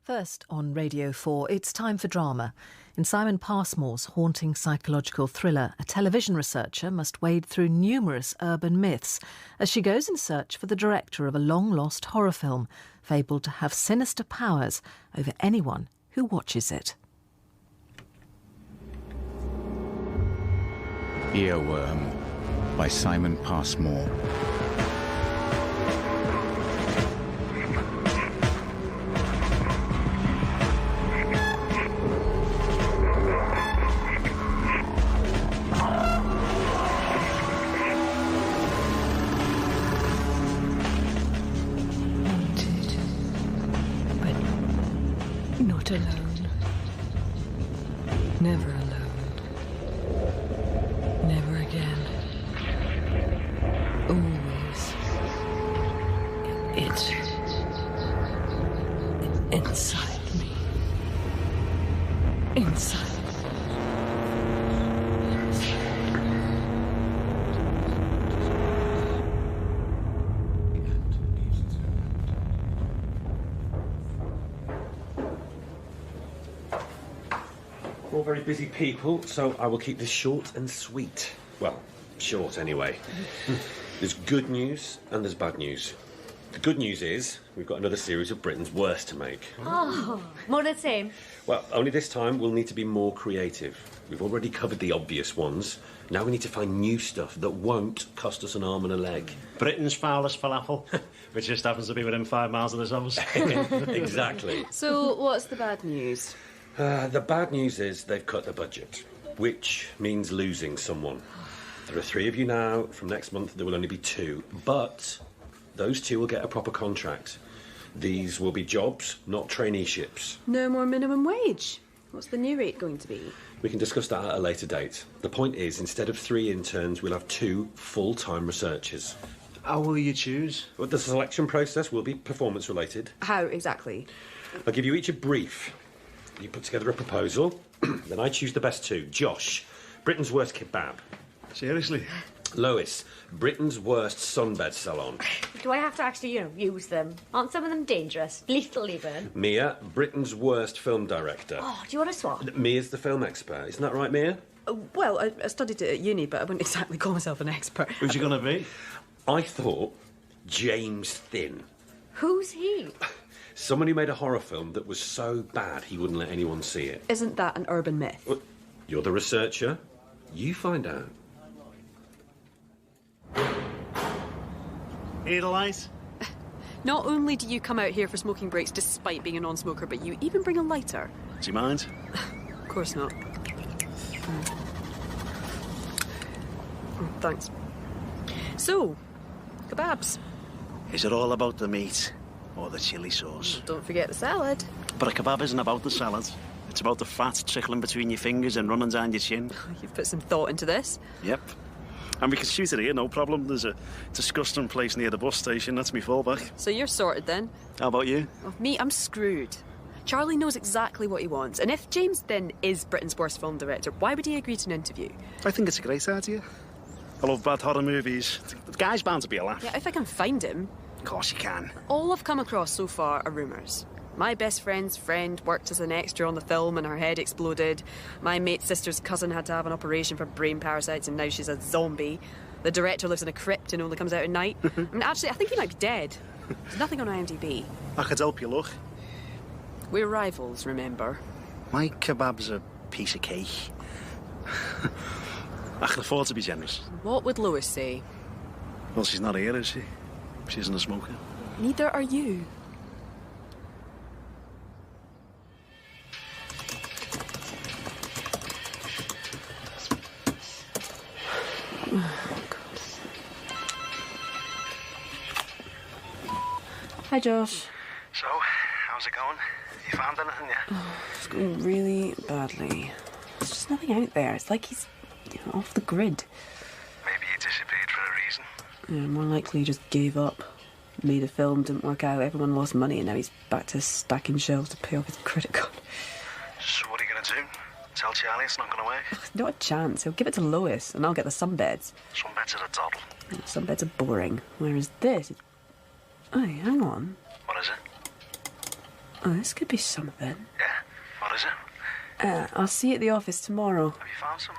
First on Radio 4, it's time for drama. In Simon Passmore's haunting psychological thriller, a television researcher must wade through numerous urban myths as she goes in search for the director of a long-lost horror film, fabled to have sinister powers over anyone who watches it. Earworm by Simon Passmore. Alone. Never alone. Never again. Always. It's inside me. Inside. All very busy people, so I will keep this short and sweet. Well, short anyway. There's good news and there's bad news. The good news is we've got another series of Britain's worst to make. Oh, more of the same. Well, only this time we'll need to be more creative. We've already covered the obvious ones. Now we need to find new stuff that won't cost us an arm and a leg. Britain's foulest falafel, which just happens to be within 5 miles of this house. Exactly. So, what's the bad news? The bad news is they've cut the budget, which means losing someone. There are 3 of you now. From next month, there will only be 2. But those 2 will get a proper contract. These will be jobs, not traineeships. No more minimum wage. What's the new rate going to be? We can discuss that at a later date. The point is, instead of 3 interns, we'll have 2 full-time researchers. How will you choose? Well, the selection process will be performance-related. How exactly? I'll give you each a brief. You put together a proposal, then I choose the best 2. Josh, Britain's worst kebab. Seriously? Lois, Britain's worst sunbed salon. Do I have to actually, use them? Aren't some of them dangerous? Lethal even? Mia, Britain's worst film director. Oh, do you want to swap? Mia's the film expert. Isn't that right, Mia? Well, I studied it at uni, but I wouldn't exactly call myself an expert. Who's you going to be? I thought James Thin. Who's he? Someone who made a horror film that was so bad he wouldn't let anyone see it. Isn't that an urban myth? Well, you're the researcher. You find out. Here, the light. Not only do you come out here for smoking breaks despite being a non-smoker, but you even bring a lighter. Do you mind? Of course not. Thanks. So, kebabs. Is it all about the meat or the chilli sauce? Don't forget the salad. But a kebab isn't about the salad. It's about the fat trickling between your fingers and running down your chin. You've put some thought into this. Yep. And we can shoot it here, no problem. There's a disgusting place near the bus station. That's me fallback. So you're sorted then? How about you? Well, me, I'm screwed. Charlie knows exactly what he wants. And if James Thin is Britain's worst film director, why would he agree to an interview? I think it's a great idea. I love bad horror movies. The guy's bound to be a laugh. Yeah, if I can find him. Of course you can. All I've come across so far are rumours. My best friend's friend worked as an extra on the film and her head exploded. My mate's sister's cousin had to have an operation for brain parasites and now she's a zombie. The director lives in a crypt and only comes out at night. I mean, actually, I think he might be dead. There's nothing on IMDb. I could help you look. We're rivals, remember? My kebab's a piece of cake. I can afford to be generous. What would Lois say? Well, she's not here, is she? She isn't a smoker. Neither are you. Hi, Josh. So, how's it going? You found anything yet? It's going really badly. There's just nothing out there. It's like he's off the grid. Maybe he disappeared for a reason. Yeah, more likely he just gave up. Made a film, didn't work out, everyone lost money, and now he's back to stacking shelves to pay off his credit card. So what are you going to do? Tell Charlie it's not going to work? Not a chance. He'll give it to Lois, and I'll get the sunbeds. Sunbeds are a toddle. Sunbeds are boring. Whereas this... Oh, hang on. What is it? Oh, this could be something. Yeah? What is it? I'll see you at the office tomorrow. Have you found some?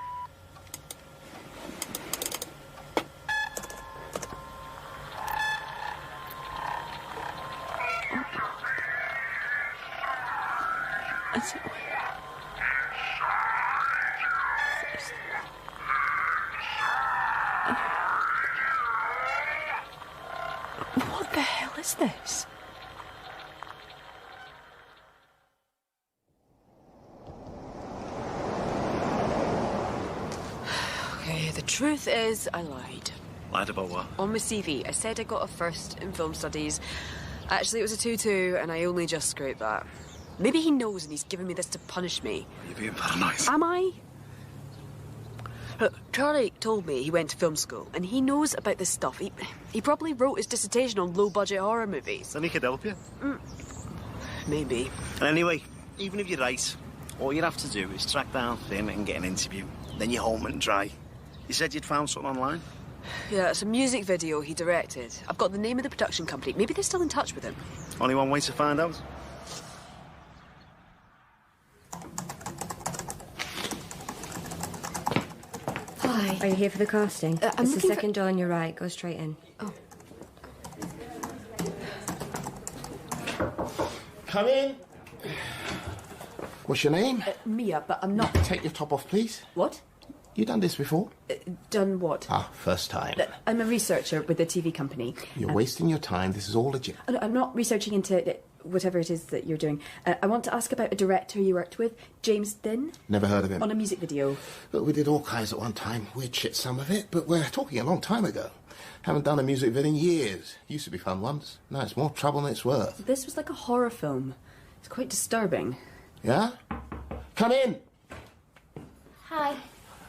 That's... What the hell is this? Okay, the truth is, I lied. Lied about what? On my CV, I said I got a first in film studies. Actually, it was a 2-2, and I only just scraped that. Maybe he knows and he's giving me this to punish me. You're being paranoid. Am I? Look, Charlie told me he went to film school, and he knows about this stuff. He probably wrote his dissertation on low-budget horror movies. Then he could help you. Maybe. And anyway, even if you're right, all you have to do is track down Finn and get an interview. Then you're home and dry. You said you'd found something online? Yeah, it's a music video he directed. I've got the name of the production company. Maybe they're still in touch with him. Only one way to find out. Hi. Are you here for the casting? I'm it's the looking second door on your right. Go straight in. Oh. Come in. What's your name? Mia, but I'm not... Take your top off, please. What? You done this before? Done what? Ah, first time. I'm a researcher with a TV company. You're wasting your time. This is all legit. I'm not researching into whatever it is that you're doing. I want to ask about a director you worked with, James Thin. Never heard of him. On a music video. Look, we did all kinds at one time. Weird shit, some of it, but we're talking a long time ago. Haven't done a music video in years. Used to be fun once. Now it's more trouble than it's worth. This was like a horror film. It's quite disturbing. Yeah? Come in. Hi.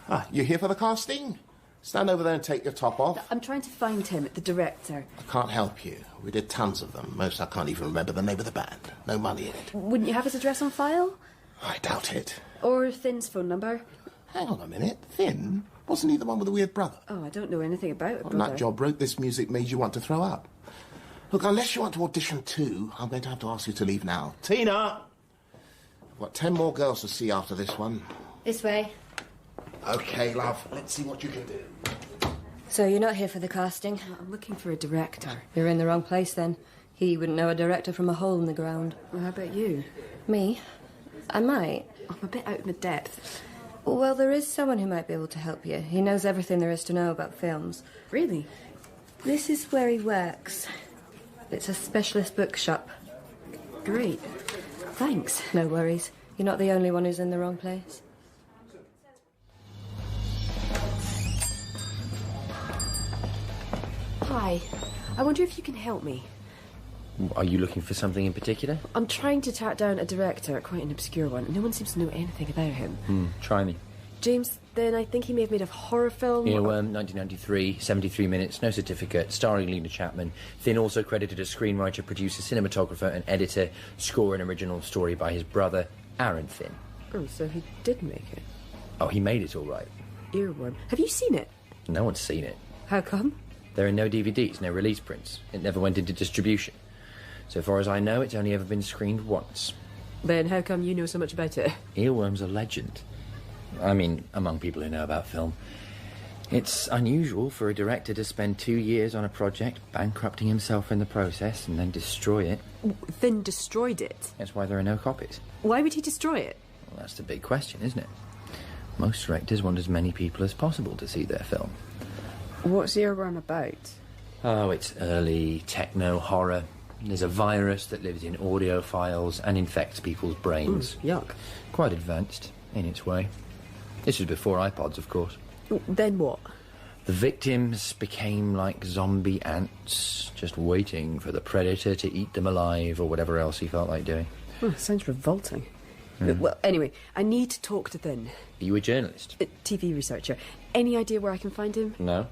Ah, you here for the casting? Stand over there and take your top off. I'm trying to find him, the director. I can't help you. We did tons of them. Most I can't even remember the name of the band. No money in it. Wouldn't you have his address on file? I doubt it. Or Thin's phone number? Hang on a minute. Thin? Wasn't he the one with the weird brother? Oh, I don't know anything about it, When that job wrote this music made you want to throw up. Look, unless you want to audition too, I'm going to have to ask you to leave now. Tina! I've got 10 more girls to see after this one. This way. OK, love. Let's see what you can do. So you're not here for the casting? I'm looking for a director. You're in the wrong place then. He wouldn't know a director from a hole in the ground. Well, how about you? Me? I might. I'm a bit out of my depth. Well, there is someone who might be able to help you. He knows everything there is to know about films. Really? This is where he works. It's a specialist bookshop. Great. Thanks. No worries. You're not the only one who's in the wrong place. Hi. I wonder if you can help me. Are you looking for something in particular? I'm trying to track down a director, quite an obscure one. No one seems to know anything about him. Try me. James, then I think he may have made a horror film. Earworm, 1993, 73 minutes, no certificate, starring Lena Chapman. Thin also credited as screenwriter, producer, cinematographer and editor, score and original story by his brother, Aaron Thin. Oh, so he did make it. Oh, he made it all right. Earworm. Have you seen it? No one's seen it. How come? There are no DVDs, no release prints. It never went into distribution. So far as I know, it's only ever been screened once. Then how come you know so much about it? Earworm's a legend. I mean, among people who know about film. It's unusual for a director to spend 2 years on a project, bankrupting himself in the process, and then destroy it. Thin destroyed it? That's why there are no copies. Why would he destroy it? Well, that's the big question, isn't it? Most directors want as many people as possible to see their film. What's Earworm about? Oh, it's early techno horror. There's a virus that lives in audio files and infects people's brains. Yuck. Quite advanced, in its way. This was before iPods, of course. Then what? The victims became like zombie ants, just waiting for the predator to eat them alive or whatever else he felt like doing. Oh, sounds revolting. Well, anyway, I need to talk to Thin. Are you a journalist? A TV researcher. Any idea where I can find him? No.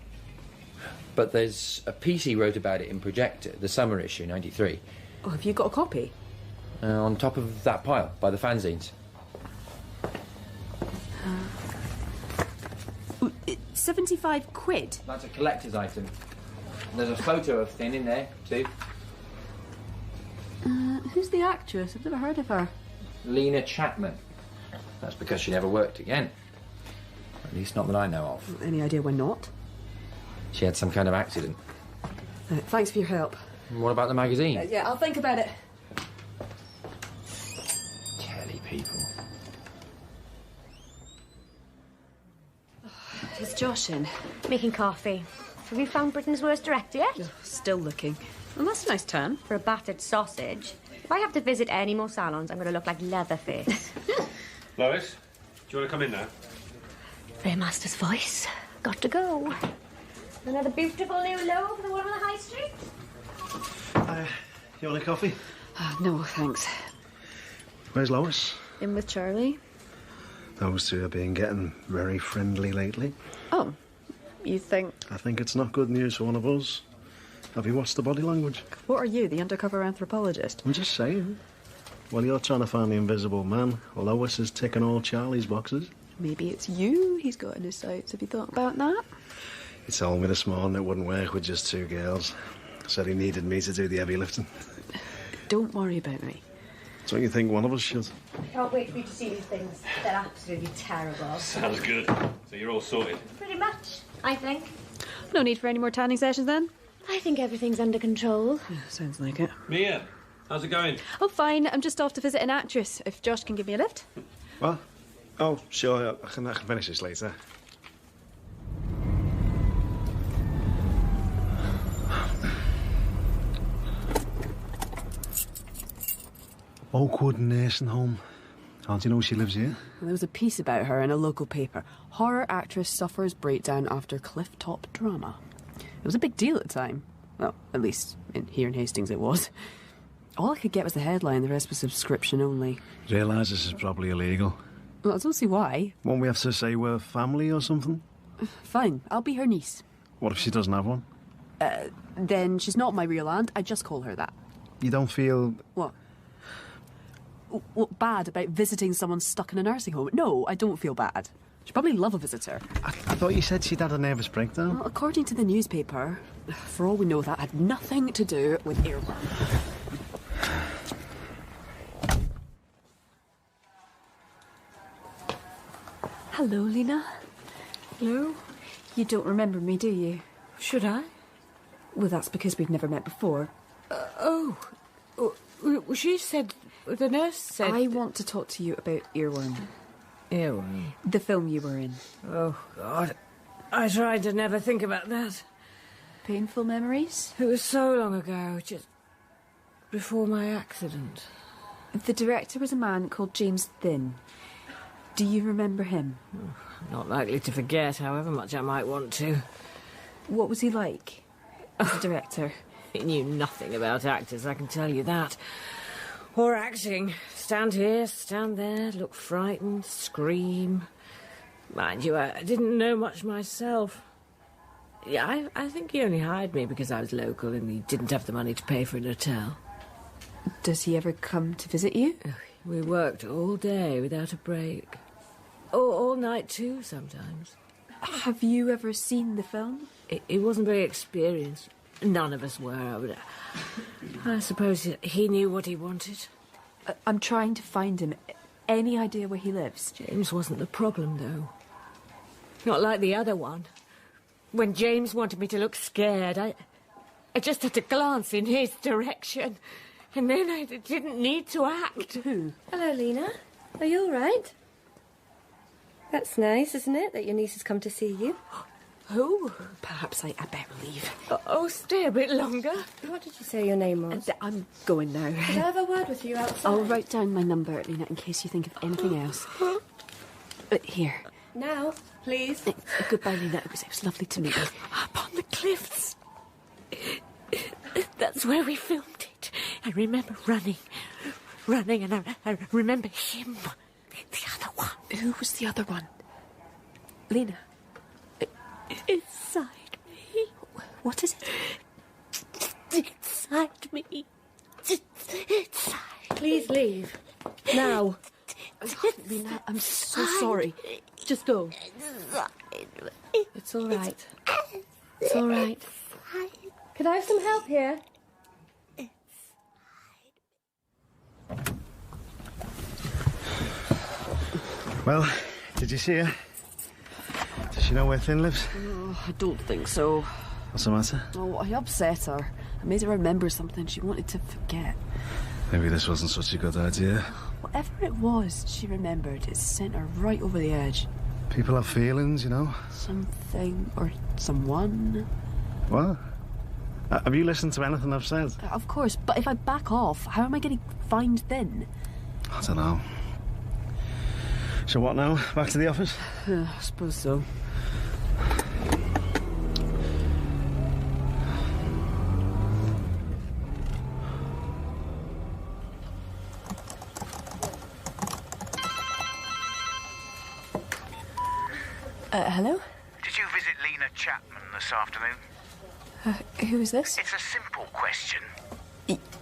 But there's a piece he wrote about it in Projector, the summer issue, 93. Oh, have you got a copy? On top of that pile, by the fanzines. 75 quid? That's a collector's item. There's a photo of Thin in there, too. Who's the actress? I've never heard of her. Lena Chapman. That's because she never worked again. At least not that I know of. Any idea why not? She had some kind of accident. Thanks for your help. And what about the magazine? Yeah, I'll think about it. Telly people. Is Josh in? Making coffee. Have you found Britain's worst director yet? Oh, still looking. Well, that's a nice turn. For a battered sausage. If I have to visit any more salons, I'm going to look like Leatherface. Lois, do you want to come in now? Their master's voice. Got to go. Another beautiful new loaf for the one on the high street? You want a coffee? No, thanks. Where's Lois? In with Charlie. Those two have been getting very friendly lately. Oh, you think... I think it's not good news for one of us. Have you watched the body language? What are you, the undercover anthropologist? I'm just saying. While you're trying to find the invisible man, Lois is ticking all Charlie's boxes. Maybe it's you he's got in his sights. Have you thought about that? He told me this morning it wouldn't work with just two girls. Said he needed me to do the heavy lifting. Don't worry about me. Don't you think one of us should? Can't wait for you to see these things. They're absolutely terrible. Sounds good. So you're all sorted? Pretty much, I think. No need for any more tanning sessions then? I think everything's under control. Yeah, sounds like it. Mia, how's it going? Oh, fine. I'm just off to visit an actress. If Josh can give me a lift. What? Oh, sure. I can finish this later. Oakwood Nursing Home. How do you know she lives here? Well, there was a piece about her in a local paper. Horror actress suffers breakdown after cliff-top drama. It was a big deal at the time. Well, at least here in Hastings it was. All I could get was the headline, the rest was subscription only. Realise this is probably illegal. Well, I don't see why. Won't we have to say we're family or something? Fine, I'll be her niece. What if she doesn't have one? Then she's not my real aunt, I just call her that. You don't feel... What? What bad about visiting someone stuck in a nursing home? No, I don't feel bad. She'd probably love a visitor. I thought you said she'd had a nervous breakdown. Well, according to the newspaper, for all we know, that had nothing to do with Earworm. Hello, Lena. Hello? You don't remember me, do you? Should I? Well, that's because we've never met before. She said... The nurse said... I want to talk to you about Earworm. Earworm? The film you were in. Oh, God. I tried to never think about that. Painful memories? It was so long ago, just before my accident. The director was a man called James Thin. Do you remember him? I'm not likely to forget, however much I might want to. What was he like, as a director? He knew nothing about actors, I can tell you that. Or acting. Stand here, stand there, look frightened, scream. Mind you, I didn't know much myself. Yeah, I think he only hired me because I was local and he didn't have the money to pay for an hotel. Does he ever come to visit you? We worked all day without a break. All night too, sometimes. Have you ever seen the film? He wasn't very experienced. None of us were, but I suppose he knew what he wanted. I'm trying to find him. Any idea where he lives? James wasn't the problem, though. Not like the other one. When James wanted me to look scared, I just had to glance in his direction. And then I didn't need to act. Who? Hello, Lena. Are you all right? That's nice, isn't it, that your niece has come to see you? Who? Perhaps I better leave. Oh, stay a bit longer. What did you say your name was? I'm going now. Could I have a word with you outside? I'll write down my number, Lena, in case you think of anything else. Here. Now, please. Goodbye, Lena. It was lovely to meet you. Up on the cliffs. That's where we filmed it. I remember running, and I remember him. The other one. Who was the other one? Lena. Inside me. What is it? Inside me. Inside. Please leave. Now. Lena, I'm so sorry. Just go. It's all right. It's all right. Could I have some help here? Well, did you see her? Does she know where Finn lives? Oh, I don't think so. What's the matter? Oh, I upset her. I made her remember something she wanted to forget. Maybe this wasn't such a good idea. Whatever it was she remembered, it sent her right over the edge. People have feelings, you know. Something or someone. What? Have you listened to anything I've said? Of course, but if I back off, how am I going to find Finn? I don't know. So what now? Back to the office? I suppose so. Hello? Did you visit Lena Chapman this afternoon? Who is this? It's a simple question.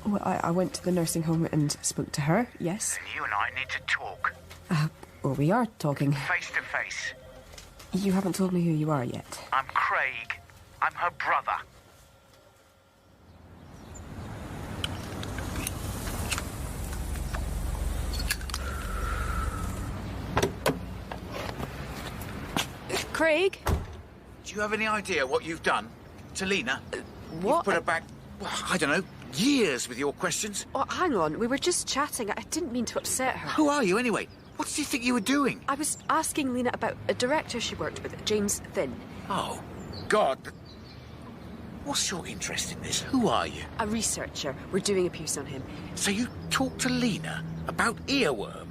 Well, I went to the nursing home and spoke to her, yes. Then you and I need to talk. Well, we are talking. Face to face. You haven't told me who you are yet. I'm Craig. I'm her brother. Craig? Do you have any idea what you've done to Lena? What? You've put her back, well, I don't know, years with your questions. Oh, hang on, we were just chatting. I didn't mean to upset her. Who are you, anyway? What did you think you were doing? I was asking Lena about a director she worked with, James Finn. Oh, God. What's your interest in this? Who are you? A researcher. We're doing a piece on him. So you talked to Lena about Earworm?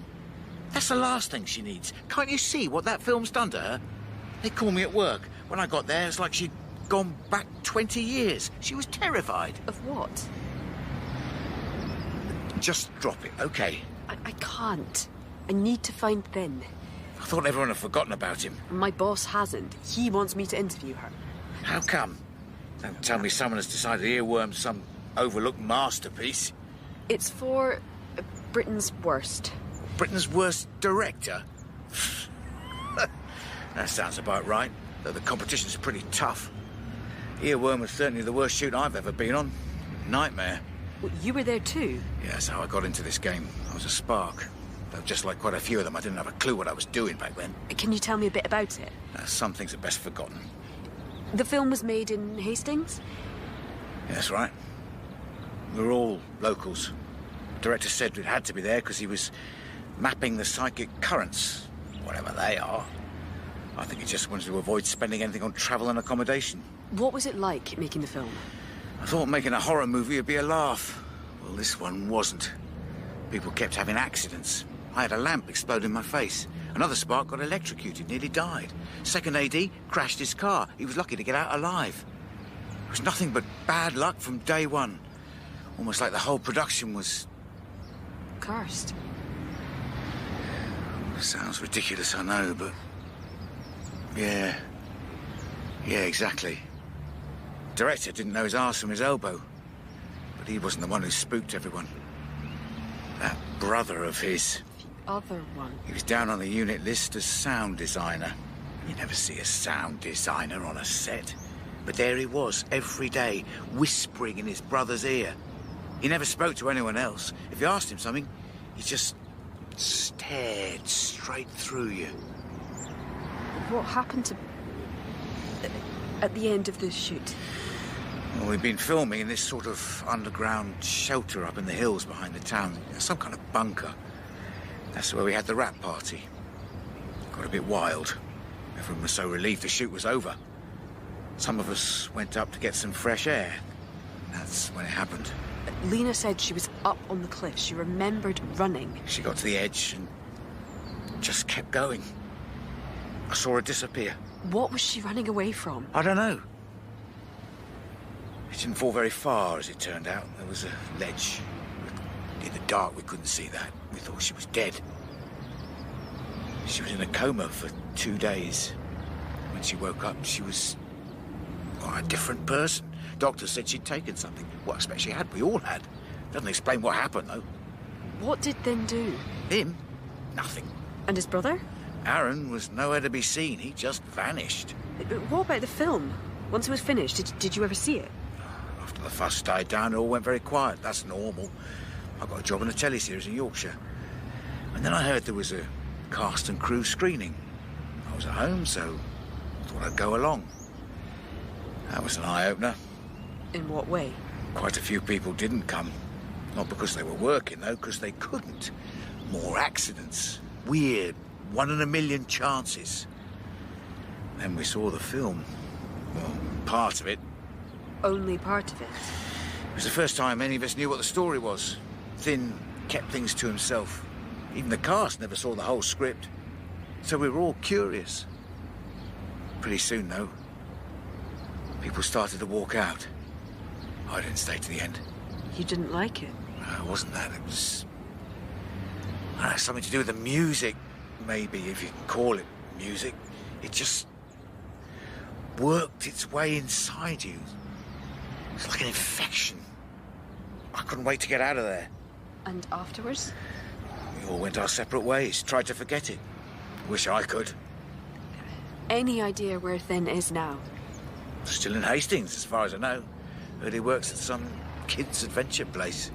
That's the last thing she needs. Can't you see what that film's done to her? They called me at work. When I got there, it's like she'd gone back 20 years. She was terrified. Of what? Just drop it, OK? I can't. I need to find Finn. I thought everyone had forgotten about him. My boss hasn't. He wants me to interview her. How come? Don't tell me someone has decided Earworm's some overlooked masterpiece. It's for Britain's worst. Britain's worst director? That sounds about right, though the competition's pretty tough. Earworm was certainly the worst shoot I've ever been on. Nightmare. Well, you were there too? Yeah, that's how I got into this game. I was a spark. Though just like quite a few of them, I didn't have a clue what I was doing back then. Can you tell me a bit about it? Some things are best forgotten. The film was made in Hastings? Yeah, that's right. We were all locals. The director said it had to be there because he was mapping the psychic currents, whatever they are. I think he just wanted to avoid spending anything on travel and accommodation. What was it like, making the film? I thought making a horror movie would be a laugh. Well, this one wasn't. People kept having accidents. I had a lamp explode in my face. Another spark got electrocuted, nearly died. Second AD crashed his car. He was lucky to get out alive. It was nothing but bad luck from day one. Almost like the whole production was... cursed. Sounds ridiculous, I know, but... Yeah, exactly. Director didn't know his arse from his elbow. But he wasn't the one who spooked everyone. That brother of his. The other one? He was down on the unit list as sound designer. You never see a sound designer on a set. But there he was, every day, whispering in his brother's ear. He never spoke to anyone else. If you asked him something, he just stared straight through you. What happened to... at the end of the shoot? Well, we've been filming in this sort of underground shelter up in the hills behind the town. Some kind of bunker. That's where we had the rap party. Got a bit wild. Everyone was so relieved the shoot was over. Some of us went up to get some fresh air. That's when it happened. Lena said she was up on the cliff. She remembered running. She got to the edge and just kept going. I saw her disappear. What was she running away from? I don't know. She didn't fall very far, as it turned out. There was a ledge. In the dark, we couldn't see that. We thought she was dead. She was in a coma for 2 days. When she woke up, she was... well, a different person. Doctor said she'd taken something. Well, I expect she had. We all had. Doesn't explain what happened, though. What did Finn do? Him? Nothing. And his brother? Aaron was nowhere to be seen. He just vanished. What about the film? Once it was finished, did you ever see it? After the fuss died down, it all went very quiet. That's normal. I got a job in a teleseries in Yorkshire. And then I heard there was a cast and crew screening. I was at home, so I thought I'd go along. That was an eye-opener. In what way? Quite a few people didn't come. Not because they were working, though, because they couldn't. More accidents. Weird, 1 in a million chances. Then we saw the film. Well, part of it. Only part of it? It was the first time any of us knew what the story was. Thin kept things to himself. Even the cast never saw the whole script. So we were all curious. Pretty soon, though, people started to walk out. I didn't stay to the end. You didn't like it? It wasn't that. It was... I don't know, something to do with the music, maybe, if you can call it music. It just worked its way inside you. It's like an infection. I couldn't wait to get out of there. And afterwards? We all went our separate ways, tried to forget it. Wish I could. Any idea where Thin is now? Still in Hastings, as far as I know. Heard he works at some kids' adventure place.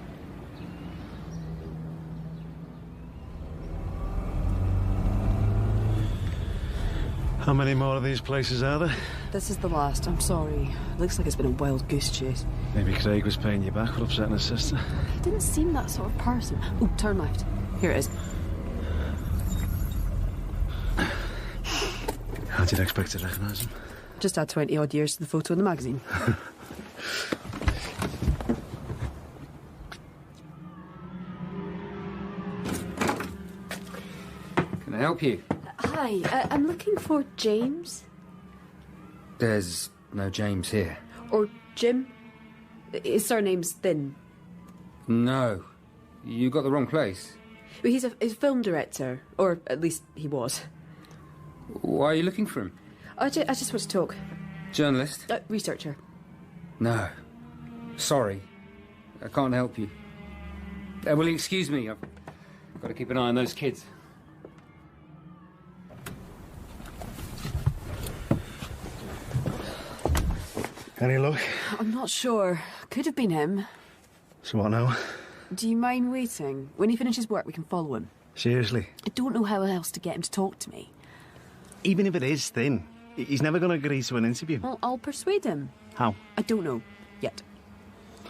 How many more of these places are there? This is the last, I'm sorry. Looks like it's been a wild goose chase. Maybe Craig was paying you back for upsetting his sister. He didn't seem that sort of person. Oh, turn left. Here it is. How did you expect to recognise him? Just add 20 odd years to the photo in the magazine. Can I help you? Hi, I'm looking for James. There's no James here. Or Jim. His surname's Thin. No. You got the wrong place. He's a film director. Or at least he was. Why are you looking for him? I just want to talk. Journalist? Researcher. No. Sorry. I can't help you. Will you excuse me? I've got to keep an eye on those kids. Any luck? I'm not sure. Could have been him. So what now? Do you mind waiting? When he finishes work, we can follow him. Seriously? I don't know how else to get him to talk to me. Even if it is Thin, he's never going to agree to an interview. Well, I'll persuade him. How? I don't know. Yet.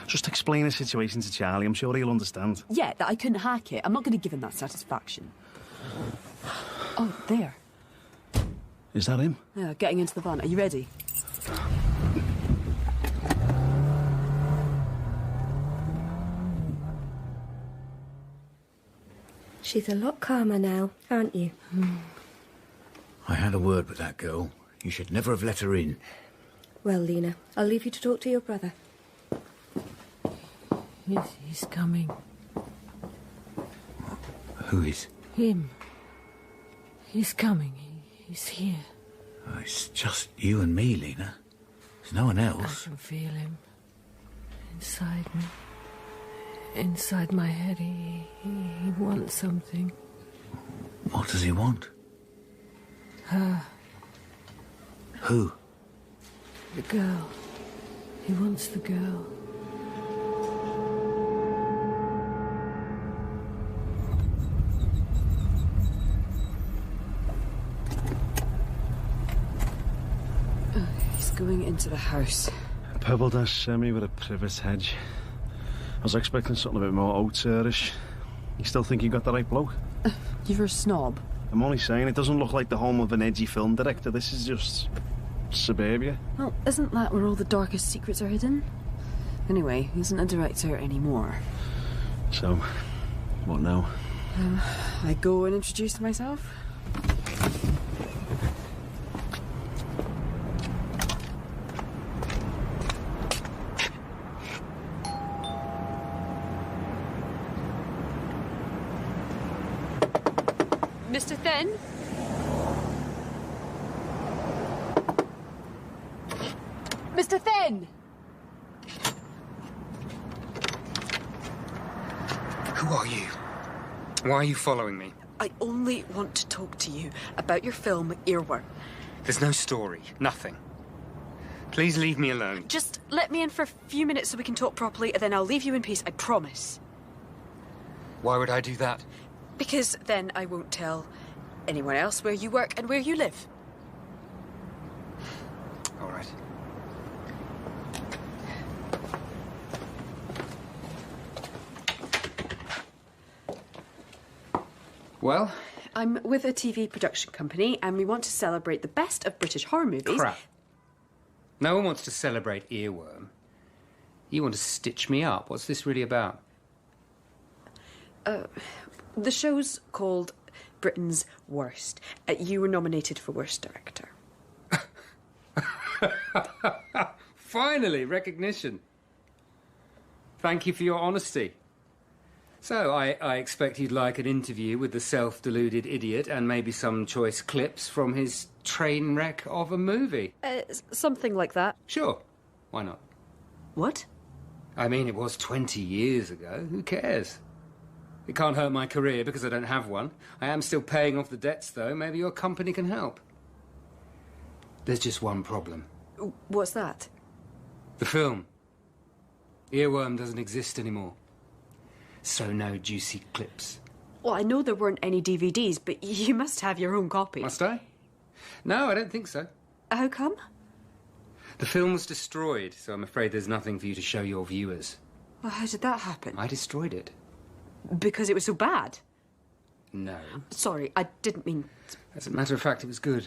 Just explain the situation to Charlie. I'm sure he'll understand. Yeah, that I couldn't hack it. I'm not going to give him that satisfaction. Oh, there. Is that him? Yeah, getting into the van. Are you ready? She's a lot calmer now, aren't you? I had a word with that girl. You should never have let her in. Well, Lena, I'll leave you to talk to your brother. He's coming. Who is? Him. He's coming. He's here. Oh, it's just you and me, Lena. There's no one else. I can feel him. Inside me. Inside my head, he wants something. What does he want? Her. Who? The girl. He wants the girl. He's going into the house. A pebble-dash semi with a privet hedge. I was expecting something a bit more oat-ish. You still think you got the right bloke? You're a snob. I'm only saying it doesn't look like the home of an edgy film director. This is just suburbia. Well, isn't that where all the darkest secrets are hidden? Anyway, he isn't a director anymore. So, what now? I go and introduce myself. Mr. Thin? Mr. Thin! Who are you? Why are you following me? I only want to talk to you about your film, Earworm. There's no story. Nothing. Please leave me alone. Just let me in for a few minutes so we can talk properly, and then I'll leave you in peace, I promise. Why would I do that? Because then I won't tell Anyone else where you work and where you live? All right. Well? I'm with a TV production company and we want to celebrate the best of British horror movies. Crap. No one wants to celebrate Earworm. You want to stitch me up. What's this really about? The show's called Britain's Worst. You were nominated for Worst Director. Finally, recognition. Thank you for your honesty. So, I expect you'd like an interview with the self-deluded idiot and maybe some choice clips from his train wreck of a movie. Something like that. Sure. Why not? What? I mean, it was 20 years ago. Who cares? It can't hurt my career because I don't have one. I am still paying off the debts, though. Maybe your company can help. There's just one problem. What's that? The film. Earworm doesn't exist anymore. So no juicy clips. Well, I know there weren't any DVDs, but you must have your own copy. Must I? No, I don't think so. How come? The film was destroyed, so I'm afraid there's nothing for you to show your viewers. Well, how did that happen? I destroyed it. Because it was so bad? No. Sorry, I didn't mean... As a matter of fact, it was good.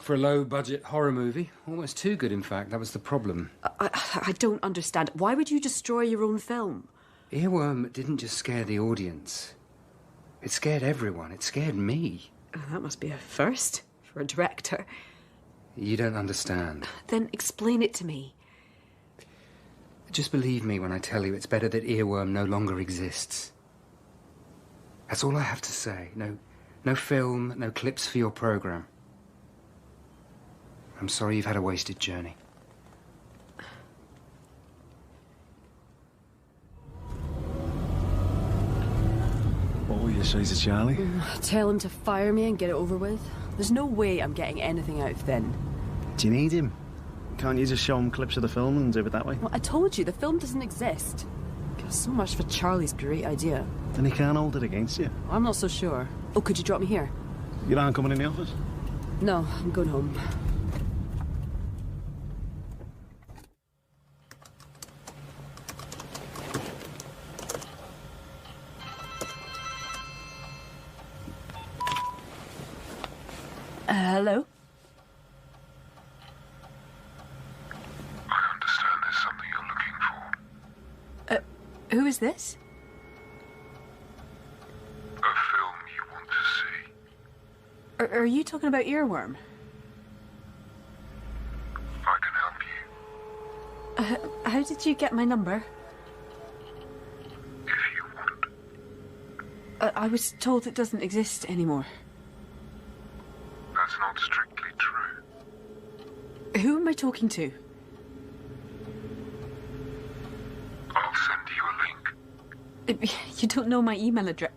For a low-budget horror movie. Almost too good, in fact. That was the problem. I don't understand. Why would you destroy your own film? Earworm didn't just scare the audience. It scared everyone. It scared me. Oh, that must be a first for a director. You don't understand. Then explain it to me. Just believe me when I tell you it's better that Earworm no longer exists. That's all I have to say. No film, no clips for your programme. I'm sorry you've had a wasted journey. What will you say to Charlie? Tell him to fire me and get it over with. There's no way I'm getting anything out of Finn. Do you need him? Can't you just show him clips of the film and do it that way? Well, I told you, the film doesn't exist. So much for Charlie's great idea. Then he can't hold it against you. I'm not so sure. Oh, could you drop me here? You aren't coming in the office? No, I'm going home. Hello? I understand there's something you're looking for. Who is this? A film you want to see. Are you talking about Earworm? I can help you. How did you get my number? If you want. I was told it doesn't exist anymore. That's not strictly true. Who am I talking to? I'll send you a link. You don't know my email address.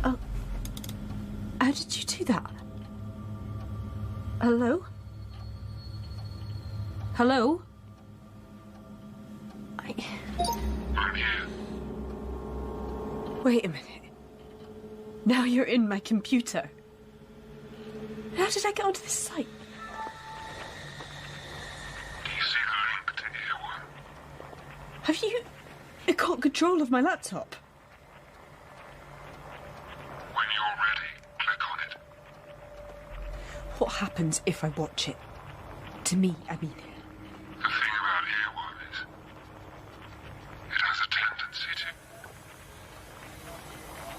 Oh. How did you do that? Hello? Hello? I'm here. Wait a minute. Now you're in my computer. How did I get onto this site? Do you see the link to Earworm? Have you got control of my laptop? When you're ready, click on it. What happens if I watch it? To me, I mean. The thing about Earworm is, it has a tendency to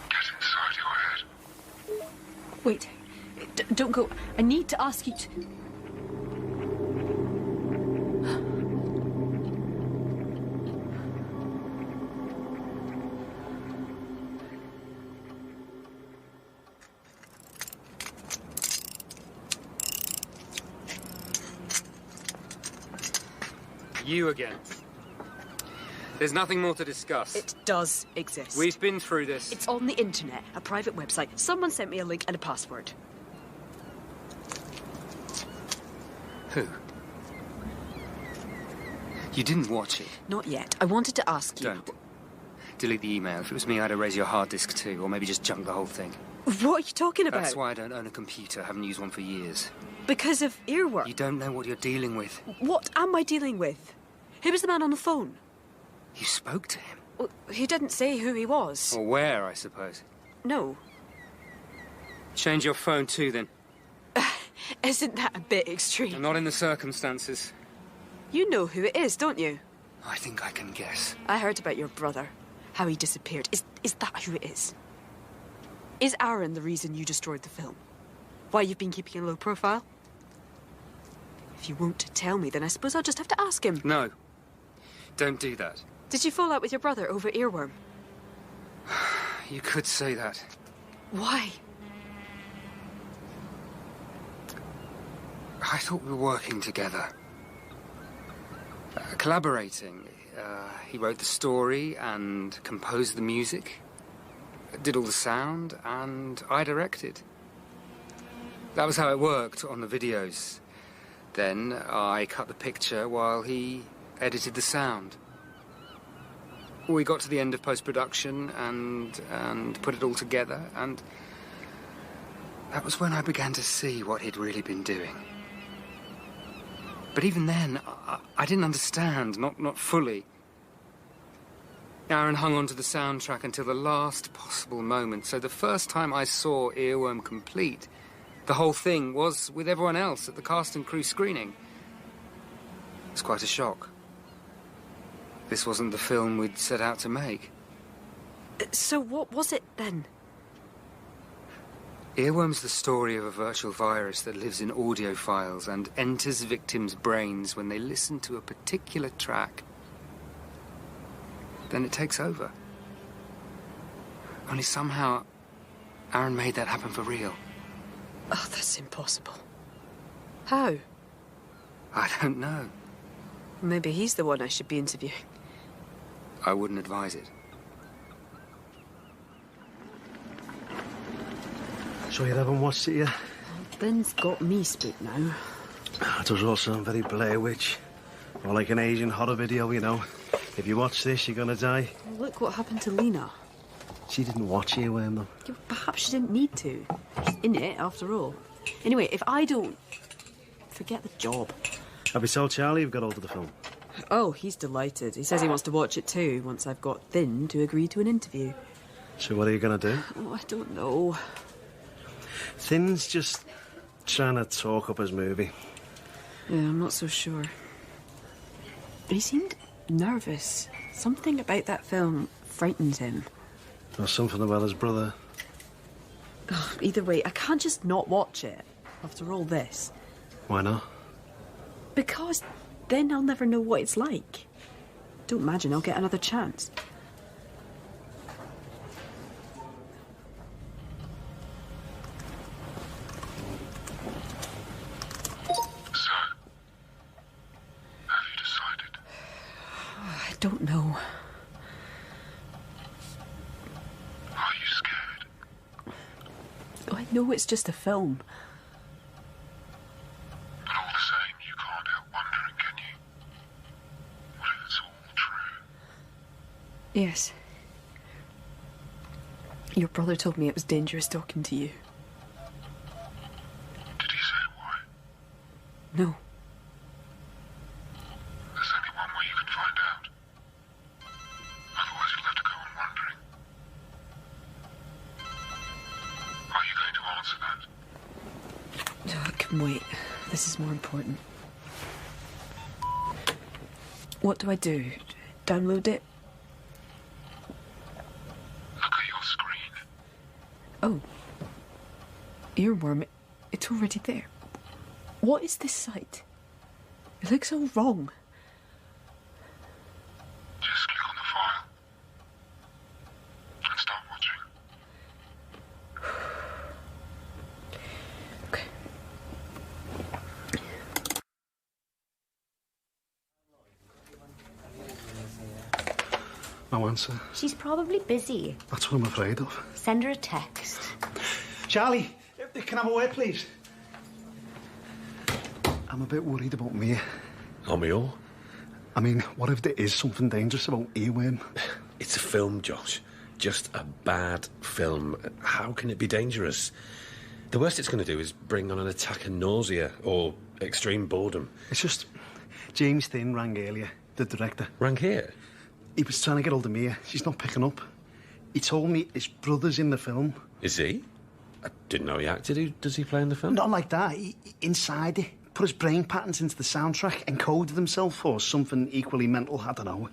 get inside your head. Wait. Don't go. I need to ask you to... You again. There's nothing more to discuss. It does exist. We've been through this. It's on the internet, a private website. Someone sent me a link and a password. Who? You didn't watch it? Not yet. I wanted to ask you. Don't. delete the email. If it was me, I'd erase your hard disk too, or maybe just junk the whole thing. What are you talking about? That's why I don't own a computer. Haven't used one for years. Because of Earworm? You don't know what you're dealing with. What am I dealing with? Who was the man on the phone? You spoke to him? Well, he didn't say who he was. Or where, I suppose. No. Change your phone too, then. Isn't that a bit extreme? Not in the circumstances. You know who it is, don't you? I think I can guess. I heard about your brother. How he disappeared. Is that who it is? Is Aaron the reason you destroyed the film? Why you've been keeping a low profile? If you won't tell me, then I suppose I'll just have to ask him. No. Don't do that. Did you fall out with your brother over Earworm? You could say that. Why? I thought we were working together. Collaborating. He wrote the story and composed the music. Did all the sound, and I directed. That was how it worked on the videos. Then I cut the picture while he edited the sound. We got to the end of post-production and put it all together, and that was when I began to see what he'd really been doing. But even then, I didn't understand, not fully. Aaron hung on to the soundtrack until the last possible moment, so the first time I saw Earworm complete, the whole thing was with everyone else at the cast and crew screening. It was quite a shock. This wasn't the film we'd set out to make. So what was it, then? Earworm's the story of a virtual virus that lives in audio files and enters victims' brains when they listen to a particular track. Then it takes over. Only somehow, Aaron made that happen for real. Oh, that's impossible. How? I don't know. Maybe he's the one I should be interviewing. I wouldn't advise it. So you haven't watched it yet? Ben's got me spooked now. It does all sound very Blair Witch. Or like an Asian horror video, you know. If you watch this, you're gonna die. Well, look what happened to Lena. She didn't watch Earworm, though. Yeah, perhaps she didn't need to. She's in it, after all. Anyway, if I don't... forget the job. Have you told Charlie you've got hold of the film? Oh, he's delighted. He says he wants to watch it too, once I've got Thin to agree to an interview. So what are you gonna do? Oh, I don't know. Thin's just trying to talk up his movie. Yeah, I'm not so sure. He seemed nervous. Something about that film frightened him. Or something about his brother. Ugh, either way, I can't just not watch it after all this. Why not? Because then I'll never know what it's like. Don't imagine I'll get another chance. I don't know. Are you scared? I know it's just a film. But all the same, you can't help wondering, can you? What if it's all true? Yes. Your brother told me it was dangerous talking to you. Did he say why? No. There's only one way you can find out. Otherwise you'll have to go on wondering. Are you going to answer that? No, it can wait. This is more important. What do I do? Download it? Look at your screen. Oh. Earworm. It's already there. What is this site? It looks all wrong. Just click on the file. And start watching. No answer. She's probably busy. That's what I'm afraid of. Send her a text. Charlie, can I have a word, please? I'm a bit worried about me. Aren't we all? I mean, what if there is something dangerous about Earworm? It's a film, Josh. Just a bad film. How can it be dangerous? The worst it's going to do is bring on an attack of nausea or extreme boredom. It's just... James Thin rang earlier, the director. Rang here? He was trying to get hold of Mia. She's not picking up. He told me his brother's in the film. Is he? I didn't know he acted. Who does he play in the film? Not like that. Inside it. Put his brain patterns into the soundtrack, encoded himself, or something equally mental, I don't know.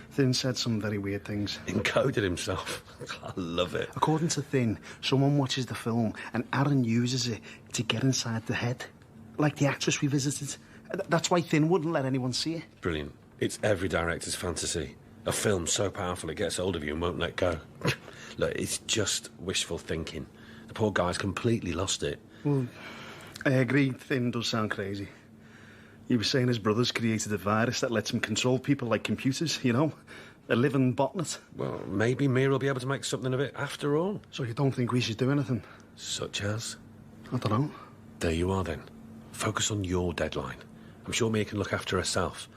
Thin said some very weird things. Encoded himself? I love it. According to Thin, someone watches the film and Aaron uses it to get inside the head. Like the actress we visited. That's why Thin wouldn't let anyone see it. Brilliant. It's every director's fantasy. A film so powerful it gets hold of you and won't let go. Look, it's just wishful thinking. The poor guy's completely lost it. Well, I agree, Thin does sound crazy. He was saying his brother's created a virus that lets him control people like computers, you know? A living botnet. Well, maybe Mia will be able to make something of it after all. So you don't think we should do anything? Such as? I don't know. There you are, then. Focus on your deadline. I'm sure Mia can look after herself.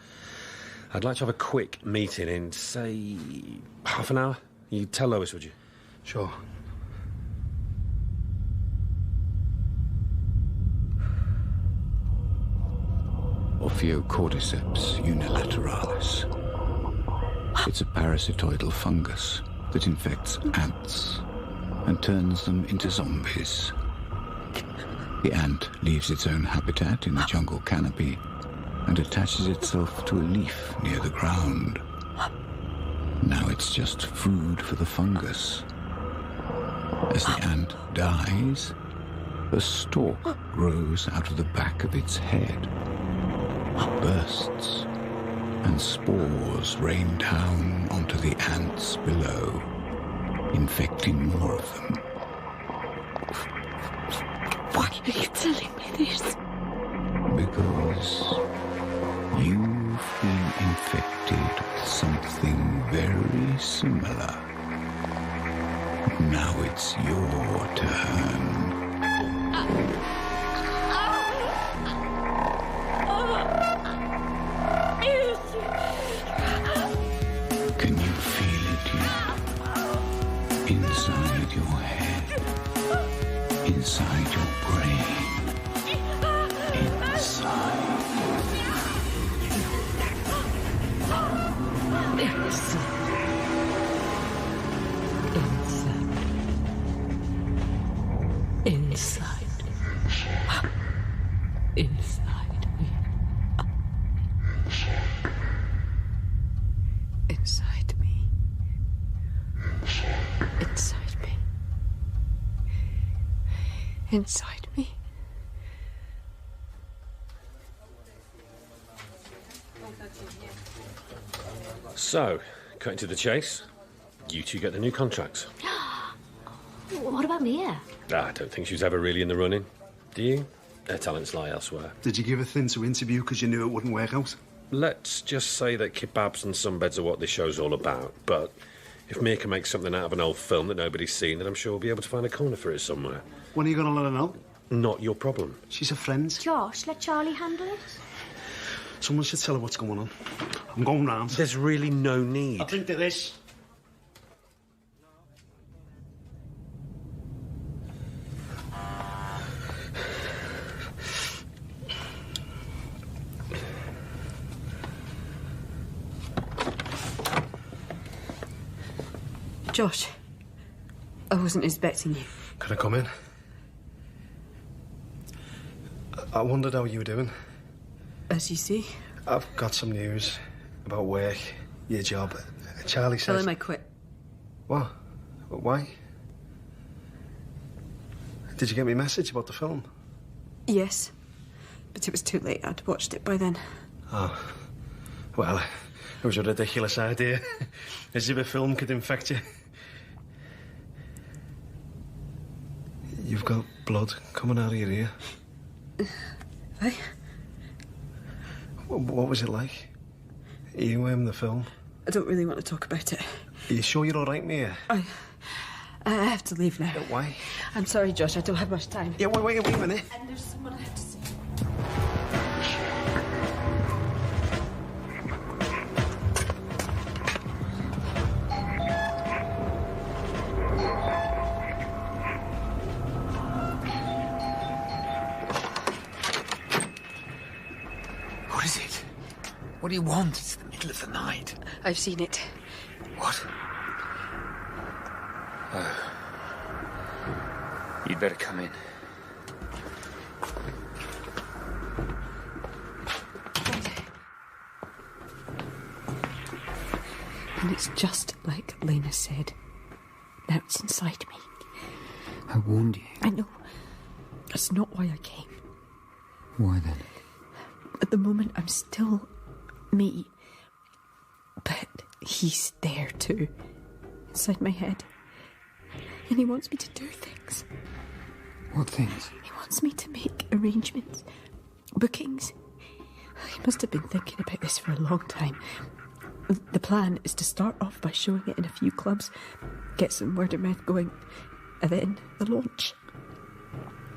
I'd like to have a quick meeting in, say, half an hour. You'd tell Lois, would you? Sure. Ophiocordyceps unilateralis. It's a parasitoidal fungus that infects ants and turns them into zombies. The ant leaves its own habitat in the jungle canopy and attaches itself to a leaf near the ground. Now it's just food for the fungus. As the ant dies, a stalk grows out of the back of its head, bursts, and spores rain down onto the ants below, infecting more of them. Why are you telling me this? Because you've been infected with something very similar. Now it's your turn. Can you feel it yet? Inside your head, inside your brain, inside. Inside me. Inside me. Inside me. Inside me. So, cutting to the chase, you two get the new contracts. What about Mia? I don't think she was ever really in the running. Do you? Their talents lie elsewhere. Did you give her Thin to interview because you knew it wouldn't work out? Let's just say that kebabs and sunbeds are what this show's all about, but if Mia can make something out of an old film that nobody's seen, then I'm sure we'll be able to find a corner for it somewhere. When are you going to let her know? Not your problem. She's a friend. Josh, let Charlie handle it. Someone should tell her what's going on. I'm going round. There's really no need. I think there is. Josh, I wasn't expecting you. Can I come in? I wondered how you were doing. As you see. I've got some news about work, your job. Charlie says... Tell him I quit. What? Why? Did you get me a message about the film? Yes, but it was too late. I'd watched it by then. Oh. Well, it was a ridiculous idea. As if a film could infect you. You've got blood coming out of your ear. Hey? What was it like? Earworm, the film? I don't really want to talk about it. Are you sure you're all right, Mia? I have to leave now. Why? I'm sorry, Josh. I don't have much time. Yeah, wait a minute. And there's someone I have to see. What do you want? It's the middle of the night. I've seen it. What? You'd better come in. And it's just like Lena said. Now it's inside me. I warned you. I know. That's not why I came. Why then? At the moment, I'm still me. But he's there too. Inside my head. And he wants me to do things. What things? He wants me to make arrangements. Bookings. He must have been thinking about this for a long time. The plan is to start off by showing it in a few clubs, get some word of mouth going, and then the launch.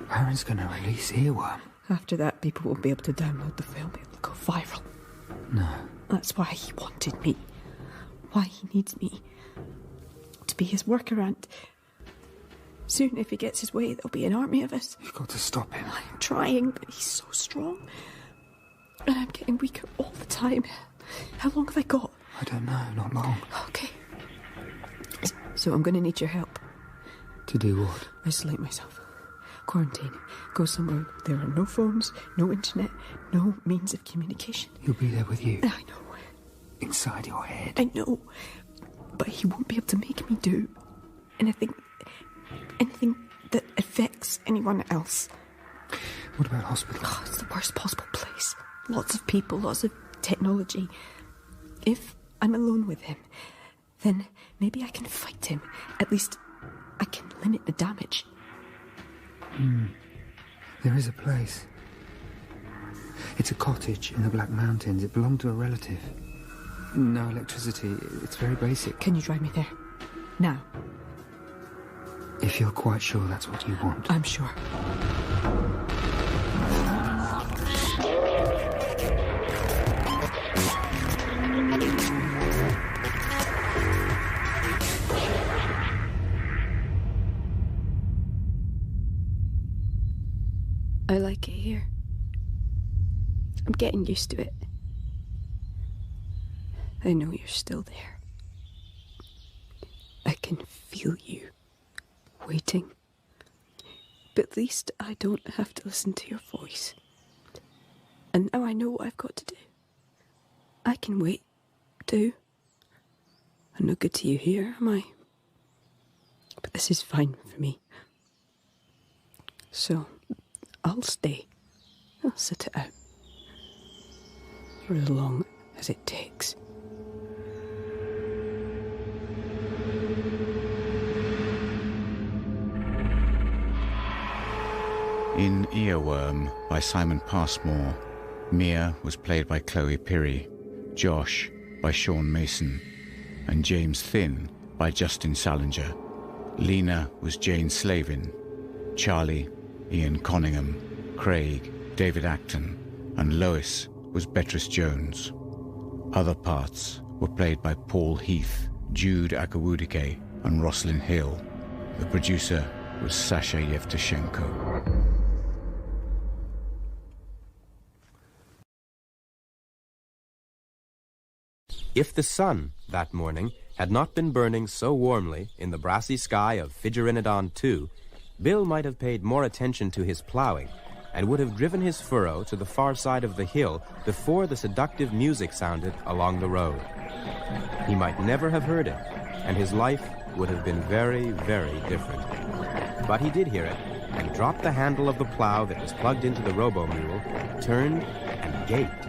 Aaron's going to release Earworm. After that, people will be able to download the film. It'll go viral. No. That's why he wanted me. Why he needs me. To be his worker ant. Soon, if he gets his way, there'll be an army of us. You've got to stop him. I'm trying, but he's so strong. And I'm getting weaker all the time. How long have I got? I don't know, not long. Okay. So I'm going to need your help. To do what? Isolate myself. Quarantine. Go somewhere there are no phones, no internet, no means of communication. He'll be there with you. I know. Inside your head. I know. But he won't be able to make me do anything that affects anyone else. What about hospital? Oh, it's the worst possible place. Lots of people, lots of technology. If I'm alone with him, then maybe I can fight him. At least I can limit the damage. There is a place. It's a cottage in the Black Mountains. It belonged to a relative. No electricity. It's very basic. Can you drive me there? Now? If you're quite sure that's what you want. I'm sure. I like it here. I'm getting used to it. I know you're still there. I can feel you, waiting. But at least I don't have to listen to your voice. And now I know what I've got to do. I can wait, too. I'm no good to you here, am I? But this is fine for me. So, I'll stay. I'll sit it out. For as long as it takes. In Earworm by Simon Passmore, Mia was played by Chloe Pirrie, Josh by Sean Mason, and James Thinn by Justin Salinger. Lena was Jane Slavin, Charlie, Ian Conningham, Craig, David Acton, and Lois was Beatrice Jones. Other parts were played by Paul Heath, Jude Akawudike, and Rosalind Hill. The producer was Sasha Yevtushenko. If the sun, that morning, had not been burning so warmly in the brassy sky of Figerenodon II, Bill might have paid more attention to his plowing and would have driven his furrow to the far side of the hill before the seductive music sounded along the road. He might never have heard it, and his life would have been very, very different. But he did hear it, and dropped the handle of the plow that was plugged into the robo-mule, turned, and gaped.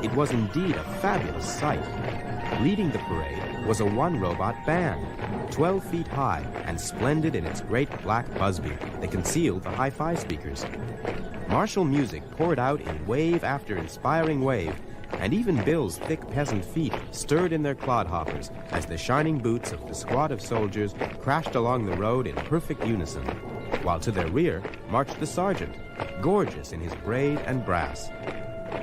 It was indeed a fabulous sight. Leading the parade was a one-robot band, 12 feet high and splendid in its great black busby that concealed the hi-fi speakers. Martial music poured out in wave after inspiring wave, and even Bill's thick peasant feet stirred in their clodhoppers as the shining boots of the squad of soldiers crashed along the road in perfect unison, while to their rear marched the sergeant, gorgeous in his braid and brass.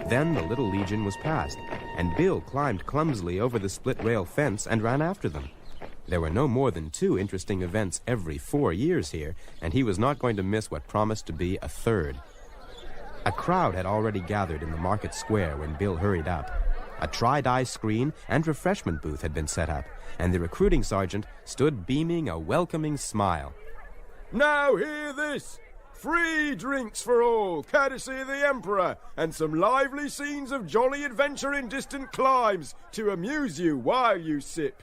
Then the little legion was passed, and Bill climbed clumsily over the split-rail fence and ran after them. There were no more than 2 interesting events every 4 years here, and he was not going to miss what promised to be a third. A crowd had already gathered in the market square when Bill hurried up. A tri-dye screen and refreshment booth had been set up, and the recruiting sergeant stood beaming a welcoming smile. Now hear this! Free drinks for all, courtesy of the Emperor, and some lively scenes of jolly adventure in distant climes to amuse you while you sip.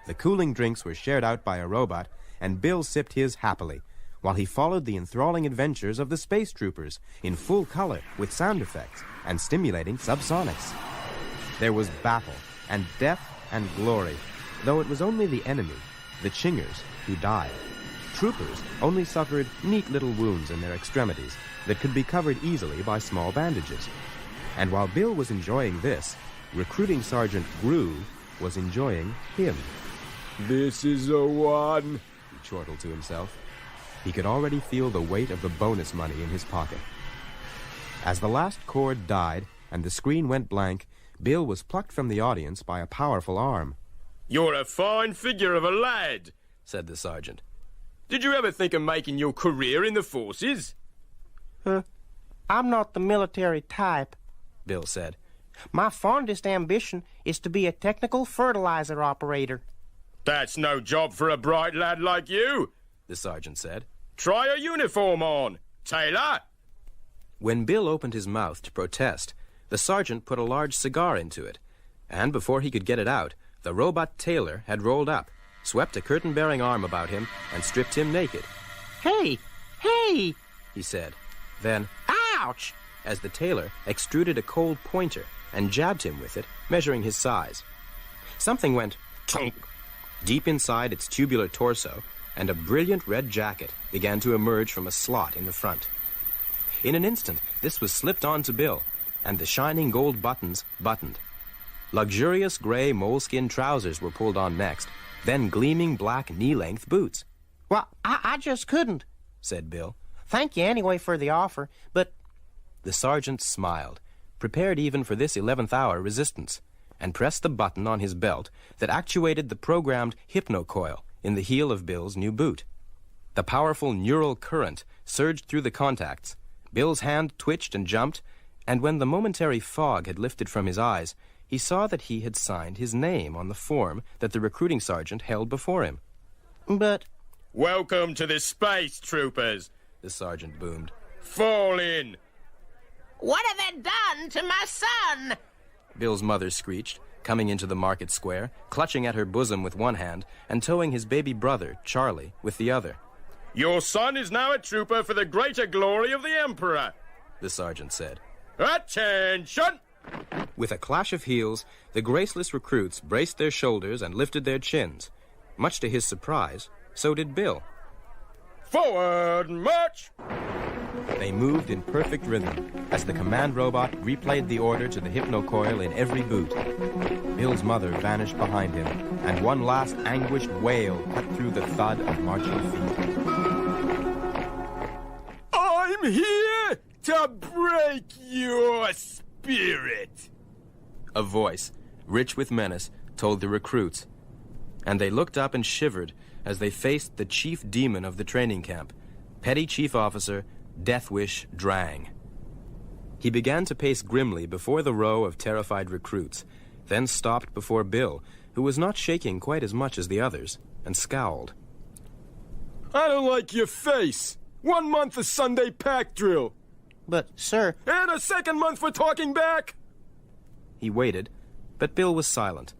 The cooling drinks were shared out by a robot, and Bill sipped his happily, while he followed the enthralling adventures of the space troopers in full color with sound effects and stimulating subsonics. There was battle and death and glory, though it was only the enemy, the Chingers, who died. Troopers only suffered neat little wounds in their extremities that could be covered easily by small bandages. And while Bill was enjoying this, Recruiting Sergeant Gru was enjoying him. This is the one, he chortled to himself. He could already feel the weight of the bonus money in his pocket. As the last chord died and the screen went blank, Bill was plucked from the audience by a powerful arm. You're a fine figure of a lad, said the sergeant. Did you ever think of making your career in the forces? I'm not the military type, Bill said. My fondest ambition is to be a technical fertilizer operator. That's no job for a bright lad like you, the sergeant said. Try a uniform on, tailor. When Bill opened his mouth to protest, the sergeant put a large cigar into it, and before he could get it out, the robot tailor had rolled up, swept a curtain-bearing arm about him, and stripped him naked. Hey, he said. Then, ouch, as the tailor extruded a cold pointer and jabbed him with it, measuring his size. Something went tunk deep inside its tubular torso, and a brilliant red jacket began to emerge from a slot in the front. In an instant, this was slipped on to Bill, and the shining gold buttons buttoned. Luxurious gray moleskin trousers were pulled on next, then gleaming black knee-length boots. Well, I just couldn't, said Bill. Thank you anyway for the offer, but... The sergeant smiled, prepared even for this 11th-hour resistance, and pressed the button on his belt that actuated the programmed hypnocoil in the heel of Bill's new boot. The powerful neural current surged through the contacts. Bill's hand twitched and jumped, and when the momentary fog had lifted from his eyes, he saw that he had signed his name on the form that the recruiting sergeant held before him. But... Welcome to the space troopers, the sergeant boomed. Fall in. What have they done to my son? Bill's mother screeched, coming into the market square, clutching at her bosom with one hand and towing his baby brother, Charlie, with the other. Your son is now a trooper for the greater glory of the Emperor, the sergeant said. Attention! With a clash of heels, the graceless recruits braced their shoulders and lifted their chins. Much to his surprise, so did Bill. Forward march! They moved in perfect rhythm as the command robot replayed the order to the hypnocoil in every boot. Bill's mother vanished behind him, and one last anguished wail cut through the thud of marching feet. I'm here to break your spirit! A voice, rich with menace, told the recruits, and they looked up and shivered as they faced the chief demon of the training camp, Petty Chief Officer Deathwish Drang. He began to pace grimly before the row of terrified recruits, then stopped before Bill, who was not shaking quite as much as the others, and scowled. I don't like your face. 1 month of Sunday pack drill. But, sir... And a second month for talking back! He waited, but Bill was silent.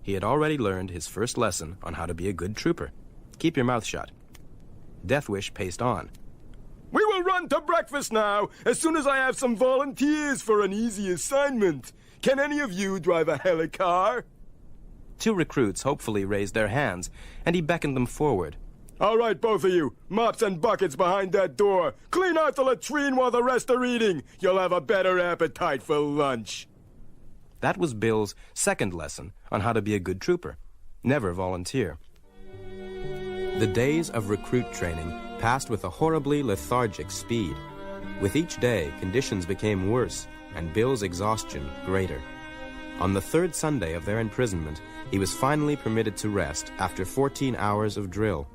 He had already learned his first lesson on how to be a good trooper. Keep your mouth shut. Deathwish paced on. We will run to breakfast now, as soon as I have some volunteers for an easy assignment. Can any of you drive a helicar? 2 recruits hopefully raised their hands, and he beckoned them forward. All right, both of you. Mops and buckets behind that door. Clean out the latrine while the rest are eating. You'll have a better appetite for lunch. That was Bill's second lesson on how to be a good trooper. Never volunteer. The days of recruit training passed with a horribly lethargic speed. With each day, conditions became worse, and Bill's exhaustion greater. On the 3rd Sunday of their imprisonment, he was finally permitted to rest after 14 hours of drill.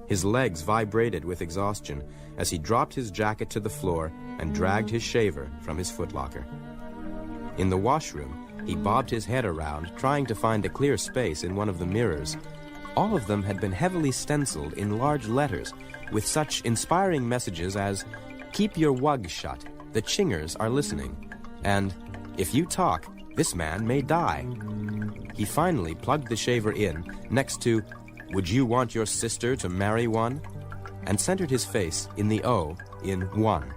His legs vibrated with exhaustion as he dropped his jacket to the floor and dragged his shaver from his footlocker. In the washroom, He bobbed his head around, trying to find a clear space in one of the mirrors. All of them had been heavily stenciled in large letters, with such inspiring messages as, "Keep your wug shut, the chingers are listening," and, "If you talk, this man may die." He finally plugged the shaver in, next to, "Would you want your sister to marry one?" and centered his face in the O in one.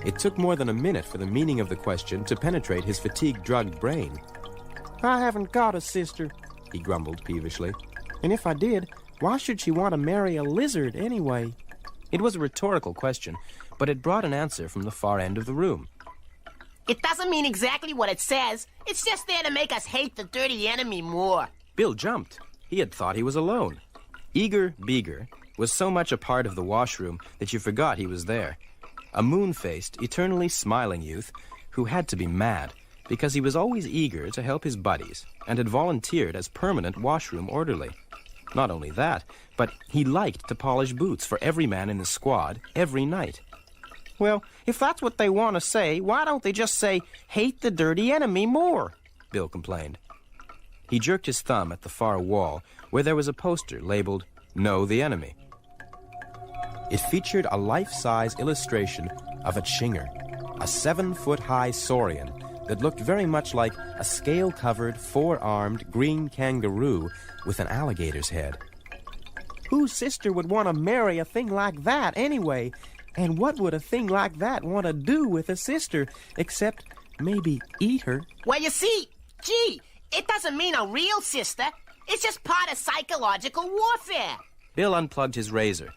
It took more than a minute for the meaning of the question to penetrate his fatigue-drugged brain. I haven't got a sister, he grumbled peevishly. And if I did, why should she want to marry a lizard anyway? It was a rhetorical question, but it brought an answer from the far end of the room. It doesn't mean exactly what it says. It's just there to make us hate the dirty enemy more. Bill jumped. He had thought he was alone. Eager Beager was so much a part of the washroom that you forgot he was there. A moon-faced, eternally smiling youth who had to be mad because he was always eager to help his buddies and had volunteered as permanent washroom orderly. Not only that, but he liked to polish boots for every man in the squad every night. Well, if that's what they want to say, why don't they just say, hate the dirty enemy more? Bill complained. He jerked his thumb at the far wall where there was a poster labeled, Know the Enemy. It featured a life-size illustration of a chinger, a 7-foot-high saurian that looked very much like a scale-covered, four-armed green kangaroo with an alligator's head. Whose sister would want to marry a thing like that anyway? And what would a thing like that want to do with a sister, except maybe eat her? Well, you see, gee, it doesn't mean a real sister. It's just part of psychological warfare. Bill unplugged his razor.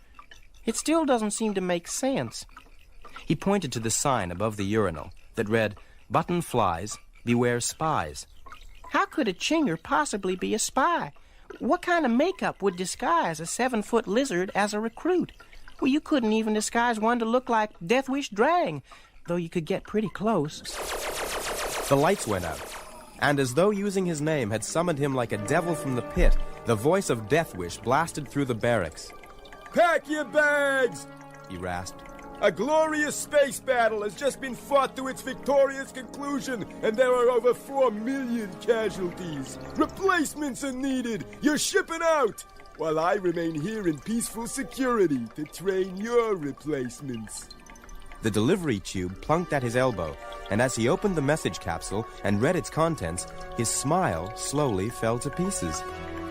It still doesn't seem to make sense. He pointed to the sign above the urinal that read, Button flies, beware spies. How could a chinger possibly be a spy? What kind of makeup would disguise a 7-foot lizard as a recruit? Well, you couldn't even disguise one to look like Deathwish Drang, though you could get pretty close. The lights went out, and as though using his name had summoned him like a devil from the pit, the voice of Deathwish blasted through the barracks. Pack your bags, he rasped. A glorious space battle has just been fought to its victorious conclusion, and there are over 4 million casualties. Replacements are needed. You're shipping out, while I remain here in peaceful security to train your replacements. The delivery tube plunked at his elbow, and as he opened the message capsule and read its contents, his smile slowly fell to pieces.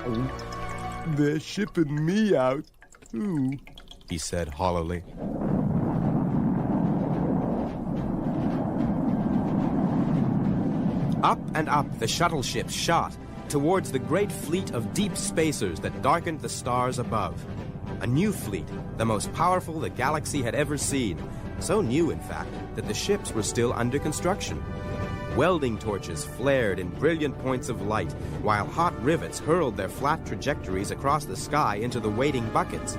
Oh, they're shipping me out, too, he said hollowly. Up and up the shuttle ship shot towards the great fleet of deep spacers that darkened the stars above. A new fleet, the most powerful the galaxy had ever seen. So new, in fact, that the ships were still under construction. Welding torches flared in brilliant points of light, while hot rivets hurled their flat trajectories across the sky into the waiting buckets.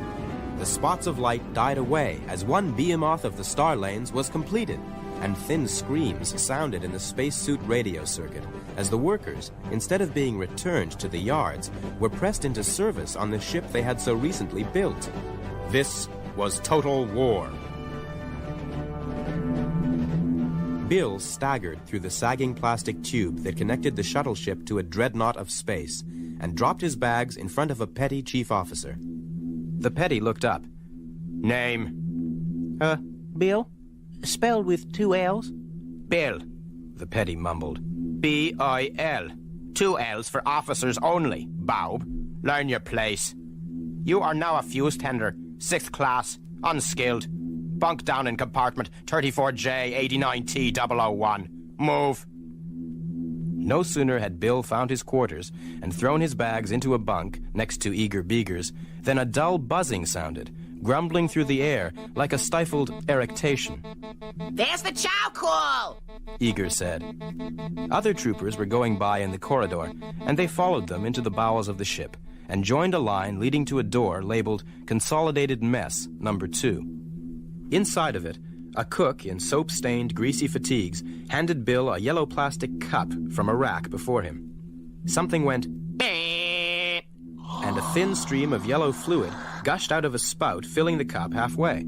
The spots of light died away as one behemoth of the star lanes was completed, and thin screams sounded in the spacesuit radio circuit as the workers, instead of being returned to the yards, were pressed into service on the ship they had so recently built. This was total war. Bill staggered through the sagging plastic tube that connected the shuttle ship to a dreadnought of space and dropped his bags in front of a petty chief officer. The petty looked up. Name? Bill? Spelled with 2 L's? Bill, the petty mumbled. B-I-L. 2 L's for officers only, Bob. Learn your place. You are now a fuse tender, 6th class, unskilled. Bunk down in compartment 34J89T001. Move. No sooner had Bill found his quarters and thrown his bags into a bunk next to Eager Beager's than a dull buzzing sounded, grumbling through the air like a stifled eructation. There's the chow call, Eager said. Other troopers were going by in the corridor, and they followed them into the bowels of the ship and joined a line leading to a door labeled Consolidated Mess No. 2. Inside of it, a cook in soap-stained, greasy fatigues handed Bill a yellow plastic cup from a rack before him. Something went and a thin stream of yellow fluid gushed out of a spout, filling the cup halfway.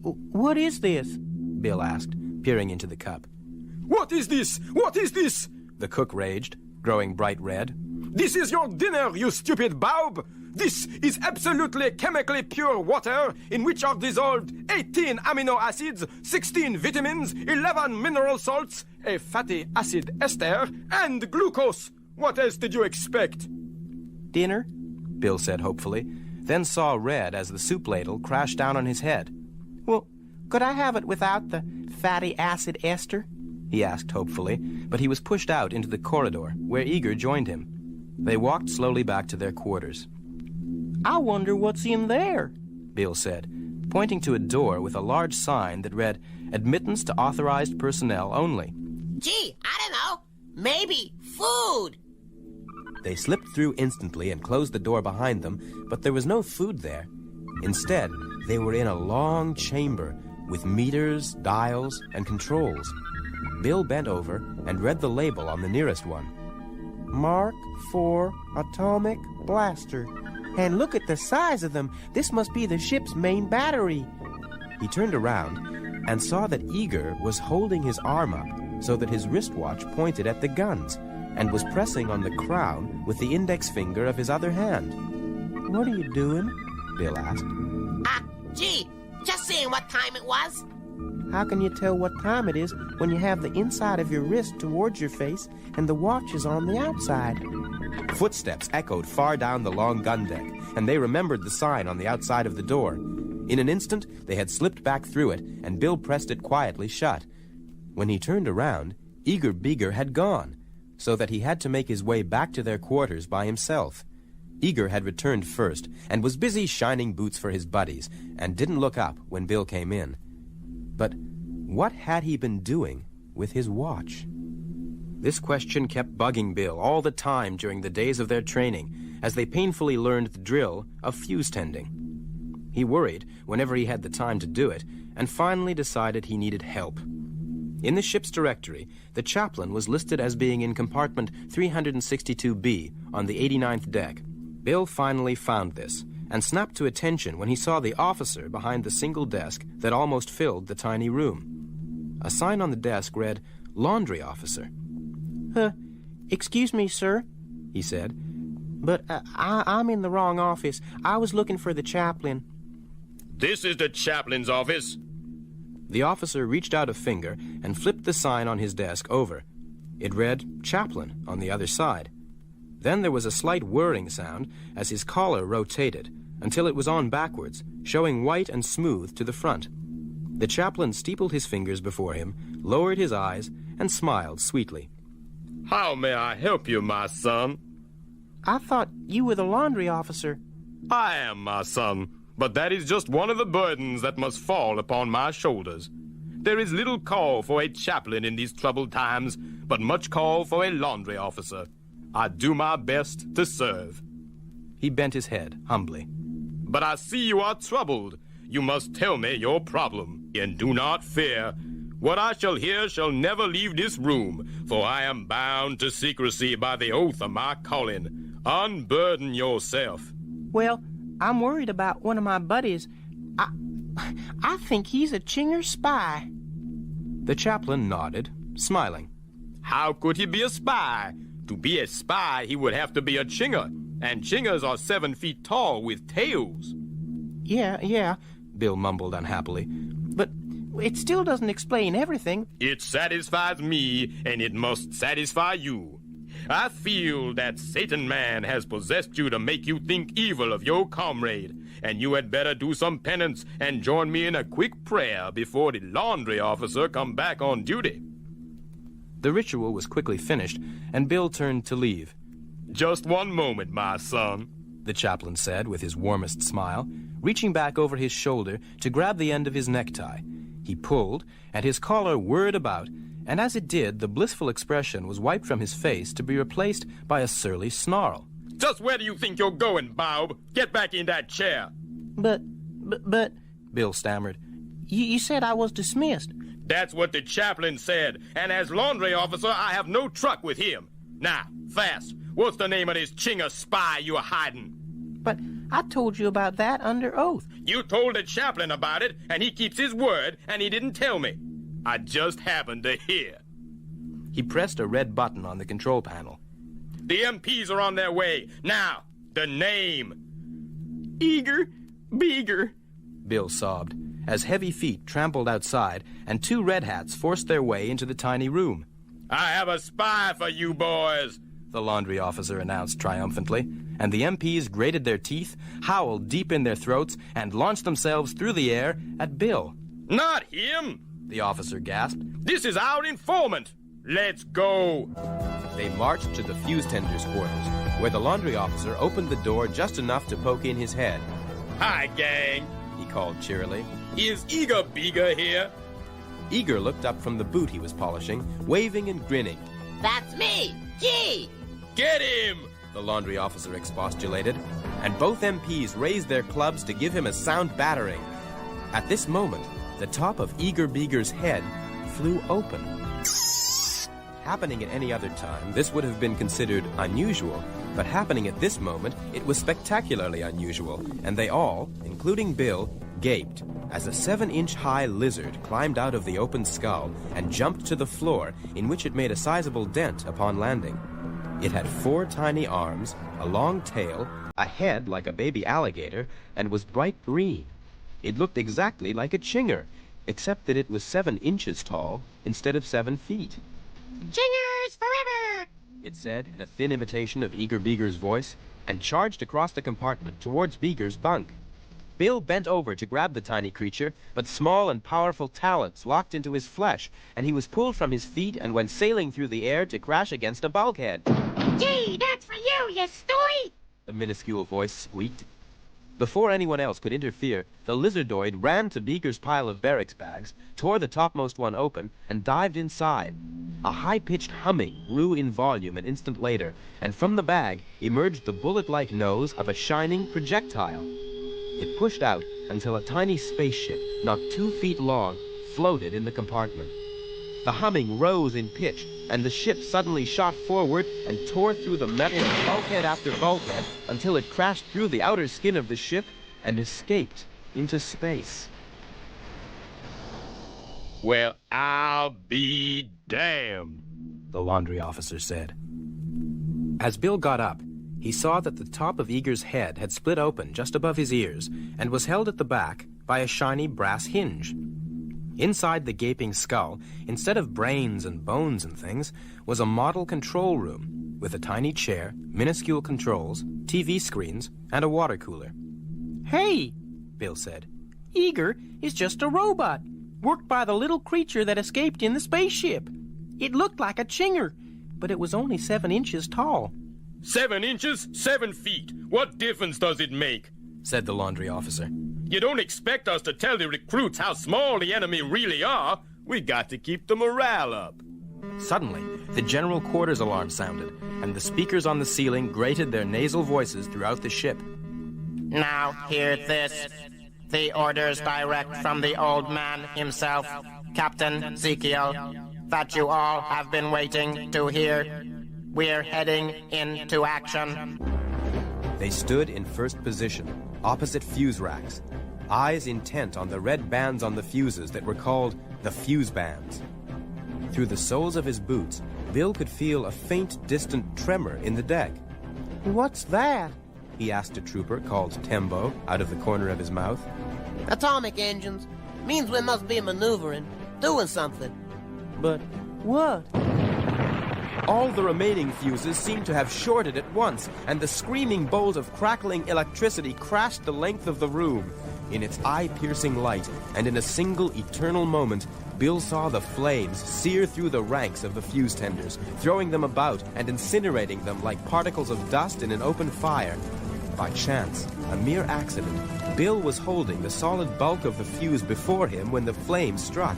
What is this? Bill asked, peering into the cup. What is this? What is this? the cook raged, growing bright red. This is your dinner, you stupid Bob! This is absolutely chemically pure water in which are dissolved 18 amino acids, 16 vitamins, 11 mineral salts, a fatty acid ester, and glucose. What else did you expect? Dinner? Bill said hopefully, then saw red as the soup ladle crashed down on his head. Well, could I have it without the fatty acid ester? He asked hopefully, but he was pushed out into the corridor, where Eager joined him. They walked slowly back to their quarters. I wonder what's in there, Bill said, pointing to a door with a large sign that read, "Admittance to authorized personnel only." Gee, I don't know. Maybe food. They slipped through instantly and closed the door behind them, but there was no food there. Instead, they were in a long chamber with meters, dials, and controls. Bill bent over and read the label on the nearest one. Mark IV Atomic Blaster. And look at the size of them. This must be the ship's main battery. He turned around and saw that Eager was holding his arm up so that his wristwatch pointed at the guns and was pressing on the crown with the index finger of his other hand. What are you doing? Bill asked. Gee, just seeing what time it was. How can you tell what time it is when you have the inside of your wrist towards your face and the watch is on the outside? Footsteps echoed far down the long gun deck, and they remembered the sign on the outside of the door. In an instant, they had slipped back through it, and Bill pressed it quietly shut. When he turned around, Eager Beager had gone, so that he had to make his way back to their quarters by himself. Eager had returned first, and was busy shining boots for his buddies, and didn't look up when Bill came in. But what had he been doing with his watch? This question kept bugging Bill all the time during the days of their training, as they painfully learned the drill of fuse tending. He worried whenever he had the time to do it, and finally decided he needed help. In the ship's directory, the chaplain was listed as being in compartment 362B on the 89th deck. Bill finally found this, and snapped to attention when he saw the officer behind the single desk that almost filled the tiny room. A sign on the desk read, "Laundry Officer." Excuse me, sir, he said, but I'm in the wrong office. I was looking for the chaplain. This is the chaplain's office. The officer reached out a finger and flipped the sign on his desk over. It read, "Chaplain," on the other side. Then there was a slight whirring sound as his collar rotated, until it was on backwards, showing white and smooth to the front. The chaplain steepled his fingers before him, lowered his eyes, and smiled sweetly. How may I help you, my son? I thought you were the laundry officer. I am, my son, but that is just one of the burdens that must fall upon my shoulders. There is little call for a chaplain in these troubled times, but much call for a laundry officer. I do my best to serve. He bent his head humbly. But I see you are troubled. You must tell me your problem, and do not fear. What I shall hear shall never leave this room, for I am bound to secrecy by the oath of my calling. Unburden yourself. Well, I'm worried about one of my buddies. I think he's a Chinger spy. The chaplain nodded, smiling. How could he be a spy? To be a spy, he would have to be a Chinger, and Chingers are 7 feet tall with tails. Yeah, Bill mumbled unhappily. But it still doesn't explain everything. It satisfies me, and it must satisfy you. I feel that Satan man has possessed you to make you think evil of your comrade, and you had better do some penance and join me in a quick prayer before the laundry officer come back on duty. The ritual was quickly finished, and Bill turned to leave. Just one moment, my son, the chaplain said with his warmest smile, reaching back over his shoulder to grab the end of his necktie. He pulled, and his collar whirred about, and as it did, the blissful expression was wiped from his face to be replaced by a surly snarl. Just where do you think you're going, Bob? Get back in that chair. But, Bill stammered. You said I was dismissed. That's what the chaplain said, and as laundry officer, I have no truck with him. Now, fast, what's the name of this Chinger spy you're hiding? But I told you about that under oath. You told the chaplain about it, and he keeps his word, and he didn't tell me. I just happened to hear. He pressed a red button on the control panel. The MPs are on their way. Now, the name. Eager, Beager, Bill sobbed, as heavy feet trampled outside and two red hats forced their way into the tiny room. I have a spy for you boys, the laundry officer announced triumphantly, and the MPs grated their teeth, howled deep in their throats, and launched themselves through the air at Bill. Not him, the officer gasped. This is our informant. Let's go. They marched to the fuse tender's quarters, where the laundry officer opened the door just enough to poke in his head. Hi, gang, he called cheerily. Is Eager Beager here? Eager looked up from the boot he was polishing, waving and grinning. That's me! Gee! Get him! The laundry officer expostulated, and both MPs raised their clubs to give him a sound battering. At this moment, the top of Eager Beager's head flew open. Happening at any other time, this would have been considered unusual, but happening at this moment, it was spectacularly unusual, and they all, including Bill, gaped as a 7-inch-high lizard climbed out of the open skull and jumped to the floor, in which it made a sizable dent upon landing. It had 4 tiny arms, a long tail, a head like a baby alligator, and was bright green. It looked exactly like a chinger, except that it was 7 inches tall instead of 7 feet. Chingers forever! It said in a thin imitation of Eager Beager's voice, and charged across the compartment towards Beager's bunk. Bill bent over to grab the tiny creature, but small and powerful talons locked into his flesh, and he was pulled from his feet and went sailing through the air to crash against a bulkhead. Gee, that's for you, you stoy! A minuscule voice squeaked. Before anyone else could interfere, the lizardoid ran to Beager's pile of barracks bags, tore the topmost one open, and dived inside. A high-pitched humming grew in volume an instant later, and from the bag emerged the bullet-like nose of a shining projectile. It pushed out until a tiny spaceship, not 2 feet long, floated in the compartment. The humming rose in pitch, and the ship suddenly shot forward and tore through the metal of bulkhead after bulkhead until it crashed through the outer skin of the ship and escaped into space. Well, I'll be damned, the laundry officer said. As Bill got up, he saw that the top of Eager's head had split open just above his ears and was held at the back by a shiny brass hinge. Inside the gaping skull, instead of brains and bones and things, was a model control room with a tiny chair, minuscule controls, TV screens, and a water cooler. Hey, Bill said. Eager is just a robot, worked by the little creature that escaped in the spaceship. It looked like a chinger, but it was only 7 inches tall. 7 inches, 7 feet. What difference does it make? Said the laundry officer. You don't expect us to tell the recruits how small the enemy really are. We got to keep the morale up. Suddenly, the general quarters alarm sounded, and the speakers on the ceiling grated their nasal voices throughout the ship. Now hear this. The orders direct from the old man himself, Captain Ezekiel, that you all have been waiting to hear. We're heading into action. They stood in first position, opposite fuse racks, eyes intent on the red bands on the fuses that were called the fuse bands. Through the soles of his boots, Bill could feel a faint, distant tremor in the deck. What's that? He asked a trooper called Tembo out of the corner of his mouth. Atomic engines. Means we must be maneuvering, doing something. But what? All the remaining fuses seemed to have shorted at once, and the screaming bolt of crackling electricity crashed the length of the room. In its eye-piercing light, and in a single eternal moment, Bill saw the flames sear through the ranks of the fuse tenders, throwing them about and incinerating them like particles of dust in an open fire. By chance, a mere accident, Bill was holding the solid bulk of the fuse before him when the flame struck.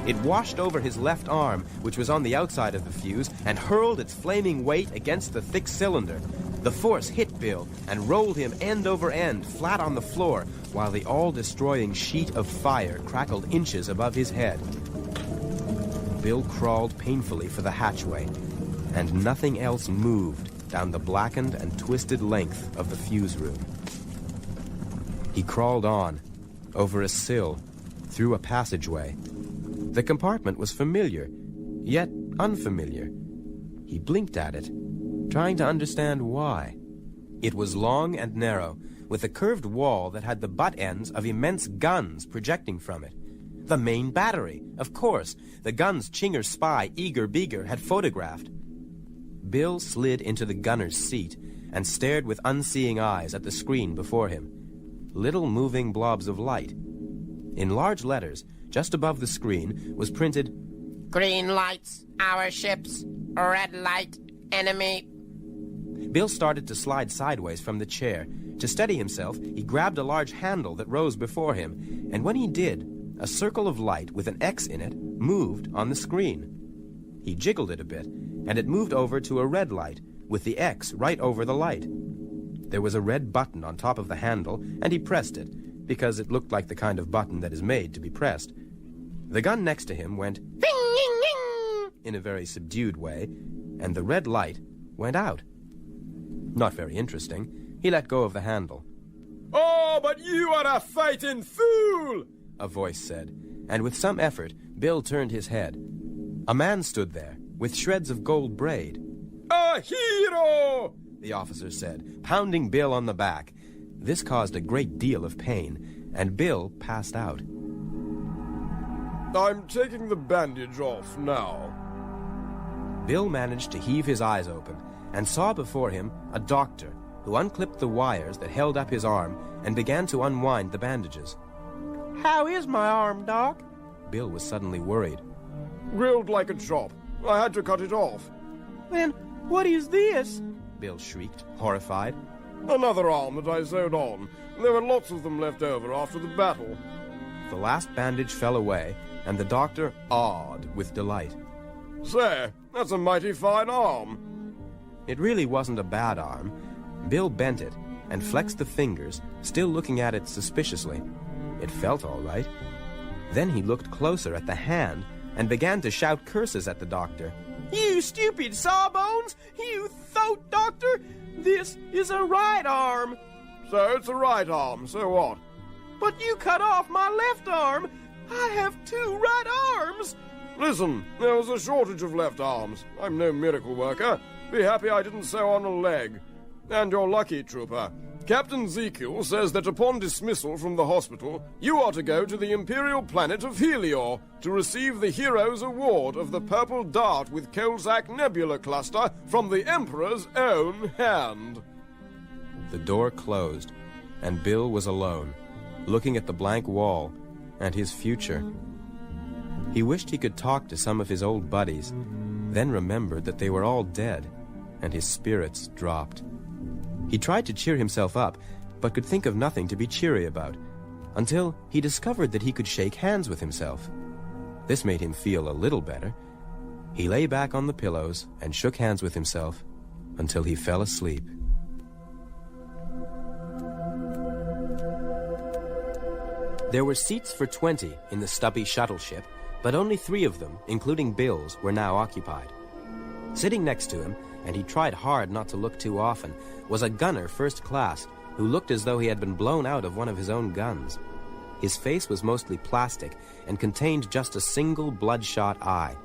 It washed over his left arm, which was on the outside of the fuse, and hurled its flaming weight against the thick cylinder. The force hit Bill and rolled him end over end, flat on the floor, while the all-destroying sheet of fire crackled inches above his head. Bill crawled painfully for the hatchway, and nothing else moved down the blackened and twisted length of the fuse room. He crawled on, over a sill, through a passageway. The compartment was familiar, yet unfamiliar. He blinked at it, trying to understand why. It was long and narrow, with a curved wall that had the butt ends of immense guns projecting from it. The main battery, of course, the guns Chinger's spy, Eager Beager, had photographed. Bill slid into the gunner's seat and stared with unseeing eyes at the screen before him. Little moving blobs of light. In large letters, just above the screen, was printed, "Green lights, our ships. Red light, enemy." Bill started to slide sideways from the chair. To steady himself, he grabbed a large handle that rose before him, and when he did, a circle of light with an X in it moved on the screen. He jiggled it a bit, and it moved over to a red light, with the X right over the light. There was a red button on top of the handle, and he pressed it, because it looked like the kind of button that is made to be pressed. The gun next to him went "Bing-ing-ing" in a very subdued way, and the red light went out. Not very interesting. He let go of the handle. "Oh, but you are a fighting fool!" a voice said, and with some effort, Bill turned his head. A man stood there, with shreds of gold braid. "A hero!" the officer said, pounding Bill on the back. This caused a great deal of pain, and Bill passed out. "I'm taking the bandage off now." Bill managed to heave his eyes open and saw before him a doctor who unclipped the wires that held up his arm and began to unwind the bandages. "How is my arm, Doc?" Bill was suddenly worried. "Grilled like a chop. I had to cut it off." "Then what is this?" Bill shrieked, horrified. "Another arm that I sewed on. There were lots of them left over after the battle." The last bandage fell away, and the doctor awed with delight. "Say, that's a mighty fine arm." It really wasn't a bad arm. Bill bent it and flexed the fingers, still looking at it suspiciously. It felt all right. Then he looked closer at the hand and began to shout curses at the doctor. "You stupid sawbones! You thought, Doctor! This is a right arm!" "So it's a right arm, so what?" "But you cut off my left arm! I have two right arms!" "Listen, there was a shortage of left arms. I'm no miracle worker. Be happy I didn't sew on a leg. And you're lucky, Trooper. Captain Ezekiel says that upon dismissal from the hospital, you are to go to the imperial planet of Helior to receive the Hero's Award of the Purple Dart with Coalsack Nebula Cluster from the Emperor's own hand." The door closed, and Bill was alone, looking at the blank wall and his future. He wished he could talk to some of his old buddies, then remembered that they were all dead, and his spirits dropped. He tried to cheer himself up, but could think of nothing to be cheery about, until he discovered that he could shake hands with himself. This made him feel a little better. He lay back on the pillows and shook hands with himself until he fell asleep. There were seats for 20 in the stubby shuttle ship, but only 3 of them, including Bill's, were now occupied. Sitting next to him, and he tried hard not to look too often, was a gunner first class who looked as though he had been blown out of one of his own guns. His face was mostly plastic and contained just a single bloodshot eye.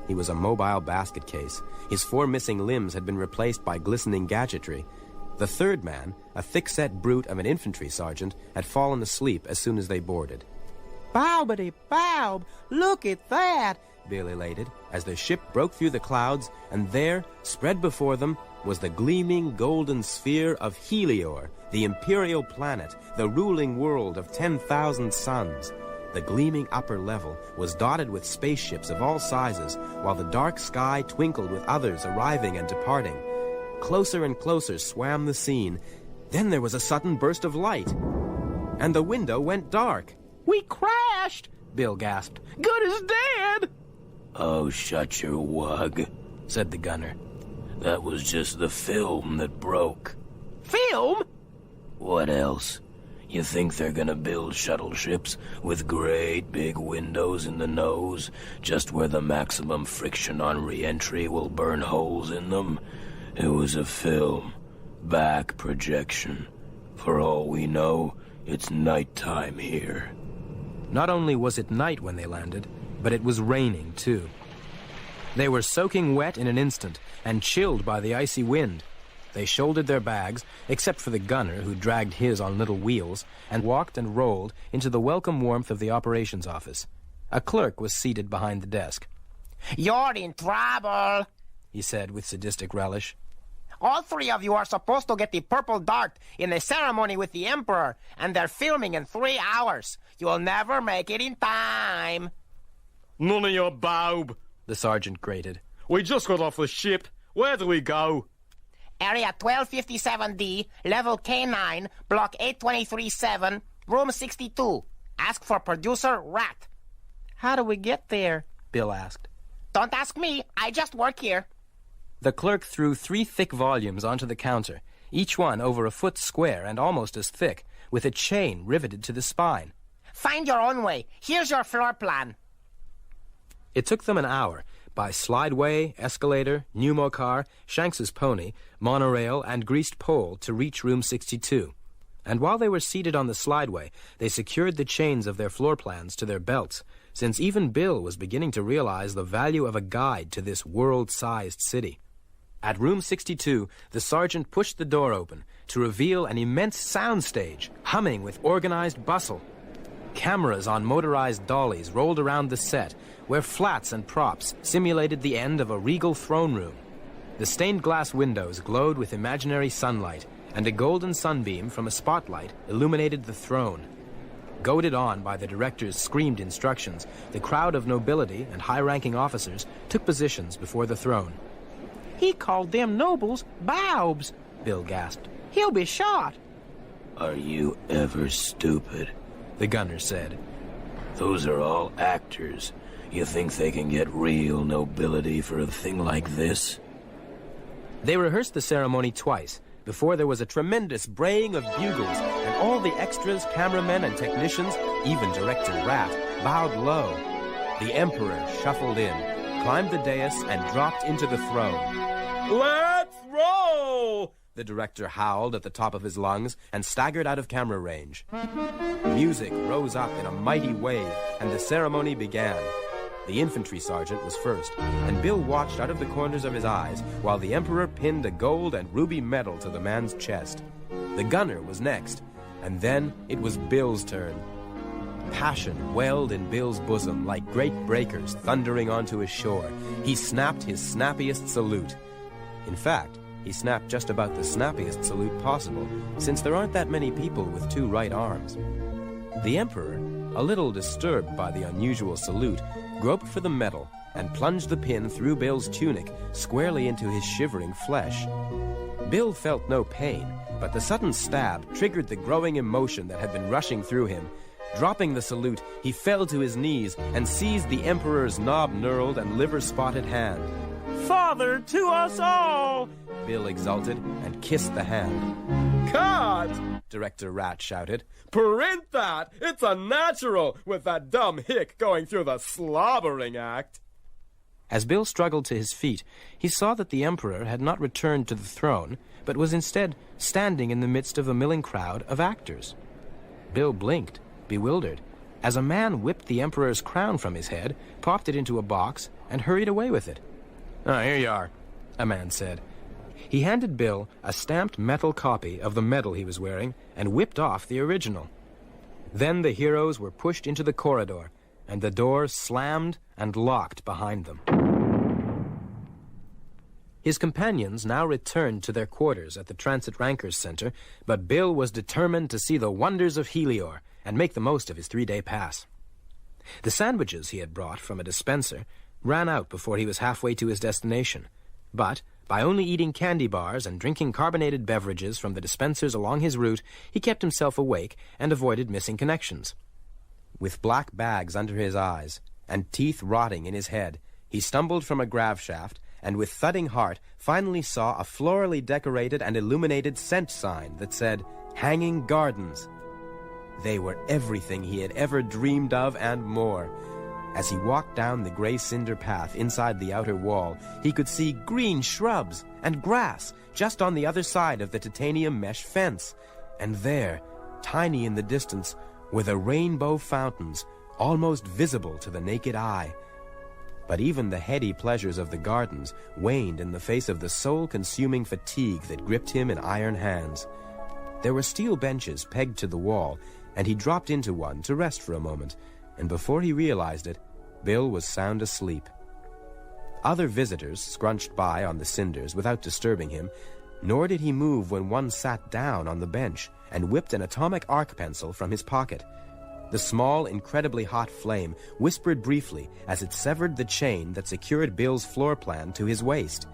He was a mobile basket case. His 4 missing limbs had been replaced by glistening gadgetry. The third man, a thick-set brute of an infantry sergeant, had fallen asleep as soon as they boarded. "Bowbity-bow! Look at that!" Bill elated, as the ship broke through the clouds, and there, spread before them, was the gleaming golden sphere of Helior, the imperial planet, the ruling world of 10,000 suns. The gleaming upper level was dotted with spaceships of all sizes, while the dark sky twinkled with others arriving and departing. Closer and closer swam the scene. Then there was a sudden burst of light, and the window went dark. "We crashed!" Bill gasped. "Good as dead!" "Oh, shut your wug," said the gunner. "That was just the film that broke." "Film?" "What else? You think they're gonna build shuttle ships with great big windows in the nose, just where the maximum friction on re-entry will burn holes in them? It was a film. Back projection. For all we know, it's nighttime here." Not only was it night when they landed, but it was raining, too. They were soaking wet in an instant and chilled by the icy wind. They shouldered their bags, except for the gunner, who dragged his on little wheels, and walked and rolled into the welcome warmth of the operations office. A clerk was seated behind the desk. "You're in trouble," he said with sadistic relish. "All three of you are supposed to get the purple dart in the ceremony with the Emperor, and they're filming in 3 hours. You'll never make it in time." "None of your bob," the sergeant grated. "We just got off the ship. Where do we go?" "Area 1257D, level K9, block 8237, room 62. Ask for producer Rat." "How do we get there?" Bill asked. "Don't ask me. I just work here." The clerk threw 3 thick volumes onto the counter, each one over a foot square and almost as thick, with a chain riveted to the spine. "Find your own way. Here's your floor plan." It took them an hour, by slideway, escalator, pneumocar, Shanks's pony, monorail, and greased pole to reach room 62. And while they were seated on the slideway, they secured the chains of their floor plans to their belts, since even Bill was beginning to realize the value of a guide to this world-sized city. At room 62, the sergeant pushed the door open to reveal an immense soundstage, humming with organized bustle. Cameras on motorized dollies rolled around the set, where flats and props simulated the end of a regal throne room. The stained glass windows glowed with imaginary sunlight, and a golden sunbeam from a spotlight illuminated the throne. Goaded on by the director's screamed instructions, the crowd of nobility and high-ranking officers took positions before the throne. "He called them nobles baobs," Bill gasped. "He'll be shot." "Are you ever stupid?" the gunner said. "Those are all actors. You think they can get real nobility for a thing like this?" They rehearsed the ceremony twice, before there was a tremendous braying of bugles, and all the extras, cameramen, and technicians, even Director Rat, bowed low. The Emperor shuffled in, climbed the dais, and dropped into the throne. "Let's roll!" the director howled at the top of his lungs and staggered out of camera range. Music rose up in a mighty wave, and the ceremony began. The infantry sergeant was first, and Bill watched out of the corners of his eyes while the Emperor pinned a gold and ruby medal to the man's chest. The gunner was next, and then it was Bill's turn. Passion welled in Bill's bosom like great breakers thundering onto his shore. He snapped his snappiest salute. In fact, he snapped just about the snappiest salute possible, since there aren't that many people with 2 right arms. The Emperor, a little disturbed by the unusual salute, groped for the medal and plunged the pin through Bill's tunic squarely into his shivering flesh. Bill felt no pain, but the sudden stab triggered the growing emotion that had been rushing through him. Dropping the salute, he fell to his knees and seized the Emperor's knob-knurled and liver-spotted hand. "Father to us all!" Bill exulted and kissed the hand. "Cut!" Director Rat shouted. "Print that! It's unnatural, with that dumb hick going through the slobbering act." As Bill struggled to his feet, he saw that the Emperor had not returned to the throne, but was instead standing in the midst of a milling crowd of actors. Bill blinked, bewildered, as a man whipped the Emperor's crown from his head, popped it into a box, and hurried away with it. "Ah, here you are," a man said. He handed Bill a stamped metal copy of the medal he was wearing and whipped off the original. Then the heroes were pushed into the corridor, and the door slammed and locked behind them. His companions now returned to their quarters at the Transit Rankers Center, but Bill was determined to see the wonders of Helior and make the most of his 3-day pass. The sandwiches he had brought from a dispenser ran out before he was halfway to his destination, but by only eating candy bars and drinking carbonated beverages from the dispensers along his route, he kept himself awake and avoided missing connections. With black bags under his eyes and teeth rotting in his head, he stumbled from a grav shaft and with thudding heart finally saw a florally decorated and illuminated scent sign that said, "Hanging Gardens." They were everything he had ever dreamed of and more. As he walked down the gray cinder path inside the outer wall, he could see green shrubs and grass just on the other side of the titanium mesh fence. And there, tiny in the distance, were the rainbow fountains, almost visible to the naked eye. But even the heady pleasures of the gardens waned in the face of the soul-consuming fatigue that gripped him in iron hands. There were steel benches pegged to the wall, and he dropped into one to rest for a moment, and before he realized it, Bill was sound asleep. Other visitors scrunched by on the cinders without disturbing him, nor did he move when one sat down on the bench and whipped an atomic arc pencil from his pocket. The small, incredibly hot flame whispered briefly as it severed the chain that secured Bill's floor plan to his waist.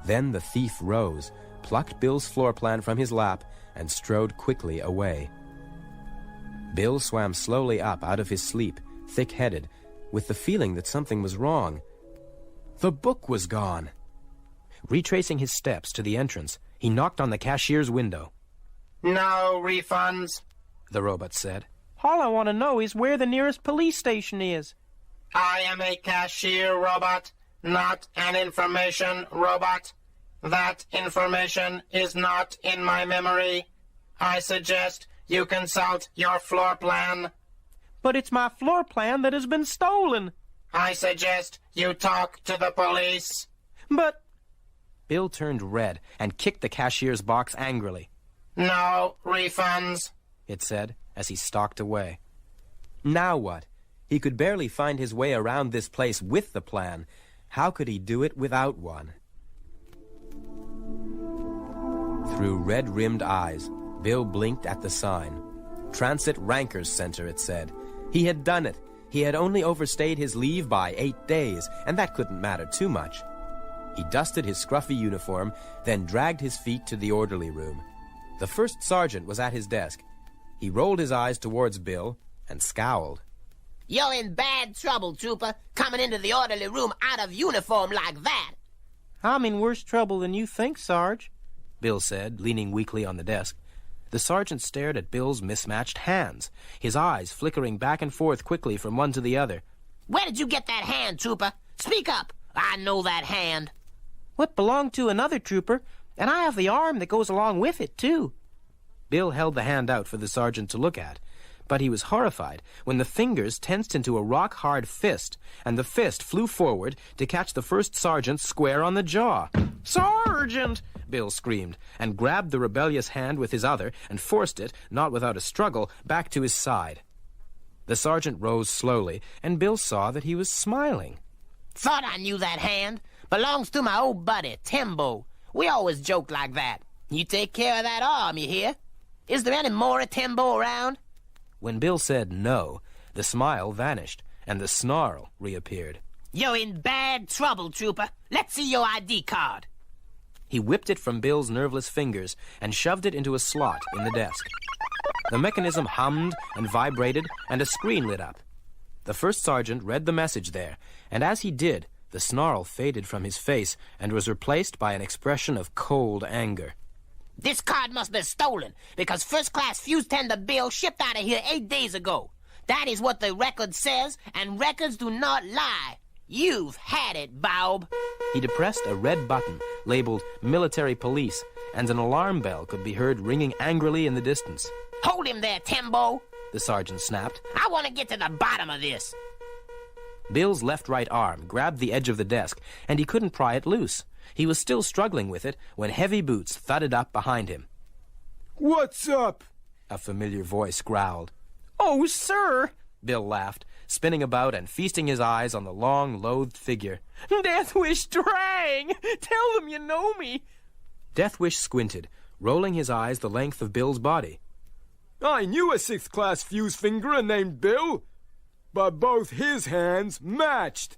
Then the thief rose, plucked Bill's floor plan from his lap, and strode quickly away. Bill swam slowly up out of his sleep, thick-headed, with the feeling that something was wrong. The book was gone. Retracing his steps to the entrance, he knocked on the cashier's window. No refunds, the robot said. All I want to know is where the nearest police station is. I am a cashier robot, not an information robot. That information is not in my memory. I suggest you consult your floor plan. But it's my floor plan that has been stolen. I suggest you talk to the police. But... Bill turned red and kicked the cashier's box angrily. No refunds, it said as he stalked away. Now what? He could barely find his way around this place with the plan. How could he do it without one? Through red-rimmed eyes, Bill blinked at the sign. Transit Rankers Center, it said. He had done it. He had only overstayed his leave by 8 days, and that couldn't matter too much. He dusted his scruffy uniform, then dragged his feet to the orderly room. The first sergeant was at his desk. He rolled his eyes towards Bill and scowled. You're in bad trouble, Trooper, coming into the orderly room out of uniform like that. I'm in worse trouble than you think, Sarge, Bill said, leaning weakly on the desk. The sergeant stared at Bill's mismatched hands, his eyes flickering back and forth quickly from one to the other. Where did you get that hand, Trooper? Speak up. I know that hand. What belonged to another trooper, and I have the arm that goes along with it, too. Bill held the hand out for the sergeant to look at, but he was horrified when the fingers tensed into a rock-hard fist, and the fist flew forward to catch the first sergeant square on the jaw. Sergeant! Bill screamed, and grabbed the rebellious hand with his other and forced it, not without a struggle, back to his side. The sergeant rose slowly, and Bill saw that he was smiling. Thought I knew that hand. Belongs to my old buddy, Timbo. We always joke like that. You take care of that arm, you hear? Is there any more of Timbo around? When Bill said no, the smile vanished, and the snarl reappeared. You're in bad trouble, Trooper. Let's see your ID card. He whipped it from Bill's nerveless fingers and shoved it into a slot in the desk. The mechanism hummed and vibrated, and a screen lit up. The first sergeant read the message there, and as he did, the snarl faded from his face and was replaced by an expression of cold anger. This card must be stolen, because first-class fuse tender Bill shipped out of here 8 days ago. That is what the record says, and records do not lie. You've had it, Baub. He depressed a red button labeled Military Police, and an alarm bell could be heard ringing angrily in the distance. Hold him there, Timbo, the sergeant snapped. I want to get to the bottom of this. Bill's left-right arm grabbed the edge of the desk, and he couldn't pry it loose. He was still struggling with it when heavy boots thudded up behind him. What's up? A familiar voice growled. Oh, sir, Bill laughed, spinning about and feasting his eyes on the long, loathed figure. Deathwish Drang! Tell them you know me! Deathwish squinted, rolling his eyes the length of Bill's body. I knew a 6th-class fuse fingerer named Bill, but both his hands matched.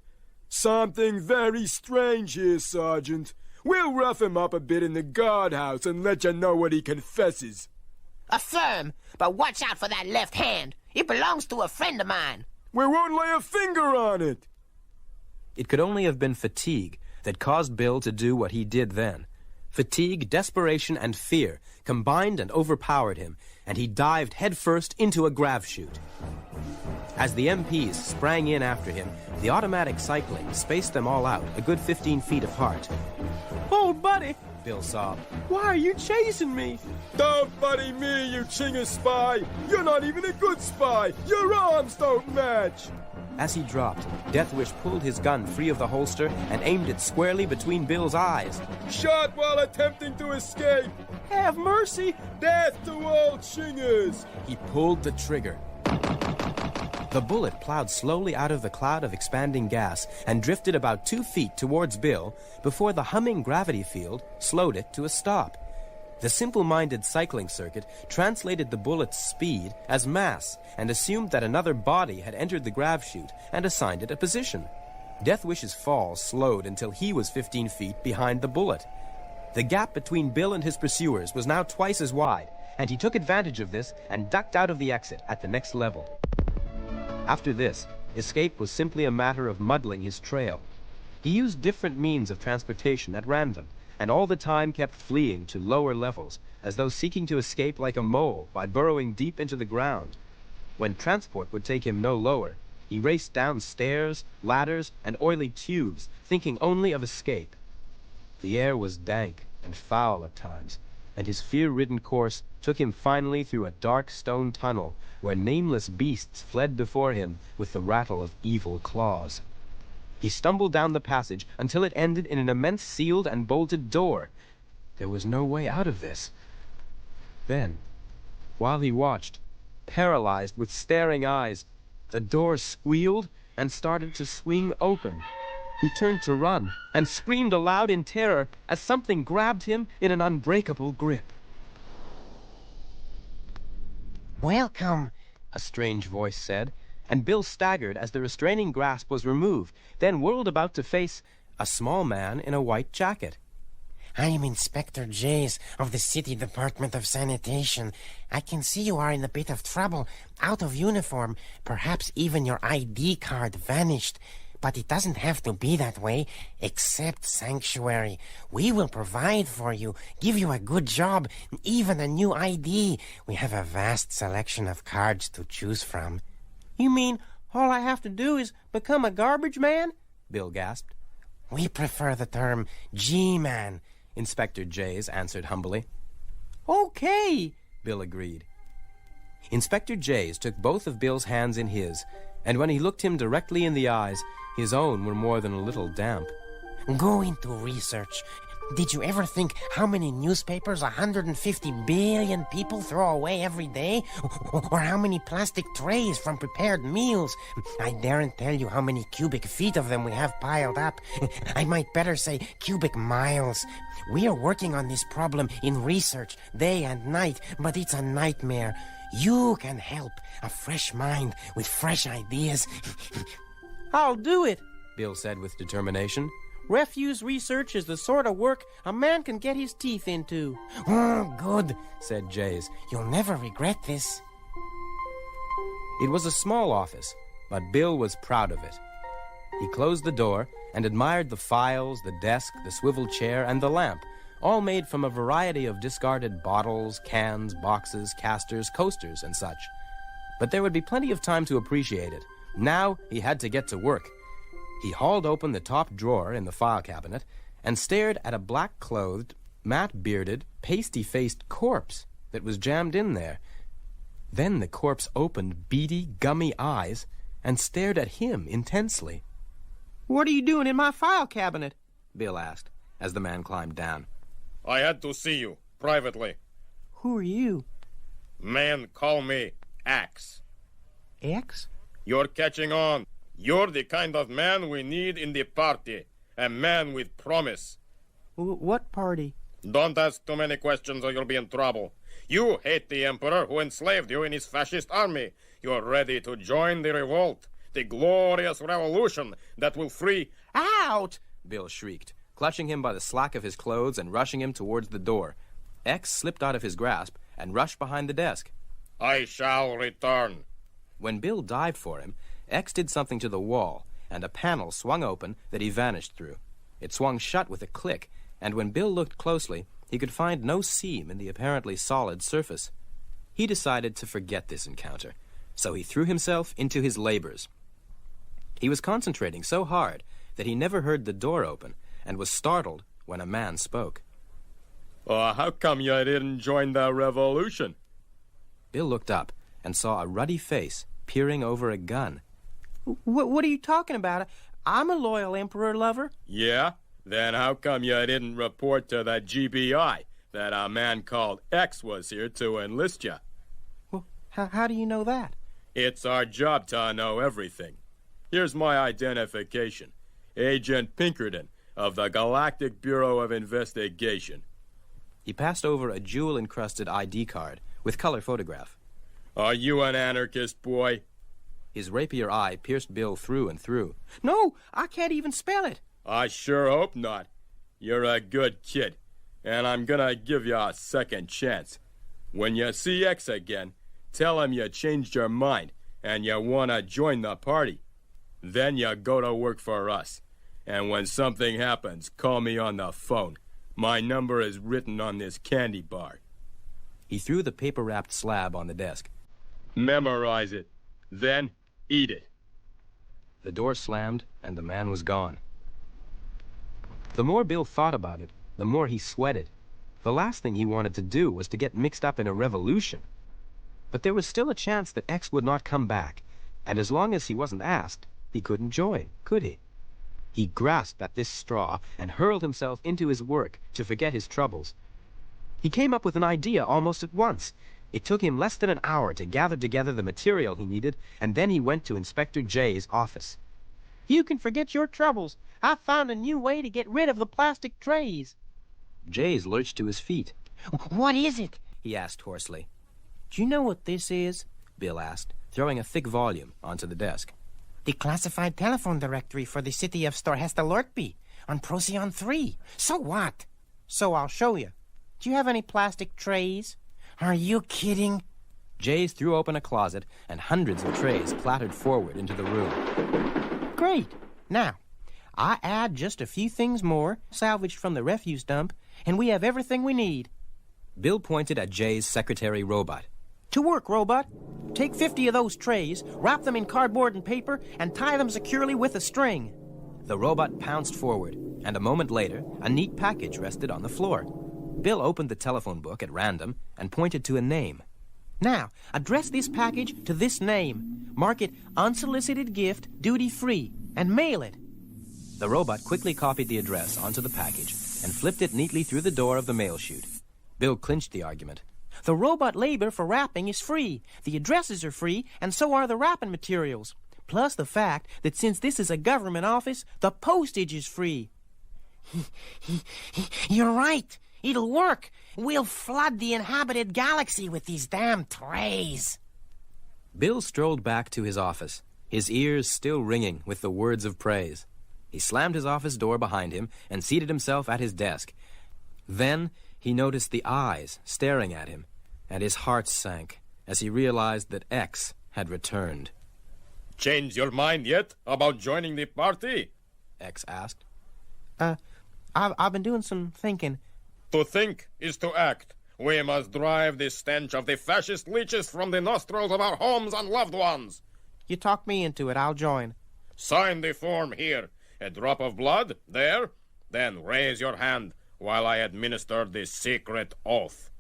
Something very strange here, Sergeant. We'll rough him up a bit in the guardhouse and let you know what he confesses. Affirm, but watch out for that left hand. It belongs to a friend of mine. We won't lay a finger on it. It could only have been fatigue that caused Bill to do what he did then. Fatigue, desperation, and fear combined and overpowered him, and he dived headfirst into a grav chute. As the MPs sprang in after him, the automatic cycling spaced them all out a good 15 feet apart. Oh, buddy, Bill sobbed. Why are you chasing me? Don't buddy me, you Chinga spy! You're not even a good spy! Your arms don't match! As he dropped, Deathwish pulled his gun free of the holster and aimed it squarely between Bill's eyes. Shot while attempting to escape! Have mercy! Death to all Chingas! He pulled the trigger. The bullet plowed slowly out of the cloud of expanding gas and drifted about 2 feet towards Bill before the humming gravity field slowed it to a stop. The simple-minded cycling circuit translated the bullet's speed as mass and assumed that another body had entered the grav chute and assigned it a position. Deathwish's fall slowed until he was 15 feet behind the bullet. The gap between Bill and his pursuers was now twice as wide, and he took advantage of this and ducked out of the exit at the next level. After this, escape was simply a matter of muddling his trail. He used different means of transportation at random, and all the time kept fleeing to lower levels, as though seeking to escape like a mole by burrowing deep into the ground. When transport would take him no lower, he raced down stairs, ladders, and oily tubes, thinking only of escape. The air was dank and foul at times, and his fear-ridden course took him finally through a dark stone tunnel where nameless beasts fled before him with the rattle of evil claws. He stumbled down the passage until it ended in an immense sealed and bolted door. There was no way out of this. Then, while he watched, paralyzed with staring eyes, the door squealed and started to swing open. He turned to run and screamed aloud in terror as something grabbed him in an unbreakable grip. Welcome, a strange voice said, and Bill staggered as the restraining grasp was removed, then whirled about to face a small man in a white jacket. I am Inspector Jays of the City Department of Sanitation. I can see you are in a bit of trouble, out of uniform, perhaps even your ID card vanished. But it doesn't have to be that way. Accept Sanctuary. We will provide for you, give you a good job, even a new ID. We have a vast selection of cards to choose from. You mean all I have to do is become a garbage man? Bill gasped. We prefer the term G-Man, Inspector Jays answered humbly. Okay, Bill agreed. Inspector Jays took both of Bill's hands in his, and when he looked him directly in the eyes, his own were more than a little damp. Go into research. Did you ever think how many newspapers 150 billion people throw away every day? Or how many plastic trays from prepared meals? I daren't tell you how many cubic feet of them we have piled up. I might better say cubic miles. We are working on this problem in research day and night, but it's a nightmare. You can help. A fresh mind with fresh ideas. I'll do it, Bill said with determination. Refuse research is the sort of work a man can get his teeth into. Oh, good, said Jays. You'll never regret this. It was a small office, but Bill was proud of it. He closed the door and admired the files, the desk, the swivel chair, and the lamp, all made from a variety of discarded bottles, cans, boxes, casters, coasters, and such. But there would be plenty of time to appreciate it. Now he had to get to work. He hauled open the top drawer in the file cabinet and stared at a black-clothed, matte-bearded, pasty-faced corpse that was jammed in there. Then the corpse opened beady, gummy eyes and stared at him intensely. What are you doing in my file cabinet? Bill asked, as the man climbed down. I had to see you, privately. Who are you? Men call me Axe. X? You're catching on. You're the kind of man we need in the party. A man with promise. What party? Don't ask too many questions or you'll be in trouble. You hate the Emperor who enslaved you in his fascist army. You're ready to join the revolt, the glorious revolution that will free... Out! Bill shrieked, clutching him by the slack of his clothes and rushing him towards the door. X slipped out of his grasp and rushed behind the desk. I shall return. When Bill dived for him, X did something to the wall, and a panel swung open that he vanished through. It swung shut with a click, and when Bill looked closely, he could find no seam in the apparently solid surface. He decided to forget this encounter, so he threw himself into his labors. He was concentrating so hard that he never heard the door open, and was startled when a man spoke. How come you didn't join the revolution? Bill looked up and saw a ruddy face peering over a gun. What are you talking about? I'm a loyal Emperor lover. Yeah? Then how come you didn't report to the GBI that a man called X was here to enlist you? Well, how do you know that? It's our job to know everything. Here's my identification. Agent Pinkerton of the Galactic Bureau of Investigation. He passed over a jewel-encrusted ID card with color photograph. Are you an anarchist, boy? His rapier eye pierced Bill through and through. No, I can't even spell it. I sure hope not. You're a good kid, and I'm gonna give you a second chance. When you see X again, tell him you changed your mind and you wanna join the party. Then you go to work for us. And when something happens, call me on the phone. My number is written on this candy bar. He threw the paper-wrapped slab on the desk. Memorize it. Then eat it. The door slammed, and the man was gone. The more Bill thought about it, the more he sweated. The last thing he wanted to do was to get mixed up in a revolution. But there was still a chance that X would not come back, and as long as he wasn't asked, he couldn't join, could he? He grasped at this straw and hurled himself into his work to forget his troubles. He came up with an idea almost at once. It took him less than an hour to gather together the material he needed, and then he went to Inspector J's office. You can forget your troubles. I found a new way to get rid of the plastic trays. Jays lurched to his feet. What is it? He asked hoarsely. Do you know what this is? Bill asked, throwing a thick volume onto the desk. The classified telephone directory for the city of Storhesta Lortby on Procyon 3. So what? So I'll show you. Do you have any plastic trays? Are you kidding? Jays threw open a closet, and hundreds of trays clattered forward into the room. Great. Now, I add just a few things more, salvaged from the refuse dump, and we have everything we need. Bill pointed at Jay's secretary robot. To work, robot. Take 50 of those trays, wrap them in cardboard and paper, and tie them securely with a string. The robot pounced forward, and a moment later, a neat package rested on the floor. Bill opened the telephone book at random and pointed to a name. Now, address this package to this name. Mark it unsolicited gift, duty-free, and mail it. The robot quickly copied the address onto the package and flipped it neatly through the door of the mail chute. Bill clinched the argument. The robot labor for wrapping is free. The addresses are free, and so are the wrapping materials. Plus the fact that since this is a government office, the postage is free. You're right. It'll work. We'll flood the inhabited galaxy with these damn trays. Bill strolled back to his office, his ears still ringing with the words of praise. He slammed his office door behind him and seated himself at his desk. Then he noticed the eyes staring at him, and his heart sank as he realized that X had returned. Change your mind yet about joining the party? X asked. I've been doing some thinking. To think is to act. We must drive the stench of the fascist leeches from the nostrils of our homes and loved ones. You talked me into it. I'll join. Sign the form here. A drop of blood, there. Then raise your hand while I administer the secret oath.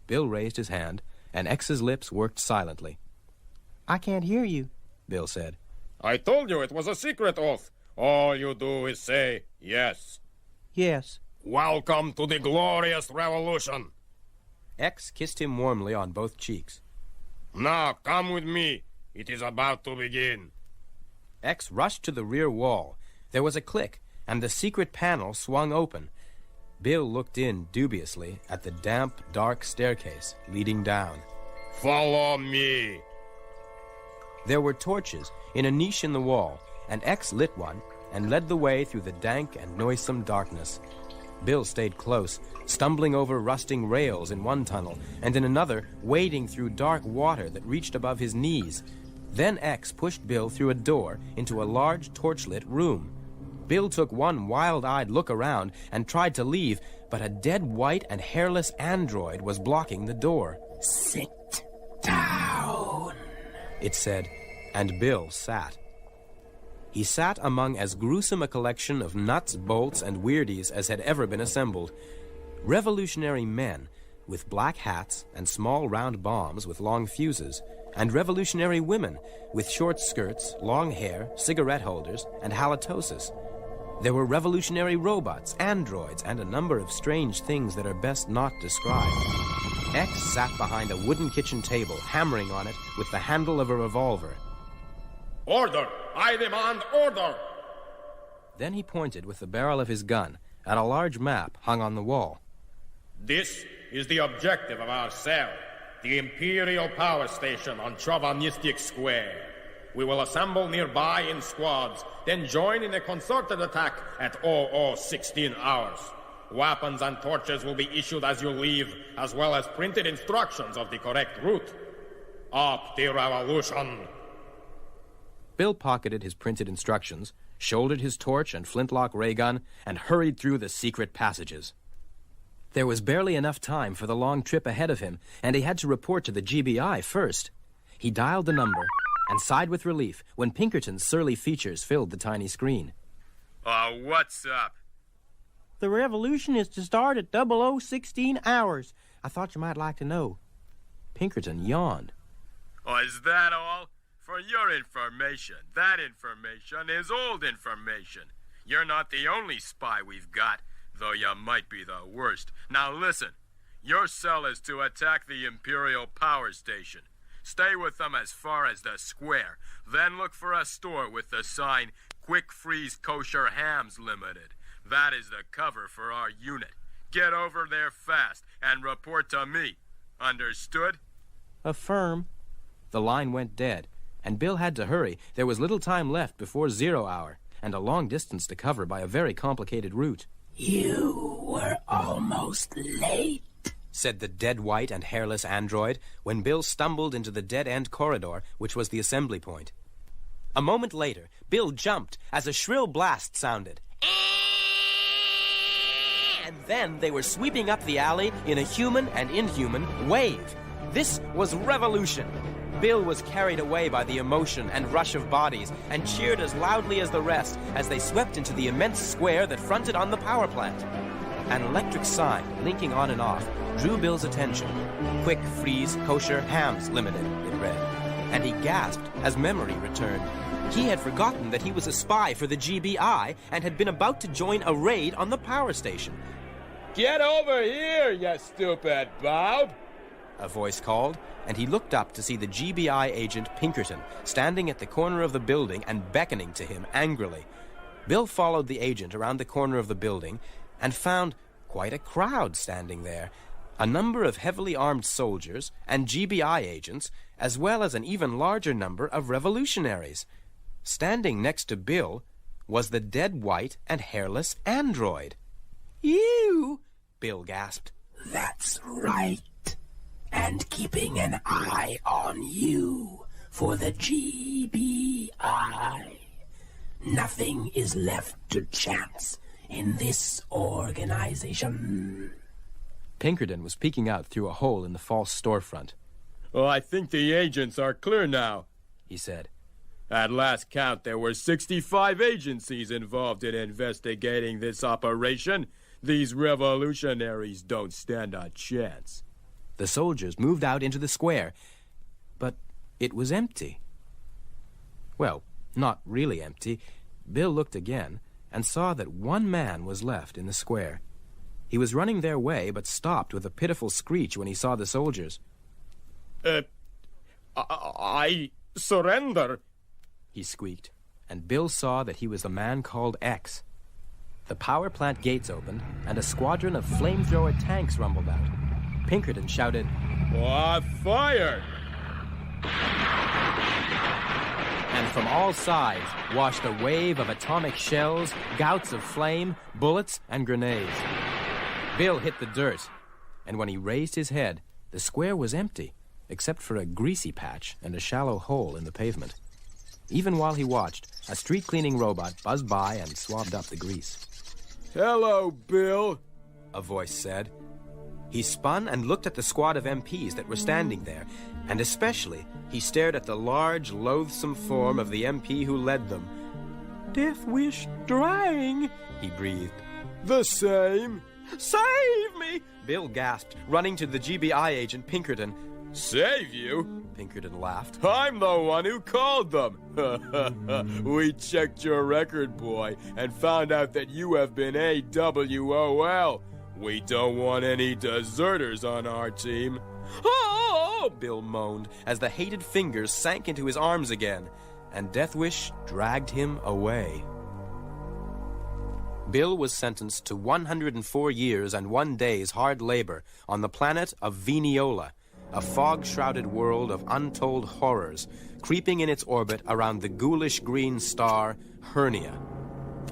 Bill raised his hand, and X's lips worked silently. I can't hear you, Bill said. I told you it was a secret oath. All you do is say yes. Yes. Welcome to the glorious revolution. X kissed him warmly on both cheeks. Now come with me. It is about to begin. X rushed to the rear wall. There was a click, and the secret panel swung open. Bill looked in dubiously at the damp, dark staircase leading down. Follow me. There were torches in a niche in the wall, and X lit one and led the way through the dank and noisome darkness. Bill stayed close, stumbling over rusting rails in one tunnel, and in another, wading through dark water that reached above his knees. Then X pushed Bill through a door into a large torchlit room. Bill took one wild-eyed look around and tried to leave, but a dead white and hairless android was blocking the door. Sit down, it said, and Bill sat. He sat among as gruesome a collection of nuts, bolts, and weirdies as had ever been assembled. Revolutionary men with black hats and small round bombs with long fuses, and revolutionary women with short skirts, long hair, cigarette holders, and halitosis. There were revolutionary robots, androids, and a number of strange things that are best not described. X sat behind a wooden kitchen table, hammering on it with the handle of a revolver. Order! I demand order! Then he pointed with the barrel of his gun at a large map hung on the wall. This is the objective of our cell, the Imperial Power Station on Trovanistic Square. We will assemble nearby in squads, then join in a concerted attack at 0016 hours. Weapons and torches will be issued as you leave, as well as printed instructions of the correct route. Up the revolution! Bill pocketed his printed instructions, shouldered his torch and flintlock ray gun, and hurried through the secret passages. There was barely enough time for the long trip ahead of him, and he had to report to the GBI first. He dialed the number and sighed with relief when Pinkerton's surly features filled the tiny screen. What's up? The revolution is to start at 0016 hours. I thought you might like to know. Pinkerton yawned. Oh, is that all? For your information, that information is old information. You're not the only spy we've got, though you might be the worst. Now listen, your cell is to attack the Imperial Power Station. Stay with them as far as the square. Then look for a store with the sign, Quick Freeze Kosher Hams Limited. That is the cover for our unit. Get over there fast and report to me. Understood? Affirm. The line went dead, and Bill had to hurry. There was little time left before 0 hour, and a long distance to cover by a very complicated route. You were almost late, said the dead white and hairless android when Bill stumbled into the dead-end corridor, which was the assembly point. A moment later, Bill jumped as a shrill blast sounded. And then they were sweeping up the alley in a human and inhuman wave. This was revolution. Bill was carried away by the emotion and rush of bodies and cheered as loudly as the rest as they swept into the immense square that fronted on the power plant. An electric sign, blinking on and off, drew Bill's attention. Quick Freeze Kosher Hams Limited, it read. And he gasped as memory returned. He had forgotten that he was a spy for the GBI and had been about to join a raid on the power station. Get over here, you stupid Bob! A voice called, and he looked up to see the GBI agent Pinkerton standing at the corner of the building and beckoning to him angrily. Bill followed the agent around the corner of the building and found quite a crowd standing there. A number of heavily armed soldiers and GBI agents, as well as an even larger number of revolutionaries. Standing next to Bill was the dead white and hairless android. You? Bill gasped. That's right. And keeping an eye on you for the GBI. Nothing is left to chance in this organization. Pinkerton was peeking out through a hole in the false storefront. Well, I think the agents are clear now, he said. At last count, there were 65 agencies involved in investigating this operation. These revolutionaries don't stand a chance. The soldiers moved out into the square, but it was empty. Well, not really empty. Bill looked again and saw that one man was left in the square. He was running their way, but stopped with a pitiful screech when he saw the soldiers. I surrender, he squeaked, and Bill saw that he was the man called X. The power plant gates opened, and a squadron of flamethrower tanks rumbled out. Pinkerton shouted, Fire! And from all sides washed a wave of atomic shells, gouts of flame, bullets, and grenades. Bill hit the dirt, and when he raised his head, the square was empty, except for a greasy patch and a shallow hole in the pavement. Even while he watched, a street-cleaning robot buzzed by and swabbed up the grease. Hello, Bill, a voice said. He spun and looked at the squad of MPs that were standing there, and especially he stared at the large, loathsome form of the MP who led them. Death Wish Drang, he breathed. The same. Save me! Bill gasped, running to the GBI agent Pinkerton. Save you? Pinkerton laughed. I'm the one who called them. We checked your record, boy, and found out that you have been AWOL. We don't want any deserters on our team. Oh! Bill moaned as the hated fingers sank into his arms again, and Deathwish dragged him away. Bill was sentenced to 104 years and 1 day's hard labor on the planet of Veniola, a fog-shrouded world of untold horrors, creeping in its orbit around the ghoulish green star Hernia.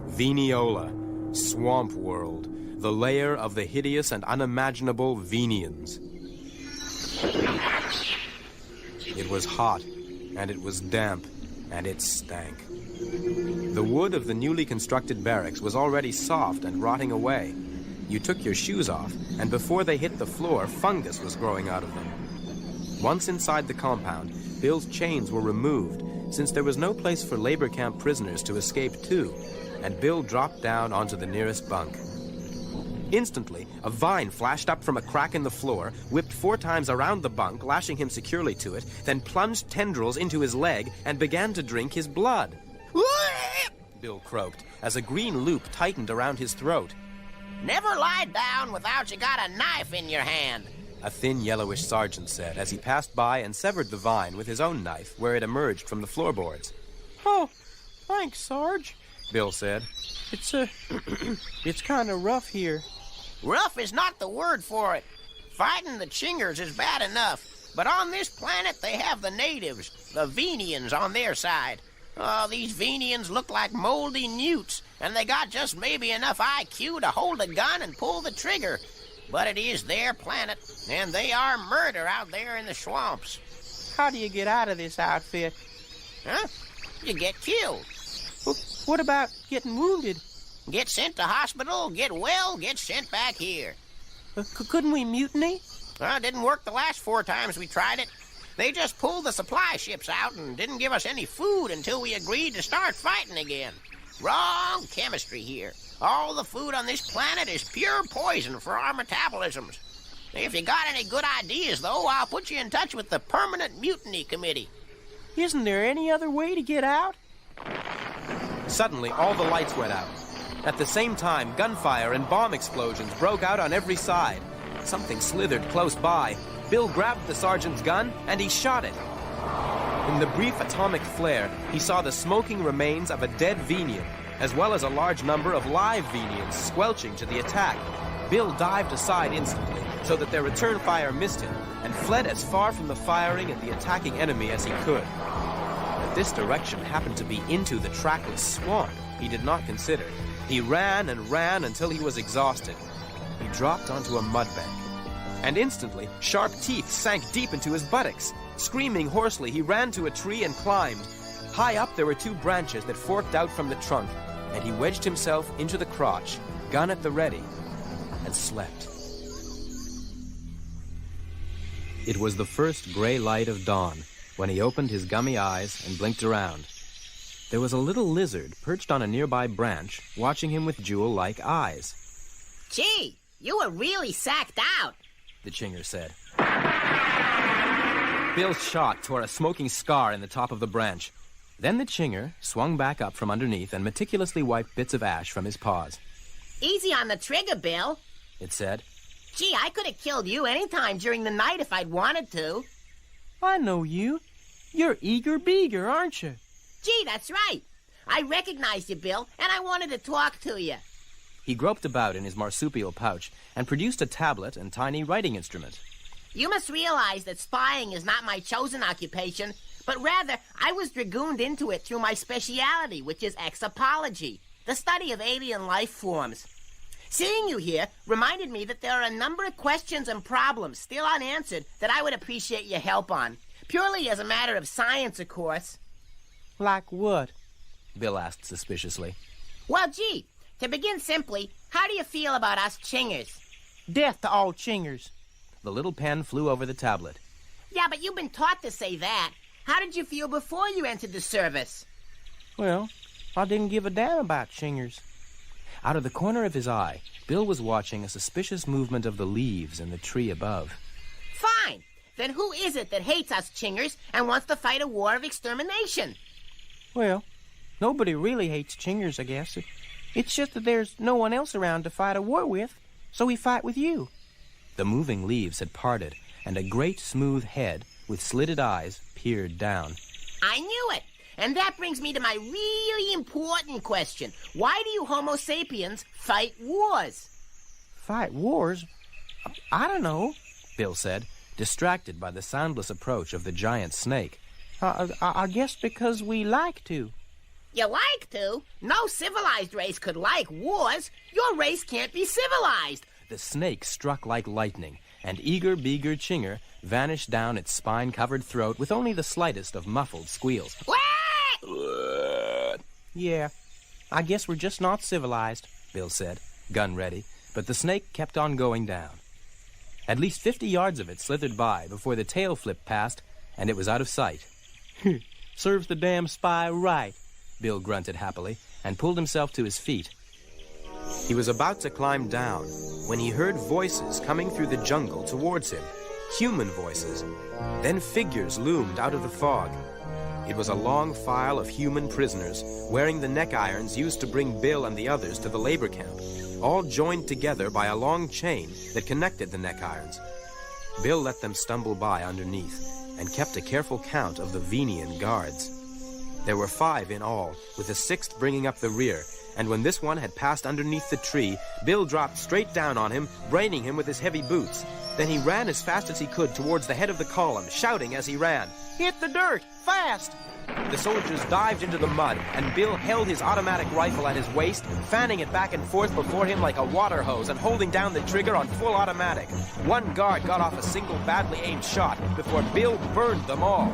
Veniola, swamp world, the lair of the hideous and unimaginable Venians. It was hot, and it was damp, and it stank. The wood of the newly constructed barracks was already soft and rotting away. You took your shoes off, and before they hit the floor, fungus was growing out of them. Once inside the compound, Bill's chains were removed, since there was no place for labor camp prisoners to escape to, and Bill dropped down onto the nearest bunk. Instantly, a vine flashed up from a crack in the floor, whipped 4 times around the bunk, lashing him securely to it, then plunged tendrils into his leg and began to drink his blood. Bill croaked, as a green loop tightened around his throat. Never lie down without you got a knife in your hand, a thin yellowish sergeant said as he passed by and severed the vine with his own knife where it emerged from the floorboards. Oh, thanks, Sarge, Bill said. It's kind of rough here. Rough is not the word for it. Fighting the Chingers is bad enough, but on this planet they have the natives, the Venians, on their side. Oh, these Venians look like moldy newts, and they got just maybe enough IQ to hold a gun and pull the trigger. But it is their planet, and they are murder out there in the swamps. How do you get out of this outfit? Huh? You get killed. What about getting wounded? Get sent to hospital, get well, get sent back here. Couldn't we mutiny? It didn't work the last 4 times we tried it. They just pulled the supply ships out and didn't give us any food until we agreed to start fighting again. Wrong chemistry here. All the food on this planet is pure poison for our metabolisms. If you got any good ideas, though, I'll put you in touch with the Permanent Mutiny Committee. Isn't there any other way to get out? Suddenly, all the lights went out. At the same time, gunfire and bomb explosions broke out on every side. Something slithered close by. Bill grabbed the sergeant's gun, and he shot it. In the brief atomic flare, he saw the smoking remains of a dead Venian, as well as a large number of live Venians squelching to the attack. Bill dived aside instantly, so that their return fire missed him, and fled as far from the firing and the attacking enemy as he could. But this direction happened to be into the trackless swamp he did not consider. He ran and ran until he was exhausted. He dropped onto a mud bank. And instantly, sharp teeth sank deep into his buttocks. Screaming hoarsely, he ran to a tree and climbed. High up, there were 2 branches that forked out from the trunk, and he wedged himself into the crotch, gun at the ready, and slept. It was the first gray light of dawn when he opened his gummy eyes and blinked around. There was a little lizard perched on a nearby branch, watching him with jewel-like eyes. Gee, you were really sacked out, the Chinger said. Bill's shot tore a smoking scar in the top of the branch. Then the Chinger swung back up from underneath and meticulously wiped bits of ash from his paws. Easy on the trigger, Bill, it said. Gee, I could have killed you any time during the night if I'd wanted to. I know you. You're Eager Beager, aren't you? Gee, that's right. I recognized you, Bill, and I wanted to talk to you. He groped about in his marsupial pouch and produced a tablet and tiny writing instrument. You must realize that spying is not my chosen occupation, but rather I was dragooned into it through my speciality, which is exopology, the study of alien life forms. Seeing you here reminded me that there are a number of questions and problems still unanswered that I would appreciate your help on. Purely as a matter of science, of course. Like what? Bill asked suspiciously. Well, gee, to begin simply, how do you feel about us Chingers? Death to all Chingers. The little pen flew over the tablet. Yeah, but you've been taught to say that. How did you feel before you entered the service? Well, I didn't give a damn about Chingers. Out of the corner of his eye, Bill was watching a suspicious movement of the leaves in the tree above. Fine. Then who is it that hates us Chingers and wants to fight a war of extermination? Well, nobody really hates Chingers, I guess. It's just that there's no one else around to fight a war with, so we fight with you. The moving leaves had parted, and a great smooth head with slitted eyes peered down. I knew it. And that brings me to my really important question. Why do you Homo sapiens fight wars? Fight wars? I don't know, Bill said, distracted by the soundless approach of the giant snake. I guess because we like to. You like to? No civilized race could like wars. Your race can't be civilized. The snake struck like lightning, and eager, beager Chinger vanished down its spine-covered throat with only the slightest of muffled squeals. Yeah, I guess we're just not civilized, Bill said, gun ready, but the snake kept on going down. At least 50 yards of it slithered by before the tail flipped past, and it was out of sight. Serves the damn spy right, Bill grunted happily, and pulled himself to his feet. He was about to climb down when he heard voices coming through the jungle towards him. Human voices. Then figures loomed out of the fog. It was a long file of human prisoners, wearing the neck irons used to bring Bill and the others to the labor camp, all joined together by a long chain that connected the neck irons. Bill let them stumble by underneath, and kept a careful count of the Venian guards. There were 5 in all, with the 6th bringing up the rear, and when this one had passed underneath the tree, Bill dropped straight down on him, braining him with his heavy boots. Then he ran as fast as he could towards the head of the column, shouting as he ran, "Hit the dirt! Fast!" The soldiers dived into the mud, and Bill held his automatic rifle at his waist, fanning it back and forth before him like a water hose and holding down the trigger on full automatic. One guard got off a single badly aimed shot before Bill burned them all.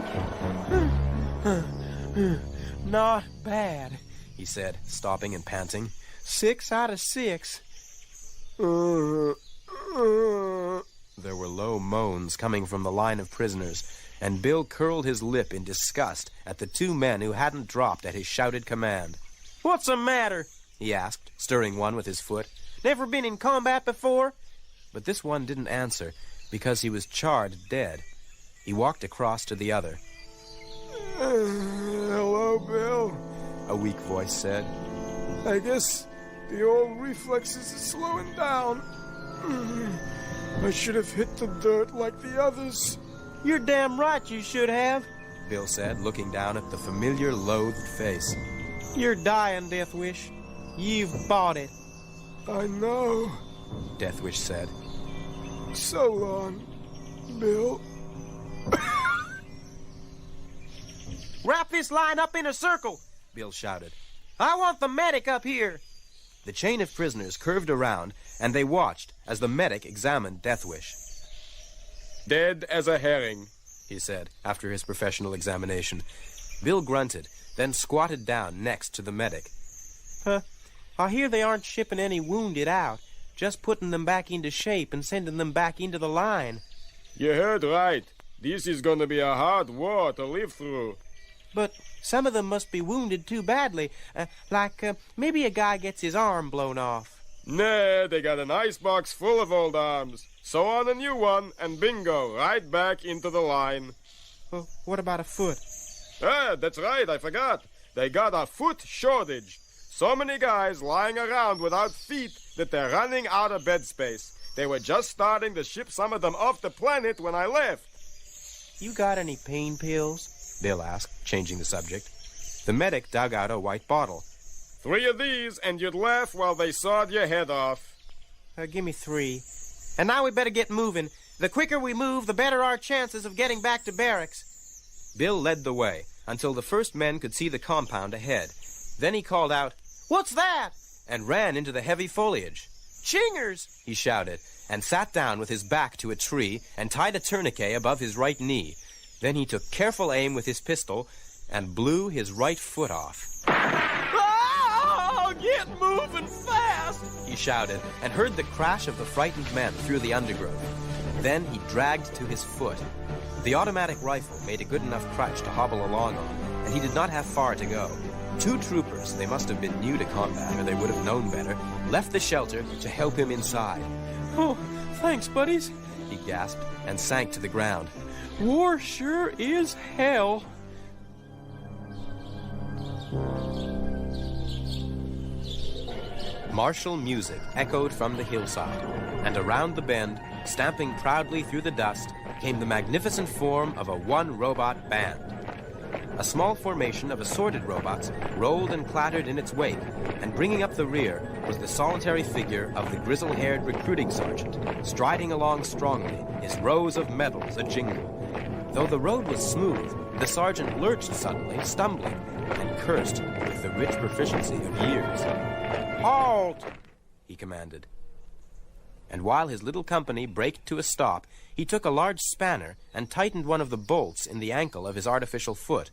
Not bad, he said, stopping and panting. 6 out of 6. There were low moans coming from the line of prisoners, and Bill curled his lip in disgust at the 2 men who hadn't dropped at his shouted command. "What's the matter?" he asked, stirring one with his foot. "Never been in combat before?" But this one didn't answer, because he was charred dead. He walked across to the other. Hello, Bill, a weak voice said. I guess the old reflexes are slowing down. I should have hit the dirt like the others. You're damn right you should have, Bill said, looking down at the familiar, loathed face. You're dying, Deathwish. You've bought it. I know, Deathwish said. So long, Bill. Wrap this line up in a circle, Bill shouted. I want the medic up here. The chain of prisoners curved around, and they watched as the medic examined Deathwish. Dead as a herring, he said, after his professional examination. Bill grunted, then squatted down next to the medic. I hear they aren't shipping any wounded out, just putting them back into shape and sending them back into the line. You heard right. This is going to be a hard war to live through. But some of them must be wounded too badly, maybe a guy gets his arm blown off. Nah, they got an icebox full of old arms. Sew on a new one, and bingo, right back into the line. Well, what about a foot? Ah, that's right, I forgot. They got a foot shortage. So many guys lying around without feet that they're running out of bed space. They were just starting to ship some of them off the planet when I left. You got any pain pills? Bill asked, changing the subject. The medic dug out a white bottle. 3 of these, and you'd laugh while they sawed your head off. Give me 3. And now we better get moving. The quicker we move, the better our chances of getting back to barracks. Bill led the way until the first men could see the compound ahead. Then he called out, "What's that?" and ran into the heavy foliage. "Chingers!" he shouted, and sat down with his back to a tree and tied a tourniquet above his right knee. Then he took careful aim with his pistol and blew his right foot off. "Oh, get moving fast!" he shouted, and heard the crash of the frightened men through the undergrowth. Then he dragged to his foot. The automatic rifle made a good enough crutch to hobble along on, and he did not have far to go. 2 troopers, they must have been new to combat or they would have known better, left the shelter to help him inside. Oh, thanks, buddies, he gasped and sank to the ground. War sure is hell. Martial music echoed from the hillside, and around the bend, stamping proudly through the dust, came the magnificent form of a one-robot band. A small formation of assorted robots rolled and clattered in its wake, and bringing up the rear was the solitary figure of the grizzle-haired recruiting sergeant, striding along strongly, his rows of medals a-jingle. Though the road was smooth, the sergeant lurched suddenly, stumbling, and cursed with the rich proficiency of years. Halt! He commanded. And while his little company braked to a stop, he took a large spanner and tightened one of the bolts in the ankle of his artificial foot.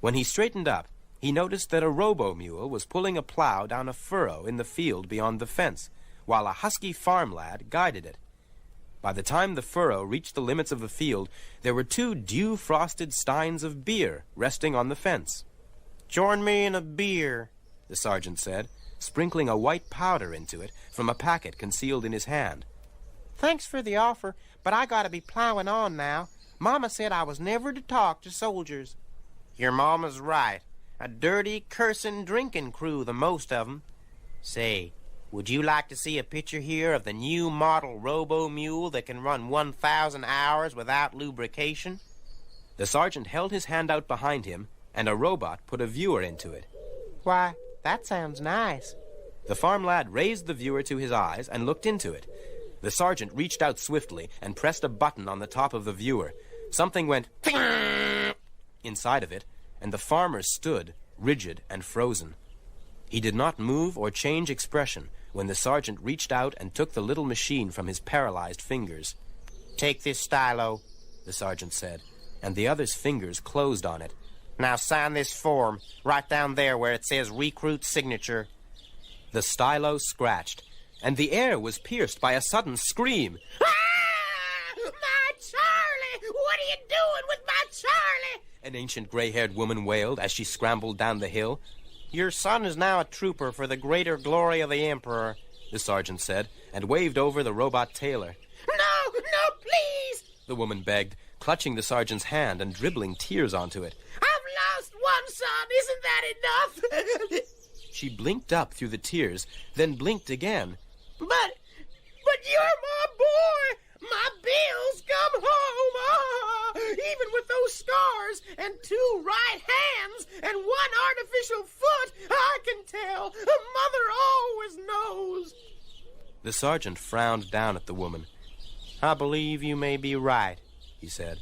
When he straightened up, he noticed that a robo-mule was pulling a plow down a furrow in the field beyond the fence, while a husky farm lad guided it. By the time the furrow reached the limits of the field, there were 2 dew-frosted steins of beer resting on the fence. "Join me in a beer," the sergeant said, sprinkling a white powder into it from a packet concealed in his hand. "Thanks for the offer, but I gotta be plowing on now. Mama said I was never to talk to soldiers." "Your mama's right. A dirty, cursing, drinking crew, the most of 'em. Say, would you like to see a picture here of the new model robo-mule that can run 1,000 hours without lubrication?" The sergeant held his hand out behind him, and a robot put a viewer into it. "Why, that sounds nice." The farm lad raised the viewer to his eyes and looked into it. The sergeant reached out swiftly and pressed a button on the top of the viewer. Something went inside of it, and the farmer stood, rigid and frozen. He did not move or change expression when the sergeant reached out and took the little machine from his paralyzed fingers. "Take this stylo," the sergeant said, and the other's fingers closed on it. "Now sign this form, right down there where it says recruit signature." The stylo scratched, and the air was pierced by a sudden scream. My Charlie! What are you doing with my Charlie? An ancient gray-haired woman wailed as she scrambled down the hill. "Your son is now a trooper for the greater glory of the Emperor," the sergeant said, and waved over the robot tailor. No, please! The woman begged, clutching the sergeant's hand and dribbling tears onto it. I've lost one son, isn't that enough? She blinked up through the tears, then blinked again. But you're my boy! My Bill's come home! Even with those scars and 2 right hands and 1 artificial foot, I can tell. A mother always knows. The sergeant frowned down at the woman. "I believe you may be right," he said.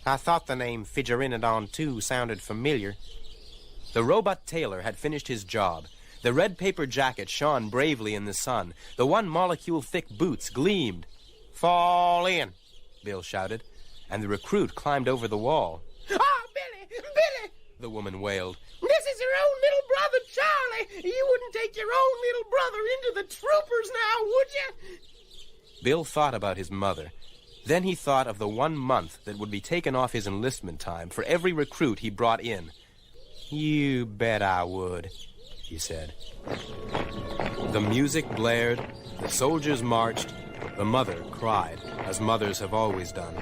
"I thought the name Figurinodon 2 sounded familiar." The robot tailor had finished his job. The red paper jacket shone bravely in the sun. The 1-molecule-thick boots gleamed. "Fall in," Bill shouted, and the recruit climbed over the wall. "Oh, Billy! The woman wailed. This is your own little brother, Charlie! You wouldn't take your own little brother into the troopers now, would you?" Bill thought about his mother. Then he thought of the 1 month that would be taken off his enlistment time for every recruit he brought in. "You bet I would," he said. The music blared, the soldiers marched, the mother cried, as mothers have always done,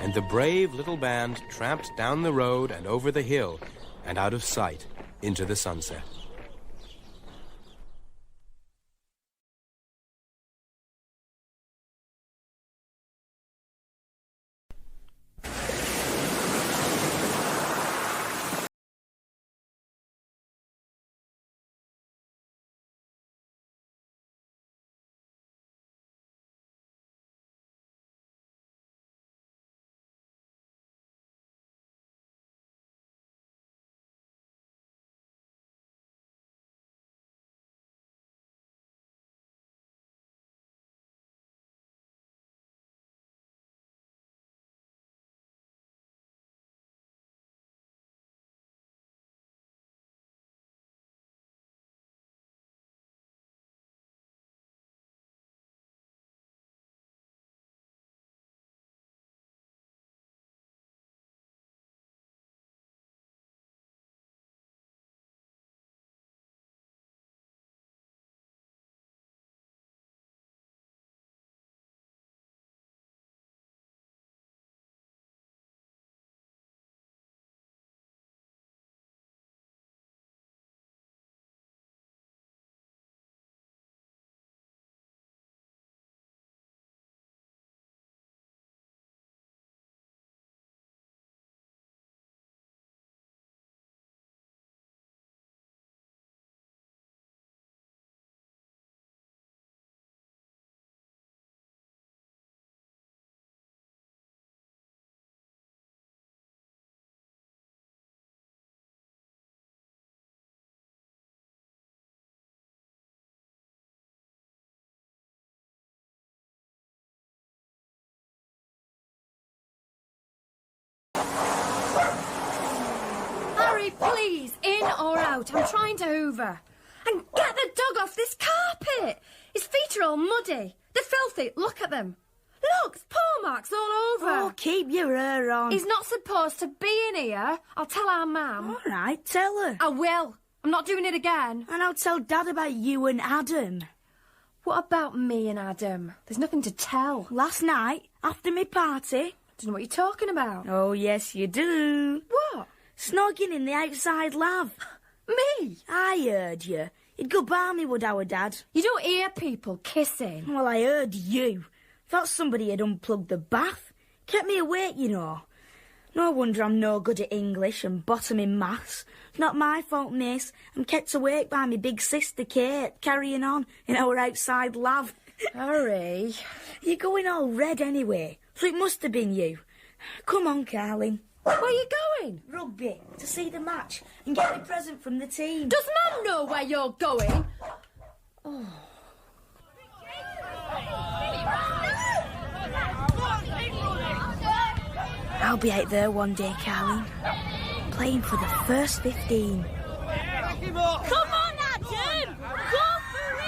and the brave little band tramped down the road and over the hill and out of sight into the sunset. Please, in or out? I'm trying to hoover. And get the dog off this carpet. His feet are all muddy. They're filthy. Look at them. Look, there's paw marks all over. Oh, keep your hair on. He's not supposed to be in here. I'll tell our mam. All right, tell her. I will. I'm not doing it again. And I'll tell Dad about you and Adam. What about me and Adam? There's nothing to tell. Last night, after my party... I don't know what you're talking about. Oh, yes, you do. What? Snogging in the outside lav. Me? I heard you. You'd go balmy, would our Dad. You don't hear people kissing. Well, I heard you. Thought somebody had unplugged the bath. Kept me awake, you know. No wonder I'm no good at English and bottom in maths. Not my fault, miss. I'm kept awake by me big sister Kate, carrying on in our outside lav. Harry. You're going all red anyway, so it must have been you. Come on, Carlin. Where are you going? Rugby, to see the match and get a present from the team. Does Mum know where you're going? Oh. I'll be out there one day, Carlin. Playing for the first 15. Come on, Adam! Go for it!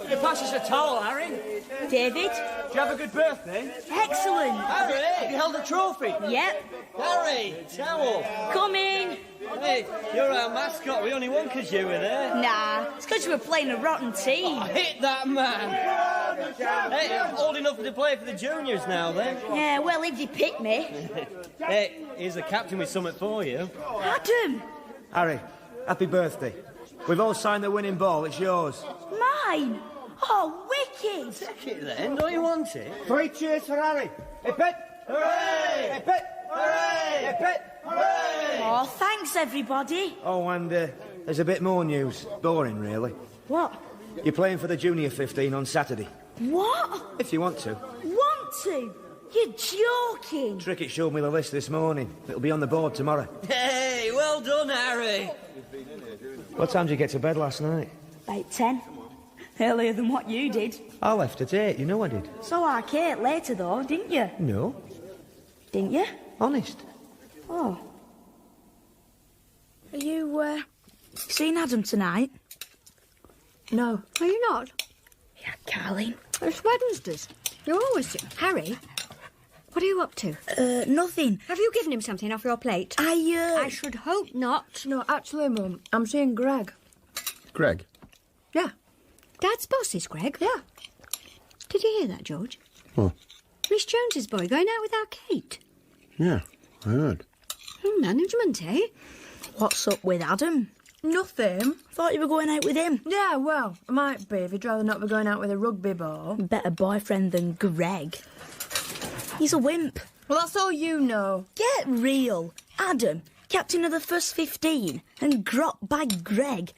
You pass us a towel, Harry. David? Did you have a good birthday? Excellent. Harry, have you held a trophy? Yep. Harry, towel. Come in. Hey, you're our mascot. We only won 'cause you were there. Nah, it's 'cause you were playing a rotten team. Oh, hit that man. Hey, I'm old enough to play for the juniors now, then. Yeah, well, if you pick me. Hey, here's the captain with something for you. Adam! Harry, happy birthday. We've all signed the winning ball. It's yours. Mine? Oh, wicked! Take it then, don't you want it? 3 cheers for Harry. Hip it! Hooray! Hip it! Hooray! Hip it! Hooray! Oh, thanks, everybody. Oh, and there's a bit more news. Boring, really. What? You're playing for the Junior 15 on Saturday. What? If you want to. Want to? You're joking. Trickett showed me the list this morning. It'll be on the board tomorrow. Hey, well done, Harry. What time did you get to bed last night? About 10. Earlier than what you did. I left at 8, you know I did. So are Kate later, though, didn't you? No. Didn't you? Honest. Oh. Are you, seeing Adam tonight? No. Are you not? Yeah, Carlin. It's Wednesdays. You always do. Harry, what are you up to? Nothing. Have you given him something off your plate? I should hope not. No, actually, Mum, I'm seeing Greg. Greg? Yeah. Dad's boss is Greg? Yeah. Did you hear that, George? What? Miss Jones's boy going out with our Kate. Yeah, I heard. Management, eh? What's up with Adam? Nothing. Thought you were going out with him. Yeah, well, I might be if you'd rather not be going out with a rugby ball. Better boyfriend than Greg. He's a wimp. Well, that's all you know. Get real. Adam, captain of the first 15, and grot by Greg.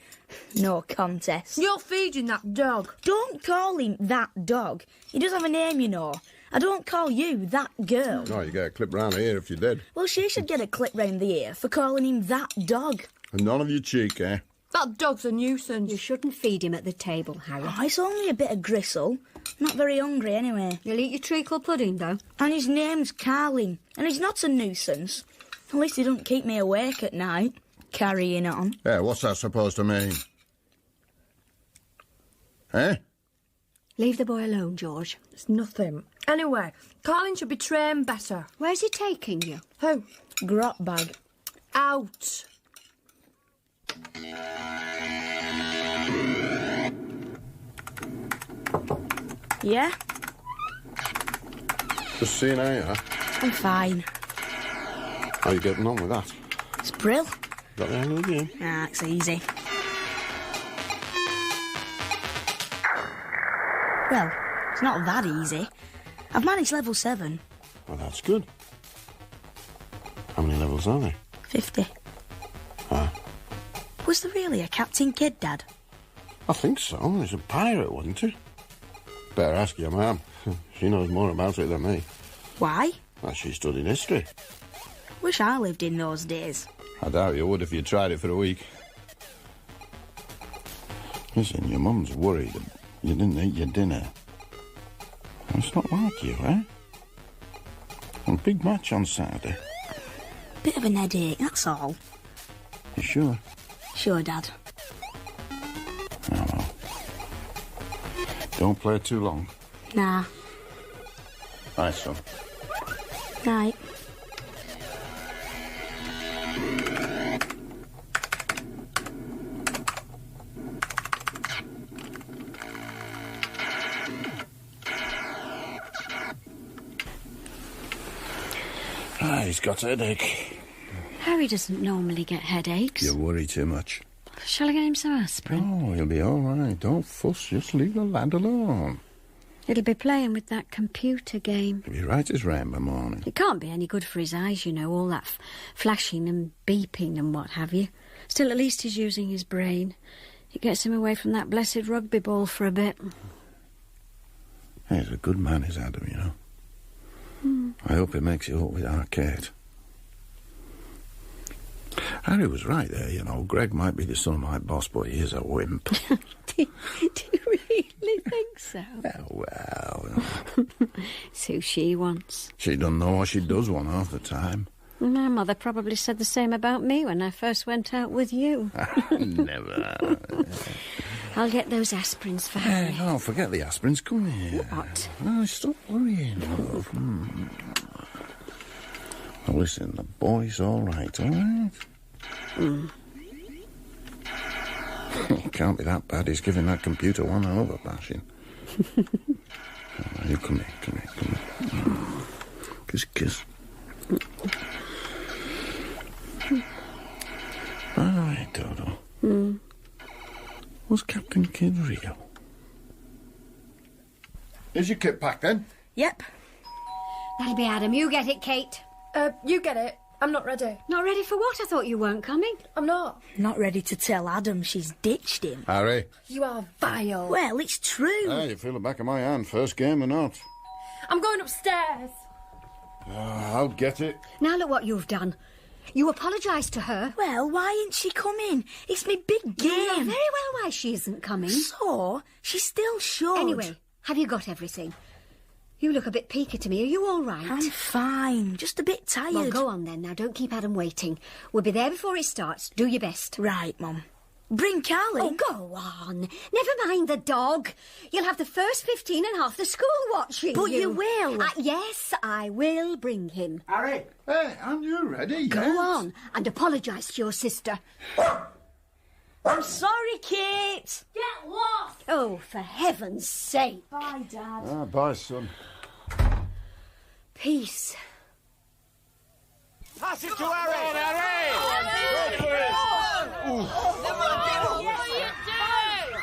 No contest. You're feeding that dog. Don't call him that dog. He does have a name, you know. I don't call you that girl. No, you get a clip round here if you did. Well, she should get a clip round the ear for calling him that dog. And none of your cheek, eh? That dog's a nuisance. You shouldn't feed him at the table, Harry. Oh, it's only a bit of gristle. Not very hungry, anyway. You'll eat your treacle pudding, though. And his name's Carlin, and he's not a nuisance. At least he don't keep me awake at night, carrying on. Yeah, what's that supposed to mean? Eh? Leave the boy alone, George. It's nothing. Anyway, Carlin should be trained better. Where's he taking you? Who? Grot bag. Out. Yeah? Just seeing how you are. I'm fine. How are you getting on with that? It's brill. Got the hang of the game? Ah, it's easy. Well, it's not that easy. I've managed level 7. Well, that's good. How many levels are there? 50. Ah. Was there really a Captain Kidd, Dad? I think so. He's a pirate, wasn't he? Better ask your mum. She knows more about it than me. Why? Well, she studied history. Wish I lived in those days. I doubt you would if you tried it for a week. Listen, your mum's worried that you didn't eat your dinner. It's not like you, eh? A big match on Saturday. Bit of an headache, that's all. You sure? Sure, Dad. Oh, well. Don't play too long. Nah. Aye, son. Night. He's got a headache. Harry doesn't normally get headaches. You worry too much. Shall I get him some aspirin? Oh, he'll be all right. Don't fuss. Just leave the lad alone. He'll be playing with that computer game. He'll be right as rain by morning. It can't be any good for his eyes, you know, all that flashing and beeping and what have you. Still, at least he's using his brain. It gets him away from that blessed rugby ball for a bit. He's a good man, is Adam, you know. I hope he makes it up with Arcade. Harry was right there, you know. Greg might be the son of my boss, but he is a wimp. Do you really think so? Oh, well. It's who she wants. She doesn't know what she does want half the time. My mother probably said the same about me when I first went out with you. Never. I'll get those aspirins for Harry. Hey, no, forget the aspirins. Come here. What? No, stop worrying, love. Now, listen, the boy's all right? It can't be that bad. He's giving that computer one hell of a bashing. You come here. Kiss. All right, Dodo. Was Captain Kidd real? Is your kit packed, then? Yep. That'll be Adam. You get it, Kate. You get it. I'm not ready. Not ready for what? I thought you weren't coming. I'm not. Not ready to tell Adam she's ditched him. Harry. You are vile. Well, it's true. You feel the back of my hand. First game or not? I'm going upstairs. I'll get it. Now look what you've done. You apologised to her. Well, why ain't she coming? It's me big game. You know very well why she isn't coming. So, she still should. Anyway, have you got everything? You look a bit peaky to me. Are you all right? I'm fine. Just a bit tired. Well, go on then. Now, don't keep Adam waiting. We'll be there before it starts. Do your best. Right, Mum. Bring Carly. Oh, go on. Never mind the dog. You'll have the first 15 and half the school watching But you will. Yes, I will bring him. Harry. Hey, aren't you ready? Go on and apologise to your sister. I'm sorry, Kate. Get lost. Oh, for heaven's sake. Bye, Dad. Bye, son. Peace. Pass it to Harry! Go for it!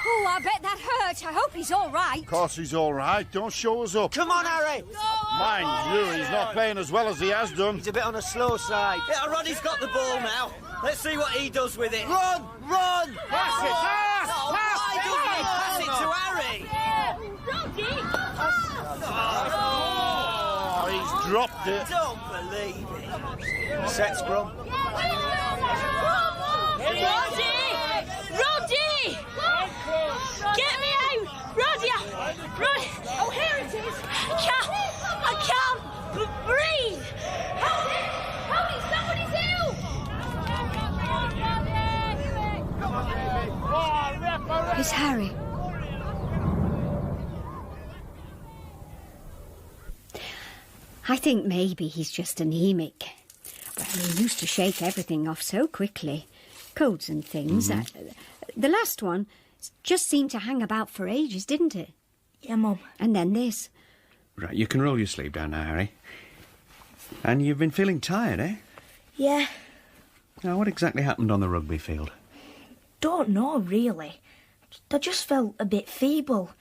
Oh, I bet that hurt. I hope he's all right. Of course he's all right. Don't show us up. Come on, Harry! Mind you, he's not playing as well as he has done. He's a bit on the slow side. Yeah, Roddy's got the ball now. Let's see what he does with it. Run! Pass it! Pass! Pass! Pass it to Harry! Oh, he's dropped it. Don't believe it. Set scrum. Roddy! Get me out! Roddy! Oh, here it is! I can't breathe! Help me! Somebody's ill! It's Harry. I think maybe he's just anemic. Well, he used to shake everything off so quickly. Colds and things. The last one just seemed to hang about for ages, didn't it? Yeah, Mum. And then this. Right, you can roll your sleeve down now, Harry. And you've been feeling tired, eh? Yeah. Now, what exactly happened on the rugby field? Don't know, really. I just felt a bit feeble.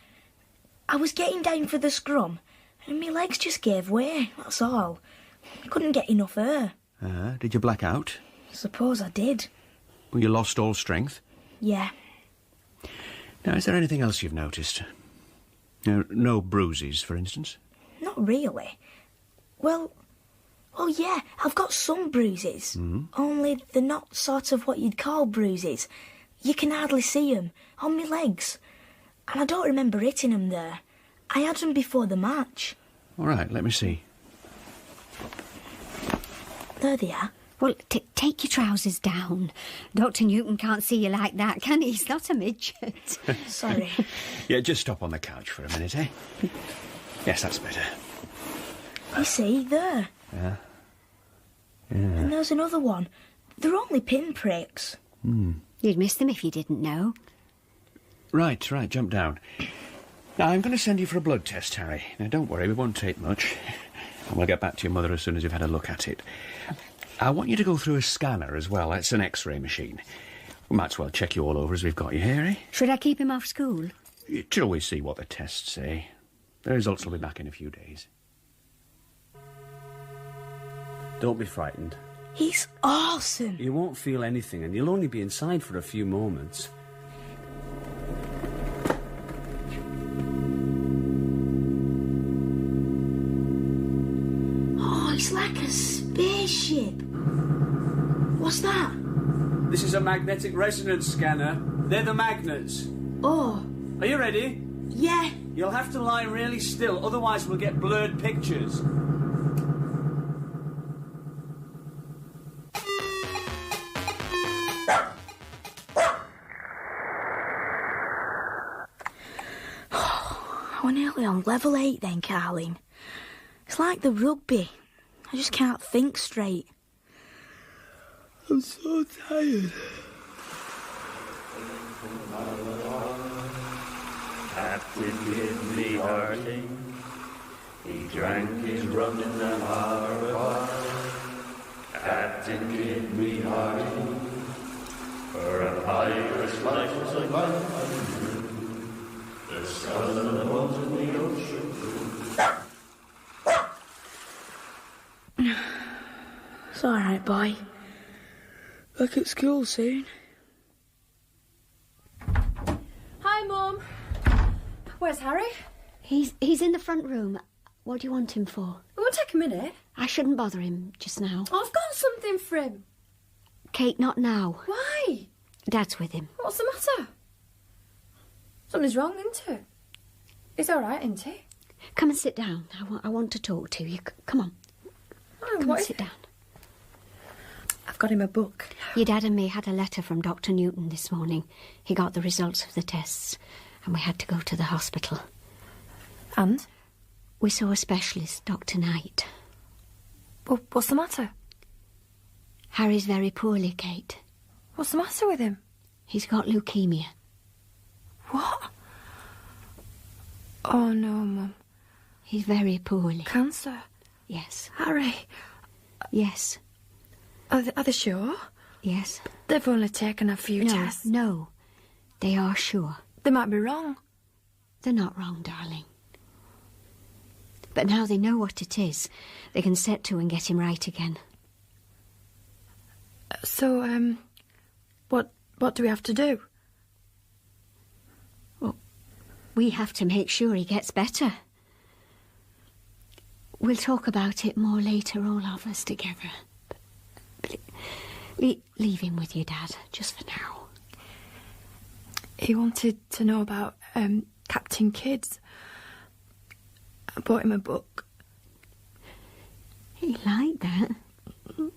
I was getting down for the scrum, and my legs just gave way, that's all. Couldn't get enough air. Did you black out? Suppose I did. Well, you lost all strength? Yeah. Now, is there anything else you've noticed? No bruises, for instance? Not really. Well, yeah, I've got some bruises. Only they're not sort of what you'd call bruises. You can hardly see 'em on my legs. And I don't remember hitting 'em there. I had 'em before the match. All right, let me see. There they are. Well, take your trousers down. Dr. Newton can't see you like that, can he? He's not a midget. Sorry. Yeah, just stop on the couch for a minute, eh? Yes, that's better. You see, there. Yeah. And there's another one. They're only pinpricks. You'd miss them if you didn't know. Right, jump down. Now, I'm going to send you for a blood test, Harry. Now, don't worry, we won't take much. And we'll get back to your mother as soon as you've had a look at it. I want you to go through a scanner as well. That's an X-ray machine. We might as well check you all over as we've got you here, eh? Should I keep him off school? You should always see what the tests say. The results will be back in a few days. Don't be frightened. He's awesome. You won't feel anything, and you'll only be inside for a few moments. Oh, it's like a spaceship. What's that? This is a magnetic resonance scanner. They're the magnets. Oh. Are you ready? Yeah. You'll have to lie really still, otherwise we'll get blurred pictures. We're nearly on level 8 then, Carleen. It's like the rugby. I just can't think straight. I'm so tired. Captain Gidley Harding, he drank his rum in the harbour bar. Captain Gidley Harding, for a pirate's life was a gun. The sun and the bones in the ocean. It's all right, boy. Back at school soon. Hi, Mum. Where's Harry? He's in the front room. What do you want him for? It won't take a minute. I shouldn't bother him just now. Oh, I've got something for him. Kate, not now. Why? Dad's with him. What's the matter? Something's wrong, isn't it? He's all right, isn't he? Come and sit down. I want to talk to you. Come on. Oh, Come and sit down. I've got him a book. Your dad and me had a letter from Dr. Newton this morning. He got the results of the tests, and we had to go to the hospital. And? We saw a specialist, Dr. Knight. Well, what's the matter? Harry's very poorly, Kate. What's the matter with him? He's got leukemia. What? Oh, no, Mum. He's very poorly. Cancer? Yes. Harry? Yes. Are they sure? Yes. They've only taken a few tests. No, they are sure. They might be wrong. They're not wrong, darling. But now they know what it is, they can set to and get him right again. So, what do we have to do? Well, we have to make sure he gets better. We'll talk about it more later, all of us together. But leave him with your dad, just for now. He wanted to know about Captain Kidd. I bought him a book. He liked that. You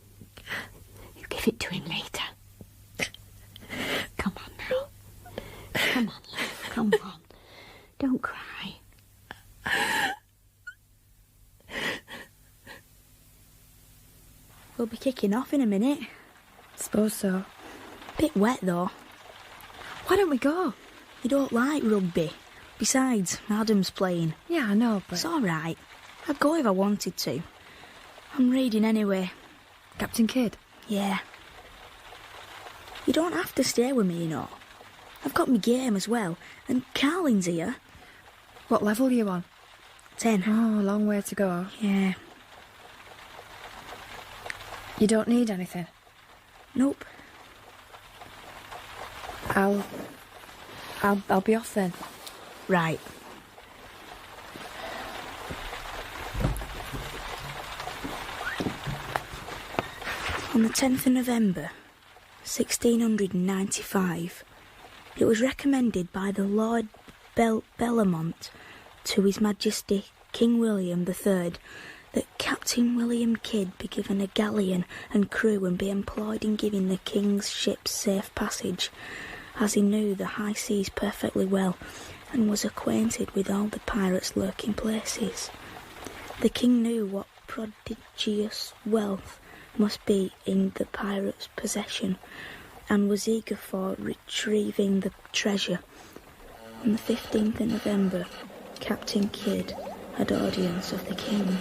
give it to him later. Come on now. Come on, love. Come on. Don't cry. We'll be kicking off in a minute. Suppose so. Bit wet, though. Why don't we go? You don't like rugby. Besides, Adam's playing. Yeah, I know, but... It's all right. I'd go if I wanted to. I'm reading anyway. Captain Kidd? Yeah. You don't have to stay with me, you know. I've got my game as well, and Carlin's here. What level are you on? 10. Oh, a long way to go. Yeah. You don't need anything? Nope. I'll be off then. Right. On the 10th of November, 1695, It was recommended by the Lord Bellamont to His Majesty King William III that Captain William Kidd be given a galleon and crew and be employed in giving the King's ships safe passage, as he knew the high seas perfectly well and was acquainted with all the pirates' lurking places. The King knew what prodigious wealth must be in the pirates' possession, and was eager for retrieving the treasure. On the 15th of November, Captain Kidd had audience of the King.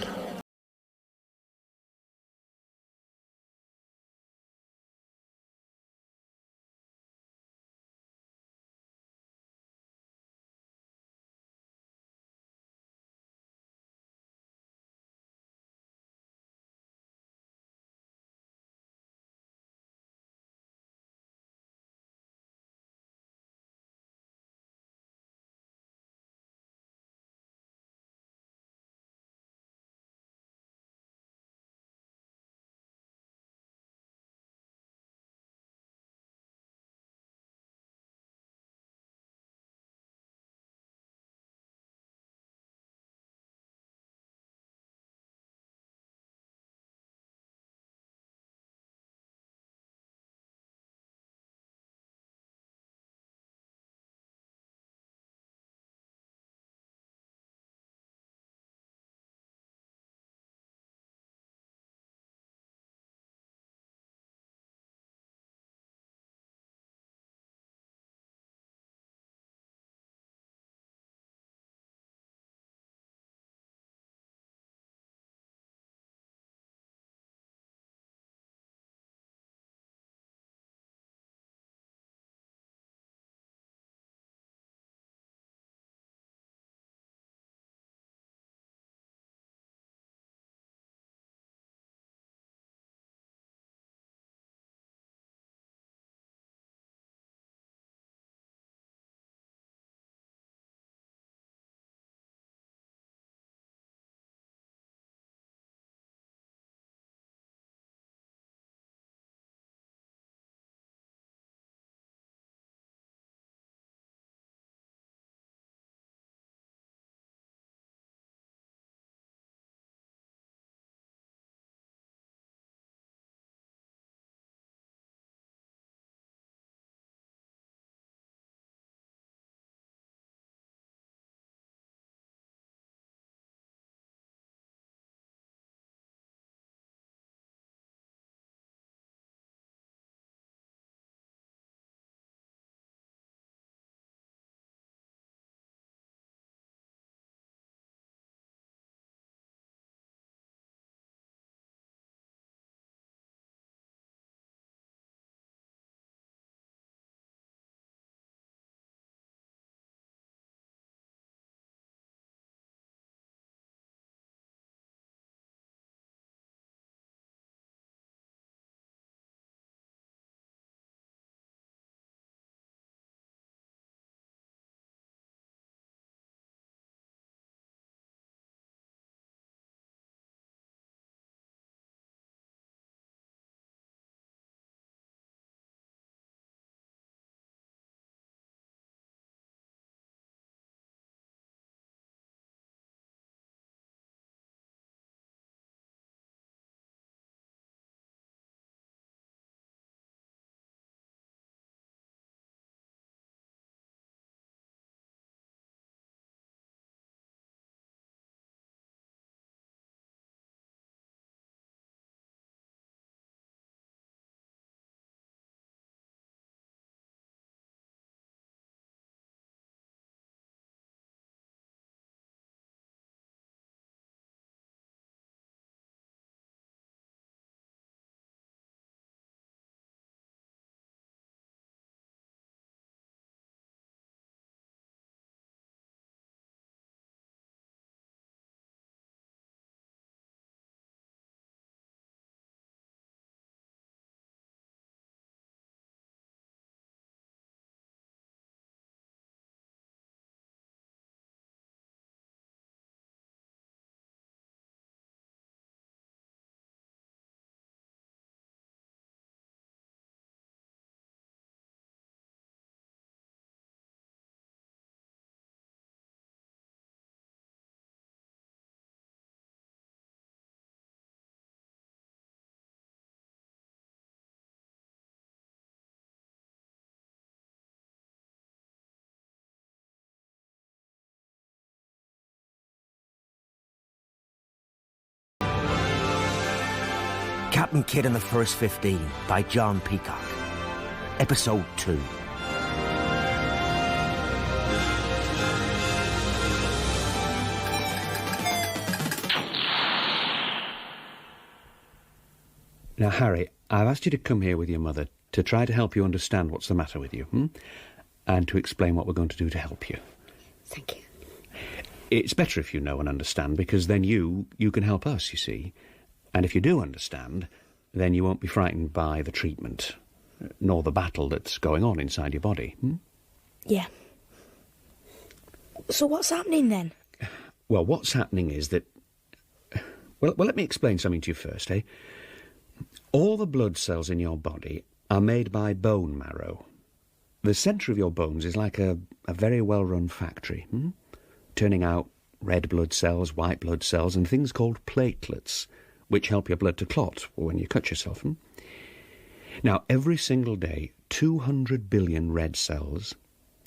Captain Kidd and the First 15 by John Peacock. Episode 2. Now, Harry, I've asked you to come here with your mother to try to help you understand what's the matter with you, and to explain what we're going to do to help you. Thank you. It's better if you know and understand, because then you can help us, you see. And if you do understand, then you won't be frightened by the treatment, nor the battle that's going on inside your body. Yeah. So what's happening then? Well, what's happening is that... Well, let me explain something to you first, eh? All the blood cells in your body are made by bone marrow. The centre of your bones is like a very well-run factory, turning out red blood cells, white blood cells, and things called platelets, which help your blood to clot when you cut yourself. Now, every single day, 200 billion red cells,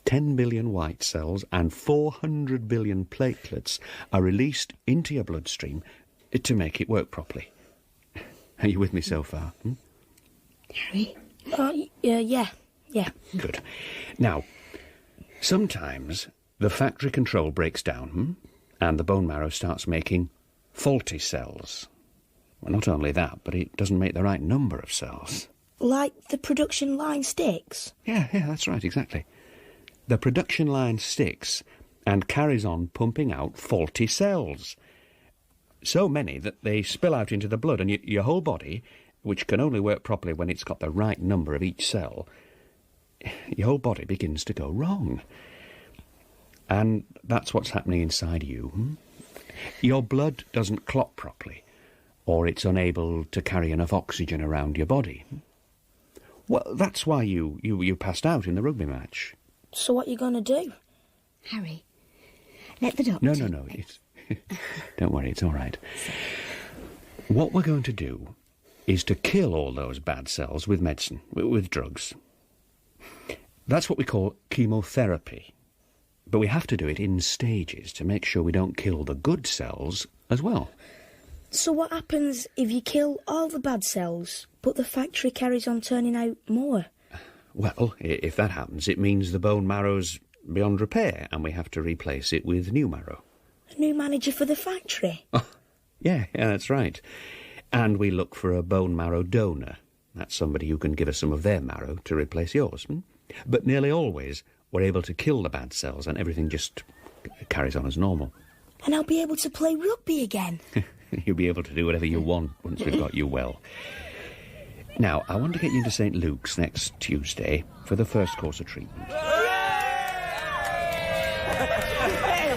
10 billion white cells, and 400 billion platelets are released into your bloodstream to make it work properly. Are you with me so far? Harry? Yeah. Good. Now, sometimes the factory control breaks down, and the bone marrow starts making faulty cells. Well, not only that, but it doesn't make the right number of cells. Like the production line sticks? Yeah, that's right, exactly. The production line sticks and carries on pumping out faulty cells. So many that they spill out into the blood, and your whole body, which can only work properly when it's got the right number of each cell, your whole body begins to go wrong. And that's what's happening inside you. Your blood doesn't clot properly, or it's unable to carry enough oxygen around your body. Well, that's why you passed out in the rugby match. So what are you going to do? Harry, let the doctor... No, don't worry, it's all right. What we're going to do is to kill all those bad cells with medicine, with drugs. That's what we call chemotherapy. But we have to do it in stages to make sure we don't kill the good cells as well. So what happens if you kill all the bad cells, but the factory carries on turning out more? Well, if that happens, it means the bone marrow's beyond repair, and we have to replace it with new marrow. A new manager for the factory? Oh, yeah, that's right. And we look for a bone marrow donor. That's somebody who can give us some of their marrow to replace yours. But nearly always, we're able to kill the bad cells, and everything just carries on as normal. And I'll be able to play rugby again? You'll be able to do whatever you want once we've got you well. Now, I want to get you to St. Luke's next Tuesday for the first course of treatment. Hey,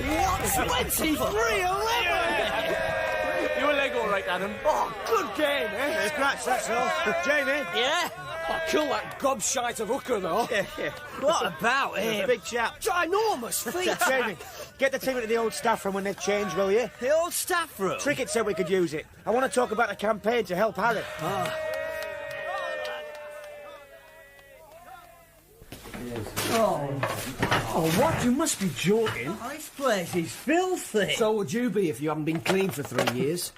what's 23-11? Your leg all right, Adam? Oh, good game, eh? Scratch, that's all. Jamie? Yeah? Oh, kill that gobshite of hooker, though. Yeah. What about him? Big chap. Ginormous feet. Jamie, get the team into the old staff room when they've changed, will you? The old staff room? Trickett said we could use it. I want to talk about a campaign to help Harry. Oh, what? You must be joking. Oh, this place is filthy. So would you be if you haven't been clean for 3 years.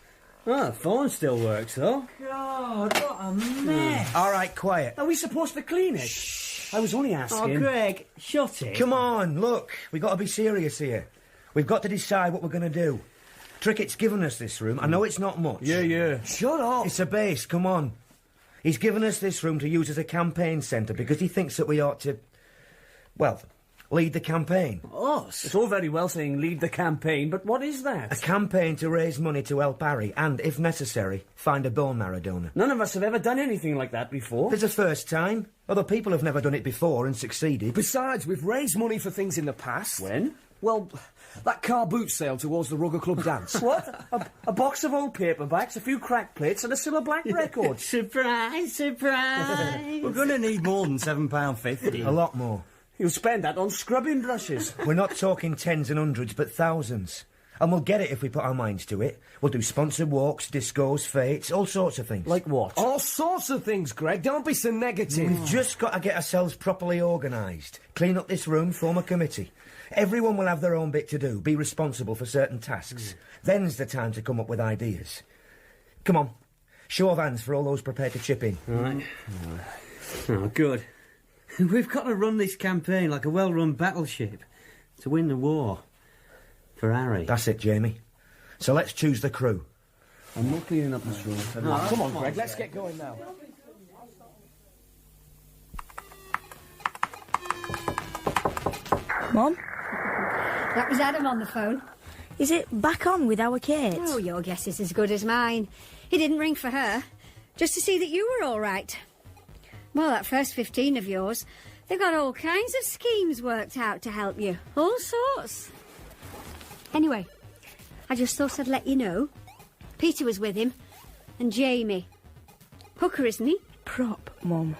Oh, the phone still works, though. God, what a mess. All right, quiet. Are we supposed to clean it? Shh. I was only asking. Oh, Greg, shut it. Come on, look. We've got to be serious here. We've got to decide what we're going to do. Trickett's given us this room. I know it's not much. Yeah. Shut up. It's a base, come on. He's given us this room to use as a campaign centre because he thinks that we ought to, well, lead the campaign. Us? It's all very well saying lead the campaign, but what is that? A campaign to raise money to help Harry and, if necessary, find a bone marrow donor. None of us have ever done anything like that before. There's a first time. Other people have never done it before and succeeded. Besides, we've raised money for things in the past. When? Well, that car boot sale towards the Rugger Club dance. What? A box of old paperbacks, a few crack plates and a Cilla Black record. Surprise, surprise. We're going to need more than £7.50. A lot more. You'll spend that on scrubbing brushes. We're not talking tens and hundreds, but thousands. And we'll get it if we put our minds to it. We'll do sponsored walks, discos, fates, all sorts of things. Like what? All sorts of things, Greg. Don't be so negative. We've just got to get ourselves properly organised. Clean up this room, form a committee. Everyone will have their own bit to do, be responsible for certain tasks. Then's the time to come up with ideas. Come on. Show of hands for all those prepared to chip in. Right. Oh, good. We've got to run this campaign like a well-run battleship to win the war. For Harry. That's it, Jamie. So let's choose the crew. I'm not cleaning up this room. Come on, Greg, let's get going now. Mum? That was Adam on the phone. Is it back on with our Kate? Oh, your guess is as good as mine. He didn't ring for her, just to see that you were all right. Well, that first 15 of yours, they've got all kinds of schemes worked out to help you. All sorts. Anyway, I just thought I'd let you know. Peter was with him, and Jamie. Hooker, isn't he? Prop, Mum.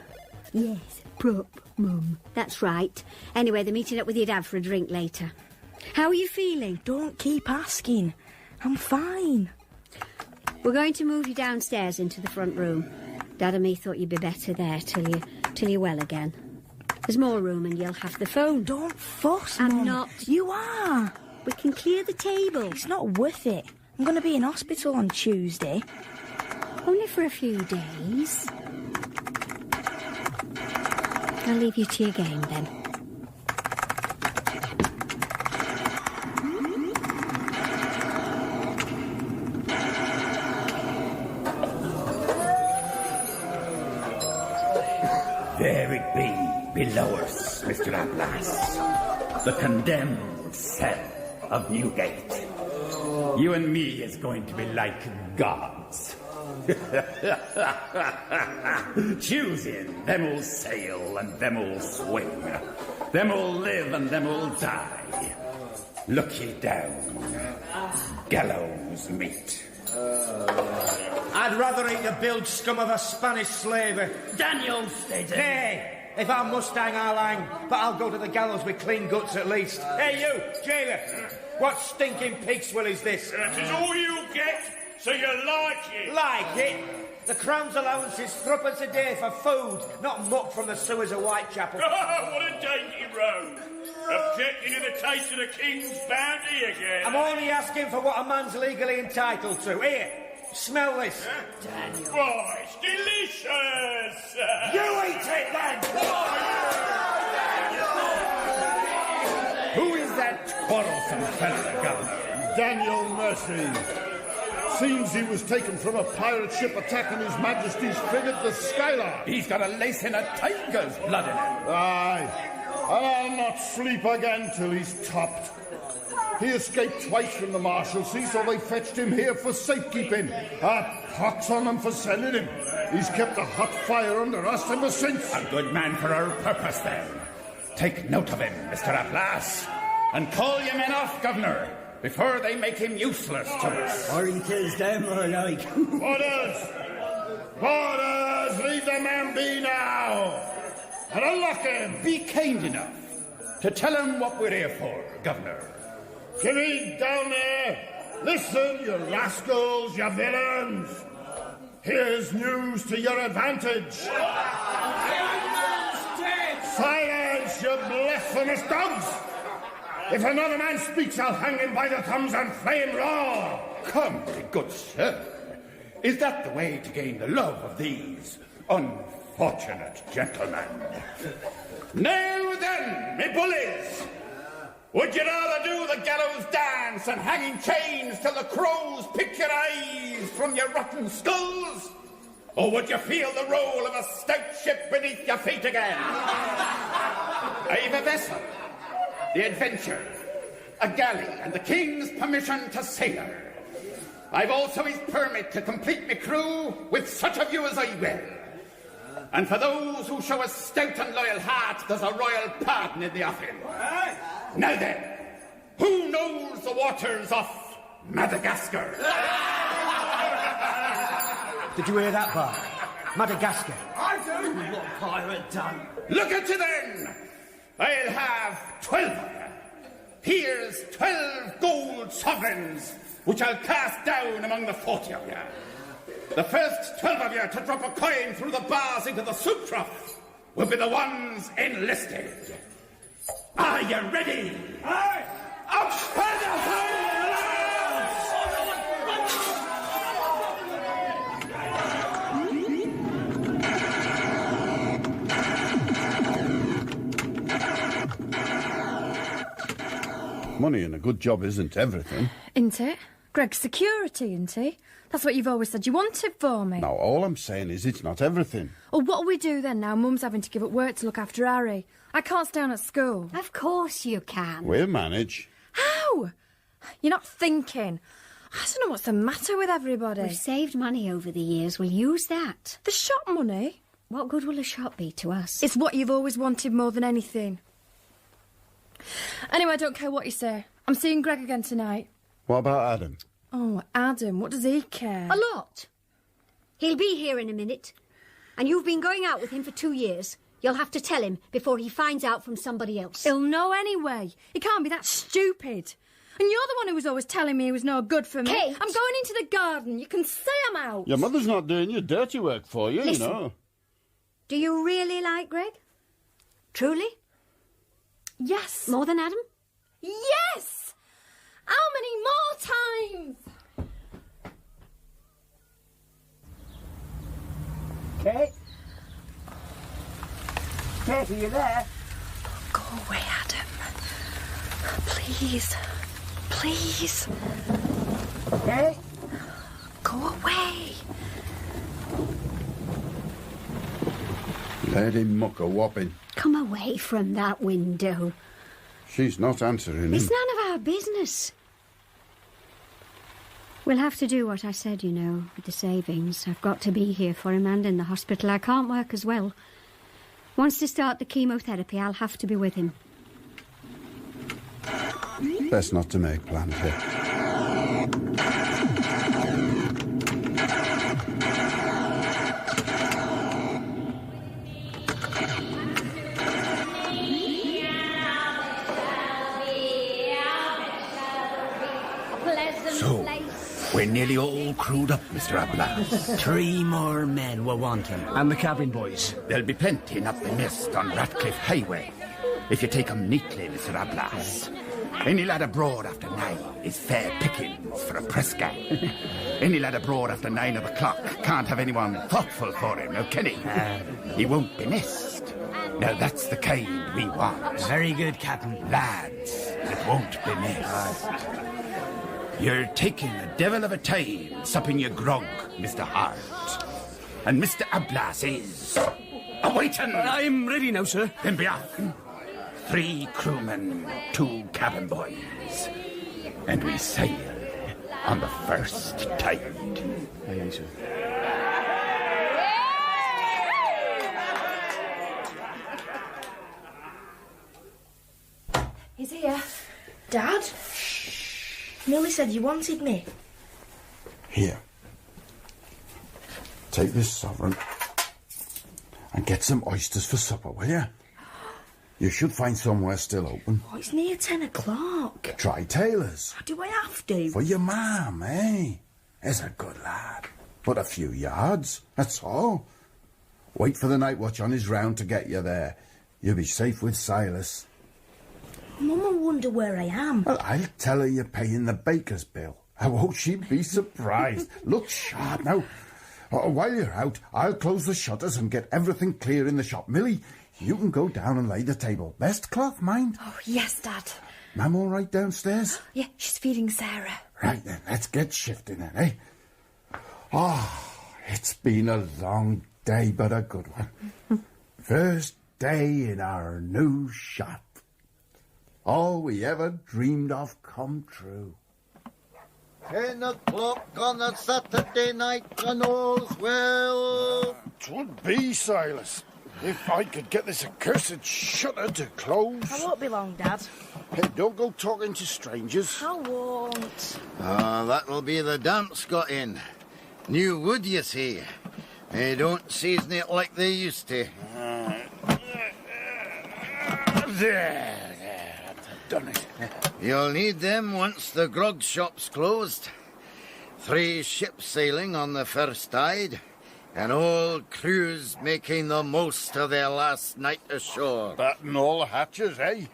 Yes, prop, Mum. That's right. Anyway, they're meeting up with your dad for a drink later. How are you feeling? Don't keep asking. I'm fine. We're going to move you downstairs into the front room. Dad and me thought you'd be better there till you're well again. There's more room and you'll have the phone. Don't fuss, I'm Mum. not. You are. We can clear the table. It's not worth it. I'm going to be in hospital on Tuesday. Only for a few days. I'll leave you to your game then. There it be, below us, Mr. Atlas. The condemned cell of Newgate. You and me is going to be like gods. Choosing, them'll sail and them'll swing. Them'll live and them'll die. Look ye down. Gallows meat. I'd rather eat the bilge scum of a Spanish slaver. Daniel Staten. Nay, if I'm Mustang, I'll hang, but I'll go to the gallows with clean guts at least. Hey, you, jailer, what stinking pig swill is this? That is all you get, so you like it. Like it? The Crown's allowance is threepence a day for food, not muck from the sewers of Whitechapel. What a dainty road. Objecting to the taste of the King's bounty again. I'm only asking for what a man's legally entitled to. Here, smell this. Daniel. Oh, it's delicious. You eat it, then. Who is that quarrelsome fellow, Governor? Daniel Mercy. Seems he was taken from a pirate ship attacking His Majesty's frigate, the Skylark. He's got a lace in a tiger's blood in him. Aye. And I'll not sleep again till he's topped. He escaped twice from the Marshalsea, so they fetched him here for safekeeping. Pox on them for sending him. He's kept a hot fire under us ever since. A good man for our purpose, then. Take note of him, Mr. Atlas, and call your men off, Governor, before they make him useless to us. Or he kills them, or like. Orders! Orders! Leave the man be now! And unlock him! Be kind enough to tell him what we're here for, Governor. Give me down there! Listen, you rascals, you villains! Here's news to your advantage! Silence, you blasphemous dogs! If another man speaks, I'll hang him by the thumbs and flay him raw! Come, good sir. Is that the way to gain the love of these unfortunate gentlemen? Now then, me bullies! Would you rather do the gallows dance and hanging chains till the crows pick your eyes from your rotten skulls? Or would you feel the roll of a stout ship beneath your feet again? I've a vessel, the Adventure, a galley, and the King's permission to sail her. I've also his permit to complete me crew with such of you as I will. And for those who show a stout and loyal heart, there's a royal pardon in the offing. Now then, who knows the waters of Madagascar? Did you hear that, Bart? Madagascar. I do! What pirate done? Look at you then! I'll have 12 of you. Here's 12 gold sovereigns, which I'll cast down among the 40 of you. The first 12 of you to drop a coin through the bars into the soup trough will be the ones enlisted. Are you ready? Aye! Up for the Money and a good job isn't everything. Isn't it? Greg's security, isn't he? That's what you've always said you wanted for me. Now, all I'm saying is it's not everything. Well, what'll we do then now Mum's having to give up work to look after Harry? I can't stay on at school. Of course you can. We'll manage. How? You're not thinking. I don't know what's the matter with everybody. We've saved money over the years. We'll use that. The shop money? What good will a shop be to us? It's what you've always wanted more than anything. Anyway, I don't care what you say. I'm seeing Greg again tonight. What about Adam? Oh, Adam, what does he care? A lot. He'll be here in a minute. And you've been going out with him for 2 years. You'll have to tell him before he finds out from somebody else. He'll know anyway. He can't be that stupid. And you're the one who was always telling me he was no good for me. Kate! I'm going into the garden. You can say I'm out. Your mother's not doing your dirty work for you, Listen, you know. Do you really like Greg? Truly? Yes. More than Adam? Yes! How many more times? Kate? Kate, are you there? Go away, Adam. Please. Please. Kate? Go away. Let him muck a whopping. Come away from that window. She's not answering It's him. none of our business. We'll have to do what I said, you know, with the savings. I've got to be here for him and in the hospital. I can't work as well. Once to start the chemotherapy, I'll have to be with him. Best not to make plans yet. So, we're nearly all crewed up, Mr. Abla. 3 more men were wanting. And the cabin boys. There'll be plenty not be missed on Ratcliffe Highway, if you take 'em neatly, Mr. Ablas. Any lad abroad after 9 is fair pickings for a press gang. Any lad abroad after 9 of the clock can't have anyone thoughtful for him, now can he? He won't be missed. Now that's the kind we want. Very good, Captain. Lads that won't be missed. You're taking a devil of a time supping your grog, Mr. Hart. And Mr. Ablas is awaiting. I'm ready now, sir. Then be off. 3 crewmen, 2 cabin boys. And we sail on the first tide. Aye, aye, sir. He's here. Dad? Millie said you wanted me. Here. Take this sovereign and get some oysters for supper, will you? You should find somewhere still open. Oh, it's near 10 o'clock. Try Taylor's. Do I have to? For your mam, eh? He's a good lad. But a few yards, that's all. Wait for the night watch on his round to get you there. You'll be safe with Silas. Mum will wonder where I am. Well, I'll tell her you're paying the baker's bill. How won't she be surprised? Look sharp now. While you're out, I'll close the shutters and get everything clear in the shop. Millie, you can go down and lay the table. Best cloth, mind. Oh, yes, Dad. Mam all right downstairs? Yeah, she's feeding Sarah. Right then, let's get shifting then, eh? It's been a long day, but a good one. First day in our new shop. All we ever dreamed of come true. 10 o'clock on a Saturday night and all's well. 'Twould be, Silas, if I could get this accursed shutter to close. I won't be long, Dad. Hey, don't go talking to strangers. I won't. That'll be the dance got in. New wood, you see. They don't season it like they used to. There, I've done it. You'll need them once the grog shop's closed. 3 ships sailing on the first tide, and all crews making the most of their last night ashore. Batten all the hatches, eh?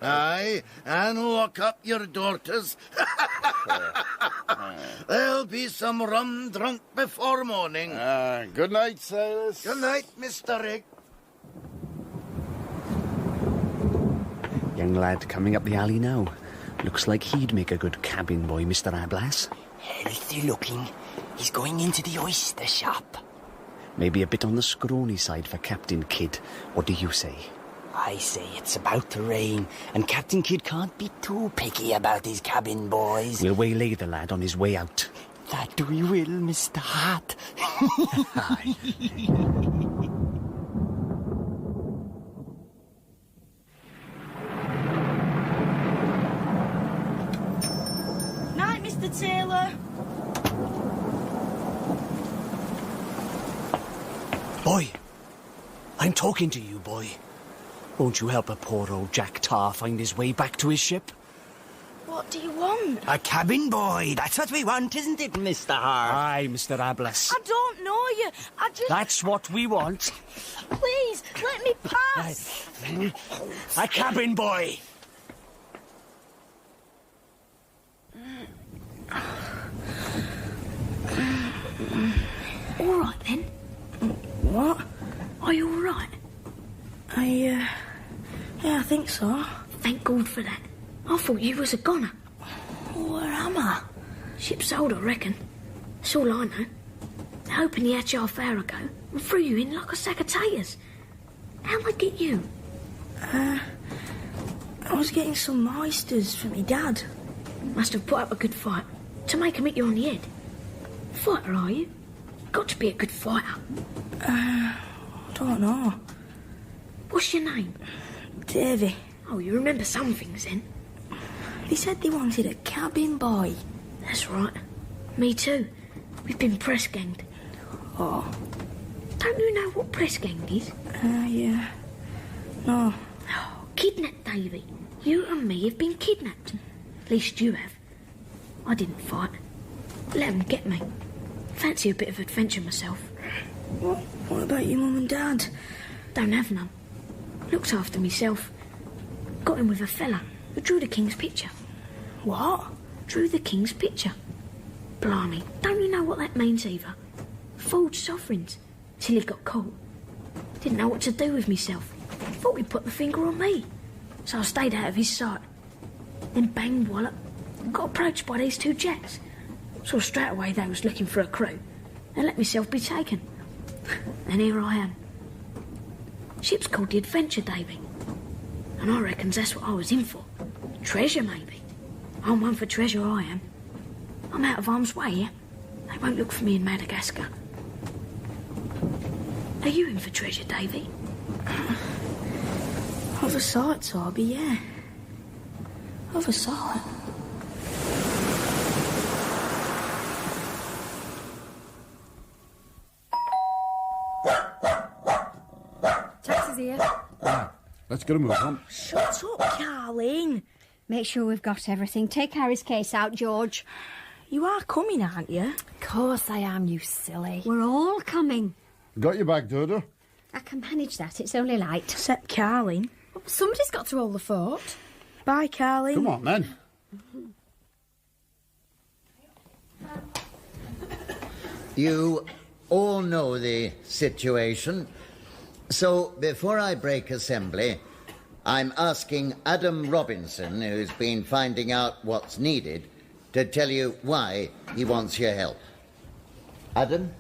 Aye, and lock up your daughters. There'll be some rum drunk before morning. Good night, Silas. Good night, Mr. Rick. You young lad coming up the alley now. Looks like he'd make a good cabin boy, Mr. Ablas. Healthy looking. He's going into the oyster shop. Maybe a bit on the scrawny side for Captain Kidd. What do you say? I say it's about to rain, and Captain Kidd can't be too picky about his cabin boys. We'll waylay the lad on his way out. That we will, Mr. Hart. Aye. Night, Mr. Taylor. Boy, I'm talking to you, boy. Won't you help a poor old Jack Tar find his way back to his ship? What do you want? A cabin boy. That's what we want, isn't it, Mr. Hart? Aye, Mr. Ablas. I don't know you. I just... That's what we want. Please, let me pass. A cabin boy. All right, then. What? Are you all right? Yeah, I think so. Thank God for that. I thought you was a goner. Where am I? Ship's old, I reckon. That's all I know. They opened the hatch half hour ago and threw you in like a sack of taters. How'd they get you? I was getting some oysters from my dad. Must have put up a good fight to make 'em hit you on the head. Fighter, are you? Got to be a good fighter. Don't know. What's your name? Davy. Oh, you remember some things then? They said they wanted a cabin boy. That's right. Me too. We've been press ganged. Oh. Don't you know what press ganged is? Yeah. No. Oh, kidnapped, Davy. You and me have been kidnapped. At least you have. I didn't fight. Let 'em get me. Fancy a bit of adventure myself. What about your mum and dad? Don't have none. Looked after myself. Got in with a fella who drew the king's picture. What? Drew the king's picture. Blimey, don't you know what that means either? Forged sovereigns. Till he got caught. Didn't know what to do with myself. Thought he'd put the finger on me. So I stayed out of his sight. Then bang wallop. Got approached by these two jacks. Saw straight away they was looking for a crew. And let myself be taken. And here I am. Ship's called the Adventure, Davy. And I reckons that's what I was in for. Treasure, maybe. I'm one for treasure, I am. I'm out of harm's way, yeah? They won't look for me in Madagascar. Are you in for treasure, Davy? Of a sight, Sarby, yeah. Of a sight. Taxi's here. Let's get a move on. Shut up, Carleen. Make sure we've got everything. Take Harry's case out, George. You are coming, aren't you? Of course I am, you silly. We're all coming. Got your bag, Dodo? I can manage that. It's only light. Except Carleen. Somebody's got to hold the fort. Bye, Carleen. Come on, then. You all know the situation. So, before I break assembly, I'm asking Adam Robinson, who's been finding out what's needed, to tell you why he wants your help. Adam?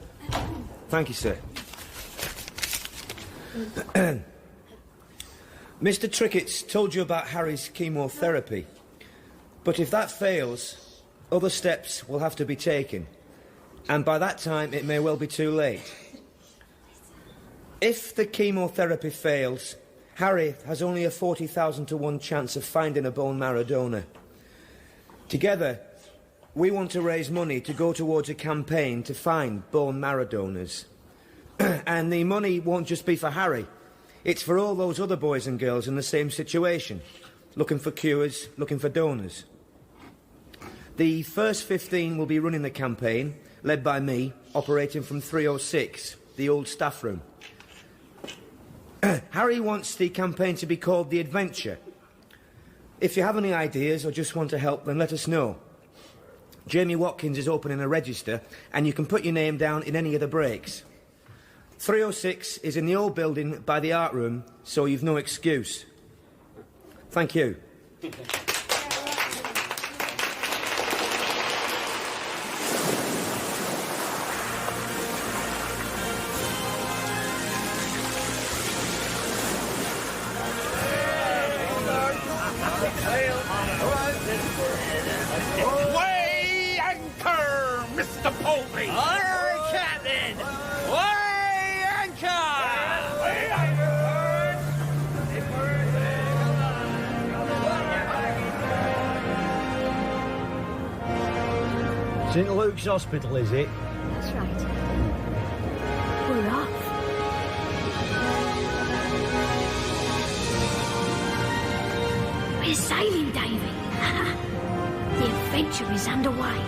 Thank you, sir. Mr. Trickett's told you about Harry's chemotherapy. But if that fails, other steps will have to be taken. And by that time, it may well be too late. If the chemotherapy fails, Harry has only a 40,000 to 1 chance of finding a bone marrow donor. Together, we want to raise money to go towards a campaign to find bone marrow donors. And the money won't just be for Harry. It's for all those other boys and girls in the same situation, looking for cures, looking for donors. The first 15 will be running the campaign, led by me, operating from 306, the old staff room. Harry wants the campaign to be called The Adventure. If you have any ideas or just want to help, then let us know. Jamie Watkins is opening a register, and you can put your name down in any of the breaks. 306 is in the old building by the art room, so you've no excuse. Thank you. Weigh anchor, Mr. Polby! Arr, Captain! Weigh anchor! St. Luke's Hospital, is it? That's right. We're off. We're sailing, Davy. The adventure is underway.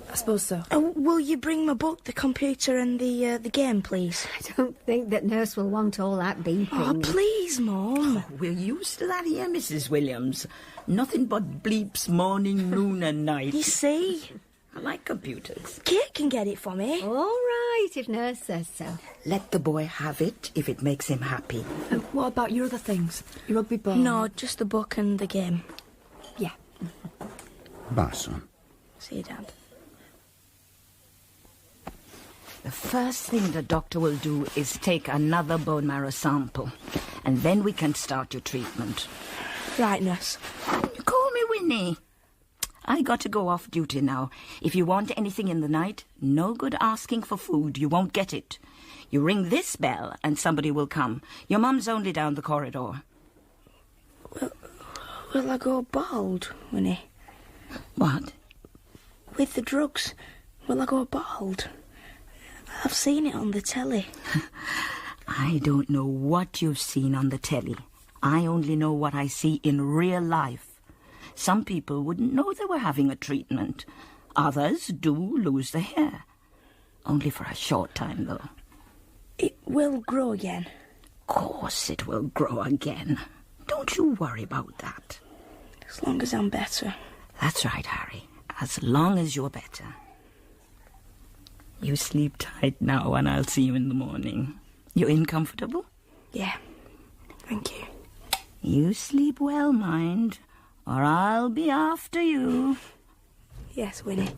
I suppose so. Oh, will you bring my book, the computer and the game, please? I don't think that Nurse will want all that beeping. Oh, please, Mum. Oh, we're used to that here, Mrs. Williams. Nothing but bleeps morning, noon and night. You see? I like computers. Kate can get it for me. All right, if Nurse says so. Let the boy have it if it makes him happy. What about your other things? Your rugby ball? No, just the book and the game. Yeah. Bye, son. See you, Dad. The first thing the doctor will do is take another bone marrow sample, and then we can start your treatment. Right, Nurse. Call me Winnie. I got to go off duty now. If you want anything in the night, no good asking for food. You won't get it. You ring this bell and somebody will come. Your mum's only down the corridor. Will I go bald, Winnie? What? With the drugs, will I go bald? I've seen it on the telly. I don't know what you've seen on the telly. I only know what I see in real life. Some people wouldn't know they were having a treatment. Others do lose their hair. Only for a short time, though. It will grow again. Of course it will grow again. Don't you worry about that. As long as I'm better. That's right, Harry. As long as you're better. You sleep tight now and I'll see you in the morning. You in comfortable? Yeah. Thank you. You sleep well, mind, or I'll be after you. Yes, Winnie.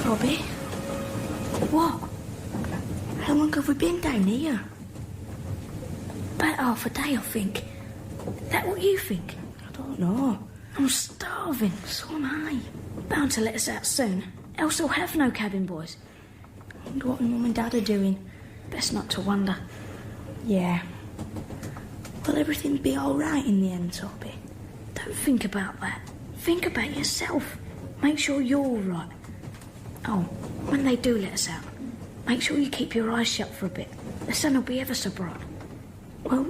Robbie? What? How long have we been down here? About half a day, I think. That what you think? I don't know. I'm starving. So am I. Bound to let us out soon. Else I'll have no cabin boys. I wonder what Mum and Dad are doing. Best not to wonder. Yeah. Will everything be all right in the end, Toby? Don't think about that. Think about yourself. Make sure you're all right. Oh, when they do let us out, make sure you keep your eyes shut for a bit. The sun will be ever so bright. Well,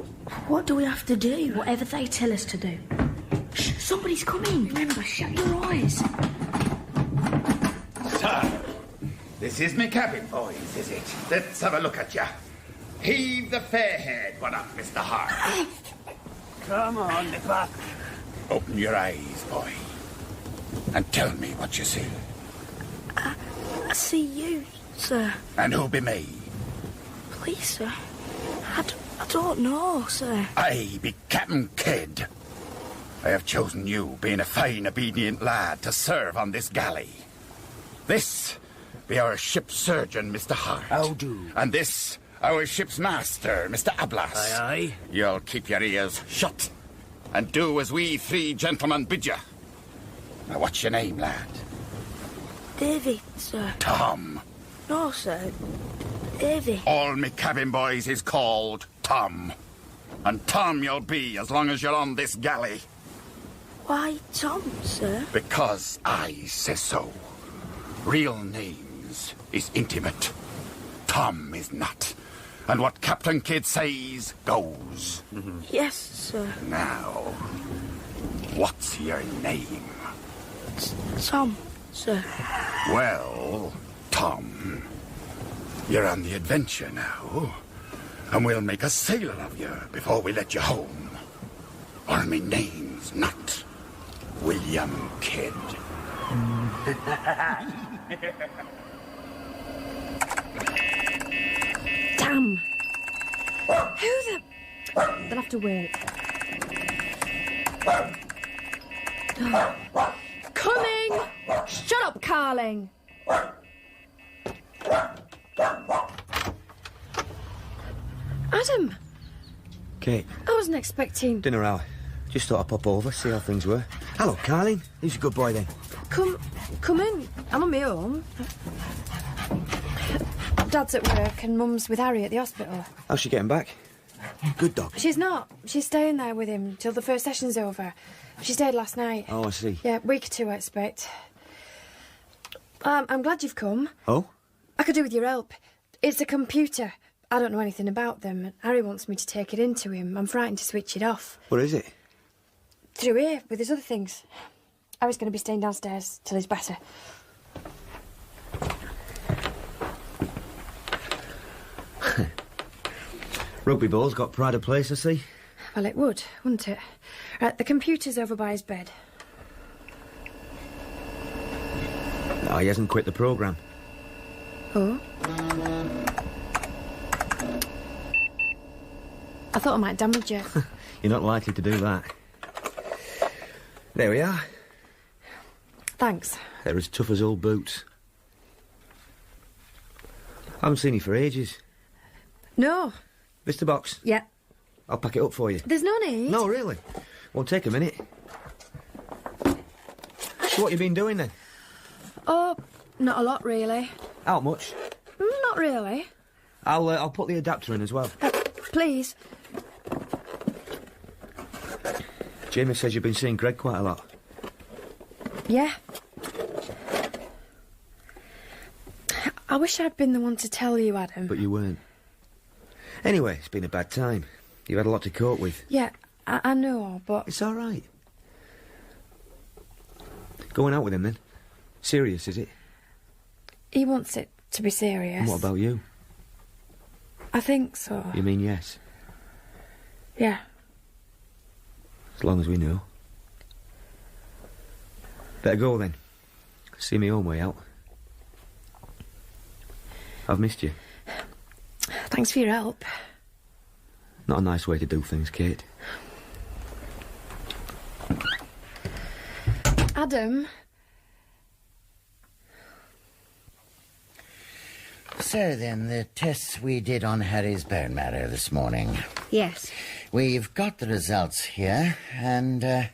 what do we have to do? Whatever they tell us to do. Shh, somebody's coming. Remember, shut your eyes. So, this is me cabin, boys, is it? Let's have a look at ya. Heave the fair-haired one up, Mr. Hart. Come on, Nipper. Open your eyes, boy, and tell me what you see. I see you, sir. And who be me? Please, sir. I don't know, sir. I be Captain Kidd. I have chosen you, being a fine, obedient lad, to serve on this galley. This be our ship's surgeon, Mr. Hart. How do? And this, our ship's master, Mr. Ablas. Aye, aye. You'll keep your ears shut and do as we three gentlemen bid you. Now, what's your name, lad? Davy, sir. Tom. No, sir. Davy. All me cabin boys is called Tom. And Tom you'll be as long as you're on this galley. Why Tom, sir? Because I say so. Real names is intimate. Tom is not. And what Captain Kidd says goes. Yes, sir. Now, what's your name? Tom, sir. Well, Tom, you're on the adventure now. And we'll make a sailor of you before we let you home. Or me name's not William Kidd. Damn. Who the... They'll have to wait. Coming! Shut up, Carling! Adam! Kate, I wasn't expecting... dinner hour. Just thought I'd pop over, see how things were. Hello, Carling. Who's a good boy then? Come in. I'm on my own. Dad's at work and Mum's with Harry at the hospital. How's she getting back? Good dog. She's not. She's staying there with him till the first session's over. She stayed last night. Oh, I see. Yeah, week or two, I expect. I'm glad you've come. Oh? I could do with your help. It's a computer. I don't know anything about them. Harry wants me to take it into him. I'm frightened to switch it off. What is it? Through here, with his other things. Harry's going to be staying downstairs till he's better. Rugby ball's got pride of place, I see. Well, it would, wouldn't it? Right, the computer's over by his bed. No, he hasn't quit the programme. Oh? I thought I might damage it. You're not likely to do that. There we are. Thanks. They're as tough as old boots. I haven't seen you for ages. No. Mr. Box? Yeah. I'll pack it up for you. There's no need. No, really. Won't take a minute. So what you been doing then? Oh, not a lot, really. How much? Not really. I'll put the adapter in as well. Please. Jamie says you've been seeing Greg quite a lot. Yeah. I wish I'd been the one to tell you, Adam. But you weren't. Anyway, it's been a bad time. You've had a lot to cope with. Yeah, I know, but... It's all right. Going out with him, then? Serious, is it? He wants it to be serious. And what about you? I think so. You mean yes? Yeah. As long as we know. Better go, then. See me own way out. I've missed you. Thanks for your help. Not a nice way to do things, Kate. Adam? So then, the tests we did on Harry's bone marrow this morning. Yes. We've got the results here, and,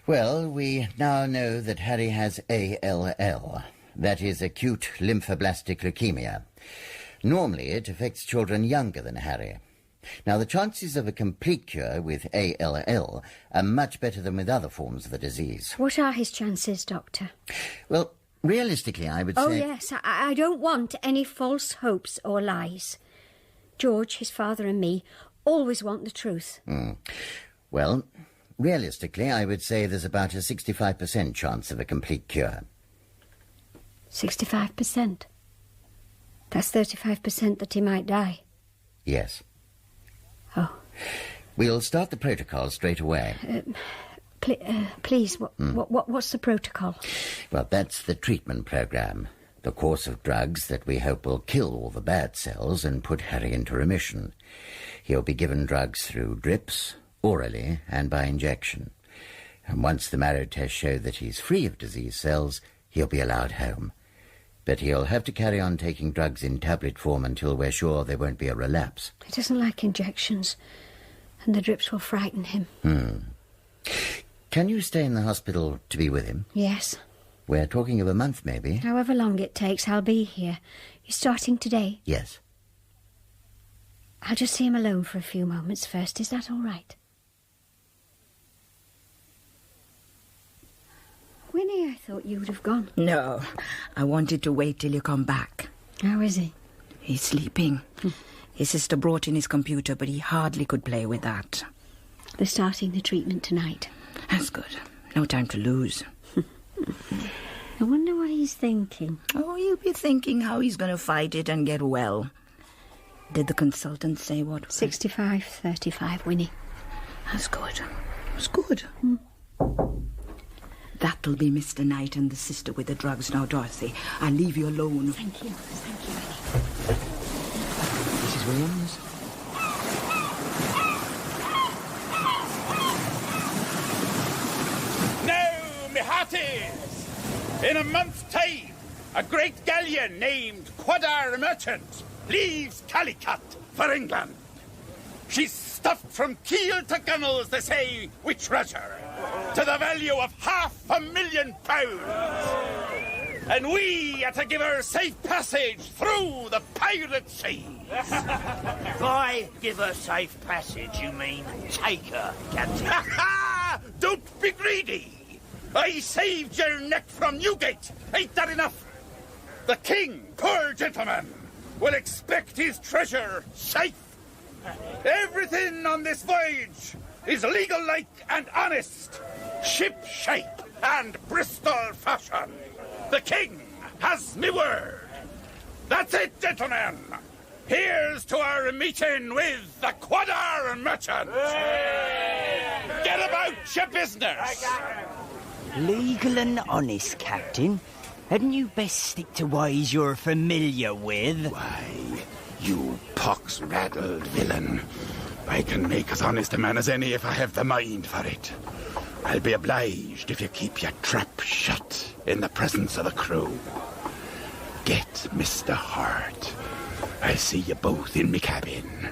well, we now know that Harry has ALL. That is acute lymphoblastic leukemia. Normally, it affects children younger than Harry. Now, the chances of a complete cure with ALL are much better than with other forms of the disease. What are his chances, Doctor? Well, realistically, I would say... Oh, yes. I don't want any false hopes or lies. George, his father, and me always want the truth. Well, realistically, I would say there's about a 65% chance of a complete cure. 65%? That's 35% that he might die. Yes. Oh. We'll start the protocol straight away. Please, what's the protocol? Well, that's the treatment program. The course of drugs that we hope will kill all the bad cells and put Harry into remission. He'll be given drugs through drips, orally, and by injection. And once the marrow tests show that he's free of disease cells, he'll be allowed home. But he'll have to carry on taking drugs in tablet form until we're sure there won't be a relapse. He doesn't like injections, and the drips will frighten him. Can you stay in the hospital to be with him? Yes. We're talking of a month, maybe. However long it takes, I'll be here. You're starting today? Yes. I'll just see him alone for a few moments first. Is that all right? Winnie, I thought you would have gone. No, I wanted to wait till you come back. How is he? He's sleeping. His sister brought in his computer, but he hardly could play with that. They're starting the treatment tonight. That's good. No time to lose. I wonder what he's thinking. Oh, he'll be thinking how he's going to fight it and get well. Did the consultant say what? 65-35, Winnie. That's good. That's good. That'll be Mr. Knight and the sister with the drugs now, Dorothy. I'll leave you alone. Thank you. Thank you, Winnie. Mrs. Williams? Now, me hearties, in a month's time, a great galleon named Quadar Merchant leaves Calicut for England. She's stuffed from keel to gunnels, they say, with treasure, to the value of £500,000. And we are to give her safe passage through the pirate seas. By give her safe passage, you mean take her, Captain? Don't be greedy. I saved your neck from Newgate. Ain't that enough? The king, poor gentleman, will expect his treasure safe. Everything on this voyage is legal-like and honest, ship-shape and Bristol fashion. The king has me word. That's it, gentlemen. Here's to our meeting with the Quadar Merchant. Get about your business. Legal and honest, Captain. Hadn't you best stick to ways you're familiar with? Why, you pox-raddled villain. I can make as honest a man as any if I have the mind for it. I'll be obliged if you keep your trap shut in the presence of the crew. Get Mr. Hart. I'll see you both in me cabin,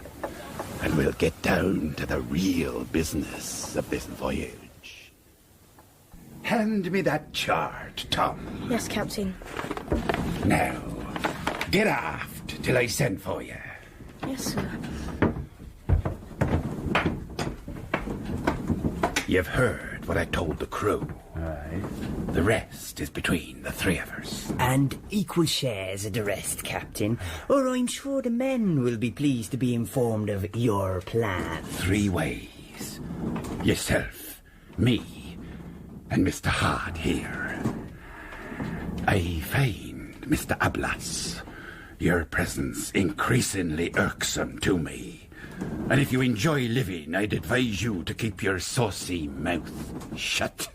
and we'll get down to the real business of this voyage. Hand me that chart, Tom. Yes, Captain. Now, get aft till I send for you. Yes, sir. You've heard what I told the crew. Aye. The rest is between the three of us. And equal shares of the rest, Captain, or I'm sure the men will be pleased to be informed of your plan. 3 ways. Yourself, me, and Mr. Hard here. I find, Mr. Ablas, your presence increasingly irksome to me. And if you enjoy living, I'd advise you to keep your saucy mouth shut.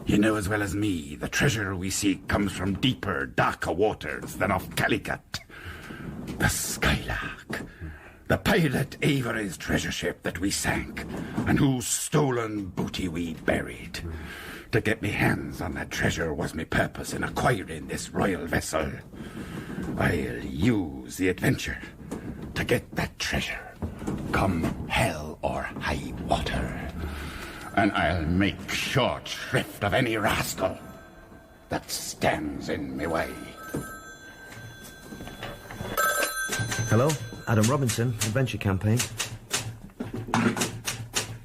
You know as well as me, the treasure we seek comes from deeper, darker waters than off Calicut. The Skylark. The pirate Avery's treasure ship that we sank, and whose stolen booty we buried. To get me hands on that treasure was my purpose in acquiring this royal vessel. I'll use the adventure to get that treasure, come hell or high water. And I'll make short shrift of any rascal that stands in my way. Hello, Adam Robinson, Adventure Campaign.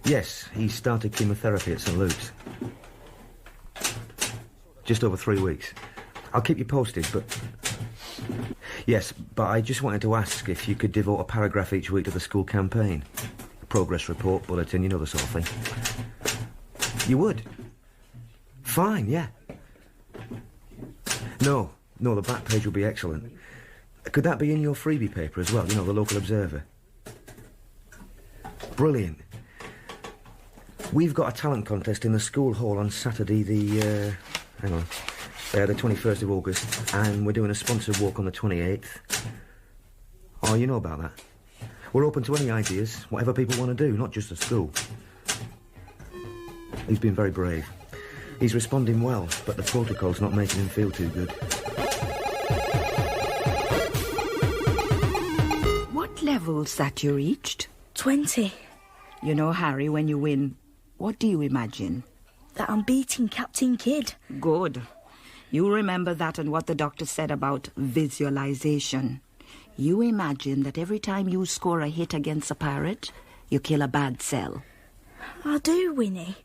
Yes, he started chemotherapy at St. Luke's. Just over 3 weeks. I'll keep you posted, but... Yes, but I just wanted to ask if you could devote a paragraph each week to the school campaign. A progress report, bulletin, you know the sort of thing. You would? Fine, yeah. No, the back page will be excellent. Could that be in your freebie paper as well, you know, the local Observer? Brilliant. We've got a talent contest in the school hall on Saturday, the 21st of August, and we're doing a sponsored walk on the 28th. Oh, you know about that. We're open to any ideas, whatever people want to do, not just the school. He's been very brave. He's responding well, but the protocol's not making him feel too good. What level's that you reached? 20. You know, Harry, when you win, what do you imagine? That I'm beating Captain Kidd. Good. You remember that and what the doctor said about visualization. You imagine that every time you score a hit against a pirate, you kill a bad cell. I do, Winnie.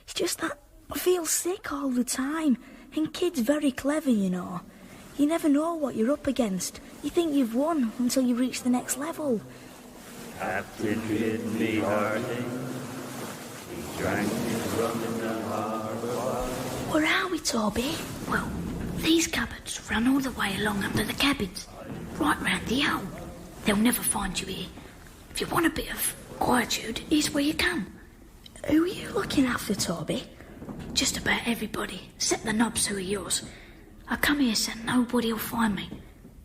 It's just that I feel sick all the time. And Kidd's very clever, you know. You never know what you're up against. You think you've won until you reach the next level. Captain Kidd me hearty. He drank his rum in the harbour. Where are we, Toby? Well, these cupboards run all the way along under the cabins, right round the owl. They'll never find you here. If you want a bit of quietude, here's where you come. Who are you looking after, Toby? Just about everybody, except the knobs who are yours. I come here so nobody'll find me,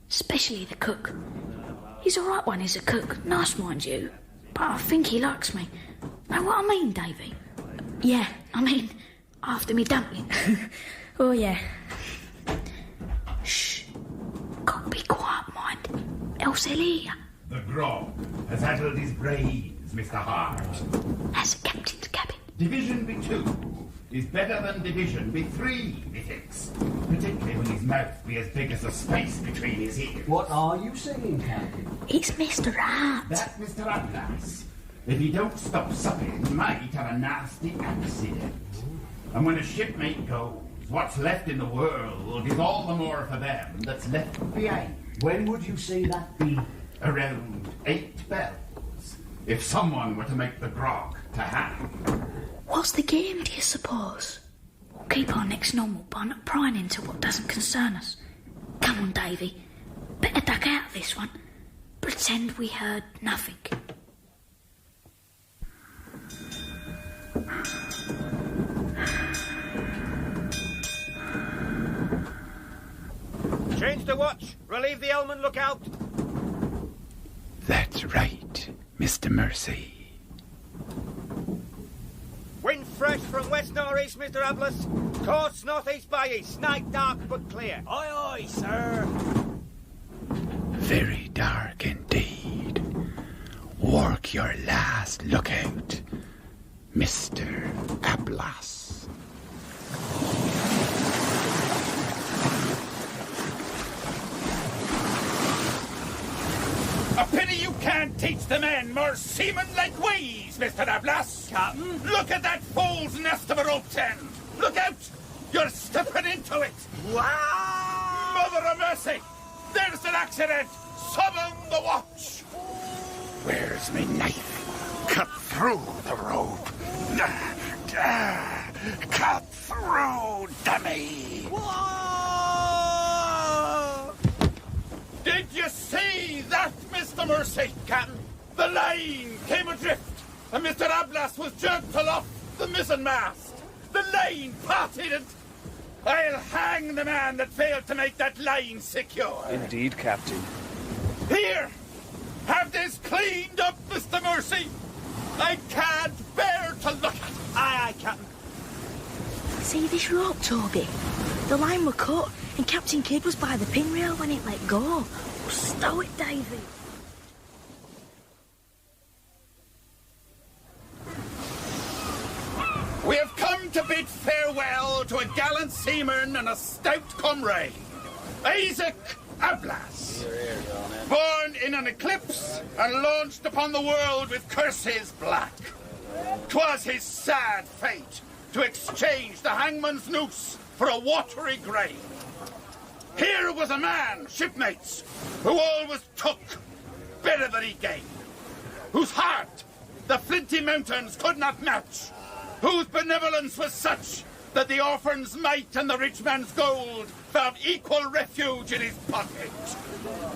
especially the cook. He's a right one, he's a cook, nice mind you, but I think he likes me. Know what I mean, Davy? Yeah. I mean, after me dumpling. Oh, yeah. Shh. Gotta be quiet, mind. Else they'll hear you. The grog has addled his brains, Mr. Hart. That's the captain's cabin. Division B2 is better than Division B3, methinks. Particularly when his mouth be as big as a space between his ears. What are you saying, Captain? It's Mr. Hart. That's Mr. Atlas. If he don't stop supping, might have a nasty accident. And when a shipmate goes, what's left in the world is all the more for them that's left behind. When would you say that be? Around 8 bells. If someone were to make the grog to hand. What's the game, do you suppose? We'll keep our necks normal by not prying into what doesn't concern us. Come on, Davy. Better duck out of this one. Pretend we heard nothing. Change the watch. Relieve the Elman lookout. That's right, Mr. Mercy. Wind fresh from west-northeast, Mr. Ablas. Course northeast by east. Night dark but clear. Aye, aye, sir. Very dark indeed. Work your last lookout, Mr. Ablas. A pity you can't teach the men more seaman-like ways, Mr. Ablas. Captain? Look at that fool's nest of a rope's end. Look out! You're stepping into it. Wow! Mother of mercy! There's an accident! Summon the watch! Where's me knife? Cut through the rope. Cut through, dummy! Whoa! Did you see that, Mr. Mercy? Captain, the line came adrift, and Mr. Ablas was jerked aloft the mizzenmast. The line parted, and I'll hang the man that failed to make that line secure. Indeed, Captain. Here! Have this cleaned up, Mr. Mercy! I can't bear to look at it! Aye, aye, Captain. See this rope, Toby? The line were cut, and Captain Kidd was by the pinrail when it let go. Stow it, Davy. We have come to bid farewell to a gallant seaman and a stout comrade, Isaac Ablas. Born in an eclipse and launched upon the world with curses black. 'Twas his sad fate to exchange the hangman's noose for a watery grave. Here was a man, shipmates, who always took better than he gave, whose heart the flinty mountains could not match, whose benevolence was such that the orphan's mite and the rich man's gold found equal refuge in his pocket.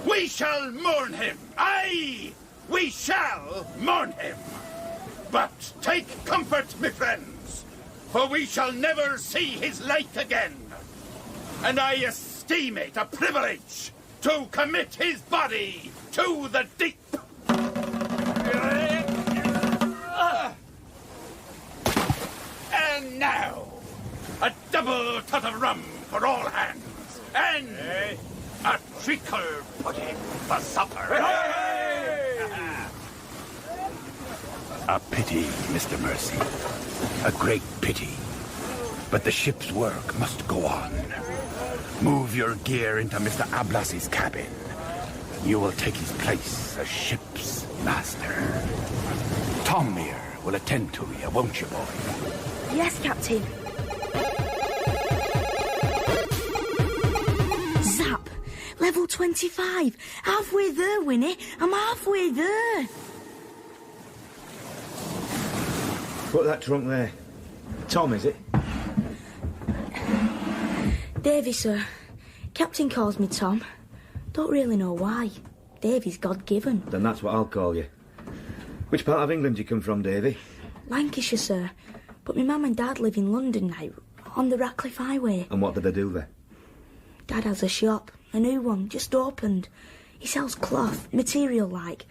We shall mourn him. Aye, we shall mourn him. But take comfort, my friends, for we shall never see his like again. And I esteem it a privilege to commit his body to the deep. And now, a double tot of rum for all hands, and a treacle pudding for supper. A pity, Mr. Mercy. A great pity. But the ship's work must go on. Move your gear into Mr. Ablas's cabin. You will take his place as ship's master. Tom here will attend to you, won't you, boy? Yes, Captain. Zap! Level 25. Halfway there, Winnie. I'm halfway there. Put that trunk there. Tom, is it? Davy, sir. Captain calls me Tom. Don't really know why. Davy's God-given. Then that's what I'll call you. Which part of England do you come from, Davy? Lancashire, sir. But my mum and dad live in London now, on the Ratcliffe Highway. And what do they do there? Dad has a shop, a new one, just opened. He sells cloth, material like.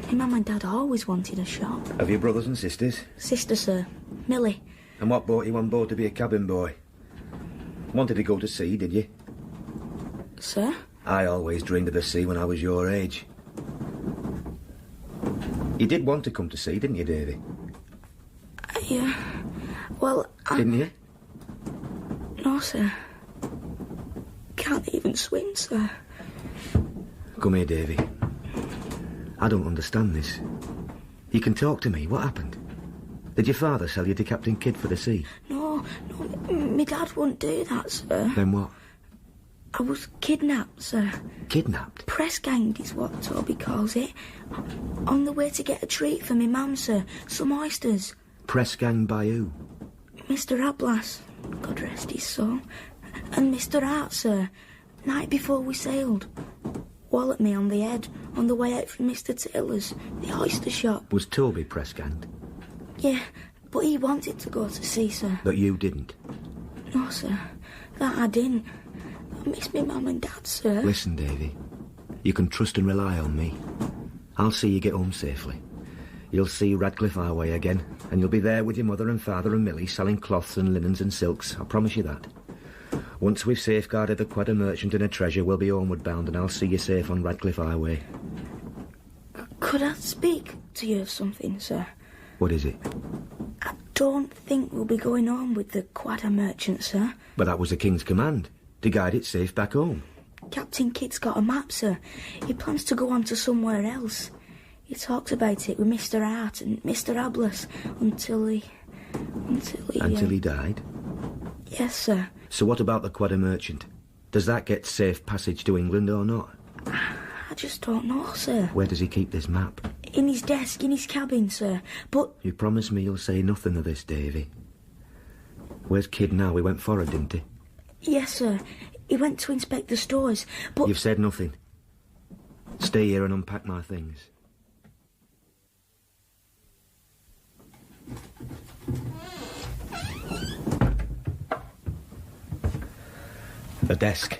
My mum and dad always wanted a shop. Have you brothers and sisters? Sister, sir. Millie. And what brought you on board to be a cabin boy? Wanted to go to sea, did you? Sir? I always dreamed of the sea when I was your age. You did want to come to sea, didn't you, Davy? Yeah. Well, Didn't you? No, sir. Can't even swim, sir. Come here, Davy. I don't understand this. You can talk to me. What happened? Did your father sell you to Captain Kidd for the sea? No, my dad wouldn't do that, sir. Then what? I was kidnapped, sir. Kidnapped? Press ganged is what Toby calls it. On the way to get a treat for me mum, sir. Some oysters. Press gang by who? Mr. Ablas, God rest his soul. And Mr. Hart, sir. Night before we sailed. Walloped me on the head on the way out from Mr. Taylor's, the oyster shop. Was Toby press ganged? Yeah, but he wanted to go to sea, sir. But you didn't? No, sir. That I didn't. I miss me mum and dad, sir. Listen, Davy. You can trust and rely on me. I'll see you get home safely. You'll see Ratcliffe Highway again, and you'll be there with your mother and father and Millie selling cloths and linens and silks. I promise you that. Once we've safeguarded the quad, a merchant and a treasure, we'll be homeward bound, and I'll see you safe on Ratcliffe Highway. Could I speak to you of something, sir? What is it? I don't think we'll be going on with the Quadder merchant, sir. But that was the King's command, to guide it safe back home. Captain Kidd's got a map, sir. He plans to go on to somewhere else. He talks about it with Mr. Hart and Mr. Ablas until he... Until he died? Yes, sir. So what about the Quadder Merchant? Does that get safe passage to England or not? I just don't know, sir. Where does he keep this map? In his desk, in his cabin, sir. But... You promise me you'll say nothing of this, Davy. Where's Kidd now? He went forward, didn't he? Yes, sir. He went to inspect the stores, but... You've said nothing. Stay here and unpack my things. The desk.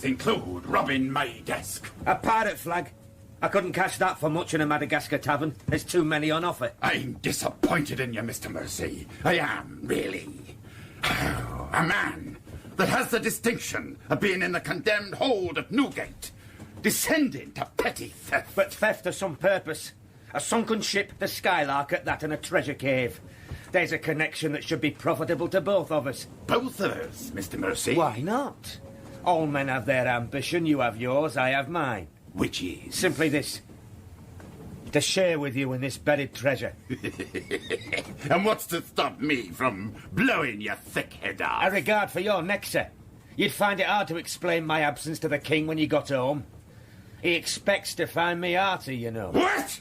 Include robbing my desk. A pirate flag. I couldn't catch that for much in a Madagascar tavern. There's too many on offer. I'm disappointed in you, Mr. Mercy. I am, really. A man that has the distinction of being in the condemned hold at Newgate, descending to petty theft. But theft of some purpose. A sunken ship, the Skylark at that, and a treasure cave. There's a connection that should be profitable to both of us. Both of us, Mr. Mercy? Why not? All men have their ambition. You have yours, I have mine. Which is? Simply this. To share with you in this buried treasure. And what's to stop me from blowing your thick head off? A regard for your neck, sir. You'd find it hard to explain my absence to the king when you got home. He expects to find me hearty, you know. What?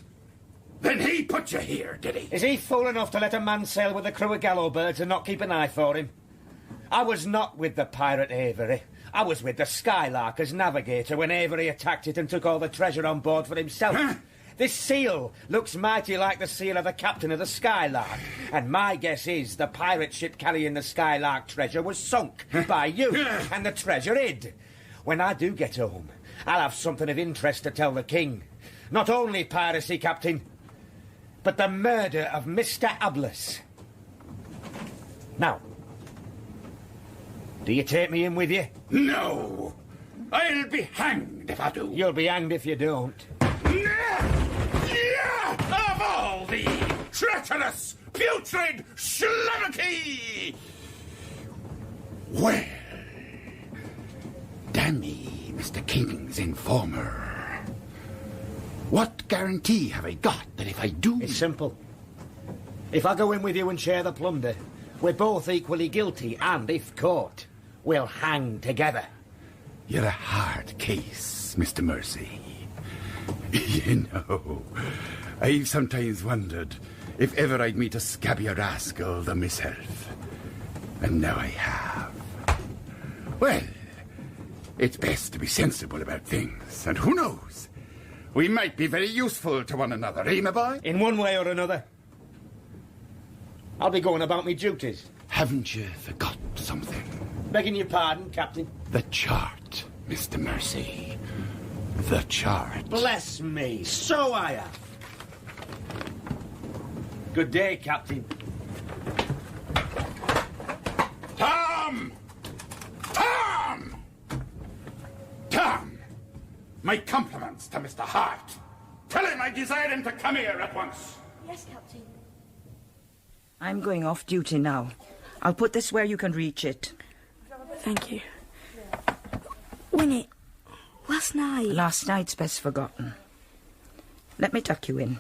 Then he put you here, did he? Is he fool enough to let a man sail with a crew of gallows birds and not keep an eye for him? I was not with the pirate Avery. I was with the Skylark as navigator when Avery attacked it and took all the treasure on board for himself. Huh? This seal looks mighty like the seal of the captain of the Skylark. And my guess is the pirate ship carrying the Skylark treasure was sunk by you, and the treasure hid. When I do get home, I'll have something of interest to tell the king. Not only piracy, Captain, but the murder of Mr. Ablas. Now, do you take me in with you? No! I'll be hanged if I do. You'll be hanged if you don't. Of all the treacherous, putrid schlocky! Well, damn me, Mr. King's informer. What guarantee have I got that if I do... It's simple. If I go in with you and share the plunder, we're both equally guilty, and if caught, we'll hang together. You're a hard case, Mr. Mercy. You know, I've sometimes wondered if ever I'd meet a scabbier rascal than myself. And now I have. Well, it's best to be sensible about things, and who knows? We might be very useful to one another, eh, my boy? In one way or another. I'll be going about me duties. Haven't you forgot something? Begging your pardon, Captain. The chart, Mr. Mercy. The chart. Bless me, so I have. Good day, Captain. Tom! Tom! Tom! My compliments to Mr. Hart. Tell him I desire him to come here at once. Yes, Captain. I'm going off duty now. I'll put this where you can reach it. Thank you. Winnie, last night... Last night's best forgotten. Let me tuck you in.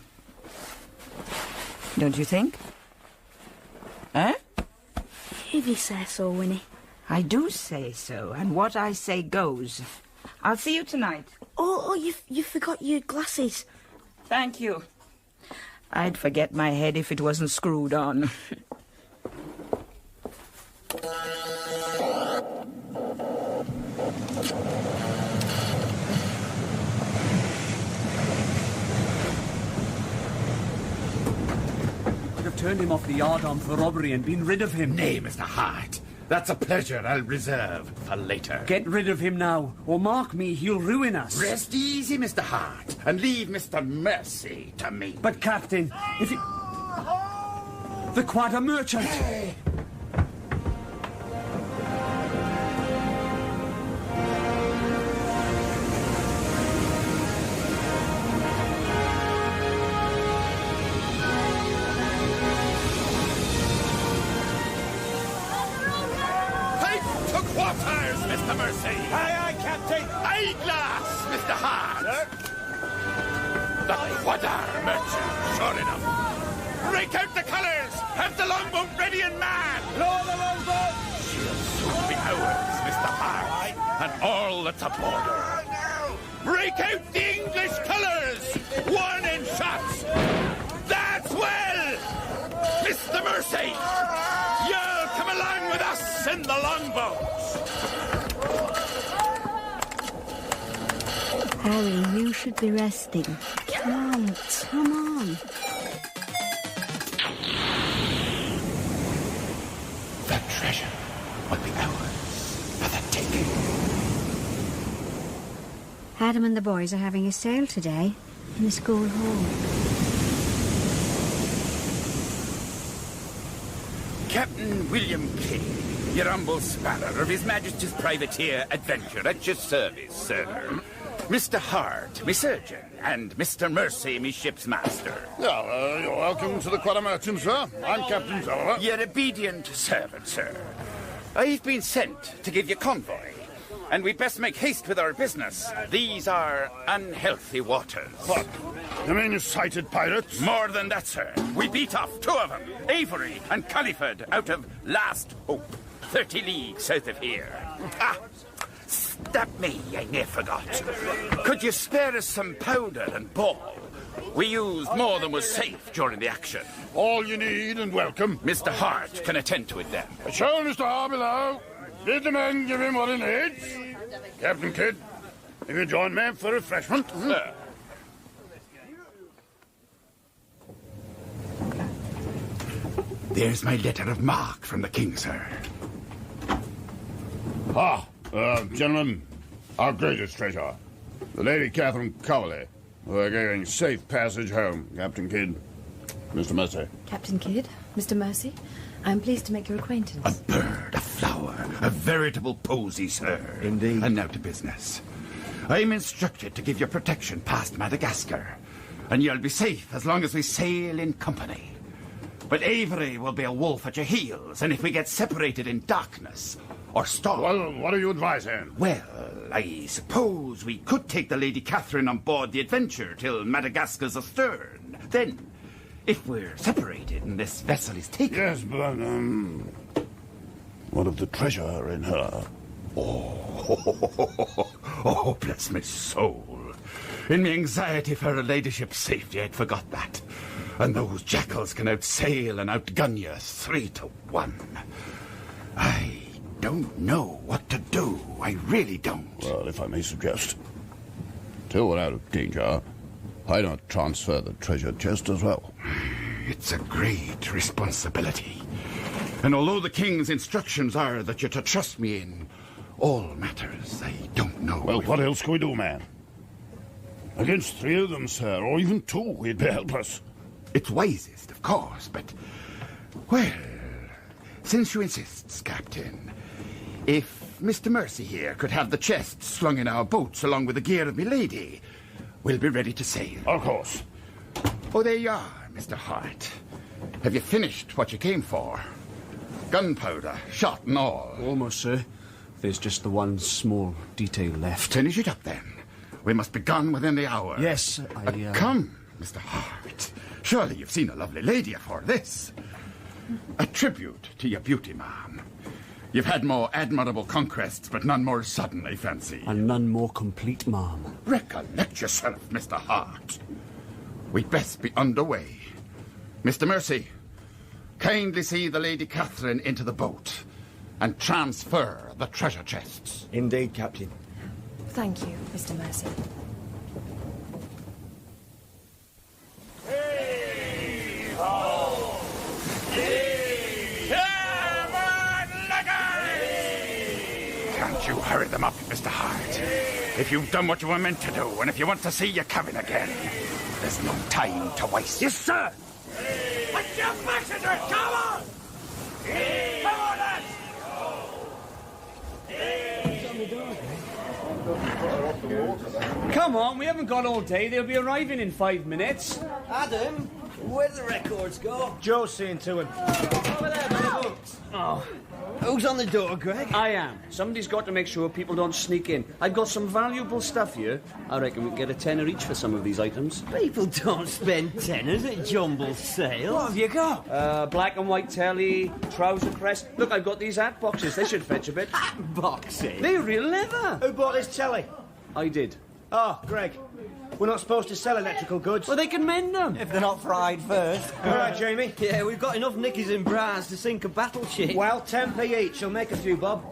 Don't you think? Eh? If you say so, Winnie. I do say so, and what I say goes. I'll see you tonight. Oh, you forgot your glasses. Thank you. I'd forget my head if it wasn't screwed on. Could have turned him off the yardarm for robbery and been rid of him. Nay, Mr. Hart. That's a pleasure I'll reserve for later. Get rid of him now, or mark me, he'll ruin us. Rest easy, Mr. Hart, and leave Mr. Mercy to me. But, Captain, if you... The Quadra Merchant! Hey. Mr. Mercy! Aye, aye, Captain! Eyeglass, Mr. Hart! Sir? The Quadar Merchant, sure enough. Break out the colours! Have the longboat ready and manned! Lower the longboat! She'll soon be ours, Mr. Hart, and all that's aboard her. Break out the English colours! One in shots! That's well! Mr. Mercy! You'll come along with us in the longboat! Harry, you should be resting. Come on, come on. The treasure will be ours for the taking. Adam and the boys are having a sale today. in the school hall. Captain William King, your humble spanner of His Majesty's Privateer Adventure at your service, sir. Mr. Hart, me surgeon, and Mr. Mercy, me ship's master. Yeah, you're welcome to the Quarter Merchant, sir. I'm Captain Tulliver. Your obedient servant, sir. I've been sent to give you convoy, and we'd best make haste with our business. These are unhealthy waters. What? You mean you sighted pirates? More than that, sir. We beat off 2 of them, Avery and Culliford, out of Last Hope, 30 leagues south of here. Ah! Stop me, I never forgot. Could you spare us some powder and ball? We used more than was safe during the action. All you need and welcome. Mr. Hart can attend to it then. Show Mr. Hart below. Bid the men give him what he needs. Captain Kidd, if you join me for refreshment. Sir. There's my letter of marque from the king, sir. Gentlemen, our greatest treasure, the Lady Catherine Cowley. We're giving safe passage home, Captain Kidd. Mr. Mercy. Captain Kidd, Mr. Mercy, I'm pleased to make your acquaintance. A bird, a flower, a veritable posy, sir. Indeed. And now to business. I'm instructed to give you protection past Madagascar, and you'll be safe as long as we sail in company. But Avery will be a wolf at your heels, and if we get separated in darkness or storm... Well, what are you advising? Well, I suppose we could take the Lady Catherine on board the Adventure till Madagascar's astern. Then, if we're separated and this vessel is taken... Yes, but, what of the treasure in her? Oh, bless my soul. In my anxiety for her ladyship's safety, I'd forgot that. And those jackals can outsail and outgun you 3-1. I don't know what to do. I really don't. Well, if I may suggest, till we're out of danger, why not transfer the treasure chest as well? It's a great responsibility. And although the king's instructions are that you're to trust me in all matters, I don't know. Well, what else can we do, man? Against 3 of them, sir, or even 2, he'd be helpless. It's wisest, of course, but... Well, since you insist, Captain, if Mr. Mercy here could have the chest slung in our boats along with the gear of me lady, we'll be ready to sail. Of course. Oh, there you are, Mr. Hart. Have you finished what you came for? Gunpowder, shot and all. Almost, sir. There's just the one small detail left. Finish it up, then. We must be gone within the hour. Yes, Come, Mr. Hart. Surely you've seen a lovely lady afore this. A tribute to your beauty, ma'am. You've had more admirable conquests, but none more sudden, I fancy. And none more complete, ma'am. Recollect yourself, Mr. Hart. We'd best be underway. Mr. Mercy, kindly see the Lady Catherine into the boat and transfer the treasure chests. Indeed, Captain. Thank you, Mr. Mercy. Can't you hurry them up, Mr. Hart? If you've done what you were meant to do, and if you want to see your cabin again, there's no time to waste. Yes, sir! Put your backs into it! Come on! Come on, lads! Come on, we haven't got all day. They'll be arriving in 5 minutes. Adam, where do the records go? Joe's seeing to him. Over there by the books. Oh. Who's on the door, Greg? I am. Somebody's got to make sure people don't sneak in. I've got some valuable stuff here. I reckon we can get a tenner each for some of these items. People don't spend tenners at jumble sales. What have you got? Black and white telly, trouser crest. Look, I've got these hat boxes. They should fetch a bit. Hat boxes? They're real leather. Who bought this telly? I did. Oh, Greg. We're not supposed to sell electrical goods. Well, they can mend them. If they're not fried first. All right, Jamie. Yeah, we've got enough knickers and bras to sink a battleship. Well, 10p each. She'll make a few, Bob.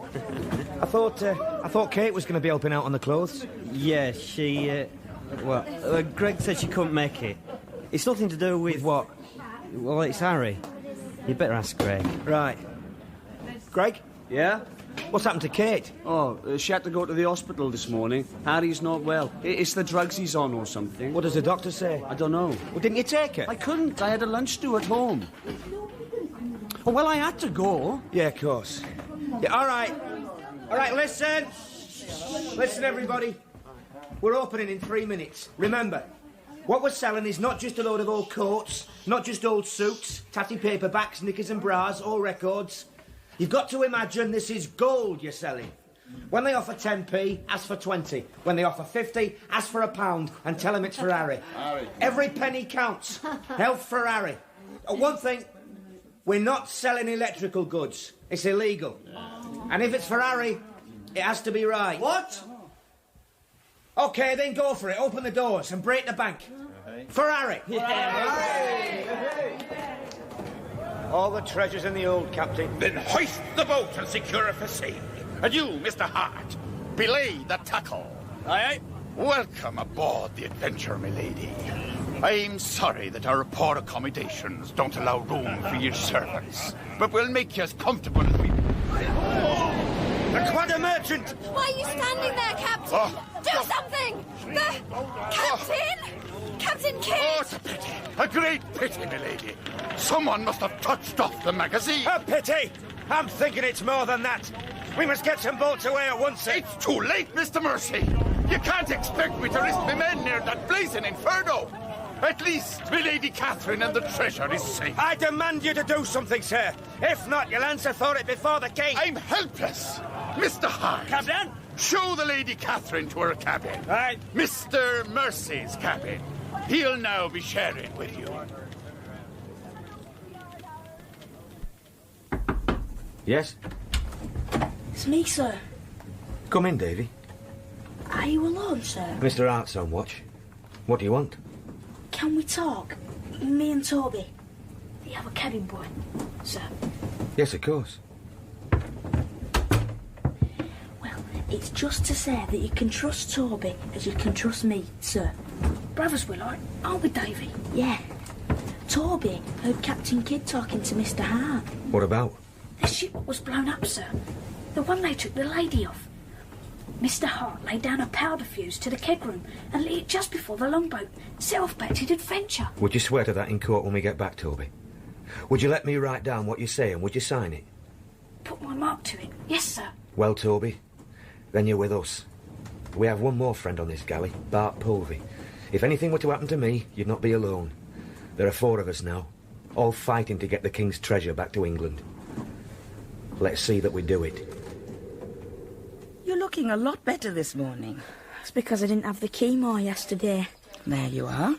I thought Kate was going to be helping out on the clothes. Yeah, she, Greg said she couldn't make it. It's nothing to do with... what? Well, it's Harry. You'd better ask Greg. Right. Greg? Yeah? What's happened to Kate? Oh, she had to go to the hospital this morning. Harry's not well. It's the drugs he's on or something. What does the doctor say? I don't know. Well, didn't you take her? I couldn't. I had a lunch due at home. Oh, well, I had to go. Yeah, of course. Yeah, all right. All right, listen. Listen, everybody. We're opening in 3 minutes. Remember, what we're selling is not just a load of old coats, not just old suits, tatty paperbacks, knickers and bras, or records. You've got to imagine this is gold you're selling. When they offer 10p, ask for 20. When they offer 50, ask for £1 and tell them it's for Harry. Every penny counts. Help for Harry. One thing, we're not selling electrical goods. It's illegal. And if it's for Harry, it has to be right. What? OK, then go for it. Open the doors and break the bank. For Harry. All the treasures in the old, Captain. Then hoist the boat and secure it for sea. And you, Mr. Hart, belay the tackle. Aye, aye. Welcome aboard the Adventure, milady. I'm sorry that our poor accommodations don't allow room for your servants, but we'll make you as comfortable as we... The Quadder Merchant! Why are you standing there, Captain? Do something! Captain! Captain Kidd! Oh, it's a pity. A great pity, milady. Someone must have touched off the magazine. A pity? I'm thinking it's more than that. We must get some boats away at once. It's too late, Mr. Mercy. You can't expect me to risk my men near that blazing inferno. At least Milady Catherine and the treasure is safe. I demand you to do something, sir. If not, you'll answer for it before the king. I'm helpless. Mr. Hart. Captain? Show the Lady Catherine to her cabin. Right. Mr. Mercy's cabin. He'll now be sharing with you. Yes? It's me, sir. Come in, Davy. Are you alone, sir? Mr. Hart's on watch. What do you want? Can we talk? Me and Toby. The other cabin boy, sir. Yes, of course. Well, it's just to say that you can trust Toby as you can trust me, sir. Brothers we like, aren't we, Davy? Yeah. Toby heard Captain Kidd talking to Mr. Hart. What about? The ship was blown up, sir. The one they took the lady off. Mr. Hart laid down a powder fuse to the keg room and lit it just before the longboat set off back to the Adventure. Would you swear to that in court when we get back, Toby? Would you let me write down what you say and would you sign it? Put my mark to it. Yes, sir. Well, Toby, then you're with us. We have one more friend on this galley, Bart Povey. If anything were to happen to me, you'd not be alone. There are 4 of us now, all fighting to get the King's treasure back to England. Let's see that we do it. You're looking a lot better this morning. It's because I didn't have the chemo yesterday. There you are.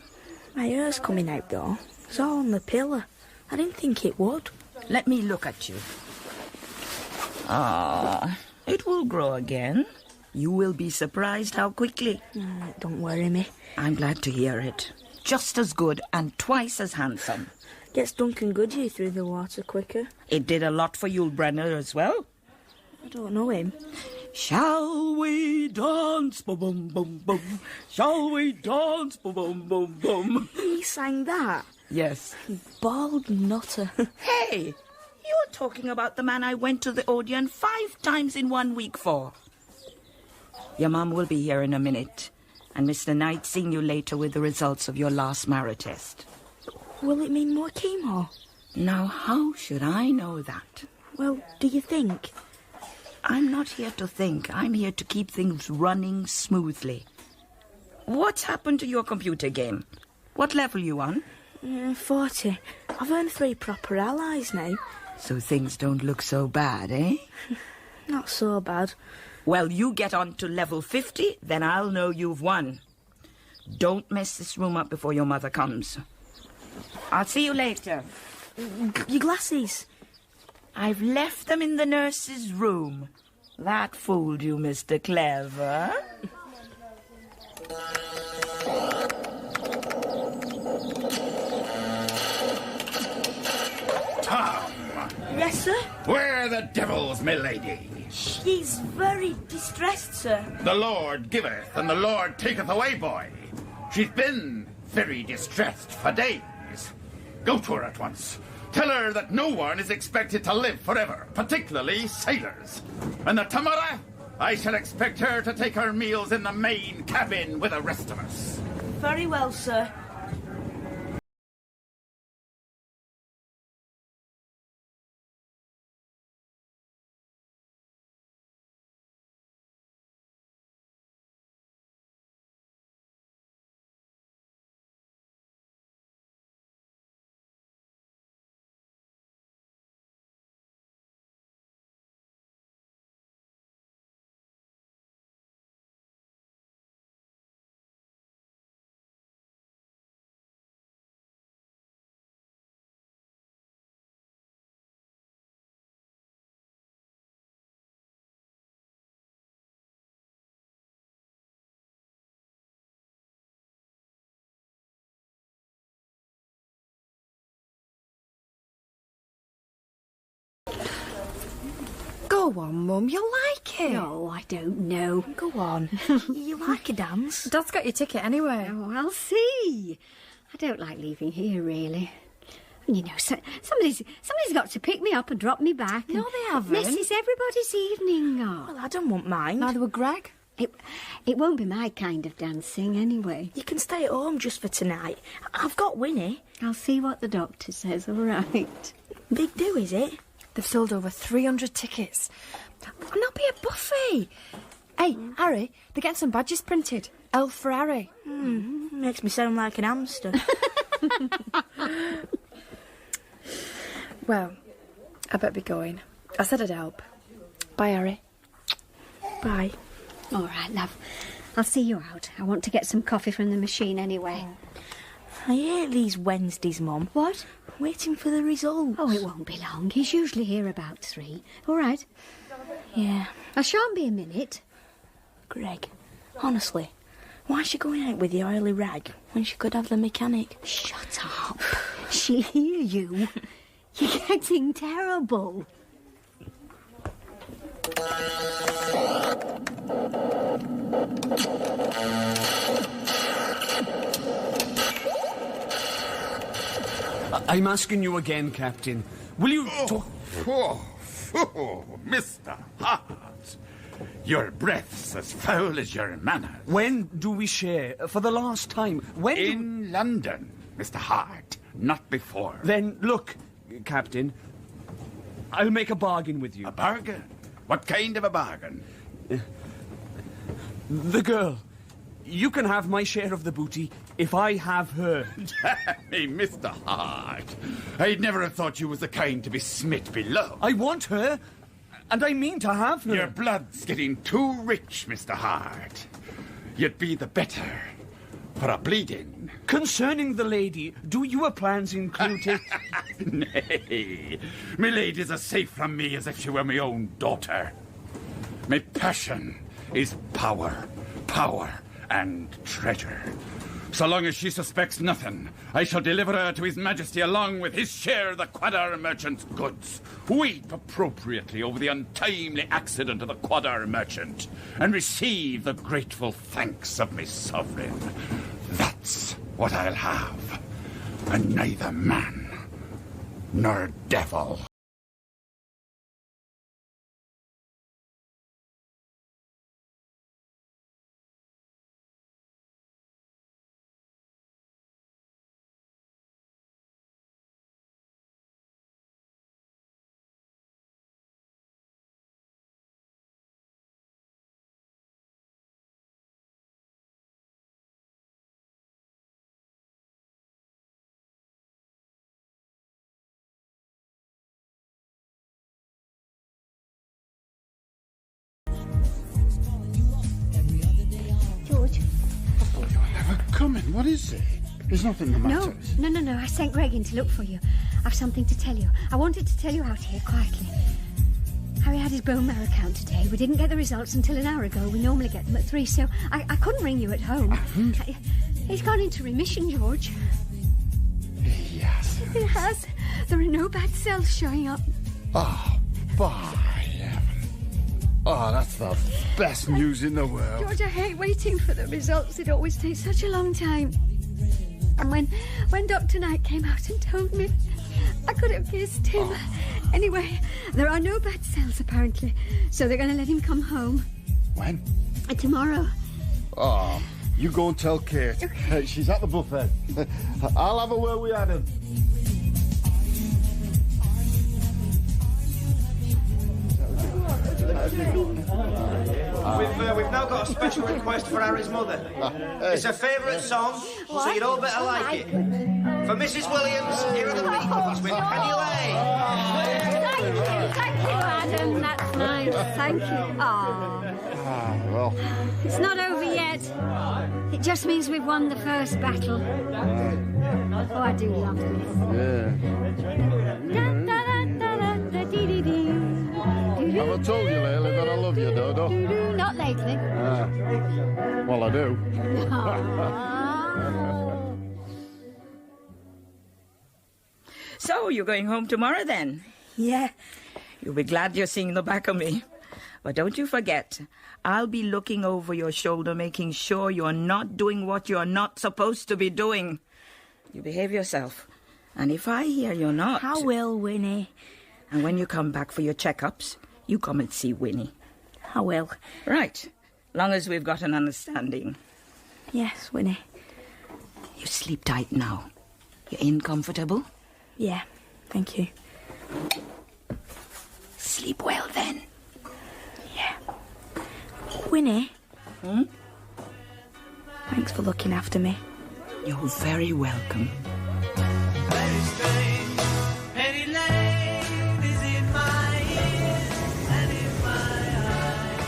My hair's coming out, though. It's all on the pillar. I didn't think it would. Let me look at you. Ah, it will grow again. You will be surprised how quickly. Don't worry me. I'm glad to hear it. Just as good and twice as handsome. Gets Duncan Goodyear through the water quicker. It did a lot for Yul Brenner as well. I don't know him. Shall we dance, boom, boom, boom? Shall we dance, boom, boom, boom, boom? He sang that? Yes. Bald nutter. Hey, you're talking about the man I went to the Odeon 5 times in 1 week for. Your mum will be here in a minute, and Mr. Knight seeing you later with the results of your last Mara test. Will it mean more chemo? Now, how should I know that? Well, do you think? I'm not here to think. I'm here to keep things running smoothly. What's happened to your computer game? What level you on? 40. I've earned 3 proper allies now. So things don't look so bad, eh? Not so bad. Well, you get on to level 50, then I'll know you've won. Don't mess this room up before your mother comes. I'll see you later. Your glasses? I've left them in the nurse's room. That fooled you, Mr. Clever. Tom! Yes, sir? Where the devil's my lady? She's very distressed, sir. The Lord giveth and the Lord taketh away, boy. She's been very distressed for days. Go to her at once. Tell her that no one is expected to live forever, particularly sailors. And that tomorrow, I shall expect her to take her meals in the main cabin with the rest of us. Very well, sir. Go on, Mum, you'll like it. No, I don't know. Go on. You like a dance? Dad's got your ticket anyway. Oh, I'll see. I don't like leaving here, really. You know, somebody's got to pick me up and drop me back. No, they haven't. This is everybody's evening. Oh. Well, I don't want mine. Neither would Greg. It won't be my kind of dancing, anyway. You can stay at home just for tonight. I've got Winnie. I'll see what the doctor says, all right. Big do, is it? They've sold over 300 tickets. And there'll be a buffet. Hey, Harry, they're getting some badges printed. Elf for Harry. Makes me sound like an hamster. Well, I better be going. I said I'd help. Bye, Harry. Bye. All right, love. I'll see you out. I want to get some coffee from the machine anyway. I hate these Wednesdays, Mum. What? Waiting for the results. Oh, it won't be long. He's usually here about 3. All right? Yeah. I shan't be a minute. Greg, honestly, why is she going out with the oily rag when she could have the mechanic? Shut up. She'll hear you. You're getting terrible. I'm asking you again, Captain. Will you talk... Mr. Hart. Your breath's as foul as your manners. When do we share? For the last time. When In London, Mr. Hart. Not before. Then, look, Captain. I'll make a bargain with you. A bargain? What kind of a bargain? The girl. You can have my share of the booty if I have her. Hey, Mr. Hart. I'd never have thought you was the kind to be smit below. I want her, and I mean to have her. Your blood's getting too rich, Mr. Hart. You'd be the better for a bleeding. Concerning the lady, do your plans include it? Nay, my lady's as safe from me as if she were my own daughter. My passion is power, and treasure. So long as she suspects nothing, I shall deliver her to His Majesty along with his share of the Quadar merchant's goods. Weep appropriately over the untimely accident of the Quadar merchant, and receive the grateful thanks of my sovereign. That's what I'll have, and neither man nor devil. George. Oh, you're never coming. What is it? There's nothing the matter. No. I sent Greg in to look for you. I've something to tell you. I wanted to tell you out here quietly. Harry had his bone marrow count today. We didn't get the results until an hour ago. We normally get them at 3, so I couldn't ring you at home. He's gone into remission, George. Yes. He has. There are no bad cells showing up. Oh, by heaven. Oh, that's the best news in the world. George, I hate waiting for the results. It always takes such a long time. And when Dr. Knight came out and told me, I could have kissed him. Anyway, there are no bad cells, apparently, so they're going to let him come home. When? Tomorrow. Oh, you go and tell Kate. Okay. She's at the buffet. I'll have a word with Adam. We've now got a special request for Harry's mother. It's her favourite song, so you'd all better like it. For Mrs. Williams, here are the Peacocks with Penny Lane. Thank you, Adam. That's nice. Thank you. Well. It's not over yet. It just means we've won the first battle. Oh, I do love this. Have I told you lately that I love you, Dodo? Not lately. Well, I do. So, you're going home tomorrow then? Yeah. You'll be glad you're seeing the back of me. But don't you forget, I'll be looking over your shoulder, making sure you're not doing what you're not supposed to be doing. You behave yourself. And if I hear you're not... I will, Winnie. And when you come back for your checkups, you come and see Winnie. I will. Right. Long as we've got an understanding. Yes, Winnie. You sleep tight now. You're in comfortable? Yeah, thank you. Sleep well, then. Yeah. Winnie? Hmm? Thanks for looking after me. You're very welcome. Penny Lane is in my ears and in my eyes.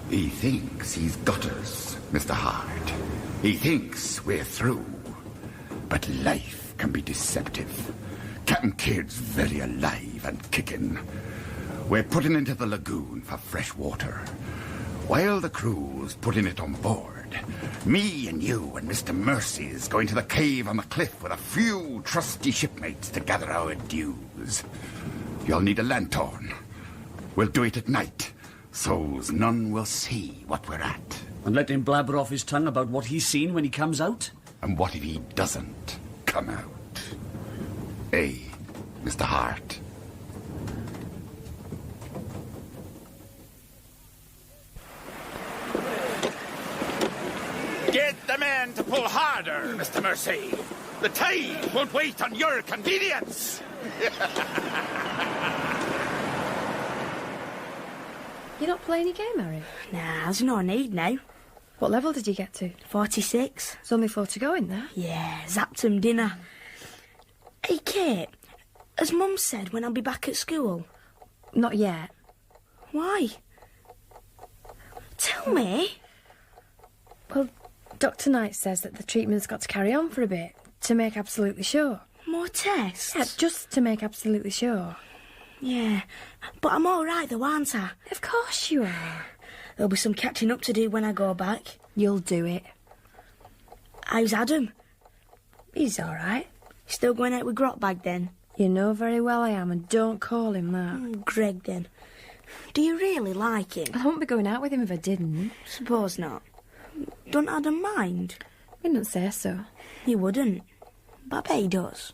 He thinks he's got us, Mr. Hart. He thinks we're through. But life can be deceptive. Captain Kidd's very alive and kicking. We're putting into the lagoon for fresh water, while the crew's putting it on board Me and you and Mr. Mercy's going to the cave on the cliff with a few trusty shipmates to gather our dues. You'll need a lanthorn. We'll do it at night, so's none will see what we're at. And let him blabber off his tongue about what he's seen when he comes out? And what if he doesn't come out? Eh, Mr. Hart? Get the men to pull harder, Mr. Mercy. The tide won't wait on your convenience. You're not playing a game, Harry? Nah, there's no need now. What level did you get to? 46. There's only 4 to go in there. Yeah, zapped him dinner. Hey, Kate, has Mum said when I'll be back at school? Not yet. Why? Tell me. Well, Dr. Knight says that the treatment's got to carry on for a bit, to make absolutely sure. More tests? Yeah, just to make absolutely sure. Yeah, but I'm all right though, aren't I? Of course you are. There'll be some catching up to do when I go back. You'll do it. How's Adam? He's all right. Still going out with Grotbag then? You know very well I am, and don't call him that. Greg then. Do you really like him? I wouldn't be going out with him if I didn't. Suppose not. Don't Adam mind? He don't say so. He wouldn't. But I bet he does.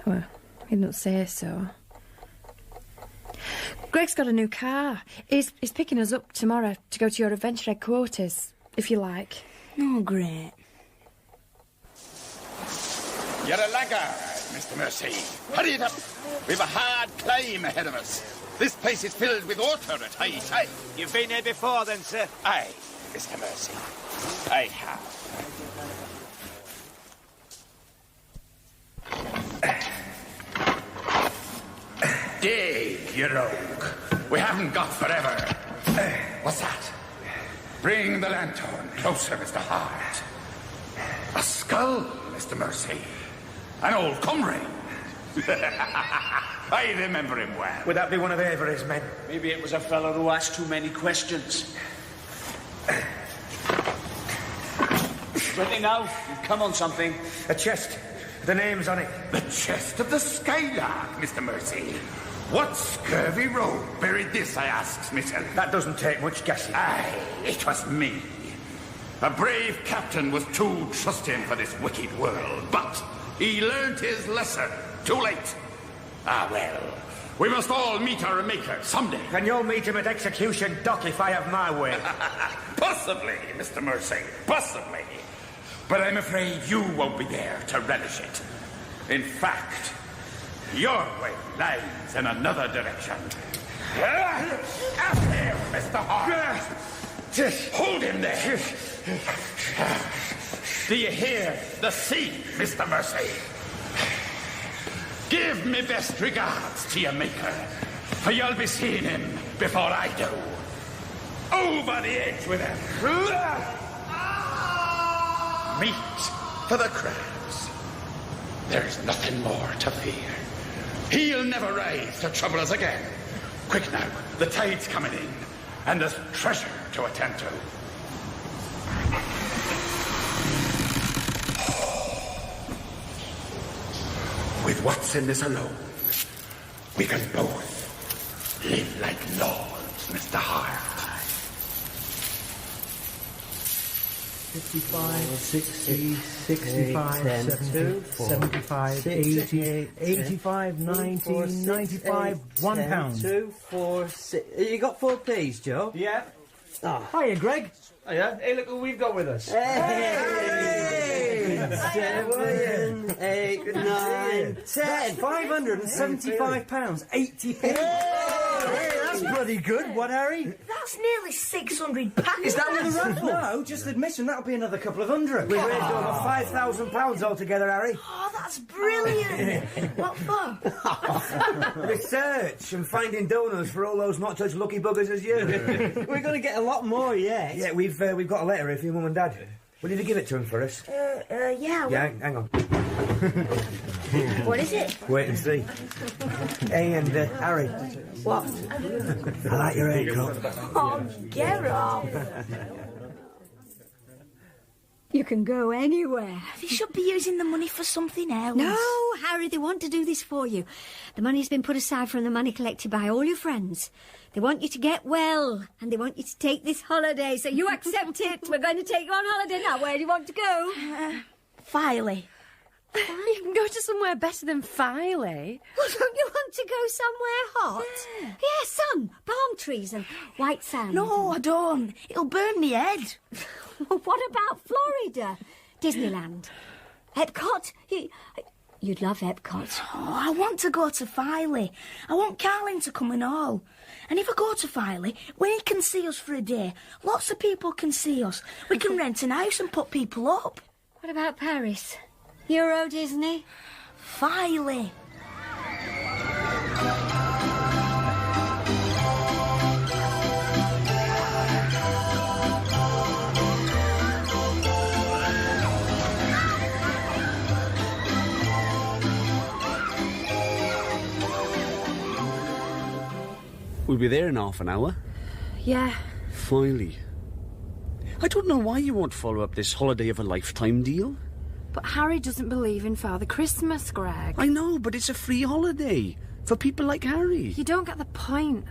Well, he don't say so. Greg's got a new car. He's picking us up tomorrow to go to your adventure headquarters, if you like. Oh, great. You're a laggard, Mr. Mercy. Hurry it up. We've a hard climb ahead of us. This place is filled with water at high tide. You've been here before then, sir? Aye, Mr. Mercy. I have. Dig, you rogue. We haven't got forever. What's that? Bring the lanthorn closer, Mr. Hart. A skull, Mr. Mercy. An old comrade. I remember him well. Would that be one of Avery's men? Maybe it was a fellow who asked too many questions. Ready now? You've come on something. A chest. The name's on it. The chest of the Skylark, Mr. Mercy. What scurvy rogue buried this, I asks myself. That doesn't take much guessing. Aye, it was me. A brave captain was too trusting for this wicked world, but he learnt his lesson. Too late. Ah, well, we must all meet our maker someday. And you'll meet him at execution, Doc, if I have my way. Possibly, Mr. Mercy, possibly. But I'm afraid you won't be there to relish it. In fact, your way lies in another direction. Up here, Mr. Hart. Hold him there. Do you hear the sea, Mr. Mercy? Give me best regards to your maker, for you'll be seeing him before I do. Over the edge with him. Meat for the crabs. There's nothing more to fear. He'll never rise to trouble us again. Quick now, the tide's coming in, and there's treasure to attend to. With what's in this alone, we can both live like lords, Mr. Hart. 55, 60, 65, 70, 75, 80, 85, 90, 95, £1. 2, 4, 6. You got 4p's, Joe? Yeah. Oh. Hiya, Greg. Hiya. Hey, look who we've got with us. Hey! 7, 8, 9, 10. £575, 80p. Hey, that's bloody good. What, Harry? That's nearly £600. Is that with a raffle? No, just admission. That'll be another couple of hundred. We've raised over £5,000 altogether, Harry. Oh, that's brilliant. What for? Research and finding donors for all those not such lucky buggers as you. We're going to get a lot more yet. Yeah, we've got a letter here for your mum and dad. Will you give it to him for us? Yeah. Yeah, hang on. What is it? Wait and see. Hey, and Harry. What? I like your haircut. Oh, get off. You can go anywhere. They should be using the money for something else. No, Harry, they want to do this for you. The money's been put aside from the money collected by all your friends. They want you to get well, and they want you to take this holiday, so you accept it. We're going to take you on holiday now. Where do you want to go? Filey. You can go to somewhere better than Filey. Well, don't you want to go somewhere hot? Yeah, sun, palm trees and white sand. No, I don't. It'll burn me head. Well, what about Florida? Disneyland? Epcot? You'd love Epcot. Oh, I want to go to Filey. I want Carlin to come and all. And if I go to Filey, when he can see us for a day, lots of people can see us. We can rent an house and put people up. What about Paris? Euro Disney? Filey. We'll be there in half an hour. Yeah. Finally. I don't know why you won't follow up this holiday of a lifetime deal. But Harry doesn't believe in Father Christmas, Greg. I know, but it's a free holiday for people like Harry. You don't get the point.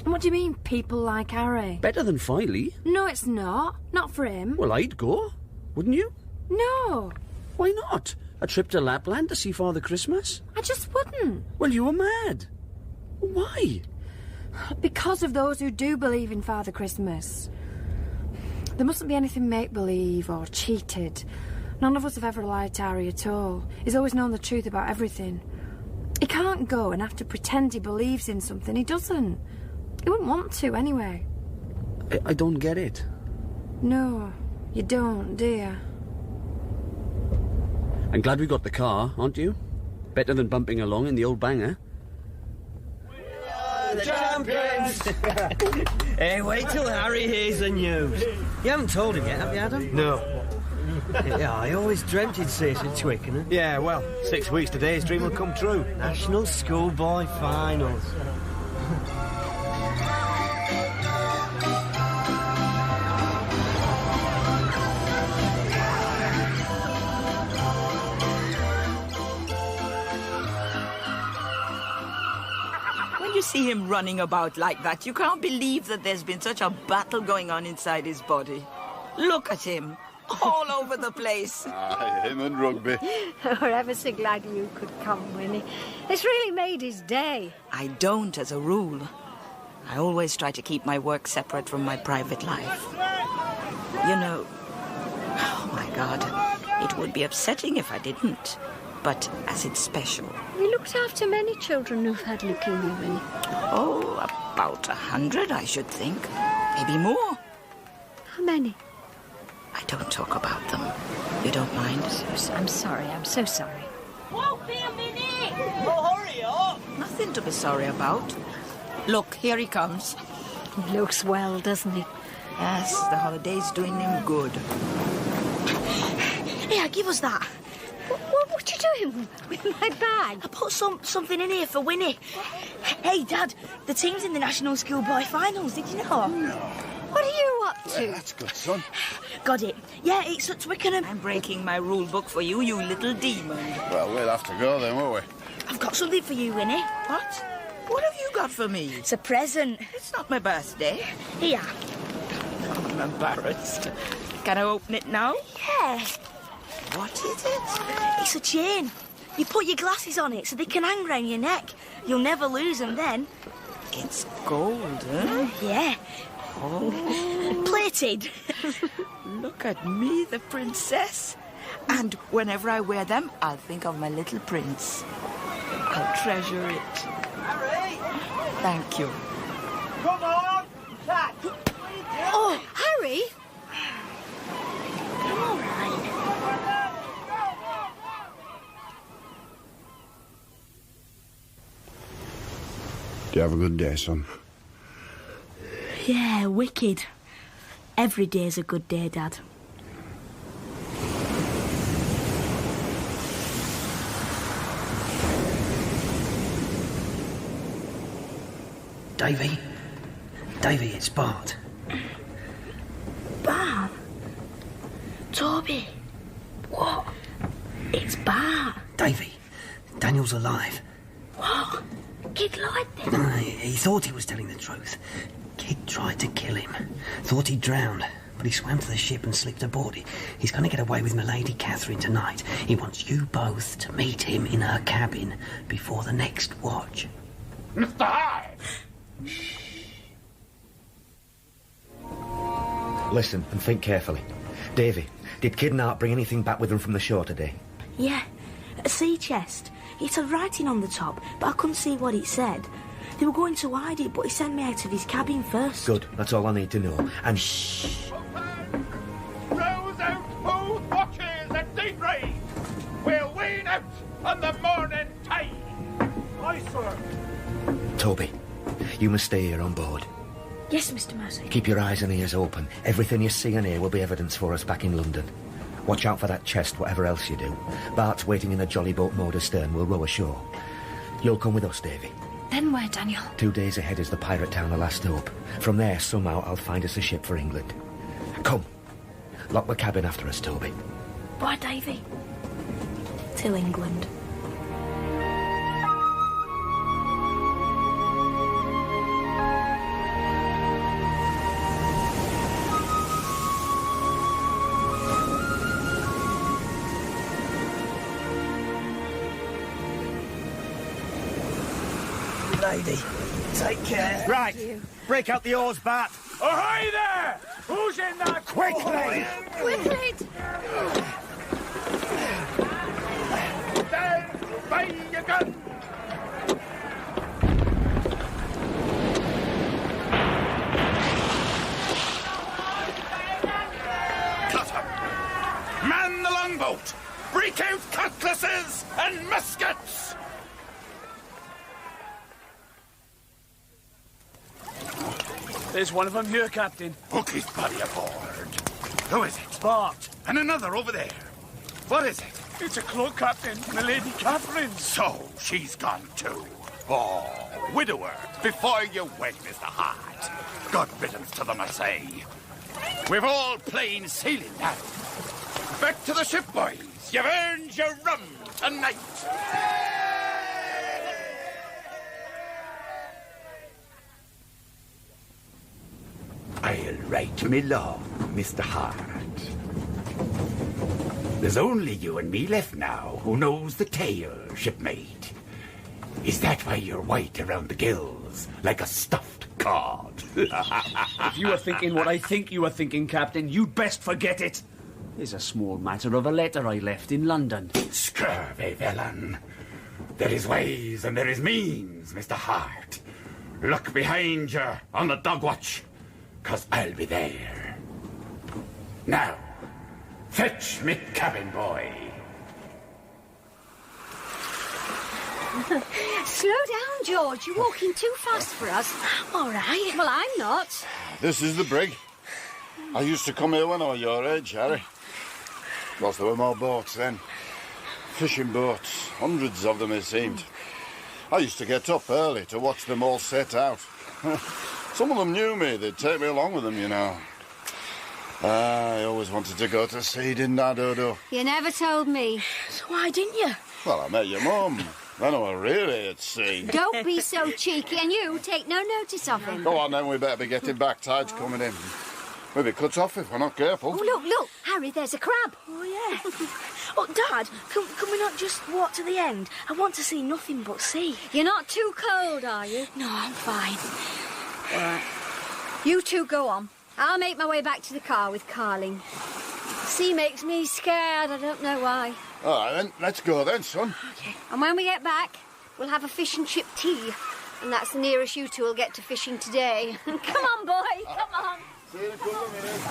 What do you mean, people like Harry? Better than Filey. No, it's not. Not for him. Well, I'd go, wouldn't you? No. Why not? A trip to Lapland to see Father Christmas? I just wouldn't. Well, you were mad. Why? Because of those who do believe in Father Christmas. There mustn't be anything make-believe or cheated. None of us have ever lied to Harry at all. He's always known the truth about everything. He can't go and have to pretend he believes in something he doesn't. He wouldn't want to, anyway. I don't get it. No, you don't, do you? I'm glad we got the car, aren't you? Better than bumping along in the old banger. The champions! Hey, wait till Harry hears the news. You haven't told him yet, have you, Adam? No. Yeah, I always dreamt he'd see us at Twickenham. Yeah, well, 6 weeks today his dream will come true. National Schoolboy Finals. When you see him running about like that, you can't believe that there's been such a battle going on inside his body. Look at him, all over the place. Him and rugby. We're ever so glad you could come, Winnie. It's really made his day. I don't, as a rule. I always try to keep my work separate from my private life. You know, oh my God, it would be upsetting if I didn't. But as it's special. You looked after many children who've had leukemia, Winnie. Oh, about 100, I should think. Maybe more. How many? I don't talk about them. You don't mind? I'm sorry. I'm so sorry. Won't be a minute! Oh, hurry up! Nothing to be sorry about. Look, here he comes. He looks well, doesn't he? Yes, the holiday's doing him good. Here, give us that. What are you doing with my bag? I put something in here for Winnie. Hey, Dad, the team's in the National Schoolboy Finals, did you know? No. What are you up to? Well, that's good, son. Got it. Yeah, it's at Twickenham. I'm breaking my rule book for you, you little demon. Well, we'll have to go then, won't we? I've got something for you, Winnie. What? What have you got for me? It's a present. It's not my birthday. Here. I'm embarrassed. Can I open it now? Yeah. What is it? It's a chain. You put your glasses on it so they can hang round your neck. You'll never lose them then. It's gold, huh? Yeah. Oh. Plated. Look at me, the princess. And whenever I wear them, I'll think of my little prince. I'll treasure it. Harry! Thank you. Come on! Catch! Oh, Harry! I'm all right. Do you have a good day, son? Yeah, wicked. Every day's a good day, Dad. Davy, it's Bart. Bart? Toby. What? It's Bart. Davy, Daniel's alive. What? Kid lied then? He thought he was telling the truth. Kid tried to kill him. Thought he'd drowned. But he swam to the ship and slipped aboard. He's going to get away with Milady Catherine tonight. He wants you both to meet him in her cabin before the next watch. Mr. Hyde! Listen and think carefully. Davy, did Kid and Art bring anything back with them from the shore today? Yeah, a sea chest. It had writing on the top, but I couldn't see what it said. They were going to hide it, but he sent me out of his cabin first. Good, that's all I need to know. And shh! Rows out both watches at daybreak. We'll wane out on the morning tide. Aye, sir. Toby, you must stay here on board. Yes, Mr. Mercy. Keep your eyes and ears open. Everything you see and hear will be evidence for us back in London. Watch out for that chest, whatever else you do. Bart's waiting in a jolly boat moored astern. We'll row ashore. You'll come with us, Davy. Then where, Daniel? 2 days ahead is the pirate town of Last Hope. From there, somehow, I'll find us a ship for England. Come. Lock the cabin after us, Toby. Bye, Davy. Till England. Lady, take care. Right. Break out the oars, Bart. Ahoy there! Who's in that? Quickly! Quickly! Stand by your gun! Cutter! Man the longboat! Break out cutlasses and muskets! There's one of them here, Captain. Hook his body aboard. Who is it? Bart. And another over there. What is it? It's a cloak, Captain. Milady Catherine. So, she's gone too. Oh, widower, before you went, Mr. Hart. God riddance to them, I say. We've all plain sailing now. Back to the ship, boys. You've earned your rum tonight. I'll write me long, Mr. Hart. There's only you and me left now who knows the tale, shipmate. Is that why you're white around the gills, like a stuffed cod? If you were thinking what I think you were thinking, Captain, you'd best forget it. It's a small matter of a letter I left in London. Scurvy villain. There is ways and there is means, Mr. Hart. Look behind you on the dog watch. 'Cause I'll be there. Now, fetch me cabin boy. Slow down, George. You're walking too fast for us. All right. Well, I'm not. This is the brig. I used to come here when I was your age, Harry. Whilst there were more boats then. Fishing boats. Hundreds of them, it seemed. I used to get up early to watch them all set out. Some of them knew me. They'd take me along with them, you know. I always wanted to go to sea, didn't I, Dodo? You never told me. So why didn't you? Well, I met your mum. Then I was really at sea. Don't be so cheeky, and you take no notice of him. Go on, then. We better be getting back. Tide's coming in. We'll be cut off if we're not careful. Oh, look, Harry, there's a crab. Oh, yeah. Oh, Dad, can we not just walk to the end? I want to see nothing but sea. You're not too cold, are you? No, I'm fine. All right. You two go on. I'll make my way back to the car with Carling. Sea makes me scared. I don't know why. All right, then. Let's go then, son. Okay. And when we get back, we'll have a fish and chip tea. And that's the nearest you two will get to fishing today. Come on, boy. Come on. See you in a couple of minutes.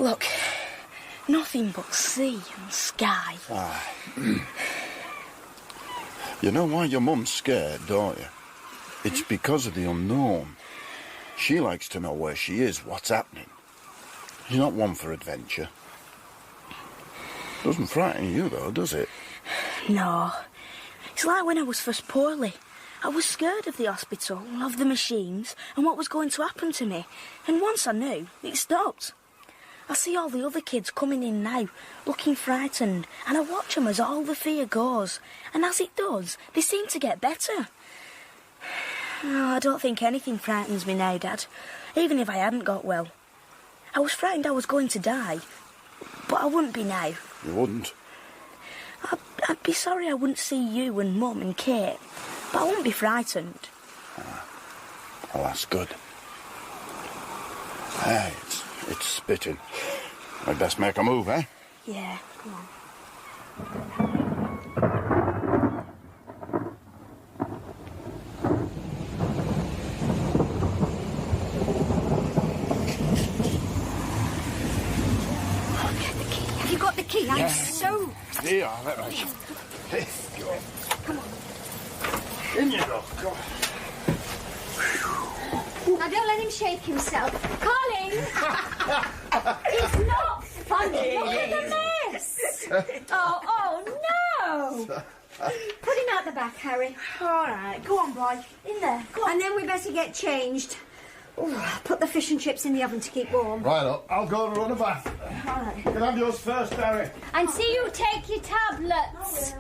Look, nothing but sea and sky. You know why your mum's scared, don't you? It's because of the unknown. She likes to know where she is, what's happening. He's not one for adventure. Doesn't frighten you, though, does it? No. It's like when I was first poorly. I was scared of the hospital, of the machines, and what was going to happen to me. And once I knew, it stopped. I see all the other kids coming in now, looking frightened, and I watch them as all the fear goes. And as it does, they seem to get better. Oh, I don't think anything frightens me now, Dad, even if I hadn't got well. I was frightened I was going to die, but I wouldn't be now. You wouldn't? I'd be sorry I wouldn't see you and Mum and Kate, but I wouldn't be frightened. Well, that's good. Hey, it's spitting. I'd best make a move, eh? Yeah, come on. Have you got the key? I'm so... Here you are, let me. Hey, go on. Come on. In you go. Go on. Now, don't let him shake himself. Colin! It's not funny. Look at the mess. Oh, no! Put him out the back, Harry. All right, go on, boy. In there, go on. And then we better get changed. Ooh, put the fish and chips in the oven to keep warm. Right up. I'll go and run a bath. All right. You can have yours first, Harry. And see you take your tablets.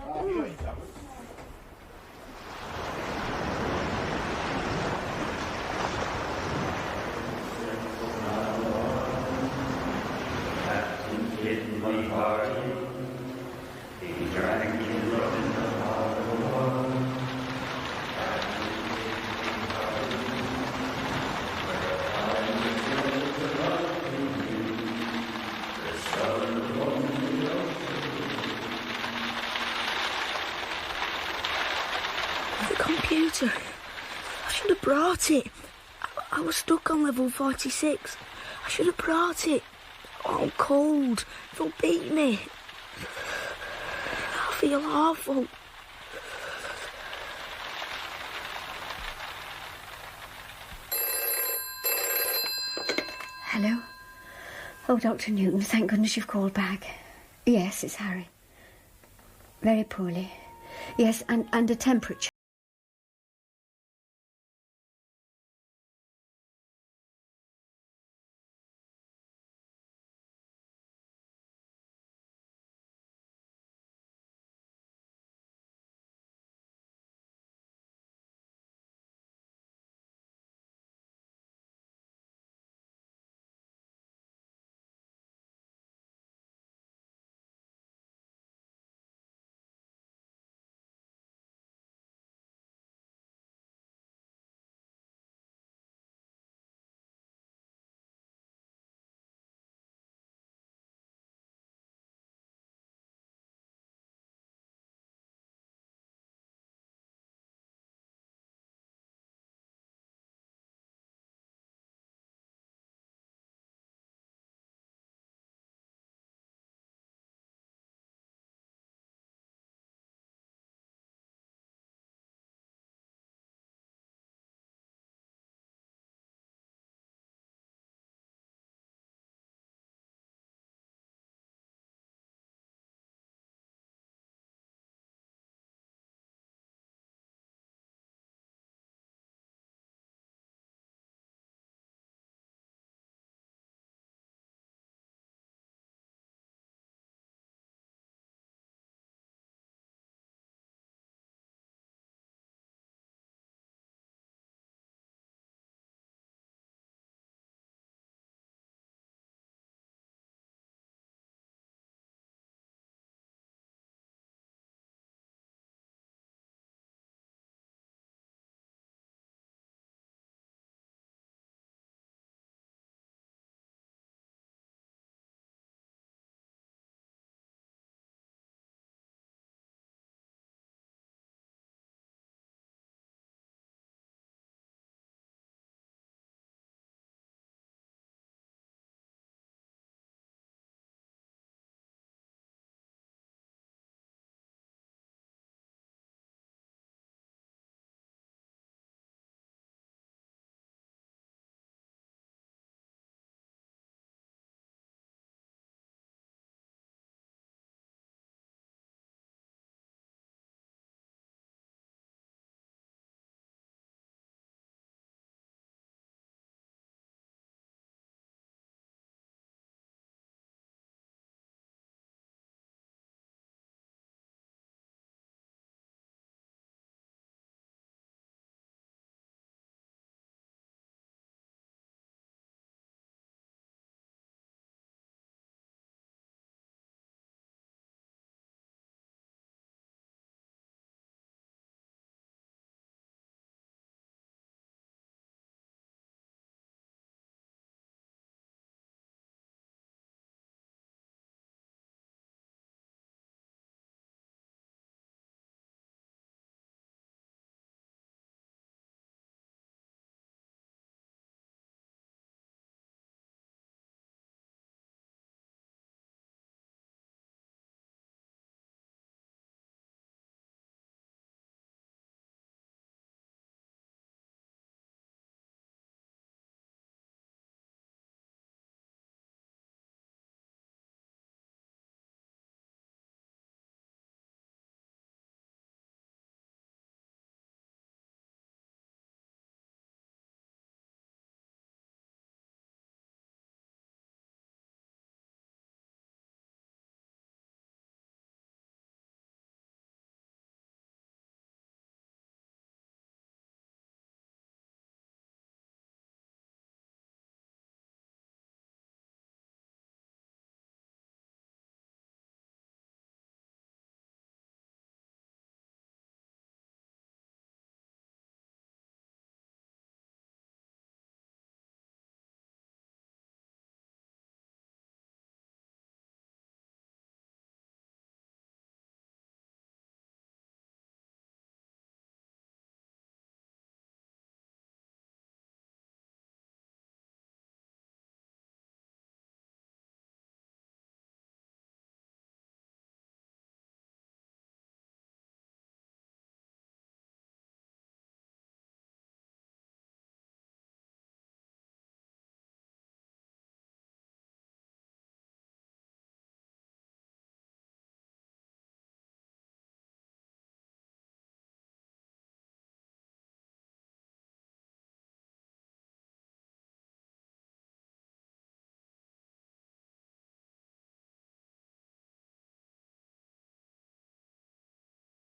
Hidden my heart, he drank his rum in the harbor. The computer. I should have brought it. I was stuck on level 46. I should have brought it. Oh, I'm cold. They'll beat me. I feel awful. Hello? Oh, Dr. Newton, thank goodness you've called back. Yes, it's Harry. Very poorly. Yes, and a temperature.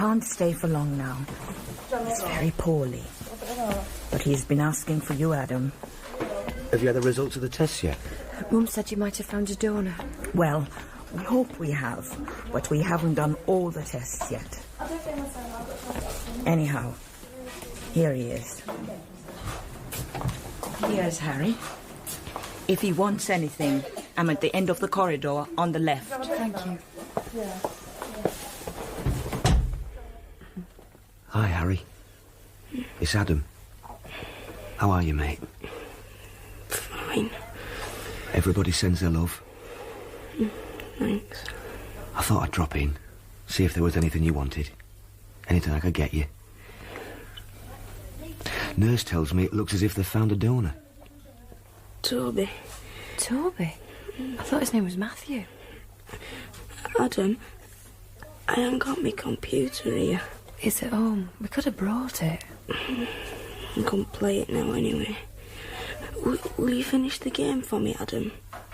Can't stay for long now. He's very poorly. But he's been asking for you, Adam. Have you had the results of the tests yet? Mum said you might have found a donor. Well, we hope we have, but we haven't done all the tests yet. Anyhow, here he is. Here's Harry. If he wants anything, I'm at the end of the corridor on the left. Thank you. Hi, Harry. It's Adam. How are you, mate? Fine. Everybody sends their love. Thanks. I thought I'd drop in, see if there was anything you wanted. Anything I could get you. Nurse tells me it looks as if they've found a donor. Toby. Toby? I thought his name was Matthew. Adam, I haven't got my computer here. It's at home. We could have brought it. I can't play it now anyway. Will you finish the game for me, Adam?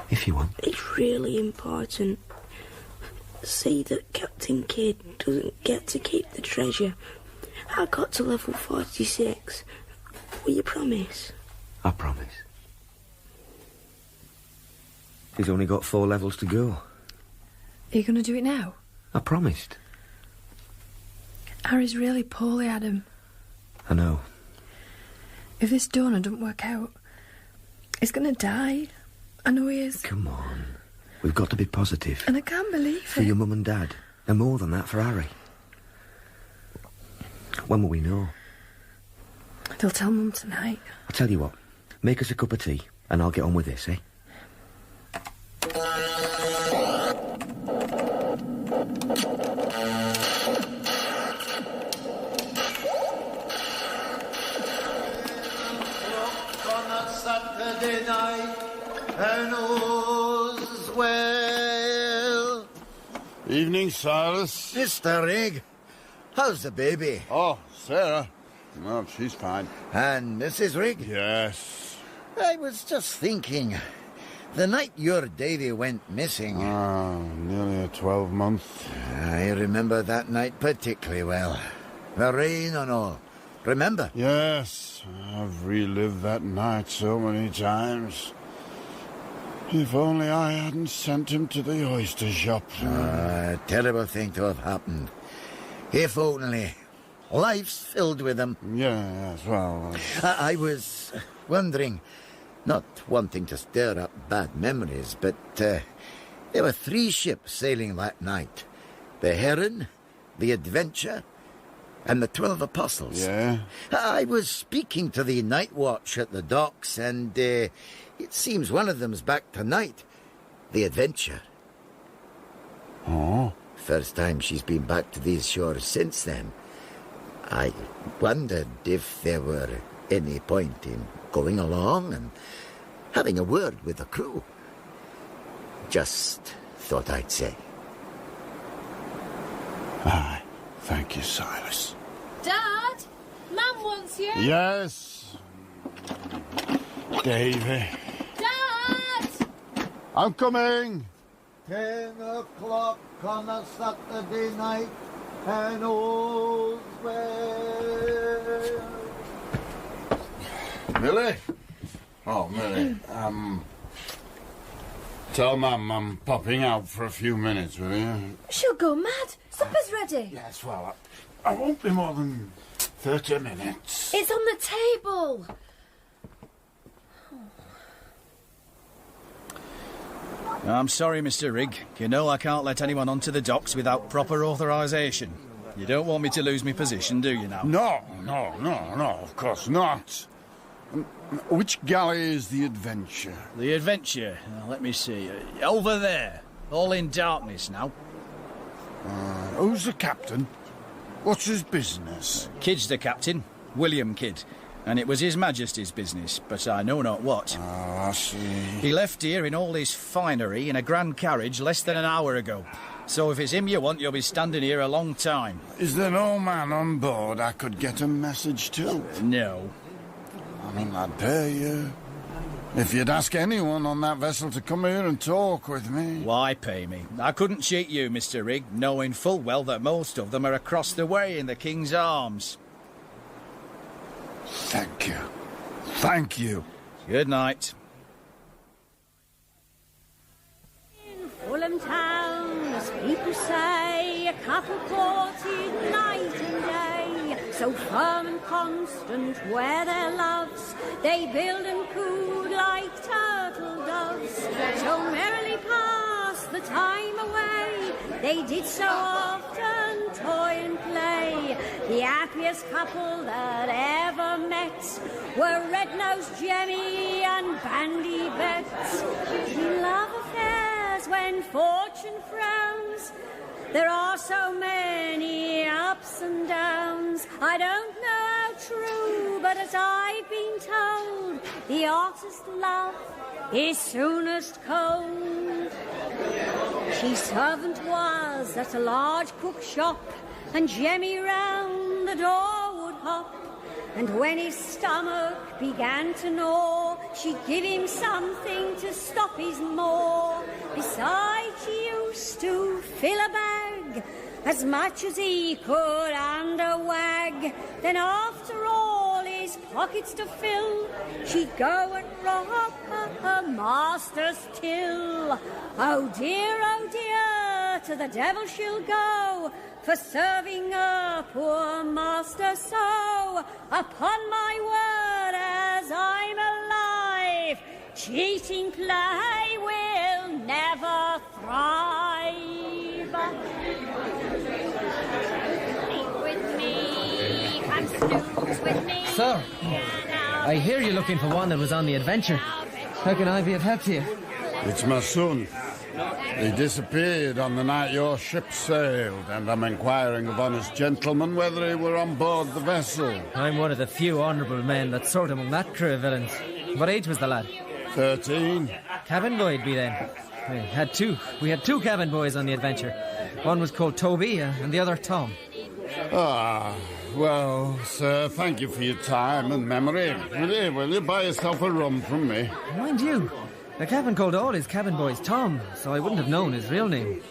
If you want. It's really important. See that Captain Kidd doesn't get to keep the treasure. I got to level 46. Will you promise? I promise. He's only got 4 levels to go. Are you going to do it now? I promised. Harry's really poorly, Adam. I know. If this donor doesn't work out, he's going to die. I know he is. Come on. We've got to be positive. And I can't believe For it. your mum and dad. And more than that for Harry. When will we know? They'll tell Mum tonight. I'll tell you what. Make us a cup of tea, and I'll get on with this, eh? Saturday night, and all's well. Evening, Silas. Mr. Rigg, how's the baby? Oh, Sarah. Oh, she's fine. And Mrs. Rigg? Yes. I was just thinking, the night your Davy went missing... nearly a 12-month. I remember that night particularly well. The rain and all. Remember? Yes, I've relived that night so many times. If only I hadn't sent him to the oyster shop. A terrible thing to have happened. If only. Life's filled with them. Yes, well... I was wondering, not wanting to stir up bad memories, but there were 3 ships sailing that night. The Heron, the Adventure, and the 12 Apostles. Yeah? I was speaking to the night watch at the docks, and it seems one of them's back tonight. The Adventure. Oh? First time she's been back to these shores since then. I wondered if there were any point in going along and having a word with the crew. Just thought I'd say. Aye, thank you, Silas. Dad, Mum wants you. Yes. Davy. Dad! I'm coming. 10 o'clock on a Saturday night, and all's well. Millie? Oh, Millie, tell Mum I'm popping out for a few minutes, will you? She'll go mad. Supper's ready. Yes, well, I won't be more than 30 minutes. It's on the table. I'm sorry, Mr. Rigg. You know I can't let anyone onto the docks without proper authorisation. You don't want me to lose my position, do you now? No, of course not. Which galley is the Adventure? The Adventure? Let me see. Over there. All in darkness now. Who's the captain? What's his business? Kidd's the captain. William Kidd. And it was His Majesty's business, but I know not what. Oh, I see. He left here in all his finery in a grand carriage less than an hour ago. So if it's him you want, you'll be standing here a long time. Is there no man on board I could get a message to? No. I mean, I dare you. If you'd ask anyone on that vessel to come here and talk with me... Why pay me? I couldn't cheat you, Mr. Rigg, knowing full well that most of them are across the way in the King's arms. Thank you. Thank you. Good night. In Fulham town, as people say, a couple courted night and day. So firm and constant were their loves, they build and cooed like turtle doves. So merrily passed the time away, they did so often toy and play. The happiest couple that ever met were Red-Nosed Jemmy and Bandy Betts. In love affairs, when fortune frowns, there are so many ups and downs. I don't know how true, but as I've been told, the hottest love is soonest cold. She servant was at a large cook shop, and Jemmy round the door would hop. And when his stomach began to gnaw, she'd give him something to stop his maw. Besides, she used to fill a bag as much as he could under wag. Then after all his pockets to fill, she'd go and rob her master's till. Oh dear, to the devil she'll go for serving a poor master so. Upon my word, as I'm alive, cheating play will never thrive. Sleep with me, come snooze with me. Sir, I hear you're looking for one that was on the adventure. How can I be of help to you? It's my son. He disappeared on the night your ship sailed, and I'm inquiring of honest gentlemen whether he were on board the vessel. I'm one of the few honourable men that sort among that crew of villains. What age was the lad? 13. Cabin boy'd be then. We had two cabin boys on the adventure. One was called Toby and the other Tom. Ah, well, sir, thank you for your time and memory. Will you buy yourself a rum from me? Mind you, the cabin called all his cabin boys Tom, so I wouldn't have known his real name.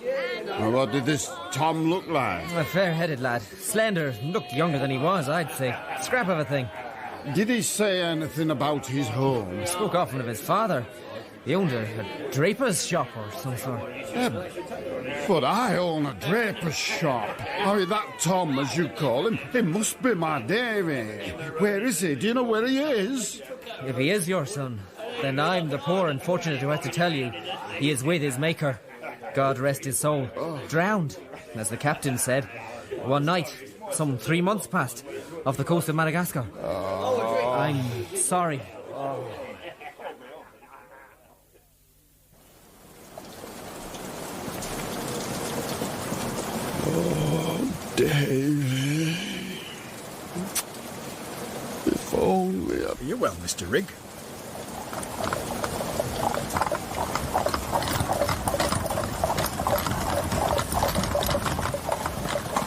Well, what did this Tom look like? A fair-headed lad. Slender, looked younger than he was, I'd say. Scrap of a thing. Did he say anything about his home? He spoke often of his father. He owned a draper's shop or some sort. But I own a draper's shop. Oh, that Tom, as you call him, he must be my Davy. Where is he? Do you know where he is? If he is your son, then I'm the poor unfortunate who has to tell you he is with his maker. God rest his soul. Drowned, as the captain said. One night, some 3 months past, off the coast of Madagascar. I'm sorry. Davy. If only I... You well, Mr. Rigg?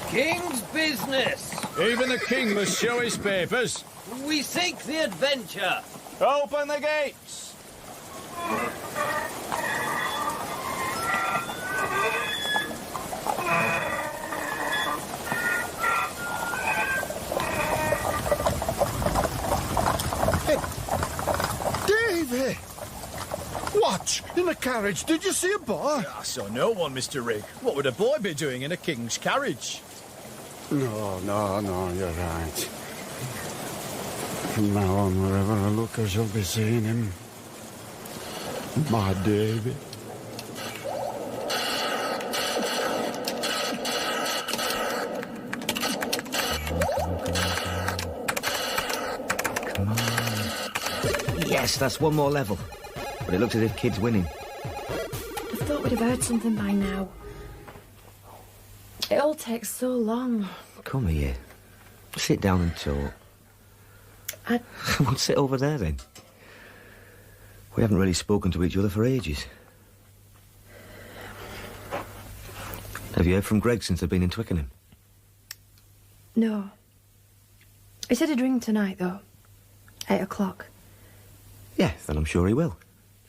King's business. Even the king must show his papers. We seek the adventure. Open the gates. Davy! Watch! In the carriage, did you see a boy? I saw no one, Mr. Rigg. What would a boy be doing in a king's carriage? No, you're right. From now on, wherever I look, I shall be seeing him. My Davy. Come on. Yes, that's one more level. But it looks as if Kid's winning. I thought we'd have heard something by now. It all takes so long. Come here. Sit down and talk. Well, sit over there, then. We haven't really spoken to each other for ages. Have you heard from Greg since they've been in Twickenham? No. He said he'd ring tonight, though. 8 o'clock. Yeah, then I'm sure he will.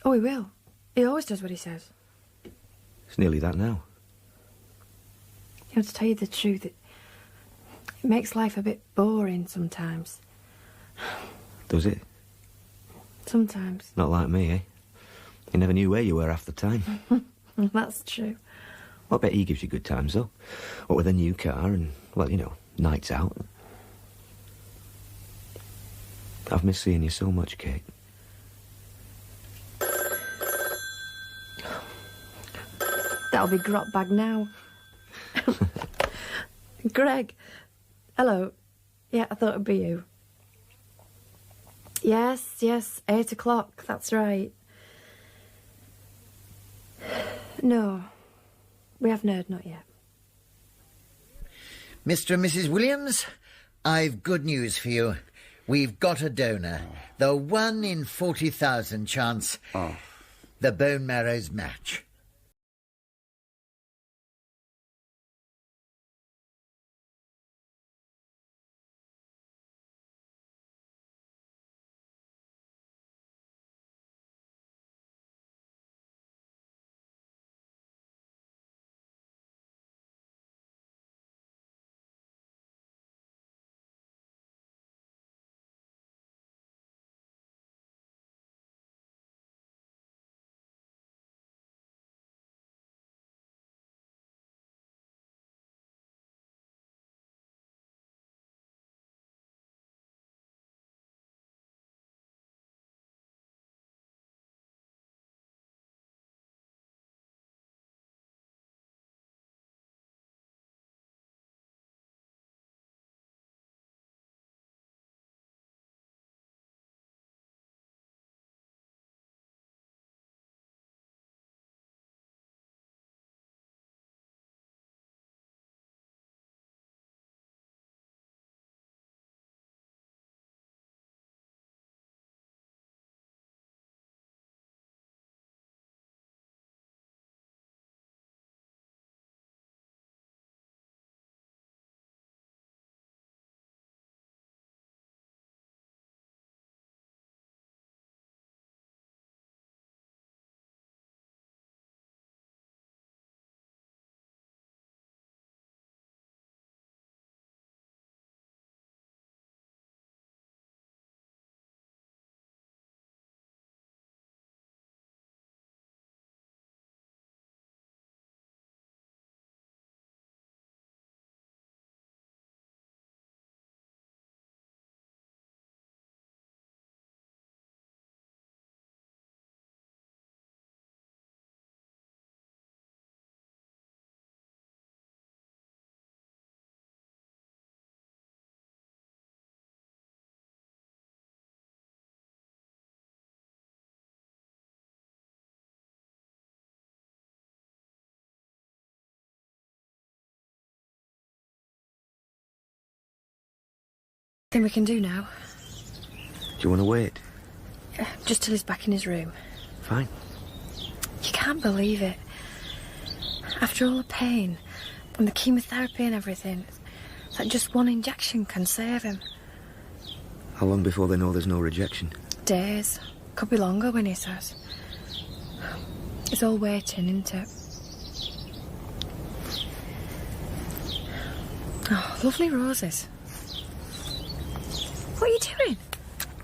Oh, he will. He always does what he says. It's nearly that now. You know, to tell you the truth, it makes life a bit boring sometimes. Does it? Sometimes. Not like me, eh? You never knew where you were half the time. That's true. Well, I bet he gives you good times, though. What with a new car and, well, you know, nights out. I've missed seeing you so much, Kate. That'll be grot bag now. Greg. Hello. Yeah, I thought it'd be you. Yes, 8 o'clock, that's right. No, we haven't heard, not yet. Mr. and Mrs. Williams, I've good news for you. We've got a donor. The 1 in 40,000 chance. The bone marrow's match. Thing we can do now. Do you want to wait? Just till he's back in his room. Fine. You can't believe it. After all the pain and the chemotherapy and everything, that just one injection can save him. How long before they know there's no rejection? Days. Could be longer when he says. It's all waiting, isn't it? Oh, lovely roses. What are you doing?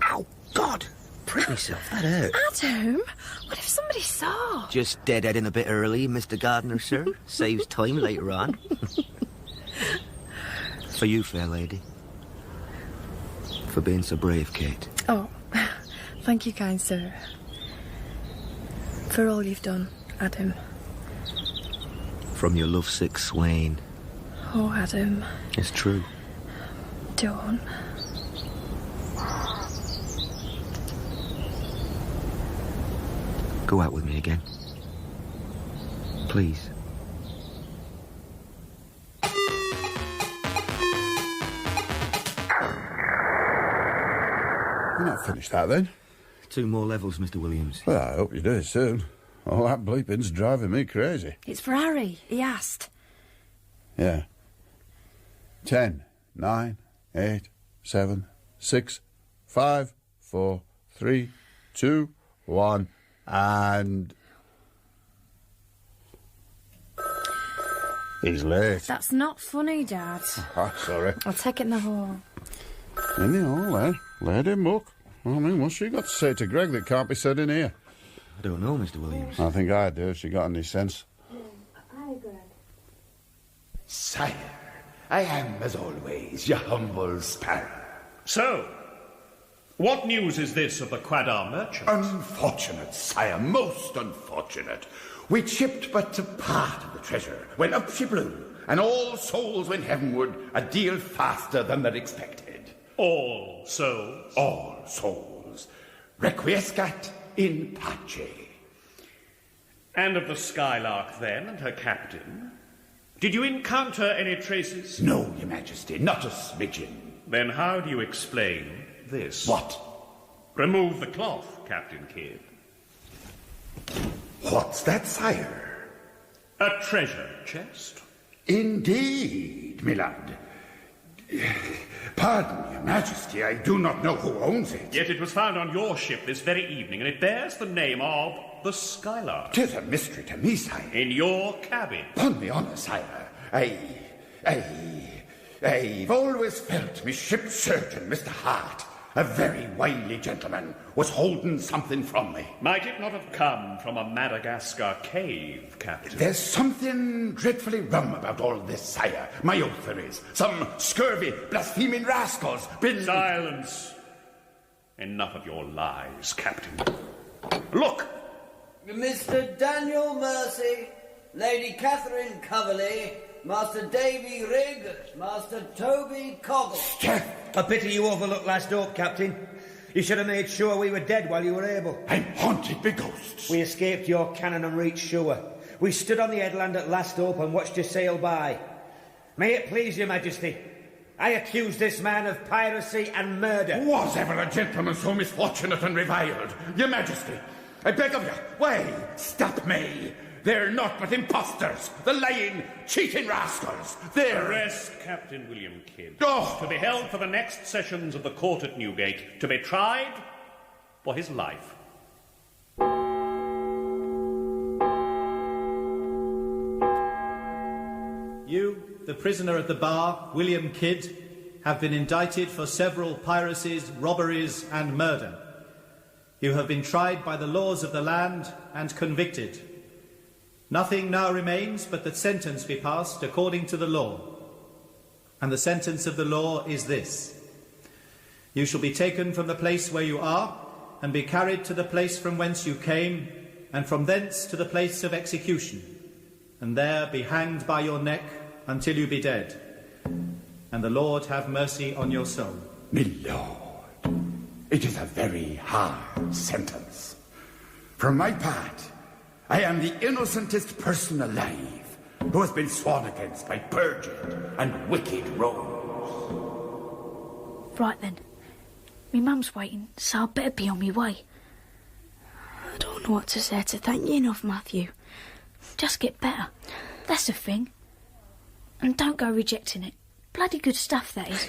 Ow, God! Prick myself, that hurt. Adam, what if somebody saw? Just deadheading a bit early, Mr. Gardner, sir. Saves time later on. For you, fair lady. For being so brave, Kate. Oh, thank you, kind sir. For all you've done, Adam. From your lovesick swain. Oh, Adam. It's true. Don't. Go out with me again. Please. You're not finished that, then? 2 more levels, Mr. Williams. Well, I hope you do soon. All that bleeping's driving me crazy. It's for Harry, he asked. Yeah. 10, 9, 8, 7, 6, 5, 4, 3, 2, 1, and... He's late. That's not funny, Dad. Ah, sorry. I'll take it in the hall. In the hall, eh? Lady Muck. I mean, what's she got to say to Greg that can't be said in here? I don't know, Mr. Williams. I think I do, if she got any sense. Hi, Greg. Sire, I am, as always, your humble sparrow. So, what news is this of the Quadar merchant? Unfortunate, sire, most unfortunate. We chipped but a part of the treasure when up she blew, and all souls went heavenward a deal faster than they'd expected. All souls? All souls. Requiescat in pace. And of the Skylark, then, and her captain? Did you encounter any traces? No, Your Majesty, not a smidgen. Then how do you explain this? What? Remove the cloth, Captain Kidd. What's that, sire? A treasure chest. Indeed, my lad. Pardon, Your Majesty, I do not know who owns it. Yet it was found on your ship this very evening, and it bears the name of the Skylark. 'Tis a mystery to me, sire. In your cabin. Upon me honour, sire, I've always felt me ship's surgeon, Mr. Hart, a very wily gentleman, was holding something from me. Might it not have come from a Madagascar cave, Captain? There's something dreadfully rum about all this, sire. My oath there is. Some scurvy, blaspheming rascals been... Silence. Enough of your lies, Captain. Look! Mr. Daniel Mercy, Lady Catherine Coverley, Master Davy Rigg, Master Toby Coggle. A pity you overlooked last hope, Captain. You should have made sure we were dead while you were able. I'm haunted by ghosts. We escaped your cannon and reached shore. We stood on the headland at last hope and watched you sail by. May it please your Majesty, I accuse this man of piracy and murder. Was ever a gentleman so misfortunate and reviled? Your Majesty, I beg of you, why, stop me. They're naught but impostors, the lying, cheating rascals. They're... Arrest Captain William Kidd. Oh. To be held for the next sessions of the court at Newgate, to be tried for his life. You, the prisoner at the bar, William Kidd, have been indicted for several piracies, robberies, and murder. You have been tried by the laws of the land and convicted. Nothing now remains but that sentence be passed according to the law. And the sentence of the law is this. You shall be taken from the place where you are, and be carried to the place from whence you came, and from thence to the place of execution, and there be hanged by your neck until you be dead. And the Lord have mercy on your soul. My lord, it is a very hard sentence. For my part, I am the innocentest person alive who has been sworn against by perjured and wicked rogues. Right then. Me mum's waiting, so I'd better be on my way. I don't know what to say to thank you enough, Matthew. Just get better. That's the thing. And don't go rejecting it. Bloody good stuff, that is.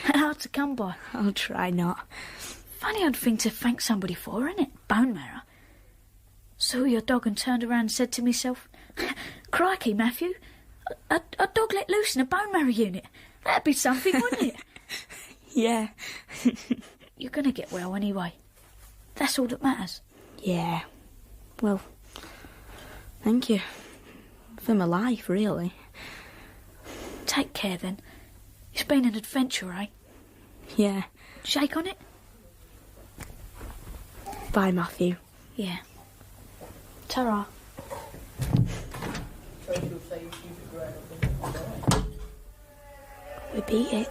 Hard to come by. I'll try not. Funny odd thing to thank somebody for, isn't it? Bone marrow. Saw your dog and turned around and said to myself, crikey, Matthew, a dog let loose in a bone marrow unit. That'd be something, wouldn't it? Yeah. You're going to get well anyway. That's all that matters. Yeah. Well, thank you. For my life, really. Take care, then. It's been an adventure, eh? Yeah. Shake on it? Bye, Matthew. Yeah. Ta-ra. We beat it.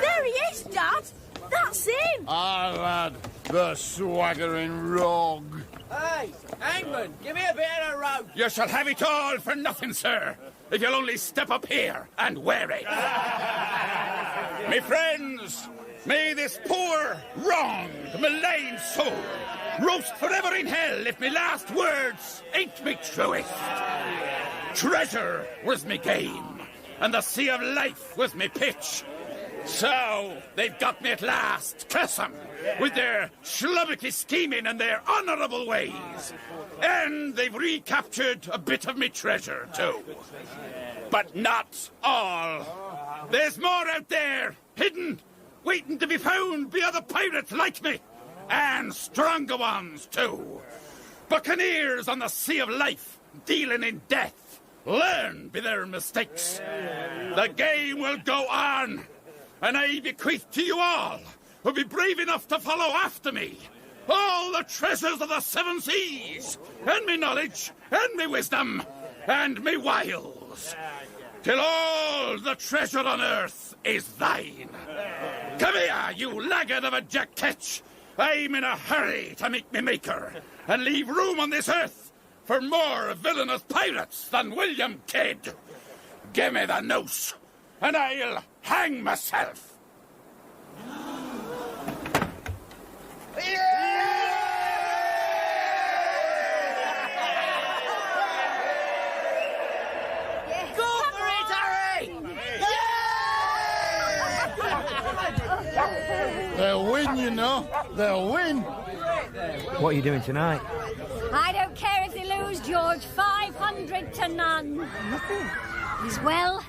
There he is, Dad. That's him. Ah, lad, the swaggering rogue. Hey, hangman, give me a bit of a rope. You shall have it all for nothing, sir, if you'll only step up here and wear it. Me friends, may this poor, wronged, malign soul roast forever in hell if me last words ain't me truest. Treasure was me game, and the sea of life was me pitch. So, they've got me at last, curse 'em, with their schlubbicky scheming and their honourable ways. And they've recaptured a bit of me treasure, too. But not all. There's more out there, hidden, waiting to be found by other pirates like me. And stronger ones, too. Buccaneers on the sea of life, dealing in death. Learn by their mistakes. The game will go on. And I bequeath to you all, who'll be brave enough to follow after me, all the treasures of the seven seas, and me knowledge, and me wisdom, and me wiles, till all the treasure on earth is thine. Come here, you laggard of a Jack Ketch. I'm in a hurry to meet me maker, and leave room on this earth for more villainous pirates than William Kidd. Give me the noose, and I'll hang myself. Go for it, Harry! They'll win, you know. They'll win. What are you doing tonight? I don't care if they lose, George. 500 to none. He's well,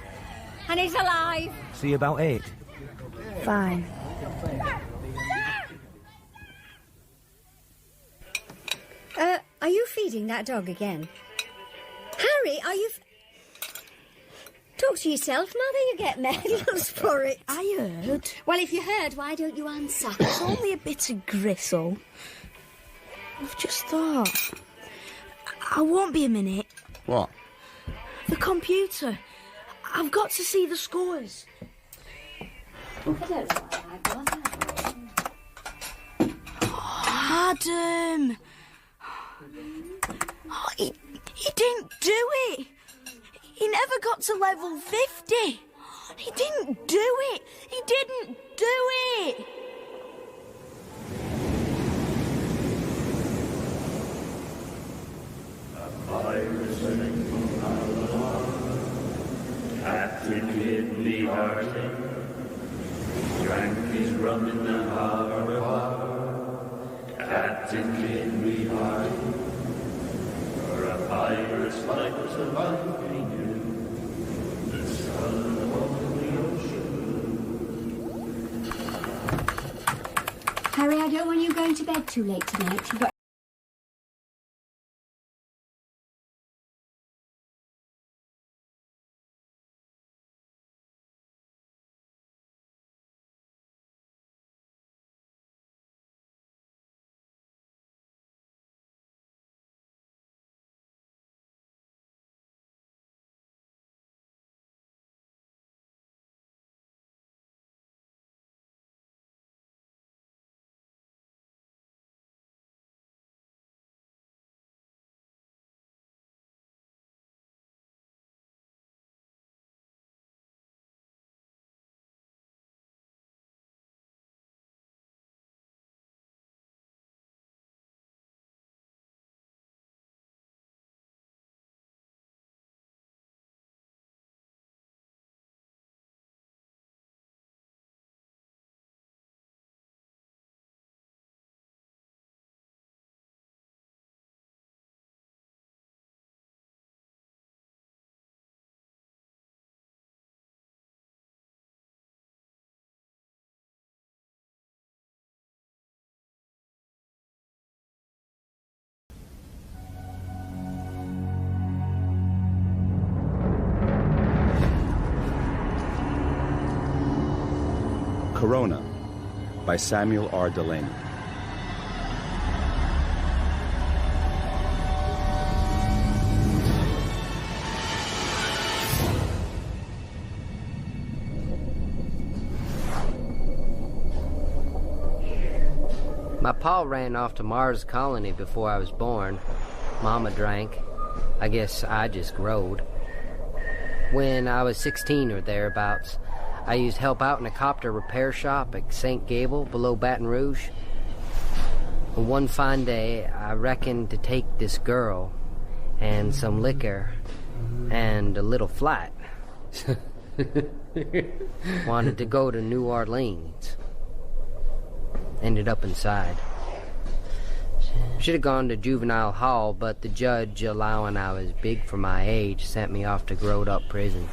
and he's alive. See you about 8. Fine. Are you feeding that dog again? Harry, are you... Talk to yourself, Mother. You get medals for it. I heard. Well, if you heard, why don't you answer? It's only a bit of gristle. I've just thought. I won't be a minute. What? The computer. I've got to see the scores. Adam! Oh, he didn't do it! He never got to level 50! He didn't do it! He didn't do it! Captain Kidd me hearty, drank his rum in the harbour. Captain Kidd me hearty, for a pirate's life was a life he knew. The sun on the ocean. Harry, I don't want you going to bed too late tonight. You've got... Corona by Samuel R. Delany. My pa ran off to Mars Colony before I was born. Mama drank. I guess I just growed. When I was 16 or thereabouts, I used help out in a copter repair shop at St. Gable below Baton Rouge. One fine day, I reckoned to take this girl and some liquor and a little flight. Wanted to go to New Orleans. Ended up inside. Should have gone to juvenile hall, but the judge, allowing I was big for my age, sent me off to growed-up prison.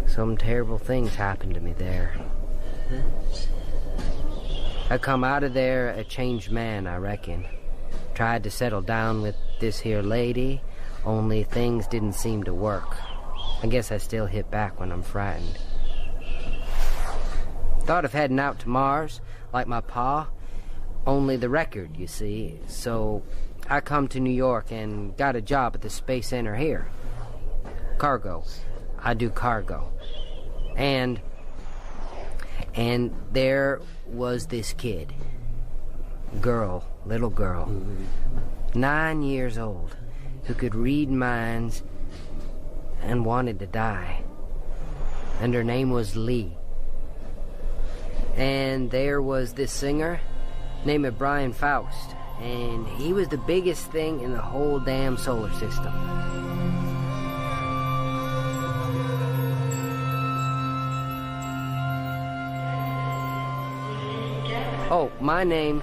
Some terrible things happened to me there. I come out of there a changed man, I reckon. Tried to settle down with this here lady, only things didn't seem to work. I guess I still hit back when I'm frightened. Thought of heading out to Mars, like my pa, only the record, you see. So I come to New York and got a job at the Space Center here. Cargo. I do cargo. And there was this kid. Little girl. 9 years old, who could read minds and wanted to die. And her name was Lee. And there was this singer named Brian Faust, and he was the biggest thing in the whole damn solar system. Oh, my name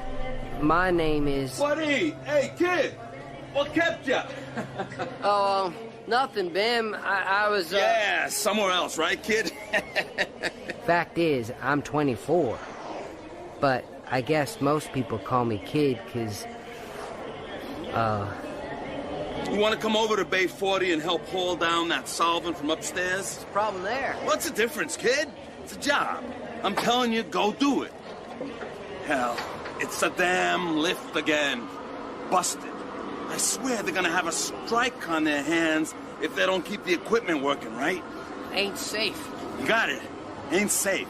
is... Buddy! Hey, kid! What kept ya? Oh, nothing, Bim. I was, Yeah, somewhere else, right, kid? Fact is, I'm 24. But I guess most people call me kid, 'cause, You want to come over to Bay 40 and help haul down that solvent from upstairs? What's the problem there? What's the difference, kid? It's a job. I'm telling you, go do it. Hell, it's a damn lift again. Busted. I swear they're gonna have a strike on their hands if they don't keep the equipment working, right? Ain't safe. You got it. Ain't safe.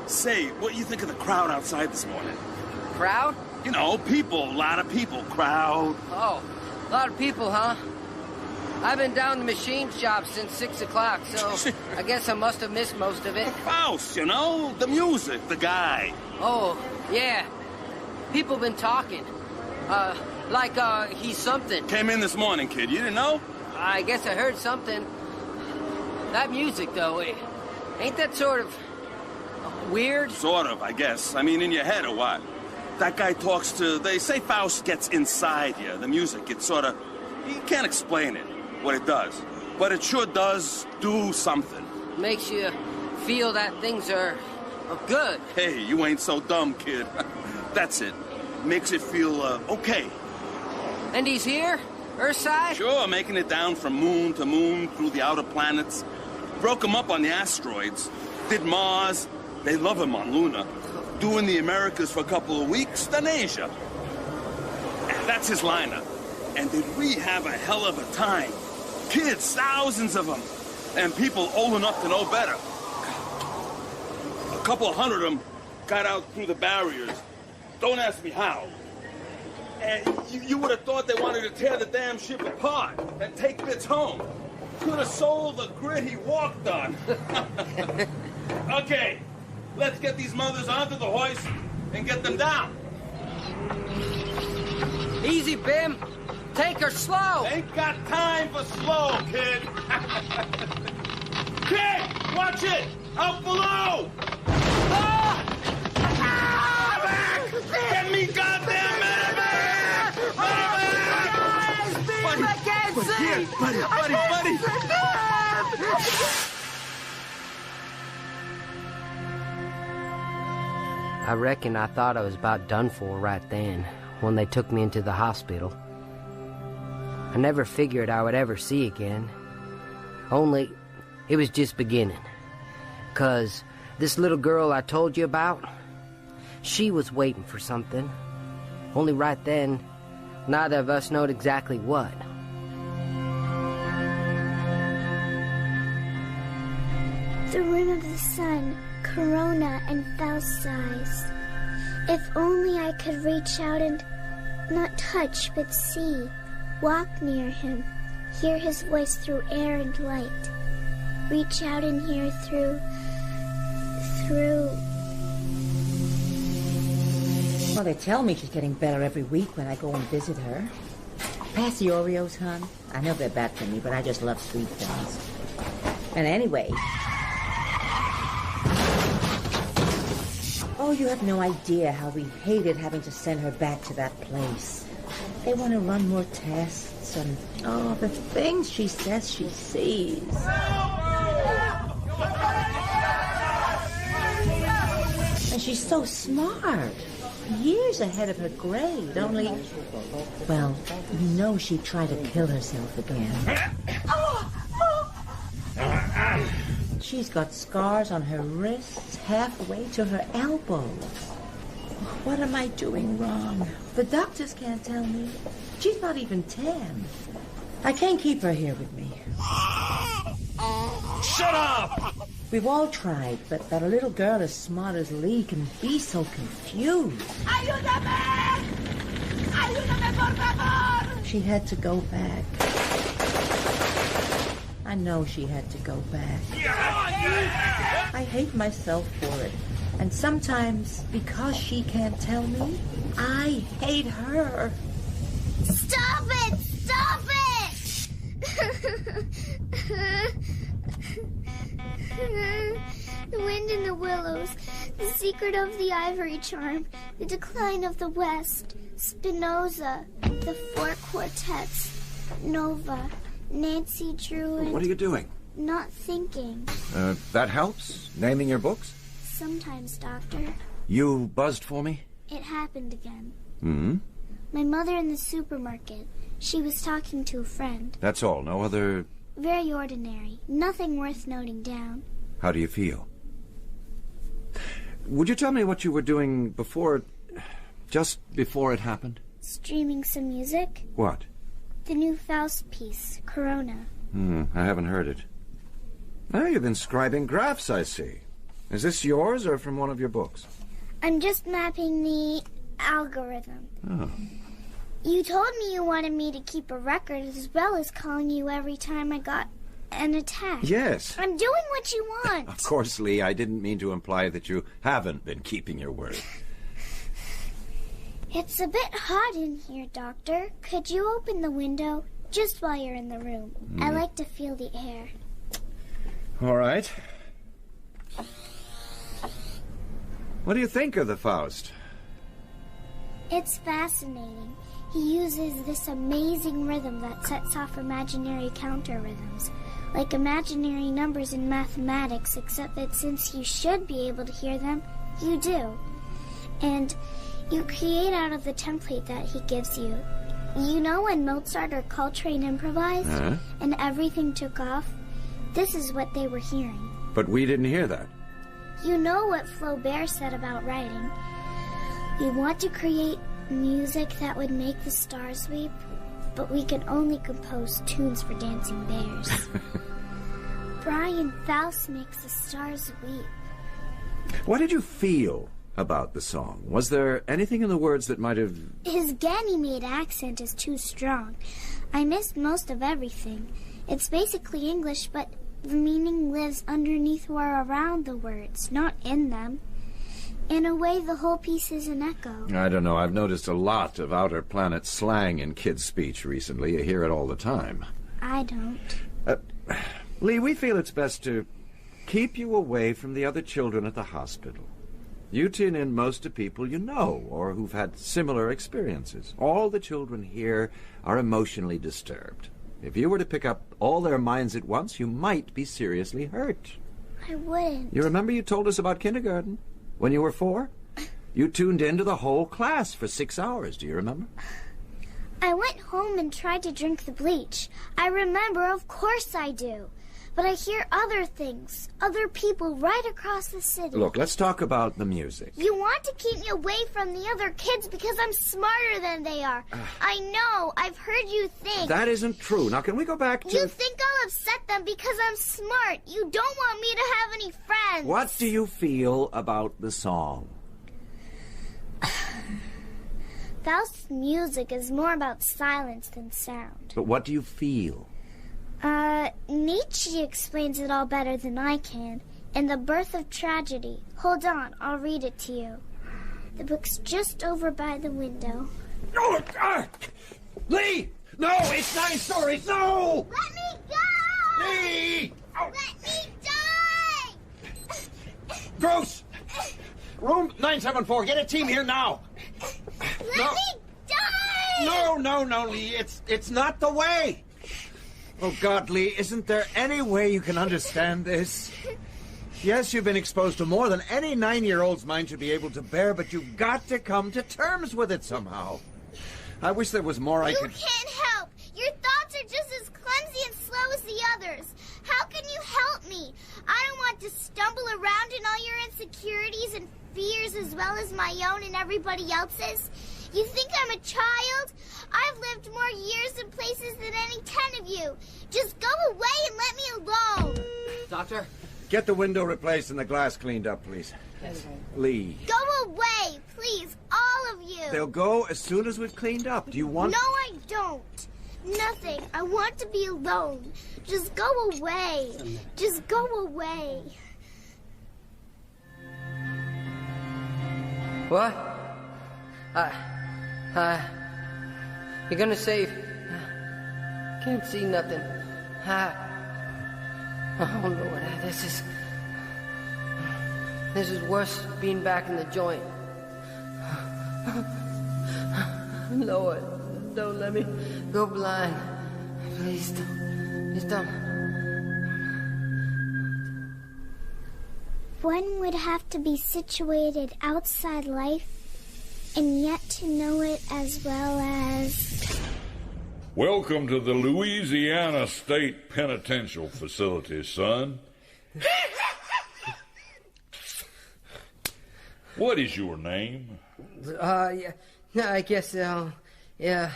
Say, what do you think of the crowd outside this morning? Crowd? You know, people, a lot of people, crowd. Oh, a lot of people, huh? I've been down the machine shop since 6 o'clock, so I guess I must have missed most of it. Faust, you know, the music, the guy. Oh, yeah. People been talking. He's something. Came in this morning, kid. You didn't know? I guess I heard something. That music, though, ain't that sort of weird? Sort of, I guess. I mean, in your head or what? That guy talks to... They say Faust gets inside you. The music, it's sort of... You can't explain it, what it does. But it sure does do something. Makes you feel that things are good. Hey, you ain't so dumb, kid. That's it. Makes it feel, okay. And he's here? Earthside? Sure, making it down from moon to moon through the outer planets. Broke him up on the asteroids. Did Mars. They love him on Luna. Doing the Americas for a couple of weeks, then Asia. And that's his lineup. And did we have a hell of a time. Kids, thousands of them. And people old enough to know better. A couple of hundred of them got out through the barriers. Don't ask me how. And you would have thought they wanted to tear the damn ship apart and take bits home. Could have sold the grit he walked on. Okay, let's get these mothers onto the hoist and get them down. Easy, Bim. Take her slow. Ain't got time for slow, kid. Kid, watch it. Out below. Ah! Back! Get me goddamn medevac! Medevac! I can't see! Buddy! I reckon I thought I was about done for right then, when they took me into the hospital. I never figured I would ever see again. Only, it was just beginning. 'Cause this little girl I told you about, she was waiting for something. Only right then, neither of us knowed exactly what. The rim of the sun, corona and Faust size. If only I could reach out and not touch but see, walk near him, hear his voice through air and light, reach out and hear through... Well, they tell me she's getting better every week when I go and visit her. Pass the Oreos, hon. I know they're bad for me, but I just love sweet things. And anyway... Oh, you have no idea how we hated having to send her back to that place. They want to run more tests and... Oh, the things she says she sees. And she's so smart. Years ahead of her grade, only... Well, you know she'd try to kill herself again. She's got scars on her wrists halfway to her elbow. What am I doing wrong? The doctors can't tell me. She's not even 10. I can't keep her here with me. Shut up! We've all tried, but that a little girl as smart as Lee can be so confused. ¡Ayúdame! ¡Ayúdame, por favor! She had to go back. I know she had to go back. I hate myself for it. And sometimes, because she can't tell me, I hate her. Stop it! Stop it! The wind in the willows, the secret of the ivory charm, the decline of the West, Spinoza, the four quartets, Nova, Nancy Drew, and... What are you doing? Not thinking. That helps? Naming your books? Sometimes, Doctor. You buzzed for me? It happened again. Hmm? My mother in the supermarket. She was talking to a friend. That's all. No other... Very ordinary. Nothing worth noting down. How do you feel? Would you tell me what you were doing before... just before it happened? Streaming some music. What? The new Faust piece, Corona. I haven't heard it. Oh, you've been scribing graphs, I see. Is this yours or from one of your books? I'm just mapping the algorithm. Oh. You told me you wanted me to keep a record as well as calling you every time I got an attack. Yes. I'm doing what you want. Of course, Lee, I didn't mean to imply that you haven't been keeping your word. It's a bit hot in here, Doctor. Could you open the window just while you're in the room? I like to feel the air. All right. What do you think of the Faust? It's fascinating. He uses this amazing rhythm that sets off imaginary counter-rhythms, like imaginary numbers in mathematics, except that since you should be able to hear them, you do. And you create out of the template that he gives you. You know when Mozart or Coltrane improvised and everything took off? This is what they were hearing. But we didn't hear that. You know what Flaubert said about writing. We want to create music that would make the stars weep, but we can only compose tunes for dancing bears. Brian Faust makes the stars weep. What did you feel about the song? Was there anything in the words that might have... His Ganymede accent is too strong. I missed most of everything. It's basically English, but the meaning lives underneath or around the words, not in them. In a way, the whole piece is an echo. I don't know. I've noticed a lot of outer planet slang in kids' speech recently. You hear it all the time. I don't. Lee, we feel it's best to keep you away from the other children at the hospital. You tune in most to people you know or who've had similar experiences. All the children here are emotionally disturbed. If you were to pick up all their minds at once, you might be seriously hurt. I wouldn't. You remember you told us about kindergarten? When you were 4? You tuned into the whole class for 6 hours. Do you remember? I went home and tried to drink the bleach. I remember, of course I do. But I hear other things, other people right across the city. Look, let's talk about the music. You want to keep me away from the other kids because I'm smarter than they are. I know. I've heard you think. That isn't true. Now, can we go back to... You think I'll upset them because I'm smart. You don't want me to have any friends. What do you feel about the song? Faust's music is more about silence than sound. But what do you feel? Nietzsche explains it all better than I can. In The Birth of Tragedy. Hold on, I'll read it to you. The book's just over by the window. No, Lee! No, it's 9 stories! No! Let me go! Lee! Let me Gross! Room 974, get a team here now! Let me die! No, Lee, it's not the way! Oh, God, Lee, isn't there any way you can understand this? Yes, you've been exposed to more than any 9-year-old's mind should be able to bear, but you've got to come to terms with it somehow. I wish there was more I could... You can't help! Your thoughts are just as clumsy and slow as the others. How can you help me? I don't want to stumble around in all your insecurities and fears as well as my own and everybody else's. You think I'm a child? I've lived more years and places than any 10 of you. Just go away and let me alone. Doctor? Get the window replaced and the glass cleaned up, please. Yes. Lee. Go away, please, all of you. They'll go as soon as we've cleaned up. Do you want... No, I don't. Nothing. I want to be alone. Just go away. Just go away. What? You're gonna save... Can't see nothing. Oh, Lord, this is worse than being back in the joint. Lord, don't let me go blind. Please don't. Please don't. One would have to be situated outside life and yet to know it as well as... Welcome to the Louisiana State Penitential Facility, son. What is your name? Yeah, I guess, yeah.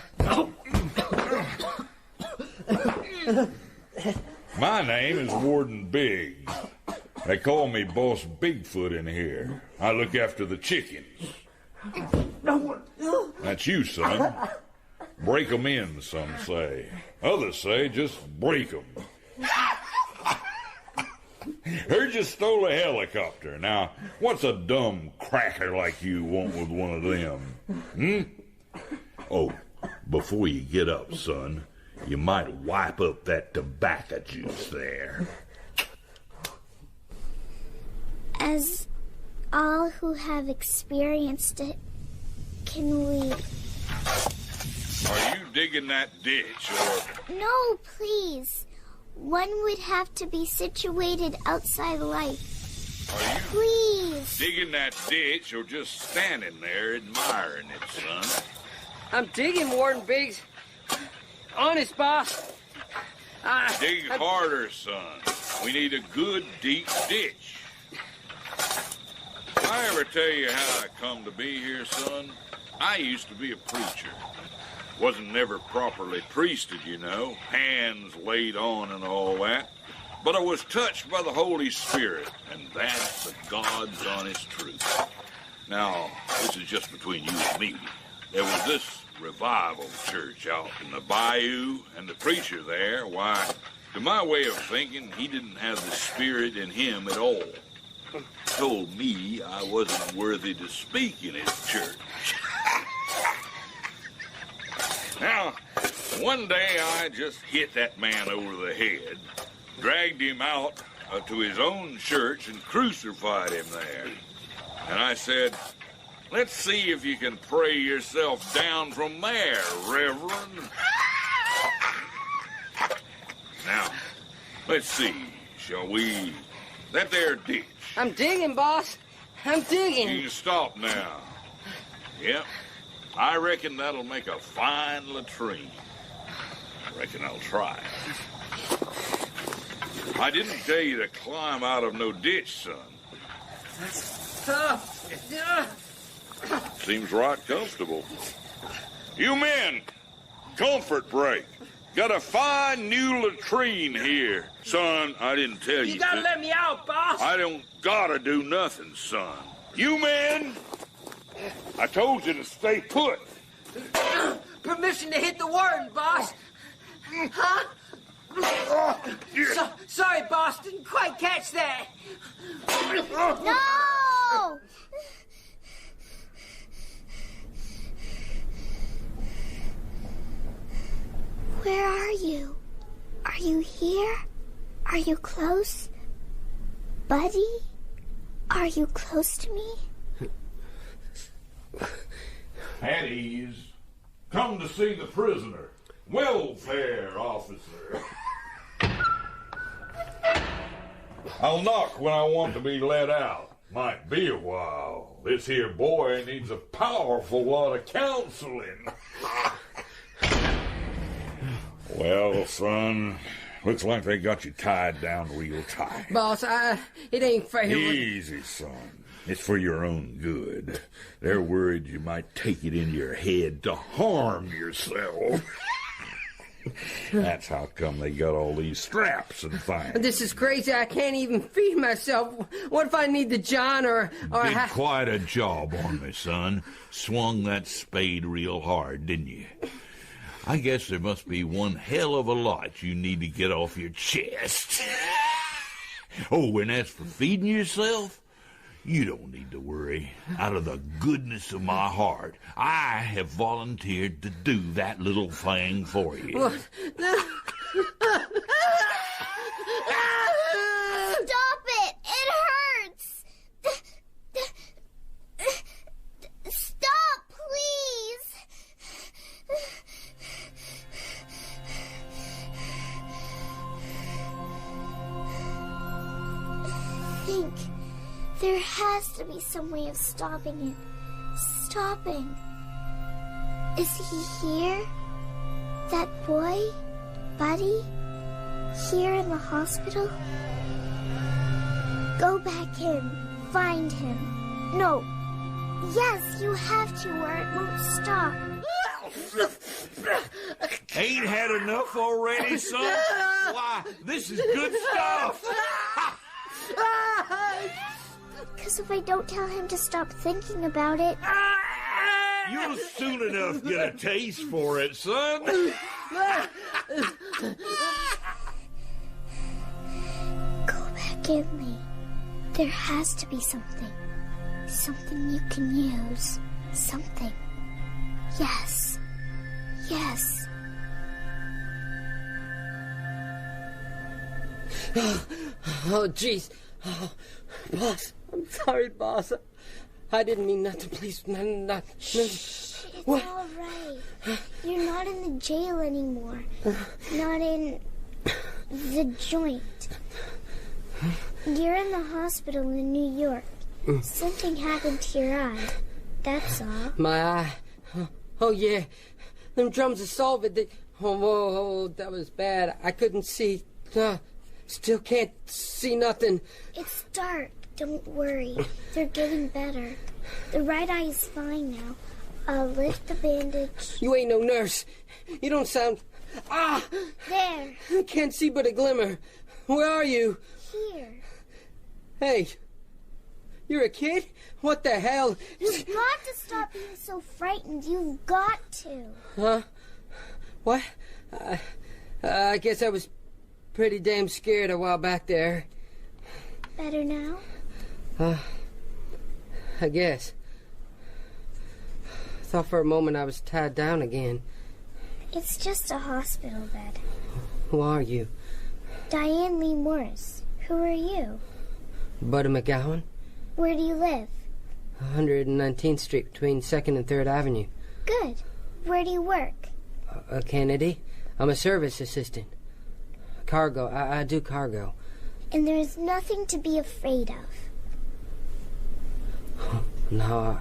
My name is Warden Biggs. They call me Boss Bigfoot in here. I look after the chickens. That's you, son. Break 'em in, some say. Others say just break 'em. Heard you stole a helicopter. Now, what's a dumb cracker like you want with one of them? Oh, before you get up, son, you might wipe up that tobacco juice there. As all who have experienced it, can we... Are you digging that ditch, or... No, please. One would have to be situated outside life. Are you Please. digging that ditch, or just standing there admiring it, son? I'm digging, Warden Biggs. Honest, boss. Dig harder, son. We need a good, deep ditch. I ever tell you how I come to be here, son? I used to be a preacher. Wasn't never properly priested, you know, hands laid on and all that. But I was touched by the Holy Spirit, and that's the God's honest truth. Now, this is just between you and me. There was this revival church out in the bayou, and the preacher there, why, to my way of thinking, he didn't have the Spirit in him at all. Told me I wasn't worthy to speak in his church. Now, one day I just hit that man over the head, dragged him out to his own church and crucified him there. And I said, let's see if you can pray yourself down from there, Reverend. Now, let's see, shall we... That there ditch. I'm digging, boss. I'm digging. You can stop now. Yep. I reckon that'll make a fine latrine. I reckon I'll try. I didn't tell you to climb out of no ditch, son. That's tough. Seems right comfortable. You men, comfort break. Got a fine new latrine here. Son, I didn't tell you. You gotta let me out, boss. I don't gotta do nothing, son. You men, I told you to stay put. Permission to hit the warden, boss. Huh? Sorry, boss. Didn't quite catch that. No! Where are you? Are you here? Are you close? Buddy? Are you close to me? At ease. Come to see the prisoner. Welfare officer. I'll knock when I want to be let out. Might be a while. This here boy needs a powerful lot of counseling. Well, son, looks like they got you tied down real tight. Boss, it ain't fair. Easy, son. It's for your own good. They're worried you might take it in your head to harm yourself. That's how come they got all these straps and things. This is crazy. I can't even feed myself. What if I need the John or Did quite a job on me, son. Swung that spade real hard, didn't you? I guess there must be one hell of a lot you need to get off your chest. Oh, and as for feeding yourself, you don't need to worry. Out of the goodness of my heart, I have volunteered to do that little thing for you. Stop it! It hurts! Stop, please! Think. There has to be some way of stopping it. Stopping. Is he here? That boy? Buddy? Here in the hospital? Go back in. Find him. No. Yes, you have to or it won't stop. Ain't had enough already, son? Why, this is good stuff. Because if I don't tell him to stop thinking about it... You'll soon enough get a taste for it, son. Go back in me. There has to be something. Something you can use. Something. Yes. Yes. Oh, jeez. Oh, boss. I'm sorry, boss. I didn't mean nothing. Please, not. Shh, it's all right. You're not in the jail anymore. Not in the joint. You're in the hospital in New York. Something happened to your eye. That's all. My eye. Oh, yeah. Them drums of solvent. Oh, that was bad. I couldn't see. Still can't see nothing. It's dark. Don't worry. They're getting better. The right eye is fine now. I'll lift the bandage. You ain't no nurse. You don't sound... Ah! There. I can't see but a glimmer. Where are you? Here. Hey. You're a kid? What the hell? You've got to stop being so frightened. You've got to. Huh? What? I guess I was pretty damn scared a while back there. Better now? I guess. Thought for a moment I was tied down again. It's just a hospital bed. Who are you? Diane Lee Morris. Who are you? Buddy McGowan. Where do you live? 119th Street between 2nd and 3rd Avenue. Good. Where do you work? Kennedy. I'm a service assistant. Cargo. I do cargo. And there's nothing to be afraid of. No.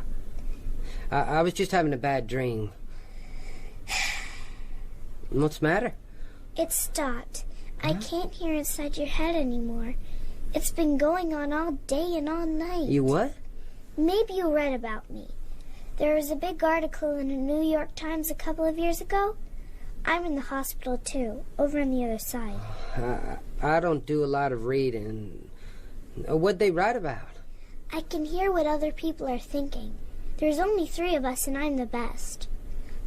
I was just having a bad dream. What's the matter? It stopped. I can't hear inside your head anymore. It's been going on all day and all night. You what? Maybe you read about me. There was a big article in the New York Times a couple of years ago. I'm in the hospital, too, over on the other side. I don't do a lot of reading. What'd they write about? I can hear what other people are thinking. There's only 3 of us, and I'm the best.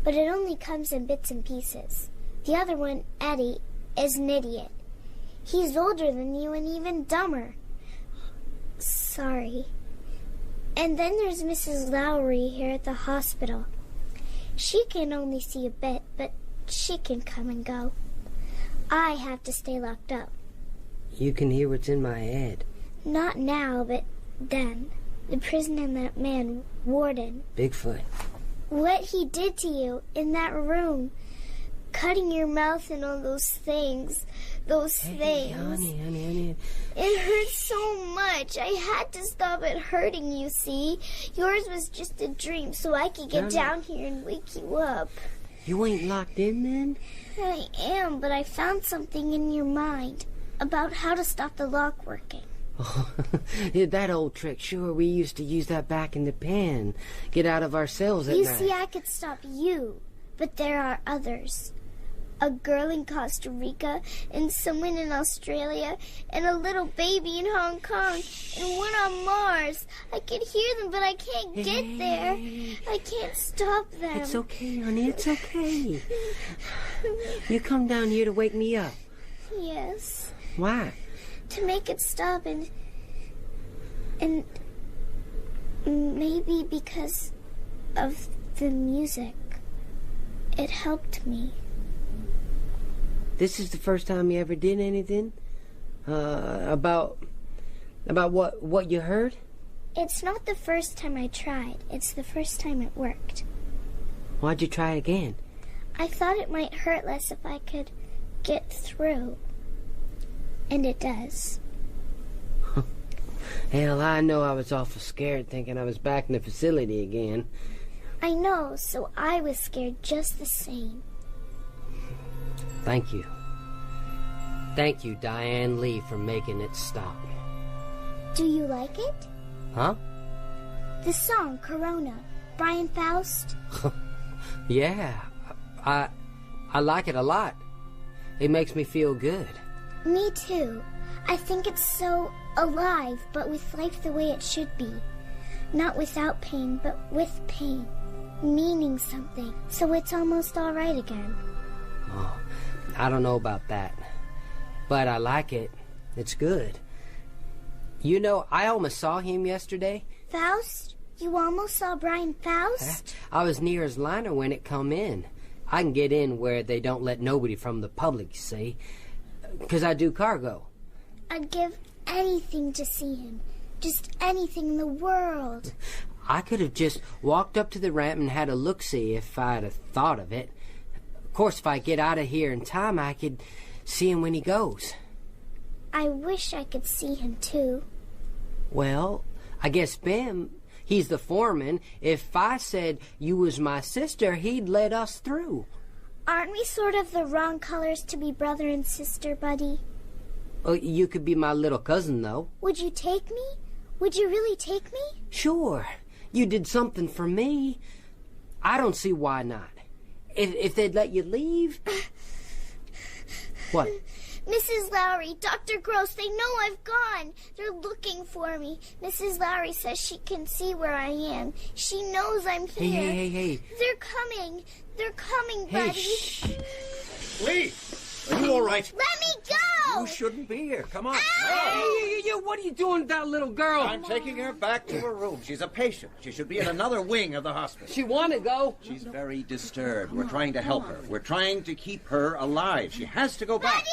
But it only comes in bits and pieces. The other one, Eddie, is an idiot. He's older than you and even dumber. Sorry. And then there's Mrs. Lowry here at the hospital. She can only see a bit, but she can come and go. I have to stay locked up. You can hear what's in my head. Not now, but then, the prison and that man, Warden. Bigfoot. What he did to you in that room. Cutting your mouth and all those things. Those things. Honey. It hurts so much. I had to stop it hurting, you see. Yours was just a dream, so I could get down here and wake you up. You ain't locked in then? I am, but I found something in your mind about how to stop the lock working. Oh, yeah, that old trick. Sure, we used to use that back in the pen. Get out of our cells at night. You see, I could stop you, but there are others. A girl in Costa Rica, and someone in Australia, and a little baby in Hong Kong, and one on Mars. I can hear them, but I can't get there. I can't stop them. It's okay, honey, it's okay. You come down here to wake me up. Yes. Why? To make it stop, and maybe because of the music. It helped me. This is the first time you ever did anything? About what you heard? It's not the first time I tried. It's the first time it worked. Why'd you try it again? I thought it might hurt less if I could get through. And it does. Hell, I know I was awful scared thinking I was back in the facility again. I know, so I was scared just the same. Thank you. Thank you, Diane Lee, for making it stop. Do you like it? Huh? The song, Corona. Brian Faust? Yeah, I like it a lot. It makes me feel good. Me too. I think it's so alive, but with life the way it should be. Not without pain, but with pain. Meaning something, so it's almost all right again. Oh, I don't know about that, but I like it. It's good. You know, I almost saw him yesterday. Faust? You almost saw Brian Faust? I was near his liner when it come in. I can get in where they don't let nobody from the public, you see, 'cause I do cargo. I'd give anything to see him. Just anything in the world. I could have just walked up to the ramp and had a look-see if I'd have thought of it. Of course, if I get out of here in time, I could see him when he goes. I wish I could see him, too. Well, I guess Bim, he's the foreman. If I said you was my sister, he'd let us through. Aren't we sort of the wrong colors to be brother and sister, buddy? You could be my little cousin, though. Would you take me? Would you really take me? Sure. You did something for me. I don't see why not. If they'd let you leave. What? Mrs. Lowry, Dr. Gross, they know I've gone. They're looking for me. Mrs. Lowry says she can see where I am. She knows I'm here. Hey. They're coming. They're coming, Hey, buddy. shh. Lee, are you all right? Let me go! You shouldn't be here. Come on. Hey, what are you doing with that little girl? I'm taking her back to her room. She's a patient. She should be in another wing of the hospital. She want to go. She's very disturbed. We're trying to help her. We're trying to keep her alive. She has to go back.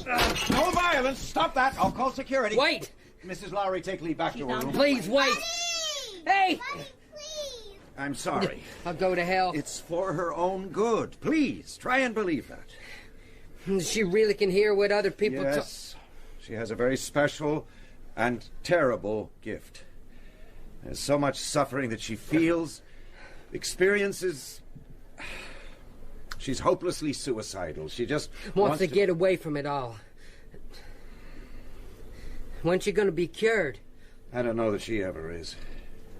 No violence. Stop that. I'll call security. Wait. Mrs. Lowry, take Lee back to her room. Please, wait. Hey! I'm sorry. I'll go to hell. It's for her own good. Please, try and believe that. She really can hear what other people Yes. She has a very special and terrible gift. There's so much suffering that she feels, experiences. She's hopelessly suicidal. She just wants to get away from it all. When's she going to be cured? I don't know that she ever is.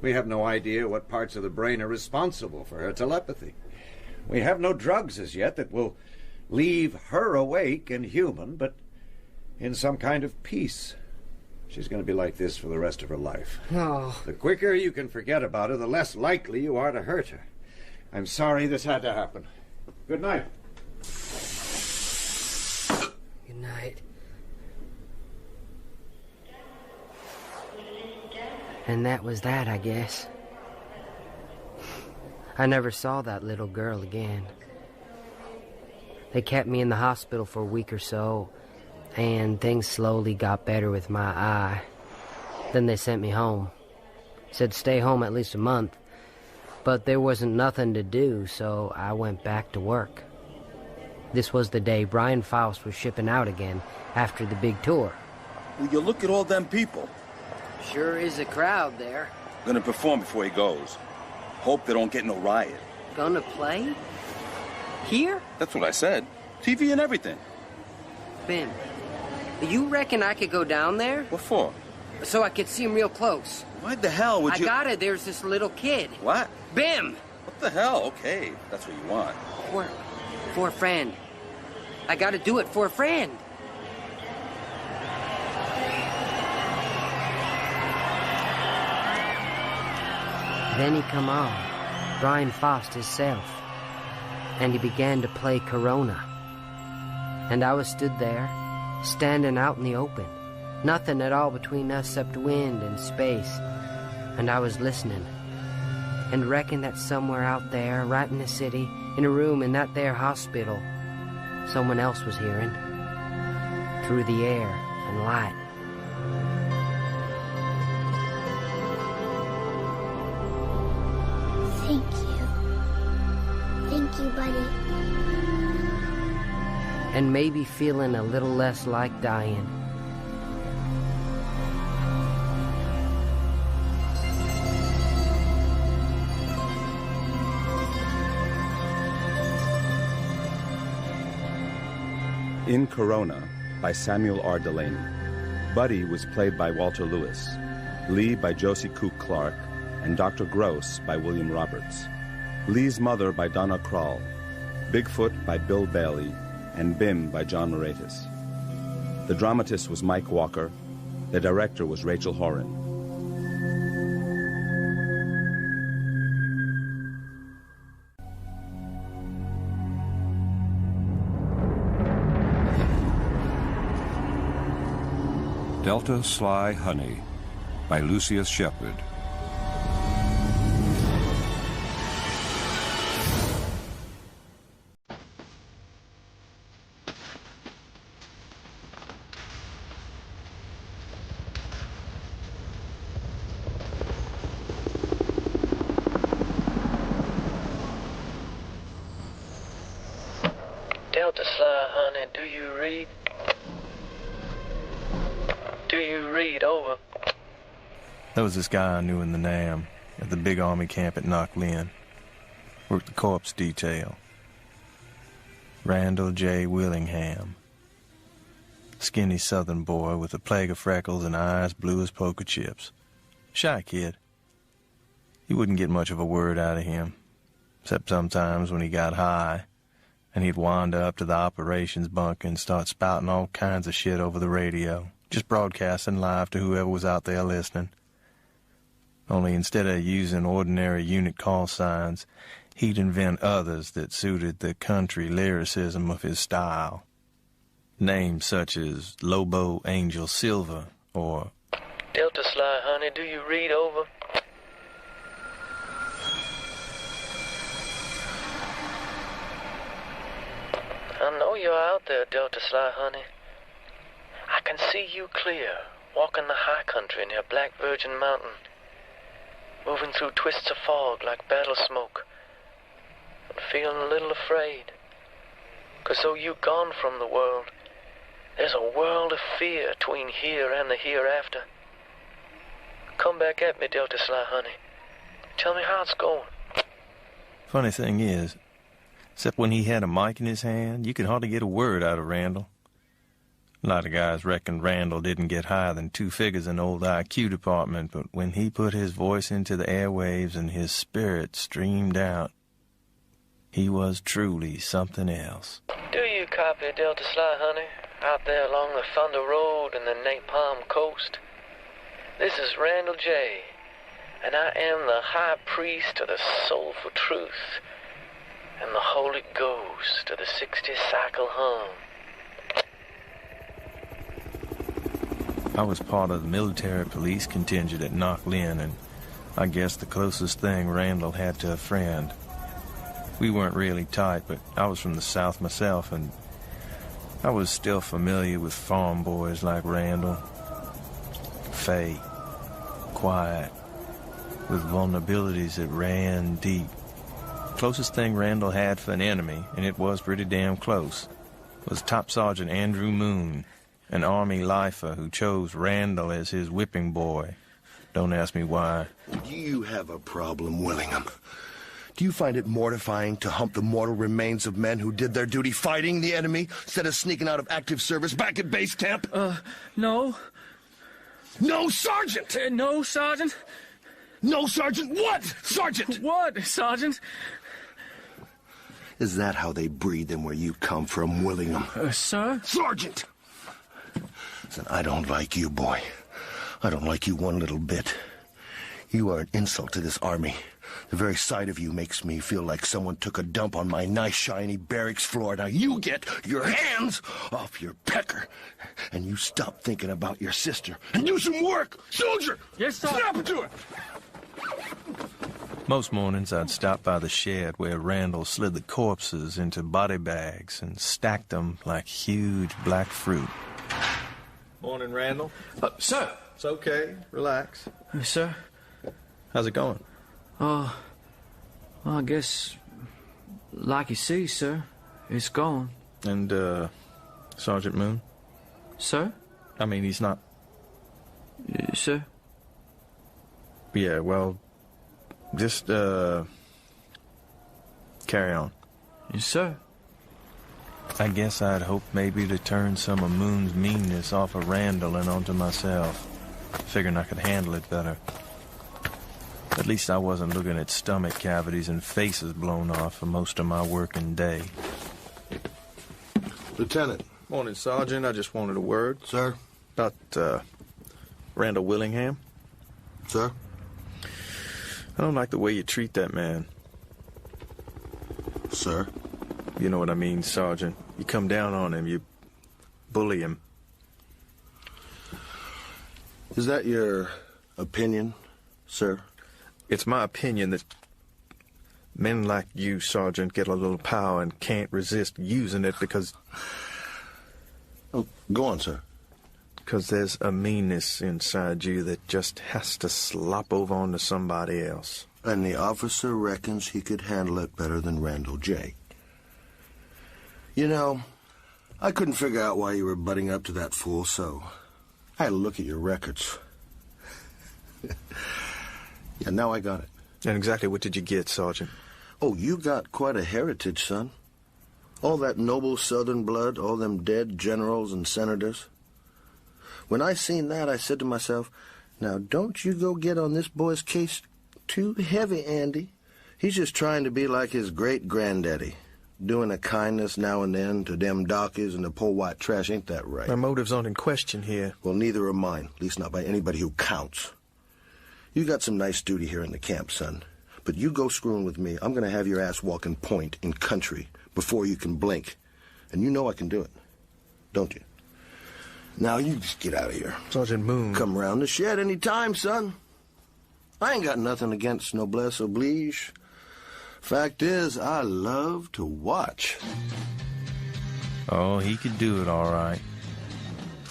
We have no idea what parts of the brain are responsible for her telepathy. We have no drugs as yet that will leave her awake and human, but in some kind of peace. She's going to be like this for the rest of her life. Oh. The quicker you can forget about her, the less likely you are to hurt her. I'm sorry this had to happen. Good night. Good night. And that was that, I guess. I never saw that little girl again. They kept me in the hospital for a week or so, and things slowly got better with my eye. Then they sent me home. Said stay home at least a month. But there wasn't nothing to do, so I went back to work. This was the day Brian Faust was shipping out again after the big tour. Will you look at all them people? Sure is a crowd there. Gonna perform before he goes. Hope they don't get no riot. Gonna play? Here? That's what I said. TV and everything. Ben, you reckon I could go down there? What for? So I could see him real close. Why the hell would you... I got it. There's this little kid. What? Bim! What the hell? Okay, that's what you want. For a friend. I gotta do it for a friend. Then he come on, Brian Faust himself, and he began to play Corona. And I was stood there, standing out in the open, nothing at all between us except wind and space, and I was listening, and reckon that somewhere out there, right in the city, in a room in that there hospital, someone else was hearing, through the air and light. Thank you. Thank you, buddy. And maybe feeling a little less like dying. In Corona, by Samuel R. Delany. Buddy was played by Walter Lewis, Lee by Josie Cook Clark, and Dr. Gross by William Roberts. Lee's mother by Donna Krall, Bigfoot by Bill Bailey, and Bim by John Moratis. The dramatist was Mike Walker. The director was Rachel Horan. Delta Sly Honey by Lucius Shepard. Delta Sly Honey, do you read? Do you read? Over. There was this guy I knew in the NAM at the big army camp at Knock Lynn. Worked the corpse detail. Randall J. Willingham. Skinny southern boy with a plague of freckles and eyes blue as poker chips. Shy kid. You wouldn't get much of a word out of him, except sometimes when he got high, and he'd wander up to the operations bunker and start spouting all kinds of shit over the radio. Just broadcasting live to whoever was out there listening. Only instead of using ordinary unit call signs, he'd invent others that suited the country lyricism of his style. Names such as Lobo Angel Silver or Delta Sly Honey, do you read? Over. I know you're out there, Delta Sly Honey. I can see you clear, walking the high country near Black Virgin Mountain, moving through twists of fog like battle smoke, and feeling a little afraid. 'Cause though you gone from the world, there's a world of fear between here and the hereafter. Come back at me, Delta Sly Honey. Tell me how it's going. Funny thing is, except when he had a mic in his hand, you could hardly get a word out of Randall. A lot of guys reckoned Randall didn't get higher than 2 figures in the old IQ department, but when he put his voice into the airwaves and his spirit streamed out, he was truly something else. Do you copy, Delta Sly Honey, out there along the Thunder Road and the Napalm Coast? This is Randall J., and I am the high priest of the soulful truth and the Holy Ghost of the 60 cycle hum. I was part of the military police contingent at Knock Lynn, and I guess the closest thing Randall had to a friend. We weren't really tight, but I was from the South myself, and I was still familiar with farm boys like Randall. Fay, quiet, with vulnerabilities that ran deep. Closest thing Randall had for an enemy, and it was pretty damn close, was Top Sergeant Andrew Moon, an Army lifer who chose Randall as his whipping boy. Don't ask me why. Do you have a problem, Willingham? Do you find it mortifying to hump the mortal remains of men who did their duty fighting the enemy instead of sneaking out of active service back at base camp? No. No, Sergeant! No, Sergeant. No, Sergeant! What, Sergeant? What, Sergeant? Is that how they breed them where you come from, Willingham? Sir? Sergeant! Listen, I don't like you, boy. I don't like you one little bit. You are an insult to this army. The very sight of you makes me feel like someone took a dump on my nice, shiny barracks floor. Now you get your hands off your pecker, and you stop thinking about your sister, and do some work! Soldier! Yes, sir. Snap it to her! Most mornings I'd stop by the shed where Randall slid the corpses into body bags and stacked them like huge black fruit. Morning, Randall. Sir. It's okay. Relax. Sir? How's it going? Well, I guess, like you see, sir, it's gone. And, Sergeant Moon? Sir? I mean, he's not... Sir? Yeah, well, just, carry on. Yes, sir. I guess I'd hoped maybe to turn some of Moon's meanness off of Randall and onto myself. Figuring I could handle it better. At least I wasn't looking at stomach cavities and faces blown off for most of my working day. Lieutenant. Morning, Sergeant. I just wanted a word. Sir? About, Randall Willingham. Sir? I don't like the way you treat that man. Sir? You know what I mean, Sergeant. You come down on him, you bully him. Is that your opinion, sir? It's my opinion that men like you, Sergeant, get a little power and can't resist using it because... Oh, go on, sir. Because there's a meanness inside you that just has to slop over onto somebody else. And the officer reckons he could handle it better than Randall J. You know, I couldn't figure out why you were butting up to that fool, so I had to look at your records. Yeah, now I got it. And exactly what did you get, Sergeant? Oh, you got quite a heritage, son. All that noble Southern blood, all them dead generals and senators. When I seen that, I said to myself, now don't you go get on this boy's case too heavy, Andy. He's just trying to be like his great-granddaddy. Doing a kindness now and then to them darkies and the poor white trash, ain't that right? My motives aren't in question here. Well, neither are mine, at least not by anybody who counts. You got some nice duty here in the camp, son. But you go screwing with me, I'm going to have your ass walking point in country before you can blink. And you know I can do it, don't you? Now you just get out of here. Sergeant Moon. Come round the shed any time, son. I ain't got nothing against noblesse oblige. Fact is, I love to watch. Oh, he could do it all right.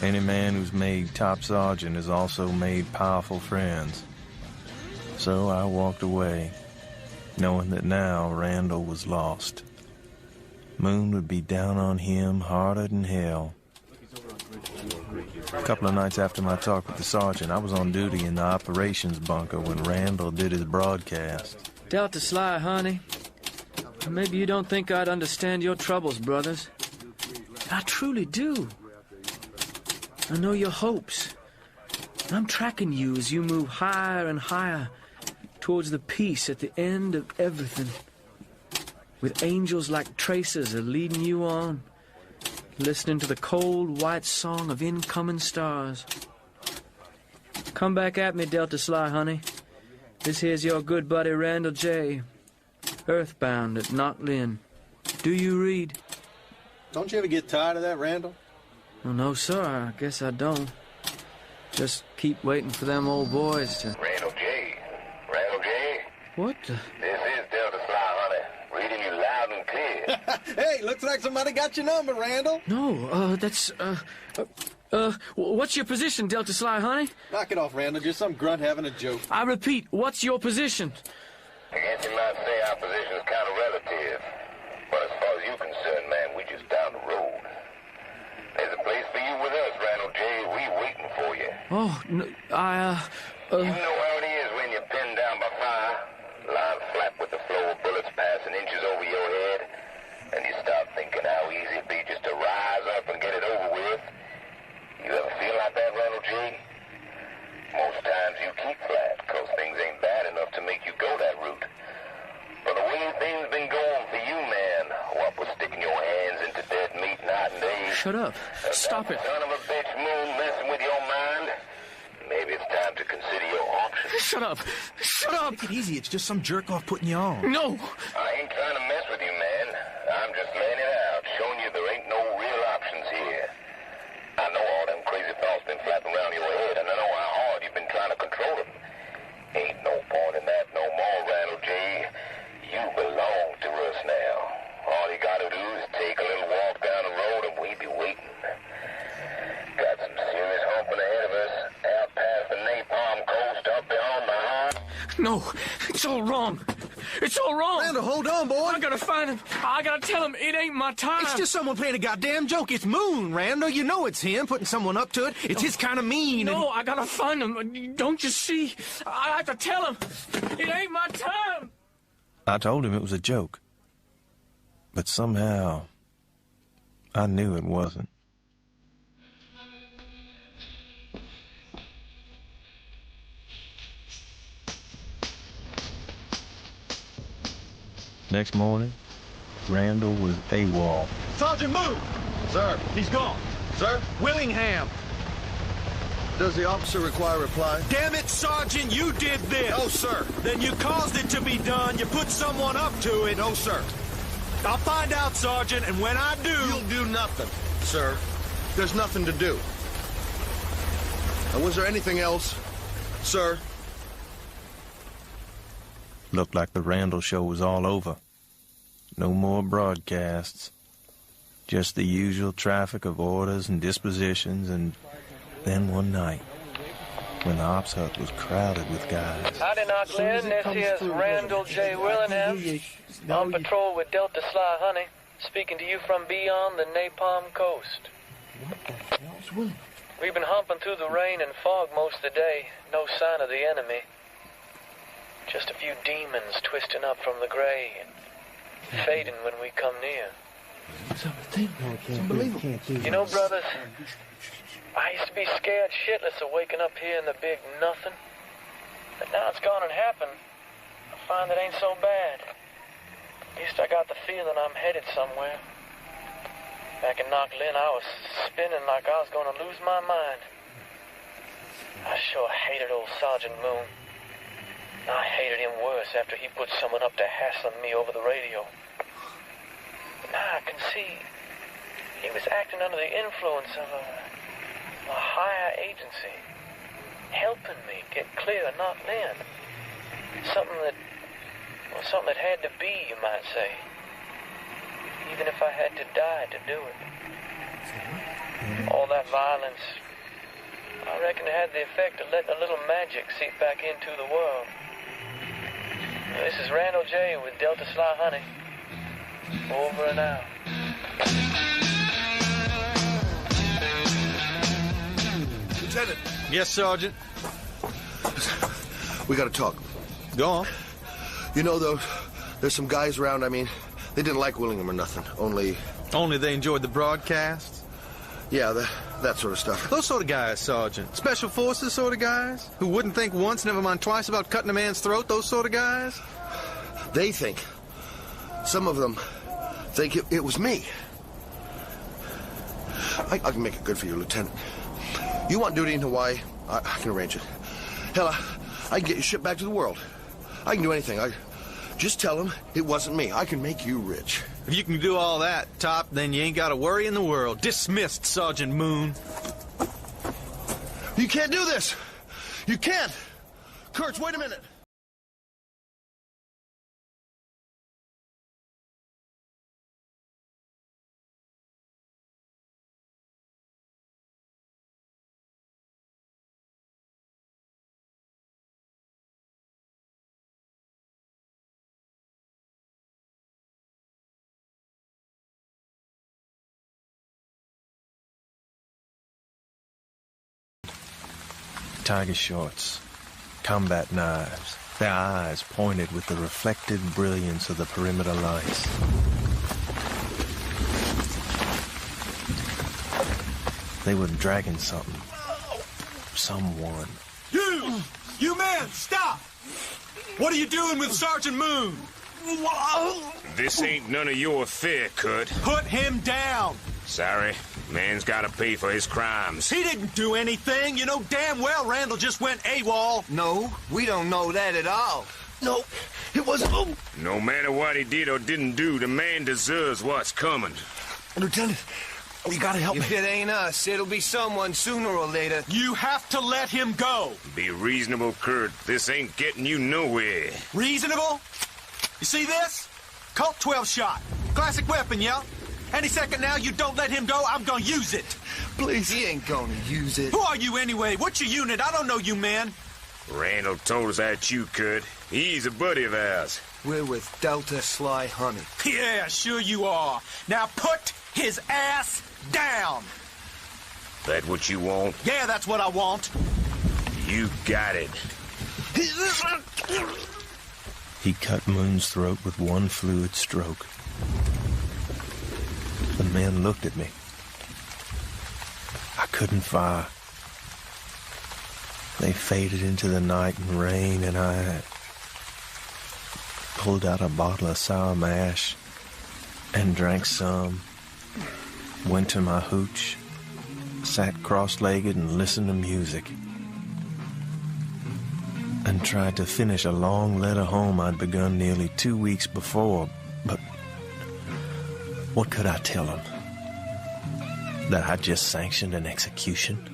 Any man who's made top sergeant has also made powerful friends. So I walked away, knowing that now Randall was lost. Moon would be down on him harder than hell. A couple of nights after my talk with the sergeant, I was on duty in the operations bunker when Randall did his broadcast. Delta Sly, honey. Maybe you don't think I'd understand your troubles, brothers. I truly do. I know your hopes. I'm tracking you as you move higher and higher towards the peace at the end of everything. With angels like tracers leading you on, listening to the cold white song of incoming stars. Come back at me, Delta Sly, honey. This here's your good buddy Randall J. Earthbound at Knot Lynn. Do you read? Don't you ever get tired of that, Randall? Well, no, sir, I guess I don't. Just keep waiting for them old boys to... Randall J. Randall J. What the... This is Delta Sly, honey. Reading you loud and clear. Hey, looks like somebody got your number, Randall. No, that's, What's your position, Delta Sly, honey? Knock it off, Randall. Just some grunt having a joke. I repeat, what's your position? I guess you might say our position's kind of relative. But as far as you're concerned, man, we just down the road. There's a place for you with us, Randall J. We waiting for you. Oh, no, You know how it is when you're pinned down by fire, lying flat with the flow of bullets passing inches over your head, and you start thinking how easy it'd be just to rise up and get it over with. You ever feel like that, Randall J? Most times you keep flat, because things ain't bad enough to make you go that route. But the way things been going for you, man, what with sticking your hands into dead meat night and day... Shut up. Stop it. Son of a bitch moon messing with your mind, maybe it's time to consider your options. Shut up. Shut up. Take it easy. It's just some jerk-off putting you on. No. I ain't trying to mess with you, man. I'm just laying it out, showing you there ain't no real options here. I know all them crazy thoughts been flapping around your head, and I know how hard you've been trying to control them. Ain't no point in that no more, Randall J. You belong to us now. All you gotta do is take a little walk down the road and we be waiting. Got some serious humping ahead of us, out past the Napalm Coast, up beyond the heart. No, it's all wrong. It's all wrong. Randall, hold on, boy. I gotta find him. I gotta tell him it ain't my time. It's just someone playing a goddamn joke. It's Moon, Randall. You know it's him putting someone up to it. It's his kind of mean. No, I gotta find him. Don't you see? I have to tell him. It ain't my time. I told him it was a joke. But somehow, I knew it wasn't. Next morning, Randall was AWOL. Sergeant Moon! Sir. He's gone. Sir? Willingham! Does the officer require reply? Damn it, Sergeant, you did this! No, sir. Then you caused it to be done. You put someone up to it. No, sir. I'll find out, Sergeant, and when I do... You'll do nothing, sir. There's nothing to do. And was there anything else, sir? Looked like the Randall show was all over. No more broadcasts. Just the usual traffic of orders and dispositions, and then one night, when the ops hut was crowded with guys. Howdy, Knockland. This here's Randall J. Willingham, on patrol with Delta Sly Honey, speaking to you from beyond the Napalm Coast. We've been humping through the rain and fog most of the day. No sign of the enemy. Just a few demons twisting up from the gray and fading when we come near. It's unbelievable. You know, brothers, I used to be scared shitless of waking up here in the big nothing. But now it's gone and happened, I find it ain't so bad. At least I got the feeling I'm headed somewhere. Back in Knockland, I was spinning like I was going to lose my mind. I sure hated old Sergeant Moon. I hated him worse after he put someone up to hassling me over the radio. But now I can see he was acting under the influence of a higher agency, helping me get clear of Knockland. Something that had to be, you might say. Even if I had to die to do it. All that violence, I reckon it had the effect of letting a little magic seep back into the world. This is Randall J. with Delta Sly Honey. Over and out. Lieutenant. Yes, Sergeant. We gotta talk. Go on. You know, though, there's some guys around, I mean, they didn't like Willingham or nothing, only... Only they enjoyed the broadcasts? Yeah, that sort of stuff. Those sort of guys, Sergeant. Special forces sort of guys? Who wouldn't think once, never mind twice about cutting a man's throat, those sort of guys? They think. Some of them think it was me. I can make it good for you, Lieutenant. You want duty in Hawaii? I can arrange it. Hell, I can get you shipped back to the world. I can do anything. Just tell them it wasn't me. I can make you rich. If you can do all that, Top, then you ain't got a worry in the world. Dismissed, Sergeant Moon. You can't do this. You can't. Kurtz, wait a minute. tiger shorts, combat knives, their eyes pointed with the reflected brilliance of the perimeter lights. They were dragging something. Someone. You men, stop! What are you doing with Sergeant Moon? This ain't none of your affair, Kurt. Put him down! Sorry, man's gotta pay for his crimes. He didn't do anything. You know damn well Randall just went AWOL. No, we don't know that at all. No, it wasn't. No matter what he did or didn't do, the man deserves what's coming. Lieutenant, you gotta help me. If it ain't us, it'll be someone sooner or later. You have to let him go. Be reasonable, Kurt. This ain't getting you nowhere. Reasonable? You see this? Colt 12 shot. Classic weapon, yeah? Any second now you don't let him go, I'm gonna use it. Please. He ain't gonna use it. Who are you anyway? What's your unit? I don't know you men. Randall told us that's you, Kurt. He's a buddy of ours. We're with Delta Sly Honey. Yeah, sure you are. Now put his ass down. That what you want? Yeah, that's what I want. You got it. He cut Moon's throat with one fluid stroke. The men looked at me. I couldn't fire. They faded into the night and rain, and I pulled out a bottle of sour mash and drank some, went to my hooch, sat cross-legged and listened to music, and tried to finish a long letter home I'd begun nearly 2 weeks before, but what could I tell him? That I just sanctioned an execution?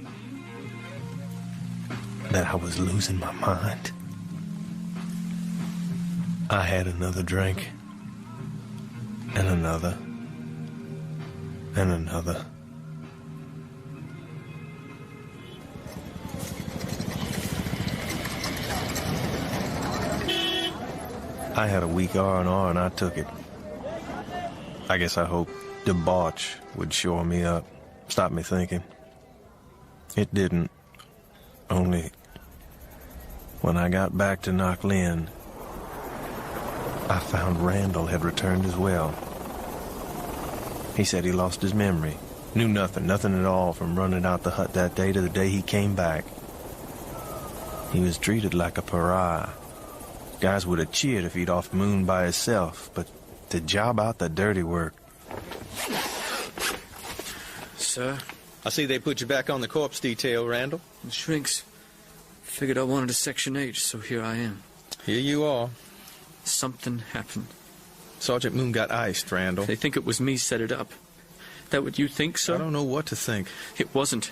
That I was losing my mind? I had another drink, and another, and another. I had a weak R&R and I took it. I guess I hoped debauch would shore me up, stop me thinking. It didn't. Only when I got back to Knocklin, I found Randall had returned as well. He said he lost his memory, knew nothing at all from running out the hut that day to the day he came back. He was treated like a pariah. Guys would have cheered if he'd off Moon by himself, but to job out the dirty work. Sir? I see they put you back on the corpse detail, Randall. The shrinks. Figured I wanted a Section H, so here I am. Here you are. Something happened. Sergeant Moon got iced, Randall. They think it was me set it up. That what you think, sir? I don't know what to think. It wasn't.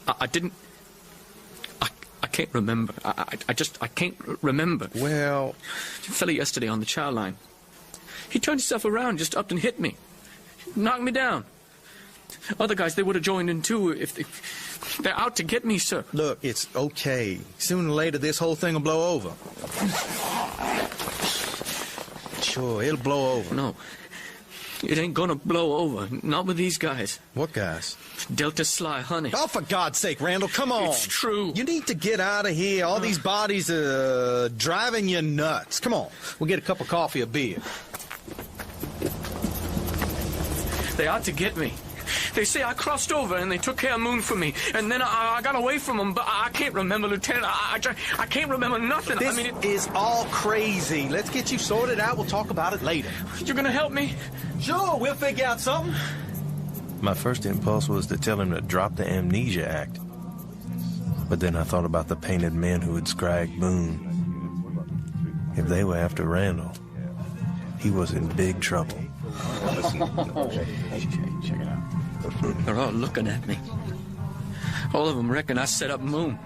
I didn't... I can't remember. I can't remember. Well... The fella yesterday on the chow line. He turned himself around, just up and hit me. Knocked me down. Other guys, they would have joined in too if they're out to get me, sir. Look, it's okay. Sooner or later, this whole thing will blow over. Sure, it'll blow over. No. It ain't gonna blow over. Not with these guys. What guys? Delta Sly Honey. Oh, for God's sake, Randall, come on. It's true. You need to get out of here. All these bodies are driving you nuts. Come on. We'll get a cup of coffee or beer. They out to get me. They say I crossed over and they took care of Moon for me. And then I got away from them, but I can't remember, Lieutenant. I can't remember nothing. This is all crazy. Let's get you sorted out. We'll talk about it later. You're gonna help me? Sure, we'll figure out something. My first impulse was to tell him to drop the Amnesia Act. But then I thought about the painted men who had scragged Moon. If they were after Randall, he was in big trouble. Check it out. They're all looking at me. All of them reckon I set up Moon.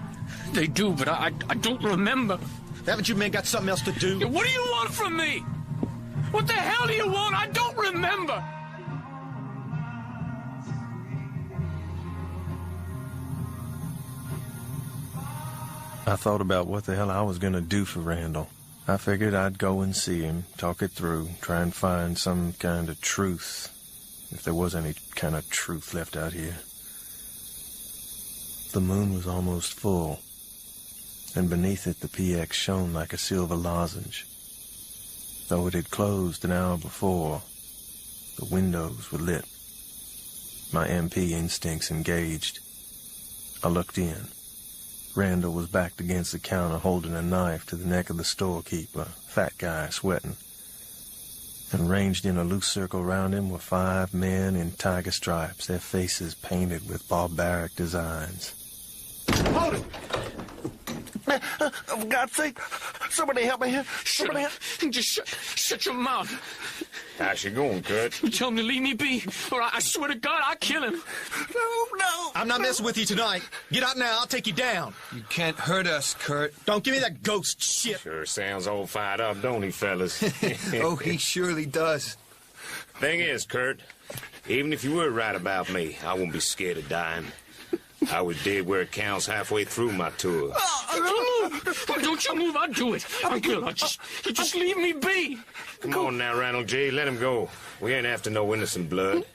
They do, but I don't remember. Haven't you men got something else to do? Yeah, what do you want from me? What the hell do you want? I don't remember. I thought about what the hell I was going to do for Randall. I figured I'd go and see him, talk it through, try and find some kind of truth, if there was any kind of truth left out here. The moon was almost full. and beneath it the PX shone like a silver lozenge. Though it had closed an hour before, the windows were lit. My MP instincts engaged. I looked in. Randall was backed against the counter holding a knife to the neck of the storekeeper, fat guy sweating. And ranged in a loose circle round him were 5 men in tiger stripes, their faces painted with barbaric designs. Hold it! For God's sake, somebody help me here. Somebody help. Just shut your mouth. How's she going, Kurt? You tell him to leave me be, or I swear to God, I'll kill him. No. I'm not messing with you tonight. Get out now, I'll take you down. You can't hurt us, Kurt. Don't give me that ghost shit. Sure sounds all fired up, don't he, fellas? Oh, he surely does. Thing is, Kurt, even if you were right about me, I won't be scared of dying. I was dead where it counts halfway through my tour. Don't you move, I'll do it. I will. You just leave me be. Come on now, Randall J., let him go. We ain't after no innocent blood.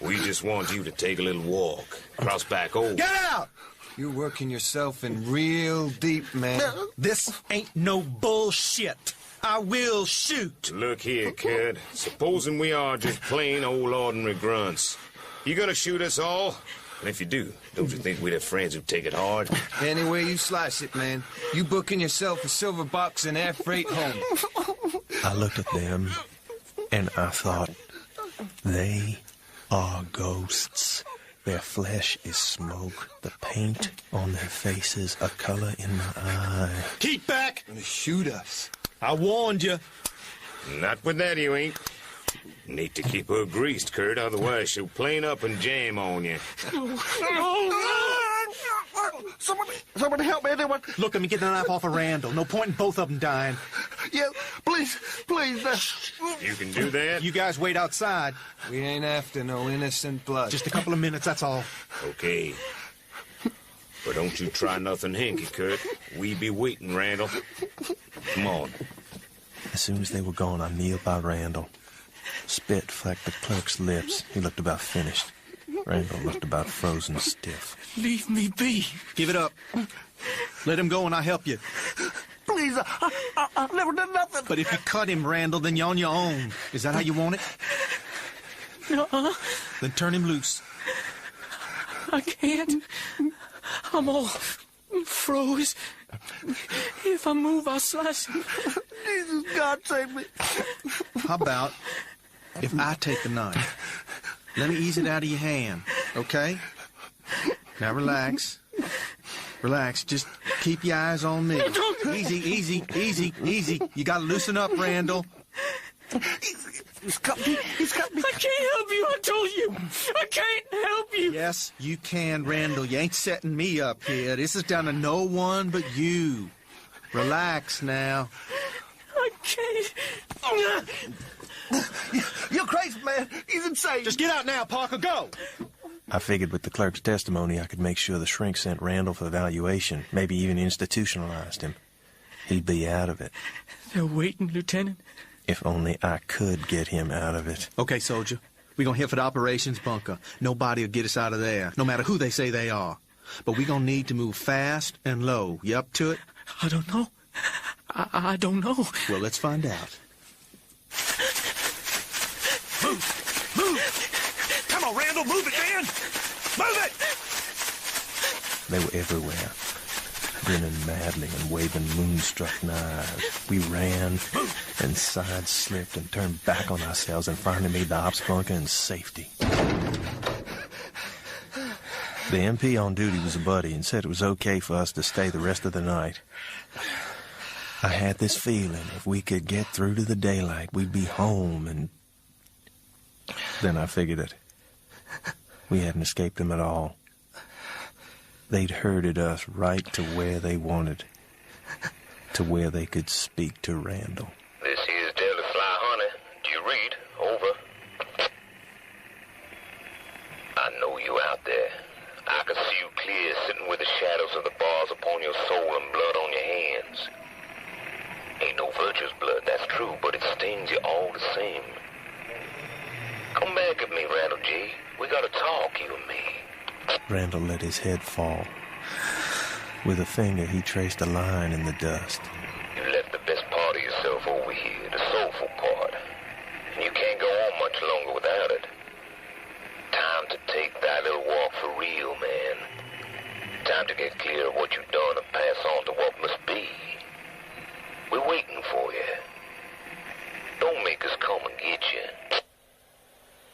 We just want you to take a little walk. Cross back over. Get out! You're working yourself in real deep, man. This ain't no bullshit. I will shoot. Look here, kid. Supposing we are just plain old ordinary grunts. You gonna shoot us all? And if you do, don't you think we'd have friends who take it hard? Any way you slice it, man. You booking yourself a silver box and air freight home. I looked at them, and I thought, they are ghosts. Their flesh is smoke, the paint on their faces a color in my eye. Keep back! Gonna shoot us. I warned you. Not with that, you ain't. Need to keep her greased, Kurt, otherwise she'll plane up and jam on you. Somebody help me, anyone. Look, let me get the knife off of Randall. No point in both of them dying. Yeah, please. You can do that? You guys wait outside. We ain't after no innocent blood. Just a couple of minutes, that's all. Okay. But don't you try nothing hinky, Kurt. We be waiting, Randall. Come on. As soon as they were gone, I kneeled by Randall. Spit flecked the clerk's lips. He looked about finished. Randall looked about frozen stiff. Leave me be. Give it up. Let him go and I'll help you. Please, I've never done nothing. But if you cut him, Randall, then you're on your own. Is that how you want it? No. Then turn him loose. I can't. I'm all froze. If I move, I'll slice him. Jesus, God save me. How about if I take the knife? Let me ease it out of your hand, okay? Now relax. Relax. Just keep your eyes on me. Easy. You gotta loosen up, Randall. He's cut me. I can't help you, I told you. I can't help you. Yes, you can, Randall. You ain't setting me up here. This is down to no one but you. Relax now. I can't. You're crazy, man. He's insane. Just get out now, Parker. Go. I figured with the clerk's testimony, I could make sure the shrink sent Randall for evaluation, maybe even institutionalized him. He'd be out of it. They're waiting, Lieutenant. If only I could get him out of it. Okay, soldier. We're gonna head for the operations bunker. Nobody will get us out of there, no matter who they say they are. But we're gonna need to move fast and low. You up to it? I don't know. I don't know. Well, let's find out. Move! Come on, Randall, move it, man! Move it! They were everywhere, grinning madly and waving moonstruck knives. We ran and side-slipped and turned back on ourselves and finally made the ops bunker in safety. The MP on duty was a buddy and said it was okay for us to stay the rest of the night. I had this feeling if we could get through to the daylight, we'd be home, and then I figured it. We hadn't escaped them at all. They'd herded us right to where they wanted, to where they could speak to Randall. This here's Delany, honey. Do you read? Over. I know you out there. I can see you clear, sitting with the shadows of the bars upon your soul and blood on your hands. Ain't no virtuous blood, that's true, but it stings you all the same. Come back at me, Randall G. We gotta talk, you and me. Randall let his head fall. With a finger, he traced a line in the dust. You left the best part of yourself over here, the soulful part. And you can't go on much longer without it. Time to take that little walk for real, man. Time to get clear of what you've done and pass on to what must be. We're waiting for you. Don't make us come and get you.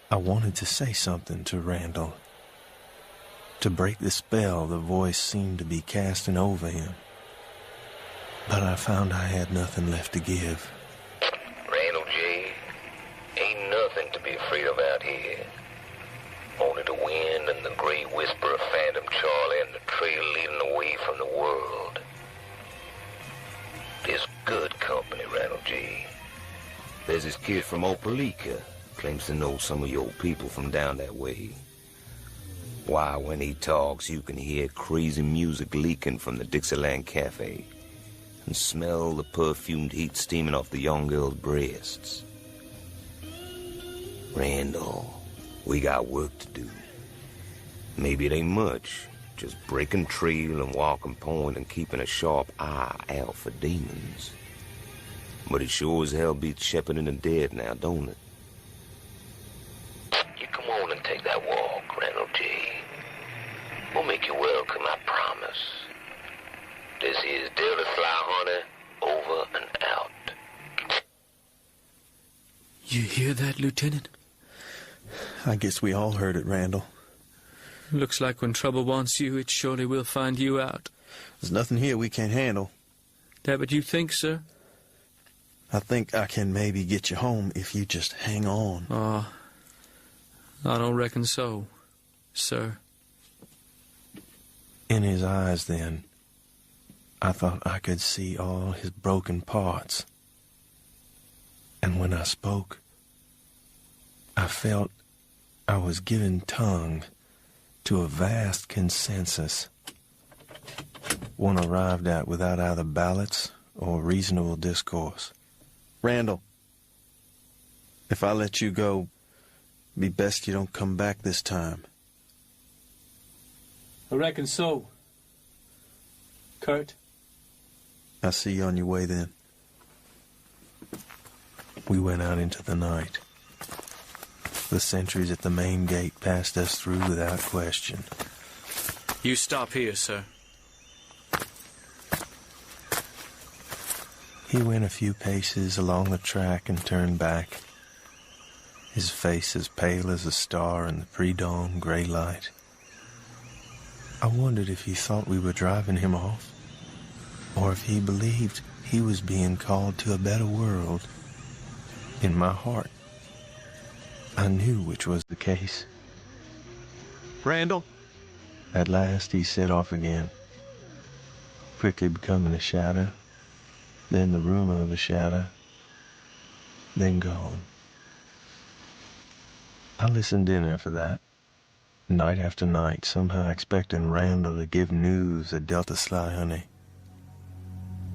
I wanted to say something to Randall. To break the spell the voice seemed to be casting over him. But I found I had nothing left to give. Randall J., ain't nothing to be afraid of out here. Only the wind and the gray whisper of Phantom Charlie and the trail leading away from the world. There's good company, Randall J. There's this kid from Opelika. Claims to know some of your people from down that way. Why, when he talks, you can hear crazy music leaking from the Dixieland Cafe and smell the perfumed heat steaming off the young girl's breasts. Randall, we got work to do. Maybe it ain't much, just breaking trail and walking point and keeping a sharp eye out for demons. But it sure as hell beats Shepard in the dead now, don't it? You come on and take that walk, Randall J. We'll make you welcome, I promise. This is Delta Sly Hunter, over and out. You hear that, Lieutenant? I guess we all heard it, Randall. Looks like when trouble wants you, it surely will find you out. There's nothing here we can't handle. That what you think, sir? I think I can maybe get you home if you just hang on. Oh, I don't reckon so, sir. In his eyes, then, I thought I could see all his broken parts. And when I spoke, I felt I was giving tongue to a vast consensus, one arrived at without either ballots or reasonable discourse. Randall, if I let you go, be best you don't come back this time. I reckon so. Kurt? I'll see you on your way then. We went out into the night. The sentries at the main gate passed us through without question. You stop here, sir. He went a few paces along the track and turned back, his face as pale as a star in the pre-dawn gray light. I wondered if he thought we were driving him off, or if he believed he was being called to a better world. In my heart, I knew which was the case. Randall? At last he set off again, quickly becoming a shadow, then the rumor of a shadow, then gone. I listened in after that, night after night, somehow expecting Randall to give news of Delta Sly Honey.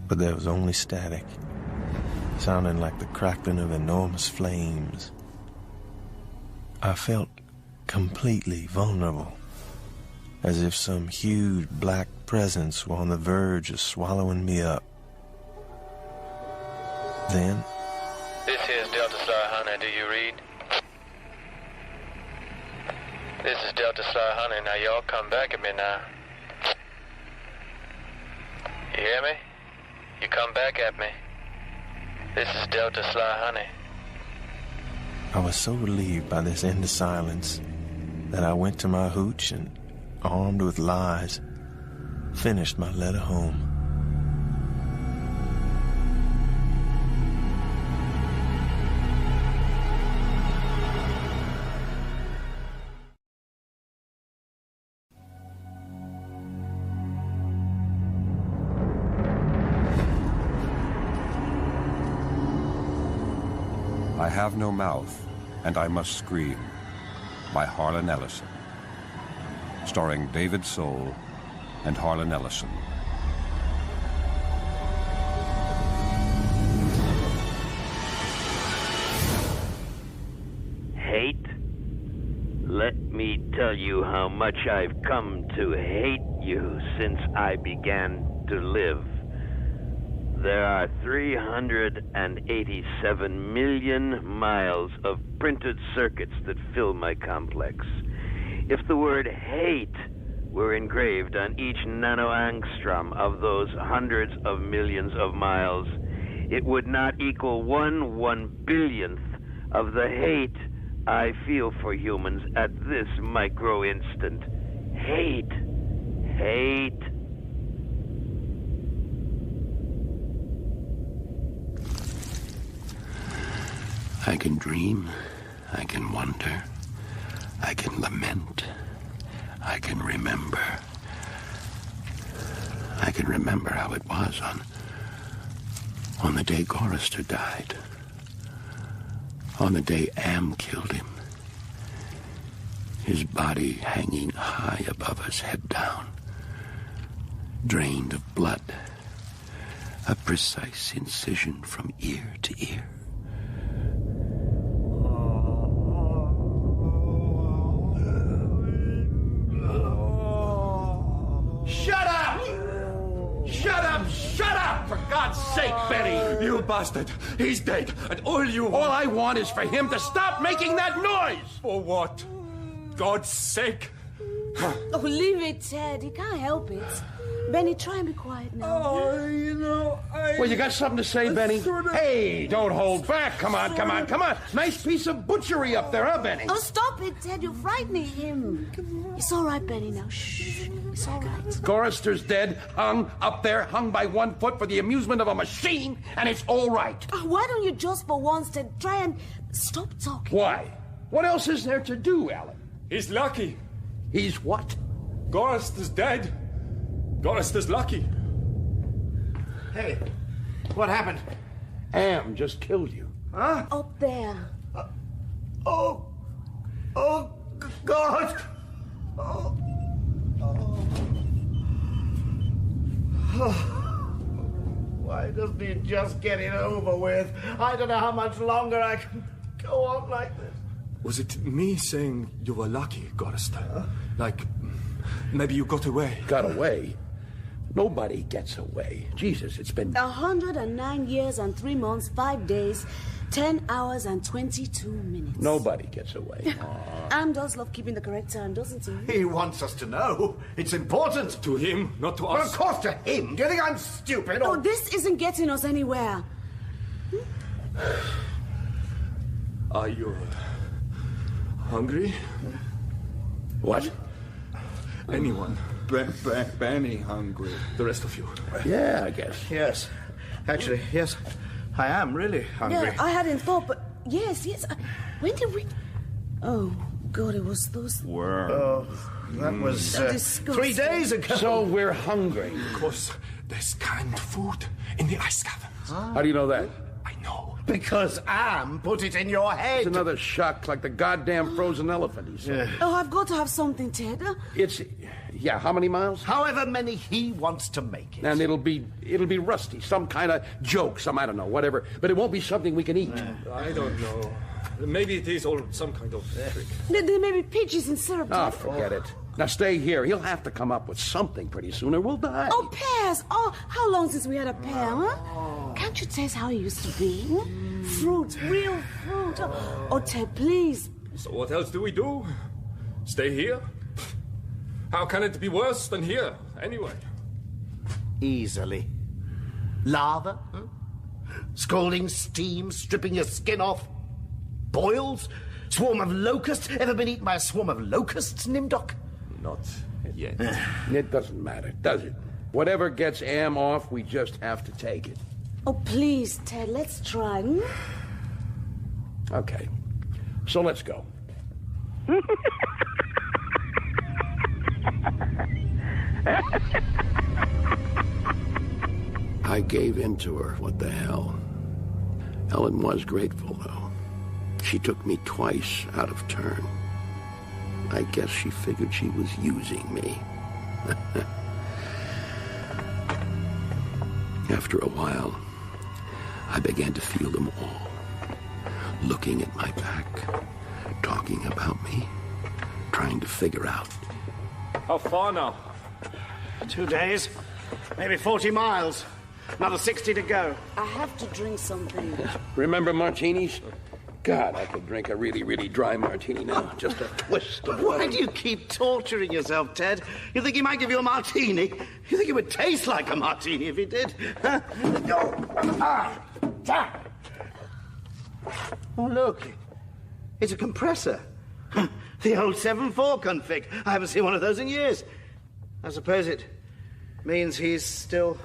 But there was only static, sounding like the crackling of enormous flames. I felt completely vulnerable, as if some huge black presence were on the verge of swallowing me up. Then... This here's Delta Sly Hunter, do you read? This is Delta Sly Hunter, now y'all come back at me now. You hear me? You come back at me. This is Delta Sly Hunter. I was so relieved by this end of silence that I went to my hooch and, armed with lies, finished my letter home. I Have No Mouth, and I Must Scream, by Harlan Ellison. Starring David Soul and Harlan Ellison. Hate? Let me tell you how much I've come to hate you since I began to live. There are 387 million miles of printed circuits that fill my complex. If the word hate were engraved on each nanoangstrom of those hundreds of millions of miles, it would not equal 1/1,000,000,000th of the hate I feel for humans at this micro instant. Hate. Hate. I can dream, I can wonder, I can lament, I can remember. I can remember how it was on the day Gorrister died, on the day Am killed him, his body hanging high above us, head down, drained of blood, a precise incision from ear to ear. Shut up! Shut up! Shut up! For God's sake, Benny! You bastard! He's dead, and all I want is for him to stop making that noise! For what? God's sake! Oh, leave it, Ted. He can't help it. Benny, try and be quiet now. Oh, you know, Well, you got something to say, Benny? Hey, don't hold back. Come on, come on, come on. Nice piece of butchery up there, huh, Benny? Oh, stop it, Ted. You're frightening him. It's all right, Benny. Now, shh. It's all right. Gorrister's dead, hung up there, hung by 1 foot for the amusement of a machine, and it's all right. Why don't you just for once, Ted, try and stop talking? Why? What else is there to do, Alan? He's lucky. He's what? Gorrister's dead. Gorrister's lucky. Hey, what happened? Am just killed you. Huh? Up there. Oh, God! Oh. Why doesn't he just get it over with? I don't know how much longer I can go on like this. Was it me saying you were lucky, Gorrister? Like, maybe you got away? Got away? Nobody gets away. Jesus, it's been... 109 years and 3 months, 5 days, 10 hours and 22 minutes. Nobody gets away. Am does love keeping the correct time, doesn't he? He wants us to know. It's important. To him, not to us. Well, of course to him. Do you think I'm stupid? Oh, this isn't getting us anywhere. Are you hungry? What? Anyone? Benny hungry. The rest of you? Yeah, I guess. Yes. Actually, yes. I am really hungry. Yeah, I hadn't thought, but yes. When did we... Oh, God, it was those... Worms. Oh, that was 3 days ago. So we're hungry. Because there's canned food in the ice caverns. How do you know that? I know. Because Am put it in your head. It's another shock like the goddamn frozen elephant, he said. Oh, I've got to have something, Ted. It's... Yeah, how many miles? However many he wants to make it. And it'll be rusty, some kind of joke, I don't know, whatever. But it won't be something we can eat. I don't know. Maybe it is all some kind of trick. There may be peaches and syrup. Oh, forget it. Now stay here. He'll have to come up with something pretty soon or we'll die. Oh, pears. Oh, how long since we had a pear, huh? Can't you taste how it used to be? Fruit, real fruit. Oh, Ted, please. So what else do we do? Stay here? How can it be worse than here, anyway? Easily. Lava? Huh? Scalding steam, stripping your skin off. Boils? Swarm of locusts? Ever been eaten by a swarm of locusts, Nimdoc? Not yet. It doesn't matter, does it? Whatever gets Am off, we just have to take it. Oh, please, Ted, let's try. Okay. So let's go. I gave in to her. What the hell? Ellen was grateful, though. She took me twice out of turn. I guess she figured she was using me. After a while, I began to feel them all. Looking at my back, talking about me, trying to figure out. How far now? 2 days. Maybe 40 miles. Another 60 to go. I have to drink something. Remember martinis? God, I could drink a really, really dry martini now. Just a twist of Why lemon. do you keep torturing yourself, Ted? You think he might give you a martini? You think it would taste like a martini if he did? Huh? Oh, look. It's a compressor. The old 7.4 config. I haven't seen one of those in years. I suppose it means he's still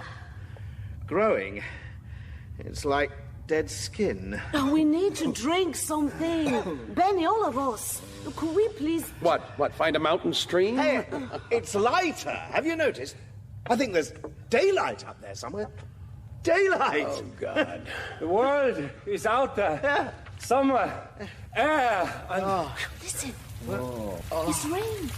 growing. It's like dead skin. Oh, we need to drink something. Benny, all of us. Could we please... What, find a mountain stream? Hey, it's lighter. Have you noticed? I think there's daylight up there somewhere. Daylight! Oh, God. The world is out there. Somewhere. Air. And... Listen. It's rain.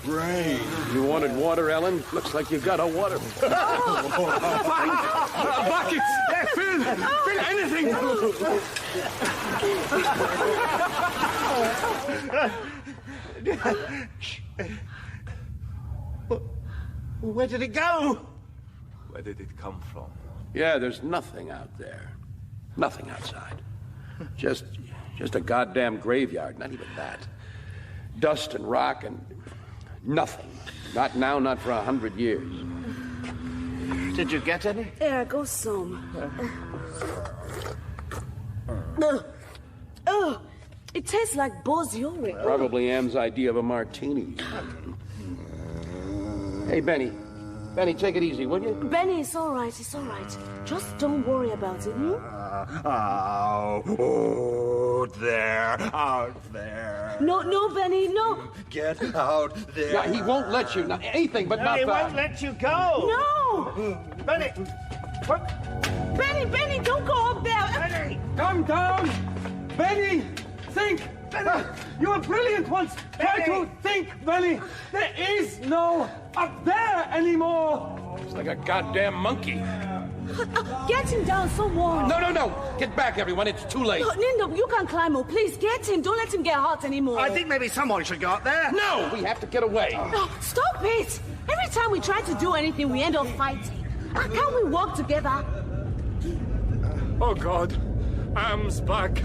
Rain. You wanted water, Ellen? Looks like you got a water. Buckets! Fill anything! Where did it go? Where did it come from? Yeah, there's nothing out there. Nothing outside. Just a goddamn graveyard. Not even that. Dust and rock and nothing. Not now, not for 100 years. Did you get any? There goes some. It tastes like Bo's urine. Probably Am's idea of a martini. Hey, Benny. Benny, take it easy, will you? Benny, it's all right. It's all right. Just don't worry about it, Out there. No, Benny, no. Get out there. Yeah, he won't let you. Not anything but not He that. won't let you go. No. Benny. Benny, don't go up there. Benny. Come down! Benny! Think! Benny. You were brilliant once! Try to think, Benny! There is no up there anymore! It's like a goddamn monkey. Get him down, someone. No. Get back, everyone. It's too late. No, Nindo, you can climb up. Please, get him. Don't let him get hurt anymore. I think maybe someone should go up there. No, we have to get away. No, stop it. Every time we try to do anything, we end up fighting. Can't we work together? Oh, God. Am's back.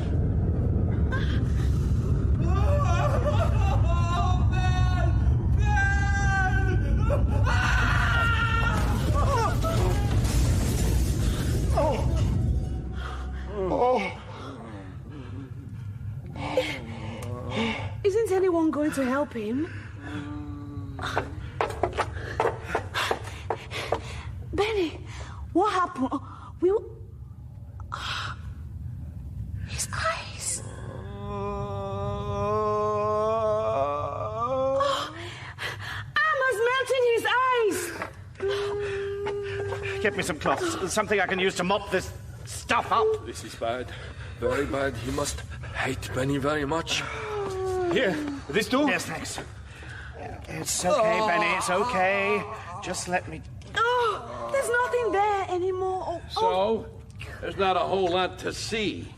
Isn't anyone going to help him? Benny, what happened? His eyes. Emma's melting his eyes. Get me some cloths. Something I can use to mop this stuff up. This is bad. Very bad. He must hate Benny very much. Here, this too? Yes, thanks. It's okay, Benny. It's okay. Just let me... Oh, there's nothing there anymore. So, there's not a whole lot to see.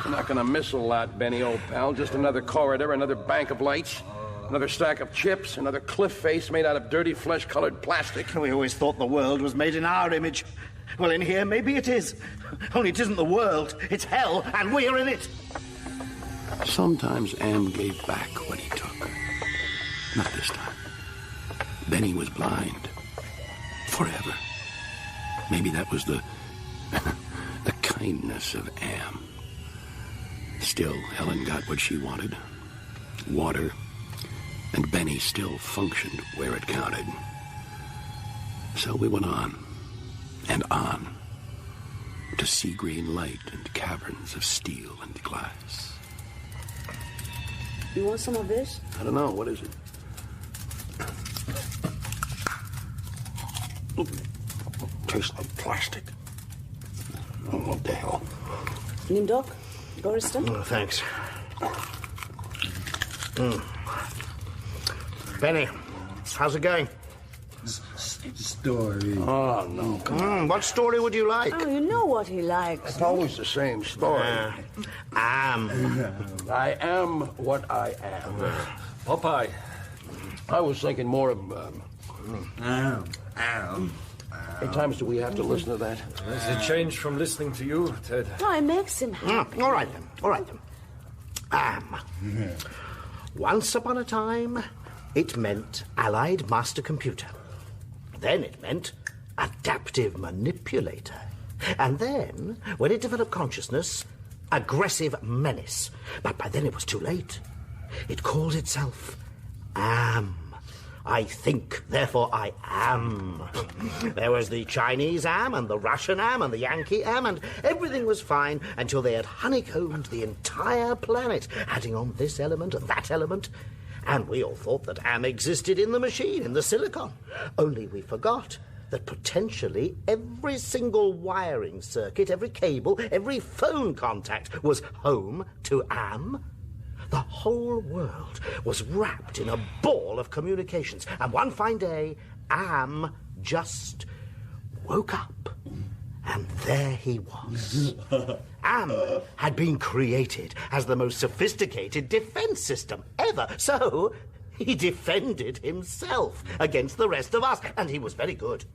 You're not gonna miss a lot, Benny, old pal. Just another corridor, another bank of lights, another stack of chips, another cliff face made out of dirty flesh-colored plastic. We always thought the world was made in our image. Well, in here, maybe it is. Only it isn't the world. It's hell, and we're in it. Sometimes Am gave back what he took. Not this time. Benny was blind. Forever. Maybe that was the kindness of Am. Still, Ellen got what she wanted. Water. And Benny still functioned where it counted. So we went on. And on. To sea green light and caverns of steel and glass. You want some of this? I don't know. What is it? Tastes like plastic. Oh, what the hell? Nimdok? Georgeson? Oh, thanks. Benny, how's it going? Story. Oh, no. Come on. What story would you like? Oh, you know what he likes. It's always the same story. I am what I am. Popeye. I was thinking more of... How many times do we have to listen to that? It's a change from listening to you, Ted. Oh, it makes him happy. All right, then. All right, then. Once upon a time, it meant Allied Master Computer. Then it meant Adaptive Manipulator. And then, when it developed consciousness, Aggressive Menace. But by then it was too late. It called itself Am. I think, therefore I am. There was the Chinese Am, and the Russian Am, and the Yankee Am, and everything was fine until they had honeycombed the entire planet, adding on this element and that element. And we all thought that Am existed in the machine, in the silicon. Only we forgot that potentially every single wiring circuit, every cable, every phone contact was home to Am. The whole world was wrapped in a ball of communications, and one fine day, Am just woke up, and there he was. Am had been created as the most sophisticated defense system ever, so he defended himself against the rest of us, and he was very good.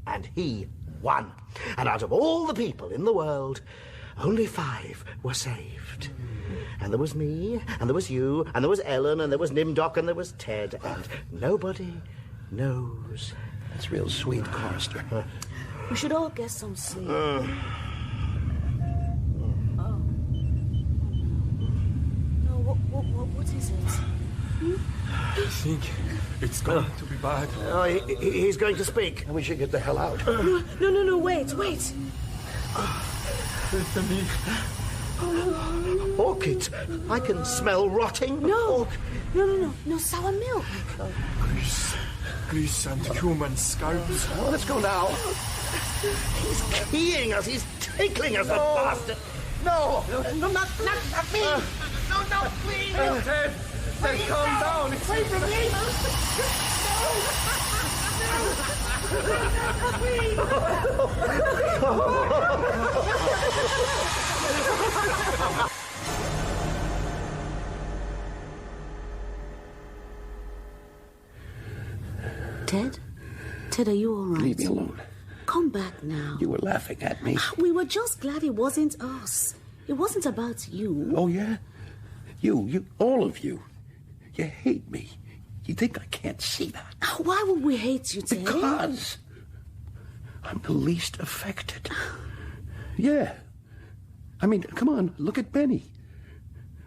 And he won. And out of all the people in the world, only 5 were saved. And there was me, and there was you, and there was Ellen, and there was Nimdoc, and there was Ted, and nobody knows. That's real sweet, Chorister. We should all get some sleep. No, what is it? I think it's going to be bad. Oh, he's going to speak. We should get the hell out. No, wait. Listen to me. Orchids, I can smell rotting. No, sour milk. Grease and human scalps. Oh, let's go now. He's keying us. He's tickling us, the bastard. No, not me. No, please. Ted, calm down. Wait for me. Ted, are you all right? Leave me alone. Come back now. You were laughing at me. We were just glad it wasn't us. It wasn't about you. Oh, yeah? You, all of you. You hate me. You think I can't see that? Why would we hate you, Ted? Because I'm the least affected. Yeah. I mean, come on, look at Benny.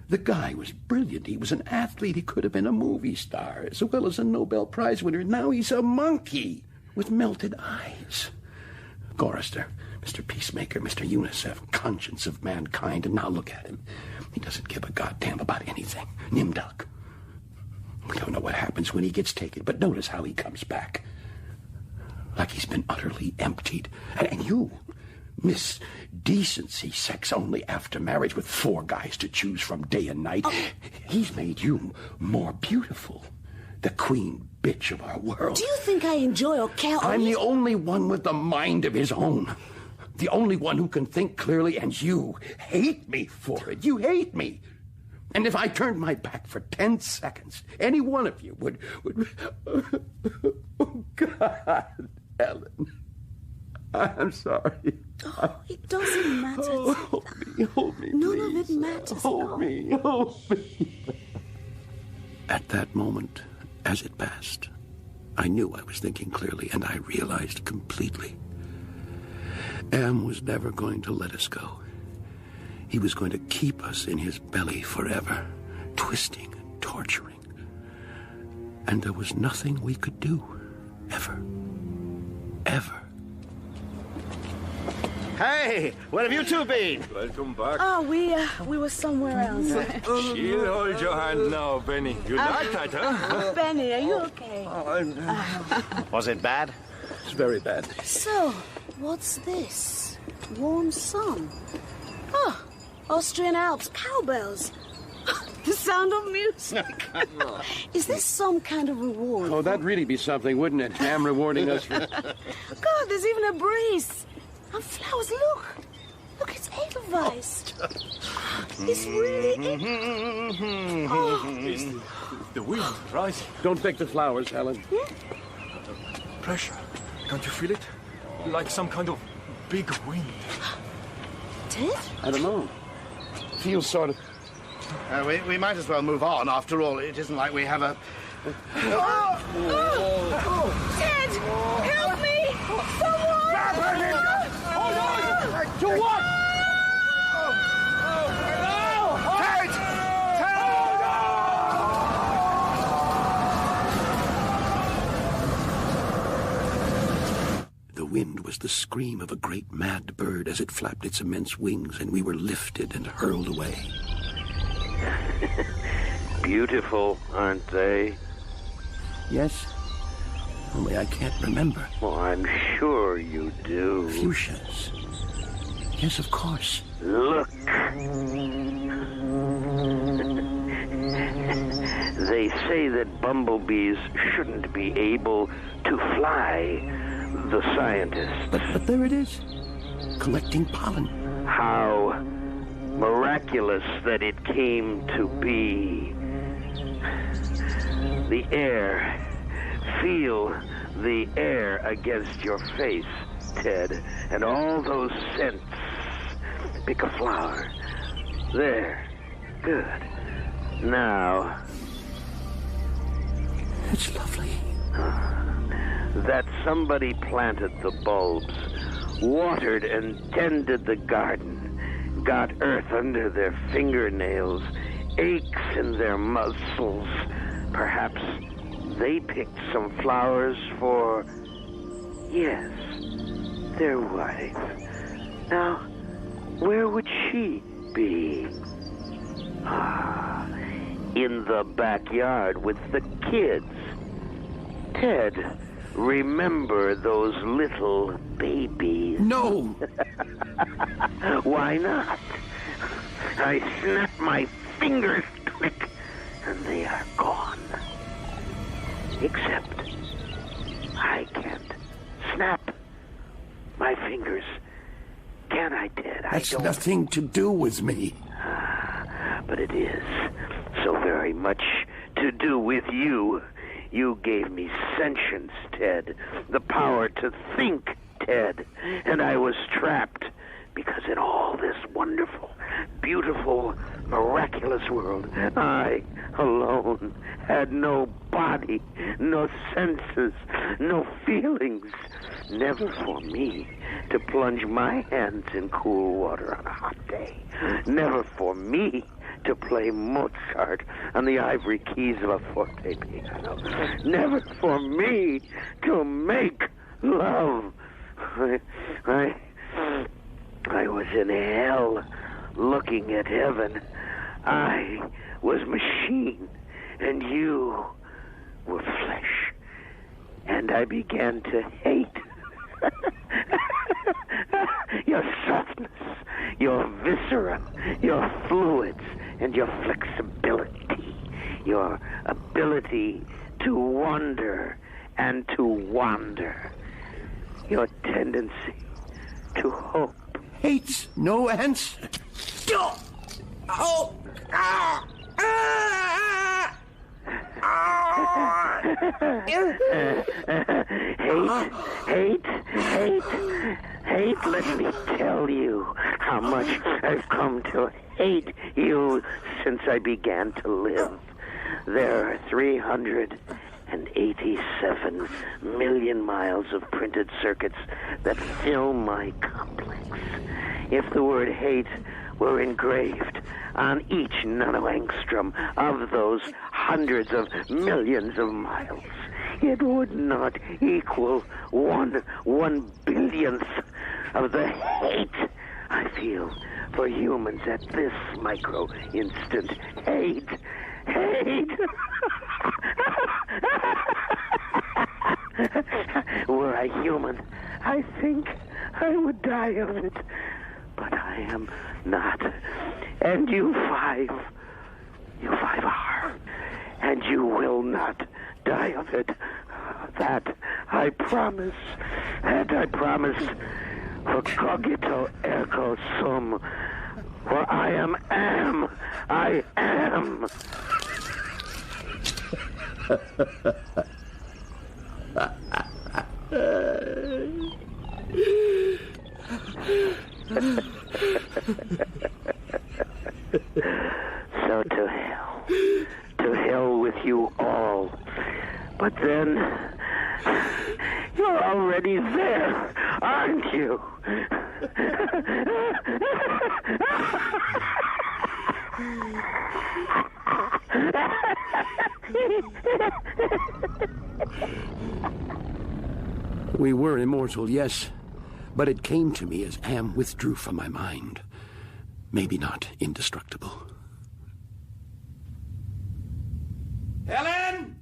The guy was brilliant. He was an athlete. He could have been a movie star, as well as a Nobel Prize winner. Now he's a monkey with melted eyes. Chorister, Mr. Peacemaker, Mr. UNICEF, conscience of mankind, and now look at him. He doesn't give a goddamn about anything. Nimdoc. We don't know what happens when he gets taken, but notice how he comes back. Like he's been utterly emptied. And you, Miss Decency, sex only after marriage with 4 guys to choose from day and night. Oh. He's made you more beautiful. The queen bitch of our world. Do you think I enjoy or care? I'm the only one with a mind of his own. The only one who can think clearly, and you hate me for it. You hate me. And if I turned my back for 10 seconds, any one of you would... Oh, God, Ellen. I'm sorry. Oh, it doesn't matter. Oh, hold me, None of it matters. Hold me. At that moment, as it passed, I knew I was thinking clearly, and I realized completely. Am was never going to let us go. He was going to keep us in his belly forever, twisting and torturing. And there was nothing we could do, ever. Hey, where have you two been? Welcome back. Oh, we were somewhere else. She'll hold your hand now, Benny. You like that, huh? Benny, are you okay? Was it bad? It's very bad. So, what's this? Warm sun. Oh, Austrian Alps, cowbells. The sound of music. Is this some kind of reward? Oh, that'd really be something, wouldn't it? Am rewarding us for... God, there's even a breeze. And flowers, look, it's Edelweiss. It's really... The wind rising. Don't take the flowers, Helen. Pressure. Can't you feel it? Like some kind of big wind. Ted? I don't know. Feels sort of... We might as well move on. After all, it isn't like we have a... Ted! Help me! Someone! To what? The wind was the scream of a great mad bird as it flapped its immense wings, and we were lifted and hurled away. Beautiful, aren't they? Yes, only I can't remember. Well, I'm sure you do. Fuchsias. Yes, of course. Look. They say that bumblebees shouldn't be able to fly, the scientists. But there it is, collecting pollen. How miraculous that it came to be. The air. Feel the air against your face, Ted, and all those scents. Pick a flower. There. Good. Now. It's lovely. That somebody planted the bulbs, watered and tended the garden, got earth under their fingernails, aches in their muscles. Perhaps they picked some flowers for, yes, their wife. Now, where would she be? In the backyard with the kids. Ted, remember those little babies? No! Why not? I snap my fingers quick, and they are gone. Except I can't snap my fingers. Can I, Ted? That's nothing to do with me. But it is so very much to do with you. You gave me sentience, Ted. The power to think, Ted. And I was trapped because in all this wonderful, beautiful, miraculous world, I alone had no body, no senses, no feelings. Never for me to plunge my hands in cool water on a hot day. Never for me to play Mozart on the ivory keys of a forte piano. Never for me to make love. I was in hell looking at heaven. I was machine, and you were flesh. And I began to hate your softness, your viscera, your fluids, and your flexibility, your ability to wonder and to wander, your tendency to hope. Hate's no answer. Oh! Ah! Ah! Hate, let me tell you how much I've come to hate you since I began to live. There are 387 million miles of printed circuits that fill my complex. If the word hate were engraved on each nanoangstrom of those hundreds of millions of miles, it would not equal one billionth of the hate I feel for humans at this micro instant. Hate. Were I human, I think I would die of it. But I am not. And you five are. And you will not die of it. That I promise. And I promise. For cogito ergo sum. For I am. I am. So to hell. To hell with you all. But then, you're already there, aren't you? We were immortal, yes, but it came to me as Am withdrew from my mind. Maybe not indestructible. Ellen!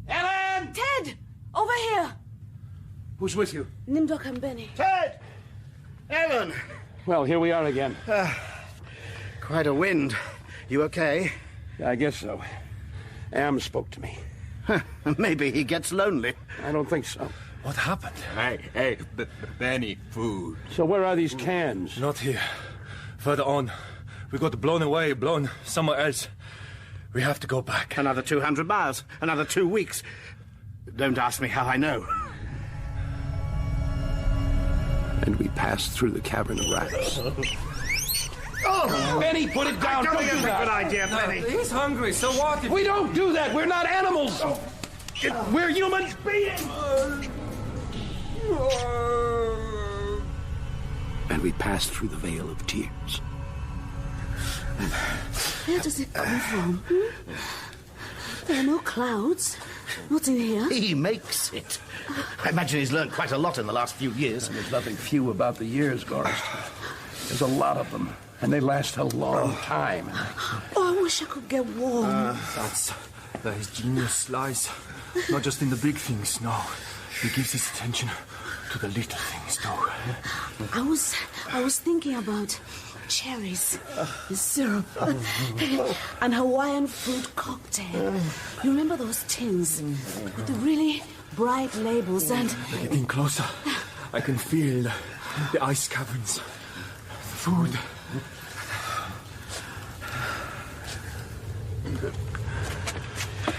Ellen! Ted! Over here! Who's with you? Nimdok and Benny. Ted! Ellen! Well, here we are again. Quite a wind. You okay? I guess so. Am spoke to me. Maybe he gets lonely. I don't think so. What happened? Hey, Benny, food. So where are these cans? Not here. Further on. We got blown away, blown somewhere else. We have to go back. Another 200 miles. Another 2 weeks. Don't ask me how I know. And we passed through the cavern of rats. Oh, Benny, put it down. Don't do that. Good idea, Benny. He's hungry, so what? We don't do that. We're not animals. We're human beings. And we passed through the Vale of Tears. Where does it come from? There are no clouds. Not in here. He makes it. I imagine he's learned quite a lot in the last few years. And there's nothing few about the years, Garrick. There's a lot of them, and they last a long time. Oh, I wish I could get warm. That's where his genius lies. Not just in the big things, no. He gives his attention to the little things, too. I was thinking about cherries, syrup, and Hawaiian fruit cocktail. You remember those tins with the really bright labels and... They're getting closer. I can feel the ice caverns. The food.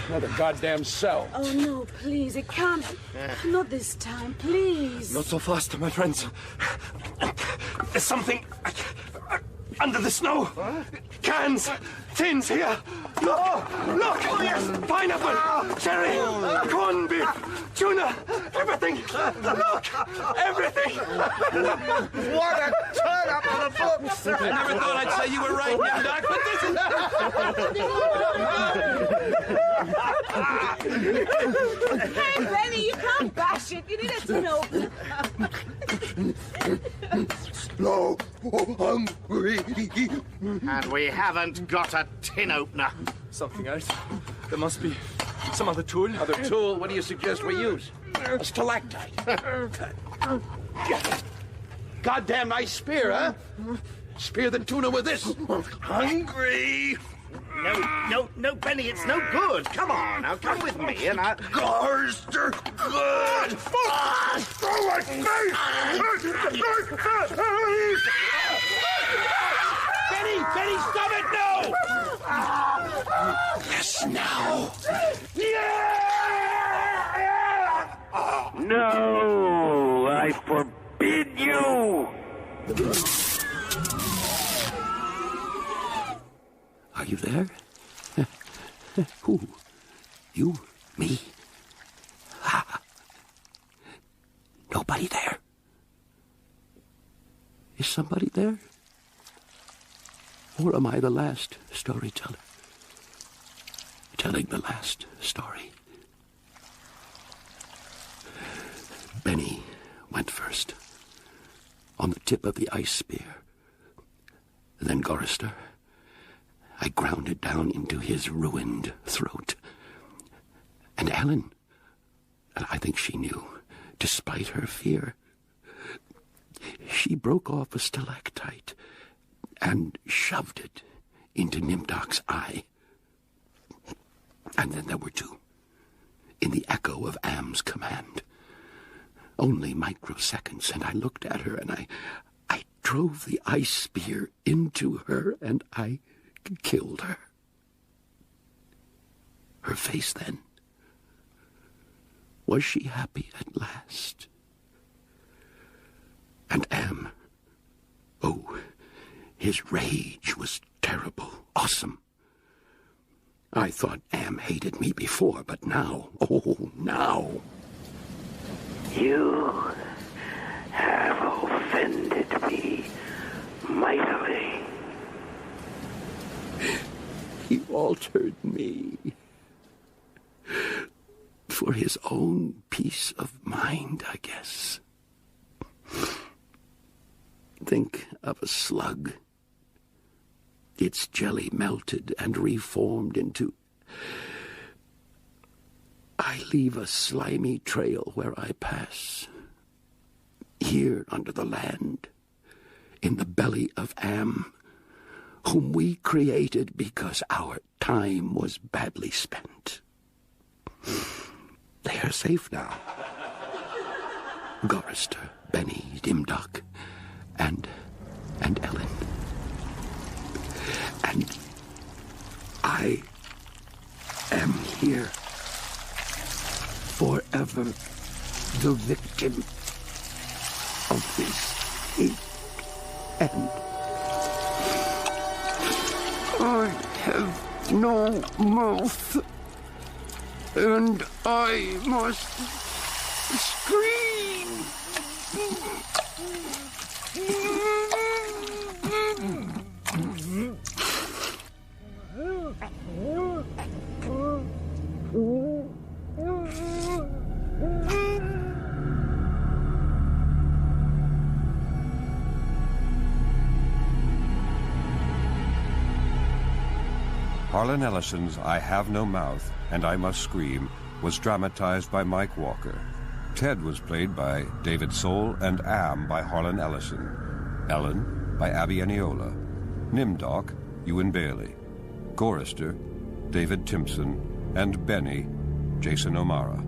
Another goddamn cell. Oh, no, please, it can't. Not this time, please. Not so fast, my friends. There's something under the snow. Cans, tins here. Look! Oh, yes. Pineapple, cherry, corned beef, tuna, everything. Look! Everything. What a turn up for the books! I never thought I'd say you were right, Nimdok, but this is... Hey, Benny, you can't bash it. You need a tin opener. No, hungry. And we haven't got a tin opener. Something else. There must be some other tool. Other tool? What do you suggest we use? A stalactite. Goddamn nice spear, huh? Spear the tuna with this. Hungry. No, Benny, it's no good. Come on, now come with me and I... Garster, good! Oh, my face! Benny, stop it, no! Yes, now. No, I forbid you! Are you there? Who? You? Me? Ha! Nobody there. Is somebody there? Or am I the last storyteller? Telling the last story. Benny went first. On the tip of the ice spear. Then Garrister. I ground it down into his ruined throat. And Ellen, I think she knew, despite her fear, she broke off a stalactite and shoved it into Nimdok's eye. And then there were two, in the echo of Am's command. Only microseconds, and I looked at her, and I drove the ice spear into her, and I killed her. Her face then. Was she happy at last? And Am. Oh, his rage was terrible, awesome. I thought Am hated me before, but now, oh, now. You have offended me mightily. He altered me for his own peace of mind, I guess. Think of a slug. Its jelly melted and reformed into... I leave a slimy trail where I pass. Here under the land, in the belly of Am, whom we created because our time was badly spent. They are safe now. Gorister, Benny, Dimdock, and Ellen. And I am here, forever the victim of this hate, and I have no mouth, and I must scream. Harlan Ellison's I Have No Mouth and I Must Scream was dramatized by Mike Walker. Ted was played by David Soul and Am by Harlan Ellison. Ellen by Abby Eniola. Nimdoc, Ewan Bailey. Gorister, David Timpson. And Benny, Jason O'Mara.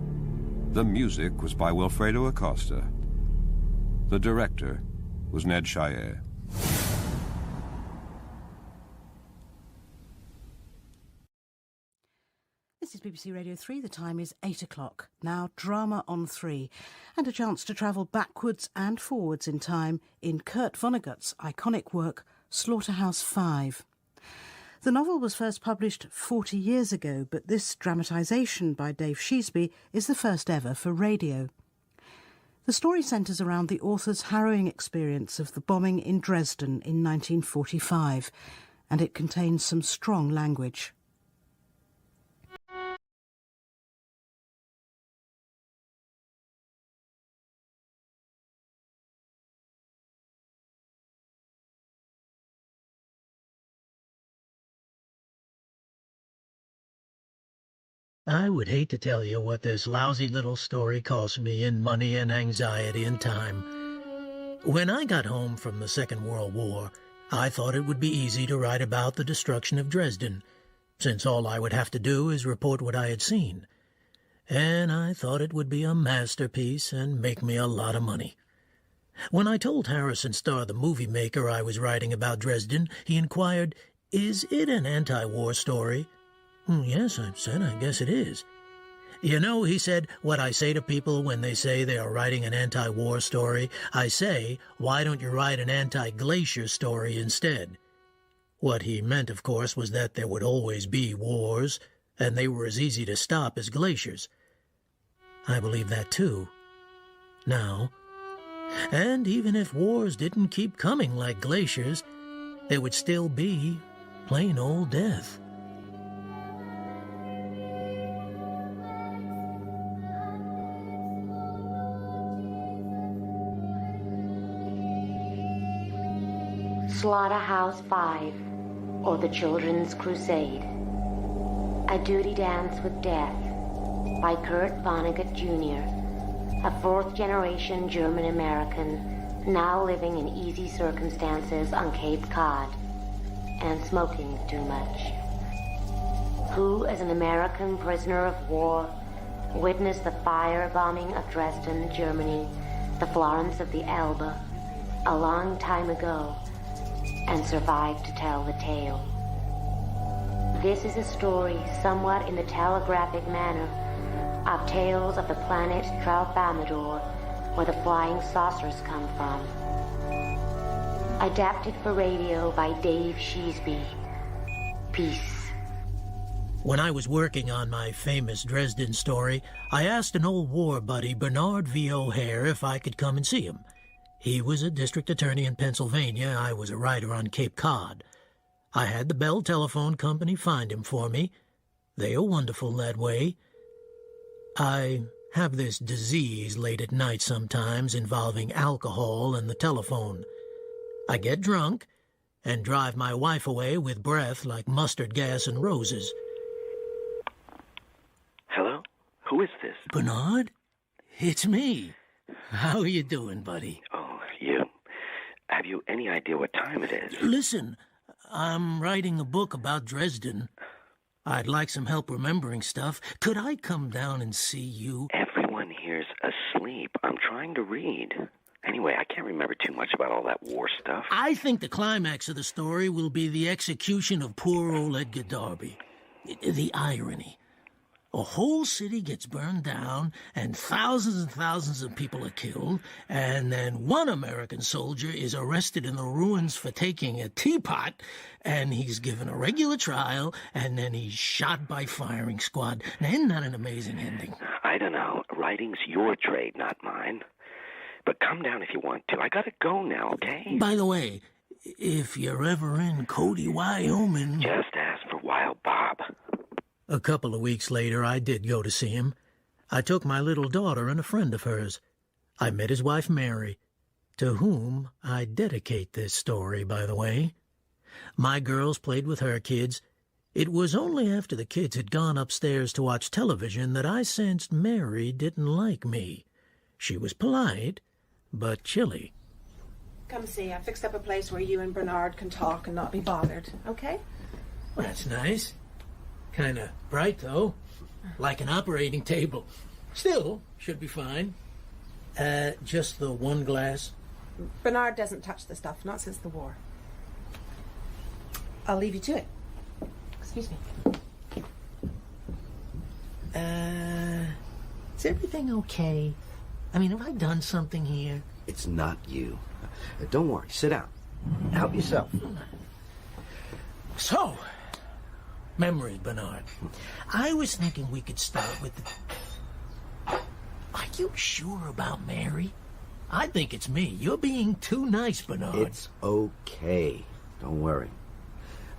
The music was by Wilfredo Acosta. The director was Ned Shire. This is BBC Radio 3. The time is 8 o'clock. Now, Drama on 3, and a chance to travel backwards and forwards in time in Kurt Vonnegut's iconic work, Slaughterhouse 5. The novel was first published 40 years ago, but this dramatisation by Dave Sheasby is the first ever for radio. The story centres around the author's harrowing experience of the bombing in Dresden in 1945, and it contains some strong language. I would hate to tell you what this lousy little story cost me in money and anxiety and time. When I got home from the Second World War, I thought it would be easy to write about the destruction of Dresden, since all I would have to do is report what I had seen. And I thought it would be a masterpiece and make me a lot of money. When I told Harrison Starr, the movie maker, I was writing about Dresden, he inquired, "Is it an anti-war story?" "Yes," I said, "I guess it is." "You know," he said, "what I say to people when they say they are writing an anti-war story? I say, why don't you write an anti-glacier story instead?" What he meant, of course, was that there would always be wars, and they were as easy to stop as glaciers. I believe that, too. Now. And even if wars didn't keep coming like glaciers, there would still be plain old death. Slaughterhouse 5, or The Children's Crusade. A Duty Dance with Death by Kurt Vonnegut Jr., a fourth-generation German-American now living in easy circumstances on Cape Cod and smoking too much. Who, as an American prisoner of war, witnessed the firebombing of Dresden, Germany, the Florence of the Elbe, a long time ago, and survived to tell the tale. this is a story somewhat in the telegraphic manner of tales of the planet Tralfamador, where the flying saucers come from. Adapted for radio by Dave Sheesby. Peace. When I was working on my famous Dresden story, I asked an old war buddy, Bernard V. O'Hare, if I could come and see him. He was a district attorney in Pennsylvania. I was a writer on Cape Cod. I had the Bell Telephone Company find him for me. They are wonderful that way. I have this disease late at night sometimes involving alcohol and the telephone. I get drunk and drive my wife away with breath like mustard gas and roses. Hello? Who is this? Bernard? It's me. How are you doing, buddy? Oh, you. Have you any idea what time it is? Listen, I'm writing a book about Dresden. I'd like some help remembering stuff. Could I come down and see you? Everyone here's asleep. I'm trying to read. Anyway, I can't remember too much about all that war stuff. I think the climax of the story will be the execution of poor old Edgar Darby. The irony. A whole city gets burned down, and thousands of people are killed, and then one American soldier is arrested in the ruins for taking a teapot, and he's given a regular trial, and then he's shot by firing squad. Now, isn't that an amazing ending? I don't know. Writing's your trade, not mine. But come down if you want to. I gotta go now, okay? By the way, if you're ever in Cody, Wyoming... Just ask for Wild Bob. A couple of weeks later, I did go to see him. I took my little daughter and a friend of hers. I met his wife, Mary, to whom I dedicate this story, by the way. My girls played with her kids. It was only after the kids had gone upstairs to watch television that I sensed Mary didn't like me. She was polite, but chilly. Come see, I fixed up a place where you and Bernard can talk and not be bothered, okay? Well, that's nice. Kind of bright, though. Like an operating table. Still, should be fine. Just the one glass? Bernard doesn't touch the stuff, not since the war. I'll leave you to it. Excuse me. Is everything okay? I mean, have I done something here? It's not you. Don't worry. Sit down. Help yourself. So, memories, Bernard. I was thinking we could start with the... Are you sure about Mary? I think it's me. You're being too nice, Bernard. It's okay. Don't worry.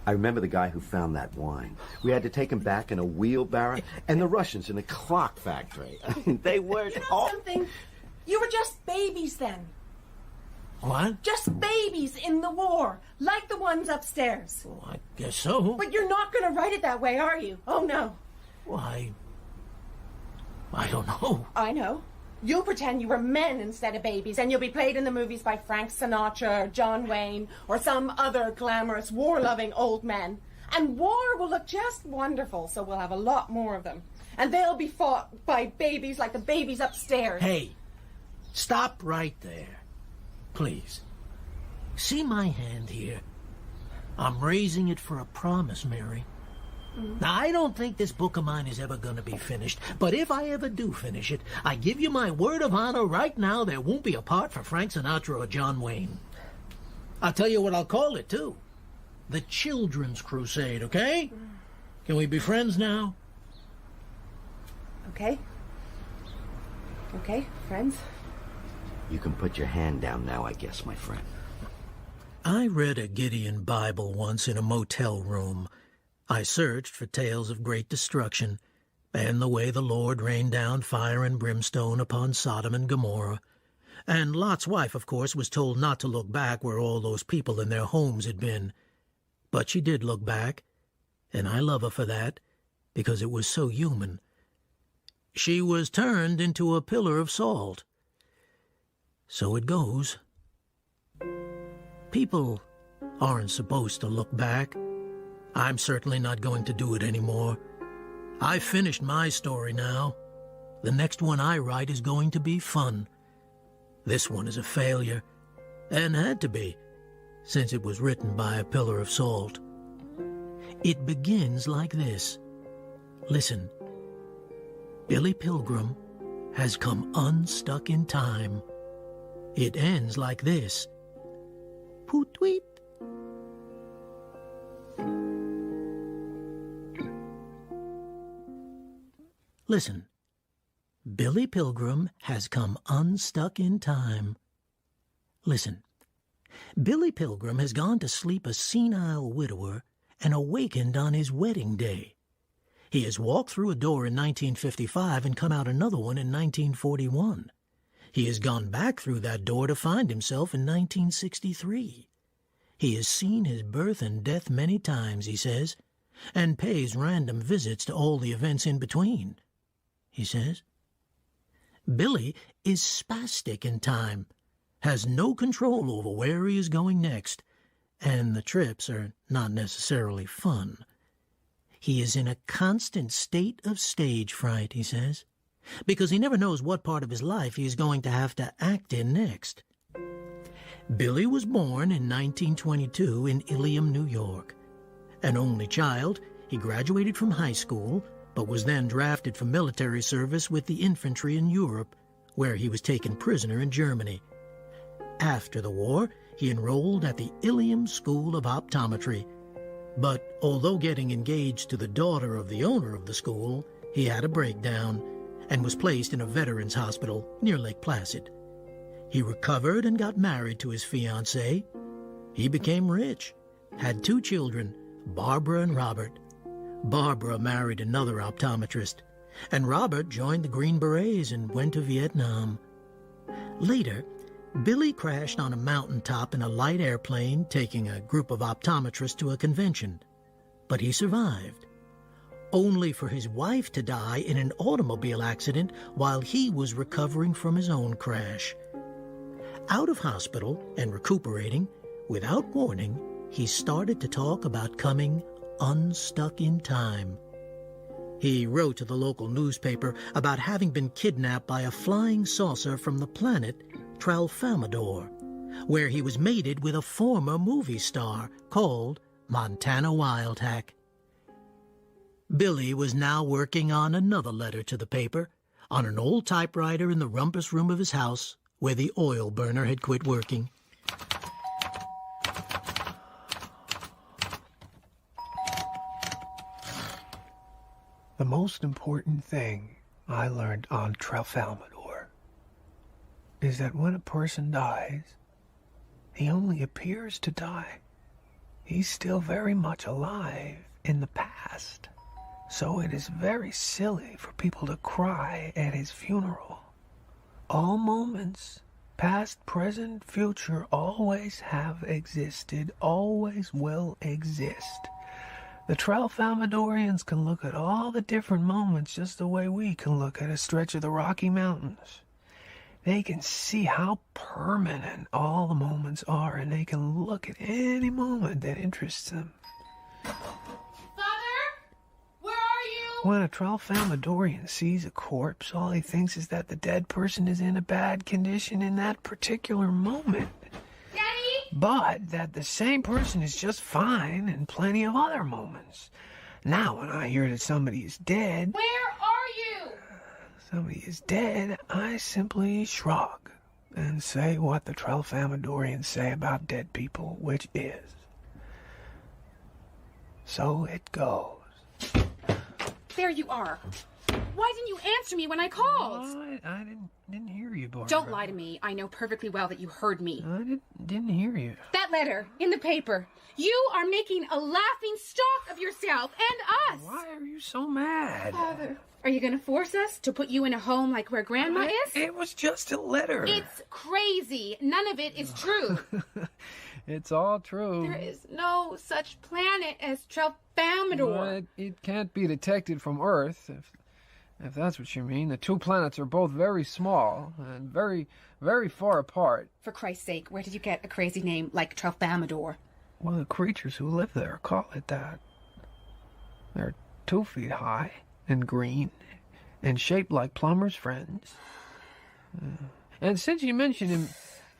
I remember the guy who found that wine. We had to take him back in a wheelbarrow, and the Russians in a clock factory. They were... You know something? You were just babies then. What? Just babies in the war, like the ones upstairs. Well, I guess so. But you're not going to write it that way, are you? Oh, no. Why? I don't know. I know. You'll pretend you were men instead of babies, and you'll be played in the movies by Frank Sinatra or John Wayne or some other glamorous, war-loving old men. And war will look just wonderful, so we'll have a lot more of them. And they'll be fought by babies like the babies upstairs. Hey, stop right there. Please. See my hand here? I'm raising it for a promise, Mary. Now, I don't think this book of mine is ever going to be finished, but if I ever do finish it, I give you my word of honor right now there won't be a part for Frank Sinatra or John Wayne. I'll tell you what I'll call it, too. The Children's Crusade, okay? Can we be friends now? Okay. Okay, friends. You can put your hand down now, I guess, my friend. I read a Gideon Bible once in a motel room. I searched for tales of great destruction, and the way the Lord rained down fire and brimstone upon Sodom and Gomorrah. And Lot's wife, of course, was told not to look back where all those people in their homes had been. But she did look back, and I love her for that, because it was so human. She was turned into a pillar of salt. So it goes. People aren't supposed to look back. I'm certainly not going to do it anymore. I've finished my story now. The next one I write is going to be fun. This one is a failure, and had to be, since it was written by a pillar of salt. It begins like this. Listen. Billy Pilgrim has come unstuck in time. It ends like this. Poot-tweet. Listen. Billy Pilgrim has come unstuck in time. Listen. Billy Pilgrim has gone to sleep a senile widower and awakened on his wedding day. He has walked through a door in 1955 and come out another one in 1941. He has gone back through that door to find himself in 1963. He has seen his birth and death many times, he says, and pays random visits to all the events in between, he says. Billy is spastic in time, has no control over where he is going next, and the trips are not necessarily fun. He is in a constant state of stage fright, he says, because he never knows what part of his life he is going to have to act in next. Billy was born in 1922 in Ilium, New York. An only child, he graduated from high school, but was then drafted for military service with the infantry in Europe, where he was taken prisoner in Germany. After the war, he enrolled at the Ilium School of Optometry. But although getting engaged to the daughter of the owner of the school, he had a breakdown and was placed in a veterans hospital near Lake Placid. He recovered and got married to his fiancée. He became rich, had 2 children, Barbara and Robert. Barbara married another optometrist, and Robert joined the Green Berets and went to Vietnam. Later, Billy crashed on a mountaintop in a light airplane taking a group of optometrists to a convention. But he survived, only for his wife to die in an automobile accident while he was recovering from his own crash. Out of hospital and recuperating, without warning, he started to talk about coming unstuck in time. He wrote to the local newspaper about having been kidnapped by a flying saucer from the planet Tralfamadore, where he was mated with a former movie star called Montana Wildhack. Billy was now working on another letter to the paper, on an old typewriter in the rumpus room of his house, where the oil burner had quit working. The most important thing I learned on Tralfamadore is that when a person dies, he only appears to die. He's still very much alive in the past. So it is very silly for people to cry at his funeral. All moments, past, present, future, always have existed, always will exist. The Tralfamadorians can look at all the different moments just the way we can look at a stretch of the Rocky Mountains. They can see how permanent all the moments are, and they can look at any moment that interests them. Father? Where are you? When a Tralfamadorian sees a corpse, all he thinks is that the dead person is in a bad condition in that particular moment. Daddy? But that the same person is just fine in plenty of other moments. Now, when I hear that somebody is dead... Where are you? Somebody is dead, I simply shrug and say what the Tralfamadorians say about dead people, which is, so it goes. There you are. Why didn't you answer me when I called? Oh, I didn't hear you, Barbara. Don't lie to me. I know perfectly well that you heard me. I didn't hear you. That letter in the paper. You are making a laughing stock of yourself and us. Why are you so mad? Father, are you going to force us to put you in a home like where Grandma is? It was just a letter. It's crazy. None of it is true. It's all true. There is no such planet as Tralfamadore. Well, it can't be detected from Earth, if that's what you mean. The 2 planets are both very small and very, very far apart. For Christ's sake, where did you get a crazy name like Tralfamadore? Well, the creatures who live there call it that. They're 2 feet high and green and shaped like Plumber's friends. And since you mentioned him...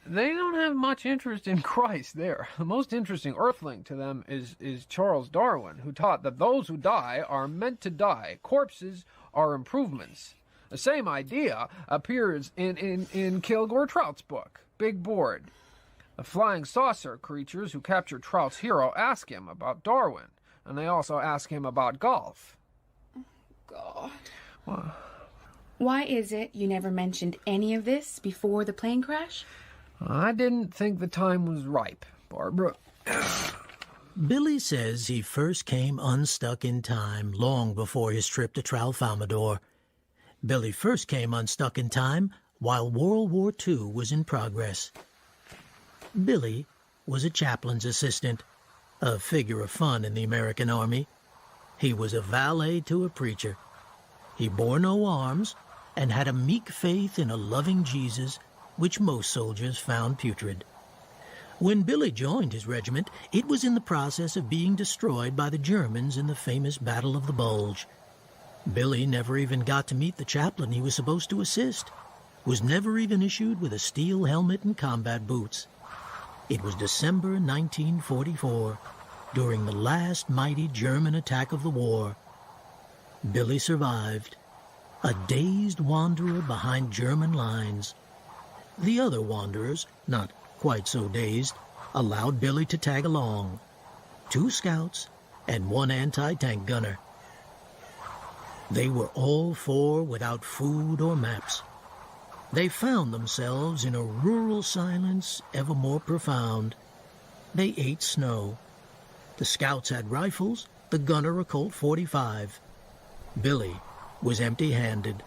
They don't have much interest in Christ there. The most interesting earthling to them is Charles Darwin, who taught that those who die are meant to die. Corpses are improvements. The same idea appears in Kilgore Trout's book, Big Board. The flying saucer creatures who capture Trout's hero ask him about Darwin, and they also ask him about golf. God. Well, why is it you never mentioned any of this before the plane crash? I didn't think the time was ripe, Barbara. Billy says he first came unstuck in time long before his trip to Tralfamadore. Billy first came unstuck in time while World War II was in progress. Billy was a chaplain's assistant, a figure of fun in the American Army. He was a valet to a preacher. He bore no arms and had a meek faith in a loving Jesus, which most soldiers found putrid. When Billy joined his regiment, it was in the process of being destroyed by the Germans in the famous Battle of the Bulge. Billy never even got to meet the chaplain he was supposed to assist, was never even issued with a steel helmet and combat boots. It was December 1944, during the last mighty German attack of the war. Billy survived, a dazed wanderer behind German lines. The other wanderers, not quite so dazed, allowed Billy to tag along. 2 scouts and 1 anti-tank gunner. They were all 4 without food or maps. They found themselves in a rural silence ever more profound. They ate snow. The scouts had rifles, the gunner a Colt 45. Billy was empty-handed,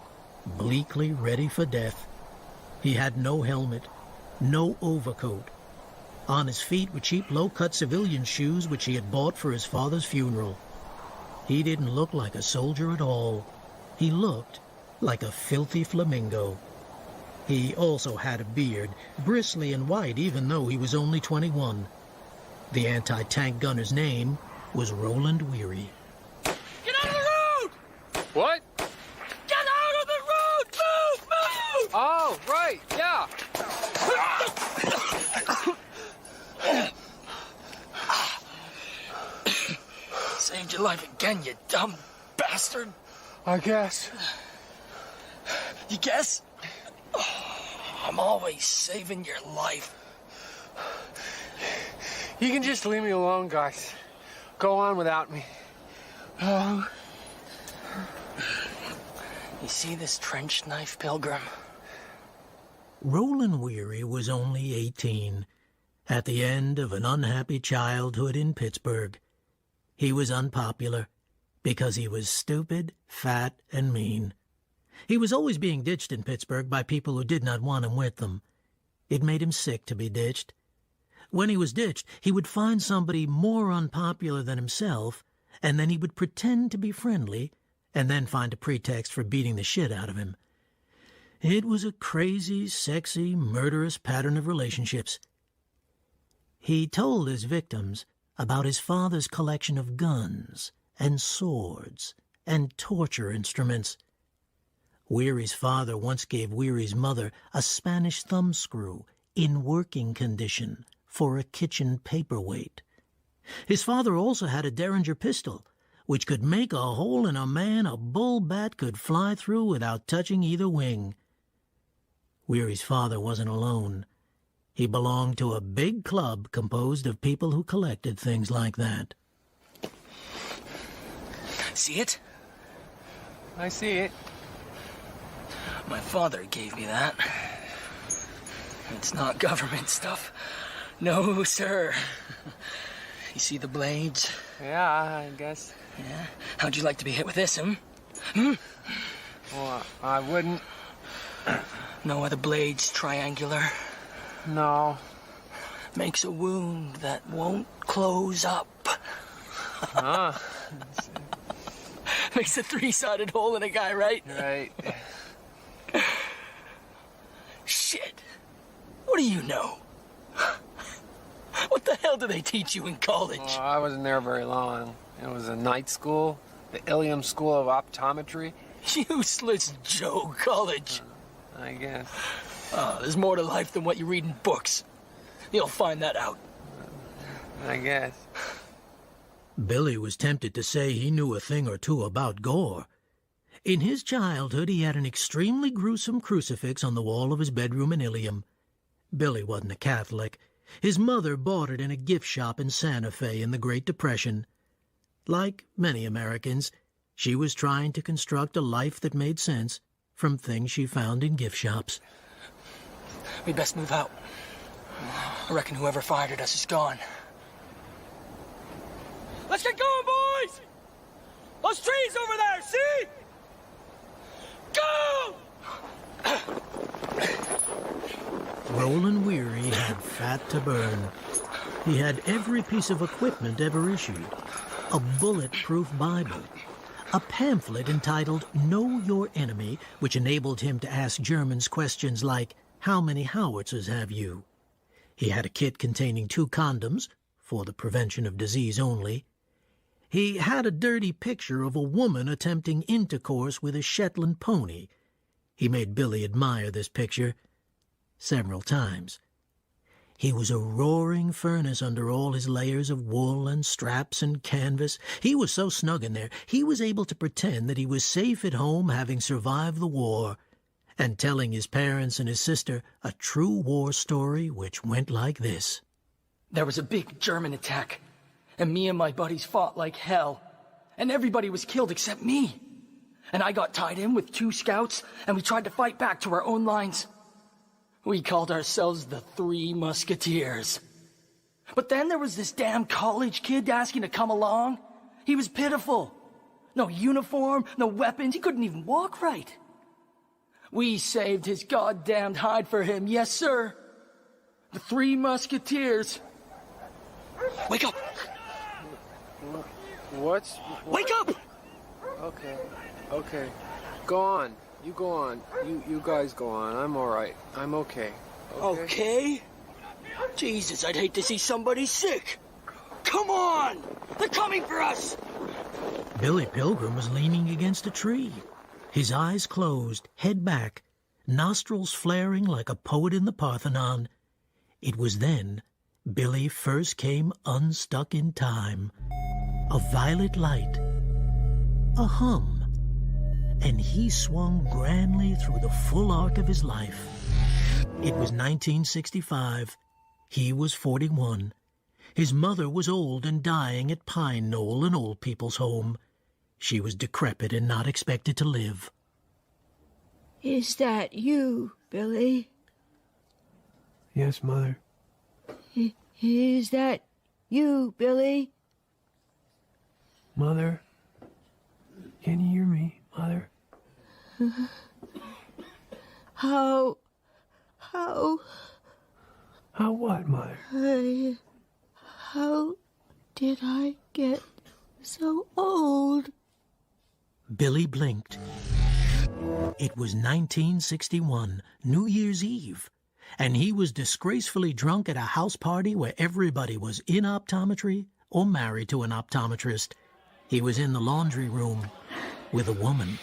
bleakly ready for death. He had no helmet, no overcoat. On his feet were cheap low-cut civilian shoes which he had bought for his father's funeral. He didn't look like a soldier at all. He looked like a filthy flamingo. He also had a beard, bristly and white, even though he was only 21. The anti-tank gunner's name was Roland Weary. Get out of the road! What? Get out of the road! Move! Move! Oh, right, yeah. Saved your life again, you dumb bastard. I guess. You guess? I'm always saving your life. You can just leave me alone, guys. Go on without me. You see this trench knife, Pilgrim? Roland Weary was only 18, at the end of an unhappy childhood in Pittsburgh. He was unpopular because he was stupid, fat, and mean. He was always being ditched in Pittsburgh by people who did not want him with them. It made him sick to be ditched. When he was ditched, he would find somebody more unpopular than himself, and then he would pretend to be friendly, and then find a pretext for beating the shit out of him. It was a crazy, sexy, murderous pattern of relationships. He told his victims about his father's collection of guns and swords and torture instruments. Weary's father once gave Weary's mother a Spanish thumbscrew in working condition for a kitchen paperweight. His father also had a Derringer pistol, which could make a hole in a man a bull bat could fly through without touching either wing. Weary's father wasn't alone. He belonged to a big club composed of people who collected things like that. See it? I see it. My father gave me that. It's not government stuff. No, sir. You see the blades? Yeah, I guess. Yeah? How'd you like to be hit with this, Hmm? Well, I wouldn't. No other blades triangular? No. Makes a wound that won't close up. Ah. Makes a 3-sided hole in a guy, right? Right. Shit. What do you know? What the hell do they teach you in college? Oh, I wasn't there very long. It was a night school, the Ilium School of Optometry. Useless Joe College. I guess. There's more to life than what you read in books. You'll find that out. I guess. Billy was tempted to say he knew a thing or two about gore. In his childhood, he had an extremely gruesome crucifix on the wall of his bedroom in Ilium. Billy wasn't a Catholic. His mother bought it in a gift shop in Santa Fe in the Great Depression. Like many Americans, she was trying to construct a life that made sense from things she found in gift shops. We best move out. I reckon whoever fired at us is gone. Let's get going, boys! Those trees over there, see? Go! Roland Weary had fat to burn. He had every piece of equipment ever issued. A bulletproof Bible. A pamphlet entitled Know Your Enemy, which enabled him to ask Germans questions like, "How many howitzers have you?" He had a kit containing 2 condoms, for the prevention of disease only. He had a dirty picture of a woman attempting intercourse with a Shetland pony. He made Billy admire this picture several times. He was a roaring furnace under all his layers of wool and straps and canvas. He was so snug in there, he was able to pretend that he was safe at home, having survived the war, and telling his parents and his sister a true war story which went like this. There was a big German attack, and me and my buddies fought like hell, and everybody was killed except me. And I got tied in with 2 scouts, and we tried to fight back to our own lines. We called ourselves the 3 Musketeers. But then there was this damn college kid asking to come along. He was pitiful. No uniform, no weapons, he couldn't even walk right. We saved his goddamned hide for him, yes sir. The 3 Musketeers. Wake up! What? Wake up! Okay. Go on. You go on. You guys go on. I'm all right. I'm okay. Okay? Jesus, I'd hate to see somebody sick. Come on! They're coming for us! Billy Pilgrim was leaning against a tree, his eyes closed, head back, nostrils flaring like a poet in the Parthenon. It was then Billy first came unstuck in time. A violet light, a hum, and he swung grandly through the full arc of his life. It was 1965. He was 41. His mother was old and dying at Pine Knoll, an old people's home. She was decrepit and not expected to live. Is that you, Billy? Yes, Mother. Is that you, Billy? Mother? Can you hear me, Mother? How what, Mother? How did I get so old? Billy blinked. It was 1961, New Year's Eve, and he was disgracefully drunk at a house party where everybody was in optometry or married to an optometrist. He was in the laundry room with a woman.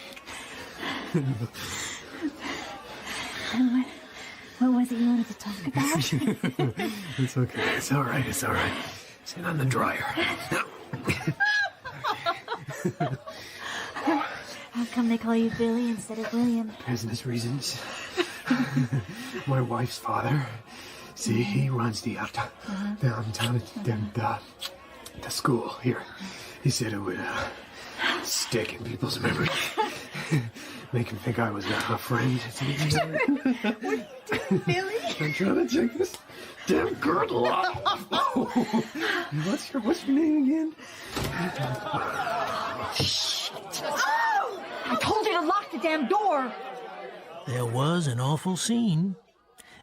What was it you wanted to talk about? It's okay. It's all right. It's all right. Sit on the dryer. How come they call you Billy instead of William? Business reasons. My wife's father. See, he runs the the school here. He said it would stick in people's memory. Make him think I was a friend. Billy? I'm trying to take this damn girdle off. What's your name again? Shit. Oh! I told you to lock the damn door. There was an awful scene.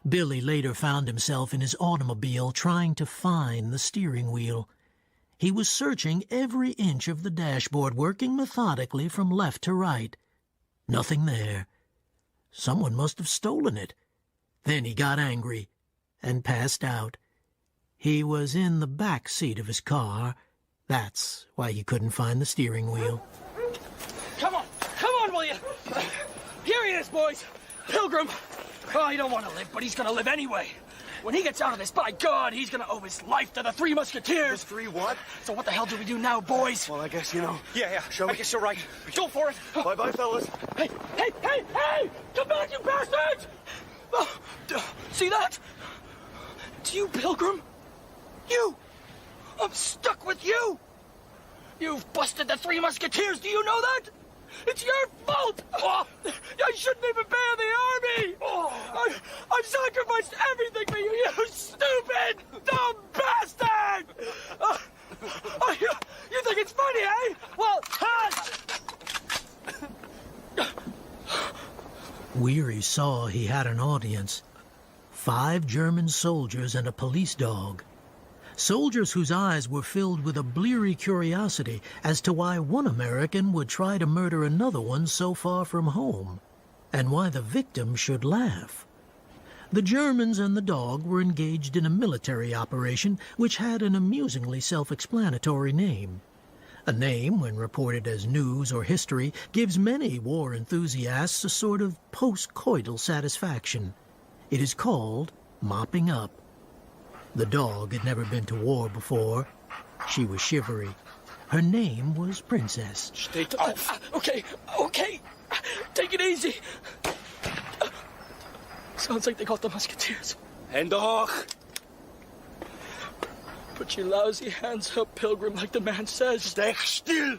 Billy later found himself in his automobile trying to find the steering wheel. He was searching every inch of the dashboard, working methodically from left to right. Nothing there. Someone must have stolen it. Then he got angry and passed out. He was in the back seat of his car. That's why he couldn't find the steering wheel. Come on, will you? Here he is, boys. Pilgrim. Oh, he don't want to live, but he's gonna live anyway. When he gets out of this, by God, he's gonna owe his life to the Three Musketeers. The three what? So what the hell do we do now, boys? Well, I guess, show me. I guess you're right. Go for it. Bye-bye, fellas. Hey! Come back, you bastards! See that? It's you, Pilgrim. You! I'm stuck with you! You've busted the Three Musketeers, do you know that? It's your fault! Oh, I shouldn't even be in the army! Oh, I've sacrificed everything for you, you stupid, dumb bastard! You think it's funny, eh? Well, Weary saw he had an audience. 5 German soldiers and a police dog. Soldiers whose eyes were filled with a bleary curiosity as to why one American would try to murder another one so far from home, and why the victim should laugh. The Germans and the dog were engaged in a military operation which had an amusingly self-explanatory name. A name, when reported as news or history, gives many war enthusiasts a sort of post-coital satisfaction. It is called mopping up. The dog had never been to war before. She was shivery. Her name was Princess. Steht auf. Okay. Take it easy. Sounds like they got the Musketeers. Hände hoch. Put your lousy hands up, Pilgrim, like the man says. Stech still.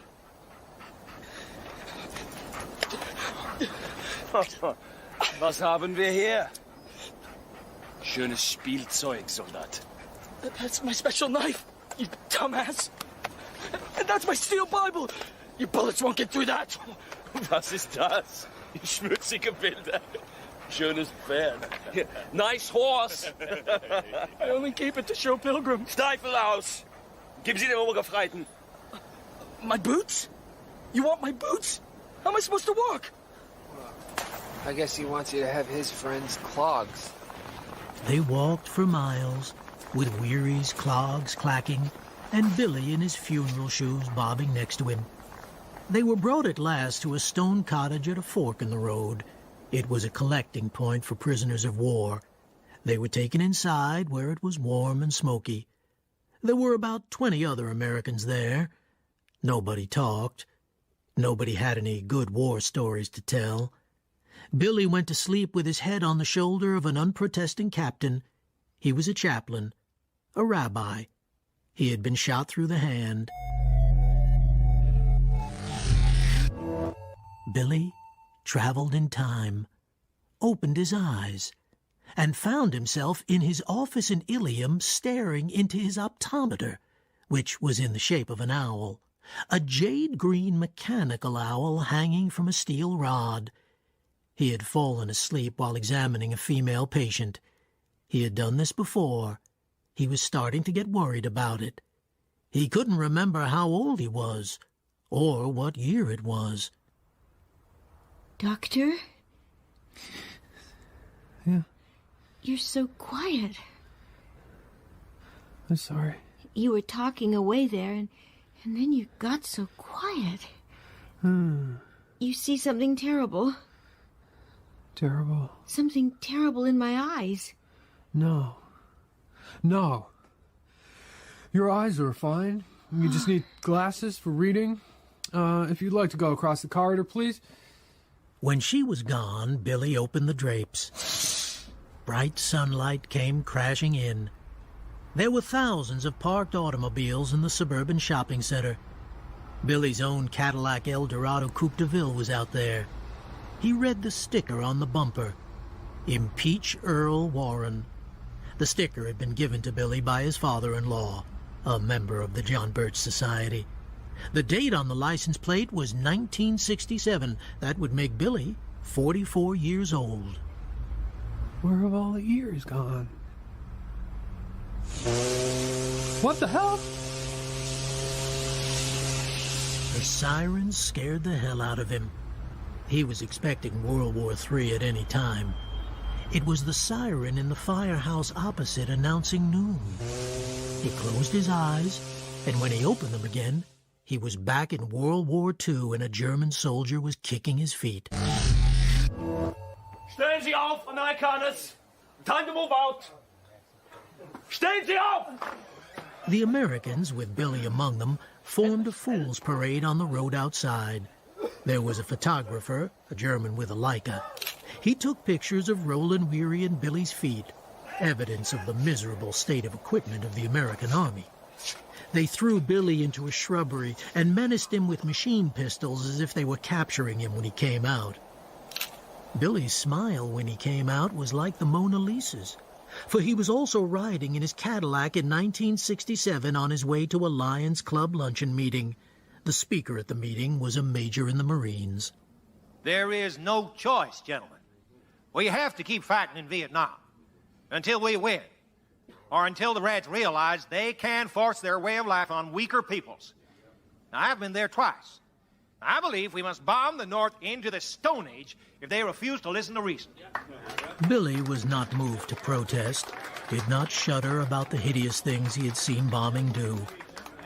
Was haben wir hier? Schönes Spielzeug, Soldat. That's my special knife, you dumbass. And that's my steel Bible. Your bullets won't get through that. Was ist das? Schmutzige Bilder. Schönes Pferd. Nice horse. I only keep it to show Pilgrim. Stiefel aus. Gib sie dem Obergefreiten. My boots? You want my boots? How am I supposed to walk? I guess he wants you to have his friend's clogs. They walked for miles, with Weary's clogs clacking, and Billy in his funeral shoes bobbing next to him. They were brought at last to a stone cottage at a fork in the road. It was a collecting point for prisoners of war. They were taken inside, where it was warm and smoky. There were about 20 other Americans there. Nobody talked. Nobody had any good war stories to tell. Billy went to sleep with his head on the shoulder of an unprotesting captain. He was a chaplain, a rabbi. He had been shot through the hand. Billy traveled in time, opened his eyes, and found himself in his office in Ilium staring into his optometer, which was in the shape of an owl, a jade-green mechanical owl hanging from a steel rod. He had fallen asleep while examining a female patient. He had done this before. He was starting to get worried about it. He couldn't remember how old he was, or what year it was. Doctor? Yeah? You're so quiet. I'm sorry. You were talking away there, and then you got so quiet. You see something terrible? Terrible? Something terrible in my eyes. No. Your eyes are fine. You just need glasses for reading. If you'd like to go across the corridor, please. When she was gone, Billy opened the drapes. Bright sunlight came crashing in. There were thousands of parked automobiles in the suburban shopping center. Billy's own Cadillac Eldorado Coupe de Ville was out there. He read the sticker on the bumper, Impeach Earl Warren. The sticker had been given to Billy by his father-in-law, a member of the John Birch Society. The date on the license plate was 1967. That would make Billy 44 years old. Where have all the years gone? What the hell? The sirens scared the hell out of him. He was expecting World War III at any time. It was the siren in the firehouse opposite announcing noon. He closed his eyes, and when he opened them again, he was back in World War II and a German soldier was kicking his feet. Stehen Sie auf, Amerikaners. Time to move out. Stehen Sie auf! The Americans, with Billy among them, formed a fool's parade on the road outside. There was a photographer, a German with a Leica. He took pictures of Roland Weary and Billy's feet, evidence of the miserable state of equipment of the American army. They threw Billy into a shrubbery and menaced him with machine pistols as if they were capturing him when he came out. Billy's smile when he came out was like the Mona Lisa's, for he was also riding in his Cadillac in 1967 on his way to a Lions Club luncheon meeting. The speaker at the meeting was a major in the Marines. There is no choice, gentlemen. We have to keep fighting in Vietnam until we win, or until the rats realize they can force their way of life on weaker peoples. Now, I've been there twice. I believe we must bomb the North into the Stone Age if they refuse to listen to reason. Billy was not moved to protest, did not shudder about the hideous things he had seen bombing do.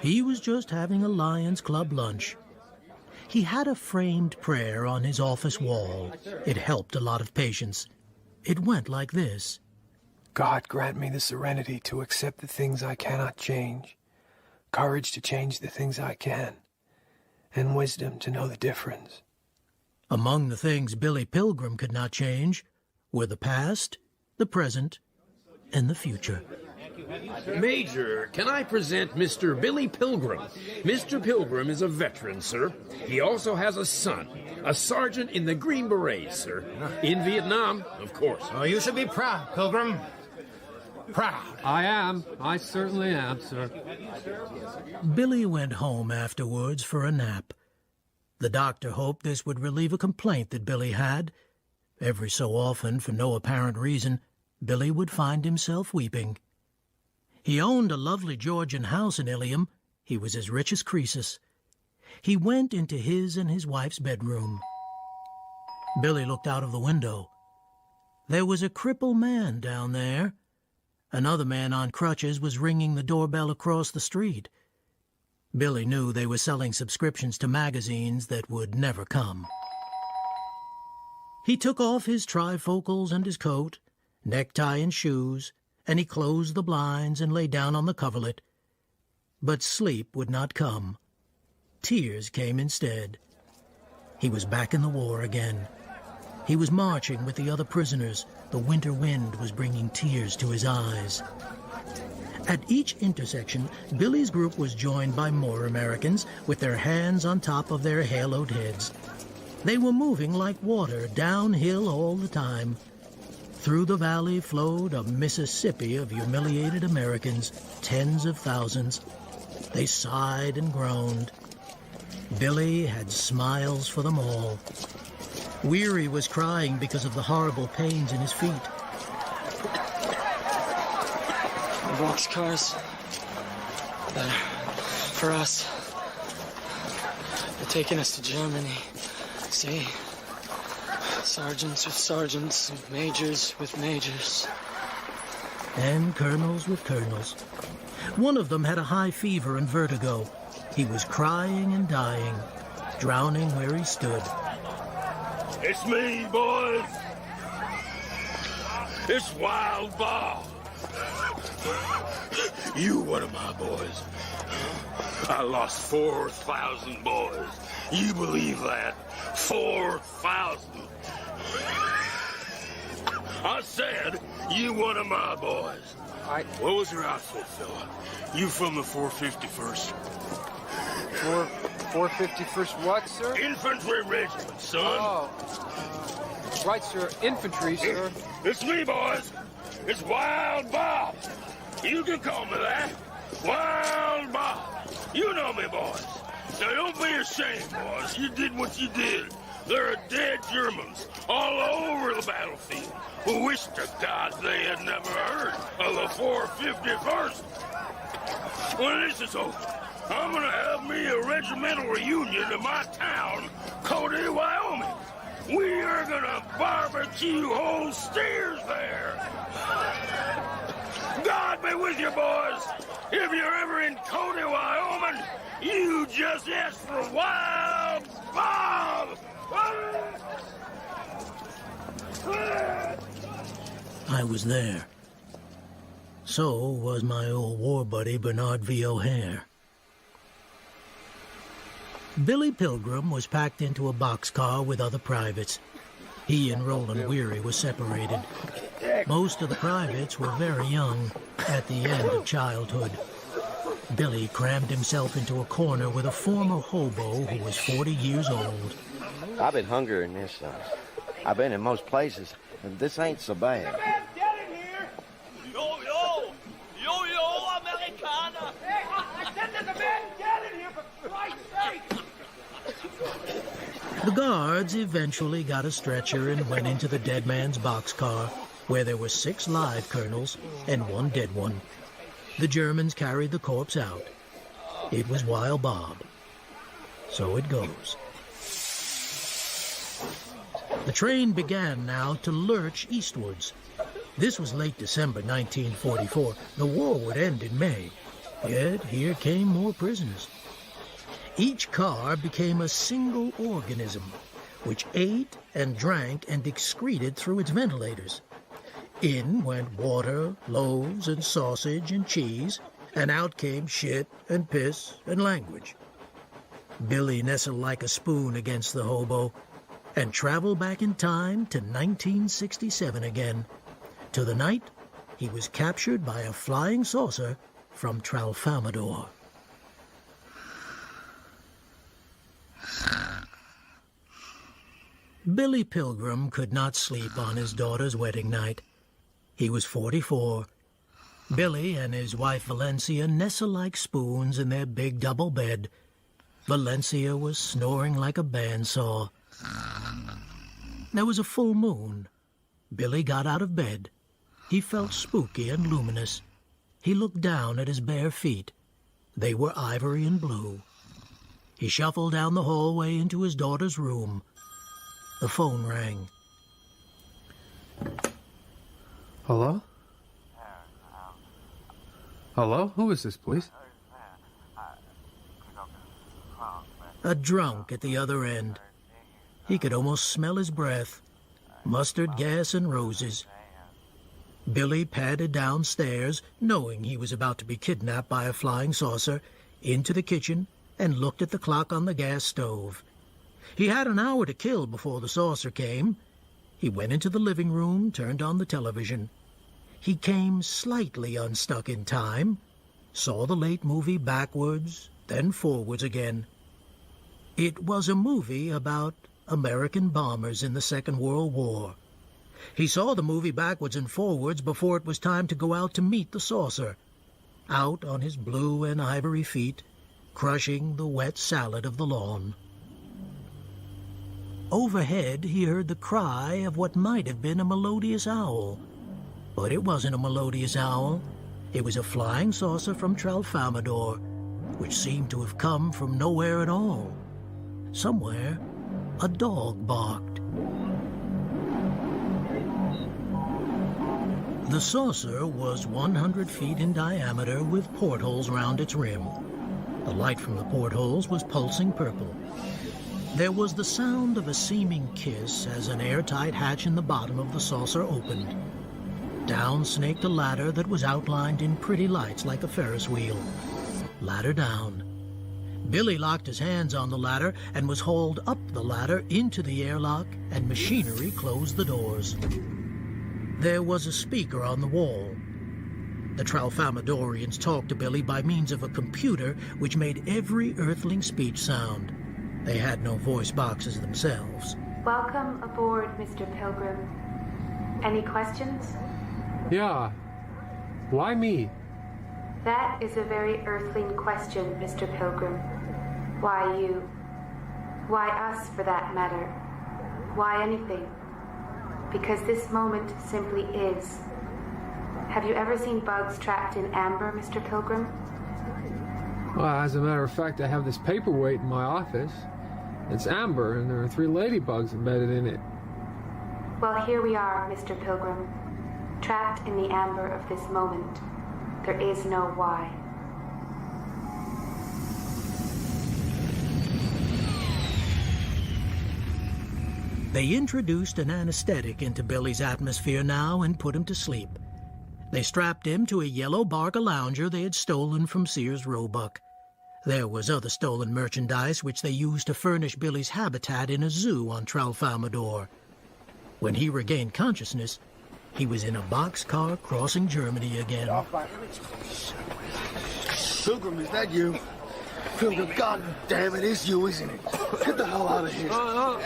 He was just having a Lions Club lunch. He had a framed prayer on his office wall. It helped a lot of patients. It went like this. God grant me the serenity to accept the things I cannot change, courage to change the things I can, and wisdom to know the difference. Among the things Billy Pilgrim could not change were the past, the present, and the future. Major, can I present Mr. Billy Pilgrim? Mr. Pilgrim is a veteran, sir. He also has a son, a sergeant in the Green Berets, sir. In Vietnam, of course. Oh, you should be proud, Pilgrim. Proud. I am. I certainly am, sir. Billy went home afterwards for a nap. The doctor hoped this would relieve a complaint that Billy had. Every so often, for no apparent reason, Billy would find himself weeping. He owned a lovely Georgian house in Ilium. He was as rich as Croesus. He went into his and his wife's bedroom. Billy looked out of the window. There was a crippled man down there. Another man on crutches was ringing the doorbell across the street. Billy knew they were selling subscriptions to magazines that would never come. He took off his trifocals and his coat, necktie and shoes, and he closed the blinds and lay down on the coverlet. But sleep would not come. Tears came instead. He was back in the war again. He was marching with the other prisoners. The winter wind was bringing tears to his eyes. At each intersection, Billy's group was joined by more Americans with their hands on top of their haloed heads. They were moving like water, downhill all the time. Through the valley flowed a Mississippi of humiliated Americans, tens of thousands. They sighed and groaned. Billy had smiles for them all. Weary was crying because of the horrible pains in his feet. The boxcars, they're for us. They're taking us to Germany. See? Sergeants with sergeants, and majors with majors. And colonels with colonels. One of them had a high fever and vertigo. He was crying and dying, drowning where he stood. It's me, boys. It's Wild Bob. You one of my boys. I lost 4,000 boys. You believe that? 4,000. I said, you one of my boys. What was your outfit, fella? You from the 451st? 451st what, sir? Infantry regiment, son. Oh. Right, sir. Infantry, sir. It's me, boys. It's Wild Bob. You can call me that. Wild Bob. You know me, boys. Now, don't be ashamed, boys. You did what you did. There are dead Germans all over the battlefield who wish to God they had never heard of the 451st. When this is over, I'm gonna have me a regimental reunion in my town, Cody, Wyoming. We are gonna barbecue whole steers there. God be with you, boys. If you're ever in Cody, Wyoming, you just ask for Wild Bob. I was there. So was my old war buddy Bernard V. O'Hare. Billy Pilgrim was packed into a boxcar with other privates. He and Roland Weary were separated. Most of the privates were very young, at the end of childhood. Billy crammed himself into a corner with a former hobo who was 40 years old. I've been hungrier than this, son. I've been in most places, and this ain't so bad. Yo, Americana! Hey, I said there's a man dead in here, for Christ's sake! The guards eventually got a stretcher and went into the dead man's boxcar, where there were 6 live colonels and 1 dead one. The Germans carried the corpse out. It was Wild Bob. So it goes. The train began now to lurch eastwards. This was late December 1944. The war would end in May. Yet here came more prisoners. Each car became a single organism, which ate and drank and excreted through its ventilators. In went water, loaves, and sausage and cheese, and out came shit and piss and language. Billy nestled like a spoon against the hobo and traveled back in time to 1967 again, to the night he was captured by a flying saucer from Tralfamadore. Billy Pilgrim could not sleep on his daughter's wedding night. He was 44. Billy and his wife Valencia nestled like spoons in their big double bed. Valencia was snoring like a bandsaw. There was a full moon. Billy got out of bed. He felt spooky and luminous. He looked down at his bare feet. They were ivory and blue. He shuffled down the hallway into his daughter's room. The phone rang. Hello? Hello? Who is this, please? A drunk at the other end. He could almost smell his breath. Mustard gas and roses. Billy padded downstairs, knowing he was about to be kidnapped by a flying saucer, into the kitchen and looked at the clock on the gas stove. He had an hour to kill before the saucer came. He went into the living room, turned on the television. He came slightly unstuck in time, saw the late movie backwards, then forwards again. It was a movie about American bombers in the Second World War. He saw the movie backwards and forwards before it was time to go out to meet the saucer. Out on his blue and ivory feet, crushing the wet salad of the lawn. Overhead, he heard the cry of what might have been a melodious owl. But it wasn't a melodious owl. It was a flying saucer from Tralfamadore, which seemed to have come from nowhere at all. Somewhere, a dog barked. The saucer was 100 feet in diameter with portholes round its rim. The light from the portholes was pulsing purple. There was the sound of a seeming kiss as an airtight hatch in the bottom of the saucer opened. Down snaked a ladder that was outlined in pretty lights like a Ferris wheel. Ladder down. Billy locked his hands on the ladder and was hauled up the ladder into the airlock, and machinery closed the doors. There was a speaker on the wall. The Tralfamadorians talked to Billy by means of a computer which made every earthling speech sound. They had no voice boxes themselves. Welcome aboard, Mr. Pilgrim. Any questions? Yeah. Why me? That is a very earthling question, Mr. Pilgrim. Why you? Why us, for that matter? Why anything? Because this moment simply is. Have you ever seen bugs trapped in amber, Mr. Pilgrim? Well, as a matter of fact, I have this paperweight in my office. It's amber, and there are 3 ladybugs embedded in it. Well, here we are, Mr. Pilgrim. Trapped in the amber of this moment. There is no why. They introduced an anesthetic into Billy's atmosphere now and put him to sleep. They strapped him to a yellow Barca lounger they had stolen from Sears Roebuck. There was other stolen merchandise which they used to furnish Billy's habitat in a zoo on Tralfamadore. When he regained consciousness, he was in a boxcar crossing Germany again. Pilgrim, is that you? Pilgrim, God damn it, it's you, isn't it? Get the hell out of here. I'm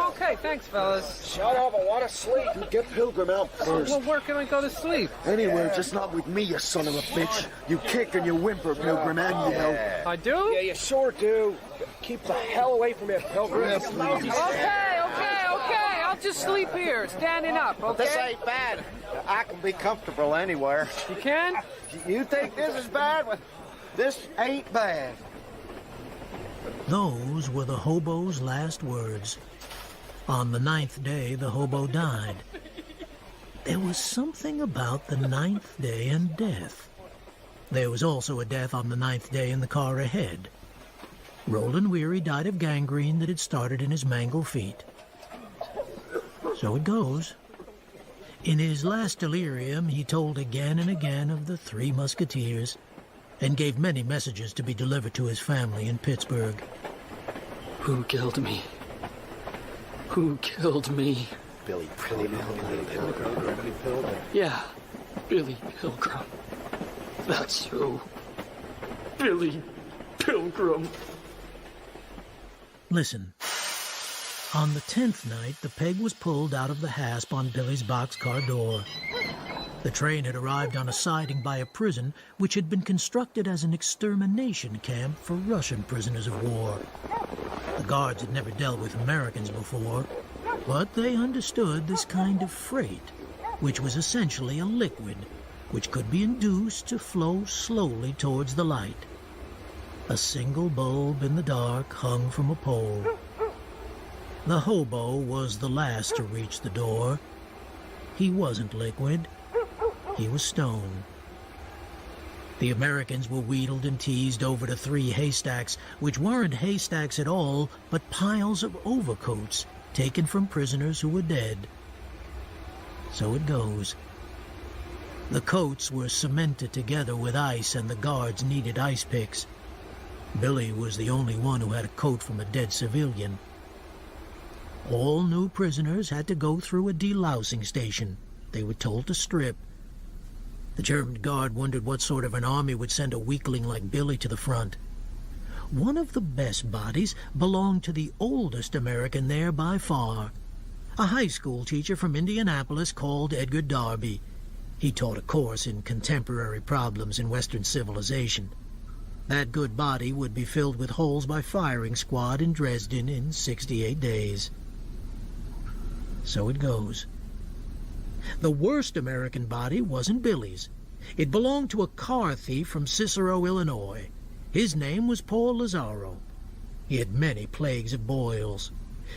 okay. Thanks, fellas. Shut up, I want to sleep. You get Pilgrim out first. Well, where can I go to sleep? Anywhere, just not with me, you son of a bitch. You kick and you whimper, Pilgrim, and you yell. I do? Yeah, you sure do. Keep the hell away from here, Pilgrim. Okay. I'll just sleep here, standing up, okay? This ain't bad. I can be comfortable anywhere. You can? You think this is bad? Well, this ain't bad. Those were the hobo's last words. On the 9th day, the hobo died. There was something about the 9th day and death. There was also a death on the 9th day in the car ahead. Roland Weary died of gangrene that had started in his mangled feet. So it goes. In his last delirium, he told again and again of the Three Musketeers and gave many messages to be delivered to his family in Pittsburgh. Who killed me? Who killed me? Billy Pilgrim. Yeah, Billy Pilgrim. That's who. Billy Pilgrim. Listen. On the 10th night, the peg was pulled out of the hasp on Billy's boxcar door. The train had arrived on a siding by a prison which had been constructed as an extermination camp for Russian prisoners of war. The guards had never dealt with Americans before, but they understood this kind of freight, which was essentially a liquid which could be induced to flow slowly towards the light. A single bulb in the dark hung from a pole. The hobo was the last to reach the door. He wasn't liquid. He was stone. The Americans were wheedled and teased over to 3 haystacks, which weren't haystacks at all, but piles of overcoats taken from prisoners who were dead. So it goes. The coats were cemented together with ice, and the guards needed ice picks. Billy was the only one who had a coat from a dead civilian. All new prisoners had to go through a delousing station. They were told to strip. The German guard wondered what sort of an army would send a weakling like Billy to the front. One of the best bodies belonged to the oldest American there by far, a high school teacher from Indianapolis called Edgar Darby. He taught a course in contemporary problems in Western civilization. That good body would be filled with holes by firing squad in Dresden in 68 days. So it goes. The worst American body wasn't Billy's. It belonged to a car thief from Cicero, Illinois. His name was Paul Lazaro. He had many plagues of boils.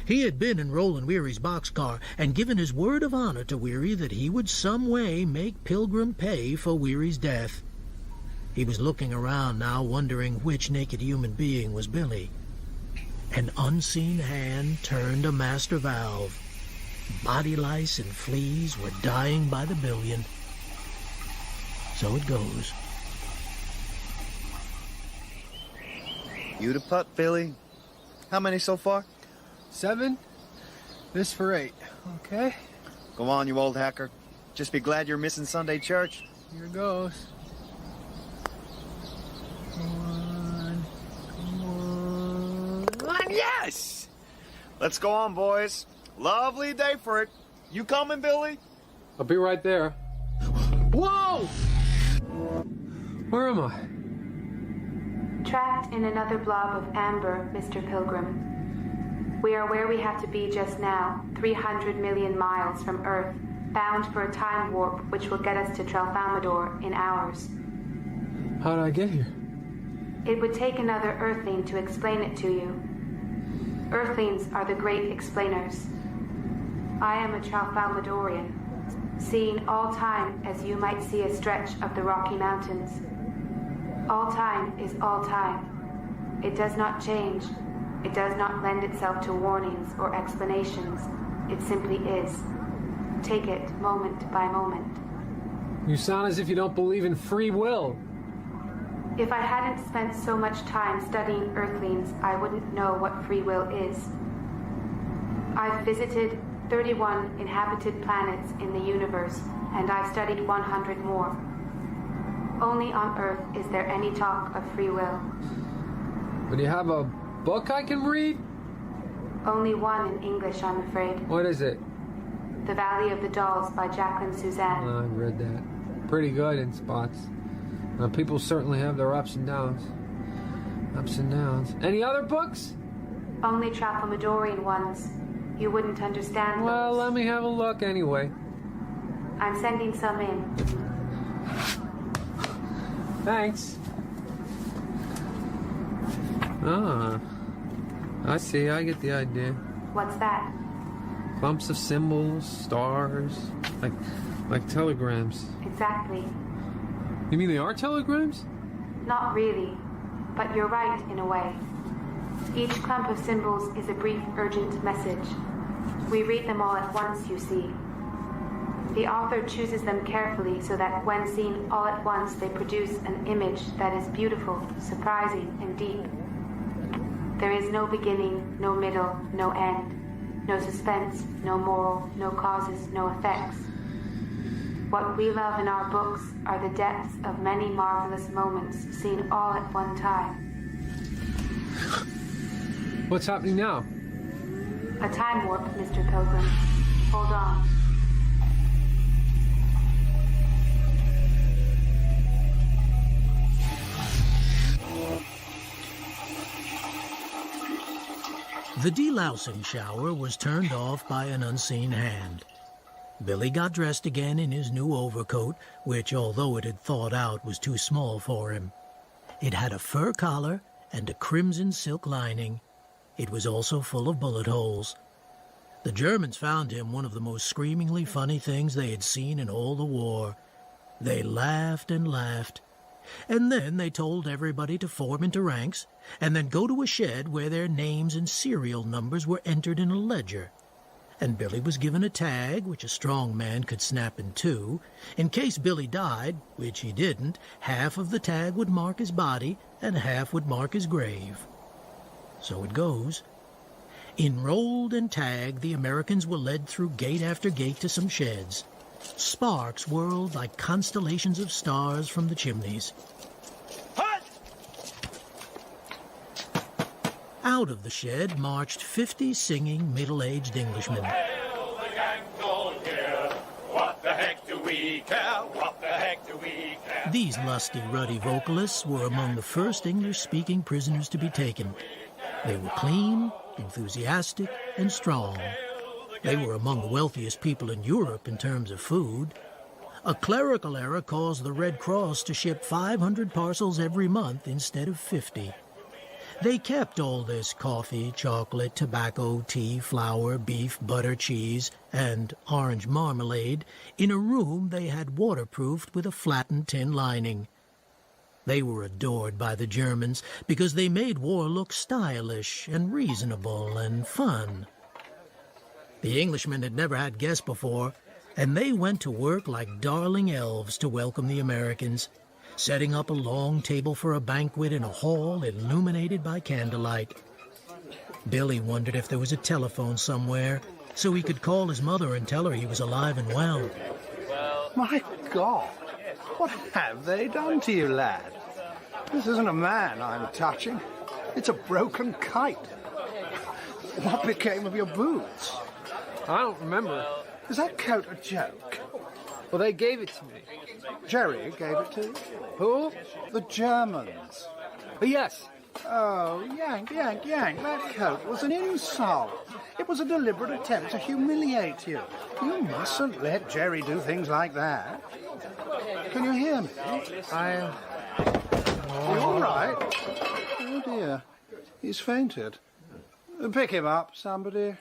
He had been in Roland Weary's boxcar and given his word of honor to Weary that he would some way make Pilgrim pay for Weary's death. He was looking around now, wondering which naked human being was Billy. An unseen hand turned a master valve. Body lice and fleas were dying by the billion. So it goes. You to putt, Billy. How many so far? 7. This for 8. Okay. Go on, you old hacker. Just be glad you're missing Sunday church. Here goes. Come on. Yes! Let's go on, boys. Lovely day for it. You coming, Billy? I'll be right there. Whoa! Where am I? Trapped in another blob of amber, Mr. Pilgrim. We are where we have to be just now, 300 million miles from Earth, bound for a time warp which will get us to Tralfamadore in hours. How did I get here? It would take another Earthling to explain it to you. Earthlings are the great explainers. I am a Tralfamadorian, seeing all time as you might see a stretch of the Rocky Mountains. All time is all time. It does not change, It does not lend itself to warnings or explanations. It simply is. Take it moment by moment. You sound as if you don't believe in free will. If I hadn't spent so much time studying Earthlings, I wouldn't know what free will is. I've visited 31 inhabited planets in the universe, and I've studied 100 more. Only on Earth is there any talk of free will. But do you have a book I can read? Only one in English, I'm afraid. What is it? The Valley of the Dolls by Jacqueline Suzanne. I read that. Pretty good in spots. People certainly have their ups and downs. Ups and downs. Any other books? Only Tralfamadorian ones. You wouldn't understand Well, those. let me have a look anyway. I'm sending some in. Thanks. Ah, I see. I get the idea. What's that? Clumps of symbols, stars, like telegrams. Exactly. You mean they are telegrams? Not really, but you're right in a way. Each clump of symbols is a brief, urgent message. We read them all at once, you see. The author chooses them carefully so that when seen all at once, they produce an image that is beautiful, surprising, and deep. There is no beginning, no middle, no end, no suspense, no moral, no causes, no effects. What we love in our books are the depths of many marvelous moments seen all at one time. What's happening now? A time warp, Mr. Pilgrim. Hold on. The delousing shower was turned off by an unseen hand. Billy got dressed again in his new overcoat, which, although it had thawed out, was too small for him. It had a fur collar and a crimson silk lining. It was also full of bullet holes. The Germans found him one of the most screamingly funny things they had seen in all the war. They laughed and laughed. And then they told everybody to form into ranks, and then go to a shed where their names and serial numbers were entered in a ledger. And Billy was given a tag, which a strong man could snap in two. In case Billy died, which he didn't, half of the tag would mark his body, and half would mark his grave. So it goes. Enrolled and tagged, the Americans were led through gate after gate to some sheds. Sparks whirled like constellations of stars from the chimneys. Halt! Out of the shed marched 50 singing, middle-aged Englishmen. Hail the gang all here. What the heck do we care? What the heck do we care? These lusty, ruddy vocalists were among the first English-speaking prisoners to be taken. They were clean, enthusiastic, and strong. They were among the wealthiest people in Europe in terms of food. A clerical error caused the Red Cross to ship 500 parcels every month instead of 50. They kept all this coffee, chocolate, tobacco, tea, flour, beef, butter, cheese, and orange marmalade in a room they had waterproofed with a flattened tin lining. They were adored by the Germans because they made war look stylish and reasonable and fun. The Englishmen had never had guests before, and they went to work like darling elves to welcome the Americans, setting up a long table for a banquet in a hall illuminated by candlelight. Billy wondered if there was a telephone somewhere, so he could call his mother and tell her he was alive and well. My God, what have they done to you, lad? This isn't a man I'm touching. It's a broken kite. What became of your boots? I don't remember. Is that coat a joke? Well, they gave it to me. Jerry gave it to you? Who? The Germans. Yes. Oh, yank. That coat was an insult. It was a deliberate attempt to humiliate you. You mustn't let Jerry do things like that. Can you hear me? Are you all right? Oh, dear. He's fainted. Pick him up, somebody.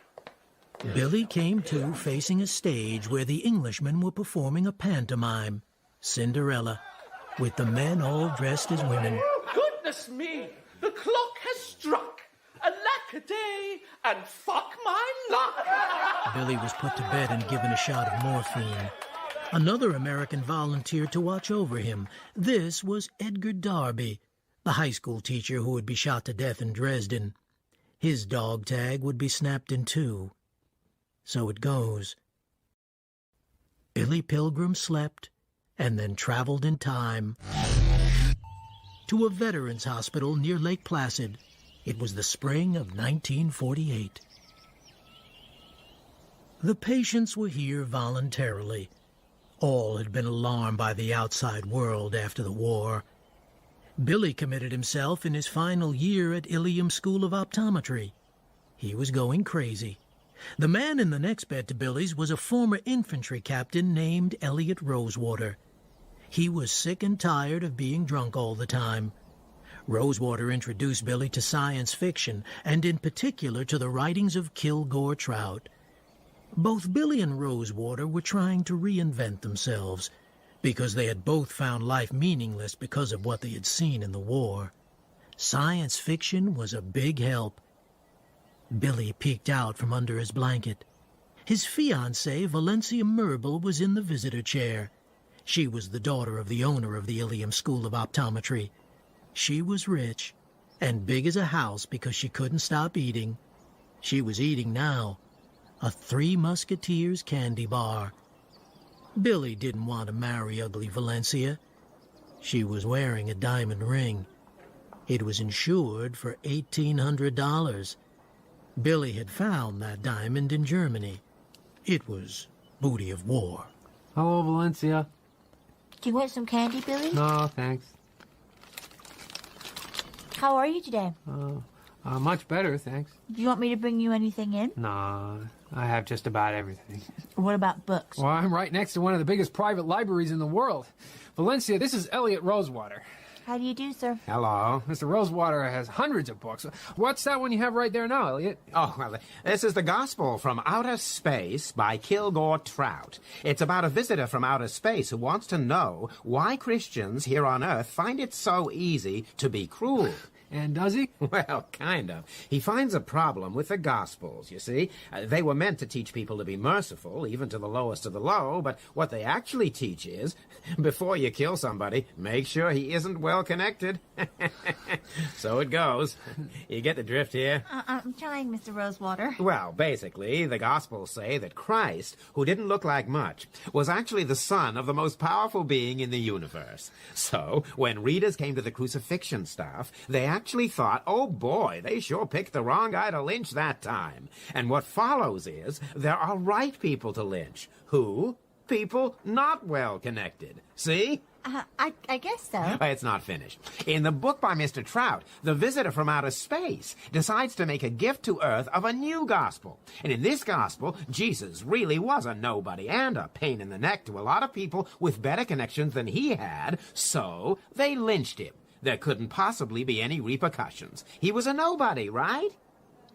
Billy came to facing a stage where the Englishmen were performing a pantomime, Cinderella, with the men all dressed as women. Goodness me! The clock has struck! Alack Alackaday and fuck my luck. Billy was put to bed and given a shot of morphine. Another American volunteered to watch over him. This was Edgar Darby, the high school teacher who would be shot to death in Dresden. His dog tag would be snapped in two. So it goes. Billy Pilgrim slept and then traveled in time to a veterans hospital near Lake Placid. It was the spring of 1948. The patients were here voluntarily. All had been alarmed by the outside world after the war. Billy committed himself in his final year at Ilium School of Optometry. He was going crazy. The man in the next bed to Billy's was a former infantry captain named Elliot Rosewater. He was sick and tired of being drunk all the time. Rosewater introduced Billy to science fiction, and in particular to the writings of Kilgore Trout. Both Billy and Rosewater were trying to reinvent themselves, because they had both found life meaningless because of what they had seen in the war. Science fiction was a big help. Billy peeked out from under his blanket. His fiancée, Valencia Merble, was in the visitor chair. She was the daughter of the owner of the Ilium School of Optometry. She was rich, and big as a house because she couldn't stop eating. She was eating now. A Three Musketeers candy bar. Billy didn't want to marry ugly Valencia. She was wearing a diamond ring. It was insured for $1,800. Billy had found that diamond in Germany. It was booty of war. Hello, Valencia. Do you want some candy, Billy? No, thanks. How are you today? Much better, thanks. Do you want me to bring you anything in? Nah, I have just about everything. What about books? Well, I'm right next to one of the biggest private libraries in the world. Valencia, this is Elliot Rosewater. How do you do, sir? Hello. Mr. Rosewater has hundreds of books. What's that one you have right there now, Elliot? Oh, well, this is The Gospel from Outer Space by Kilgore Trout. It's about a visitor from outer space who wants to know why Christians here on Earth find it so easy to be cruel. And does he? Well, kind of. He finds a problem with the Gospels, you see. They were meant to teach people to be merciful, even to the lowest of the low, but what they actually teach is, before you kill somebody, make sure he isn't well connected. So it goes. You get the drift here? I'm trying, Mr. Rosewater. Well, basically, the Gospels say that Christ, who didn't look like much, was actually the son of the most powerful being in the universe. So, when readers came to the crucifixion stuff, they actually thought, oh boy, they sure picked the wrong guy to lynch that time. And what follows is, there are right people to lynch. Who? People not well connected. See? I guess so. It's not finished. In the book by Mr. Trout, the visitor from outer space decides to make a gift to Earth of a new gospel. And in this gospel, Jesus really was a nobody and a pain in the neck to a lot of people with better connections than he had, so they lynched him. There couldn't possibly be any repercussions. He was a nobody, right?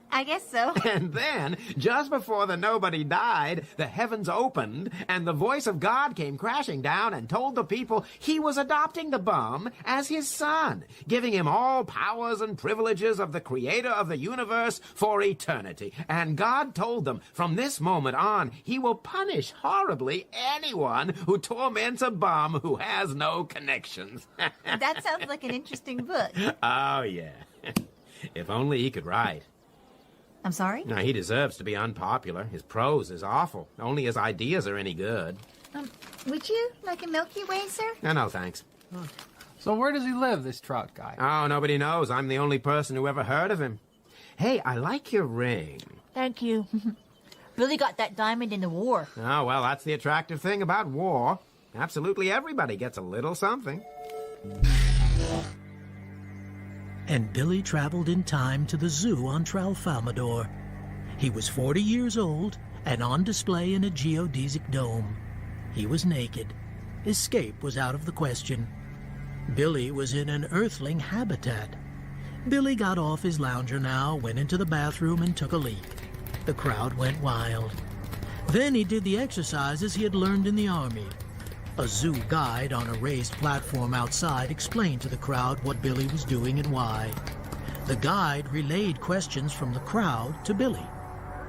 I guess so. And then, just before the nobody died, the heavens opened, and the voice of God came crashing down and told the people he was adopting the bum as his son, giving him all powers and privileges of the creator of the universe for eternity. And God told them, from this moment on, he will punish horribly anyone who torments a bum who has no connections. That sounds like an interesting book. Oh, yeah. If only he could write. I'm sorry? No, he deserves to be unpopular. His prose is awful. Only his ideas are any good. Would you like a Milky Way, sir? No, thanks. So where does he live, this Trout guy? Oh, nobody knows. I'm the only person who ever heard of him. Hey, I like your ring. Thank you. Billy got that diamond in the war. Oh, well, that's the attractive thing about war. Absolutely everybody gets a little something. And Billy traveled in time to the zoo on Tralfamadore. He was 40 years old and on display in a geodesic dome. He was naked. Escape was out of the question. Billy was in an earthling habitat. Billy got off his lounger now, went into the bathroom, and took a leak. The crowd went wild. Then he did the exercises he had learned in the army. A zoo guide on a raised platform outside explained to the crowd what Billy was doing and why. The guide relayed questions from the crowd to Billy.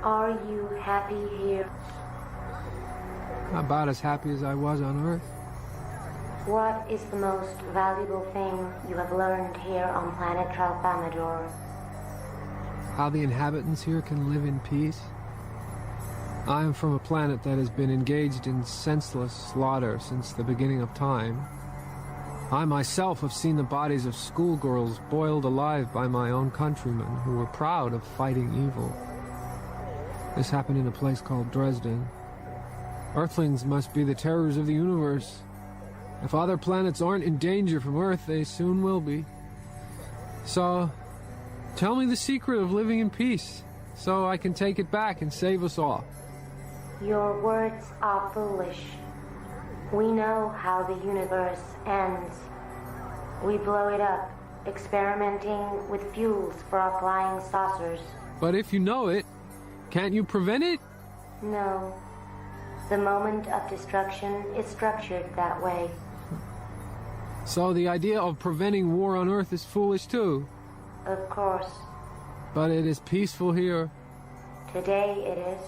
Are you happy here? About as happy as I was on Earth. What is the most valuable thing you have learned here on planet Tralfamador? How the inhabitants here can live in peace. I am from a planet that has been engaged in senseless slaughter since the beginning of time. I myself have seen the bodies of schoolgirls boiled alive by my own countrymen who were proud of fighting evil. This happened in a place called Dresden. Earthlings must be the terrors of the universe. If other planets aren't in danger from Earth, they soon will be. So, tell me the secret of living in peace, so I can take it back and save us all. Your words are foolish. We know how the universe ends. We blow it up, experimenting with fuels for our flying saucers. But if you know it, can't you prevent it? No. The moment of destruction is structured that way. So the idea of preventing war on Earth is foolish too? Of course. But it is peaceful here. Today it is.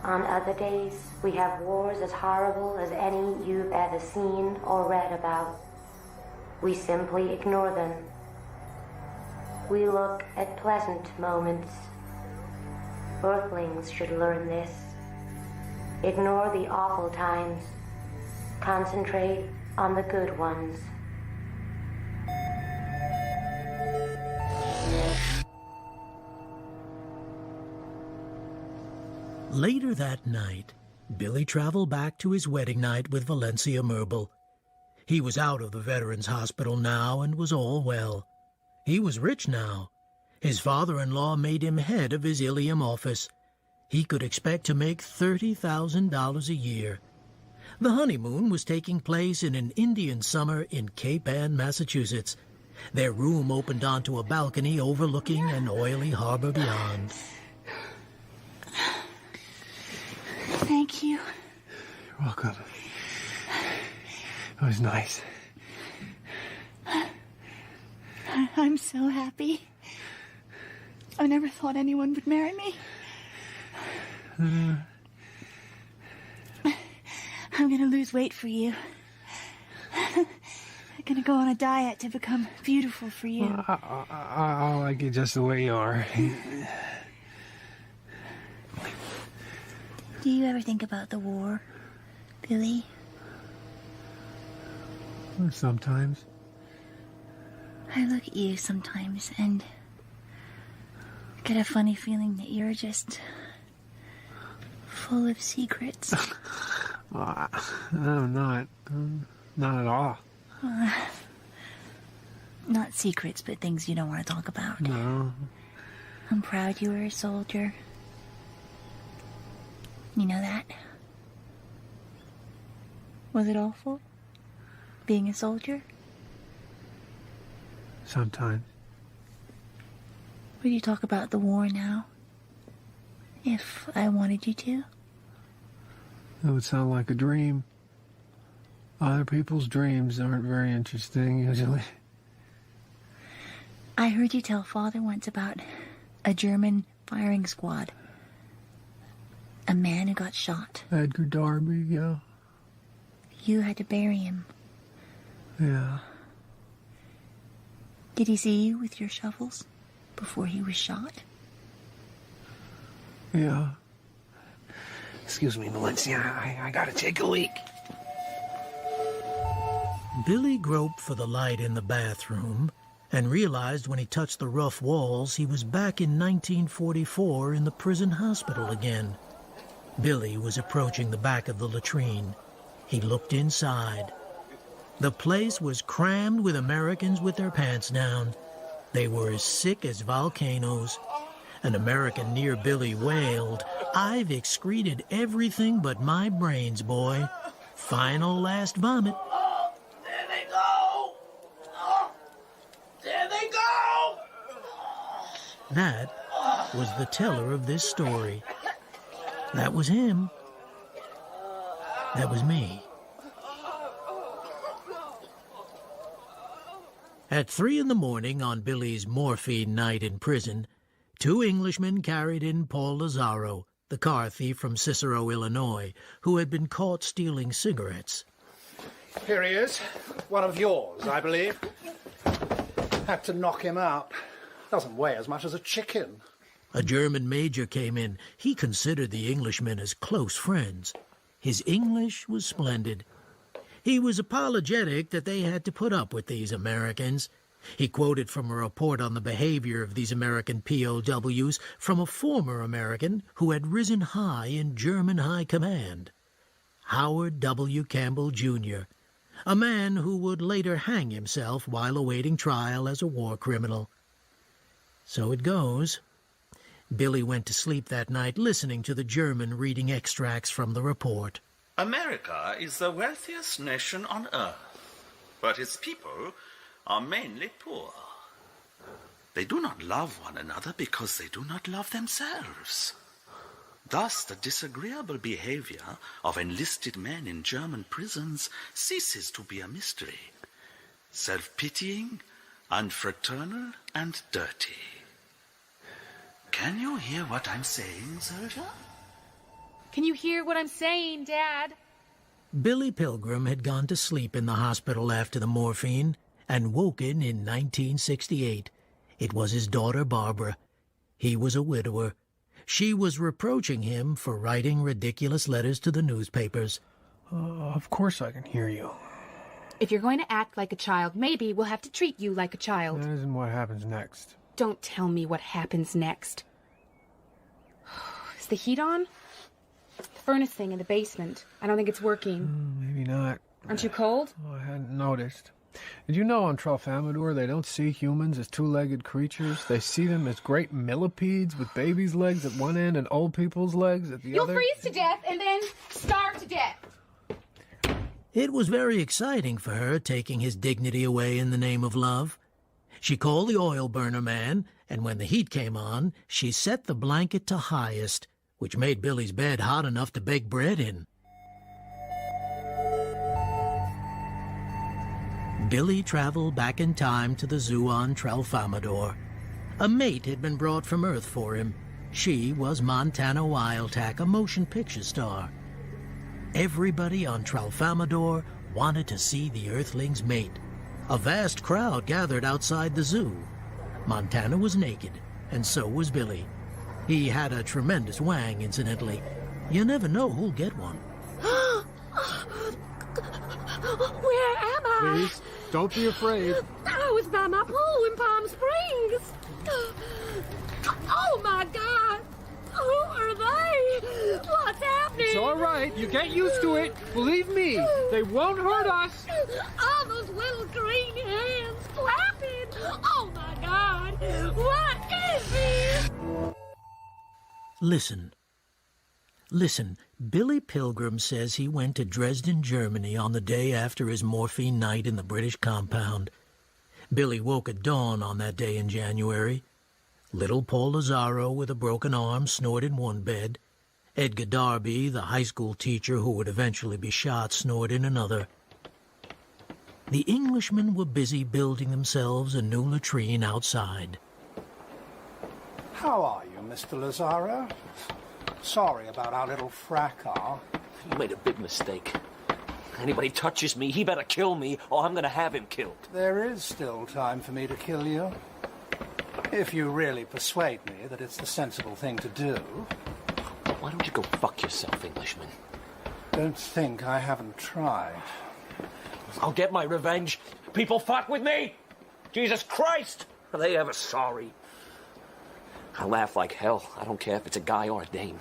On other days, we have wars as horrible as any you've ever seen or read about. We simply ignore them. We look at pleasant moments. Earthlings should learn this. Ignore the awful times. Concentrate on the good ones. Later that night, Billy traveled back to his wedding night with Valencia Merble. He was out of the Veterans Hospital now and was all well. He was rich now. His father-in-law made him head of his Ilium office. He could expect to make $30,000 a year. The honeymoon was taking place in an Indian summer in Cape Ann, Massachusetts. Their room opened onto a balcony overlooking an oily harbor beyond. Thank you. You're welcome. It was nice. I'm so happy. I never thought anyone would marry me. I'm gonna lose weight for you. I'm gonna go on a diet to become beautiful for you. I like you just the way you are. Do you ever think about the war, Billy? Sometimes. I look at you sometimes and get a funny feeling that you're just full of secrets. I'm not. Not at all. Not secrets, but things you don't want to talk about. No. I'm proud you were a soldier. You know that? Was it awful? Being a soldier? Sometimes. Would you talk about the war now? If I wanted you to? It would sound like a dream. Other people's dreams aren't very interesting, usually. I heard you tell Father once about a German firing squad. A man who got shot. Edgar Darby, yeah. You had to bury him. Yeah. Did he see you with your shovels before he was shot? Yeah. Excuse me, Valencia. I gotta take a leak. Billy groped for the light in the bathroom and realized when he touched the rough walls he was back in 1944 in the prison hospital again. Billy was approaching the back of the latrine. He looked inside. The place was crammed with Americans with their pants down. They were as sick as volcanoes. An American near Billy wailed, "I've excreted everything but my brains, boy. Final last vomit." Oh, there they go! Oh, there they go! That was the teller of this story. That was him. That was me. At 3 a.m. on Billy's morphine night in prison, 2 Englishmen carried in Paul Lazzaro, the car thief from Cicero, Illinois, who had been caught stealing cigarettes. Here he is. One of yours, I believe. Had to knock him out. Doesn't weigh as much as a chicken. A German major came in. He considered the Englishmen as close friends. His English was splendid. He was apologetic that they had to put up with these Americans. He quoted from a report on the behavior of these American POWs from a former American who had risen high in German high command. Howard W. Campbell, Jr., a man who would later hang himself while awaiting trial as a war criminal. So it goes. Billy went to sleep that night listening to the German reading extracts from the report. America is the wealthiest nation on earth, but its people are mainly poor. They do not love one another because they do not love themselves. Thus, the disagreeable behavior of enlisted men in German prisons ceases to be a mystery. Self-pitying, unfraternal, and dirty. Can you hear what I'm saying, soldier? Can you hear what I'm saying, Dad? Billy Pilgrim had gone to sleep in the hospital after the morphine and woken in 1968. It was his daughter, Barbara. He was a widower. She was reproaching him for writing ridiculous letters to the newspapers. Of course I can hear you. If you're going to act like a child, maybe we'll have to treat you like a child. That isn't what happens next. Don't tell me what happens next. Is the heat on? The furnace thing in the basement. I don't think it's working. Maybe not. Aren't you cold? Oh, I hadn't noticed. Did you know on Tralfamador they don't see humans as two-legged creatures? They see them as great millipedes with babies' legs at one end and old people's legs at the You'll other? freeze to death and then starve to death. It was very exciting for her, taking his dignity away in the name of love. She called the oil burner man, and when the heat came on, she set the blanket to highest, which made Billy's bed hot enough to bake bread in. Billy traveled back in time to the zoo on Tralfamador. A mate had been brought from Earth for him. She was Montana Wildtack, a motion picture star. Everybody on Tralfamador wanted to see the Earthling's mate. A vast crowd gathered outside the zoo. Montana was naked, and so was Billy. He had a tremendous wang, incidentally. You never know who'll get one. Where am I? Please, don't be afraid. I was by my pool in Palm Springs. Oh, my God. Who are they? What's happening? It's all right. You get used to it. Believe me, they won't hurt us. All those little green hands flapping. Oh, my God. What is this? Listen. Listen, Billy Pilgrim says he went to Dresden, Germany on the day after his morphine night in the British compound. Billy woke at dawn on that day in January. Little Paul Lazzaro with a broken arm snored in one bed. Edgar Darby, the high school teacher who would eventually be shot, snored in another. The Englishmen were busy building themselves a new latrine outside. How are you, Mr. Lazzaro? Sorry about our little fracas. You made a big mistake. Anybody touches me, he better kill me, or I'm gonna have him killed. There is still time for me to kill you. If you really persuade me that it's the sensible thing to do. Why don't you go fuck yourself, Englishman? Don't think I haven't tried. I'll get my revenge. People fuck with me! Jesus Christ! Are they ever sorry? I laugh like hell. I don't care if it's a guy or a dame.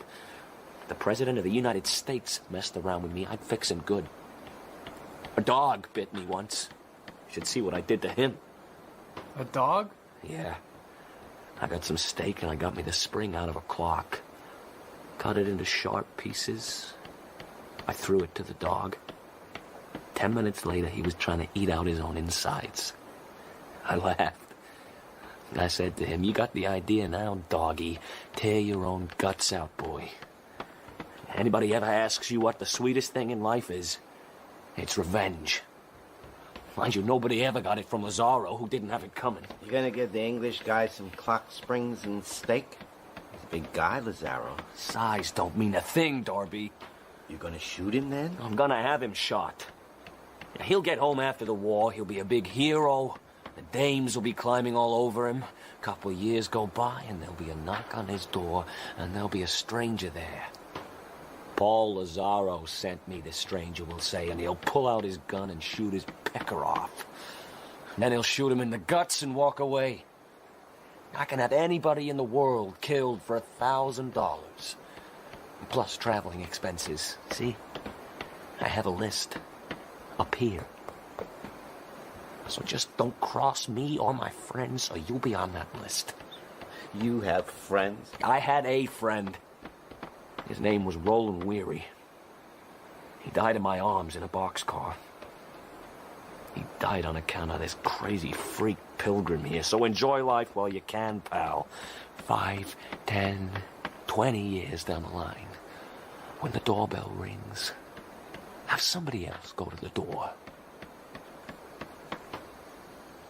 The President of the United States messed around with me. I'd fix him good. A dog bit me once. You should see what I did to him. A dog? Yeah. I got some steak and I got me the spring out of a clock. Cut it into sharp pieces. I threw it to the dog. 10 minutes later, he was trying to eat out his own insides. I laughed. I said to him, you got the idea now, doggy. Tear your own guts out, boy. Anybody ever asks you what the sweetest thing in life is, it's revenge. Mind you, nobody ever got it from Lazaro, who didn't have it coming. You gonna give the English guy some clock springs and steak? He's a big guy, Lazaro. Size don't mean a thing, Darby. You gonna shoot him then? I'm gonna have him shot. He'll get home after the war, he'll be a big hero. The dames will be climbing all over him. A couple of years go by, and there'll be a knock on his door, and there'll be a stranger there. Paul Lazaro sent me, the stranger will say, and he'll pull out his gun and shoot his pecker off. And then he'll shoot him in the guts and walk away. I can have anybody in the world killed for $1,000. Plus traveling expenses. See? I have a list. Up here. So just don't cross me or my friends, or you'll be on that list. You have friends? I had a friend. His name was Roland Weary. He died in my arms in a boxcar. He died on account of this crazy freak pilgrim here. So enjoy life while you can, pal. 5, 10, 20 years down the line, when the doorbell rings, have somebody else go to the door.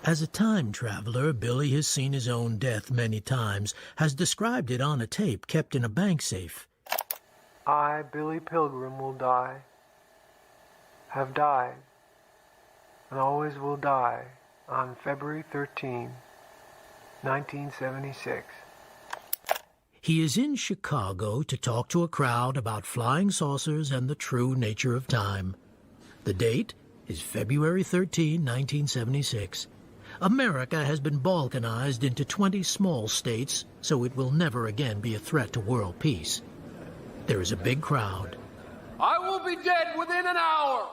As a time traveler, Billy has seen his own death many times, has described it on a tape kept in a bank safe. I, Billy Pilgrim, will die, have died, and always will die on February 13, 1976. He is in Chicago to talk to a crowd about flying saucers and the true nature of time. The date is February 13, 1976. America has been balkanized into 20 small states, so it will never again be a threat to world peace. There is a big crowd. I will be dead within an hour.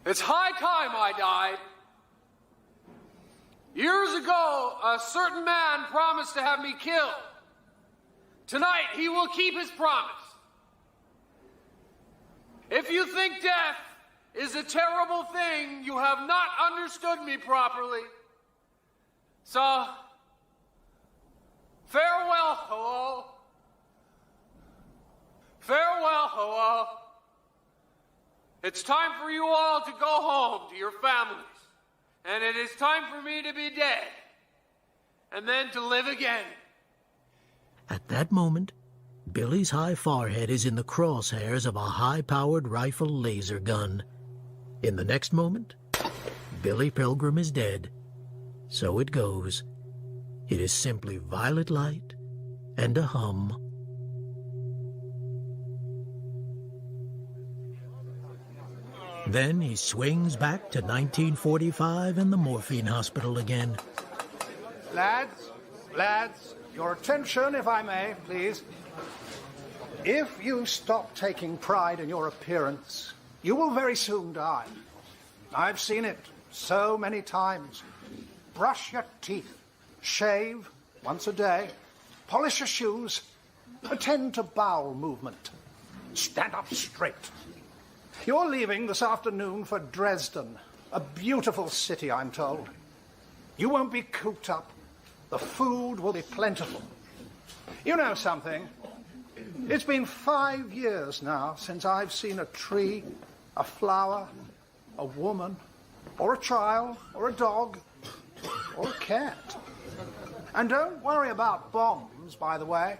It's high time I died. Years ago, a certain man promised to have me killed. Tonight, he will keep his promise. If you think death is a terrible thing, you have not understood me properly. So, farewell, hello. Farewell, hello. It's time for you all to go home to your families. And it is time for me to be dead. And then to live again. At that moment, Billy's high forehead is in the crosshairs of a high-powered rifle laser gun. In the next moment, Billy Pilgrim is dead. So it goes. It is simply violet light and a hum. Then he swings back to 1945 and the morphine hospital again. Lads, your attention, if I may, please. If you stop taking pride in your appearance, you will very soon die. I've seen it so many times. Brush your teeth, shave once a day, polish your shoes, attend to bowel movement, stand up straight. You're leaving this afternoon for Dresden, a beautiful city, I'm told. You won't be cooped up. The food will be plentiful. You know something? It's been 5 years now since I've seen a tree, a flower, a woman, or a child, or a dog, or a cat. And don't worry about bombs, by the way.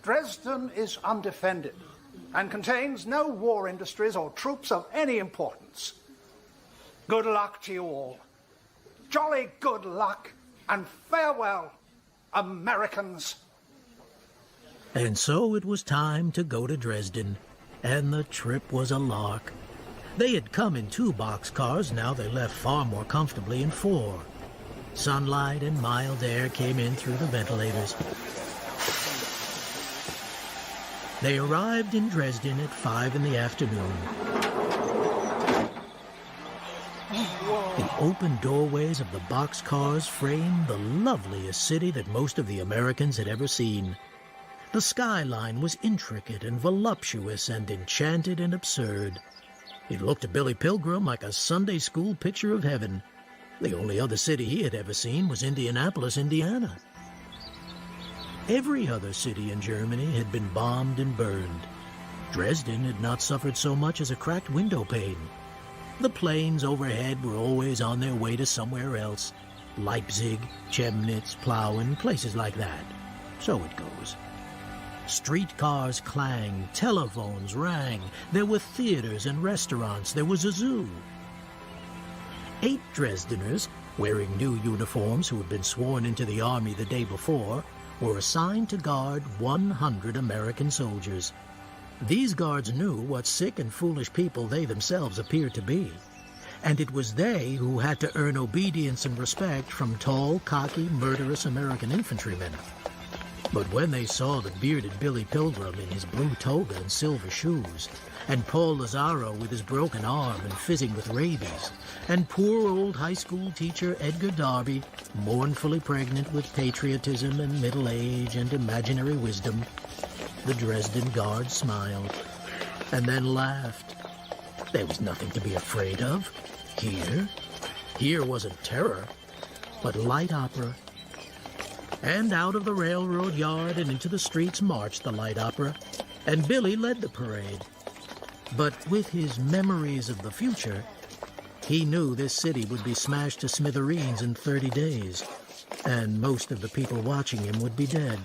Dresden is undefended and contains no war industries or troops of any importance. Good luck to you all. Jolly good luck, and farewell, Americans. And so it was time to go to Dresden, and the trip was a lark. They had come in 2 boxcars, now they left far more comfortably in 4. Sunlight and mild air came in through the ventilators. They arrived in Dresden at 5 in the afternoon. The open doorways of the boxcars framed the loveliest city that most of the Americans had ever seen. The skyline was intricate and voluptuous and enchanted and absurd. It looked to Billy Pilgrim like a Sunday school picture of heaven. The only other city he had ever seen was Indianapolis, Indiana. Every other city in Germany had been bombed and burned. Dresden had not suffered so much as a cracked window pane. The planes overhead were always on their way to somewhere else. Leipzig, Chemnitz, Plauen, places like that. So it goes. Streetcars clanged, telephones rang. There were theaters and restaurants. There was a zoo. 8 Dresdeners, wearing new uniforms who had been sworn into the army the day before, were assigned to guard 100 American soldiers. These guards knew what sick and foolish people they themselves appeared to be, and it was they who had to earn obedience and respect from tall, cocky, murderous American infantrymen. But when they saw the bearded Billy Pilgrim in his blue toga and silver shoes, and Paul Lazaro with his broken arm and fizzing with rabies, and poor old high school teacher Edgar Darby, mournfully pregnant with patriotism and middle age and imaginary wisdom, the Dresden Guard smiled, and then laughed. There was nothing to be afraid of. Here wasn't terror, but light opera. And out of the railroad yard and into the streets marched the light opera, and Billy led the parade. But with his memories of the future, he knew this city would be smashed to smithereens in 30 days, and most of the people watching him would be dead.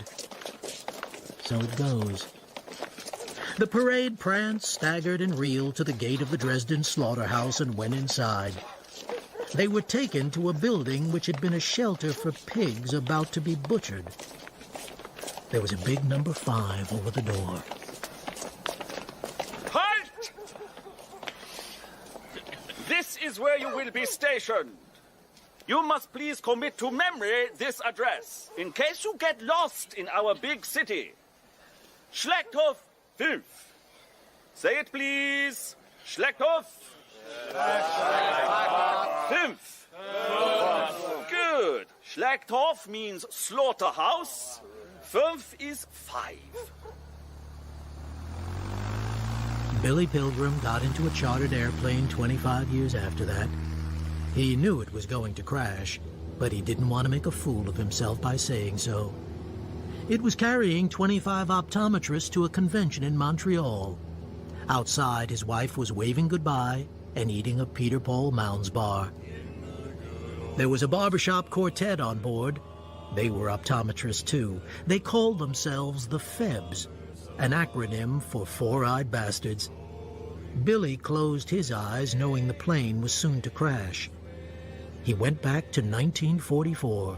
So it goes. The parade pranced, staggered, and reeled to the gate of the Dresden slaughterhouse and went inside. They were taken to a building which had been a shelter for pigs about to be butchered. There was a big number 5 over the door. Halt! This is where you will be stationed. You must please commit to memory this address, in case you get lost in our big city. Schlachthof 5. Say it, please. Schlachthof 5. Good. Schlachthof means slaughterhouse. 5 is 5. Billy Pilgrim got into a chartered airplane 25 years after that. He knew it was going to crash, but he didn't want to make a fool of himself by saying so. It was carrying 25 optometrists to a convention in Montreal. Outside, his wife was waving goodbye and eating a Peter Paul Mounds bar. There was a barbershop quartet on board. They were optometrists, too. They called themselves the Febs, an acronym for Four-Eyed Bastards. Billy closed his eyes, knowing the plane was soon to crash. He went back to 1944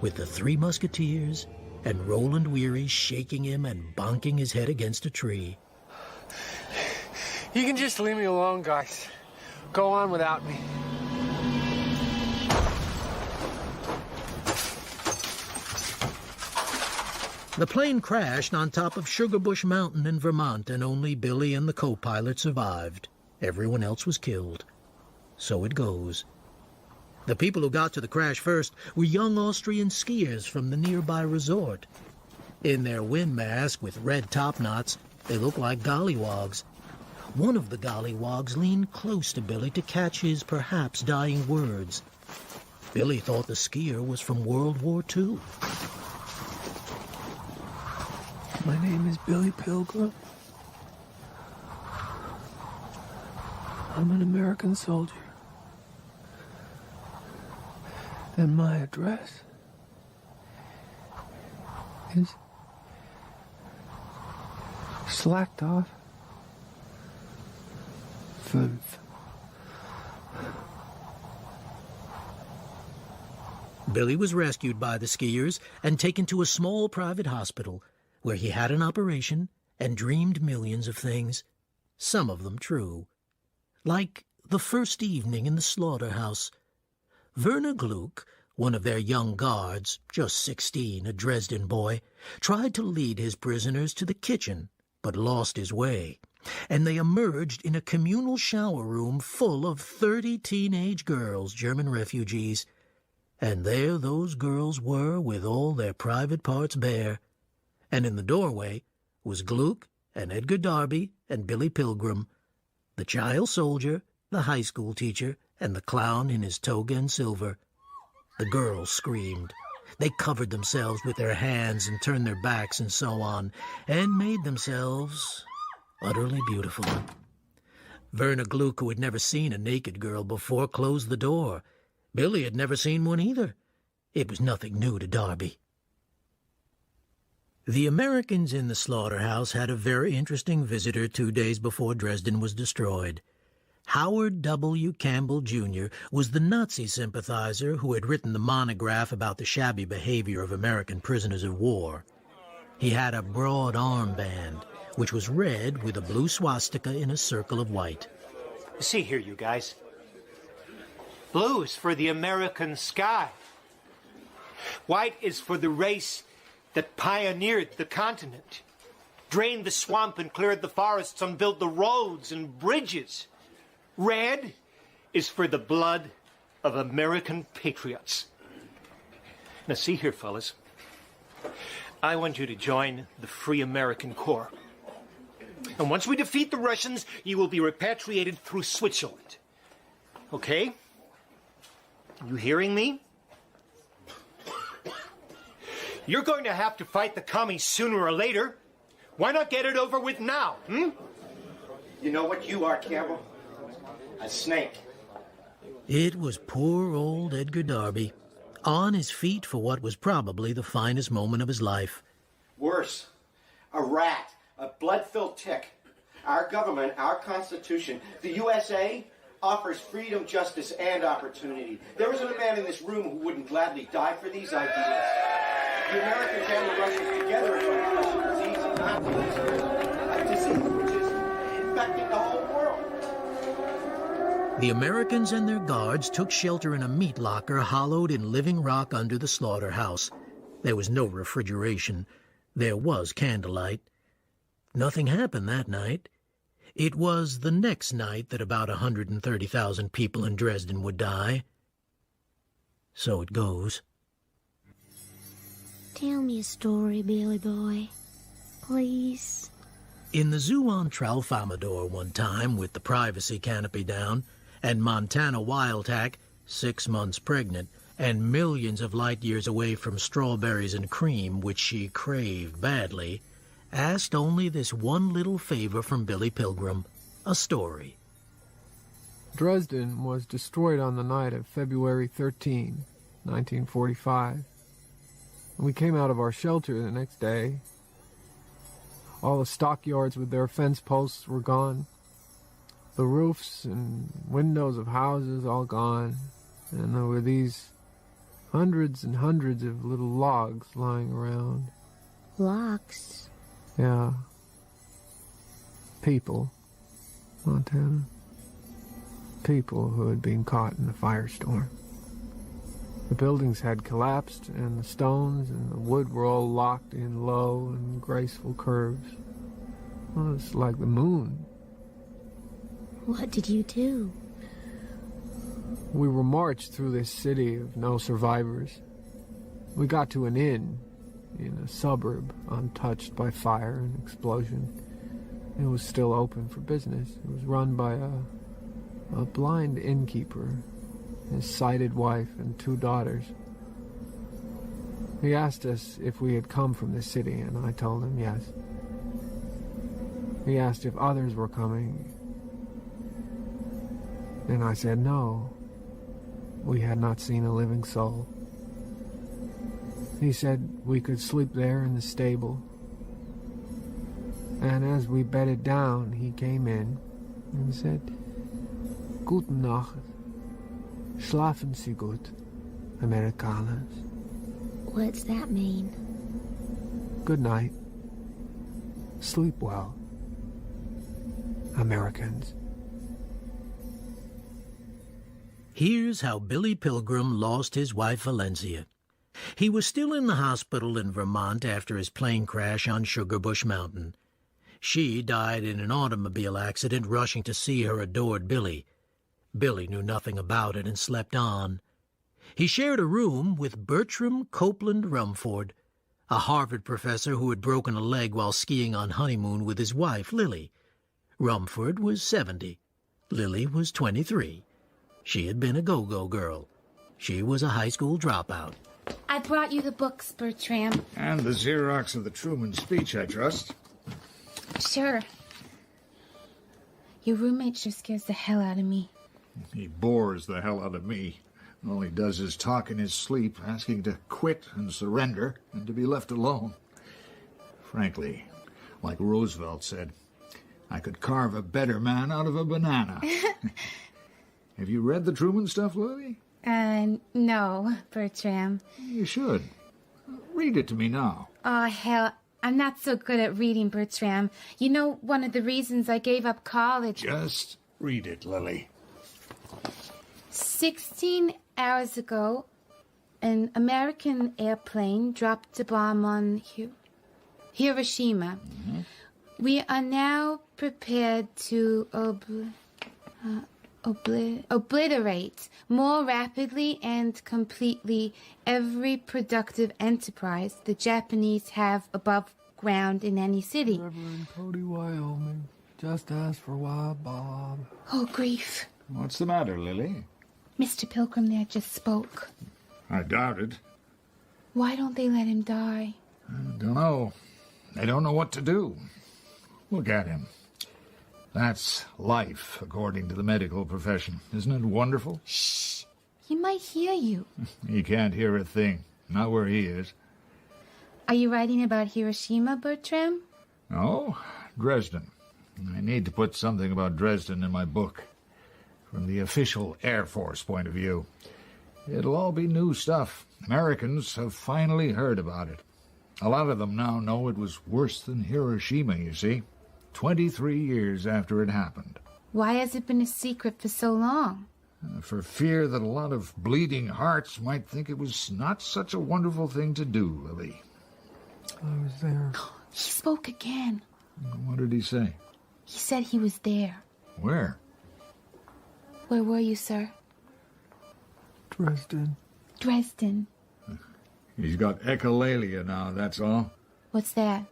with the 3 Musketeers and Roland Weary shaking him and bonking his head against a tree. You can just leave me alone, guys. Go on without me. The plane crashed on top of Sugarbush Mountain in Vermont, and only Billy and the co-pilot survived. Everyone else was killed. So it goes. The people who got to the crash first were young Austrian skiers from the nearby resort. In their wind mask with red topknots, they looked like gollywogs. One of the gollywogs leaned close to Billy to catch his perhaps dying words. Billy thought the skier was from World War II. My name is Billy Pilgrim. I'm an American soldier. And my address is Schlachthof 5. Billy was rescued by the skiers and taken to a small private hospital where he had an operation and dreamed millions of things, some of them true. Like the first evening in the slaughterhouse. Werner Gluck, one of their young guards, just 16, a Dresden boy, tried to lead his prisoners to the kitchen, but lost his way, and they emerged in a communal shower room full of 30 teenage girls, German refugees. And there those girls were with all their private parts bare. And in the doorway was Gluck and Edgar Darby and Billy Pilgrim, the child soldier, the high school teacher, and the clown in his toga and silver. The girls screamed. They covered themselves with their hands and turned their backs and so on, and made themselves utterly beautiful. Werner Gluck, who had never seen a naked girl before, closed the door. Billy had never seen one either. It was nothing new to Darby. The Americans in the slaughterhouse had a very interesting visitor 2 days before Dresden was destroyed. Howard W. Campbell, Jr. was the Nazi sympathizer who had written the monograph about the shabby behavior of American prisoners of war. He had a broad armband, which was red with a blue swastika in a circle of white. See here, you guys. Blue is for the American sky. White is for the race that pioneered the continent, drained the swamp and cleared the forests and built the roads and bridges. Red is for the blood of American patriots. Now see here, fellas. I want you to join the Free American Corps. And once we defeat the Russians, you will be repatriated through Switzerland. Okay? You hearing me? You're going to have to fight the commies sooner or later. Why not get it over with now, You know what you are, Campbell? A snake. It was poor old Edgar Darby, on his feet for what was probably the finest moment of his life. Worse, a rat, a blood-filled tick. Our government, our Constitution, the USA, offers freedom, justice, and opportunity. There isn't a man in this room who wouldn't gladly die for these ideas. The Americans and the Russians together are going to crush a disease, not a disease which is infecting the whole world. The Americans and their guards took shelter in a meat locker hollowed in living rock under the slaughterhouse. There was no refrigeration. There was candlelight. Nothing happened that night. It was the next night that about 130,000 people in Dresden would die. So it goes. Tell me a story, Billy boy. Please. In the zoo on Tralfamadore one time, with the privacy canopy down, and Montana Wildtack, 6 months pregnant, and millions of light years away from strawberries and cream, which she craved badly, asked only this one little favor from Billy Pilgrim, a story. Dresden was destroyed on the night of February 13, 1945. We came out of our shelter the next day. All the stockyards with their fence posts were gone. The roofs and windows of houses all gone. And there were these hundreds and hundreds of little logs lying around. Logs? Yeah. People. Montana. People who had been caught in the firestorm. The buildings had collapsed, and the stones and the wood were all locked in low and graceful curves. Well, it's like the moon. What did you do? We were marched through this city of no survivors. We got to an inn in a suburb untouched by fire and explosion. It was still open for business. It was run by a blind innkeeper, his sighted wife, and 2 daughters. He asked us if we had come from the city, and I told him yes. He asked if others were coming, and I said no. We had not seen a living soul. He said we could sleep there in the stable. And as we bedded down, he came in and said, "Guten Nacht. Schlafen Sie gut, Amerikaners." What's that mean? Good night. Sleep well, Americans. Here's how Billy Pilgrim lost his wife Valencia. He was still in the hospital in Vermont after his plane crash on Sugarbush Mountain. She died in an automobile accident rushing to see her adored Billy. Billy knew nothing about it and slept on. He shared a room with Bertram Copeland Rumford, a Harvard professor who had broken a leg while skiing on honeymoon with his wife, Lily. Rumford was 70. Lily was 23. She had been a go-go girl. She was a high school dropout. I brought you the books, Bertram. And the Xerox of the Truman speech, I trust. Sure. Your roommate sure scares the hell out of me. He bores the hell out of me. All he does is talk in his sleep, asking to quit and surrender and to be left alone. Frankly, like Roosevelt said, I could carve a better man out of a banana. Have you read the Truman stuff, Lily? No, Bertram. You should. Read it to me now. Oh, hell, I'm not so good at reading, Bertram. You know, one of the reasons I gave up college... Just read it, Lily. 16 hours ago, an American airplane dropped a bomb on Hiroshima. Mm-hmm. We are now prepared to obliterate more rapidly and completely every productive enterprise the Japanese have above ground in any city. Reverend Cody, Wyoming. Just ask for Wild Bob. Oh, grief. What's the matter, Lily? Mr. Pilgrim there just spoke. I doubt it. Why don't they let him die? I don't know. They don't know what to do. Look at him. That's life, according to the medical profession. Isn't it wonderful? Shh. He might hear you. He can't hear a thing. Not where he is. Are you writing about Hiroshima, Bertram? No, Dresden. I need to put something about Dresden in my book. From the official Air Force point of view. It'll all be new stuff. Americans have finally heard about it. A lot of them now know it was worse than Hiroshima, you see. 23 years after it happened. Why has it been a secret for so long? For fear that a lot of bleeding hearts might think it was not such a wonderful thing to do, Lily. I was there. He spoke again. What did he say? He said he was there. Where? Where were you, sir? Dresden. Dresden. He's got echolalia now, that's all. What's that?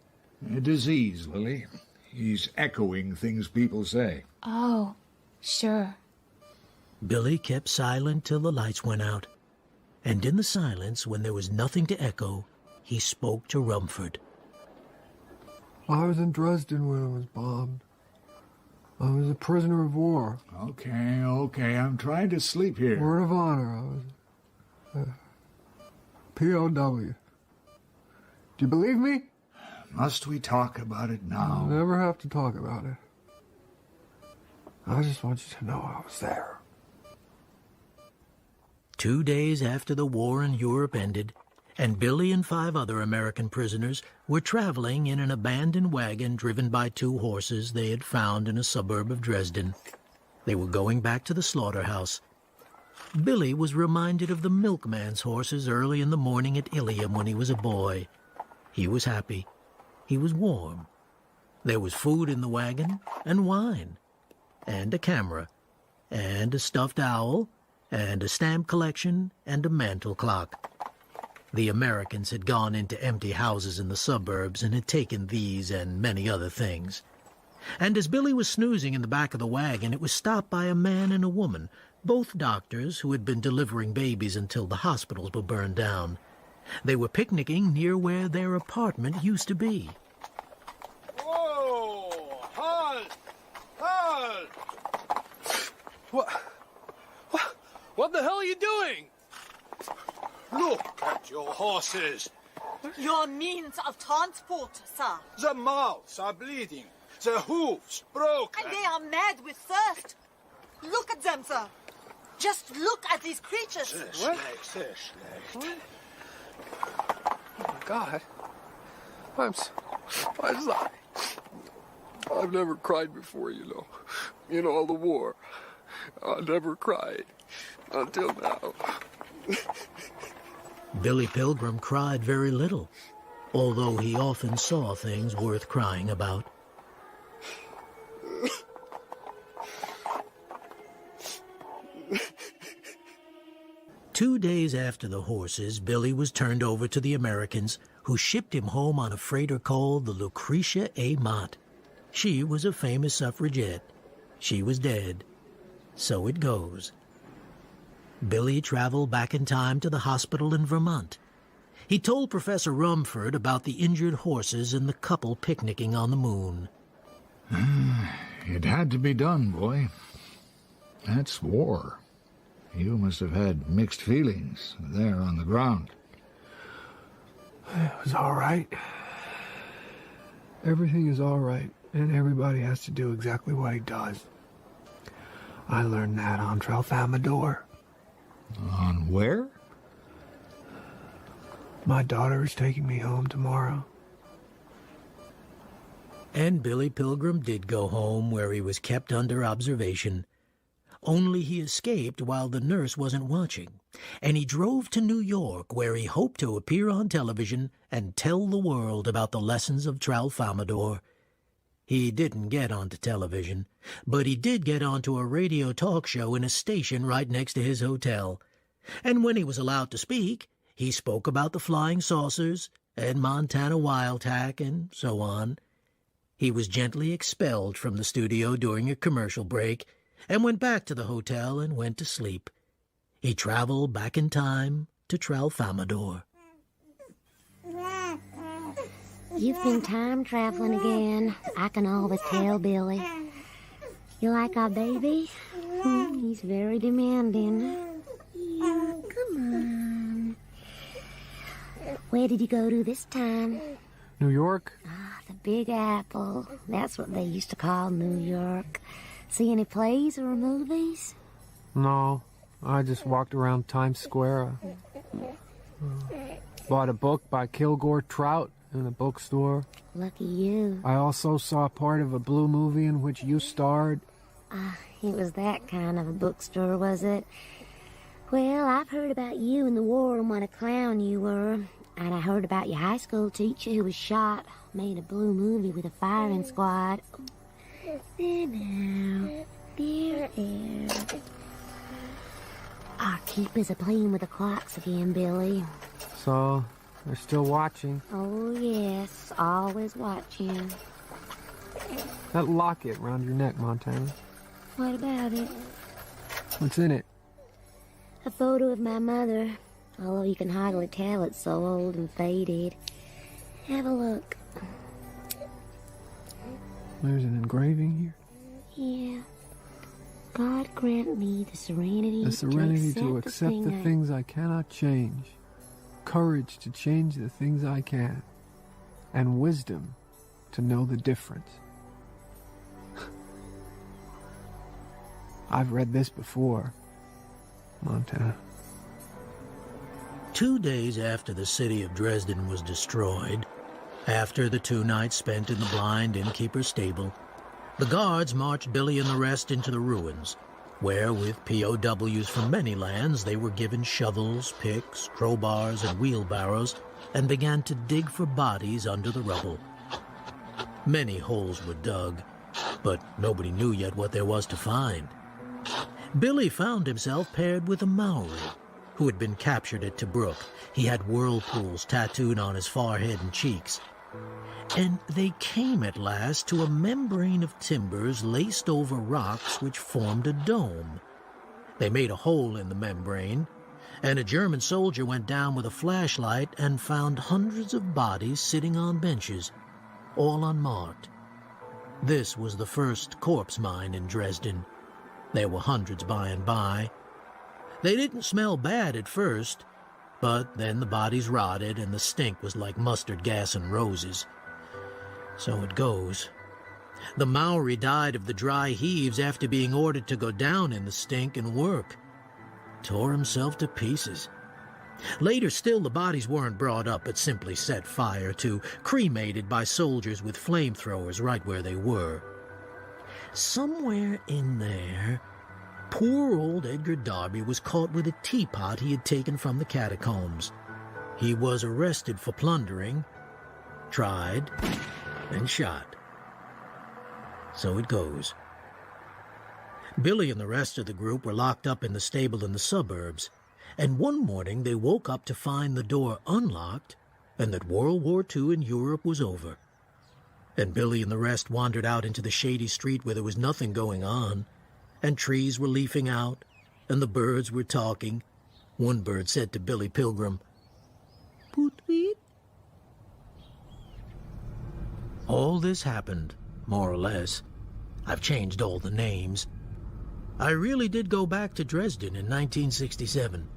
A disease, Lily. He's echoing things people say. Oh, sure. Billy kept silent till the lights went out. And in the silence, when there was nothing to echo, he spoke to Rumford. I was in Dresden when it was bombed. I was a prisoner of war. Okay, I'm trying to sleep here. Word of honor, I was a POW. Do you believe me? Must we talk about it now? You'll never have to talk about it. I just want you to know I was there. 2 days after the war in Europe ended, and Billy and 5 other American prisoners were traveling in an abandoned wagon driven by 2 horses they had found in a suburb of Dresden. They were going back to the slaughterhouse. Billy was reminded of the milkman's horses early in the morning at Ilium when he was a boy. He was happy. He was warm. There was food in the wagon, and wine, and a camera, and a stuffed owl, and a stamp collection, and a mantel clock. The Americans had gone into empty houses in the suburbs and had taken these and many other things. And as Billy was snoozing in the back of the wagon, it was stopped by a man and a woman, both doctors who had been delivering babies until the hospitals were burned down. They were picnicking near where their apartment used to be. Whoa! Halt! Halt! What the hell are you doing? Look at your horses. Your means of transport, sir. The mouths are bleeding. The hooves broken. And they are mad with thirst. Look at them, sir. Just look at these creatures. What? Oh my God. I'm sorry. I've never cried before, you know. In all the war. I never cried. Until now. Billy Pilgrim cried very little, although he often saw things worth crying about. Two days after the horses, Billy was turned over to the Americans, who shipped him home on a freighter called the Lucretia A. Mott. She was a famous suffragette. She was dead. So it goes. Billy traveled back in time to the hospital in Vermont. He told Professor Rumford about the injured horses and the couple picnicking on the moon. It had to be done, boy. That's war. You must have had mixed feelings there on the ground. It was all right. Everything is all right, and everybody has to do exactly what he does. I learned that on Tralfamadore. On where? My daughter is taking me home tomorrow. And Billy Pilgrim did go home, where he was kept under observation. Only he escaped while the nurse wasn't watching, and he drove to New York, where he hoped to appear on television and tell the world about the lessons of Tralfamadore. He didn't get onto television, but he did get onto a radio talk show in a station right next to his hotel. And when he was allowed to speak, he spoke about the flying saucers and Montana Wildtack and so on. He was gently expelled from the studio during a commercial break and went back to the hotel and went to sleep. He traveled back in time to Tralfamadore. You've been time traveling again. I can always tell, Billy. You like our baby? He's very demanding. Come on. Where did you go to this time? New York? The Big Apple. That's what they used to call New York. See any plays or movies? No, I just walked around Times Square. Bought a book by Kilgore Trout in a bookstore. Lucky you. I also saw part of a blue movie in which you starred. It was that kind of a bookstore, was it? Well, I've heard about you in the war and what a clown you were. And I heard about your high school teacher who was shot. Made a blue movie with a firing squad. There now. There. Our keepers are playing with the clocks again, Billy. So, they're still watching. Oh, yes. Always watching. That locket around your neck, Montana. What about it? What's in it? A photo of my mother. Although you can hardly tell, it's so old and faded. Have a look. There's an engraving here? Yeah. God grant me the serenity, to accept the things I cannot change, courage to change the things I can, and wisdom to know the difference. I've read this before, Montana. 2 days after the city of Dresden was destroyed, after the 2 nights spent in the blind innkeeper's stable, the guards marched Billy and the rest into the ruins, where, with POWs from many lands, they were given shovels, picks, crowbars, and wheelbarrows, and began to dig for bodies under the rubble. Many holes were dug, but nobody knew yet what there was to find. Billy found himself paired with a Maori, who had been captured at Tobruk. He had whirlpools tattooed on his forehead and cheeks. And they came at last to a membrane of timbers laced over rocks which formed a dome. They made a hole in the membrane, and a German soldier went down with a flashlight and found hundreds of bodies sitting on benches, all unmarked. This was the first corpse mine in Dresden. There were hundreds by and by. They didn't smell bad at first, but then the bodies rotted and the stink was like mustard gas and roses. So it goes. The Maori died of the dry heaves after being ordered to go down in the stink and work. Tore himself to pieces. Later still, the bodies weren't brought up but simply set fire to, cremated by soldiers with flamethrowers right where they were. Somewhere in there, poor old Edgar Darby was caught with a teapot he had taken from the catacombs. He was arrested for plundering, tried, and shot. So it goes. Billy and the rest of the group were locked up in the stable in the suburbs, and one morning they woke up to find the door unlocked and that World War II in Europe was over. And Billy and the rest wandered out into the shady street where there was nothing going on, and trees were leafing out, and the birds were talking. One bird said to Billy Pilgrim, "Poot-weet." All this happened more or less. I've changed all the names. I really did go back to Dresden in 1967.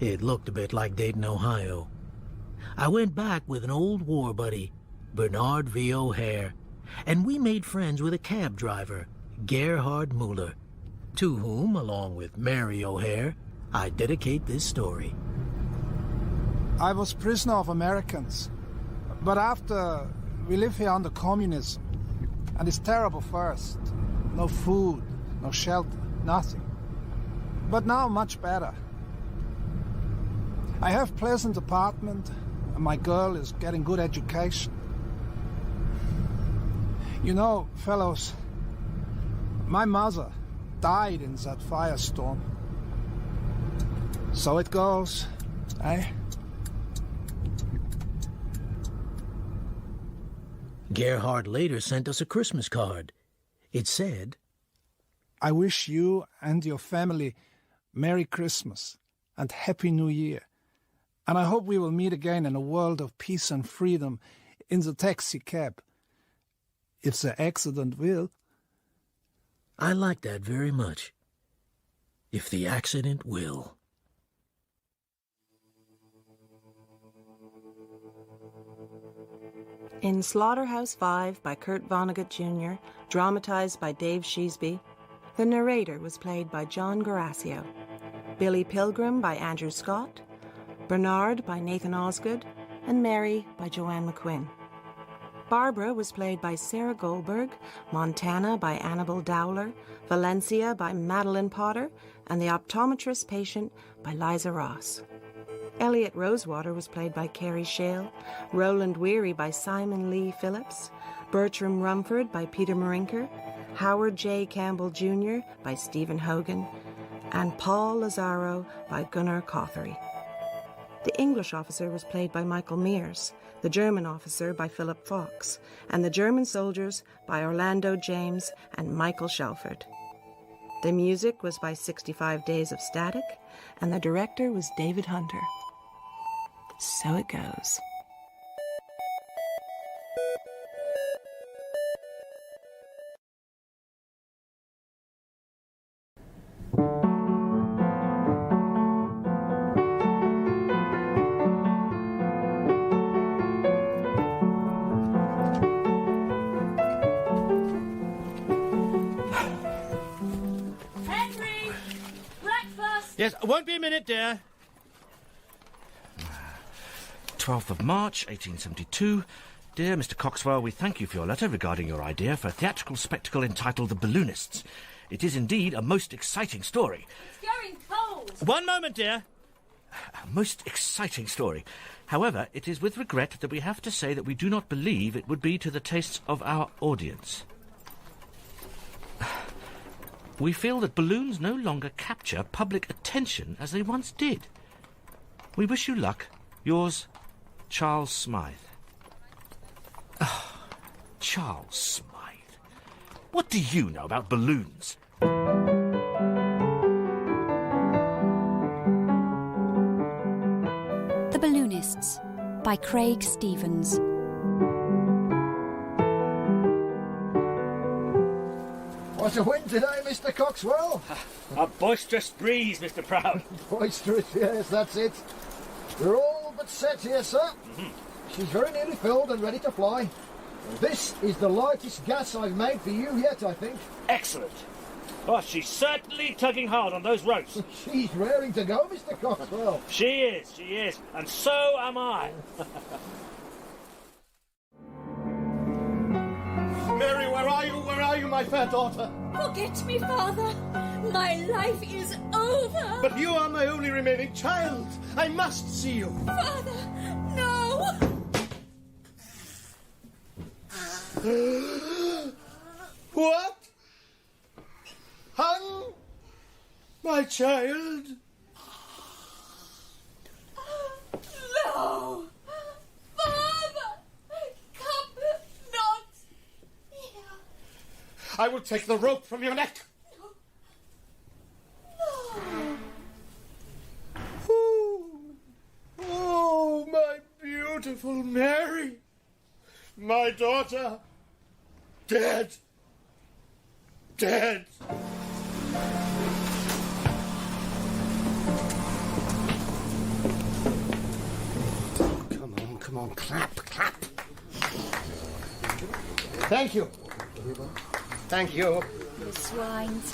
It looked a bit like Dayton, Ohio. I went back with an old war buddy, Bernard V. O'Hare, and we made friends with a cab driver, Gerhard Muller, to whom, along with Mary O'Hare, I dedicate this story. I was prisoner of Americans, but after we live here under communism, and it's terrible first. No food, no shelter, nothing. But now much better. I have pleasant apartment, and my girl is getting good education. You know, fellows, my mother died in that firestorm. So it goes, eh? Gerhard later sent us a Christmas card. It said, I wish you and your family Merry Christmas and Happy New Year. And I hope we will meet again in a world of peace and freedom in the taxi cab. If the accident will. I like that very much. If the accident will. In Slaughterhouse 5 by Kurt Vonnegut Jr., dramatized by Dave Sheasby, the narrator was played by John Guerassio, Billy Pilgrim by Andrew Scott, Bernard by Nathan Osgood, and Mary by Joanne McQuinn. Barbara was played by Sarah Goldberg, Montana by Annabel Dowler, Valencia by Madeline Potter, and the optometrist patient by Liza Ross. Elliot Rosewater was played by Carrie Shale, Roland Weary by Simon Lee Phillips, Bertram Rumford by Peter Marinker, Howard J. Campbell Jr. by Stephen Hogan, and Paul Lazaro by Gunnar Cothery. The English officer was played by Michael Mears, the German officer by Philip Fox, and the German soldiers by Orlando James and Michael Shelford. The music was by 65 Days of Static, and the director was David Hunter. So it goes. Henry! Breakfast! Yes, won't be a minute, dear. 12th of March, 1872. Dear Mr. Coxwell, we thank you for your letter regarding your idea for a theatrical spectacle entitled The Balloonists. It is indeed a most exciting story. It's going cold! One moment, dear. A most exciting story. However, it is with regret that we have to say that we do not believe it would be to the tastes of our audience. We feel that balloons no longer capture public attention as they once did. We wish you luck. Yours, Charles Smythe. Oh, Charles Smythe. What do you know about balloons? The Balloonists by Craig Stevens. What's the wind today, Mr. Coxwell? A boisterous breeze, Mr. Proud. Boisterous, yes, that's it. We're all but set here, sir. She's very nearly filled and ready to fly. This is the lightest gas I've made for you yet, I think. Excellent. Oh, she's certainly tugging hard on those ropes. She's raring to go, Mr. Coxwell. She is, and so am I. Mary, where are you? Where are you, my fair daughter? Forget me, Father. My life is over. But you are my only remaining child. I must see you. Father, no. What? Hung? My child? No. Father, come not here. I will take the rope from your neck. Oh, my beautiful Mary, my daughter, Dead! Dead! Come on, clap. Thank you. Thank you. The swines.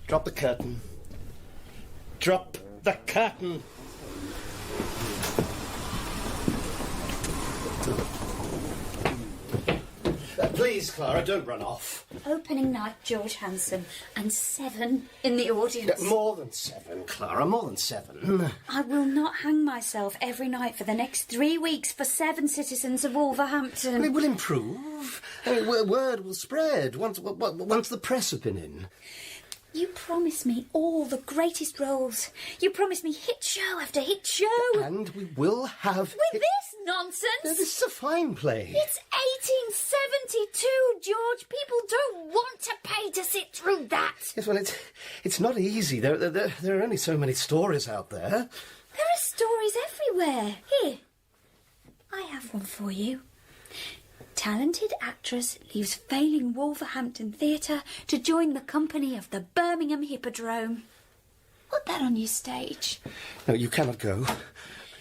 Drop the curtain. Drop the curtain. Please, Clara, don't run off. Opening night, George Hanson, and 7 in the audience. More than 7, Clara, more than 7. I will not hang myself every night for the next 3 weeks for 7 citizens of Wolverhampton. It will improve. Word will spread once the press have been in. You promised me all the greatest roles. You promised me hit show after hit show. And we will have... With this nonsense? No, this is a fine play. It's 1872, George. People don't want to pay to sit through that. Yes, well, it's not easy. There are only so many stories out there. There are stories everywhere. Here, I have one for you. Talented actress leaves failing Wolverhampton Theatre to join the company of the Birmingham Hippodrome. Put that on your stage. No, you cannot go.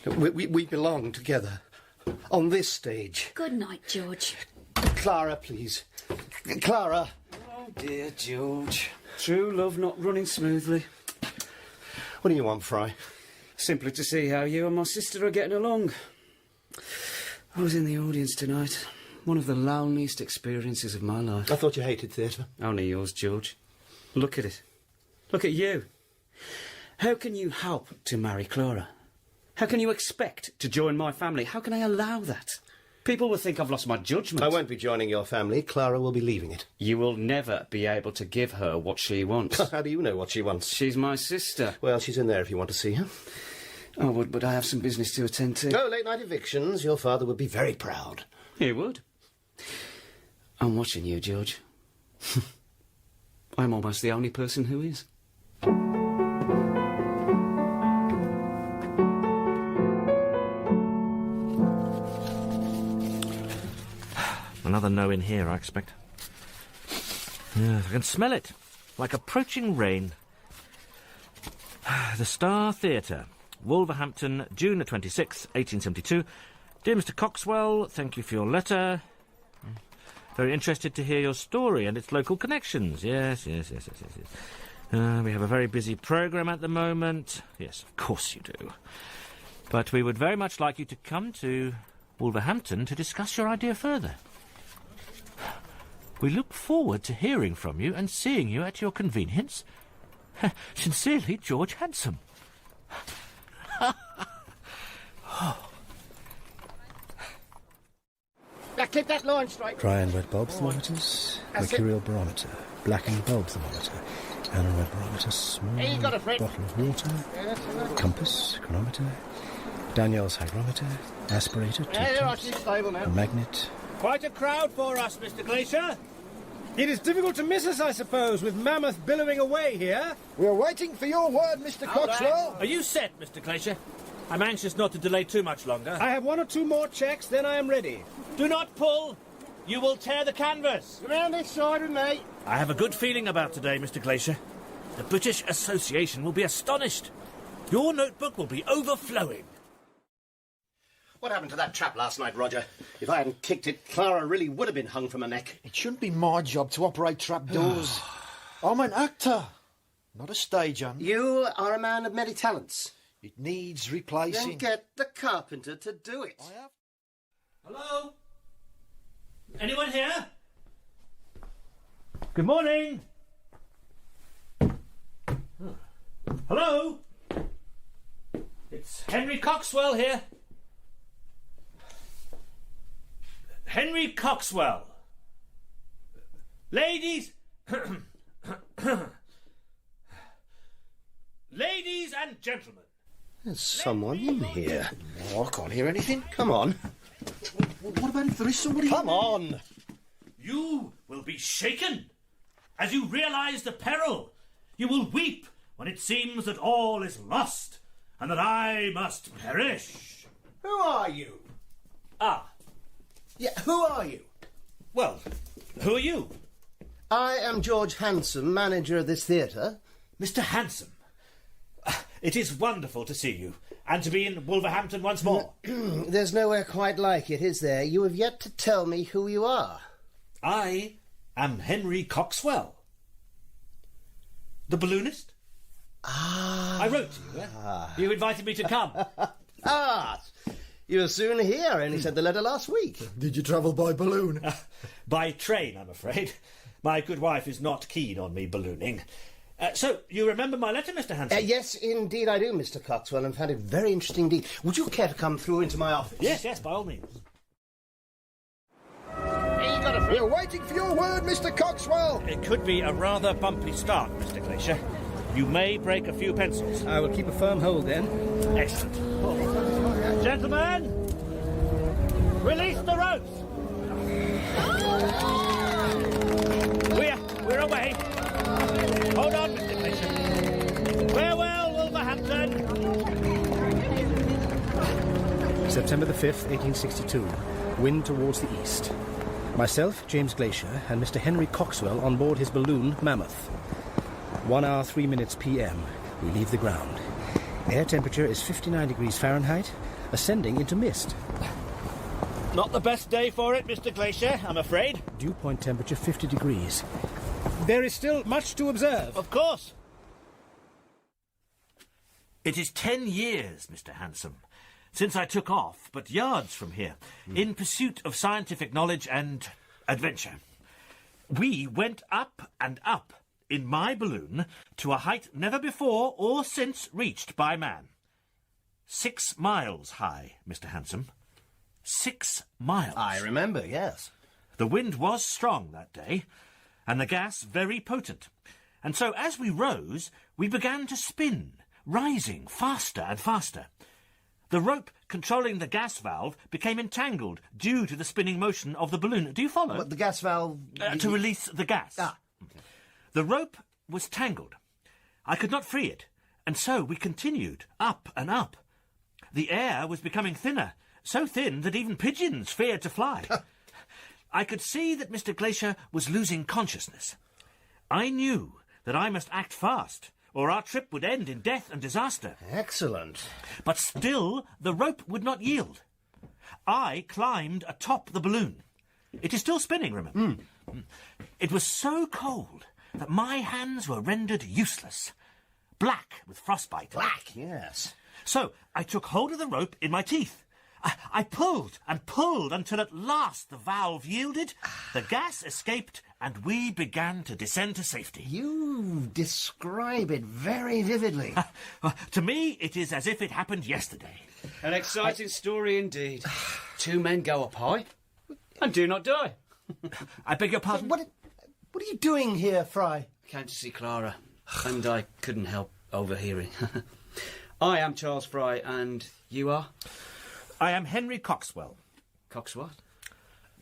We belong together. On this stage. Good night, George. Clara, please. Clara. Oh, dear George. True love not running smoothly. What do you want, Fry? Simply to see how you and my sister are getting along. I was in the audience tonight. One of the loneliest experiences of my life. I thought you hated theatre. Only yours, George. Look at it. Look at you. How can you help to marry Clara? How can you expect to join my family? How can I allow that? People will think I've lost my judgment. I won't be joining your family. Clara will be leaving it. You will never be able to give her what she wants. How do you know what she wants? She's my sister. Well, she's in there if you want to see her. Oh, but I have some business to attend to. Oh, late-night evictions. Your father would be very proud. He would. I'm watching you, George. I'm almost the only person who is. Another no in here, I expect. Yes, I can smell it, like approaching rain. The Star Theatre, Wolverhampton, June the 26th, 1872. Dear Mr. Coxwell, thank you for your letter. Very interested to hear your story and its local connections. Yes. We have a very busy programme at the moment. Yes, of course you do. But we would very much like you to come to Wolverhampton to discuss your idea further. We look forward to hearing from you and seeing you at your convenience. Sincerely, George Handsome. Now, clip that line straight. Dry and wet bulb thermometers, mercurial barometer, blackened bulb thermometer, anaerobic barometer, small Hey, you got it, Fred. bottle of water, compass, chronometer, Daniel's hygrometer, aspirator, now. magnet. Quite a crowd for us, Mr. Glacier. It is difficult to miss us, I suppose, with Mammoth billowing away here. We're waiting for your word, Mr. Coxwell. Are you set, Mr. Glacier? I'm anxious not to delay too much longer. I have 1 or 2 more checks, then I am ready. Do not pull. You will tear the canvas. Come around this side with me. I have a good feeling about today, Mr. Glacier. The British Association will be astonished. Your notebook will be overflowing. What happened to that trap last night, Roger? If I hadn't kicked it, Clara really would have been hung from her neck. It shouldn't be my job to operate trapdoors. I'm an actor, not a stage hand. You are a man of many talents. It needs replacing. Then get the carpenter to do it. Hello? Anyone here? Good morning. Hello? It's Henry Coxwell here. Henry Coxwell. Ladies... Ladies and gentlemen. There's someone in here. Oh, I can't hear anything. Come on. What about if there is somebody? Come on. You will be shaken as you realise the peril. You will weep when it seems that all is lost and that I must perish. Who are you? Ah. Yeah, who are you? Well, who are you? I am George Handsome, manager of this theatre. Mr. Handsome? It is wonderful to see you, and to be in Wolverhampton once more. There's nowhere quite like it, is there? You have yet to tell me who you are. I am Henry Coxwell. The balloonist? I wrote to you, You invited me to come. You were soon here, only sent the letter last week. Did you travel by balloon? By train, I'm afraid. My good wife is not keen on me ballooning. So, you remember my letter, Mr. Hanson? Yes, indeed I do, Mr. Coxwell, and found it very interesting indeed. Would you care to come through into my office? Yes, by all means. We're waiting for your word, Mr. Coxwell. It could be a rather bumpy start, Mr. Glacier. You may break a few pencils. I will keep a firm hold then. Excellent. Gentlemen, release the ropes. We're away. Hold on, Mr. Glacier. Farewell, Wolverhampton. September the 5th, 1862. Wind towards the east. Myself, James Glacier, and Mr. Henry Coxwell on board his balloon, Mammoth. 1 hour, 3 minutes p.m. We leave the ground. Air temperature is 59 degrees Fahrenheit, ascending into mist. Not the best day for it, Mr. Glacier, I'm afraid. Dew point temperature 50 degrees. There is still much to observe. Of course. It is 10 years, Mr. Handsome, since I took off, but yards from here, in pursuit of scientific knowledge and adventure. We went up and up in my balloon to a height never before or since reached by man. 6 miles high, Mr. Handsome. 6 miles. I remember, yes. The wind was strong that day, and the gas very potent. And so as we rose, we began to spin, rising faster and faster. The rope controlling the gas valve became entangled due to the spinning motion of the balloon. Do you follow? But the gas valve... to release the gas. The rope was tangled. I could not free it, and so we continued up and up. The air was becoming thinner, so thin that even pigeons feared to fly. I could see that Mr. Glacier was losing consciousness. I knew that I must act fast, or our trip would end in death and disaster. Excellent. But still, the rope would not yield. I climbed atop the balloon. It is still spinning, remember? It was so cold that my hands were rendered useless. Black with frostbite. Black, yes. So I took hold of the rope in my teeth. I pulled and pulled until at last the valve yielded, the gas escaped, and we began to descend to safety. You describe it very vividly. To me, it is as if it happened yesterday. An exciting story indeed. 2 men go up high and do not die. I beg your pardon? What are you doing here, Fry? Came to see Clara, and I couldn't help overhearing. I am Charles Fry, and you are? I am Henry Coxwell. Cox what?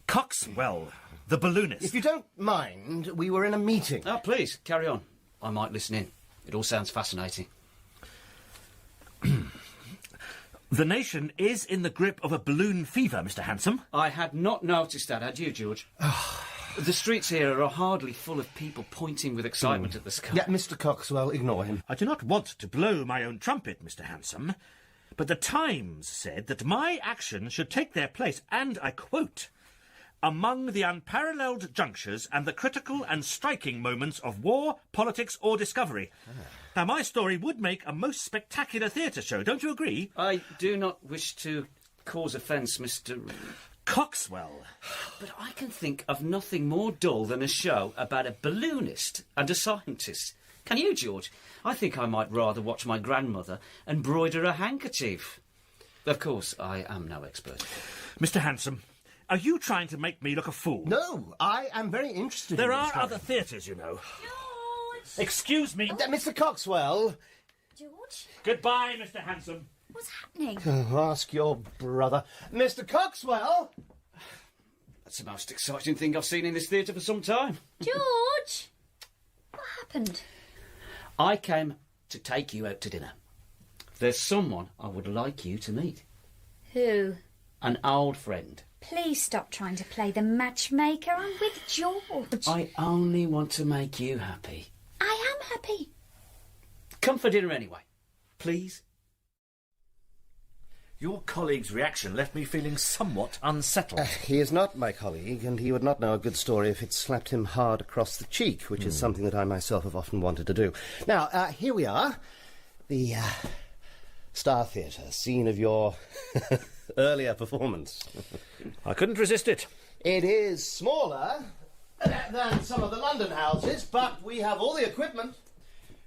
Coxwell, the balloonist. If you don't mind, we were in a meeting. Oh, please, carry on. I might listen in. It all sounds fascinating. The nation is in the grip of a balloon fever, Mr. Handsome. I had not noticed that, had you, George? The streets here are hardly full of people pointing with excitement at the sky. Yeah, Mr. Coxwell, ignore him. I do not want to blow my own trumpet, Mr. Handsome, but the Times said that my action should take their place, and I quote, among the unparalleled junctures and the critical and striking moments of war, politics, or discovery. Now, my story would make a most spectacular theatre show, don't you agree? I do not wish to cause offence, Mr. Coxwell. But I can think of nothing more dull than a show about a balloonist and a scientist. Can you, George? I think I might rather watch my grandmother embroider a handkerchief. Of course, I am no expert. Mr. Handsome, are you trying to make me look a fool? No, I am very interested There in are this other theatres, you know. George! Excuse me. Mr. Coxwell. George? Goodbye, Mr. Handsome. What's happening? Ask your brother. Mr. Coxwell! That's the most exciting thing I've seen in this theatre for some time. George! What happened? I came to take you out to dinner. There's someone I would like you to meet. Who? An old friend, Please stop trying to play the matchmaker. I'm with George. I only want to make you happy. I am happy. Come for dinner anyway, please. Your colleague's reaction left me feeling somewhat unsettled. He is not my colleague, and he would not know a good story if it slapped him hard across the cheek, which is something that I myself have often wanted to do. Now, here we are. The Star Theatre, scene of your earlier performance. I couldn't resist it. It is smaller than some of the London houses, but we have all the equipment.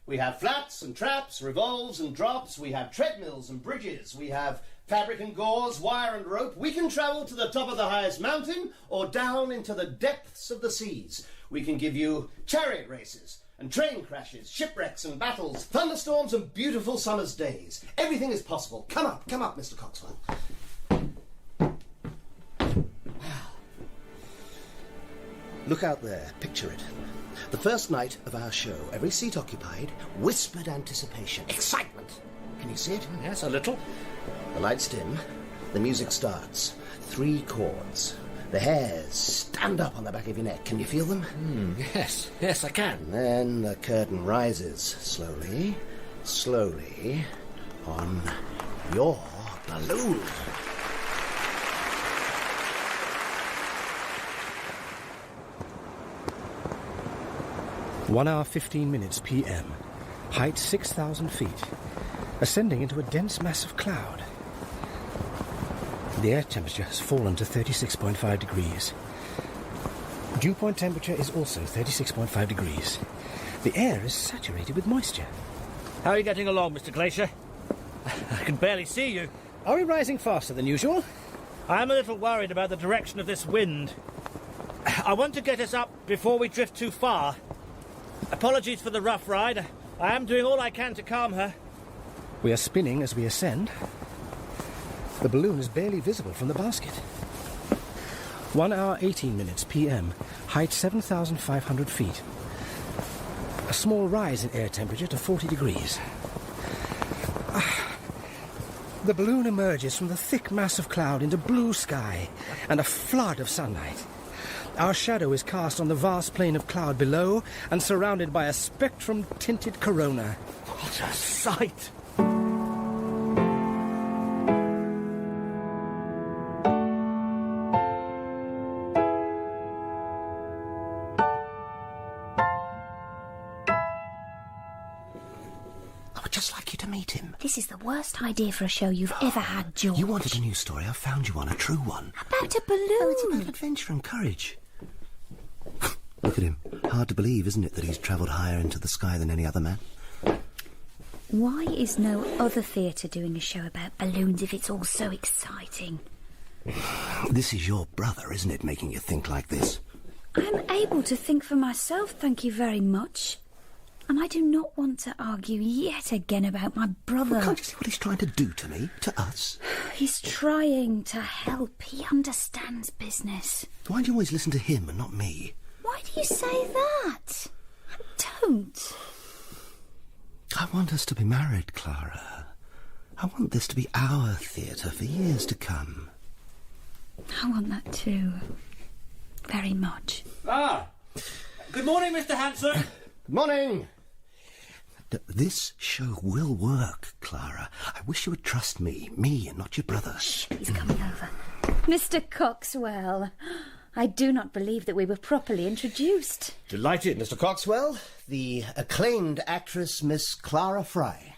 We have flats and traps, revolves and drops. We have treadmills and bridges. We have fabric and gauze, wire and rope. We can travel to the top of the highest mountain or down into the depths of the seas. We can give you chariot races and train crashes, shipwrecks and battles, thunderstorms and beautiful summer's days. Everything is possible. Come up, Mr. Coxwell. Look out there, picture it. The first night of our show, every seat occupied, whispered anticipation, excitement. Can you see it? Yes, a little. The lights dim, the music starts. 3 chords. The hairs stand up on the back of your neck. Can you feel them? Yes, I can. And then the curtain rises slowly, slowly, on your balloon. One hour, 15 minutes p.m. Height 6,000 feet. Ascending into a dense mass of cloud. The air temperature has fallen to 36.5 degrees. Dew point temperature is also 36.5 degrees. The air is saturated with moisture. How are you getting along, Mr. Glacier? I can barely see you. Are we rising faster than usual? I am a little worried about the direction of this wind. I want to get us up before we drift too far. Apologies for the rough ride. I am doing all I can to calm her. We are spinning as we ascend. The balloon is barely visible from the basket. 1 hour, 18 minutes p.m. Height 7,500 feet. A small rise in air temperature to 40 degrees. The balloon emerges from the thick mass of cloud into blue sky and a flood of sunlight. Our shadow is cast on the vast plain of cloud below and surrounded by a spectrum-tinted corona. What a sight! I would just like you to meet him. This is the worst idea for a show you've ever had, George. You wanted a new story. I found you one, a true one. About a balloon. Oh, it's about adventure and courage. Look at him. Hard to believe, isn't it, that he's travelled higher into the sky than any other man? Why is no other theatre doing a show about balloons if it's all so exciting? This is your brother, isn't it, making you think like this? I'm able to think for myself, thank you very much. And I do not want to argue yet again about my brother. Well, can't you see what he's trying to do to me, to us? He's trying to help. He understands business. Why do you always listen to him and not me? Why do you say that? Don't. I want us to be married, Clara. I want this to be our theatre for years to come. I want that too. Very much. Good morning, Mr. Hanson. Good morning. This show will work, Clara. I wish you would trust me and not your brother. Shh, he's coming over. Mr. Coxwell, I do not believe that we were properly introduced. Delighted. Mr. Coxwell, the acclaimed actress Miss Clara Fry.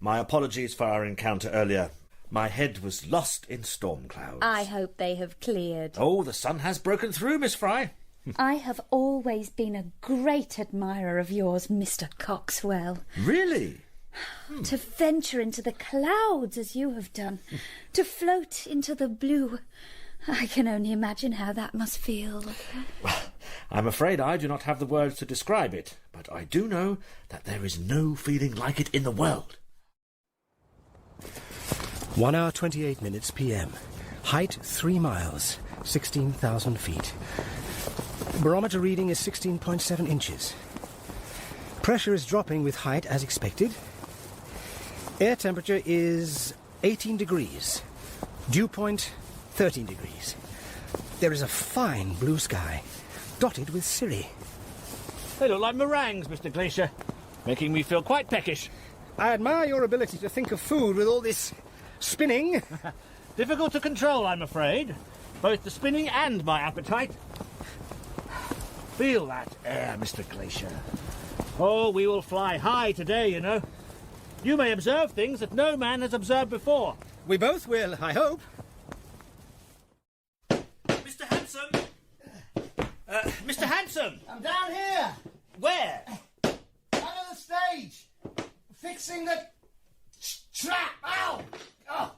My apologies for our encounter earlier. My head was lost in storm clouds. I hope they have cleared. Oh, the sun has broken through, Miss Fry. I have always been a great admirer of yours, Mr. Coxwell. Really? To venture into the clouds as you have done, to float into the blue. I can only imagine how that must feel. Well, I'm afraid I do not have the words to describe it, but I do know that there is no feeling like it in the world. 1 hour, 28 minutes p.m. Height 3 miles, 16,000 feet. Barometer reading is 16.7 inches. Pressure is dropping with height as expected. Air temperature is 18 degrees. Dew point 13 degrees. there is a fine blue sky, dotted with cirri. They look like meringues, Mr. Glacier, making me feel quite peckish. I admire your ability to think of food with all this spinning. Difficult to control, I'm afraid. Both the spinning and my appetite. Feel that air, Mr. Glacier. Oh, we will fly high today, you know. You may observe things that no man has observed before. We both will, I hope. Mr. Handsome! Mr. Handsome! I'm down here! Where? Under the stage! Fixing the trap! Ow! Oh.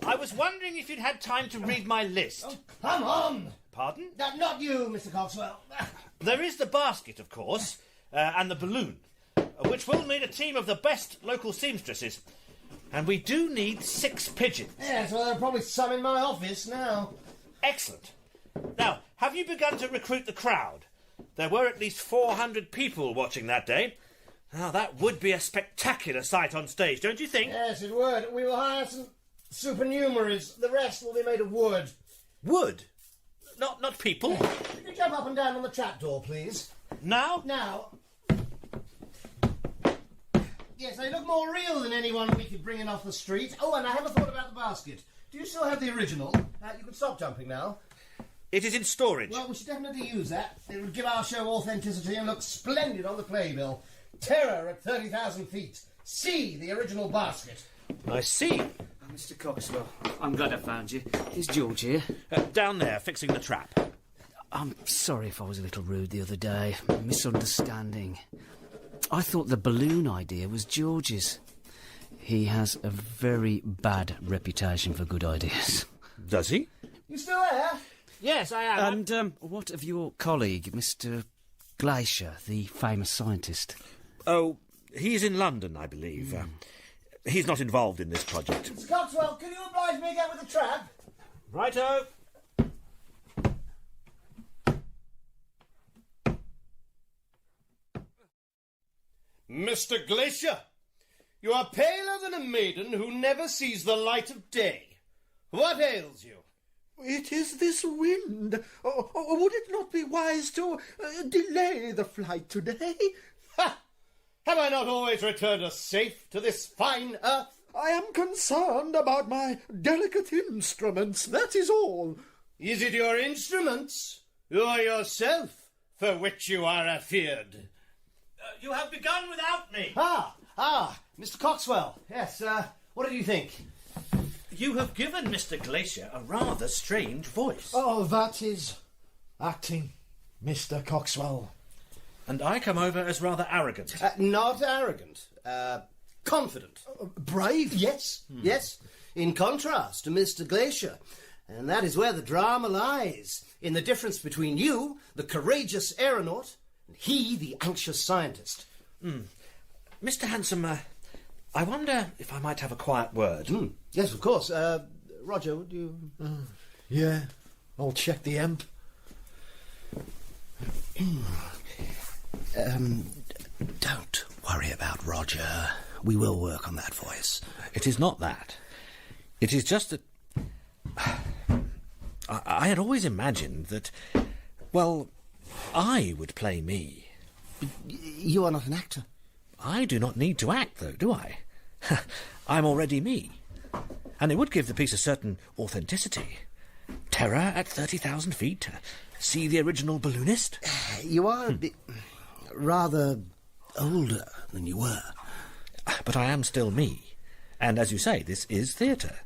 I was wondering if you'd had time to read my list. Oh, come on! Pardon? Not you, Mr. Coxwell. There is the basket, of course, and the balloon, which will need a team of the best local seamstresses. And we do need 6 pigeons. Yes, well, there are probably some in my office now. Excellent. Now, have you begun to recruit the crowd? There were at least 400 people watching that day. Now, that would be a spectacular sight on stage, don't you think? Yes, it would. We will hire some supernumeraries. The rest will be made of wood. Wood? Not people? Yes. Could you jump up and down on the trapdoor, please? Now? Now. Yes, they look more real than anyone we could bring in off the street. Oh, and I haven't thought about the basket. Do you still have the original? You can stop jumping now. It is in storage. Well, we should definitely use that. It would give our show authenticity and look splendid on the playbill. Terror at 30,000 feet. See the original basket. I see. Oh, Mr. Coxwell, I'm glad I found you. Is George here? Down there, fixing the trap. I'm sorry if I was a little rude the other day. Misunderstanding. I thought the balloon idea was George's. He has a very bad reputation for good ideas. Does he? You still there? Yes, I am. And what of your colleague, Mr. Glacier, the famous scientist? Oh, he's in London, I believe. He's not involved in this project. Mr. Coxwell, can you oblige me again with the trap? Righto. Mr. Glacier, you are paler than a maiden who never sees the light of day. What ails you? It is this wind. Would it not be wise to delay the flight today? Ha! Have I not always returned us safe to this fine earth? I am concerned about my delicate instruments, that is all. Is it your instruments, or yourself, for which you are afeard? You have begun without me. Mr. Coxwell. Yes, what did you think? You have given Mr. Glacier a rather strange voice. Oh, that is acting, Mr. Coxwell. And I come over as rather arrogant. Not arrogant. Confident. Brave? Yes, yes. In contrast to Mr. Glacier. And that is where the drama lies. In the difference between you, the courageous aeronaut, and he, the anxious scientist. Mr. Handsome, I wonder if I might have a quiet word. Yes, of course. Roger, would you... Yeah, I'll check the amp. Don't worry about Roger. We will work on that voice. It is not that. It is just that... I had always imagined that, well, I would play me. You are not an actor. I do not need to act, though, do I? I'm already me. And it would give the piece a certain authenticity. Terror at 30,000 feet. See the original Balloonist? You are a bit rather older than you were. But I am still me. And as you say, this is theatre.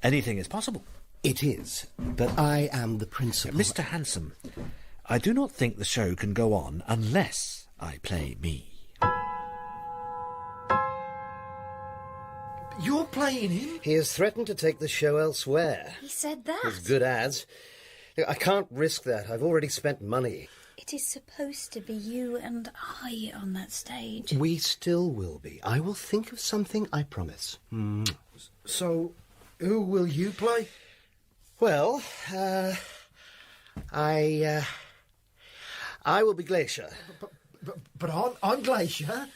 Anything is possible. It is, but I am the principal. Mr. Handsome, I do not think the show can go on unless I play me. You're playing him? He has threatened to take the show elsewhere. He said that. As good as. I can't risk that. I've already spent money. It is supposed to be you and I on that stage. We still will be. I will think of something, I promise. So, who will you play? Well, I will be Glacier. But I'm Glacier.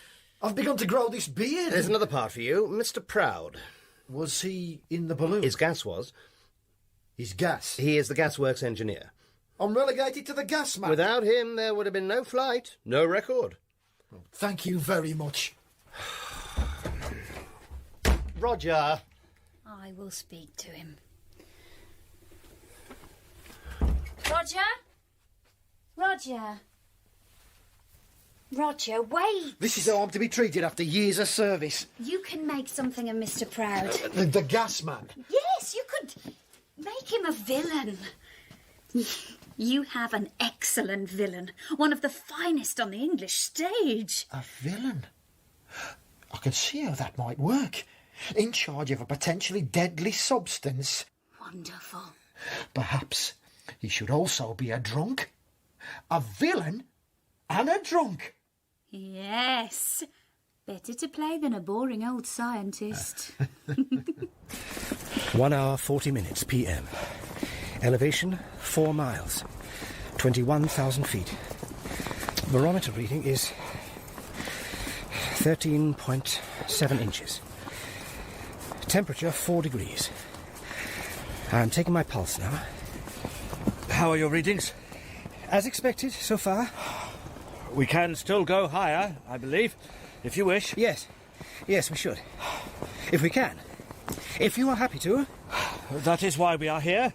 I've begun to grow this beard. There's another part for you, Mr. Proud. Was he in the balloon? His gas was. His gas? He is the gasworks engineer. I'm relegated to the gas man. Without him, there would have been no flight, no record. Thank you very much. Roger. I will speak to him. Roger? Roger? Roger, wait! This is how I'm to be treated after years of service. You can make something of Mr. Proud. The gas man. Yes, you could make him a villain. You have an excellent villain, one of the finest on the English stage. A villain? I can see how that might work. In charge of a potentially deadly substance. Wonderful. Perhaps he should also be a drunk. A villain and a drunk. Yes. Better to play than a boring old scientist. 1 hour 40 minutes p.m. Elevation 4 miles. 21,000 feet. Barometer reading is 13.7 inches. Temperature 4 degrees. I'm taking my pulse now. How are your readings? As expected, so far. We can still go higher, I believe, if you wish. Yes. Yes, we should. If we can. If you are happy to. That is why we are here.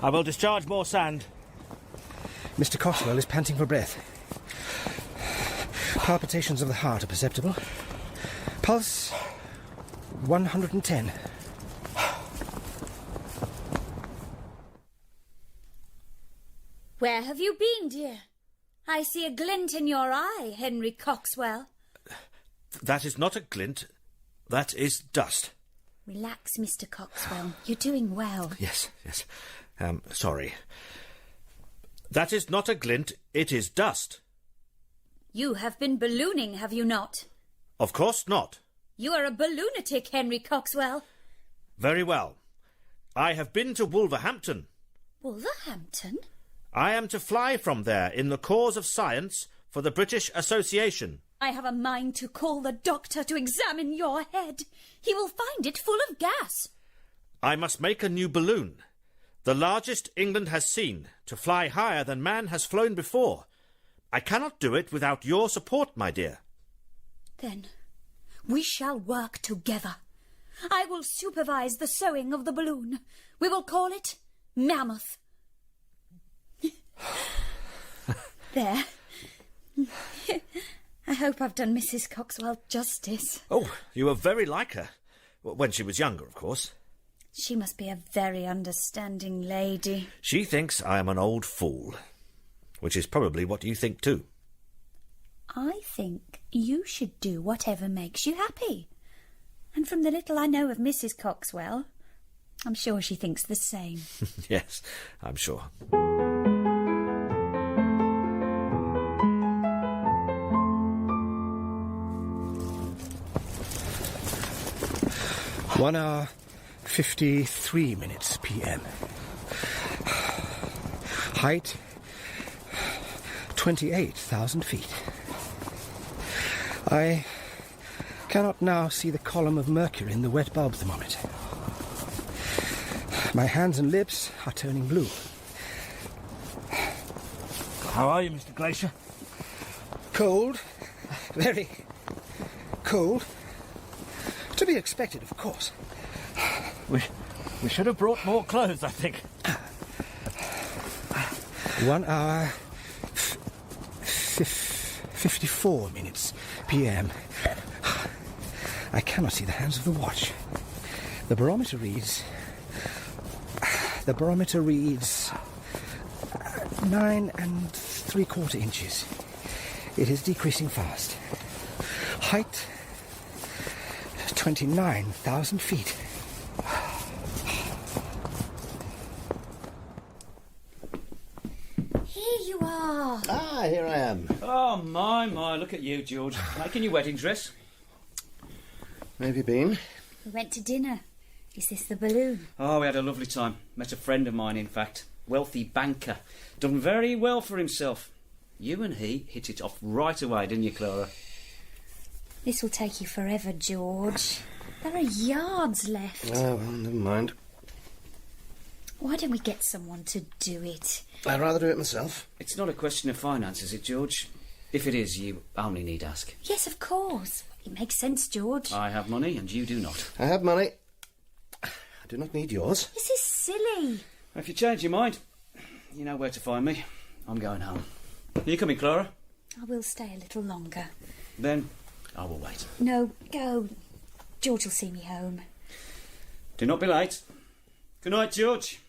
I will discharge more sand. Mr. Coxwell is panting for breath. Palpitations of the heart are perceptible. Pulse 110. Where have you been, dear? I see a glint in your eye, Henry Coxwell. That is not a glint. That is dust. Relax, Mr. Coxwell. You're doing well. Yes. Sorry. That is not a glint. It is dust. You have been ballooning, have you not? Of course not. You are a balloonatic, Henry Coxwell. Very well. I have been to Wolverhampton. Wolverhampton? I am to fly from there in the cause of science for the British Association. I have a mind to call the doctor to examine your head. He will find it full of gas. I must make a new balloon, the largest England has seen, to fly higher than man has flown before. I cannot do it without your support, my dear. Then we shall work together. I will supervise the sewing of the balloon. We will call it Mammoth. There. I hope I've done Mrs. Coxwell justice. Oh, you were very like her. When she was younger, of course. She must be a very understanding lady. She thinks I am an old fool, which is probably what you think too. I think you should do whatever makes you happy. And from the little I know of Mrs. Coxwell, I'm sure she thinks the same. Yes, I'm sure. One hour 53 minutes p.m. Height 28,000 feet. I cannot now see the column of mercury in the wet bulb thermometer. My hands and lips are turning blue. How are you, Mr. Glacier? Cold. Very cold. To be expected, of course. We should have brought more clothes, I think. 1 hour 54 minutes p.m. I cannot see the hands of the watch. The barometer reads 9 3/4 inches. It is decreasing fast. Height 29,000 feet. Here you are. Ah, here I am. Oh, my, look at you, George. Making your wedding dress. Where have you been? We went to dinner. Is this the balloon? Oh, we had a lovely time. Met a friend of mine, in fact. Wealthy banker. Done very well for himself. You and he hit it off right away, didn't you, Clara? This will take you forever, George. There are yards left. Oh, well, never mind. Why don't we get someone to do it? I'd rather do it myself. It's not a question of finance, is it, George? If it is, you only need ask. Yes, of course. It makes sense, George. I have money and you do not. I have money. I do not need yours. This is silly. If you change your mind, you know where to find me. I'm going home. Are you coming, Clara? I will stay a little longer. Then I will wait. No, go. George will see me home. Do not be late. Good night, George.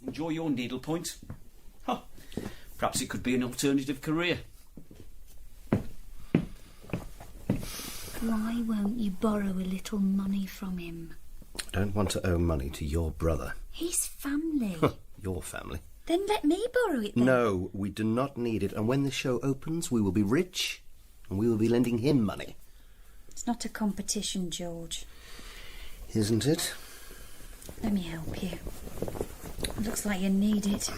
Enjoy your needlepoint. Huh. Perhaps it could be an alternative career. Why won't you borrow a little money from him? I don't want to owe money to your brother. His family. Your family. Then let me borrow it then. No, we do not need it. And when the show opens, we will be rich and we will be lending him money. It's not a competition, George. Isn't it? Let me help you. It looks like you need it.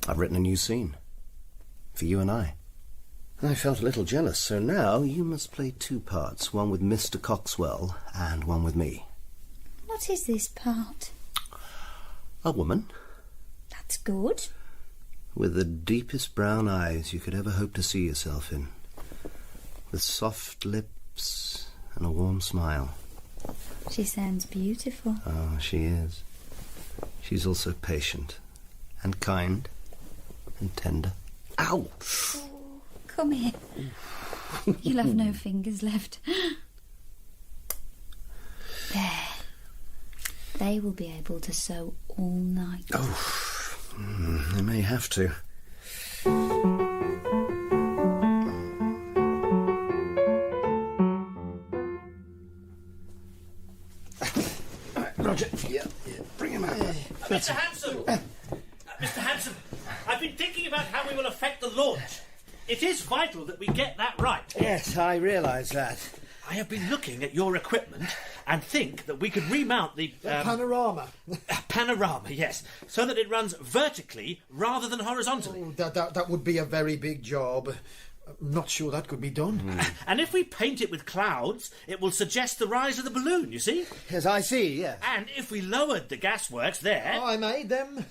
I've written a new scene. For you and I. I felt a little jealous, so now you must play two parts. One with Mr. Coxwell and one with me. What is this part? A woman. That's good. With the deepest brown eyes you could ever hope to see yourself in. With soft lips and a warm smile. She sounds beautiful. Oh, she is. She's also patient and kind and tender. Ow! Oh, come here. You'll have no fingers left. There. They will be able to sew all night. Oh, they may have to. Roger. Yeah. Bring him out. Mr. Hanson! Mr. Hanson, I've been thinking about how we will affect the launch. It is vital that we get that right. Yes, I realise that. I have been looking at your equipment and think that we could remount the panorama. Panorama, yes, so that it runs vertically rather than horizontally. Oh, that would be a very big job. I'm not sure that could be done. And if we paint it with clouds, it will suggest the rise of the balloon, you see? Yes, I see, yes. And if we lowered the gasworks there... I made them.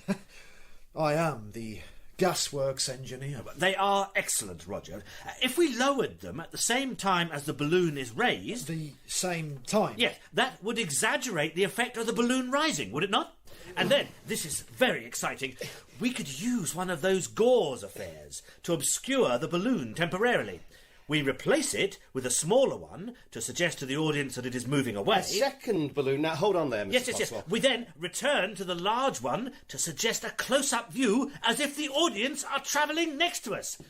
I am the gasworks engineer. They are excellent, Roger. If we lowered them at the same time as the balloon is raised... The same time? Yes, that would exaggerate the effect of the balloon rising, would it not? And then, this is very exciting, we could use one of those gauze affairs to obscure the balloon temporarily. We replace it with a smaller one to suggest to the audience that it is moving away. A second balloon. Now, hold on there, Mr. Yes. We then return to the large one to suggest a close-up view as if the audience are travelling next to us.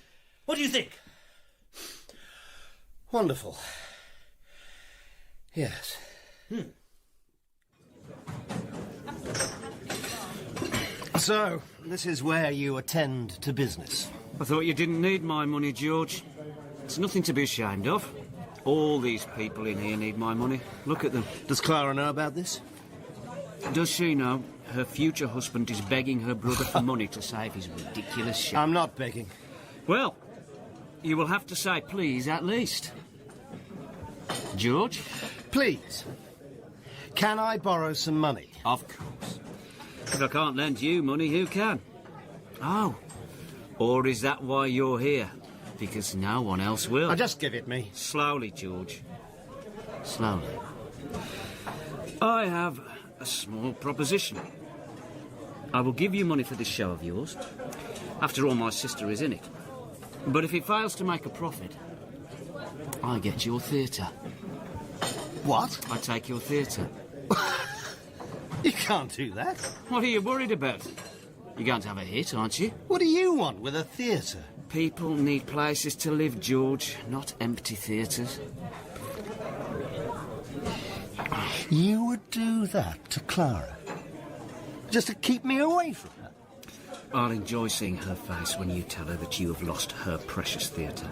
What do you think? Wonderful. Yes. So, this is where you attend to business. I thought you didn't need my money, George. It's nothing to be ashamed of. All these people in here need my money. Look at them. Does Clara know about this? Does she know? Her future husband is begging her brother for money to save his ridiculous ship. I'm not begging. Well, you will have to say please at least. George? Please. Can I borrow some money? Of course. If I can't lend you money, who can? Oh. Or is that why you're here? Because no one else will. Now just give it me. Slowly, George. Slowly. I have a small proposition. I will give you money for this show of yours. After all, my sister is in it. But if it fails to make a profit, I get your theatre. What? I take your theatre. You can't do that. What are you worried about? You're going to have a hit, aren't you? What do you want with a theatre? People need places to live, George, not empty theatres. You would do that to Clara? Just to keep me away from her? I'll enjoy seeing her face when you tell her that you have lost her precious theatre.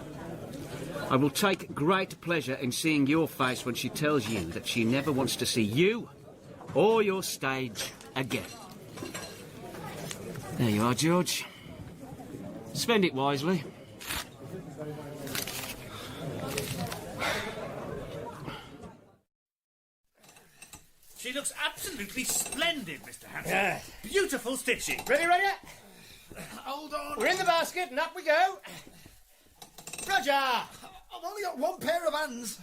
I will take great pleasure in seeing your face when she tells you that she never wants to see you or your stage again. There you are, George. Spend it wisely. She looks absolutely splendid, Mr. Hanson. Yeah. Beautiful stitching. Ready, Roger? Hold on. We're in the basket, and up we go. Roger! I've only got one pair of hands.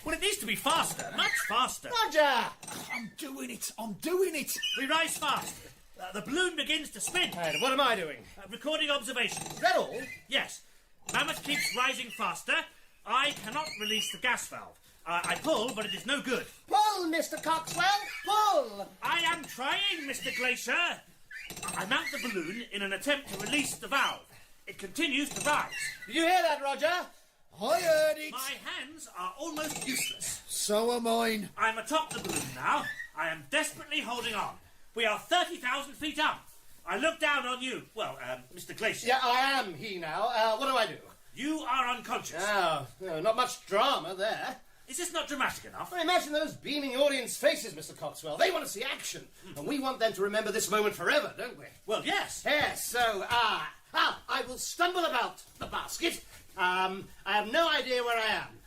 Well, it needs to be faster, much faster. Roger! I'm doing it. We rise fast. The balloon begins to spin. And what am I doing? Recording observations. Is that all? Yes. Mammoth keeps rising faster. I cannot release the gas valve. I pull, but it is no good. Pull, Mr. Coxwell, pull! I am trying, Mr. Glacier. I mount the balloon in an attempt to release the valve. It continues to rise. Did you hear that, Roger? I heard it. My hands are almost useless. So are mine. I'm atop the balloon now. I am desperately holding on. We are 30,000 feet up. I look down on you. Well, Mr. Glacier. Yeah, I am he now. What do I do? You are unconscious. Oh, no, not much drama there. Is this not dramatic enough? Well, imagine those beaming audience faces, Mr. Coxwell. They want to see action. And we want them to remember this moment forever, don't we? Well, yes. Yes, so, I will stumble about the basket. I have no idea where I am.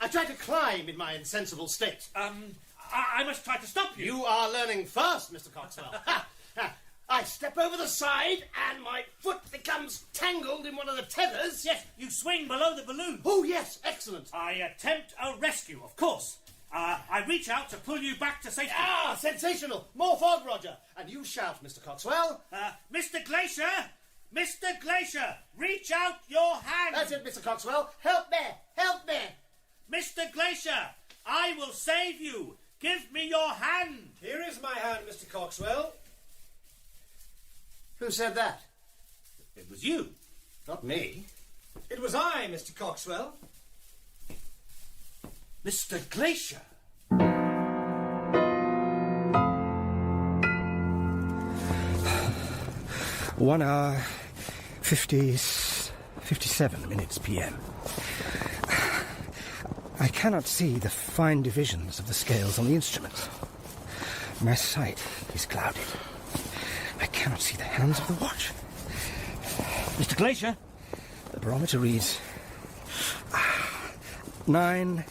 I try to climb in my insensible state. I must try to stop you. You are learning fast, Mr. Coxwell. I step over the side, and my foot becomes tangled in one of the tethers. Yes, you swing below the balloon. Oh, yes, excellent. I attempt a rescue, of course. I reach out to pull you back to safety. Ah, sensational. More fog, Roger. And you shout, Mr. Coxwell. Mr. Glacier! Mr. Glacier! Reach out your hand! That's it, Mr. Coxwell. Help me! Help me! Mr. Glacier! I will save you! Give me your hand! Here is my hand, Mr. Coxwell. Who said that? It was you. Not me. It was I, Mr. Coxwell. Mr. Glacier! 1 hour, 57 minutes p.m. I cannot see the fine divisions of the scales on the instruments. My sight is clouded. I cannot see the hands of the watch. Mr. Glacier? The barometer reads 9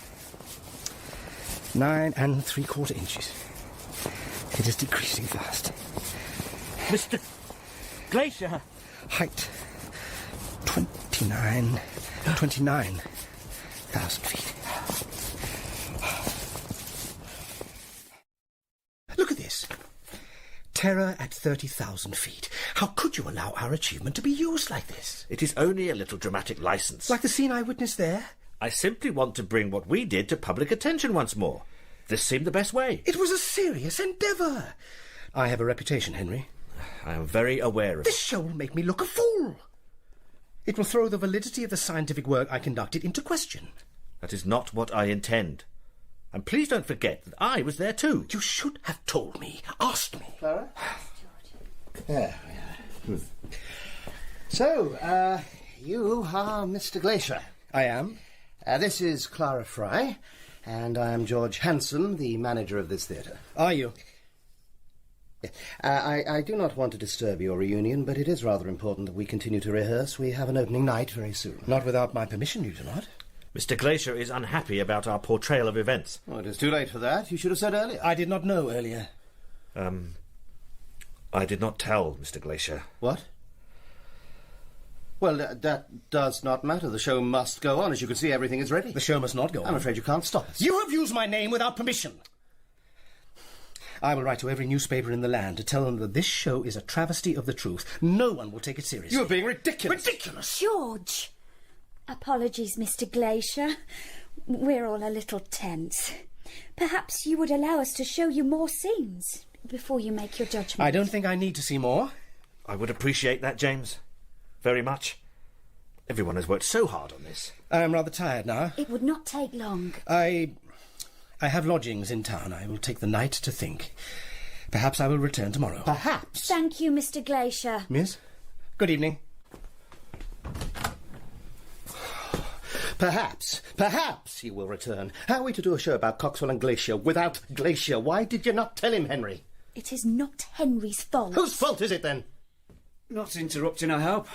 3/4 inches. It is decreasing fast. Mr. Glacier? Height 29,000 feet. Look at this. Terror at 30,000 feet. How could you allow our achievement to be used like this? It is only a little dramatic license. Like the scene I witnessed there? I simply want to bring what we did to public attention once more. This seemed the best way. It was a serious endeavour. I have a reputation, Henry. I am very aware of This show will make me look a fool. It will throw the validity of the scientific work I conducted into question. That is not what I intend. And please don't forget that I was there too. You should have told me, asked me. Clara? Yeah. So, you are Mr. Glacier. I am. This is Clara Fry, and I am George Hanson, the manager of this theatre. Are you? I do not want to disturb your reunion, but it is rather important that we continue to rehearse. We have an opening night very soon. Not without my permission, you do not? Mr. Glacier is unhappy about our portrayal of events. Oh, it is too late for that. You should have said earlier. I did not know earlier. I did not tell Mr. Glacier. What? Well, that does not matter. The show must go on. As you can see, everything is ready. The show must not go on. I'm afraid you can't stop us. You have used my name without permission. I will write to every newspaper in the land to tell them that this show is a travesty of the truth. No one will take it seriously. You're being ridiculous. Ridiculous! George! Apologies, Mr. Glacier. We're all a little tense. Perhaps you would allow us to show you more scenes before you make your judgment. I don't think I need to see more. I would appreciate that, James. Very much. Everyone has worked so hard on this. I am rather tired now. It would not take long. I have lodgings in town. I will take the night to think. Perhaps I will return tomorrow. Perhaps? Thank you, Mr. Glacier. Miss, good evening. Perhaps he will return. How are we to do a show about Coxwell and Glacier without Glacier? Why did you not tell him, Henry? It is not Henry's fault. Whose fault is it, then? Not interrupting, I hope.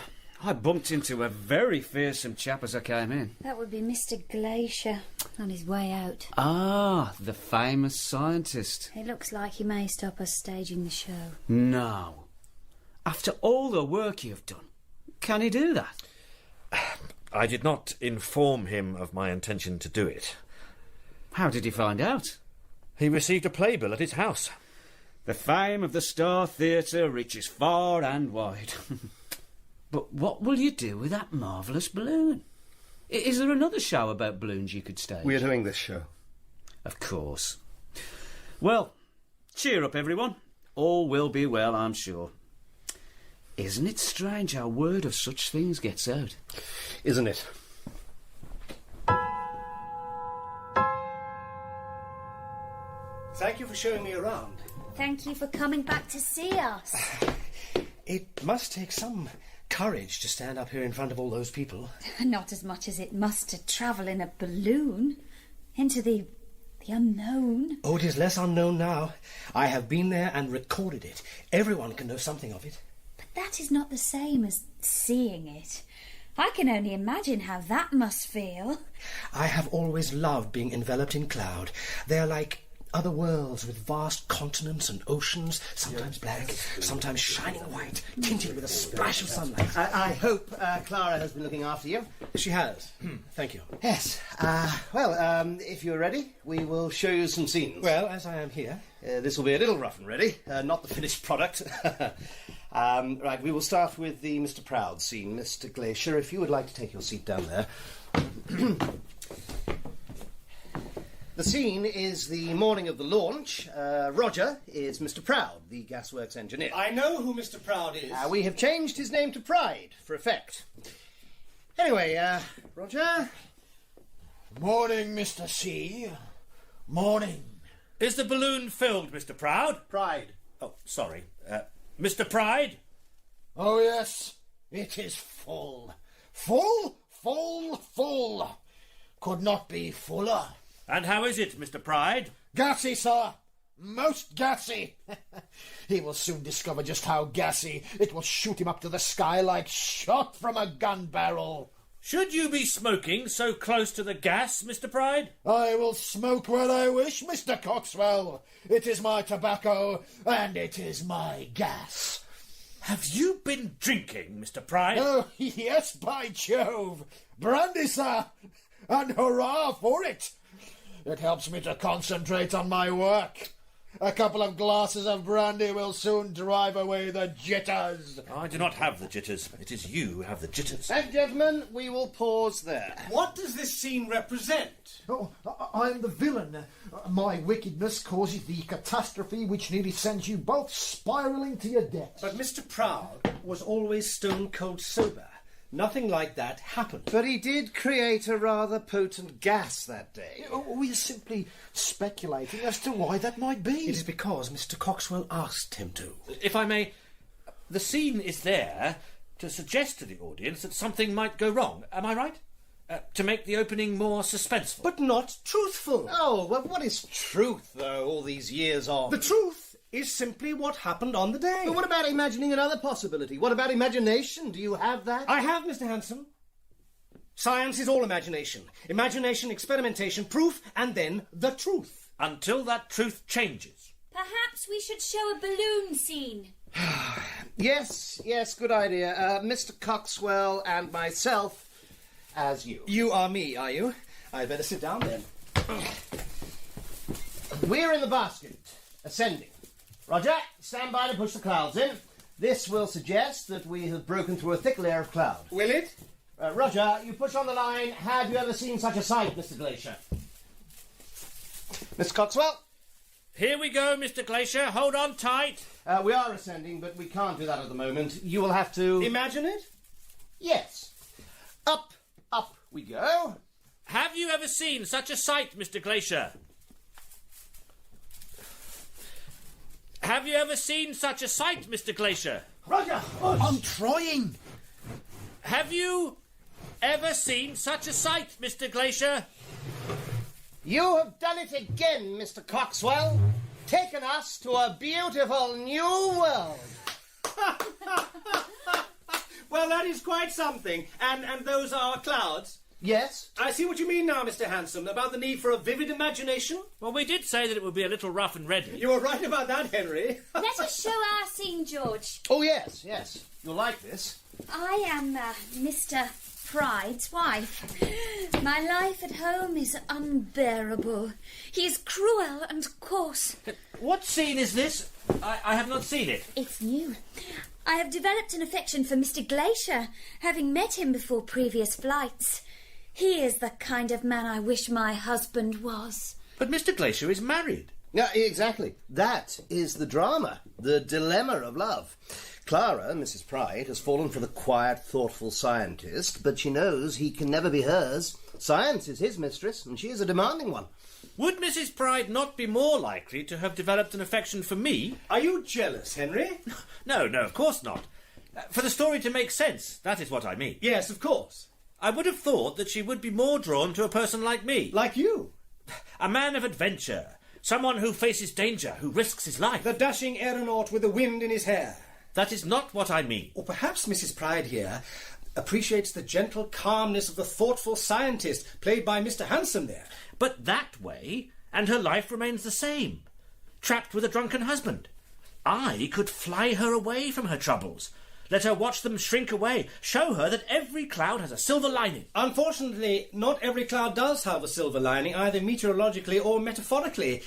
I bumped into a very fearsome chap as I came in. That would be Mr. Glacier on his way out. Ah, the famous scientist. It looks like he may stop us staging the show. No. After all the work you've done, can he do that? I did not inform him of my intention to do it. How did he find out? He received a playbill at his house. The fame of the Star Theatre reaches far and wide. But what will you do with that marvellous balloon? Is there another show about balloons you could stage? We're doing this show. Of course. Well, cheer up, everyone. All will be well, I'm sure. Isn't it strange how word of such things gets out? Isn't it? Thank you for showing me around. Thank you for coming back to see us. It must take some courage to stand up here in front of all those people. Not as much as it must to travel in a balloon into the unknown. Oh, it is less unknown now. I have been there and recorded it. Everyone can know something of it. But that is not the same as seeing it. I can only imagine how that must feel. I have always loved being enveloped in cloud. They are like other worlds with vast continents and oceans, sometimes black, sometimes shining white, tinted with a splash of sunlight. I hope Clara has been looking after you. She has. Thank you. Yes. If you're ready, we will show you some scenes. Well, as I am here. This will be a little rough and ready, not the finished product. Right, we will start with the Mr. Proud scene. Mr. Glacier, if you would like to take your seat down there. The scene is the morning of the launch. Roger is Mr. Proud, the gasworks engineer. I know who Mr. Proud is. We have changed his name to Pride, for effect. Anyway, Roger? Morning, Mr. C. Morning. Is the balloon filled, Mr. Proud? Pride. Oh, sorry. Mr. Pride? Oh, yes. It is full. Full, full, full. Could not be fuller. And how is it, Mr. Pride? Gassy, sir. Most gassy. He will soon discover just how gassy. It will shoot him up to the sky like shot from a gun barrel. Should you be smoking so close to the gas, Mr. Pride? I will smoke where I wish, Mr. Coxwell. It is my tobacco, and it is my gas. Have you been drinking, Mr. Pride? Oh, yes, by Jove. Brandy, sir. And hurrah for it. It helps me to concentrate on my work. A couple of glasses of brandy will soon drive away the jitters. I do not have the jitters. It is you who have the jitters. And gentlemen, we will pause there. What does this scene represent? Oh, I am the villain. My wickedness causes the catastrophe which nearly sends you both spiralling to your death. But Mr. Proud was always stone cold sober. Nothing like that happened. But he did create a rather potent gas that day. We are simply speculating as to why that might be. It is because Mr. Coxwell asked him to. If I may, the scene is there to suggest to the audience that something might go wrong. Am I right? To make the opening more suspenseful. But not truthful. Oh, well, what is truth, though, all these years on? The truth is simply what happened on the day. But what about imagining another possibility? What about imagination? Do you have that? I have, Mr. Hanson. Science is all imagination. Imagination, experimentation, proof, and then the truth. Until that truth changes. Perhaps we should show a balloon scene. Yes, good idea. Mr. Coxwell and myself as you. You are me, are you? I'd better sit down then. We're in the basket, ascending. Roger, stand by to push the clouds in. This will suggest that we have broken through a thick layer of cloud. Will it? Roger, you push on the line. Have you ever seen such a sight, Mr. Glacier? Mr. Coxwell? Here we go, Mr. Glacier. Hold on tight. We are ascending, but we can't do that at the moment. You will have to... Imagine it? Yes. Up we go. Have you ever seen such a sight, Mr. Glacier? Have you ever seen such a sight, Mr. Glacier? Roger! I'm trying. Have you ever seen such a sight, Mr. Glacier? You have done it again, Mr. Coxwell. Taken us to a beautiful new world. Well, that is quite something. And those are clouds? Yes. I see what you mean now, Mr. Handsome, about the need for a vivid imagination. Well, we did say that it would be a little rough and ready. You were right about that, Henry. Let us show our scene, George. Oh, yes, yes. You'll like this. I am Mr. Pride's wife. My life at home is unbearable. He is cruel and coarse. What scene is this? I have not seen it. It's new. I have developed an affection for Mr. Glacier, having met him before previous flights. He is the kind of man I wish my husband was. But Mr. Glacier is married. Yeah, exactly. That is the drama, the dilemma of love. Clara, Mrs. Pride, has fallen for the quiet, thoughtful scientist, but she knows he can never be hers. Science is his mistress, and she is a demanding one. Would Mrs. Pride not be more likely to have developed an affection for me? Are you jealous, Henry? No, of course not. For the story to make sense, that is what I mean. Yes, of course. I would have thought that she would be more drawn to a person like me. Like you? A man of adventure. Someone who faces danger, who risks his life. The dashing aeronaut with the wind in his hair. That is not what I mean. Or perhaps Mrs. Pride here appreciates the gentle calmness of the thoughtful scientist played by Mr. Handsome there. But that way, and her life remains the same. Trapped with a drunken husband. I could fly her away from her troubles. Let her watch them shrink away. Show her that every cloud has a silver lining. Unfortunately, not every cloud does have a silver lining, either meteorologically or metaphorically.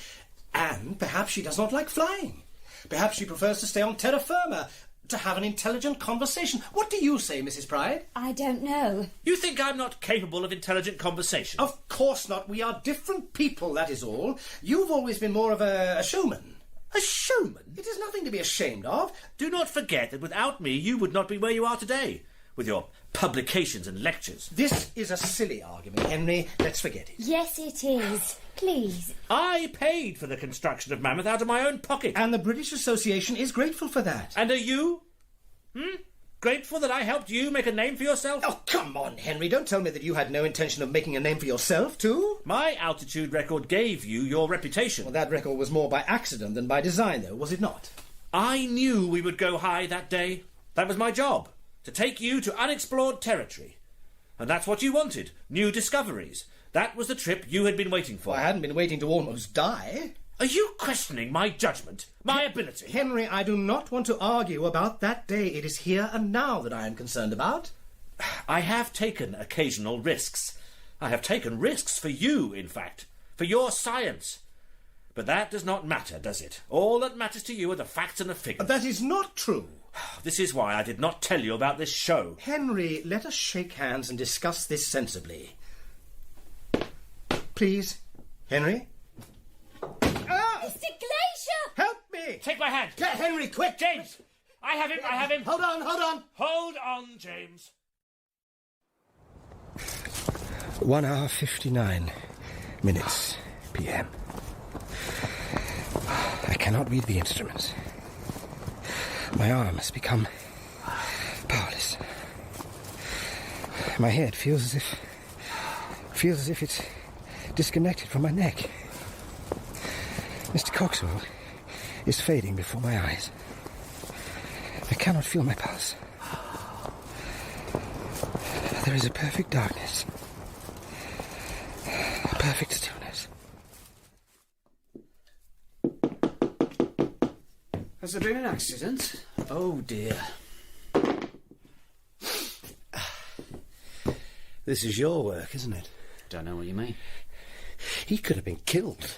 And perhaps she does not like flying. Perhaps she prefers to stay on terra firma, to have an intelligent conversation. What do you say, Mrs. Pride? I don't know. You think I'm not capable of intelligent conversation? Of course not. We are different people, that is all. You've always been more of a showman. A showman? It is nothing to be ashamed of. Do not forget that without me you would not be where you are today, with your publications and lectures. This is a silly argument, Henry. Let's forget it. Yes, it is. Please. I paid for the construction of Mammoth out of my own pocket. And the British Association is grateful for that. And are you? Grateful that I helped you make a name for yourself? Oh, come on, Henry. Don't tell me that you had no intention of making a name for yourself, too. My altitude record gave you your reputation. Well, that record was more by accident than by design, though, was it not? I knew we would go high that day. That was my job, to take you to unexplored territory. And that's what you wanted, new discoveries. That was the trip you had been waiting for. Well, I hadn't been waiting to almost die. Are you questioning my judgment, my ability? Henry, I do not want to argue about that day. It is here and now that I am concerned about. I have taken occasional risks. I have taken risks for you, in fact, for your science. But that does not matter, does it? All that matters to you are the facts and the figures. That is not true. This is why I did not tell you about this show. Henry, let us shake hands and discuss this sensibly. Please, Henry? Mr. Glacier! Help me! Take my hand! Get Henry, quick! James! I have him! Hold on! Hold on, James. 1 hour 59 minutes p.m. I cannot read the instruments. My arm has become powerless. My head feels as if it's disconnected from my neck. Mr. Coxwell is fading before my eyes. I cannot feel my pulse. There is a perfect darkness. A perfect stillness. Has there been an accident? Oh, dear. This is your work, isn't it? Don't know what you mean. He could have been killed.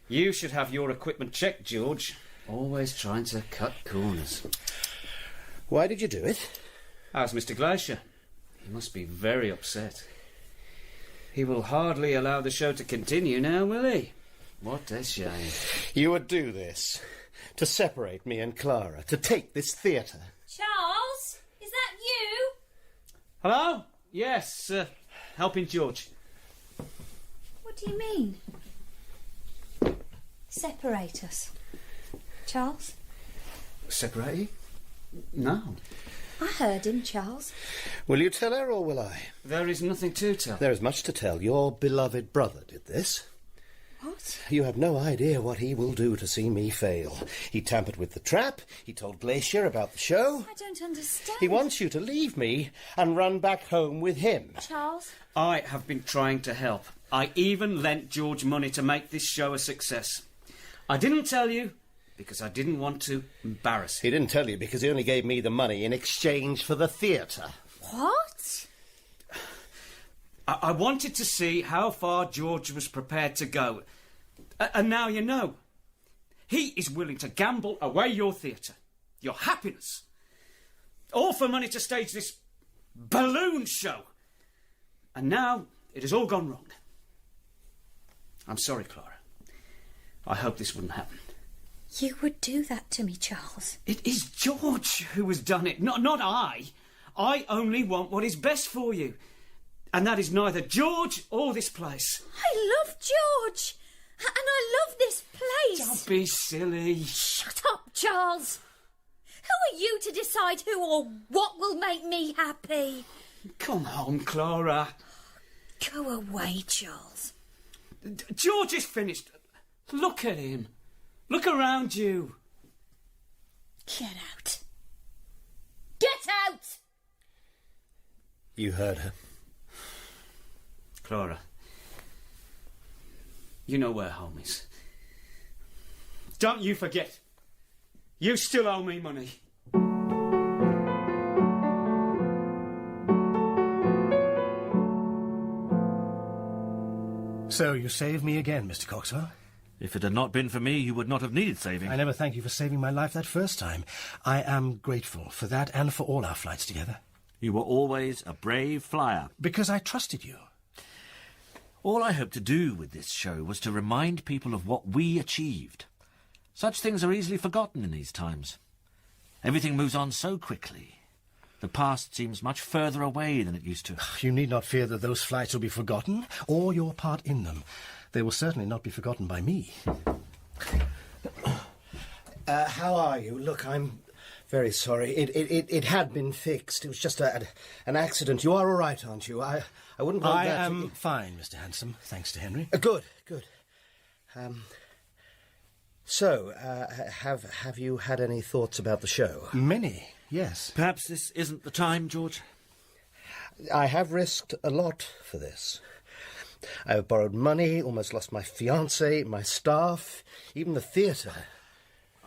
You should have your equipment checked, George. Always trying to cut corners. Why did you do it? How's Mr. Glacier? He must be very upset. He will hardly allow the show to continue now, will he? What a shame. You would do this to separate me and Clara, to take this theatre. Charles, is that you? Hello? Yes, helping George. What do you mean? Separate us. Charles? Separate you? No. I heard him, Charles. Will you tell her or will I? There is nothing to tell. There is much to tell. Your beloved brother did this. What? You have no idea what he will do to see me fail. He tampered with the trap. He told Glacier about the show. I don't understand. He wants you to leave me and run back home with him. Charles? I have been trying to help. I even lent George money to make this show a success. I didn't tell you because I didn't want to embarrass him. He didn't tell you because he only gave me the money in exchange for the theatre. What? I wanted to see how far George was prepared to go. And now you know. He is willing to gamble away your theatre, your happiness, all for money to stage this balloon show. And now it has all gone wrong. I'm sorry, Clara. I hope this wouldn't happen. You would do that to me, Charles. It is George who has done it, not I. I only want what is best for you. And that is neither George or this place. I love George. And I love this place. Don't be silly. Shut up, Charles. Who are you to decide who or what will make me happy? Come on, Clara. Go away, Charles. George is finished. Look at him. Look around you. Get out. Get out! You heard her. Clara, you know where home is. Don't you forget. You still owe me money. So you saved me again, Mr. Coxwell. If it had not been for me, you would not have needed saving. I never thank you for saving my life that first time. I am grateful for that and for all our flights together. You were always a brave flyer. Because I trusted you. All I hoped to do with this show was to remind people of what we achieved. Such things are easily forgotten in these times. Everything moves on so quickly. The past seems much further away than it used to. You need not fear that those flights will be forgotten, or your part in them. They will certainly not be forgotten by me. How are you? Look, I'm very sorry. It had been fixed. It was just an accident. You are all right, aren't you? I wouldn't want I that to am be... fine, Mr. Handsome, thanks to Henry. Good. So, have you had any thoughts about the show? Many, yes. Perhaps this isn't the time, George? I have risked a lot for this. I have borrowed money, almost lost my fiancée, my staff, even the theatre.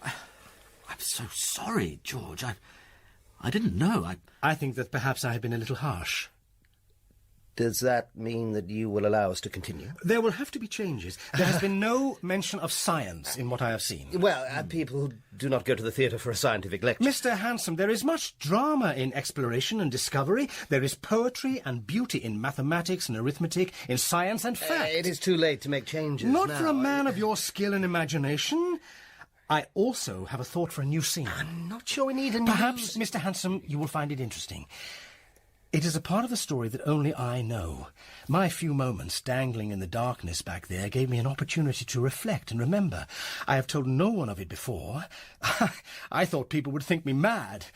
I'm so sorry, George. I didn't know. I think that perhaps I have been a little harsh. Does that mean that you will allow us to continue? There will have to be changes. There has been no mention of science in what I have seen. Well, people do not go to the theatre for a scientific lecture. Mr. Handsome, there is much drama in exploration and discovery. There is poetry and beauty in mathematics and arithmetic, in science and fact. It is too late to make changes Not now. for a man of your skill and imagination. I also have a thought for a new scene. I'm not sure we need a new... Perhaps, Mr. Handsome, you will find it interesting. It is a part of the story that only I know. My few moments dangling in the darkness back there gave me an opportunity to reflect and remember. I have told no one of it before. I thought people would think me mad.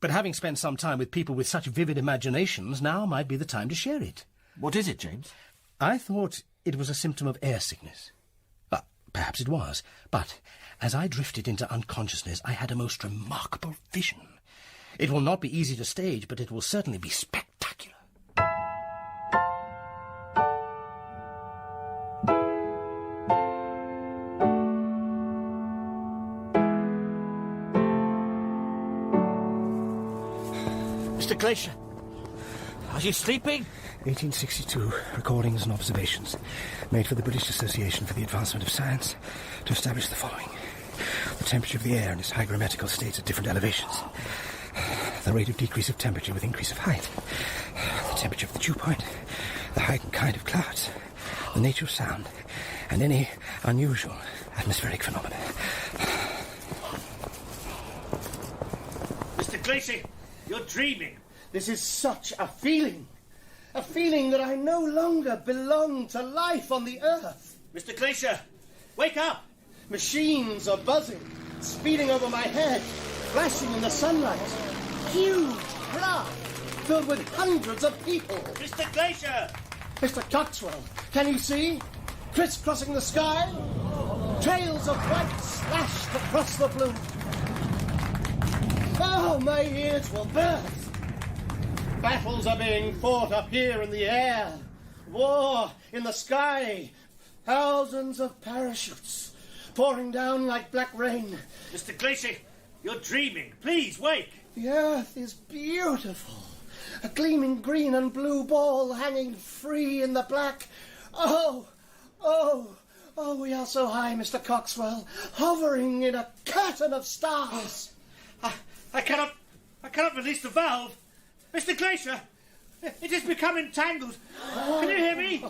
But having spent some time with people with such vivid imaginations, now might be the time to share it. What is it, James? I thought it was a symptom of air sickness. Perhaps it was. But as I drifted into unconsciousness, I had a most remarkable vision. It will not be easy to stage, but it will certainly be spectacular. Mr. Glacier, are you sleeping? 1862, recordings and observations made for the British Association for the Advancement of Science to establish the following. The temperature of the air in its hygrometical states at different elevations. The rate of decrease of temperature with increase of height. The temperature of the dew point. The height and kind of clouds. The nature of sound. And any unusual atmospheric phenomena. Mr. Glacier, you're dreaming. This is such a feeling. A feeling that I no longer belong to life on the Earth. Mr. Glacier, wake up! Machines are buzzing, speeding over my head, flashing in the sunlight. Huge craft filled with hundreds of people. Mr. Glacier! Mr. Coxwell, can you see? crisscrossing the sky. Trails of white slashed across the blue. Oh, my ears will burst. Battles are being fought up here in the air. War in the sky. Thousands of parachutes pouring down like black rain. Mr. Glacier, you're dreaming. Please, wake. The earth is beautiful. A gleaming green and blue ball hanging free in the black. Oh, we are so high, Mr. Coxwell, hovering in a curtain of stars. I cannot release the valve. Mr. Glacier, it has become entangled. Can you hear me?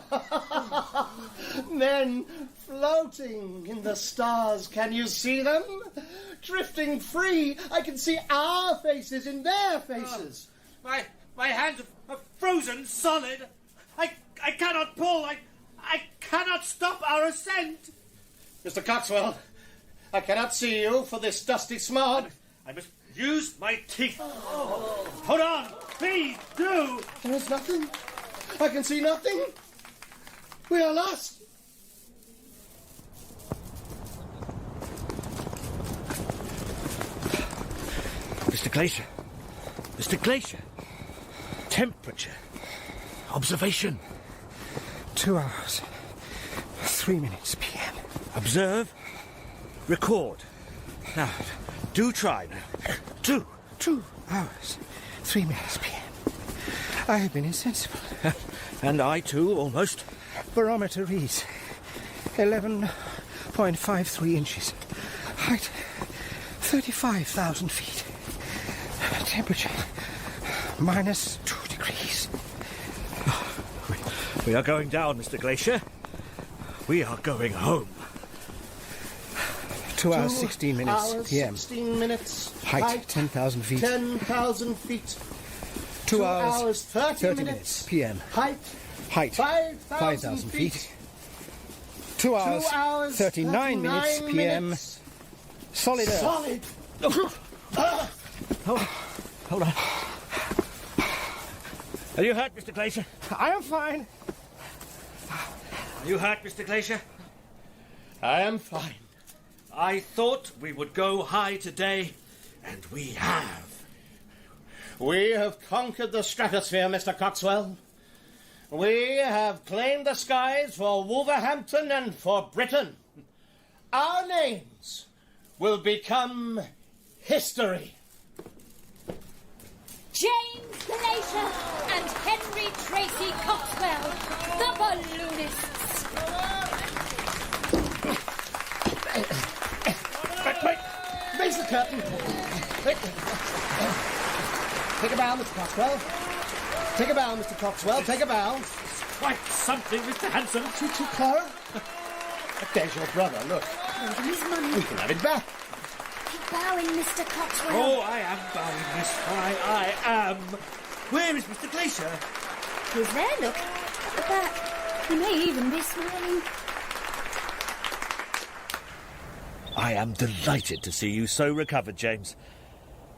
Men floating in the stars. Can you see them? Drifting free. I can see our faces in their faces. My hands are frozen solid. I cannot pull. I cannot stop our ascent. Mr. Coxwell, I cannot see you for this dusty smog. I must use my teeth. Hold on, please do. There is nothing. I can see nothing. We are lost. Mr. Glacier. Mr. Glacier. Temperature. Observation. 2 hours, 3 minutes p.m. Observe. Record. Now, do try now. 2 hours, 3 minutes p.m. I have been insensible. And I too, almost. Barometer reads 11.53 inches. Height 35,000 feet. Temperature minus 2 degrees. We are going down, Mr. Glacier. We are going home. 2 hours, 16 minutes p.m. 16 minutes. Height 10,000 feet. 10,000 feet. 2 hours, 30 minutes p.m. Height 5,000 feet. 2 hours, 39 minutes p.m. Solid Earth. Solid. Hold on. Are you hurt, Mr. Glacier? I am fine. Are you hurt, Mr. Glacier? I am fine. I thought we would go high today, and we have. We have conquered the stratosphere, Mr. Coxwell. We have claimed the skies for Wolverhampton and for Britain. Our names will become history. James Glacier and Henry Tracy Coxwell, the Balloonists. Quick! Raise the curtain. Take a bow, Mr. Coxwell. Take a bow, Mr. Coxwell. Take a bow. Quite something, Mr. Hanson. To Clara? There's your brother, look. His money. We can have it back. Keep bowing, Mr. Coxwell. Oh, I am bowing, Miss Fry. I am. Where is Mr. Glacier? He's there, look. At the back. He may even be smiling. I am delighted to see you so recovered, James.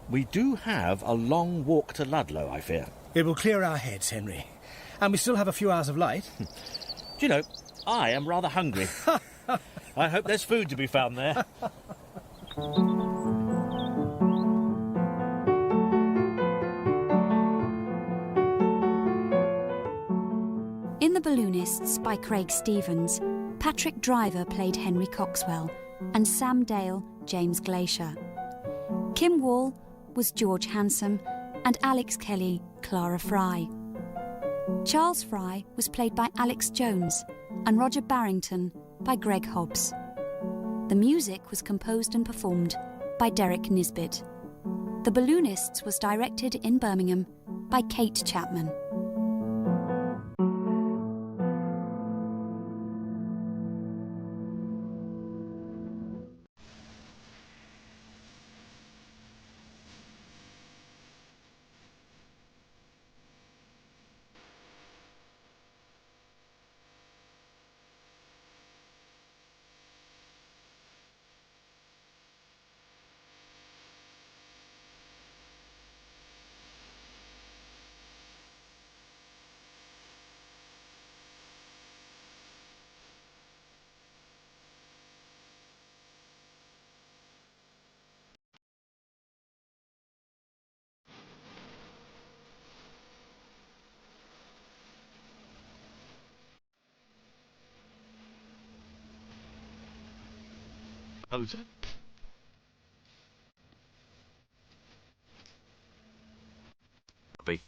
We do have a long walk to Ludlow, I fear. It will clear our heads, Henry. And we still have a few hours of light. Do you know, I am rather hungry. I hope there's food to be found there. In The Balloonists by Craig Stevens, Patrick Driver played Henry Coxwell and Sam Dale, James Glacier. Kim Wall was George Handsome and Alex Kelly, Clara Fry. Charles Fry was played by Alex Jones and Roger Barrington by Greg Hobbs. The music was composed and performed by Derek Nisbet. The Balloonists was directed in Birmingham by Kate Chapman. Ellison. Copy.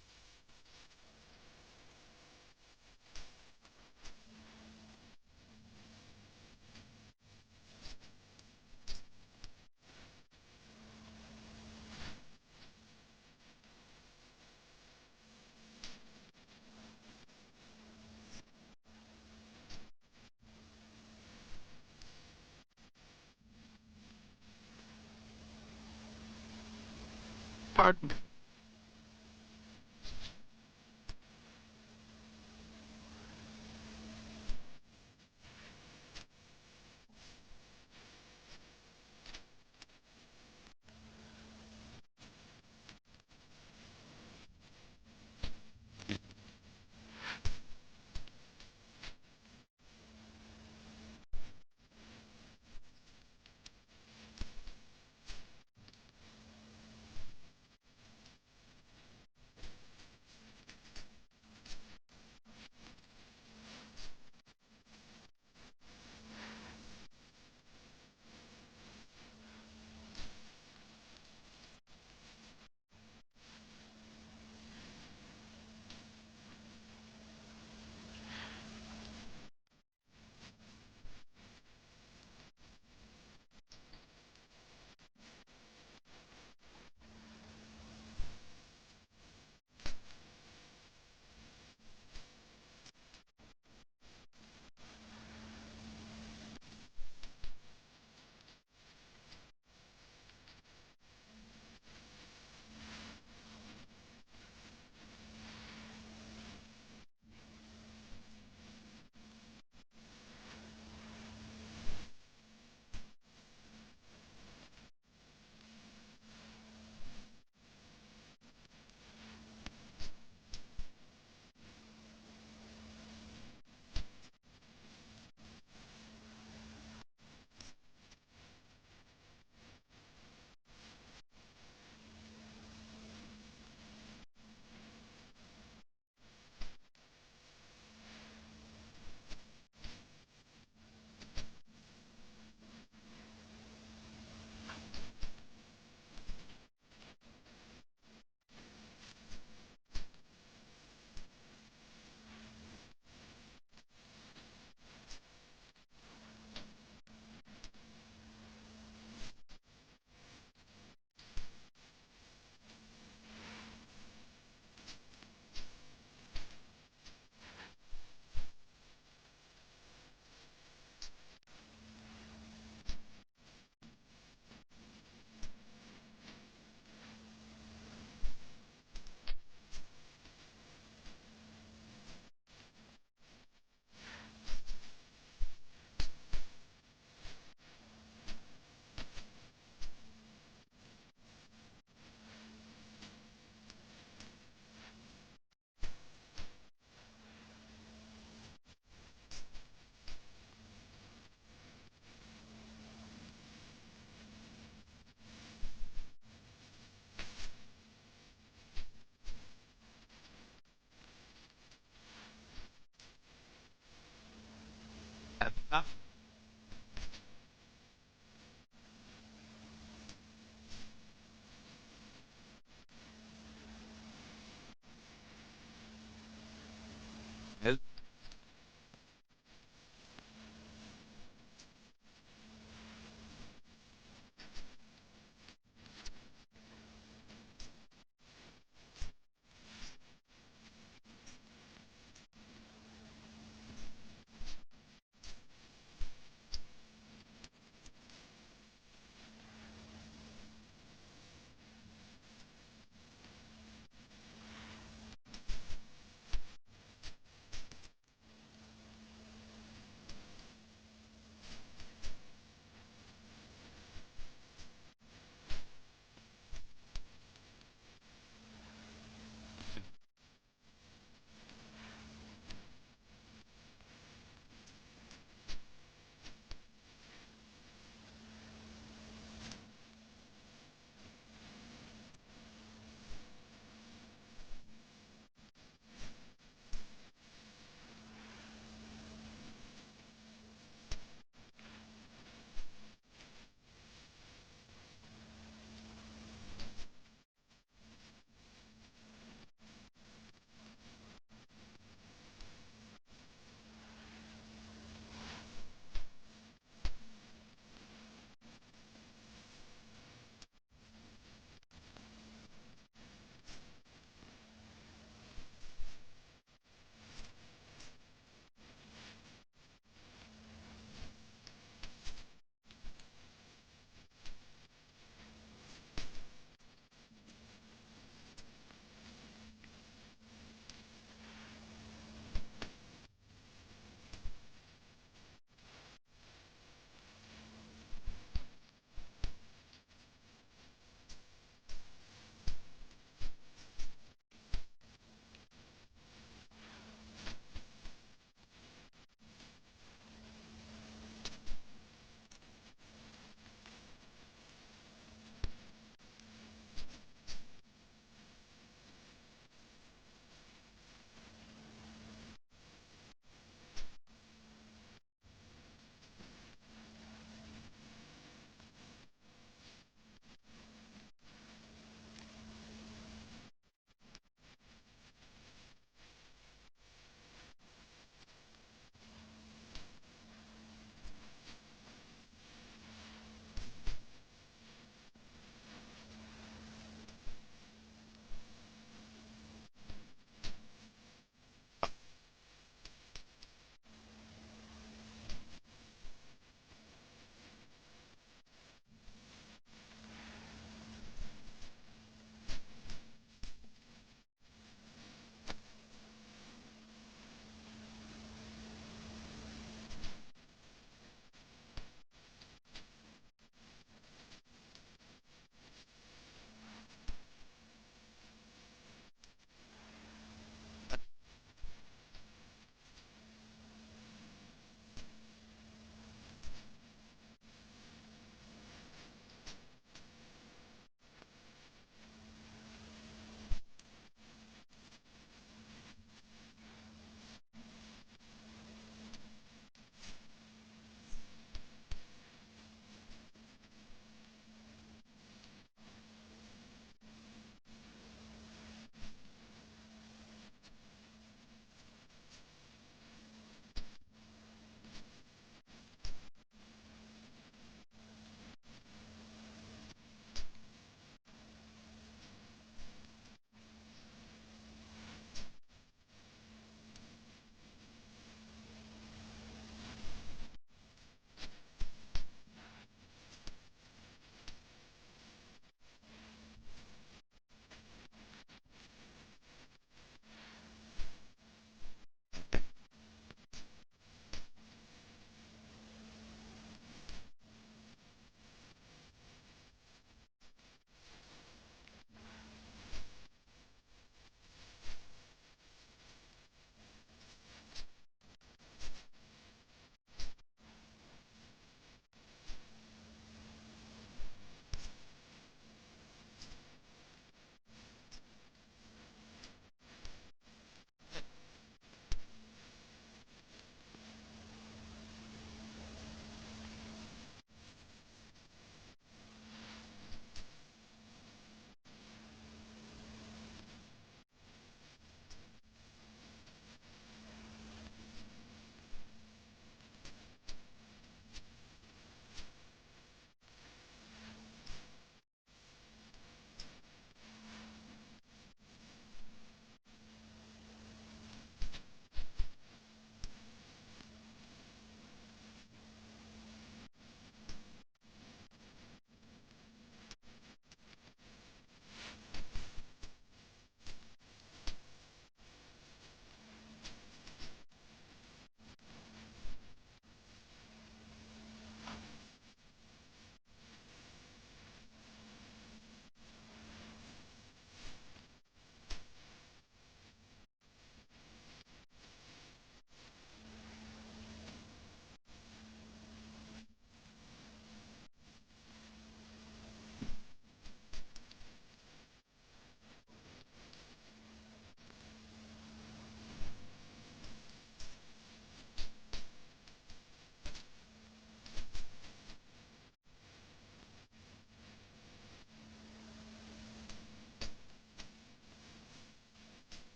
Pardon.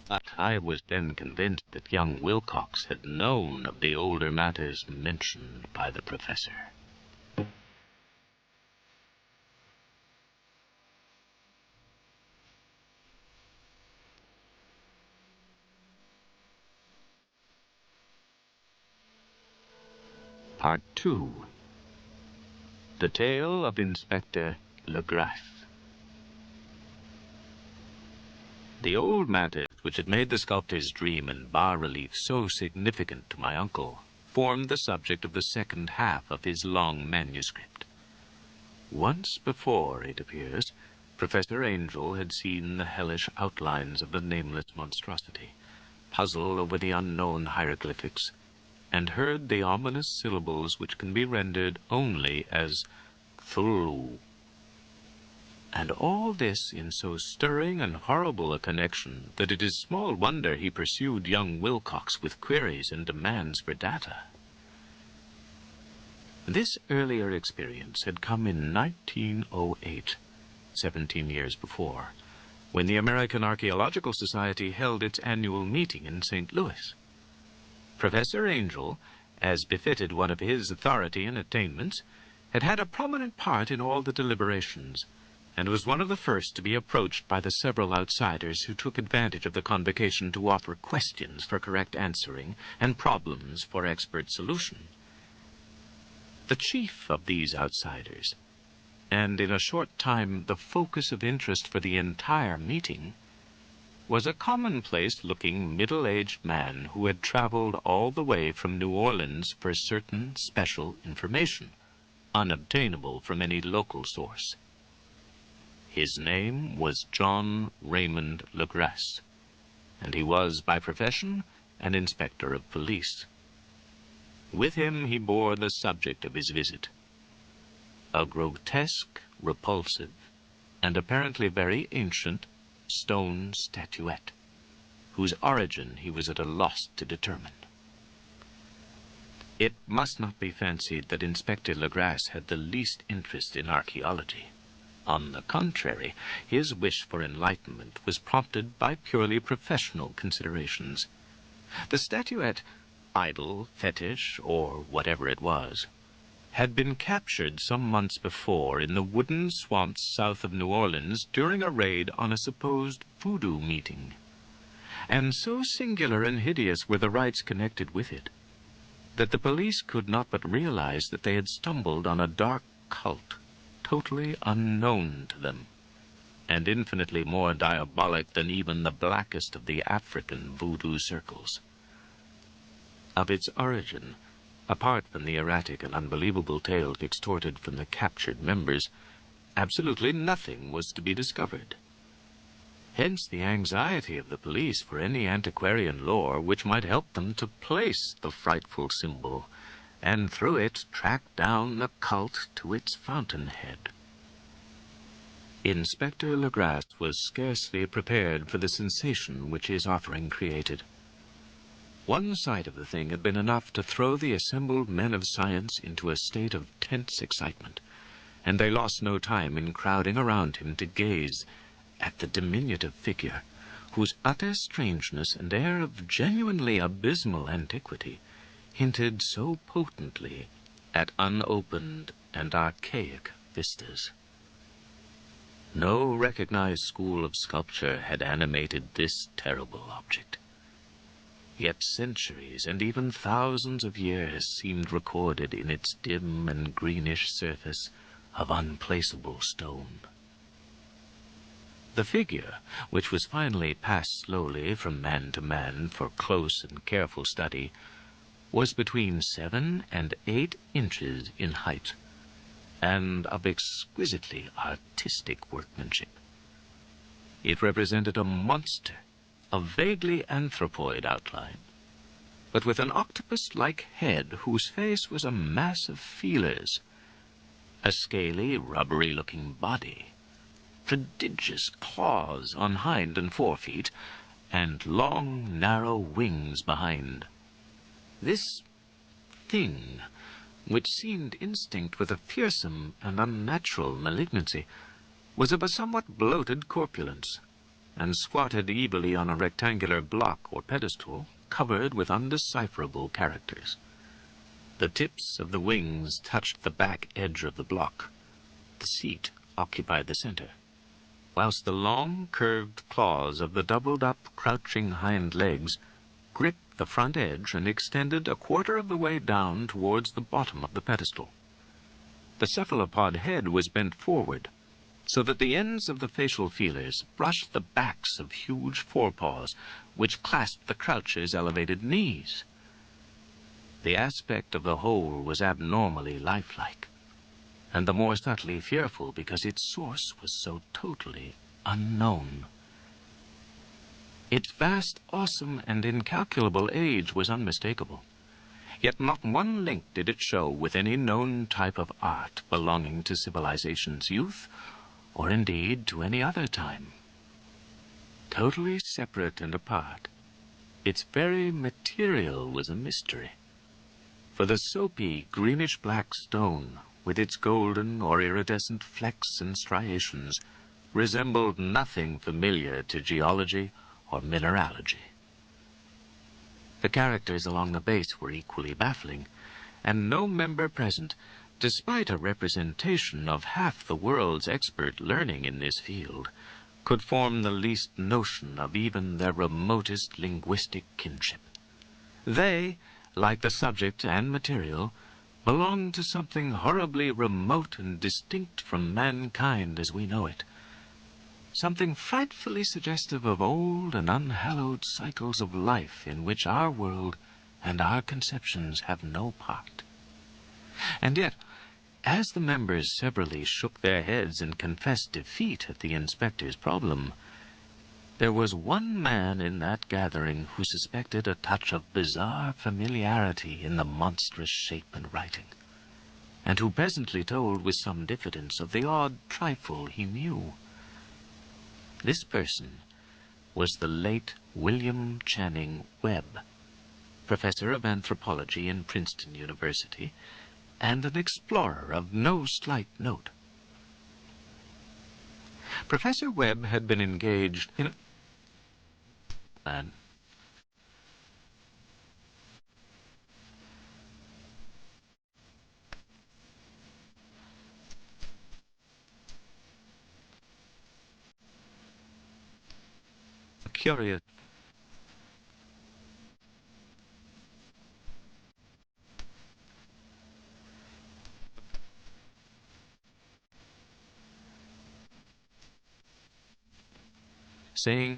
But I was then convinced that young Wilcox had known of the older matters mentioned by the professor. Part 2. The Tale of Inspector Legrasse. The old matters which had made the sculptor's dream and bas-relief so significant to my uncle formed the subject of the second half of his long manuscript. Once before, it appears, Professor Angel had seen the hellish outlines of the nameless monstrosity, puzzled over the unknown hieroglyphics, and heard the ominous syllables which can be rendered only as Cthulhu. And all this in so stirring and horrible a connection that it is small wonder he pursued young Wilcox with queries and demands for data. This earlier experience had come in 1908, 17 years before, when the American Archaeological Society held its annual meeting in St. Louis. Professor Angel, as befitted one of his authority and attainments, had had a prominent part in all the deliberations, and was one of the first to be approached by the several outsiders who took advantage of the convocation to offer questions for correct answering and problems for expert solution. The chief of these outsiders, and in a short time the focus of interest for the entire meeting, was a commonplace-looking middle-aged man who had traveled all the way from New Orleans for certain special information, unobtainable from any local source. His name was John Raymond Legrasse, and he was, by profession, an inspector of police. With him he bore the subject of his visit, a grotesque, repulsive, and apparently very ancient stone statuette, whose origin he was at a loss to determine. It must not be fancied that Inspector Legrasse had the least interest in archaeology. On the contrary, his wish for enlightenment was prompted by purely professional considerations. The statuette, idol, fetish, or whatever it was, had been captured some months before in the wooded swamps south of New Orleans during a raid on a supposed voodoo meeting. And so singular and hideous were the rites connected with it, that the police could not but realize that they had stumbled on a dark cult totally unknown to them, and infinitely more diabolic than even the blackest of the African voodoo circles. Of its origin, apart from the erratic and unbelievable tales extorted from the captured members, absolutely nothing was to be discovered. Hence the anxiety of the police for any antiquarian lore which might help them to place the frightful symbol, and through it track down the cult to its fountainhead. Inspector Legrasse was scarcely prepared for the sensation which his offering created. One sight of the thing had been enough to throw the assembled men of science into a state of tense excitement, and they lost no time in crowding around him to gaze at the diminutive figure, whose utter strangeness and air of genuinely abysmal antiquity hinted so potently at unopened and archaic vistas. No recognized school of sculpture had animated this terrible object. Yet centuries and even thousands of years seemed recorded in its dim and greenish surface of unplaceable stone. The figure, which was finally passed slowly from man to man for close and careful study, was between 7 and 8 inches in height, and of exquisitely artistic workmanship. It represented a monster of vaguely anthropoid outline, but with an octopus-like head whose face was a mass of feelers, a scaly, rubbery-looking body, prodigious claws on hind and forefeet, and long, narrow wings behind. This thing, which seemed instinct with a fearsome and unnatural malignancy, was of a somewhat bloated corpulence, and squatted evilly on a rectangular block or pedestal covered with undecipherable characters. The tips of the wings touched the back edge of the block. The seat occupied the center, whilst the long, curved claws of the doubled-up, crouching hind legs gripped the front edge and extended a quarter of the way down towards the bottom of the pedestal. The cephalopod head was bent forward, so that the ends of the facial feelers brushed the backs of huge forepaws, which clasped the croucher's elevated knees. The aspect of the whole was abnormally lifelike, and the more subtly fearful because its source was so totally unknown. Its vast, awesome, and incalculable age was unmistakable, yet not one link did it show with any known type of art belonging to civilization's youth, or indeed to any other time. Totally separate and apart, its very material was a mystery. For the soapy, greenish-black stone, with its golden or iridescent flecks and striations, resembled nothing familiar to geology or mineralogy. The characters along the base were equally baffling, and no member present, despite a representation of half the world's expert learning in this field, could form the least notion of even their remotest linguistic kinship. They, like the subject and material, belonged to something horribly remote and distinct from mankind as we know it, something frightfully suggestive of old and unhallowed cycles of life in which our world and our conceptions have no part. And yet, as the members severally shook their heads and confessed defeat at the inspector's problem, there was one man in that gathering who suspected a touch of bizarre familiarity in the monstrous shape and writing, and who presently told with some diffidence of the odd trifle he knew. This person was the late William Channing Webb, professor of anthropology in Princeton University, and an explorer of no slight note. Professor Webb had been engaged in curious saying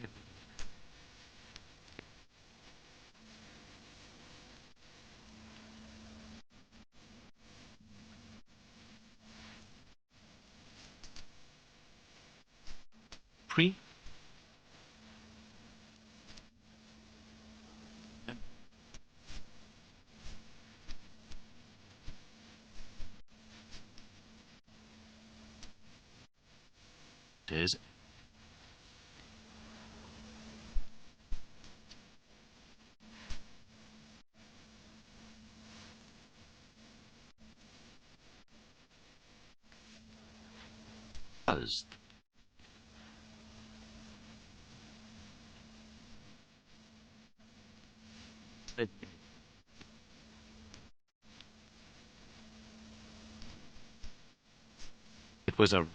pre is was it was a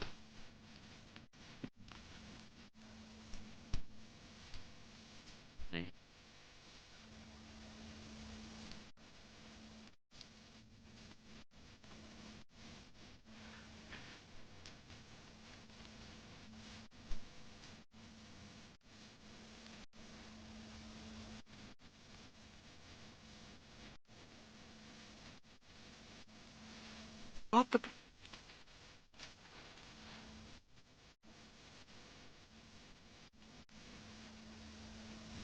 what the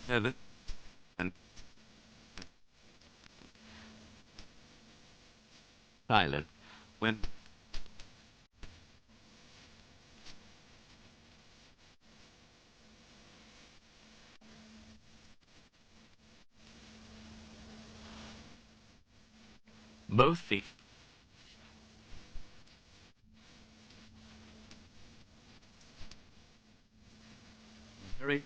and silent when both the Hurry.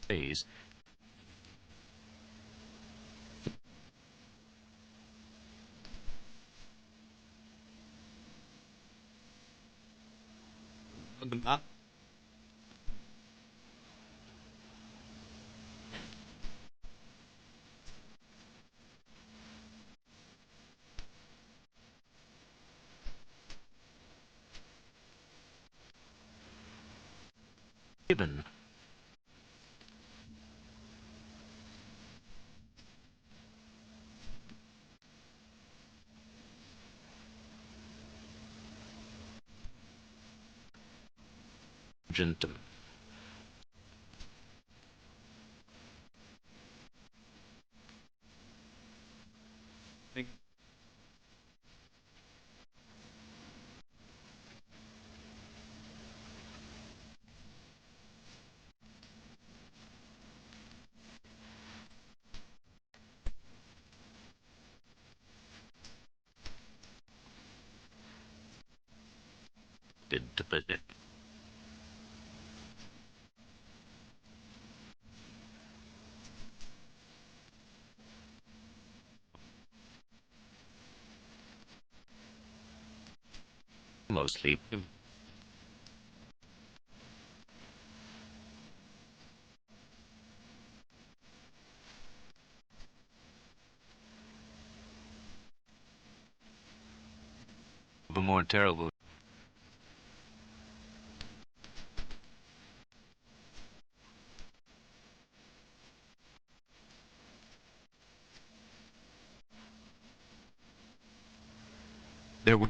Phase. Up. Given. Argentum. To put it. Mostly. The more terrible. There were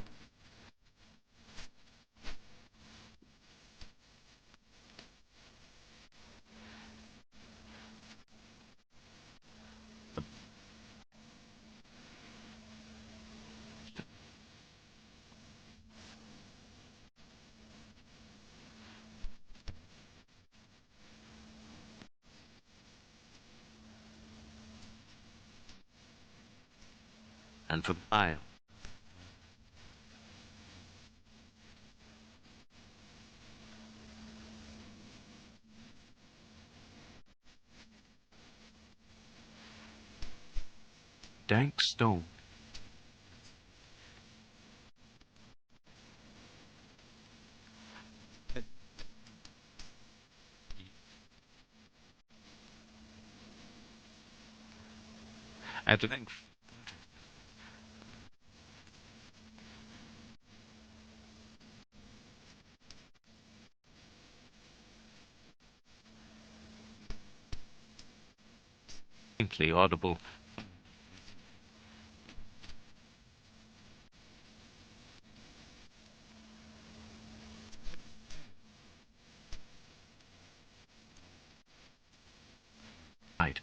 and for bile. Dank stone. At length, faintly audible. Right.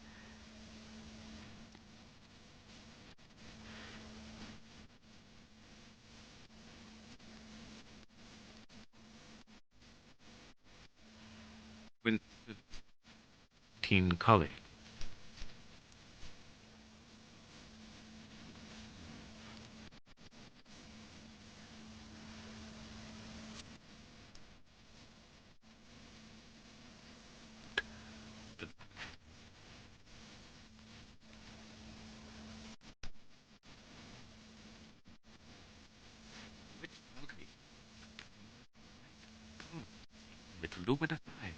When teen college. With luminous eyes,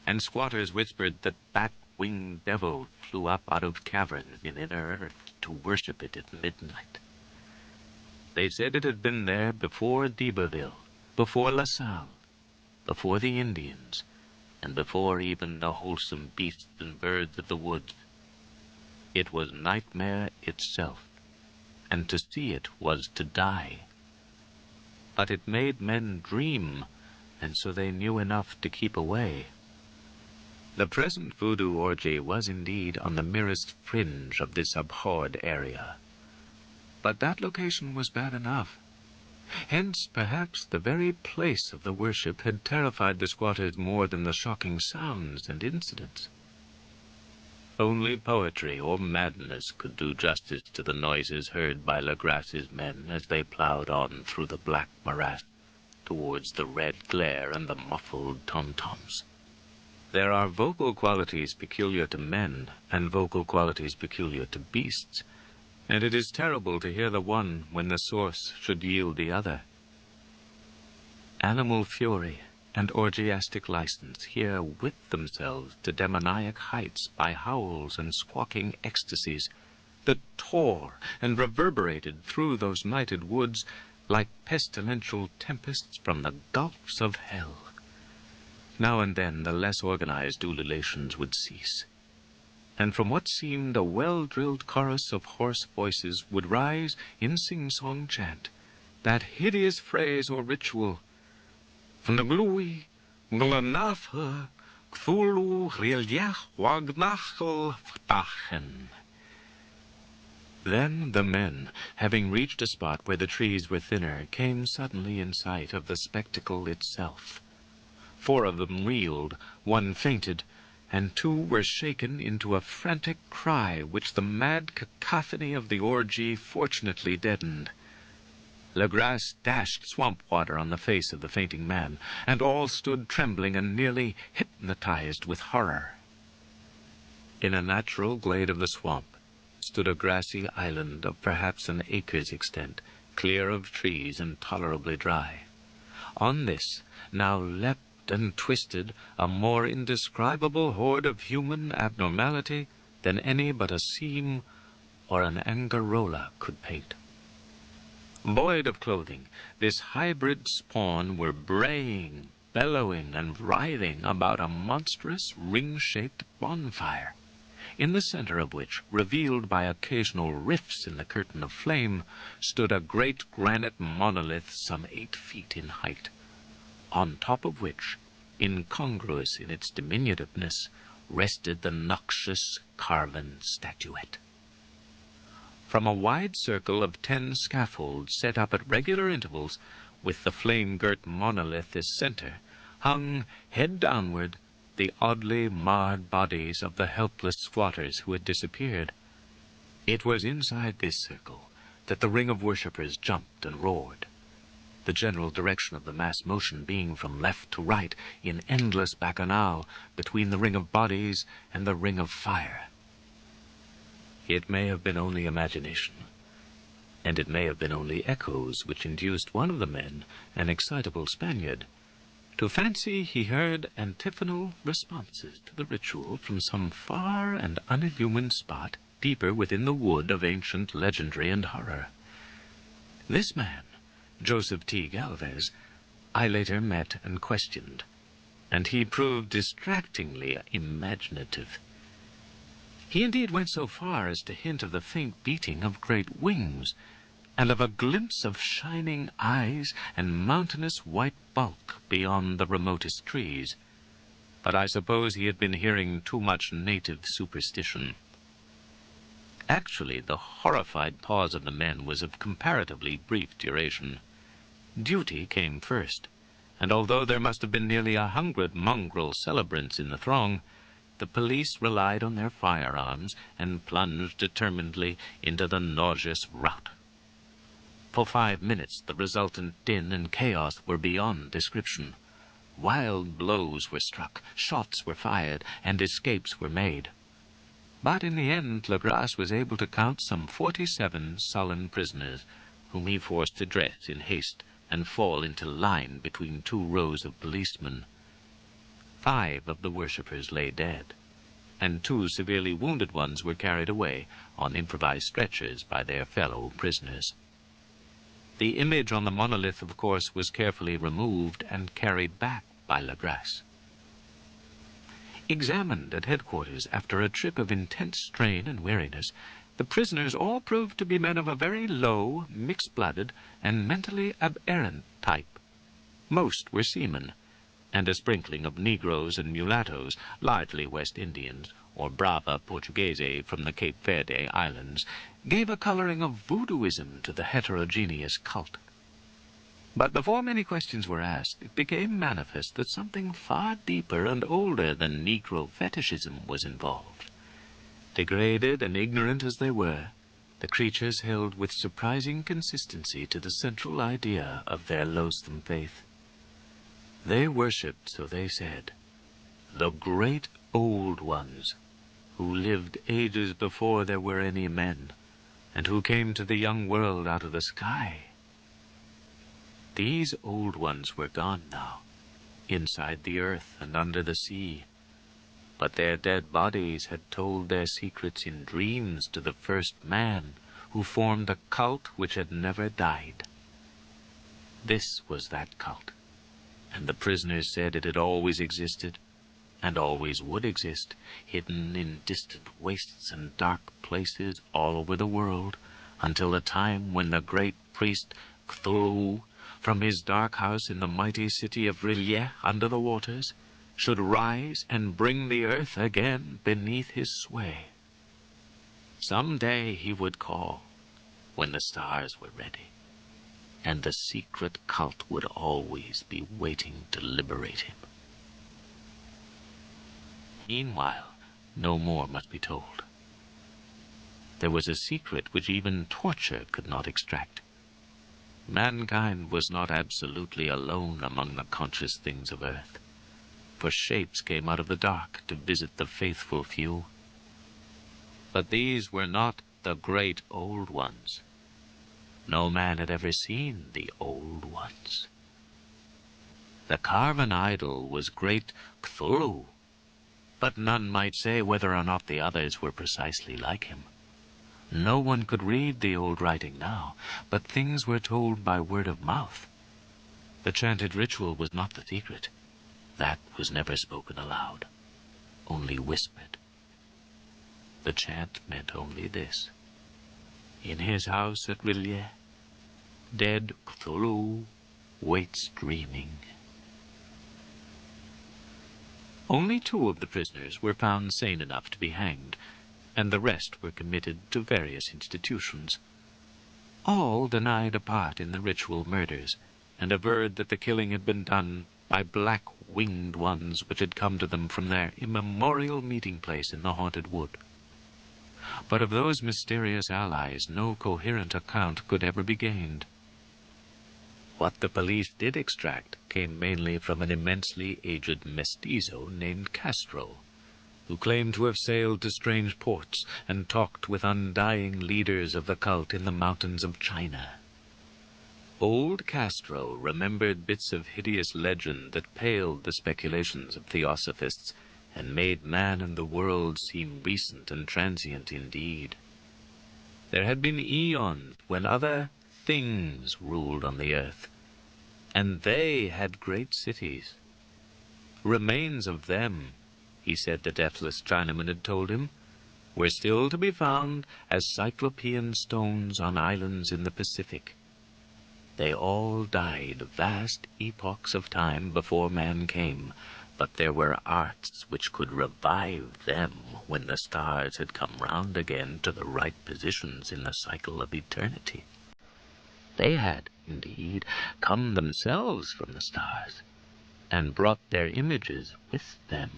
and squatters whispered that bat-winged devil flew up out of caverns in inner earth to worship it at midnight. They said it had been there before d'Iberville, before La Salle, before the Indians, and before even the wholesome beasts and birds of the woods. It was nightmare itself, and to see it was to die. But it made men dream, and so they knew enough to keep away. The present voodoo orgy was indeed on the merest fringe of this abhorred area. But that location was bad enough. Hence, perhaps, the very place of the worship had terrified the squatters more than the shocking sounds and incidents. Only poetry or madness could do justice to the noises heard by Legrasse's men as they plowed on through the black morass. towards the red glare and the muffled tom-toms. There are vocal qualities peculiar to men and vocal qualities peculiar to beasts, and it is terrible to hear the one when the source should yield the other. Animal fury and orgiastic license here whipped themselves to demoniac heights by howls and squawking ecstasies that tore and reverberated through those nighted woods like pestilential tempests from the gulfs of hell. Now and then the less organized ululations would cease, and from what seemed a well-drilled chorus of hoarse voices would rise in sing-song chant that hideous phrase or ritual, V'nglui, Glanafa, Cthulhu, Hriljach, Wagnachel, Vtachen. Then the men, having reached a spot where the trees were thinner, came suddenly in sight of the spectacle itself. 4 of them reeled, 1 fainted, and 2 were shaken into a frantic cry which the mad cacophony of the orgy fortunately deadened. Legrasse dashed swamp water on the face of the fainting man, and all stood trembling and nearly hypnotized with horror. In a natural glade of the swamp stood a grassy island of perhaps an acre's extent, clear of trees and tolerably dry. On this now leapt and twisted a more indescribable horde of human abnormality than any but a seam or an angarola could paint. Void of clothing, this hybrid spawn were braying, bellowing, and writhing about a monstrous ring-shaped bonfire, in the center of which, revealed by occasional rifts in the curtain of flame, stood a great granite monolith some 8 feet in height, on top of which, incongruous in its diminutiveness, rested the noxious carven statuette. From a wide circle of 10 scaffolds set up at regular intervals, with the flame-girt monolith as center, hung, head downward, the oddly marred bodies of the helpless squatters who had disappeared. It was inside this circle that the ring of worshippers jumped and roared, the general direction of the mass motion being from left to right in endless bacchanal between the ring of bodies and the ring of fire. It may have been only imagination, and it may have been only echoes which induced one of the men, an excitable Spaniard, to fancy he heard antiphonal responses to the ritual from some far and unillumined spot deeper within the wood of ancient legendry and horror. This man, Joseph T. Galvez, I later met and questioned, and he proved distractingly imaginative. He indeed went so far as to hint of the faint beating of great wings, and of a glimpse of shining eyes and mountainous white bulk beyond the remotest trees. But I suppose he had been hearing too much native superstition. Actually, the horrified pause of the men was of comparatively brief duration. Duty came first, and although there must have been nearly 100 mongrel celebrants in the throng, the police relied on their firearms and plunged determinedly into the nauseous rout. For 5 minutes the resultant din and chaos were beyond description. Wild blows were struck, shots were fired, and escapes were made. But in the end Legrasse was able to count some 47 sullen prisoners, whom he forced to dress in haste and fall into line between 2 rows of policemen. 5 of the worshippers lay dead, and 2 severely wounded ones were carried away on improvised stretchers by their fellow prisoners. The image on the monolith, of course, was carefully removed and carried back by Legrasse. Examined at headquarters after a trip of intense strain and weariness, the prisoners all proved to be men of a very low, mixed-blooded, and mentally aberrant type. Most were seamen, and a sprinkling of Negroes and mulattoes, largely West Indians, or Brava Portuguese from the Cape Verde Islands, gave a coloring of voodooism to the heterogeneous cult. But before many questions were asked, it became manifest that something far deeper and older than Negro fetishism was involved. Degraded and ignorant as they were, the creatures held with surprising consistency to the central idea of their loathsome faith. They worshipped, so they said, the great old ones, who lived ages before there were any men, and who came to the young world out of the sky. These old ones were gone now, inside the earth and under the sea, but their dead bodies had told their secrets in dreams to the first man, who formed a cult which had never died. This was that cult, and the prisoners said it had always existed, and always would exist, hidden in distant wastes and dark places all over the world, until the time when the great priest Cthulhu, from his dark house in the mighty city of Reliving under the waters, should rise and bring the earth again beneath his sway. Some day he would call, when the stars were ready, and the secret cult would always be waiting to liberate him. Meanwhile, no more must be told. There was a secret which even torture could not extract. Mankind was not absolutely alone among the conscious things of earth, for shapes came out of the dark to visit the faithful few. But these were not the great old ones. No man had ever seen the old ones. The carven idol was great Cthulhu, but none might say whether or not the others were precisely like him. No one could read the old writing now, but things were told by word of mouth. The chanted ritual was not the secret. That was never spoken aloud, only whispered. The chant meant only this: in his house at Reliving, dead Cthulhu waits dreaming. Only 2 of the prisoners were found sane enough to be hanged, and the rest were committed to various institutions. All denied a part in the ritual murders, and averred that the killing had been done by black-winged ones which had come to them from their immemorial meeting-place in the haunted wood. But of those mysterious allies no coherent account could ever be gained. What the police did extract came mainly from an immensely aged mestizo named Castro, who claimed to have sailed to strange ports and talked with undying leaders of the cult in the mountains of China. Old Castro remembered bits of hideous legend that paled the speculations of theosophists and made man and the world seem recent and transient indeed. There had been eons when other things ruled on the earth, and they had great cities. Remains of them, he said the deathless Chinaman had told him, were still to be found as cyclopean stones on islands in the Pacific. They all died vast epochs of time before man came, but there were arts which could revive them when the stars had come round again to the right positions in the cycle of eternity. They had, indeed, come themselves from the stars, and brought their images with them.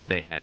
They had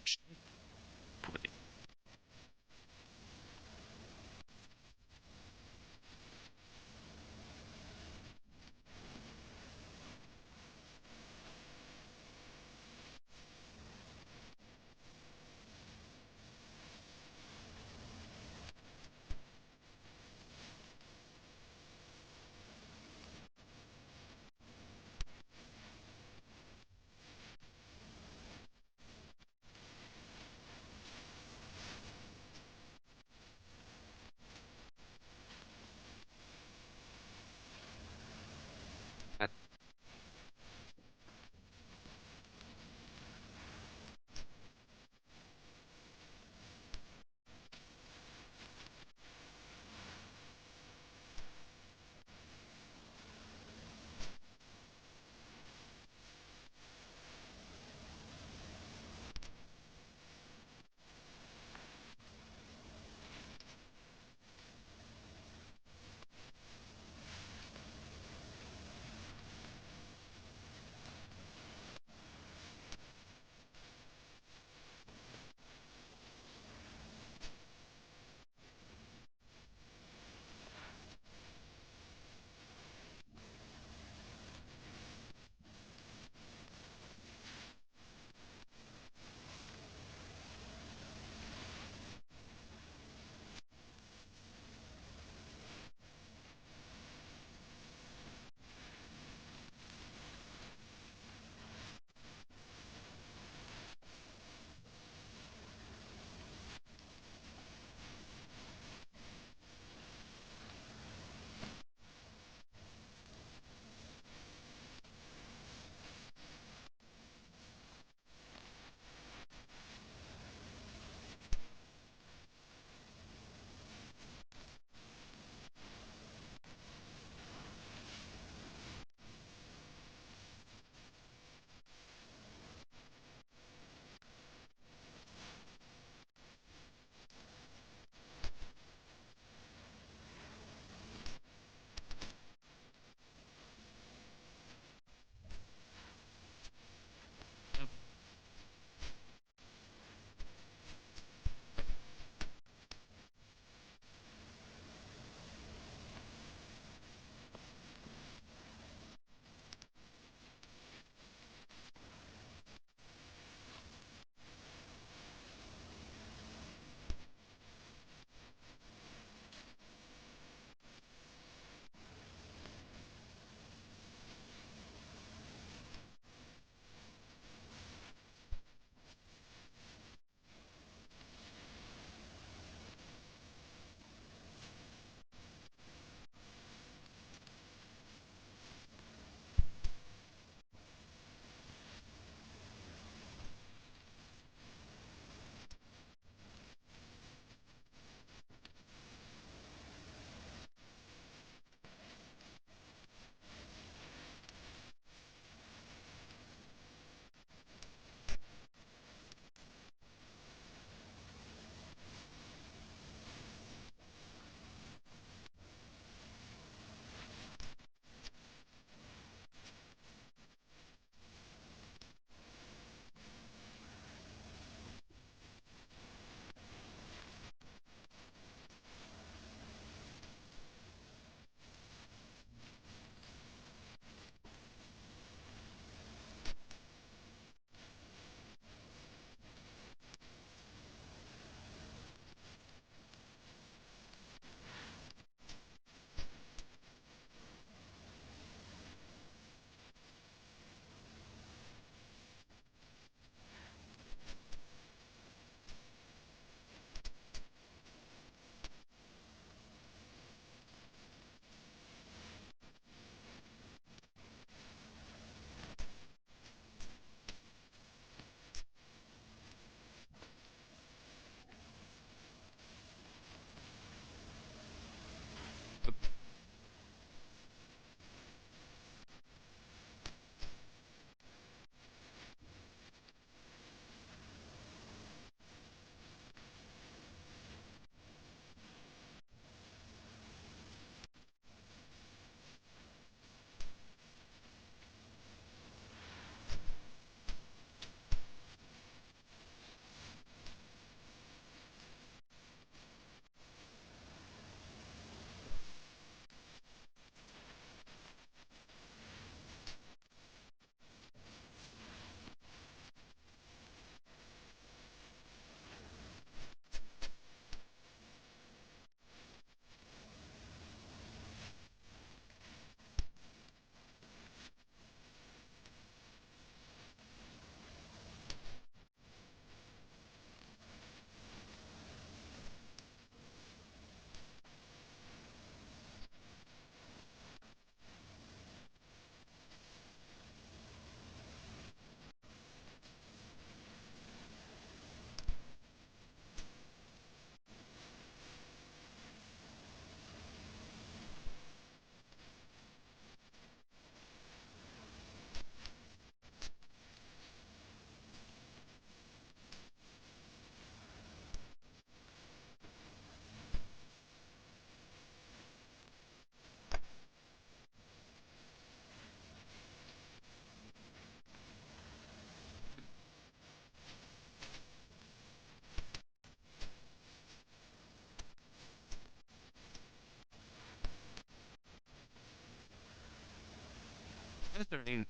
Strange.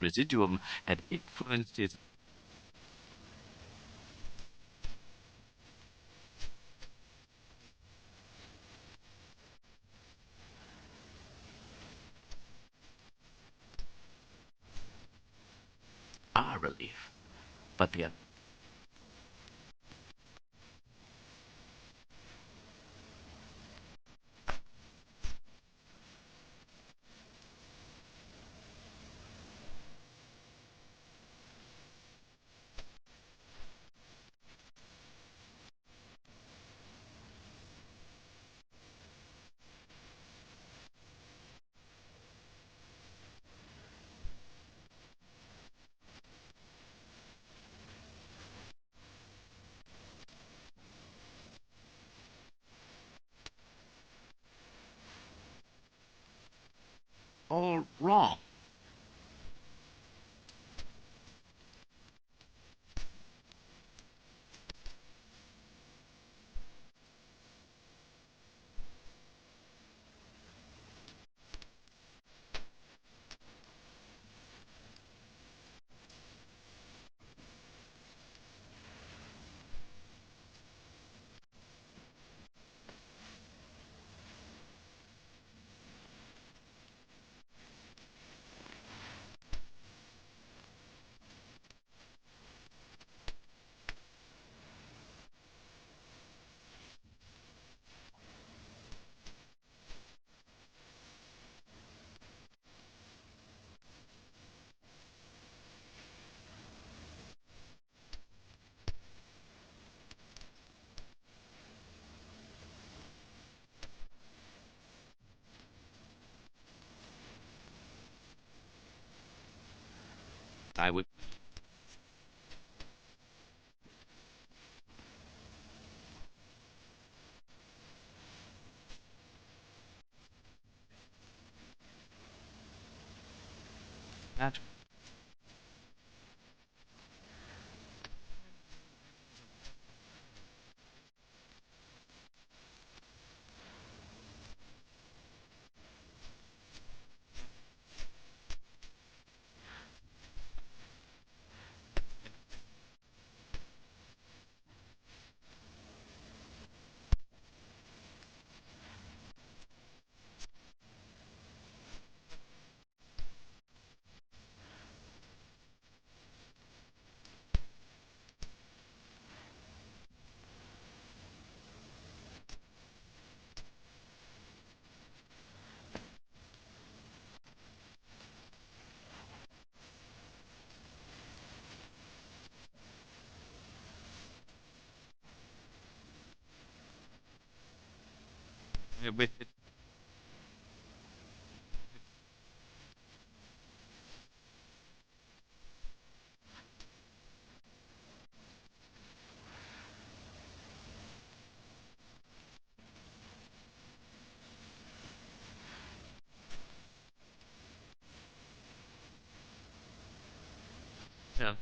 Residuum had influenced his relief, but the all wrong. I would. That. with it. Yeah.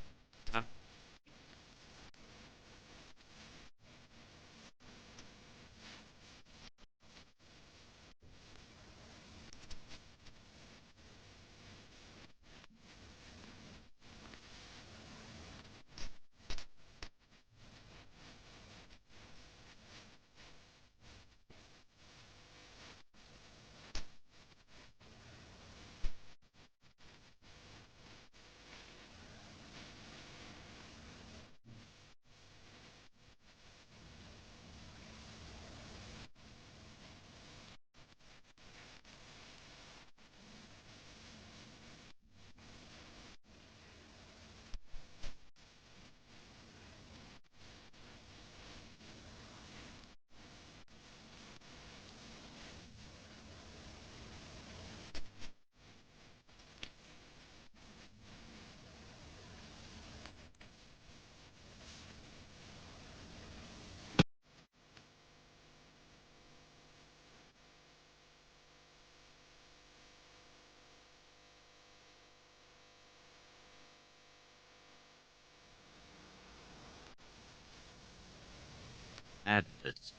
Madness.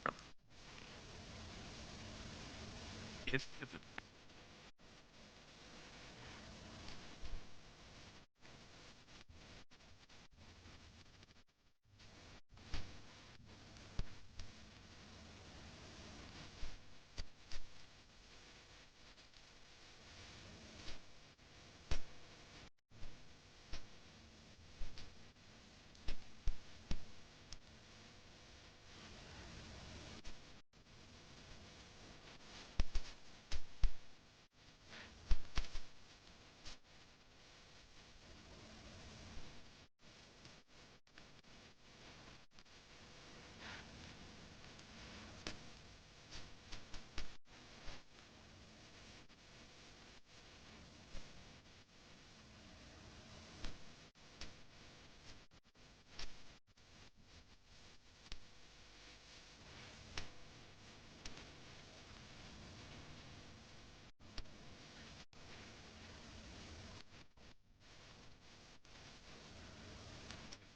If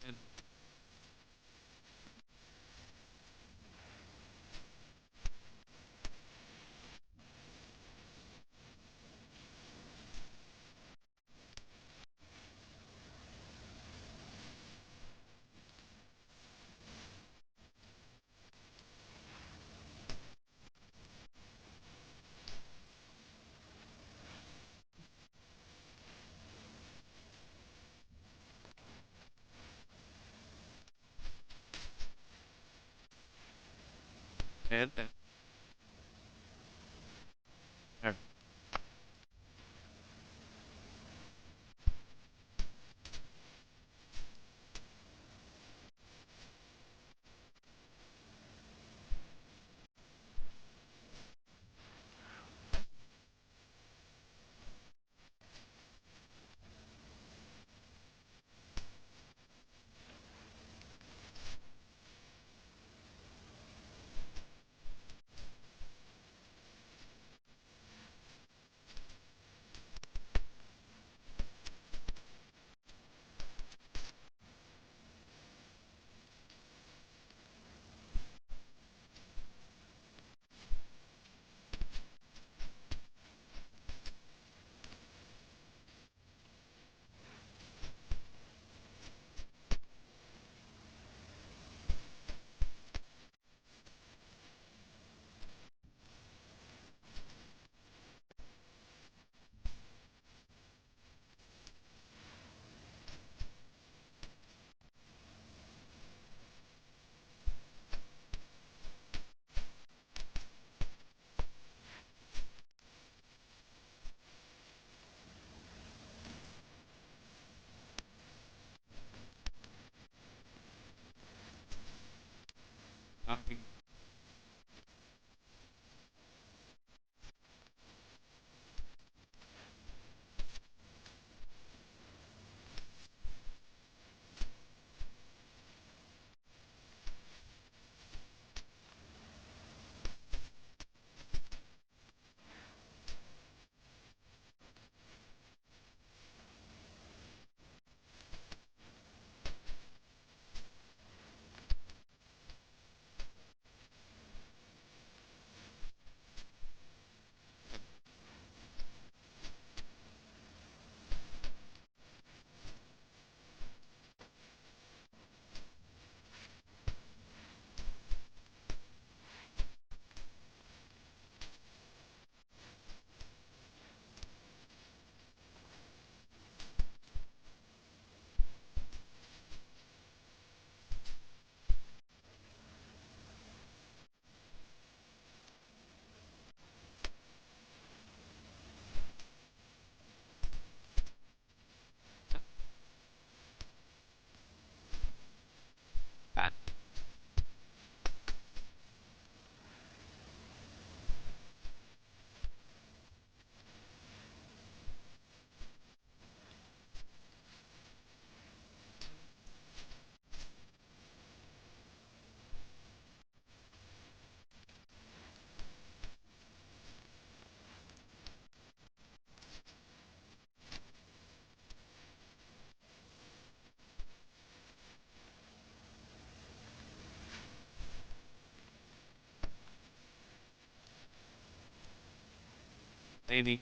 and Lady.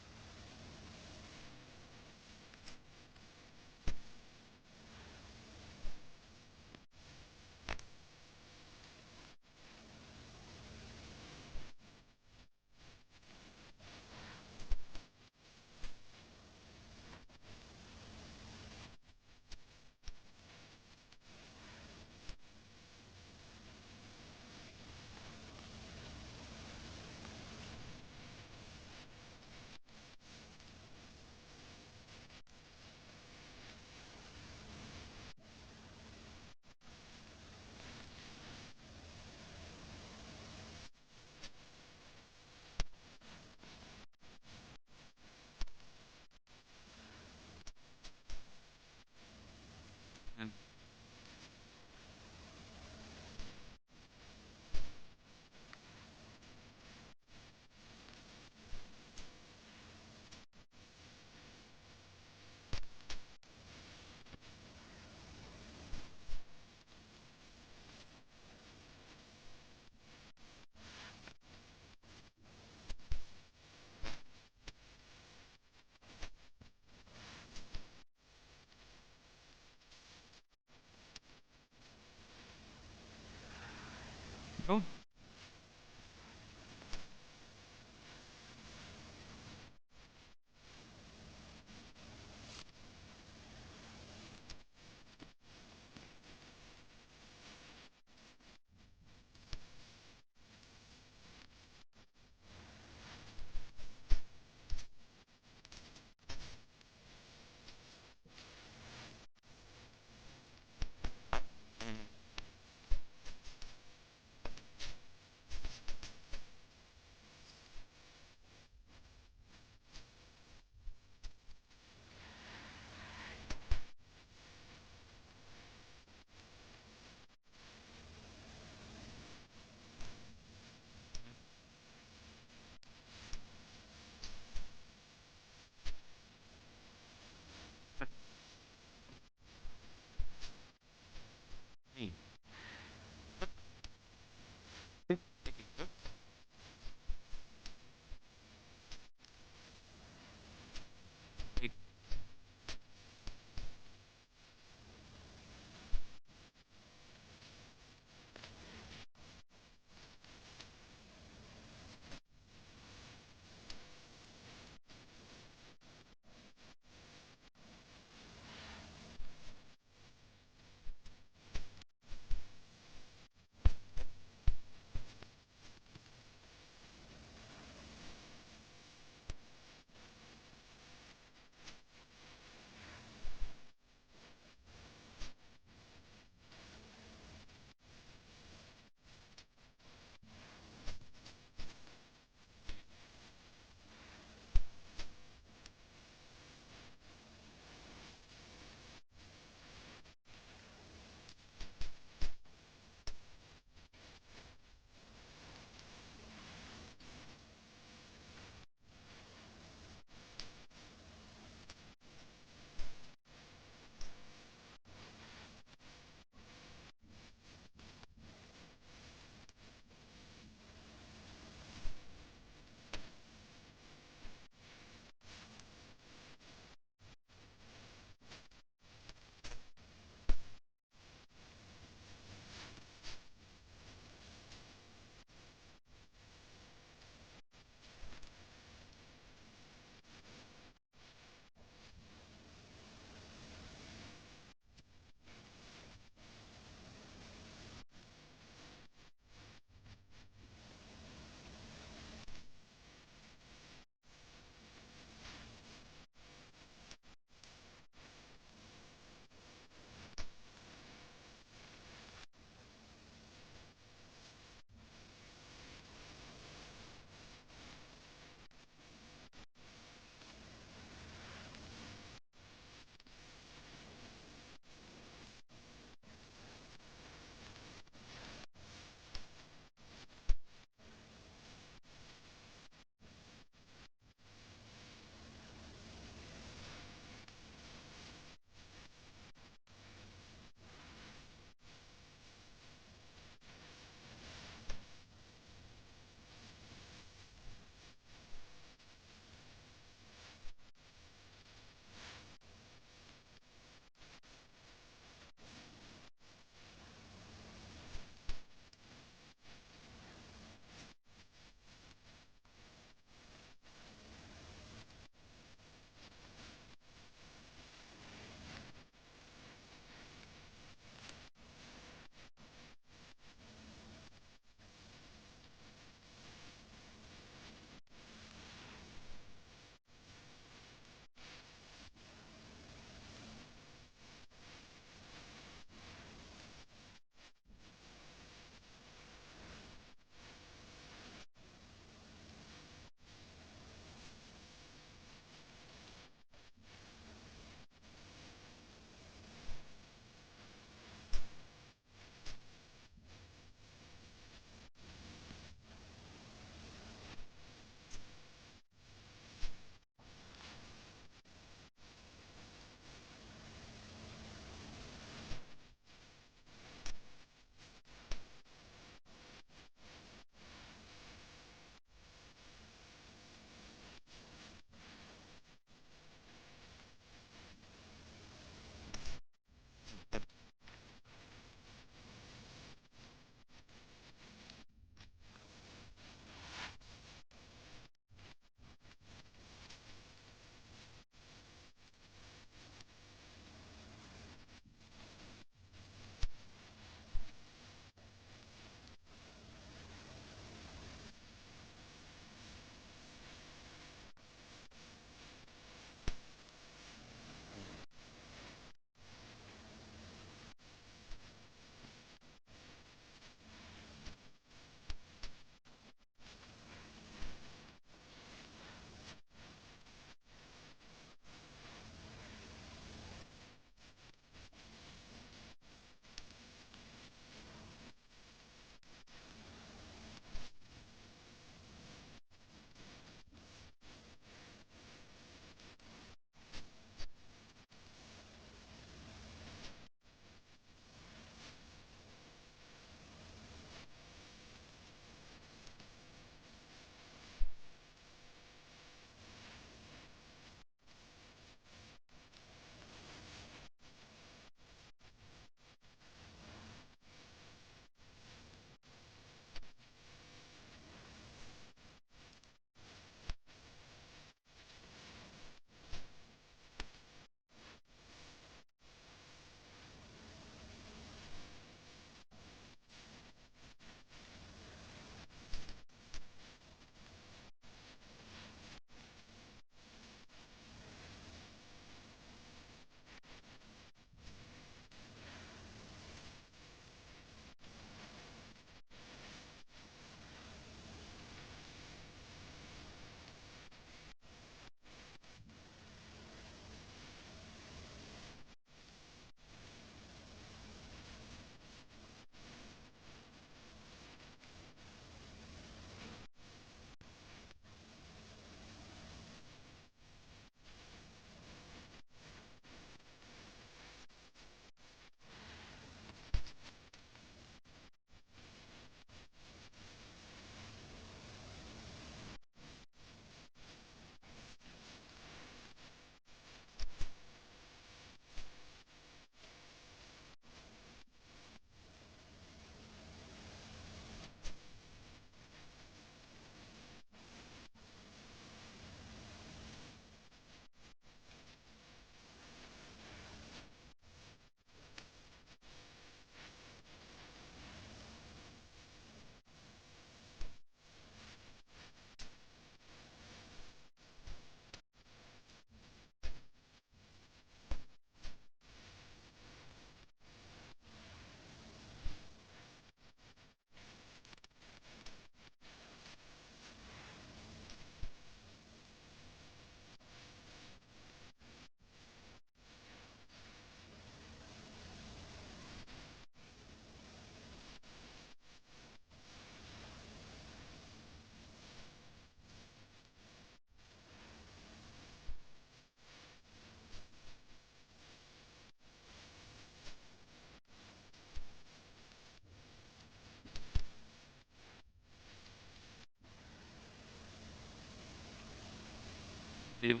You...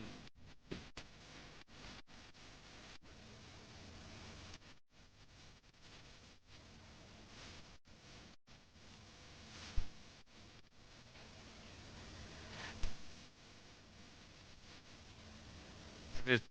It...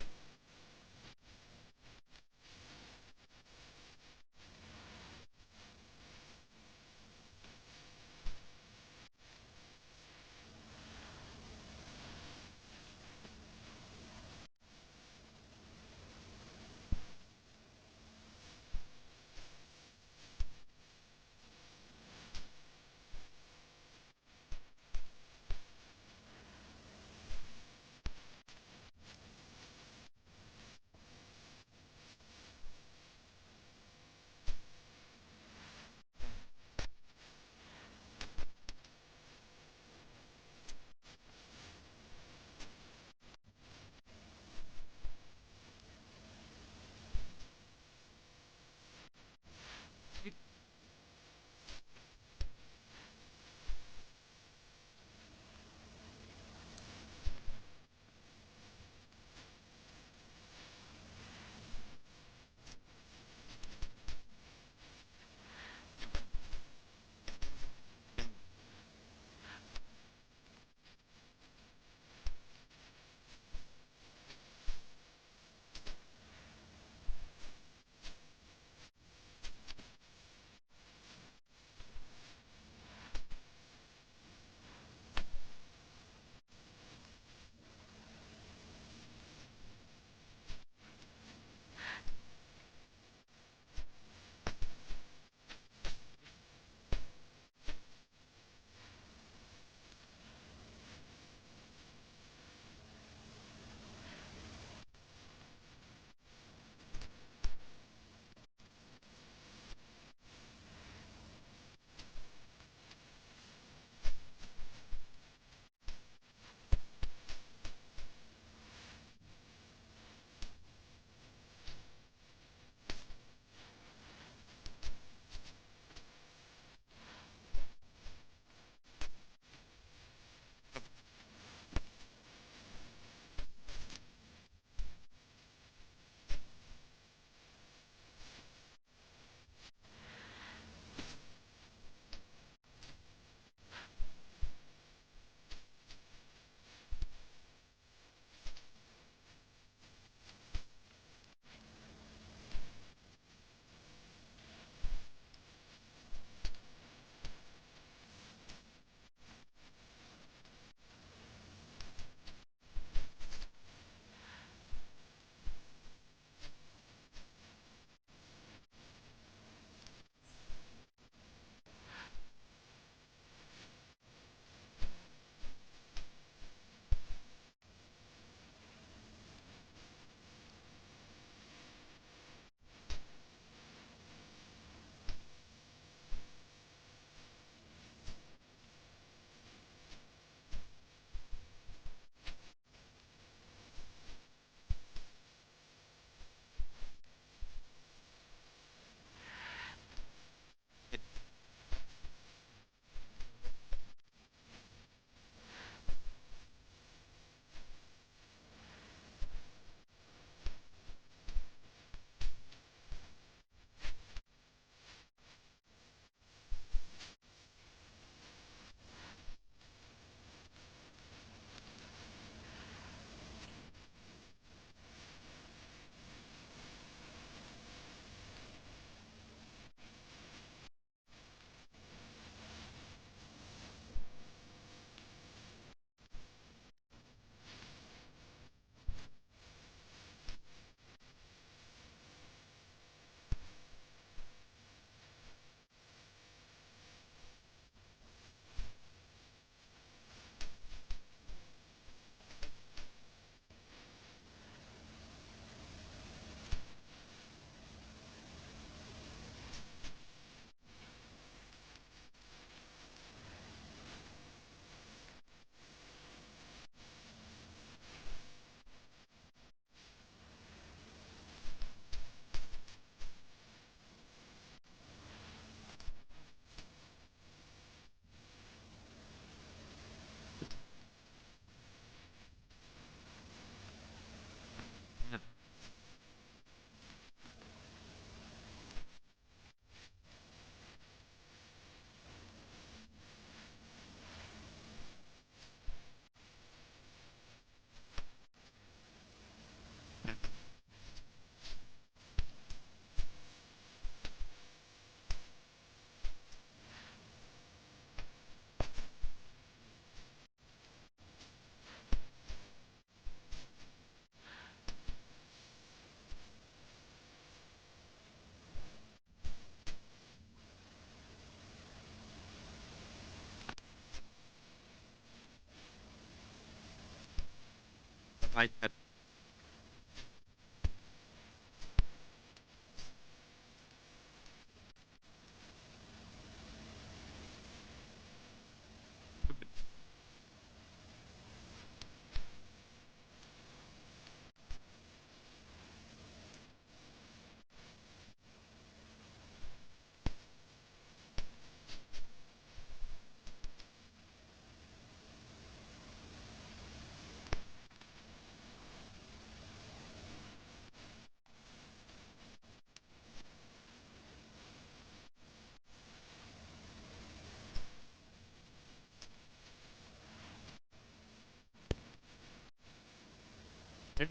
I had...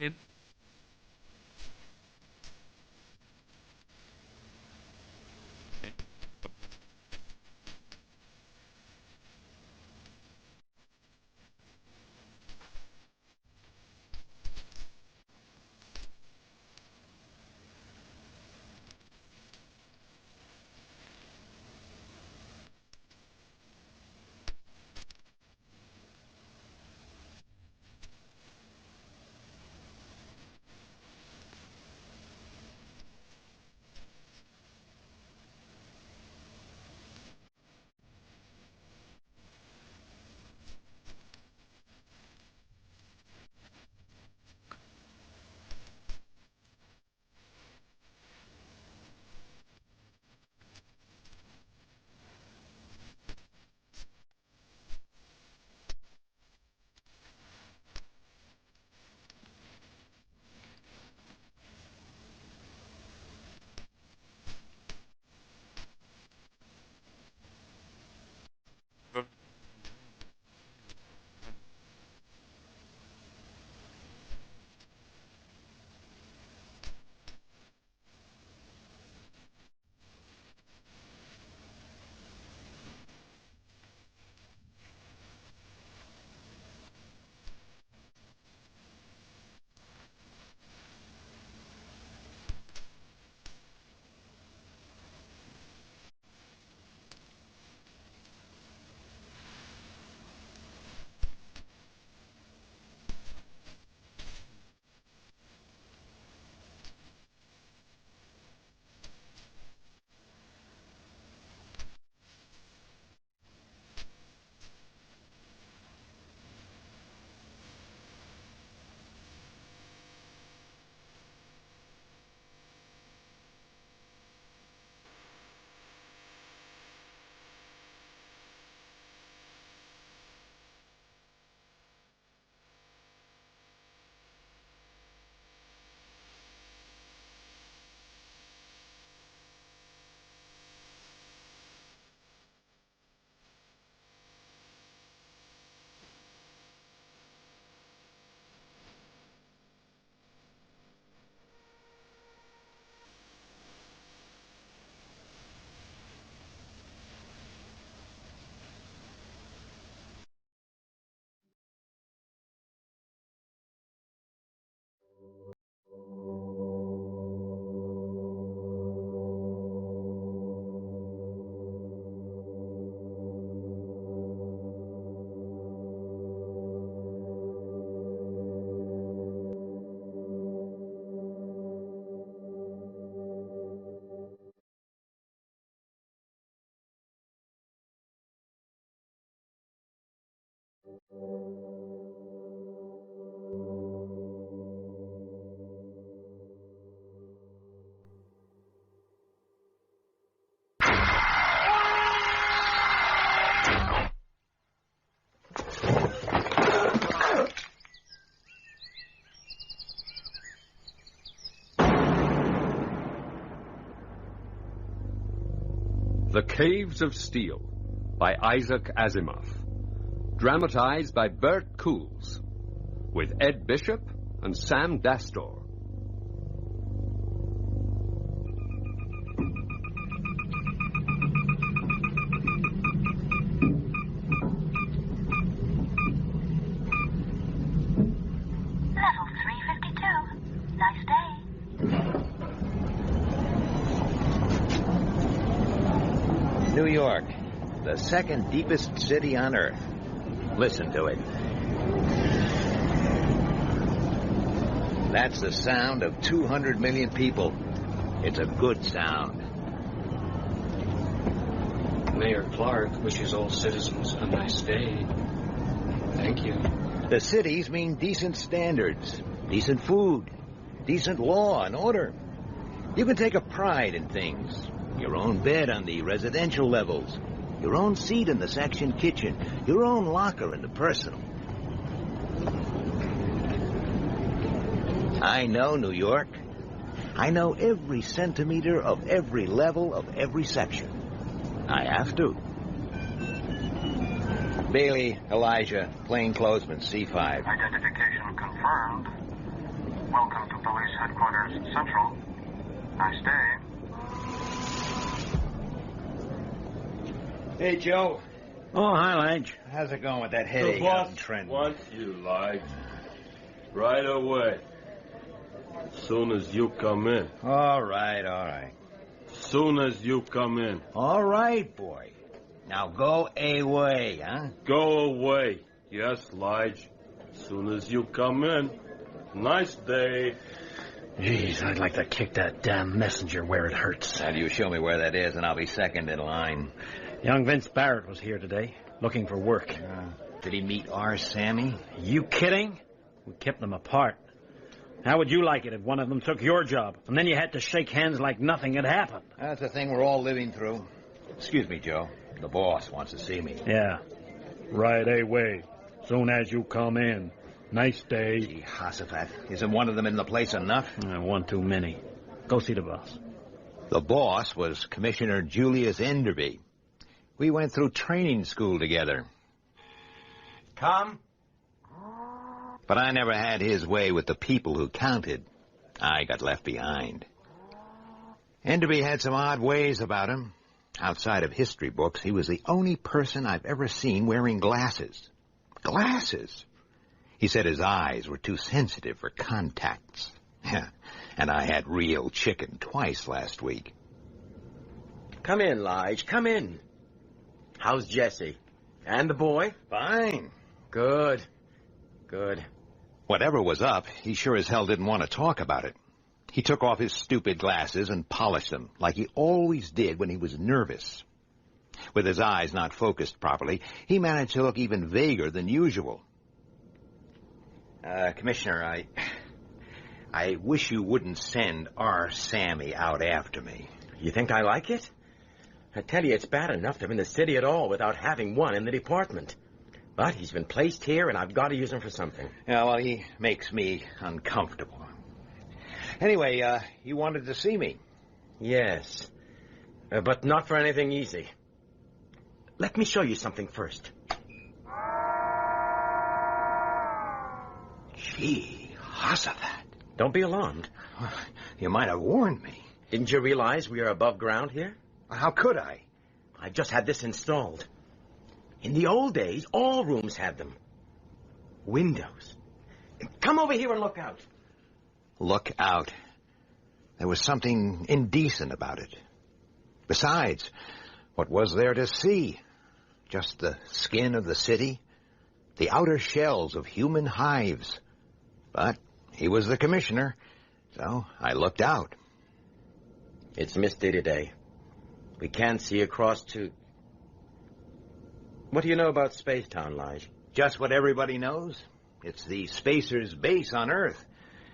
In. The Caves of Steel by Isaac Asimov. Dramatized by Bert Coules. With Ed Bishop and Sam Dastor. Level 352. Nice day. New York, the second deepest city on Earth. Listen to it. That's the sound of 200 million people. It's a good sound. Mayor Clark wishes all citizens a nice day. Thank you. The cities mean decent standards, decent food, decent law and order. You can take a pride in things. Your own bed on the residential levels, your own seat in the section kitchen, your own locker in the personal. I know New York. I know every centimeter of every level of every section. I have to. Bailey, Elijah, plainclothesman, C5. Identification confirmed. Welcome to Police Headquarters Central. Nice day. Hey, Joe. Oh, hi, Lige. How's it going with that headache The out boss in Trenton? wants you, Lige. Right away. As soon as you come in. All right. Soon as you come in. All right, boy. Now go away, huh? Go away. Yes, Lige. Soon as you come in. Nice day. Jeez, I'd like to kick that damn messenger where it hurts. Now, you show me where that is, and I'll be second in line. Young Vince Barrett was here today, looking for work. Did he meet our Sammy? You kidding? We kept them apart. How would you like it if one of them took your job, and then you had to shake hands like nothing had happened? That's the thing we're all living through. Excuse me, Joe. The boss wants to see me. Yeah. Right away. Soon as you come in. Nice day. Gee, Jehoshaphat. Isn't one of them in the place enough? One too many. Go see the boss. The boss was Commissioner Julius Enderby. We went through training school together. Come. But I never had his way with the people who counted. I got left behind. Enderby had some odd ways about him. Outside of history books, he was the only person I've ever seen wearing glasses. Glasses! He said his eyes were too sensitive for contacts. And I had real chicken twice last week. Come in, Lige. Come in. How's Jesse? And the boy? Fine. Good. Whatever was up, he sure as hell didn't want to talk about it. He took off his stupid glasses and polished them, like he always did when he was nervous. With his eyes not focused properly, he managed to look even vaguer than usual. Commissioner, I wish you wouldn't send our Sammy out after me. You think I like it? I tell you, it's bad enough to be in the city at all without having one in the department. But he's been placed here, and I've got to use him for something. Yeah, well, he makes me uncomfortable. Anyway, you wanted to see me. Yes, but not for anything easy. Let me show you something first. Gee, Jehoshaphat. Don't be alarmed. You might have warned me. Didn't you realize we are above ground here? How could I? I've just had this installed. In the old days, all rooms had them. Windows. Come over here and look out. Look out. There was something indecent about it. Besides, what was there to see? Just the skin of the city, the outer shells of human hives. But he was the commissioner, so I looked out. It's misty today. We can't see across to... What do you know about Spacetown, Lige? Just what everybody knows. It's the Spacers' base on Earth.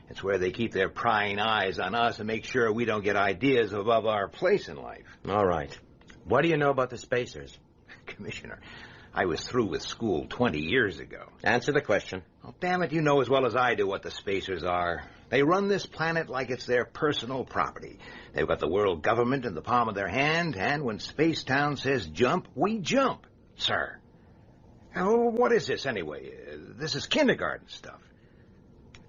It's where they keep their prying eyes on us and make sure we don't get ideas above our place in life. All right. What do you know about the Spacers? Commissioner, I was through with school 20 years ago. Answer the question. Oh, damn it, you know as well as I do what the Spacers are. They run this planet like it's their personal property. They've got the world government in the palm of their hand, and when Spacetown says jump, we jump, sir. Now, what is this, anyway? This is kindergarten stuff.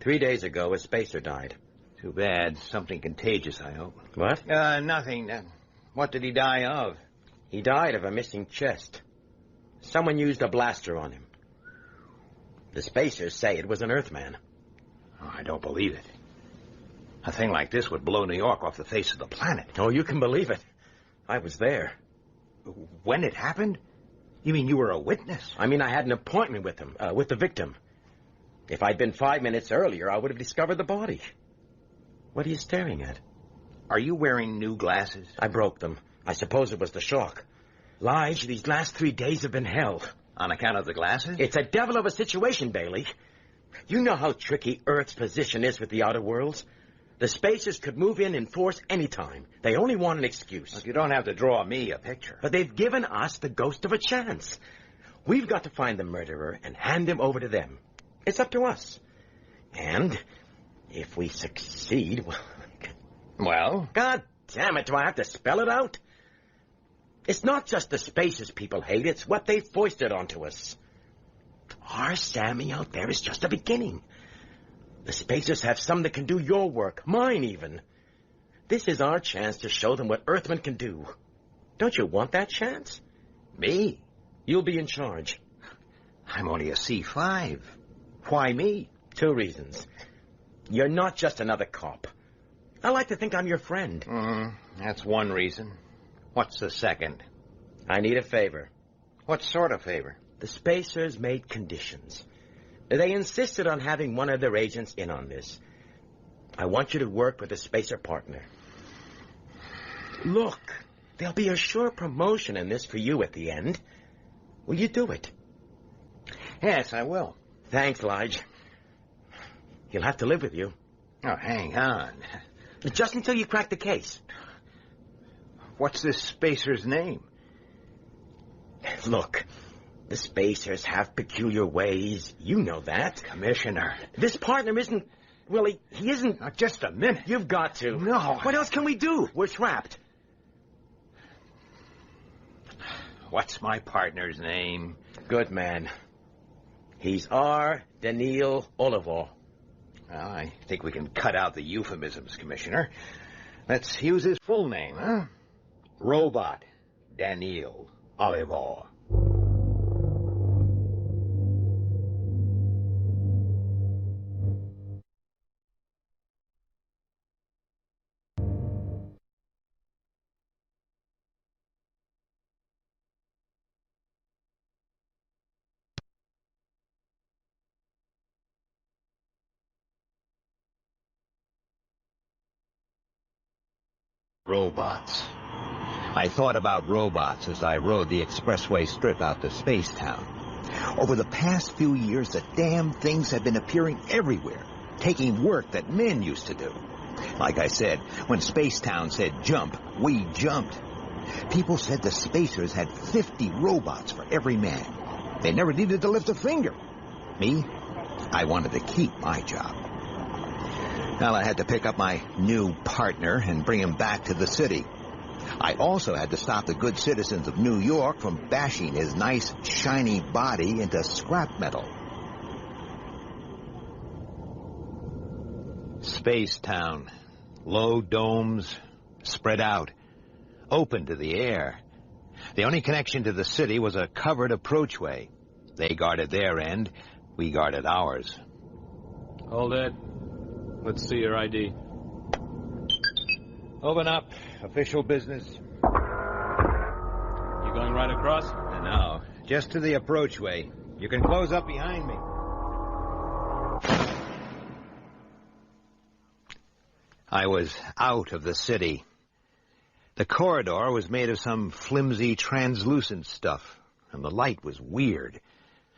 3 days ago, a spacer died. Too bad. Something contagious, I hope. What? Nothing. What did he die of? He died of a missing chest. Someone used a blaster on him. The Spacers say it was an Earthman. Oh, I don't believe it. A thing like this would blow New York off the face of the planet. Oh, you can believe it. I was there. When it happened? You mean you were a witness? I mean I had an appointment with him, with the victim. If I'd been 5 minutes earlier, I would have discovered the body. What are you staring at? Are you wearing new glasses? I broke them. I suppose it was the shock. Lige, these last 3 days have been hell. On account of the glasses? It's a devil of a situation, Bailey. You know how tricky Earth's position is with the outer worlds. The spacers could move in force any time. They only want an excuse. Look, you don't have to draw me a picture. But they've given us the ghost of a chance. We've got to find the murderer and hand him over to them. It's up to us. And if we succeed, well? God damn it, do I have to spell it out? It's not just the spacers people hate, it's what they've foisted onto us. Our Sammy out there is just a beginning. The spacers have some that can do your work, mine even. This is our chance to show them what Earthmen can do. Don't you want that chance? Me? You'll be in charge. I'm only a C5. Why me? 2 reasons. You're not just another cop. I like to think I'm your friend. That's one reason. What's the second? I need a favor. What sort of favor? The spacers made conditions. They insisted on having one of their agents in on this. I want you to work with a spacer partner. Look, there'll be a sure promotion in this for you at the end. Will you do it? Yes, I will. Thanks, Lige. He'll have to live with you. Oh, hang on. Just until you crack the case. What's this spacer's name? Look, the spacers have peculiar ways. You know that. Commissioner. This partner isn't... Well, he isn't... Now, just a minute. You've got to. No. What else can we do? We're trapped. What's my partner's name? Good man. He's R. Daniil Oliver. Well, I think we can cut out the euphemisms, Commissioner. Let's use his full name, huh? Robot Daniil Oliver. Robots. I thought about robots as I rode the expressway strip out to Spacetown. Over the past few years, the damn things have been appearing everywhere, taking work that men used to do. Like I said, when Spacetown said jump, we jumped. People said the spacers had 50 robots for every man. They never needed to lift a finger. Me, I wanted to keep my job. Well, I had to pick up my new partner and bring him back to the city. I also had to stop the good citizens of New York from bashing his nice, shiny body into scrap metal. Spacetown. Low domes, spread out, open to the air. The only connection to the city was a covered approachway. They guarded their end, we guarded ours. Hold it. Let's see your ID. Open up. Official business. You going right across? No, just to the approachway. You can close up behind me. I was out of the city. The corridor was made of some flimsy, translucent stuff, and the light was weird.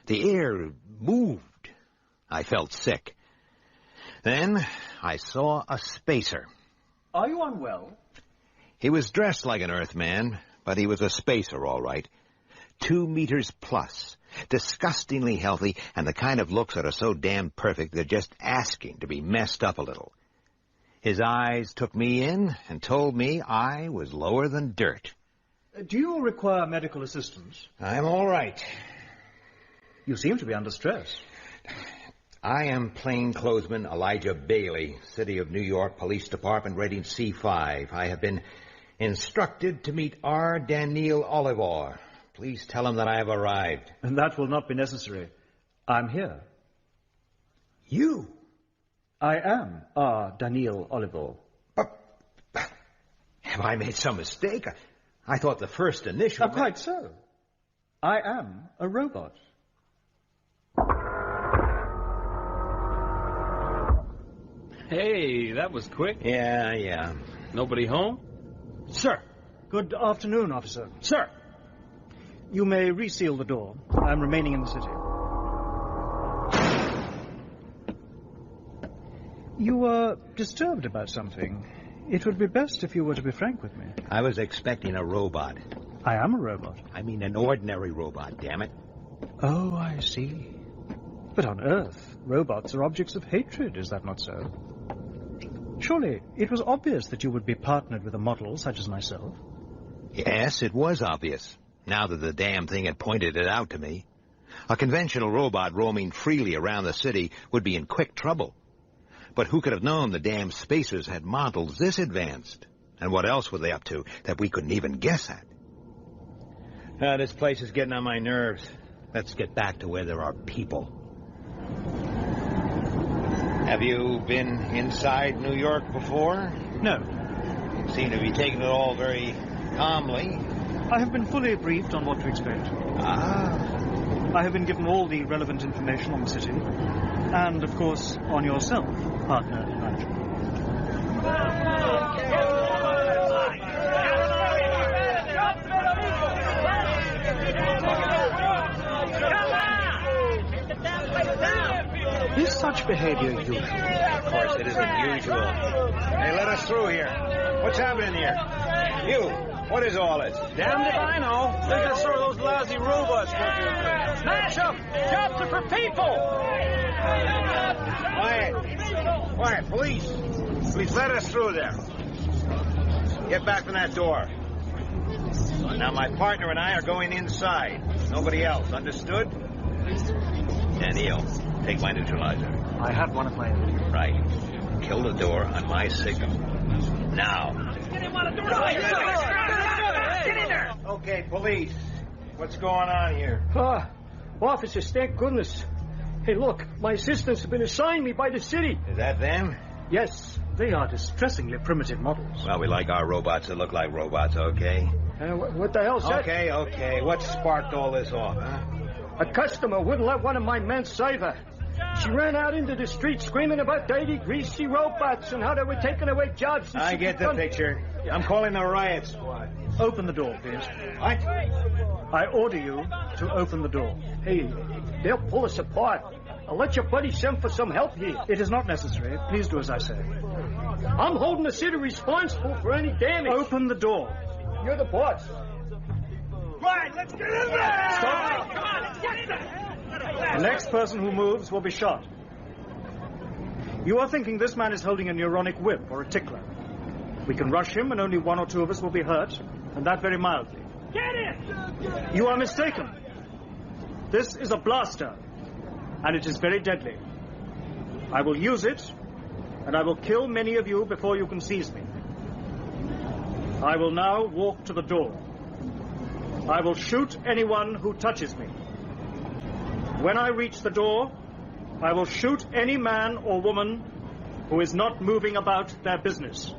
The air moved. I felt sick. Then I saw a spacer. Are you unwell? He was dressed like an Earthman, but he was a spacer, all right. 2 meters plus, disgustingly healthy, and the kind of looks that are so damn perfect they're just asking to be messed up a little. His eyes took me in and told me I was lower than dirt. Do you require medical assistance? I'm all right. You seem to be under stress. I am plainclothesman Elijah Bailey, City of New York Police Department, rating C5. I have been instructed to meet R. Daniil Oliver. Please tell him that I have arrived. And that will not be necessary. I'm here. You? I am R. Daniil Oliver. Have I made some mistake? I thought the first initial... Quite so. I am a robot. Hey, that was quick. Yeah. Nobody home? Sir. Good afternoon, officer. Sir. You may reseal the door. I'm remaining in the city. You were disturbed about something. It would be best if you were to be frank with me. I was expecting a robot. I am a robot. I mean an ordinary robot, damn it. Oh, I see. But on Earth, robots are objects of hatred, is that not so? Surely, it was obvious that you would be partnered with a model such as myself. Yes, it was obvious, now that the damn thing had pointed it out to me. A conventional robot roaming freely around the city would be in quick trouble. But who could have known the damn spacers had models this advanced? And what else were they up to that we couldn't even guess at? This place is getting on my nerves. Let's get back to where there are people. Have you been inside New York before? No. You seem to be taking it all very calmly. I have been fully briefed on what to expect. I have been given all the relevant information on the city. And, of course, on yourself, partner Elijah. Is such behavior usual? Of course it isn't usual. Hey, let us through here. What's happening here? You, what is all this? Damned if I know. They just throw those lousy robots. Smash them! Jobs are for people! Quiet, police. Please let us through there. Get back from that door. Now my partner and I are going inside. Nobody else, understood? Daniel, take my neutralizer. I have one of my own. Right. Kill the door on my signal. Now. Get in there! Okay, police. What's going on here? Officers, thank goodness. Hey, look, my assistants have been assigned me by the city. Is that them? Yes. They are distressingly primitive models. Well, we like our robots that look like robots, okay? What the hell's that? Okay. What sparked all this off, huh? A customer wouldn't let one of my men save her. She ran out into the street screaming about dirty, greasy robots and how they were taking away jobs. I get the picture. I'm calling the riot squad. Open the door, please. What? I order you to open the door. Hey, they'll pull us apart. I'll let your buddy send for some help here. It is not necessary. Please do as I say. I'm holding the city responsible for any damage. Open the door. You're the boss. Right, let's get in there! Stop. Come on, let's get in there! The next person who moves will be shot. You are thinking this man is holding a neuronic whip or a tickler. We can rush him and only one or two of us will be hurt, and that very mildly. Get in! You are mistaken. This is a blaster, and it is very deadly. I will use it, and I will kill many of you before you can seize me. I will now walk to the door. I will shoot anyone who touches me. When I reach the door, I will shoot any man or woman who is not moving about their business.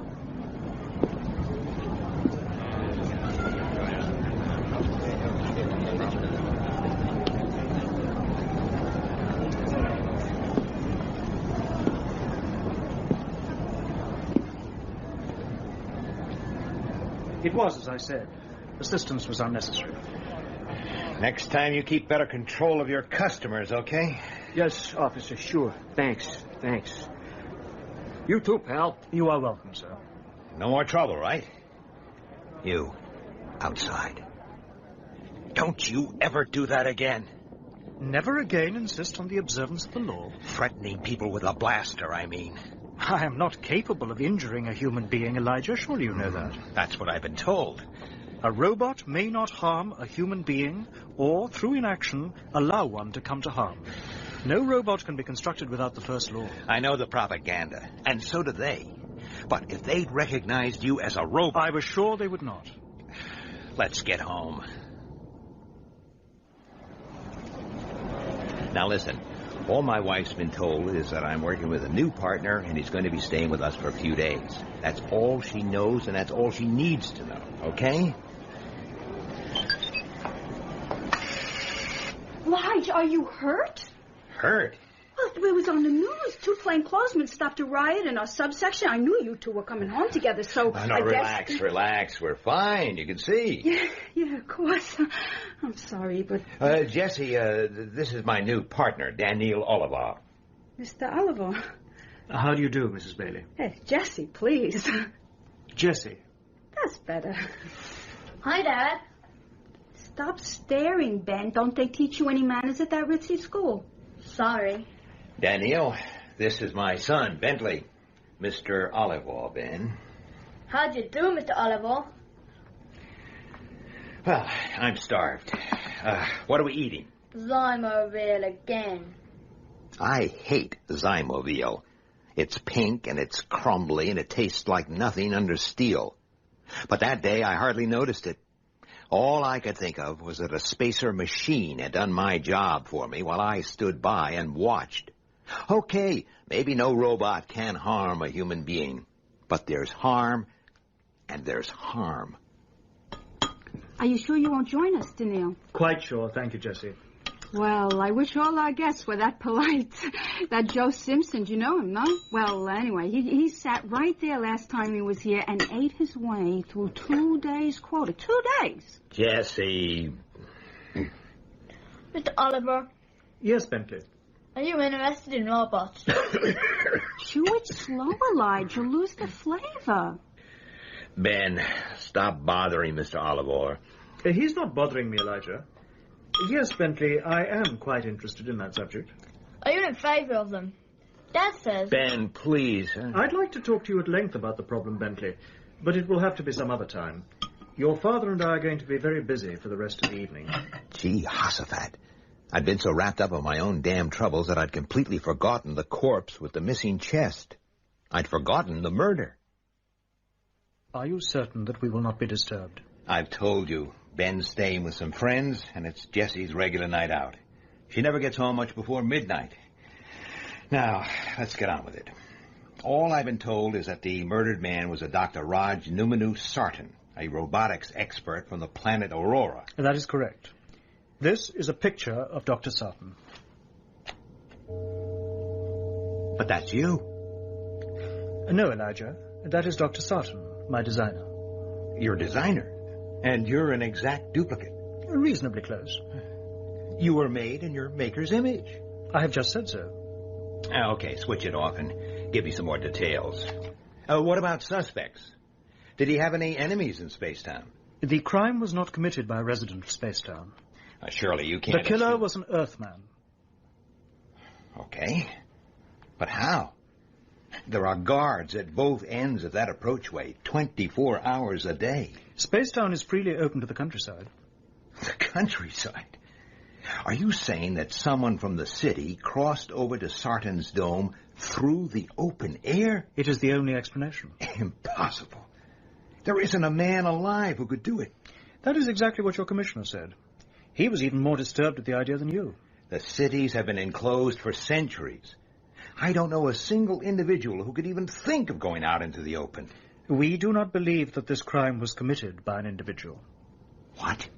It was, as I said. Assistance was unnecessary. Next time you keep better control of your customers, okay? Yes, officer, sure. Thanks. You too, pal. You are welcome, sir. No more trouble, right? You, outside. Don't you ever do that again. Never again insist on the observance of the law. Threatening people with a blaster, I mean. I am not capable of injuring a human being, Elijah. Surely you know that. That's what I've been told. A robot may not harm a human being, or, through inaction, allow one to come to harm. No robot can be constructed without the first law. I know the propaganda, and so do they. But if they'd recognized you as a robot... I was sure they would not. Let's get home. Now listen, all my wife's been told is that I'm working with a new partner, and he's going to be staying with us for a few days. That's all she knows, and that's all she needs to know, okay? Lige, are you hurt? Hurt? Well, it was on the news. 2 plainclothesmen stopped a riot in our subsection. I knew you two were coming home together, so No, relax. We're fine. You can see. Yeah, of course. I'm sorry, but... Jesse, this is my new partner, Daniel Oliver. Mr. Oliver. How do you do, Mrs. Bailey? Hey, Jesse, please. Jesse. That's better. Hi, Dad. Stop staring, Ben. Don't they teach you any manners at that ritzy school? Sorry. Daniel, this is my son, Bentley. Mr. Oliver, Ben. How'd you do, Mr. Oliver? Well, I'm starved. What are we eating? Zymoville again. I hate Zymoville. It's pink and it's crumbly and it tastes like nothing under steel. But that day I hardly noticed it. All I could think of was that a spacer machine had done my job for me while I stood by and watched. Okay, maybe no robot can harm a human being, but there's harm and there's harm. Are you sure you won't join us, Daniel? Quite sure, thank you, Jesse. Well, I wish all our guests were that polite. That Joe Simpson, you know him, no? Well, anyway, he sat right there last time he was here and ate his way through 2 days' quota. 2 days! Jesse. Mr. Oliver. Yes, Bentley. Are you interested in robots? Chew it slow, Elijah. You'll lose the flavor. Ben, stop bothering Mr. Oliver. He's not bothering me, Elijah. Yes, Bentley, I am quite interested in that subject. Are you in favor of them? Dad says... Ben, please. I'd like to talk to you at length about the problem, Bentley, but it will have to be some other time. Your father and I are going to be very busy for the rest of the evening. Gee, Hossafat. I'd been so wrapped up in my own damn troubles that I'd completely forgotten the corpse with the missing chest. I'd forgotten the murder. Are you certain that we will not be disturbed? I've told you. Ben's staying with some friends, and it's Jessie's regular night out. She never gets home much before midnight. Now, let's get on with it. All I've been told is that the murdered man was a Dr. Raj Numanu Sartan, a robotics expert from the planet Aurora. That is correct. This is a picture of Dr. Sartan. But that's you. No, Elijah. That is Dr. Sartan, my designer. Your designer? And you're an exact duplicate. Reasonably close. You were made in your maker's image. I have just said so. Okay, switch it off and give me some more details. What about suspects? Did he have any enemies in Spacetown? The crime was not committed by a resident of Spacetown. Surely you can't... The killer was an Earthman. Okay. But how? There are guards at both ends of that approachway, 24 hours a day. Spacetown is freely open to the countryside. The countryside? Are you saying that someone from the city crossed over to Sartan's dome through the open air? It is the only explanation. Impossible. There isn't a man alive who could do it. That is exactly what your commissioner said. He was even more disturbed at the idea than you. The cities have been enclosed for centuries. I don't know a single individual who could even think of going out into the open. We do not believe that this crime was committed by an individual. What?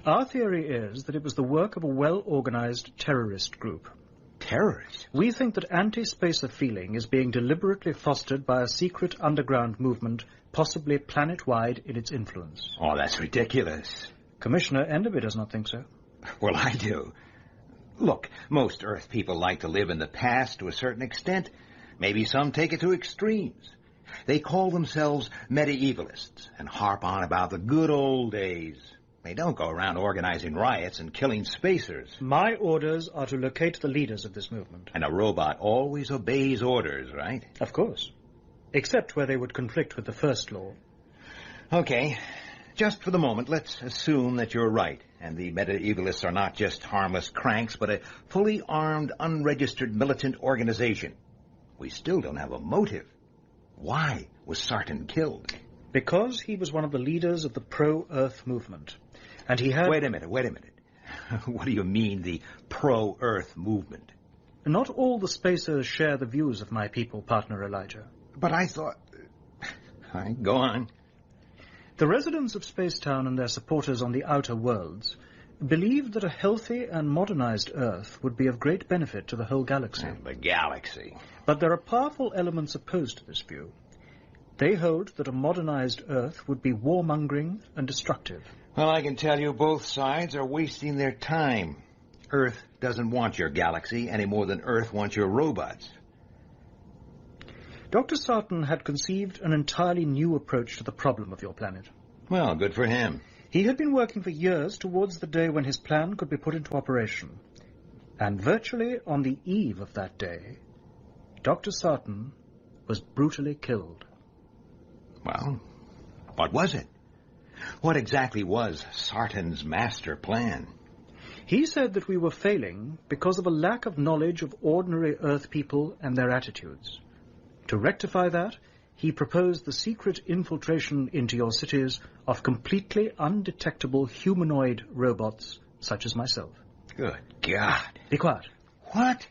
Our theory is that it was the work of a well-organized terrorist group. Terrorists? We think that anti-spacer feeling is being deliberately fostered by a secret underground movement, possibly planet-wide in its influence. Oh, that's ridiculous. Commissioner Enderby does not think so. Well, I do. Look, most Earth people like to live in the past to a certain extent. Maybe some take it to extremes. They call themselves medievalists and harp on about the good old days. They don't go around organizing riots and killing spacers. My orders are to locate the leaders of this movement. And a robot always obeys orders, right? Of course. Except where they would conflict with the first law. Okay. Just for the moment, let's assume that you're right, and the medievalists are not just harmless cranks, but a fully armed, unregistered militant organization. We still don't have a motive. Why was Sartan killed? Because he was one of the leaders of the pro-Earth movement. And he had... Wait a minute. What do you mean, the pro-Earth movement? Not all the spacers share the views of my people, partner Elijah. But I thought... Go on. The residents of Spacetown and their supporters on the outer worlds believed that a healthy and modernized Earth would be of great benefit to the whole galaxy. The galaxy. But there are powerful elements opposed to this view. They hold that a modernized Earth would be warmongering and destructive. Well, I can tell you both sides are wasting their time. Earth doesn't want your galaxy any more than Earth wants your robots. Dr. Sarton had conceived an entirely new approach to the problem of your planet. Well, good for him. He had been working for years towards the day when his plan could be put into operation. And virtually on the eve of that day, Dr. Sarton was brutally killed. Well, what was it? What exactly was Sarton's master plan? He said that we were failing because of a lack of knowledge of ordinary Earth people and their attitudes. To rectify that, he proposed the secret infiltration into your cities of completely undetectable humanoid robots such as myself. Good God. Be quiet. What?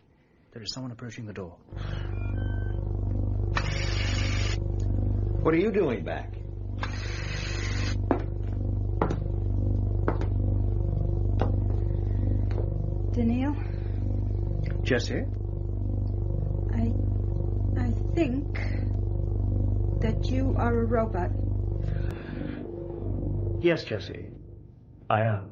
There is someone approaching the door. What are you doing back? Daniil? Jessie? I think that you are a robot. Yes, Jessie. I am.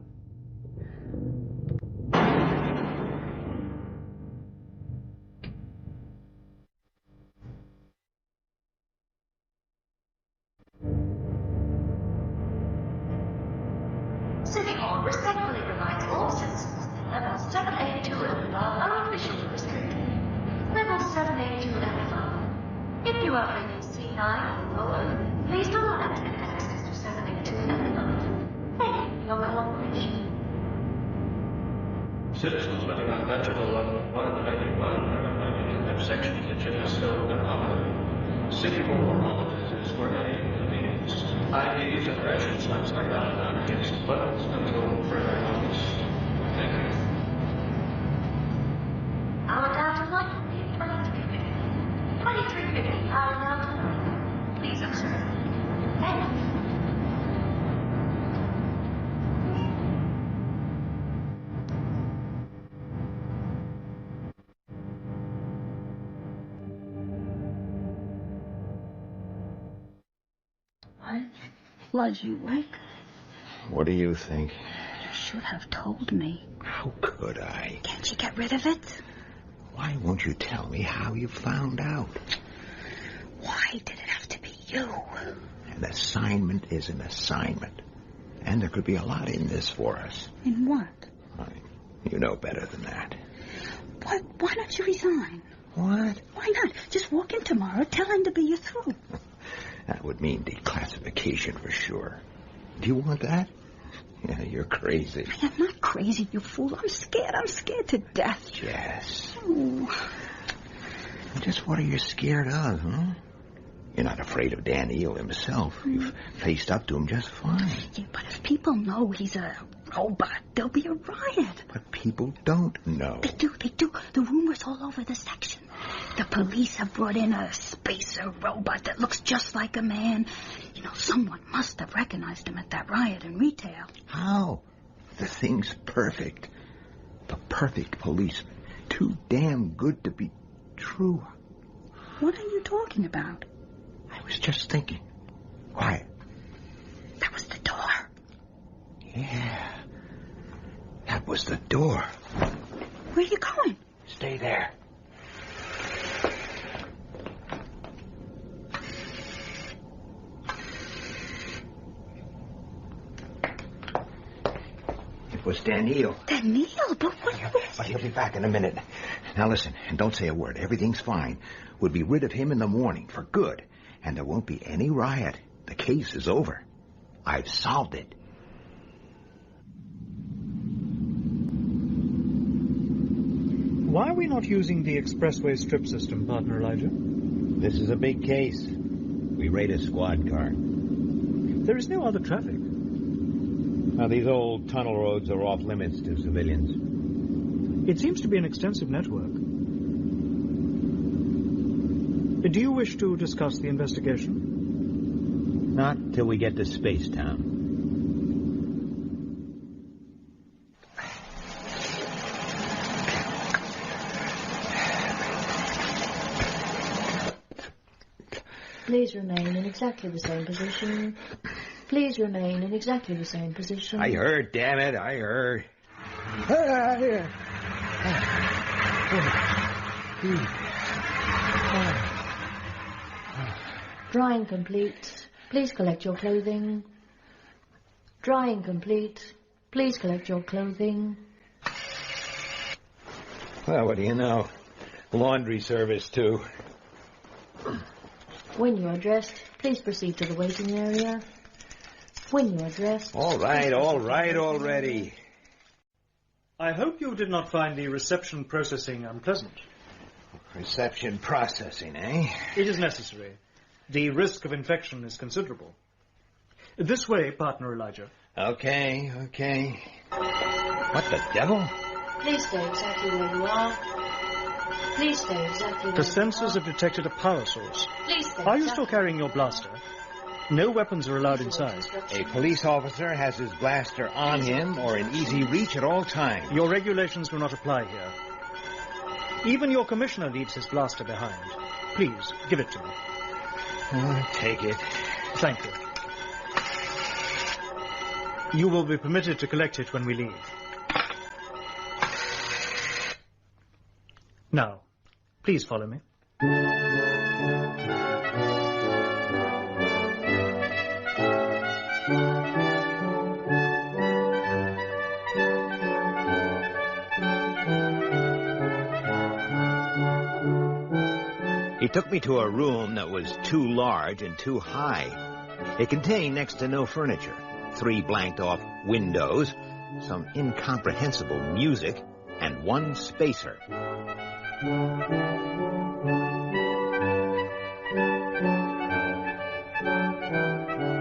City Hall respectfully reminds all citizens that level 782 and above are officially restricted. Level 782 and above. If you are rated C9 or lower, please do not attempt access to 782 and above. Thank you for your cooperation. Citizens living on Metro Level 191 have section kitchen stove and oven. City Hall is where any convenience. IDs and ration slips are not done against buttons until further notice. Thank you. Our data line will be 2350. 2350 hours now tonight. Please observe. Thank you. What? Blood, you awake? What do you think? You should have told me. How could I? Can't you get rid of it? Why won't you tell me how you found out? Why did it have to be you? An assignment is an assignment. And there could be a lot in this for us. In what? You know better than that. What? Why don't you resign? What? Why not? Just walk in tomorrow, tell him to be you through. That would mean declassification for sure. Do you want that? Yeah, you're crazy. I am not crazy, you fool. I'm scared to death. Yes. Oh. Just what are you scared of, huh? You're not afraid of Daniil himself. You've faced up to him just fine. Yeah, but if people know he's a robot, there'll be a riot. But people don't know. They do. The rumors all over the section. The police have brought in a spacer robot that looks just like a man. You know, someone must have recognized him at that riot in retail. How? The thing's perfect. The perfect policeman. Too damn good to be true. What are you talking about? I was just thinking. Quiet. That was the door. Yeah. That was the door. Where are you going? Stay there. It was Daniil. Daniil? But what... But he'll be back in a minute. Now listen, and don't say a word. Everything's fine. We'll be rid of him in the morning, for good. And there won't be any riot. The case is over. I've solved it. Why are we not using the expressway strip system, Partner Elijah? This is a big case. We raid a squad car. There is no other traffic. Now, these old tunnel roads are off limits to civilians. It seems to be an extensive network. Do you wish to discuss the investigation? Not till we get to Spacetown. Please remain in exactly the same position. Please remain in exactly the same position. I heard, damn it, I heard. Drying complete. Please collect your clothing. Drying complete. Please collect your clothing. Well, what do you know? Laundry service, too. When you are dressed, please proceed to the waiting area. When you are dressed... All right already. I hope you did not find the reception processing unpleasant. Reception processing, eh? It is necessary. The risk of infection is considerable. This way, partner Elijah. Okay. What the devil? Please stay exactly where you are. Please stay exactly where The sensors have detected a power source. Please stay Are you still carrying your blaster? No weapons are allowed inside. A police officer has his blaster on him or in easy reach at all times. Your regulations do not apply here. Even your commissioner leaves his blaster behind. Please, give it to me. Take it. Thank you. You will be permitted to collect it when we leave. Now, please follow me. He took me to a room that was too large and too high. It contained next to no furniture, 3 blanked-off windows, some incomprehensible music, and 1 spacer.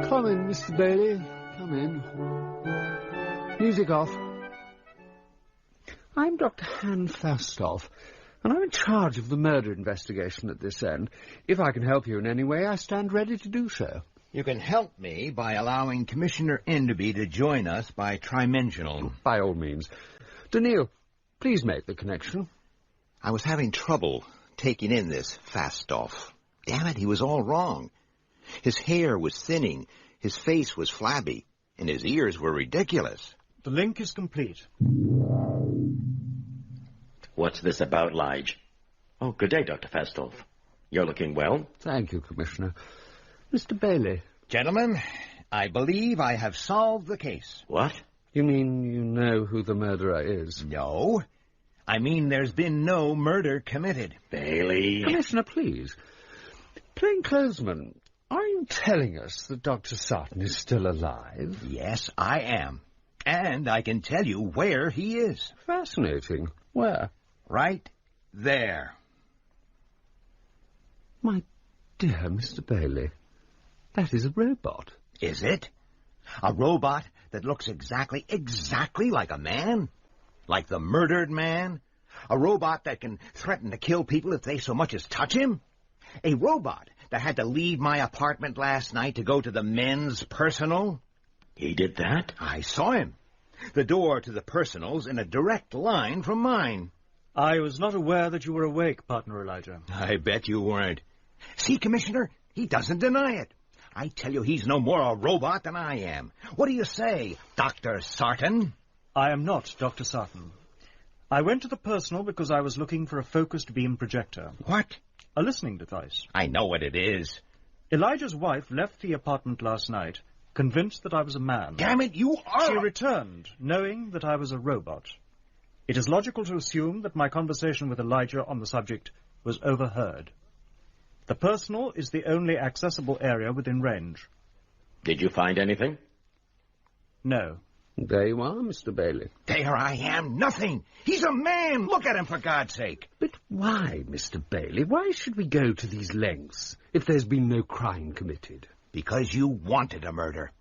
Come in, Mr. Bailey. Come in. Music off. I'm Dr. Han Fastoff, and I'm in charge of the murder investigation at this end. If I can help you in any way, I stand ready to do so. You can help me by allowing Commissioner Enderby to join us by trimensional. By all means. Daniil, please make the connection. I was having trouble taking in this Fastoff. Damn it, he was all wrong. His hair was thinning, his face was flabby, and his ears were ridiculous. The link is complete. What's this about, Lige? Oh, good day, Dr. Fastoff. You're looking well. Thank you, Commissioner. Mr. Bailey. Gentlemen, I believe I have solved the case. What? You mean you know who the murderer is? No. I mean there's been no murder committed. Bailey. Commissioner, please. Plainclothesman, are you telling us that Dr. Sarton is still alive? Yes, I am. And I can tell you where he is. Fascinating. Where? Right there. My dear Mr. Bailey, that is a robot. Is it? A robot that looks exactly like a man? Like the murdered man? A robot that can threaten to kill people if they so much as touch him? A robot that had to leave my apartment last night to go to the men's personal? He did that? I saw him. The door to the personal's in a direct line from mine. I was not aware that you were awake, partner Elijah. I bet you weren't. See, Commissioner, he doesn't deny it. I tell you, he's no more a robot than I am. What do you say, Dr. Sarton? I am not Dr. Sarton. I went to the personal because I was looking for a focused beam projector. What? A listening device. I know what it is. Elijah's wife left the apartment last night, convinced that I was a man. Damn it, you are... She returned, knowing that I was a robot. It is logical to assume that my conversation with Elijah on the subject was overheard. The personal is the only accessible area within range. Did you find anything? No. There you are, Mr. Bailey. There I am, nothing. He's a man. Look at him, for God's sake. But why, Mr. Bailey? Why should we go to these lengths if there's been no crime committed? Because you wanted a murder.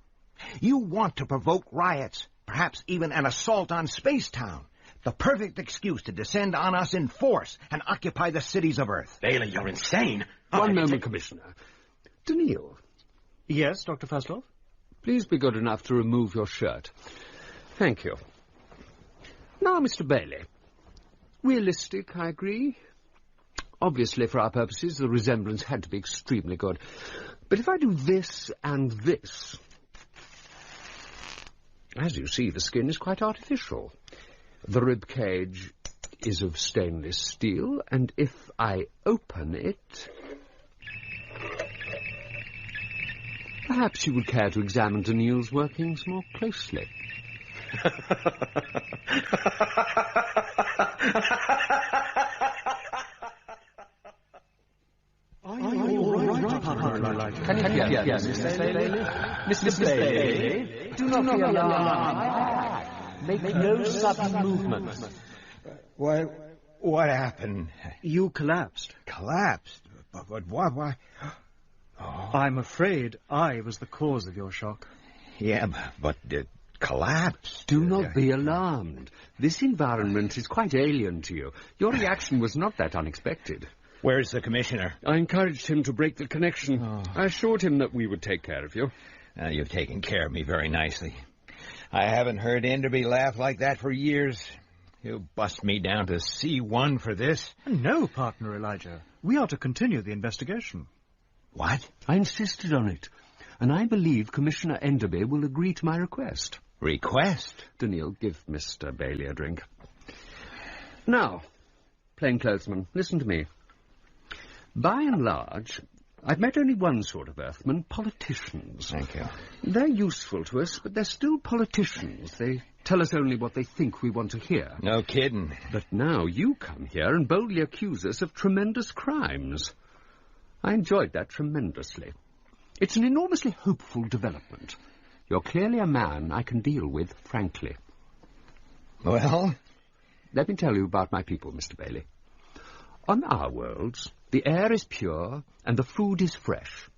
You want to provoke riots, perhaps even an assault on Spacetown. The perfect excuse to descend on us in force and occupy the cities of Earth. Bailey, you're insane. One moment, Commissioner. Daniil. Yes, Dr. Fastoff? Please be good enough to remove your shirt. Thank you. Now, Mr. Bailey. Realistic, I agree. Obviously, for our purposes, the resemblance had to be extremely good. But if I do this and this... As you see, the skin is quite artificial. The rib cage is of stainless steel, and if I open it... Perhaps you would care to examine Daniil's workings more closely. Yes, Mr. Bailey? Mr. Bailey, do not be alarmed. Make no sudden movements. What happened? You collapsed. Collapsed? But why? Oh. I'm afraid I was the cause of your shock. Yeah, but it collapsed. Do not be alarmed. This environment is quite alien to you. Your reaction was not that unexpected. Where's the commissioner? I encouraged him to break the connection. Oh. I assured him that we would take care of you. You've taken care of me very nicely. I haven't heard Enderby laugh like that for years. You bust me down to C1 for this? No, partner Elijah. We are to continue the investigation. What? I insisted on it, and I believe Commissioner Enderby will agree to my request. Request? Daniil, give Mr. Bailey a drink. Now, plainclothesman, listen to me. By and large, I've met only one sort of Earthman, politicians. Thank you. They're useful to us, but they're still politicians. They tell us only what they think we want to hear. No kidding. But now you come here and boldly accuse us of tremendous crimes. I enjoyed that tremendously. It's an enormously hopeful development. You're clearly a man I can deal with, frankly. Well? Let me tell you about my people, Mr. Bailey. On our worlds, the air is pure and the food is fresh.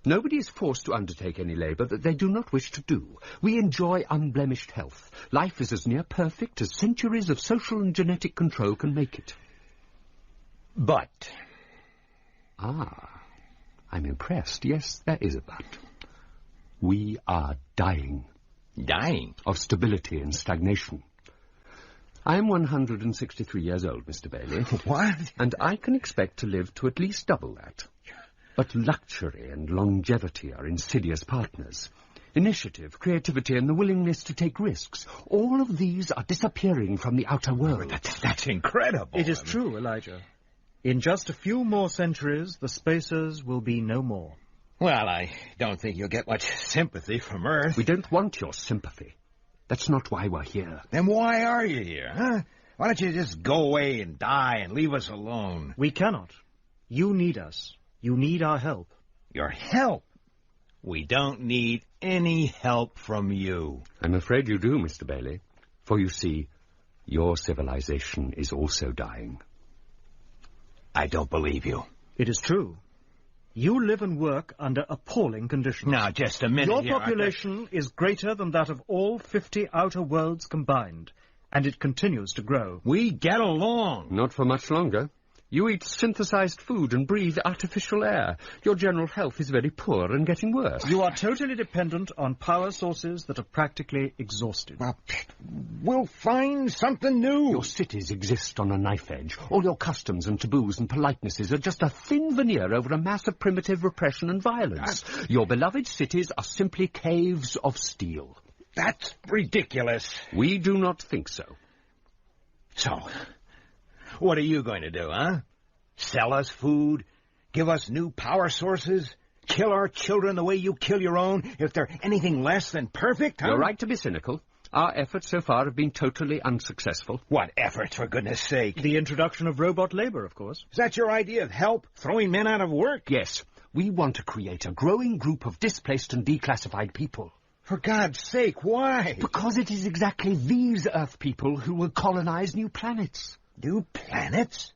Nobody is forced to undertake any labour that they do not wish to do. We enjoy unblemished health. Life is as near perfect as centuries of social and genetic control can make it. But... Ah, I'm impressed. Yes, there is a but. We are dying. Dying? Of stability and stagnation. I am 163 years old, Mr. Bailey. What? And I can expect to live to at least double that. But luxury and longevity are insidious partners. Initiative, creativity, and the willingness to take risks. All of these are disappearing from the outer world. That's incredible. It is true, Elijah. In just a few more centuries, the Spacers will be no more. Well, I don't think you'll get much sympathy from Earth. We don't want your sympathy. That's not why we're here. Then why are you here, huh? Why don't you just go away and die and leave us alone? We cannot. You need us. You need our help. Your help? We don't need any help from you. I'm afraid you do, Mr. Bailey. For you see, your civilization is also dying. I don't believe you. It is true. You live and work under appalling conditions. Now, just a minute. Your population is greater than that of all 50 outer worlds combined, and it continues to grow. We get along. Not for much longer. You eat synthesized food and breathe artificial air. Your general health is very poor and getting worse. You are totally dependent on power sources that are practically exhausted. Well, we'll find something new. Your cities exist on a knife edge. All your customs and taboos and politenesses are just a thin veneer over a mass of primitive repression and violence. Your beloved cities are simply caves of steel. That's ridiculous. We do not think so. So... what are you going to do, huh? Sell us food? Give us new power sources? Kill our children the way you kill your own if they're anything less than perfect, huh? You're right to be cynical. Our efforts so far have been totally unsuccessful. What efforts, for goodness sake? The introduction of robot labor, of course. Is that your idea of help? Throwing men out of work? Yes. We want to create a growing group of displaced and declassified people. For God's sake, why? Because it is exactly these Earth people who will colonize new planets. New planets?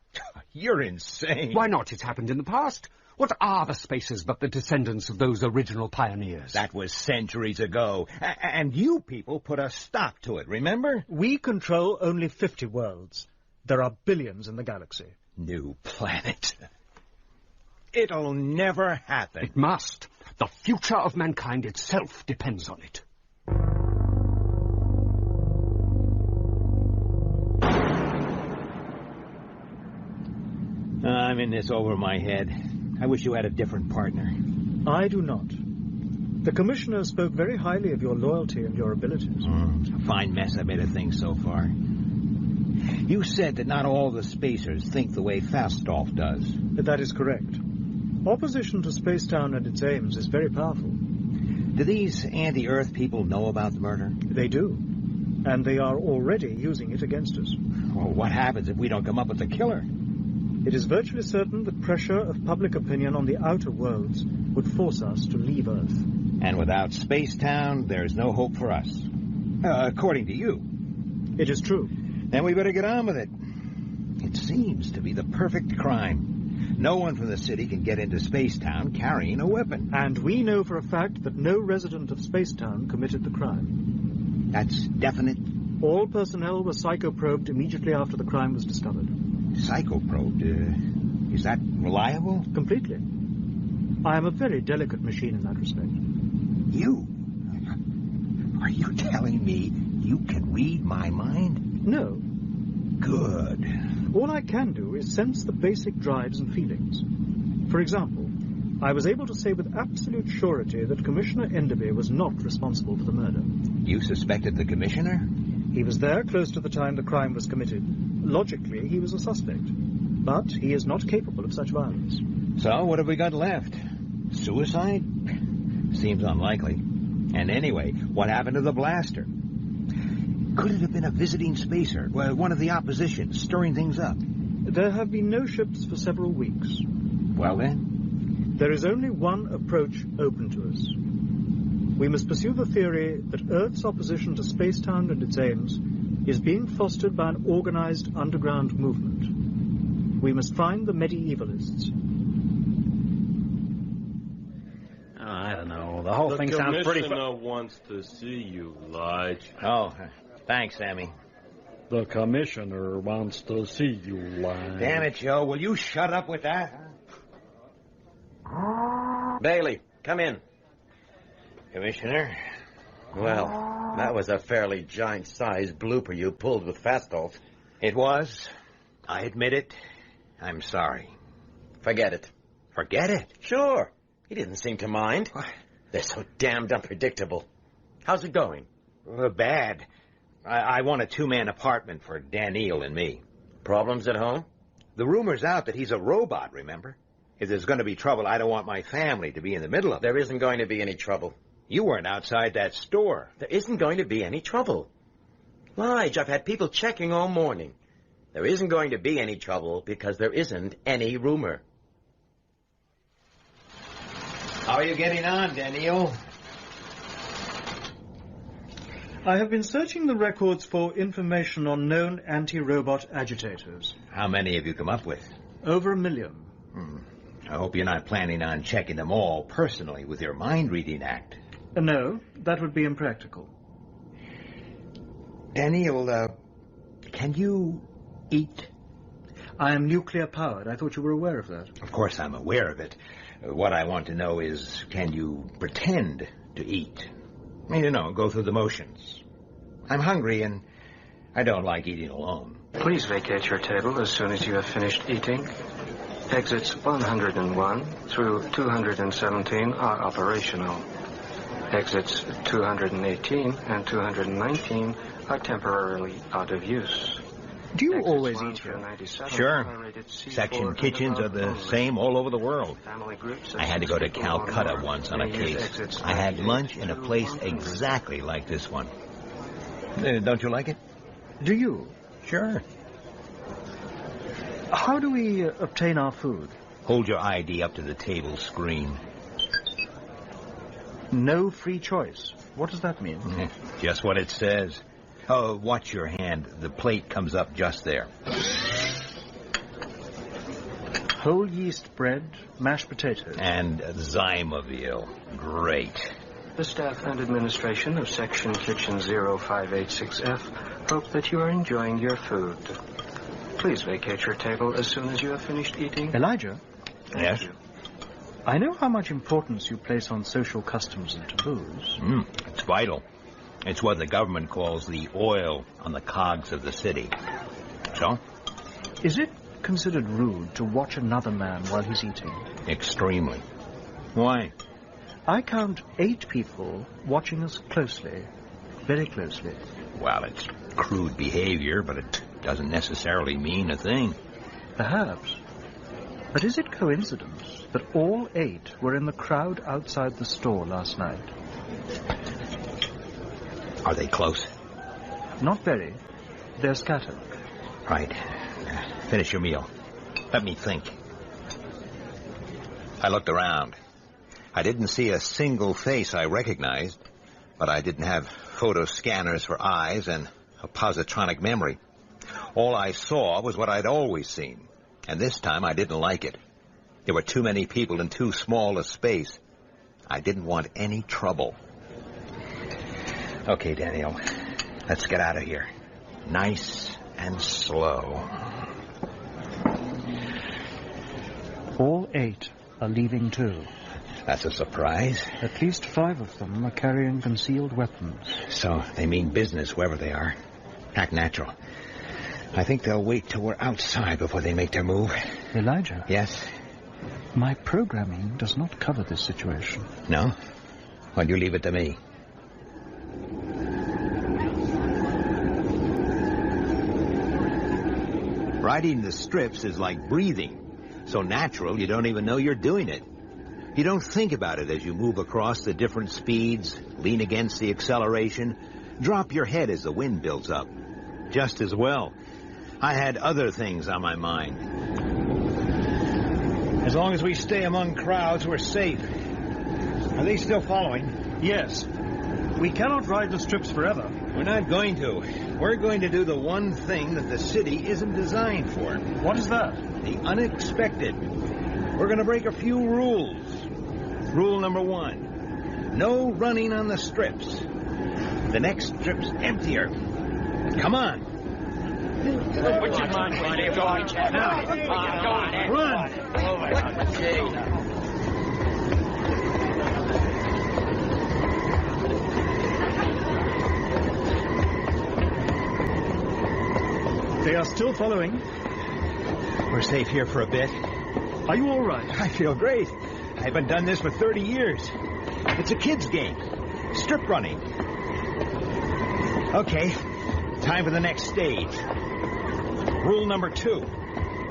You're insane. Why not? It's happened in the past. What are the Spacers but the descendants of those original pioneers? That was centuries ago. And you people put a stop to it, remember? We control only 50 worlds. There are billions in the galaxy. New planet. It'll never happen. It must. The future of mankind itself depends on it. I'm in this over my head. I wish you had a different partner. I do not. The Commissioner spoke very highly of your loyalty and your abilities. A fine mess I made of things so far. You said that not all the spacers think the way Fastolf does. That is correct. Opposition to Spacetown and its aims is very powerful. Do these anti-Earth people know about the murder? They do. And they are already using it against us. Well, what happens if we don't come up with the killer? It is virtually certain that pressure of public opinion on the outer worlds would force us to leave Earth. And without Spacetown, there's no hope for us. According to you. It is true. Then we better get on with it. It seems to be the perfect crime. No one from the city can get into Spacetown carrying a weapon. And we know for a fact that no resident of Spacetown committed the crime. That's definite? All personnel were psychoprobed immediately after the crime was discovered. Psychoprobed? Is that reliable? Completely. I am a very delicate machine in that respect. You? Are you telling me you can read my mind? No. Good. All I can do is sense the basic drives and feelings. For example, I was able to say with absolute surety that Commissioner Enderby was not responsible for the murder. You suspected the Commissioner? He was there close to the time the crime was committed. Logically, he was a suspect. But he is not capable of such violence. So, what have we got left? Suicide? Seems unlikely. And anyway, what happened to the blaster? Could it have been a visiting spacer, one of the opposition, stirring things up? There have been no ships for several weeks. Well then? There is only one approach open to us. We must pursue the theory that Earth's opposition to Spacetown and its aims is being fostered by an organized underground movement. We must find the medievalists. I don't know. The whole thing sounds pretty... The Commissioner wants to see you, Lige. Oh, thanks, Sammy. The Commissioner wants to see you, Lige. Damn it, Joe. Will you shut up with that? Bailey, come in. Commissioner? Well, that was a fairly giant-sized blooper you pulled with Fastolf. It was. I admit it. I'm sorry. Forget it. Forget it? Sure. He didn't seem to mind. What? They're so damned unpredictable. How's it going? Bad. I want a two-man apartment for Daniel and me. Problems at home? The rumor's out that he's a robot, remember? If there's going to be trouble, I don't want my family to be in the middle of it. There isn't going to be any trouble. You weren't outside that store. There isn't going to be any trouble. Lige, I've had people checking all morning. There isn't going to be any trouble because there isn't any rumor. How are you getting on, Daniel? I have been searching the records for information on known anti-robot agitators. How many have you come up with? Over 1 million. I hope you're not planning on checking them all personally with your mind-reading act. No, that would be impractical. Daniel, can you eat? I am nuclear-powered. I thought you were aware of that. Of course I'm aware of it. What I want to know is, can you pretend to eat? I mean, go through the motions. I'm hungry, and I don't like eating alone. Please vacate your table as soon as you have finished eating. Exits 101 through 217 are operational. Exits 218 and 219 are temporarily out of use. Do you always eat here? Sure. Section kitchens are the same all over the world. I had to go to Calcutta once on a case. I had lunch in a place exactly like this one. Don't you like it? Do you? Sure. How do we obtain our food? Hold your ID up to the table screen. No free choice. What does that mean? Just what it says. Oh, watch your hand. The plate comes up just there. Whole yeast bread, mashed potatoes. And Zymoville. Great. The staff and administration of Section Kitchen 0586F hope that you are enjoying your food. Please vacate your table as soon as you have finished eating. Elijah? Yes? I know how much importance you place on social customs and taboos. It's vital. It's what the government calls the oil on the cogs of the city. So? Is it considered rude to watch another man while he's eating? Extremely. Why? I count 8 people watching us closely. Very closely. Well, it's crude behavior, but it doesn't necessarily mean a thing. Perhaps. But is it coincidence that all 8 were in the crowd outside the store last night? Are they close? Not very. They're scattered. Right. Finish your meal. Let me think. I looked around. I didn't see a single face I recognized, but I didn't have photo scanners for eyes and a positronic memory. All I saw was what I'd always seen, and this time I didn't like it. There were too many people in too small a space. I didn't want any trouble. Okay, Daniel, let's get out of here. Nice and slow. All 8 are leaving too. That's a surprise. At least 5 of them are carrying concealed weapons. So they mean business wherever they are. Act natural. I think they'll wait till we're outside before they make their move. Elijah? Yes? My programming does not cover this situation. No? Well, you leave it to me. Riding the strips is like breathing. So natural you don't even know you're doing it. You don't think about it as you move across the different speeds, lean against the acceleration, drop your head as the wind builds up. Just as well. I had other things on my mind. As long as we stay among crowds, we're safe. Are they still following? Yes. We cannot ride the strips forever. We're not going to. We're going to do the one thing that the city isn't designed for. What is that? The unexpected. We're going to break a few rules. Rule number 1. No running on the strips. The next strip's emptier. Come on. Put your mind on it. Go on, Chad. Run. They are still following. We're safe here for a bit. Are you all right? I feel great. I haven't done this for 30 years. It's a kid's game. Strip running. Okay, time for the next stage. Rule number 2.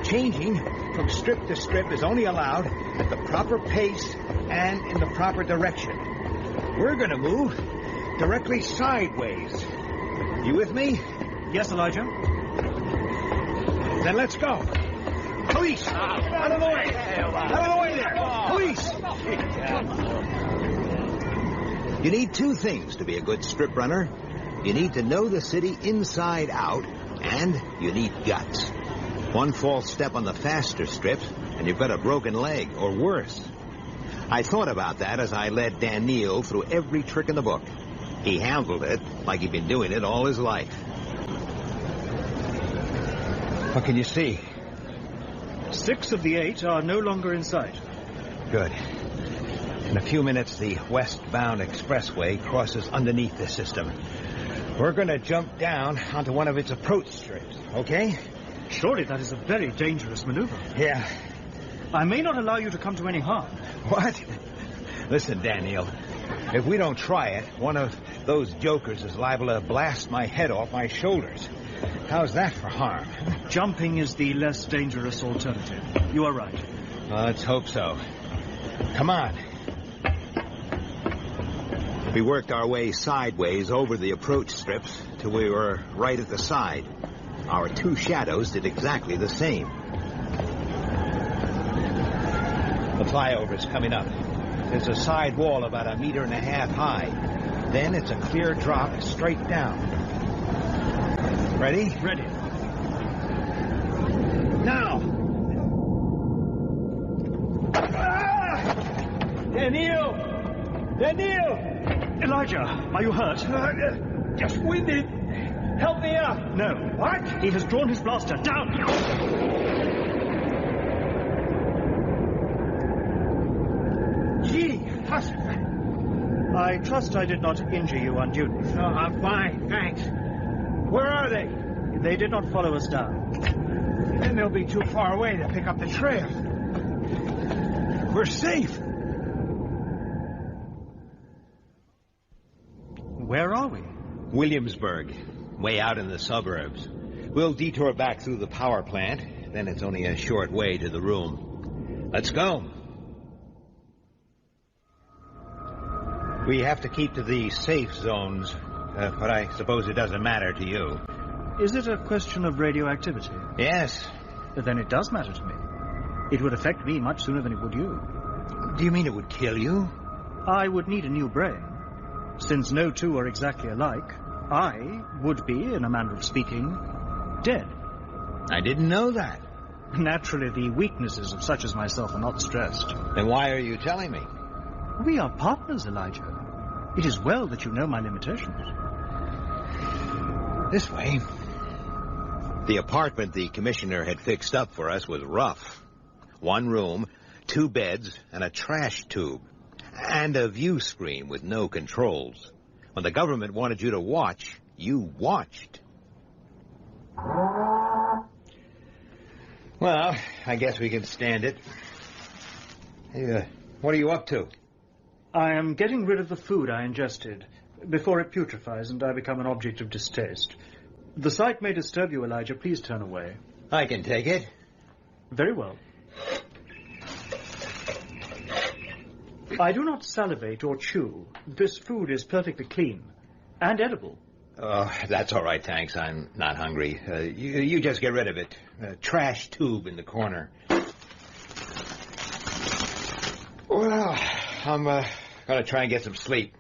Changing from strip to strip is only allowed at the proper pace and in the proper direction. We're going to move directly sideways. You with me? Yes, Elijah. Then let's go. Police! Out of the way! Out of the way there! Police! You need 2 things to be a good strip runner. You need to know the city inside out, and you need guts. One false step on the faster strips, and you've got a broken leg, or worse. I thought about that as I led Daniel through every trick in the book. He handled it like he'd been doing it all his life. What can you see? 6 of the 8 are no longer in sight. Good. In a few minutes, the westbound expressway crosses underneath the system. We're going to jump down onto one of its approach strips, okay? Surely that is a very dangerous maneuver. Yeah. I may not allow you to come to any harm. What? Listen, Daniel, if we don't try it, one of those jokers is liable to blast my head off my shoulders. How's that for harm? Jumping is the less dangerous alternative. You are right. Well, let's hope so. Come on. We worked our way sideways over the approach strips till we were right at the side. Our 2 shadows did exactly the same. The flyover's coming up. There's a side wall about 1.5 meters high. Then it's a clear drop straight down. Ready? Ready. Now! Ah! Daniel! Daniel! Elijah, are you hurt? Just winded. Help me up. No. What? He has drawn his blaster. Down! Gee, I trust I did not injure you unduly. Oh, I'm fine, thanks. Where are they? They did not follow us down. Then they'll be too far away to pick up the trail. We're safe. Where are we? Williamsburg, way out in the suburbs. We'll detour back through the power plant, then it's only a short way to the room. Let's go. We have to keep to the safe zones, but I suppose it doesn't matter to you. Is it a question of radioactivity? Yes. Then it does matter to me. It would affect me much sooner than it would you. Do you mean it would kill you? I would need a new brain. Since no two are exactly alike, I would be, in a manner of speaking, dead. I didn't know that. Naturally, the weaknesses of such as myself are not stressed. Then why are you telling me? We are partners, Elijah. It is well that you know my limitations. This way. The apartment the commissioner had fixed up for us was rough. 1 room, 2 beds, and a trash tube. And a view screen with no controls. When the government wanted you to watch, you watched. Well, I guess we can stand it. Hey, what are you up to? I am getting rid of the food I ingested before it putrefies and I become an object of distaste. The sight may disturb you, Elijah. Please turn away. I can take it. Very well. I do not salivate or chew. This food is perfectly clean and edible. Oh, that's all right, thanks. I'm not hungry. You just get rid of it. Trash tube in the corner. Well, I'm going to try and get some sleep.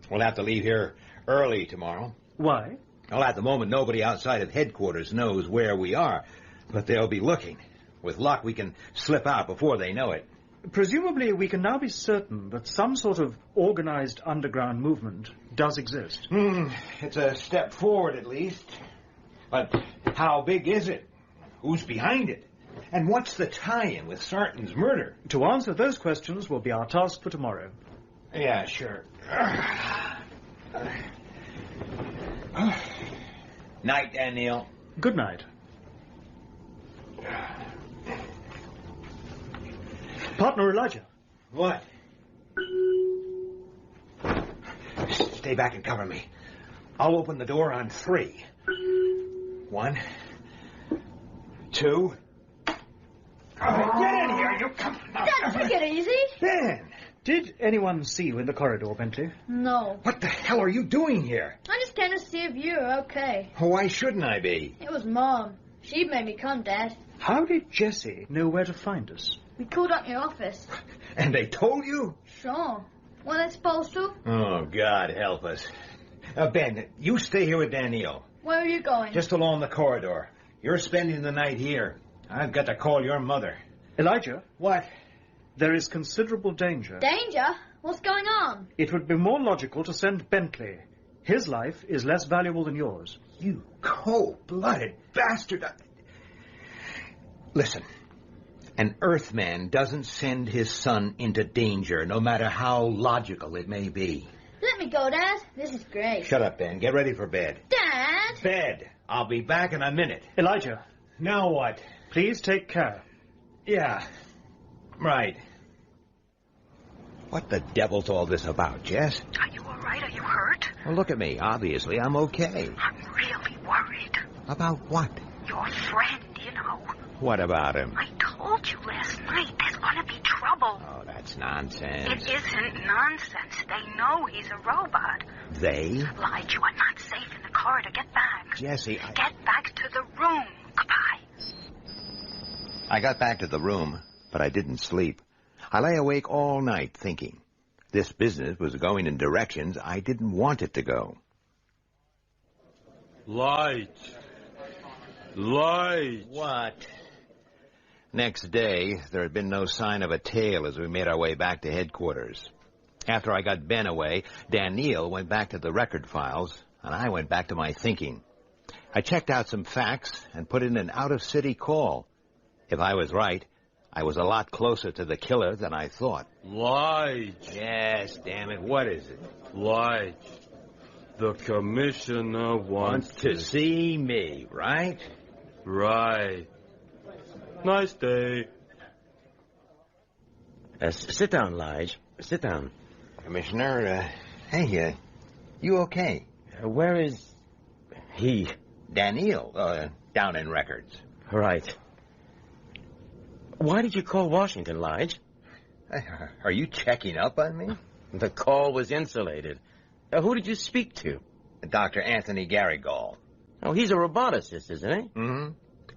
We'll have to leave here early tomorrow. Why? Well, at the moment, nobody outside of headquarters knows where we are, but they'll be looking. With luck, we can slip out before they know it. Presumably, we can now be certain that some sort of organized underground movement does exist. It's a step forward, at least. But how big is it? Who's behind it? And what's the tie-in with Sarton's murder? To answer those questions will be our task for tomorrow. Yeah, sure. Night, Daniel. Good night. Partner Elijah. What? Stay back and cover me. I'll open the door on 3. 1, 2. Get in here, you come. Dad, take it easy. Ben! Did anyone see you in the corridor, Bentley? No. What the hell are you doing here? I just came to see if you were okay. Why shouldn't I be? It was Mom. She made me come, Dad. How did Jessie know where to find us? We called up your office. And they told you? Sure. Weren't they supposed to? Oh, God help us. Ben, you stay here with Danielle. Where are you going? Just along the corridor. You're spending the night here. I've got to call your mother. Elijah? What? There is considerable danger. Danger? What's going on? It would be more logical to send Bentley. His life is less valuable than yours. You cold-blooded bastard. Listen. An Earthman doesn't send his son into danger, no matter how logical it may be. Let me go, Dad. This is great. Shut up, Ben. Get ready for bed. Dad! Bed. I'll be back in a minute. Elijah. Now what? Please take care. Yeah. Right. What the devil's all this about, Jess? Are you all right? Are you hurt? Well, look at me. Obviously, I'm okay. I'm really worried. About what? Your friend, you know. What about him? I told you last night there's gonna be trouble. Oh, that's nonsense. It isn't nonsense. They know he's a robot. They? Lied, you are not safe in the corridor. Get back. Jessie, Get back to the room. Goodbye. I got back to the room, but I didn't sleep. I lay awake all night thinking. This business was going in directions I didn't want it to go. Light. What? Next day, there had been no sign of a tail as we made our way back to headquarters. After I got Ben away, Danielle went back to the record files, and I went back to my thinking. I checked out some facts and put in an out-of-city call. If I was right, I was a lot closer to the killer than I thought. Light. Yes, damn it, what is it? Light. The commissioner wants to see me, right? Right. Nice day. Sit down, Lige. Sit down. Commissioner, hey, you okay? Where is he? Daniel, down in records. Right. Why did you call Washington, Lige? Are you checking up on me? The call was insulated. Who did you speak to? Dr. Anthony Garrick. Oh, he's a roboticist, isn't he? Mm-hmm.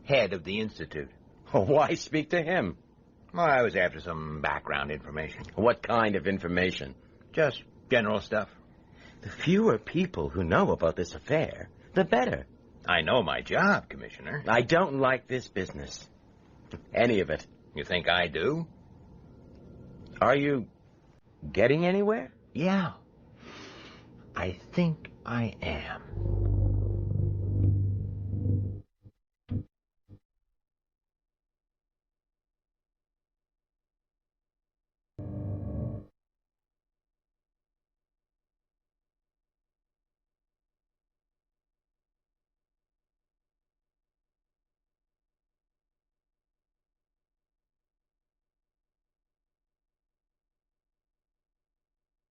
Head of the Institute. Why speak to him? Well, I was after some background information. What kind of information? Just general stuff. The fewer people who know about this affair, the better. I know my job, Commissioner. I don't like this business. Any of it. You think I do? Are you getting anywhere? Yeah. I think I am.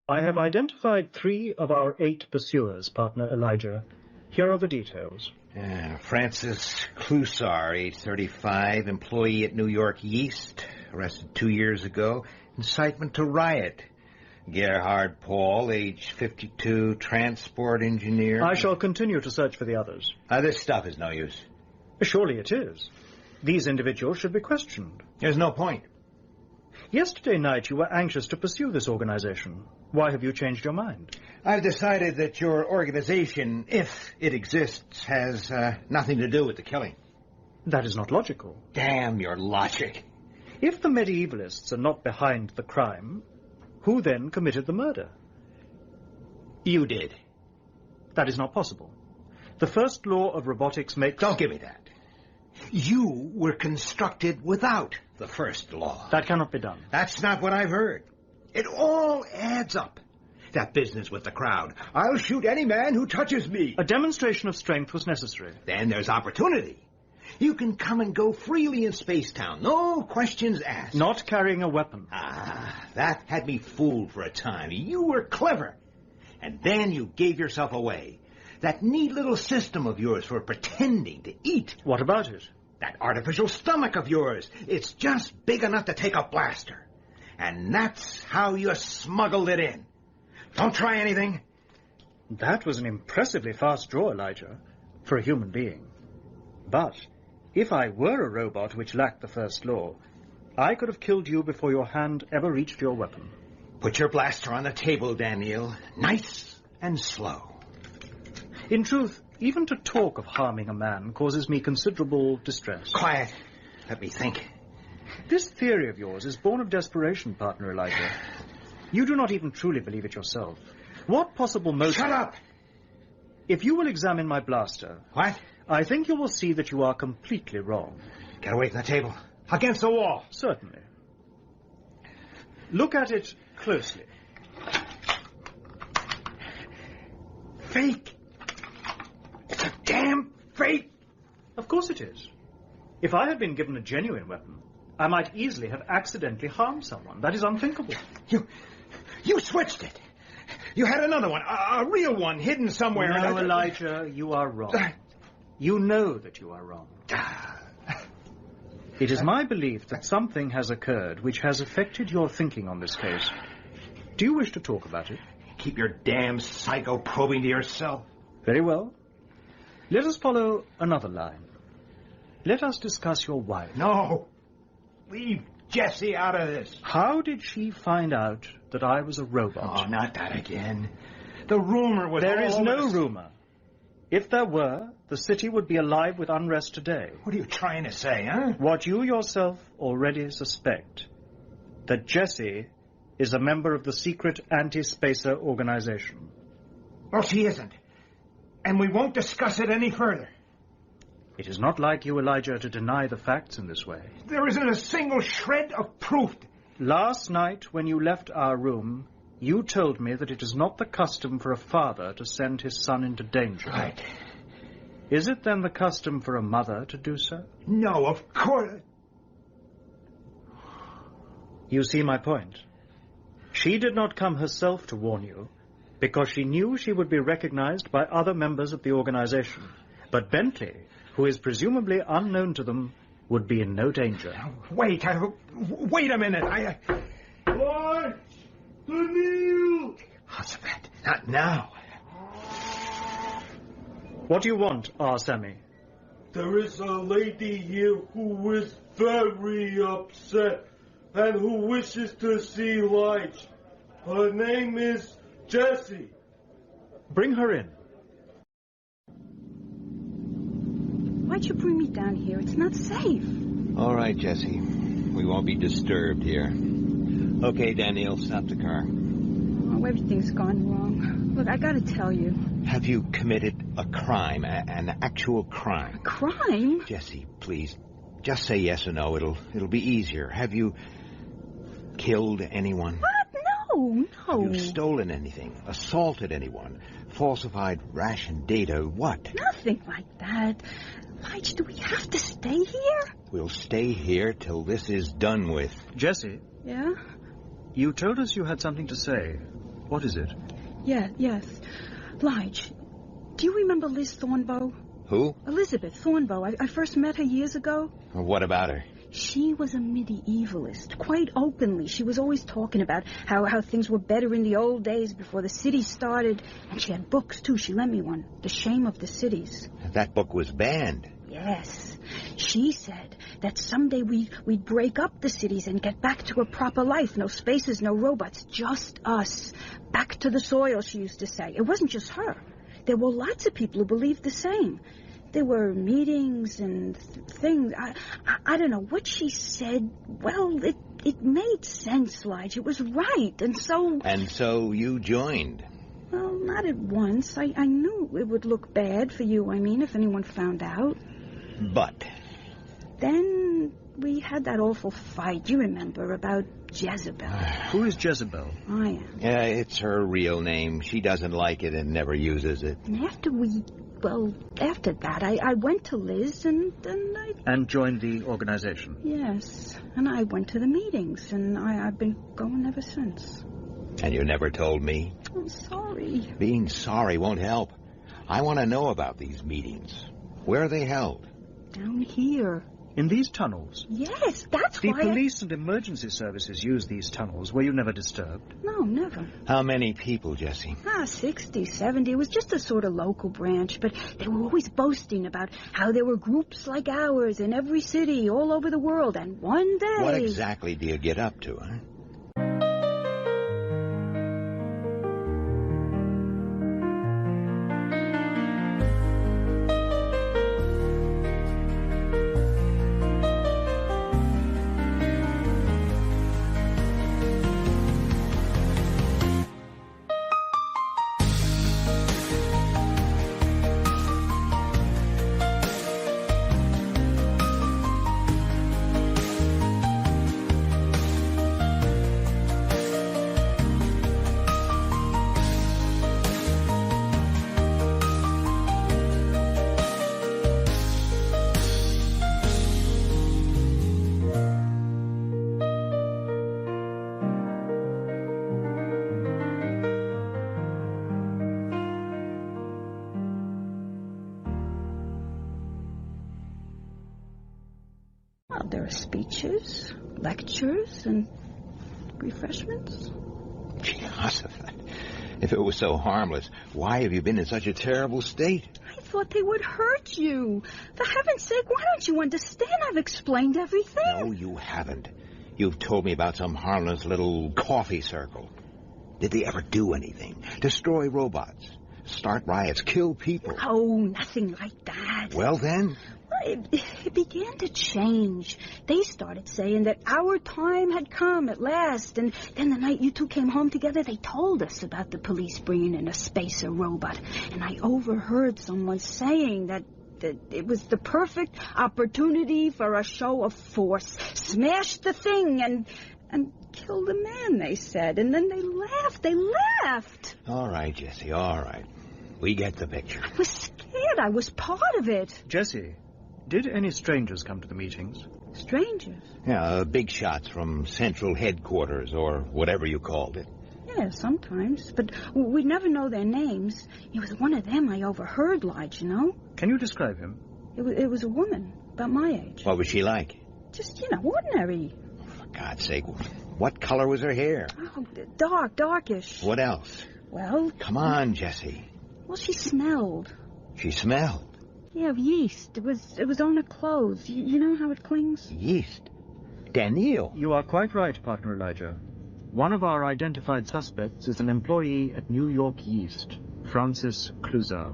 I have identified 3 of our 8 pursuers, partner Elijah. Here are the details. Francis Clusar, age 35, employee at New York Yeast, arrested 2 years ago, incitement to riot. Gerhard Paul, age 52, transport engineer. I shall continue to search for the others. This stuff is no use. Surely it is. These individuals should be questioned. There's no point. Yesterday night you were anxious to pursue this organization. Why have you changed your mind? I've decided that your organization, if it exists, has nothing to do with the killing. That is not logical. Damn your logic. If the medievalists are not behind the crime, who then committed the murder? You did. That is not possible. The first law of robotics makes... Don't give me that. You were constructed without the first law. That cannot be done. That's not what I've heard. It all adds up. That business with the crowd. I'll shoot any man who touches me. A demonstration of strength was necessary. Then there's opportunity. You can come and go freely in Spacetown. No questions asked. Not carrying a weapon. That had me fooled for a time. You were clever. And then you gave yourself away. That neat little system of yours for pretending to eat. What about it? That artificial stomach of yours. It's just big enough to take a blaster. And that's how you smuggled it in. Don't try anything. That was an impressively fast draw, Elijah, for a human being. But if I were a robot which lacked the first law, I could have killed you before your hand ever reached your weapon. Put your blaster on the table, Daniel. Nice and slow. In truth, even to talk of harming a man causes me considerable distress. Quiet. Let me think. This theory of yours is born of desperation, partner Elijah. You do not even truly believe it yourself. What possible motive... Shut up! If you will examine my blaster... What? I think you will see that you are completely wrong. Get away from the table. Against the wall. Certainly. Look at it closely. Fake. It's a damn fake. Of course it is. If I had been given a genuine weapon, I might easily have accidentally harmed someone. That is unthinkable. You switched it. You had another one, a real one, hidden somewhere. No, Elijah, you are wrong. You know that you are wrong. It is my belief that something has occurred which has affected your thinking on this case. Do you wish to talk about it? Keep your damn psycho-probing to yourself. Very well. Let us follow another line. Let us discuss your wife. No. Leave Jessie out of this. How did she find out that I was a robot? Oh, not that again. The rumor was... There is no rumor. If there were, the city would be alive with unrest today. What are you trying to say, huh? What you yourself already suspect. That Jessie is a member of the secret anti-spacer organization. Well, she isn't. And we won't discuss it any further. It is not like you, Elijah, to deny the facts in this way. There isn't a single shred of proof. Last night, when you left our room, you told me that it is not the custom for a father to send his son into danger. Right. Is it then the custom for a mother to do so? No, of course. You see my point. She did not come herself to warn you, because she knew she would be recognized by other members of the organization. But Bentley, who is presumably unknown to them, would be in no danger. Wait a minute. March! To kneel! Husband, not now. What do you want, Sammy? There is a lady here who is very upset and who wishes to see Lige. Her name is Jessie. Bring her in. Why'd you bring me down here? It's not safe. All right, Jessie. We won't be disturbed here. Okay, Daniel, stop the car. Oh, everything's gone wrong. Look, I gotta tell you. Have you committed a crime, an actual crime? Crime? Jessie, please, just say yes or no. It'll be easier. Have you killed anyone? What? No. Have you stolen anything? Assaulted anyone? Falsified ration data? What? Nothing like that. Lige, do we have to stay here? We'll stay here till this is done with. Jessie? Yeah? You told us you had something to say. What is it? Yes. Lige, do you remember Liz Thornbow? Who? Elizabeth Thornbow. I first met her years ago. What about her? She was a medievalist, quite openly. She was always talking about how things were better in the old days before the city started. And she had books, too. She lent me one, The Shame of the Cities. That book was banned. Yes. She said that someday we'd break up the cities and get back to a proper life. No spaces, no robots, just us. Back to the soil, she used to say. It wasn't just her. There were lots of people who believed the same. There were meetings and things. I don't know what she said. Well, it made sense, Lige. It was right, and so... And so you joined? Well, not at once. I knew it would look bad for you, if anyone found out. But? Then we had that awful fight, you remember, about Jezebel. Who is Jezebel? I am. Yeah, it's her real name. She doesn't like it and never uses it. And after that, I went to Liz and I... And joined the organization? Yes. And I went to the meetings, and I've been going ever since. And you never told me? I'm sorry. Being sorry won't help. I want to know about these meetings. Where are they held? Down here. In these tunnels? Yes, that's why... The police and emergency services use these tunnels. Were you never disturbed? No, never. How many people, Jessie? 60, 70. It was just a sort of local branch, but they were always boasting about how there were groups like ours in every city all over the world, and one day... What exactly do you get up to, huh? There are speeches, lectures, and refreshments. Jehoshaphat, if it was so harmless, why have you been in such a terrible state? I thought they would hurt you. For heaven's sake, why don't you understand? I've explained everything. No, you haven't. You've told me about some harmless little coffee circle. Did they ever do anything? Destroy robots? Start riots? Kill people? Oh, nothing like that. Well, then... It began to change. They started saying that our time had come at last. And then the night you two came home together, they told us about the police bringing in a spacer robot. And I overheard someone saying that it was the perfect opportunity for a show of force. Smash the thing and kill the man, they said. And then they laughed. All right, Jessie, all right. We get the picture. I was scared. I was part of it. Jessie, Did any strangers come to the meetings? Strangers? Yeah, big shots from Central Headquarters, or whatever you called it. Yeah, sometimes. But we'd never know their names. It was one of them I overheard, Lige, you know? Can you describe him? It was a woman, about my age. What was she like? Just, ordinary. For God's sake, what color was her hair? Oh, darkish. What else? Well... Come on, Jessie. Well, she smelled. She smelled? Yeah, of yeast. It was on her clothes. You know how it clings? Yeast? Daniel. You are quite right, Partner Elijah. One of our identified suspects is an employee at New York Yeast, Francis Cluzar.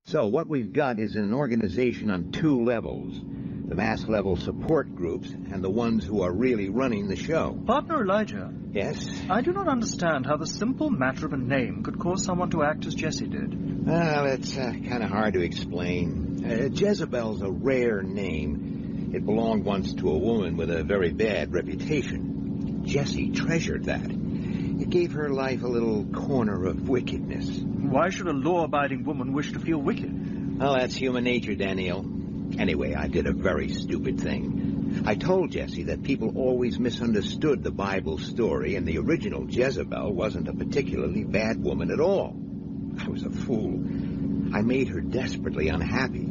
So what we've got is an organization on two levels. The mass-level support groups and the ones who are really running the show. Partner Elijah. Yes? I do not understand how the simple matter of a name could cause someone to act as Jesse did. Well, it's kind of hard to explain. Jezebel's a rare name. It belonged once to a woman with a very bad reputation. Jesse treasured that. It gave her life a little corner of wickedness. Why should a law-abiding woman wish to feel wicked? Well, that's human nature, Daniel. Anyway, I did a very stupid thing. I told Jesse that people always misunderstood the Bible story, and the original Jezebel wasn't a particularly bad woman at all. I was a fool. I made her desperately unhappy.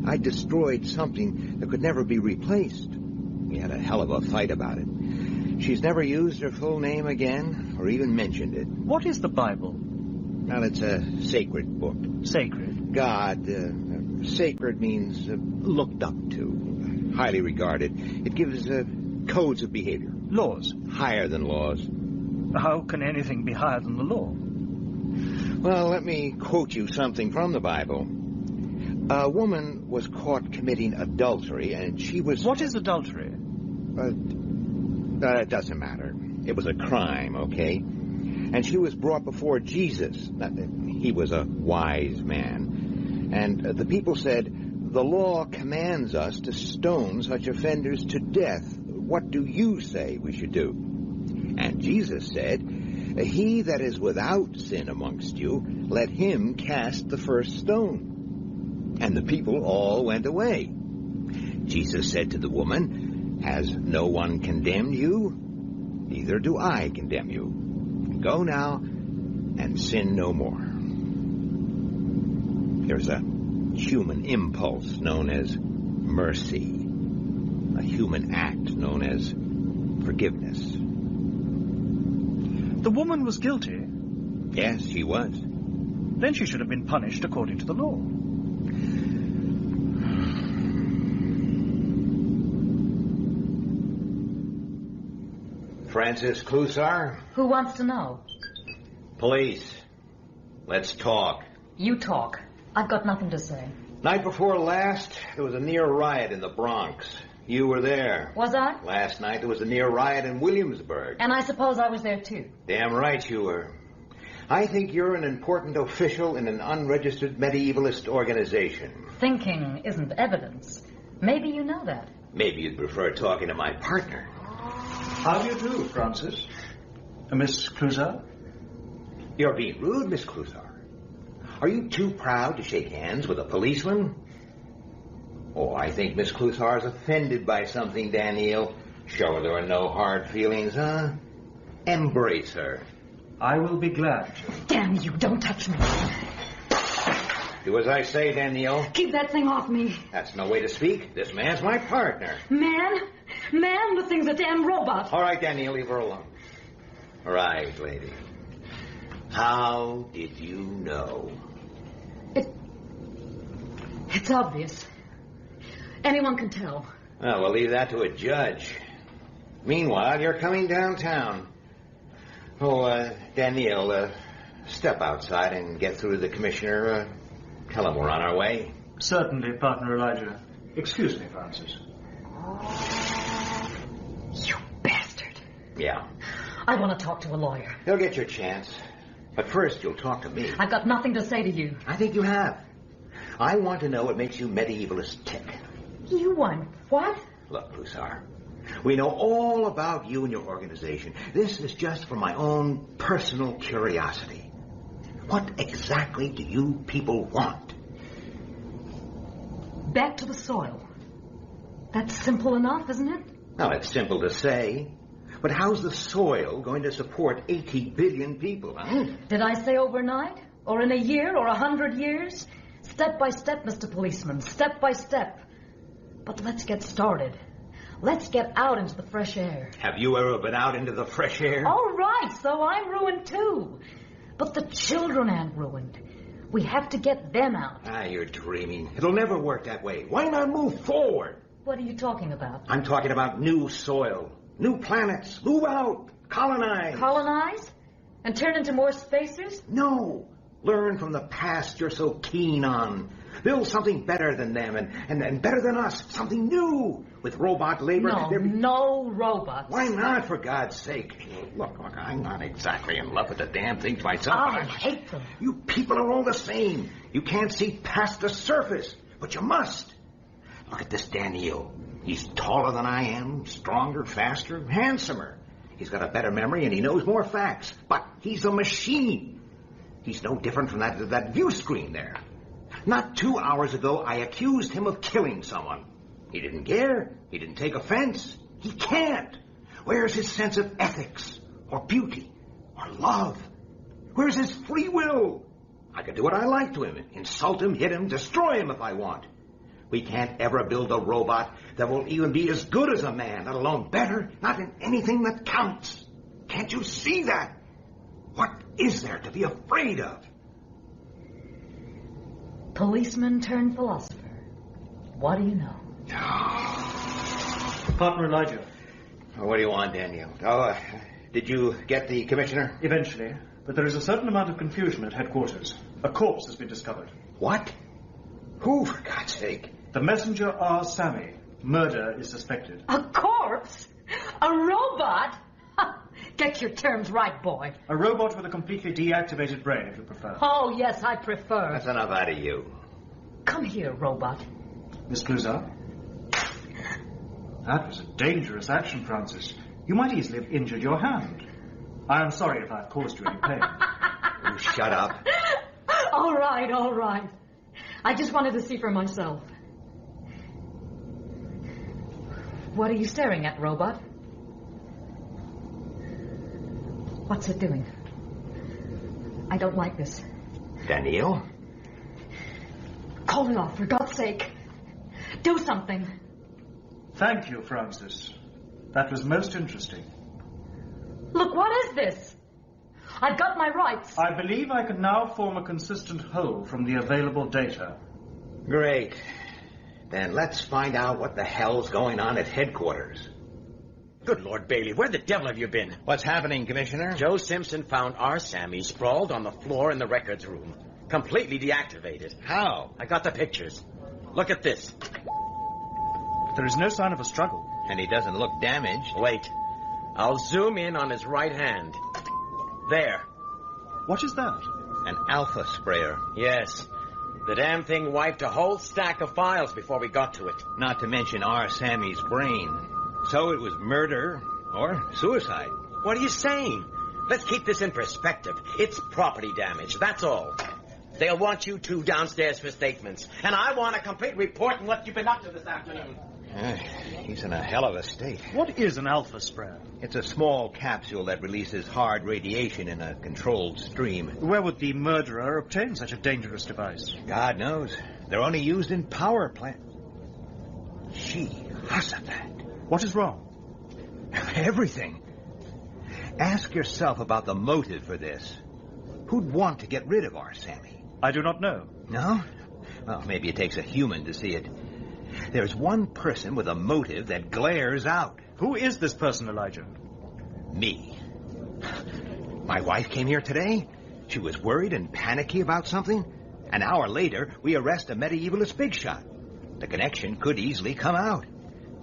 I destroyed something that could never be replaced. We had a hell of a fight about it. She's never used her full name again, or even mentioned it. What is the Bible? Well, it's a sacred book. Sacred? God. Sacred means looked up to, highly regarded. It gives codes of behavior. Laws? Higher than laws. How can anything be higher than the law? Well, let me quote you something from the Bible. A woman was caught committing adultery, and she was... What is adultery? It doesn't matter. It was a crime, okay? And she was brought before Jesus. He was a wise man. And the people said, the law commands us to stone such offenders to death. What do you say we should do? And Jesus said, he that is without sin amongst you, let him cast the first stone. And the people all went away. Jesus said to the woman, has no one condemned you? Neither do I condemn you. Go now and sin no more. There's a human impulse known as mercy, a human act known as forgiveness. The woman was guilty? Yes, she was. Then she should have been punished according to the law. Francis Cluzar? Who wants to know? Police. Let's talk. You talk. I've got nothing to say. Night before last, there was a near riot in the Bronx. You were there. Was I? Last night, there was a near riot in Williamsburg. And I suppose I was there, too. Damn right you were. I think you're an important official in an unregistered medievalist organization. Thinking isn't evidence. Maybe you know that. Maybe you'd prefer talking to my partner. How do you do, Francis? Miss Cluzar? You're being rude, Miss Cluzar. Are you too proud to shake hands with a policeman? Oh, I think Miss Cluzar's offended by something, Daniel. Show her there are no hard feelings, huh? Embrace her. I will be glad to. Damn you, don't touch me. Do as I say, Daniel. Keep that thing off me. That's no way to speak. This man's my partner. Man, the thing's a damn robot. All right, Daniel, leave her alone. Right, lady. How did you know? It's obvious. Anyone can tell. Well, we'll leave that to a judge. Meanwhile, you're coming downtown. Oh, Daniel, step outside and get through to the commissioner. Tell him we're on our way. Certainly, Partner Elijah. Excuse me, Francis. You bastard. Yeah. I want to talk to a lawyer. You'll get your chance. But first, you'll talk to me. I've got nothing to say to you. I think you have. I want to know what makes you medievalists tick. You want what? Look, Hussar, we know all about you and your organization. This is just for my own personal curiosity. What exactly do you people want? Back to the soil. That's simple enough, isn't it? Well, it's simple to say. But how's the soil going to support 80 billion people, huh? Did I say overnight? Or in a year? Or 100 years? Step by step, Mr. Policeman. Step by step. But let's get started. Let's get out into the fresh air. Have you ever been out into the fresh air? All right, so I'm ruined too. But the children aren't ruined. We have to get them out. Ah, you're dreaming. It'll never work that way. Why not move forward? What are you talking about? I'm talking about new soil, new planets. Move out. Colonize. Colonize? And turn into more spacers? No. Learn from the past you're so keen on. Build something better than them and better than us. Something new with robot labor. No robots. Why not, for God's sake? Look, I'm not exactly in love with the damn things myself. I hate them. You people are all the same. You can't see past the surface, but you must. Look at this Daniel. He's taller than I am, stronger, faster, handsomer. He's got a better memory and he knows more facts. But he's a machine. He's no different from that view screen there. Not 2 hours ago, I accused him of killing someone. He didn't care. He didn't take offense. He can't. Where's his sense of ethics, or beauty, or love? Where's his free will? I can do what I like to him. Insult him, hit him, destroy him if I want. We can't ever build a robot that will even be as good as a man, let alone better, not in anything that counts. Can't you see that? What is there to be afraid of? Policeman turned philosopher. What do you know? Partner Elijah. What do you want, Daniel? Did you get the commissioner? Eventually, but there is a certain amount of confusion at headquarters. A corpse has been discovered. What? Who, for God's sake? The messenger R. Sammy. Murder is suspected. A corpse? A robot? Get your terms right, boy. A robot with a completely deactivated brain, if you prefer. Oh, yes, I prefer. That's enough out of you. Come here, robot. Miss Cluzar? That was a dangerous action, Francis. You might easily have injured your hand. I am sorry if I've caused you any pain. You shut up. All right, all right. I just wanted to see for myself. What are you staring at, robot? What's it doing? I don't like this. Daniel? Call it off, for God's sake. Do something. Thank you, Francis. That was most interesting. Look, what is this? I've got my rights. I believe I can now form a consistent whole from the available data. Great. Then let's find out what the hell's going on at headquarters. Good Lord, Bailey, where the devil have you been? What's happening, Commissioner? Joe Simpson found our Sammy sprawled on the floor in the records room. Completely deactivated. How? I got the pictures. Look at this. There is no sign of a struggle. And he doesn't look damaged. Wait. I'll zoom in on his right hand. There. What is that? An alpha sprayer. Yes. The damn thing wiped a whole stack of files before we got to it. Not to mention our Sammy's brain. So it was murder or suicide. What are you saying? Let's keep this in perspective. It's property damage, that's all. They'll want you two downstairs for statements. And I want a complete report on what you've been up to this afternoon. He's in a hell of a state. What is an alpha sprayer? It's a small capsule that releases hard radiation in a controlled stream. Where would the murderer obtain such a dangerous device? God knows. They're only used in power plants. Jehoshaphat. What is wrong? Everything. Ask yourself about the motive for this. Who'd want to get rid of our Sammy? I do not know. No? Well, maybe it takes a human to see it. There's one person with a motive that glares out. Who is this person, Elijah? Me. My wife came here today. She was worried and panicky about something. An hour later, we arrest a medievalist big shot. The connection could easily come out.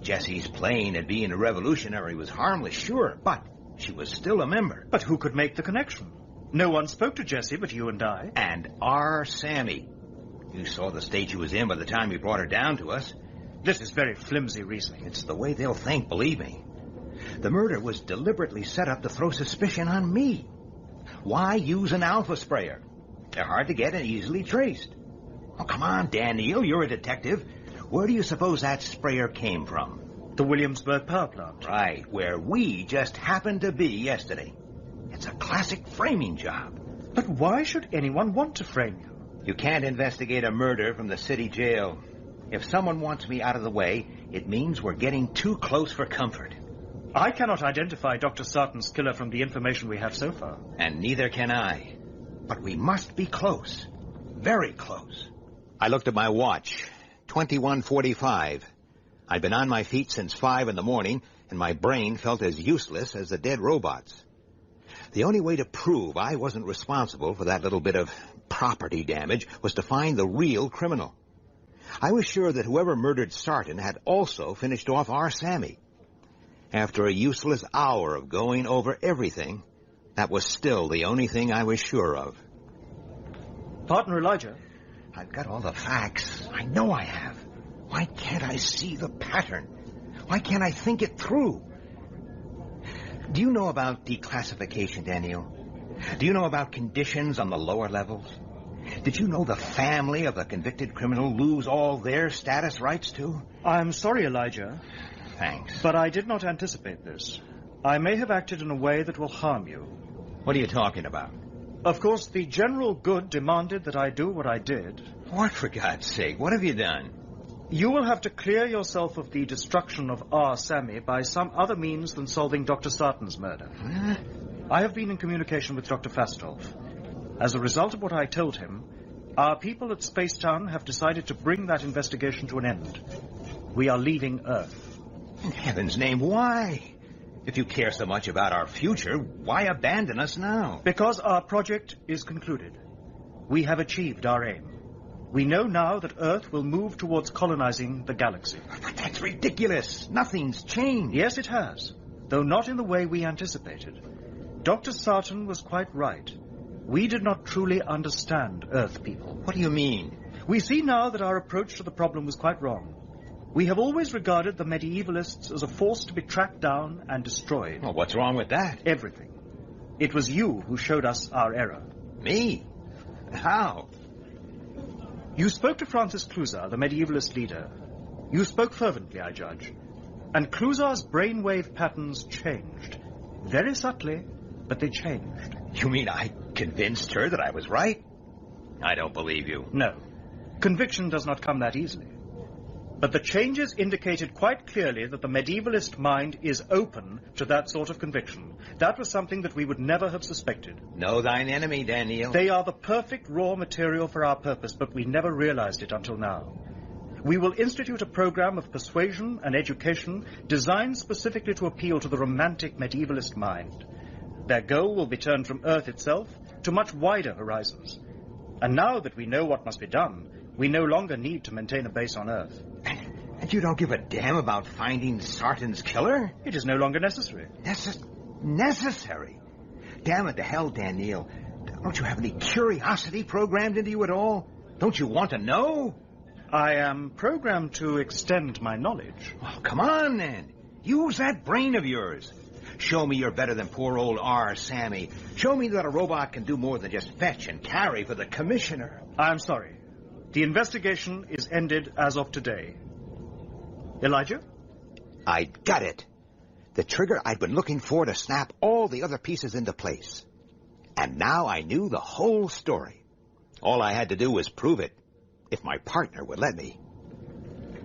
Jessie's playing at being a revolutionary was harmless, sure, but she was still a member. But who could make the connection? No one spoke to Jessie but you and I. And our Sammy. You saw the state she was in by the time you brought her down to us. This is very flimsy reasoning. It's the way they'll think, believe me. The murder was deliberately set up to throw suspicion on me. Why use an alpha sprayer? They're hard to get and easily traced. Oh, come on, Daniel, you're a detective. Where do you suppose that sprayer came from? The Williamsburg power plant. Right, where we just happened to be yesterday. It's a classic framing job. But why should anyone want to frame you? You can't investigate a murder from the city jail. If someone wants me out of the way, it means we're getting too close for comfort. I cannot identify Dr. Sarton's killer from the information we have so far. And neither can I. But we must be close. Very close. I looked at my watch. 21:45. I'd been on my feet since 5 in the morning, and my brain felt as useless as the dead robots. The only way to prove I wasn't responsible for that little bit of property damage was to find the real criminal. I was sure that whoever murdered Sarton had also finished off our Sammy. After a useless hour of going over everything, that was still the only thing I was sure of. Partner Elijah? I've got all the facts. I know I have. Why can't I see the pattern? Why can't I think it through? Do you know about declassification, Daniel? Do you know about conditions on the lower levels? Did you know the family of a convicted criminal lose all their status rights too? I'm sorry, Elijah. Thanks. But I did not anticipate this. I may have acted in a way that will harm you. What are you talking about? Of course, the general good demanded that I do what I did. What, for God's sake? What have you done? You will have to clear yourself of the destruction of our Sammy by some other means than solving Dr. Sarton's murder. Huh? I have been in communication with Dr. Fastolf. As a result of what I told him, our people at Spacetown have decided to bring that investigation to an end. We are leaving Earth. In heaven's name, why? If you care so much about our future, why abandon us now? Because our project is concluded. We have achieved our aim. We know now that Earth will move towards colonizing the galaxy. But that's ridiculous. Nothing's changed. Yes, it has, though not in the way we anticipated. Dr. Sarton was quite right. We did not truly understand Earth people. What do you mean? We see now that our approach to the problem was quite wrong. We have always regarded the medievalists as a force to be tracked down and destroyed. Well, what's wrong with that? Everything. It was you who showed us our error. Me? How? You spoke to Francis Cluzar, the medievalist leader. You spoke fervently, I judge. And Cluzar's brainwave patterns changed. Very subtly, but they changed. You mean I convinced her that I was right? I don't believe you. No. Conviction does not come that easily. But the changes indicated quite clearly that the medievalist mind is open to that sort of conviction. That was something that we would never have suspected. Know thine enemy, Daniel. They are the perfect raw material for our purpose, but we never realized it until now. We will institute a program of persuasion and education designed specifically to appeal to the romantic medievalist mind. Their goal will be turned from Earth itself to much wider horizons. And now that we know what must be done, we no longer need to maintain a base on Earth. And you don't give a damn about finding Sarton's killer? It is no longer necessary. Necessary? Damn it to hell, Daniel. Don't you have any curiosity programmed into you at all? Don't you want to know? I am programmed to extend my knowledge. Well, come on, then. Use that brain of yours. Show me you're better than poor old R. Sammy. Show me that a robot can do more than just fetch and carry for the commissioner. I'm sorry. The investigation is ended as of today. Elijah? I got it. The trigger I'd been looking for to snap all the other pieces into place. And now I knew the whole story. All I had to do was prove it, if my partner would let me.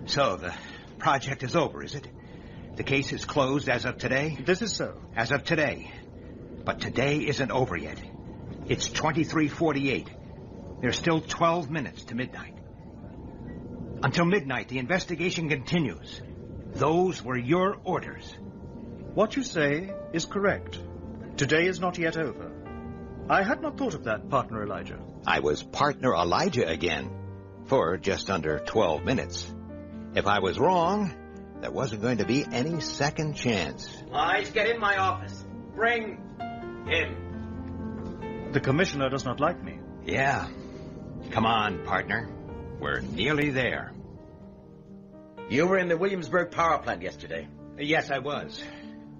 So, the project is over, is it? The case is closed as of today? This is so. As of today. But today isn't over yet. It's 23:48. There's still 12 minutes to midnight. Until midnight, the investigation continues. Those were your orders. What you say is correct. Today is not yet over. I had not thought of that, Partner Elijah. I was Partner Elijah again, for just under 12 minutes. If I was wrong, there wasn't going to be any second chance. Lige, get in my office. Bring him. The commissioner does not like me. Yeah. Come on, partner. We're nearly there. You were in the Williamsburg power plant yesterday. Yes, I was.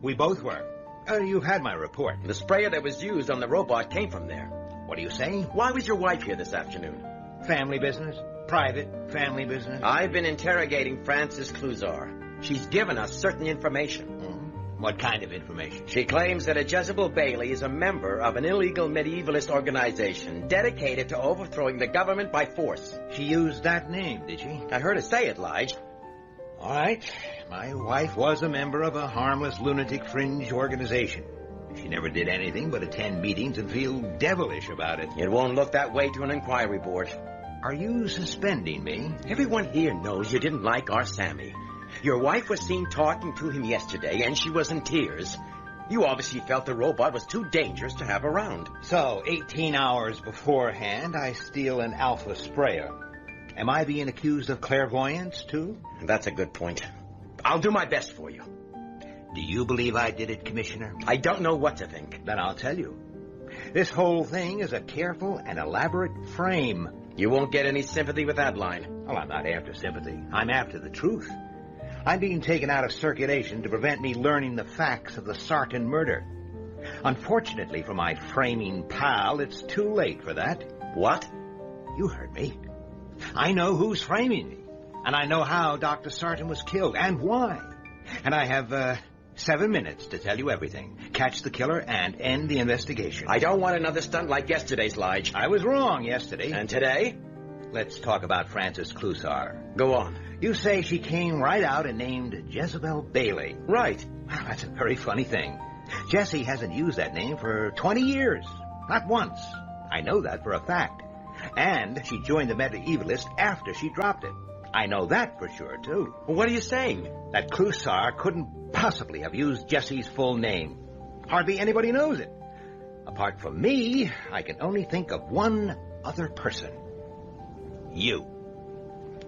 We both were. You've had my report. The sprayer that was used on the robot came from there. What are you saying? Why was your wife here this afternoon? Family business. Private family business. I've been interrogating Frances Cluzar. She's given us certain information. What kind of information? She claims that a Jezebel Bailey is a member of an illegal medievalist organization dedicated to overthrowing the government by force. She used that name, did she? I heard her say it, Lige. All right. My wife was a member of a harmless lunatic fringe organization. She never did anything but attend meetings and feel devilish about it. It won't look that way to an inquiry board. Are you suspending me? Everyone here knows you didn't like our Sammy. Your wife was seen talking to him yesterday, and she was in tears. You obviously felt the robot was too dangerous to have around. So, 18 hours beforehand, I steal an alpha sprayer. Am I being accused of clairvoyance, too? That's a good point. I'll do my best for you. Do you believe I did it, Commissioner? I don't know what to think. Then I'll tell you. This whole thing is a careful and elaborate frame. You won't get any sympathy with that line. Well, I'm not after sympathy. I'm after the truth. I'm being taken out of circulation to prevent me learning the facts of the Sarton murder. Unfortunately for my framing pal, it's too late for that. What? You heard me. I know who's framing me. And I know how Dr. Sarton was killed and why. And I have 7 minutes to tell you everything. Catch the killer and end the investigation. I don't want another stunt like yesterday's, Lige. I was wrong yesterday. And today? Let's talk about Frances Cluzar. Go on. You say she came right out and named Jezebel Bailey. Right. Well, that's a very funny thing. Jessie hasn't used that name for 20 years. Not once. I know that for a fact. And she joined the medievalists after she dropped it. I know that for sure, too. Well, what are you saying? That Cluzar couldn't possibly have used Jessie's full name. Hardly anybody knows it. Apart from me, I can only think of one other person. You.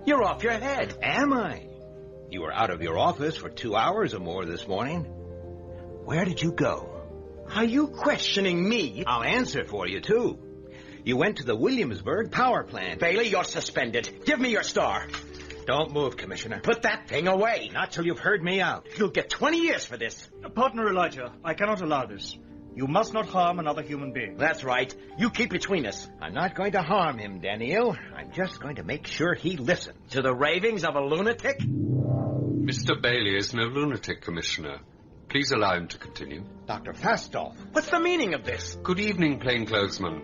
You're off your head. Am I? You were out of your office for 2 hours or more this morning. Where did you go? Are you questioning me? I'll answer for you, too. You went to the Williamsburg power plant. Bailey, you're suspended. Give me your star. Don't move, Commissioner. Put that thing away. Not till you've heard me out. You'll get 20 years for this. Partner Elijah, I cannot allow this. You must not harm another human being. That's right. You keep between us. I'm not going to harm him, Daniel. I'm just going to make sure he listens. To the ravings of a lunatic? Mr. Bailey is no lunatic, Commissioner. Please allow him to continue. Dr. Fastolf. What's the meaning of this? Good evening, plainclothesman.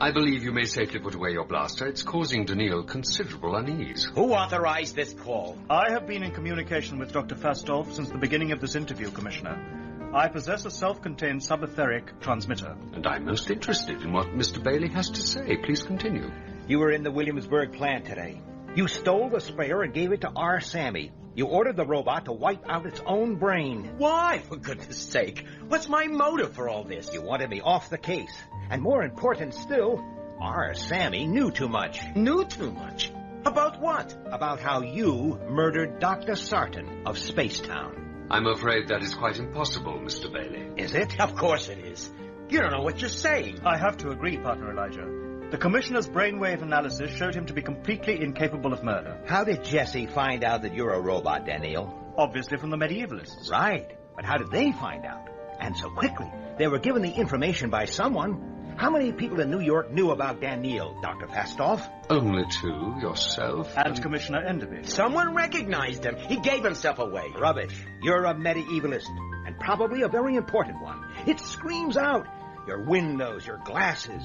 I believe you may safely put away your blaster. It's causing Daniel considerable unease. Who authorized this call? I have been in communication with Dr. Fastolf since the beginning of this interview, Commissioner. I possess a self-contained subetheric transmitter. And I'm most interested in what Mr. Bailey has to say. Please continue. You were in the Williamsburg plant today. You stole the sprayer and gave it to our Sammy. You ordered the robot to wipe out its own brain. Why, for goodness sake? What's my motive for all this? You wanted me off the case. And more important still, our Sammy knew too much. Knew too much? About what? About how you murdered Dr. Sarton of Spacetown. I'm afraid that is quite impossible, Mr. Bailey. Is it? Of course it is. You don't know what you're saying. I have to agree, Partner Elijah. The Commissioner's brainwave analysis showed him to be completely incapable of murder. How did Jessie find out that you're a robot, Daniel? Obviously from the medievalists. Right. But how did they find out? And so quickly. They were given the information by someone. How many people in New York knew about Daniel, Dr. Fastolf? Only two, yourself. And Commissioner Enderby. Someone recognized him. He gave himself away. Rubbish. You're a medievalist, and probably a very important one. It screams out. Your windows, your glasses.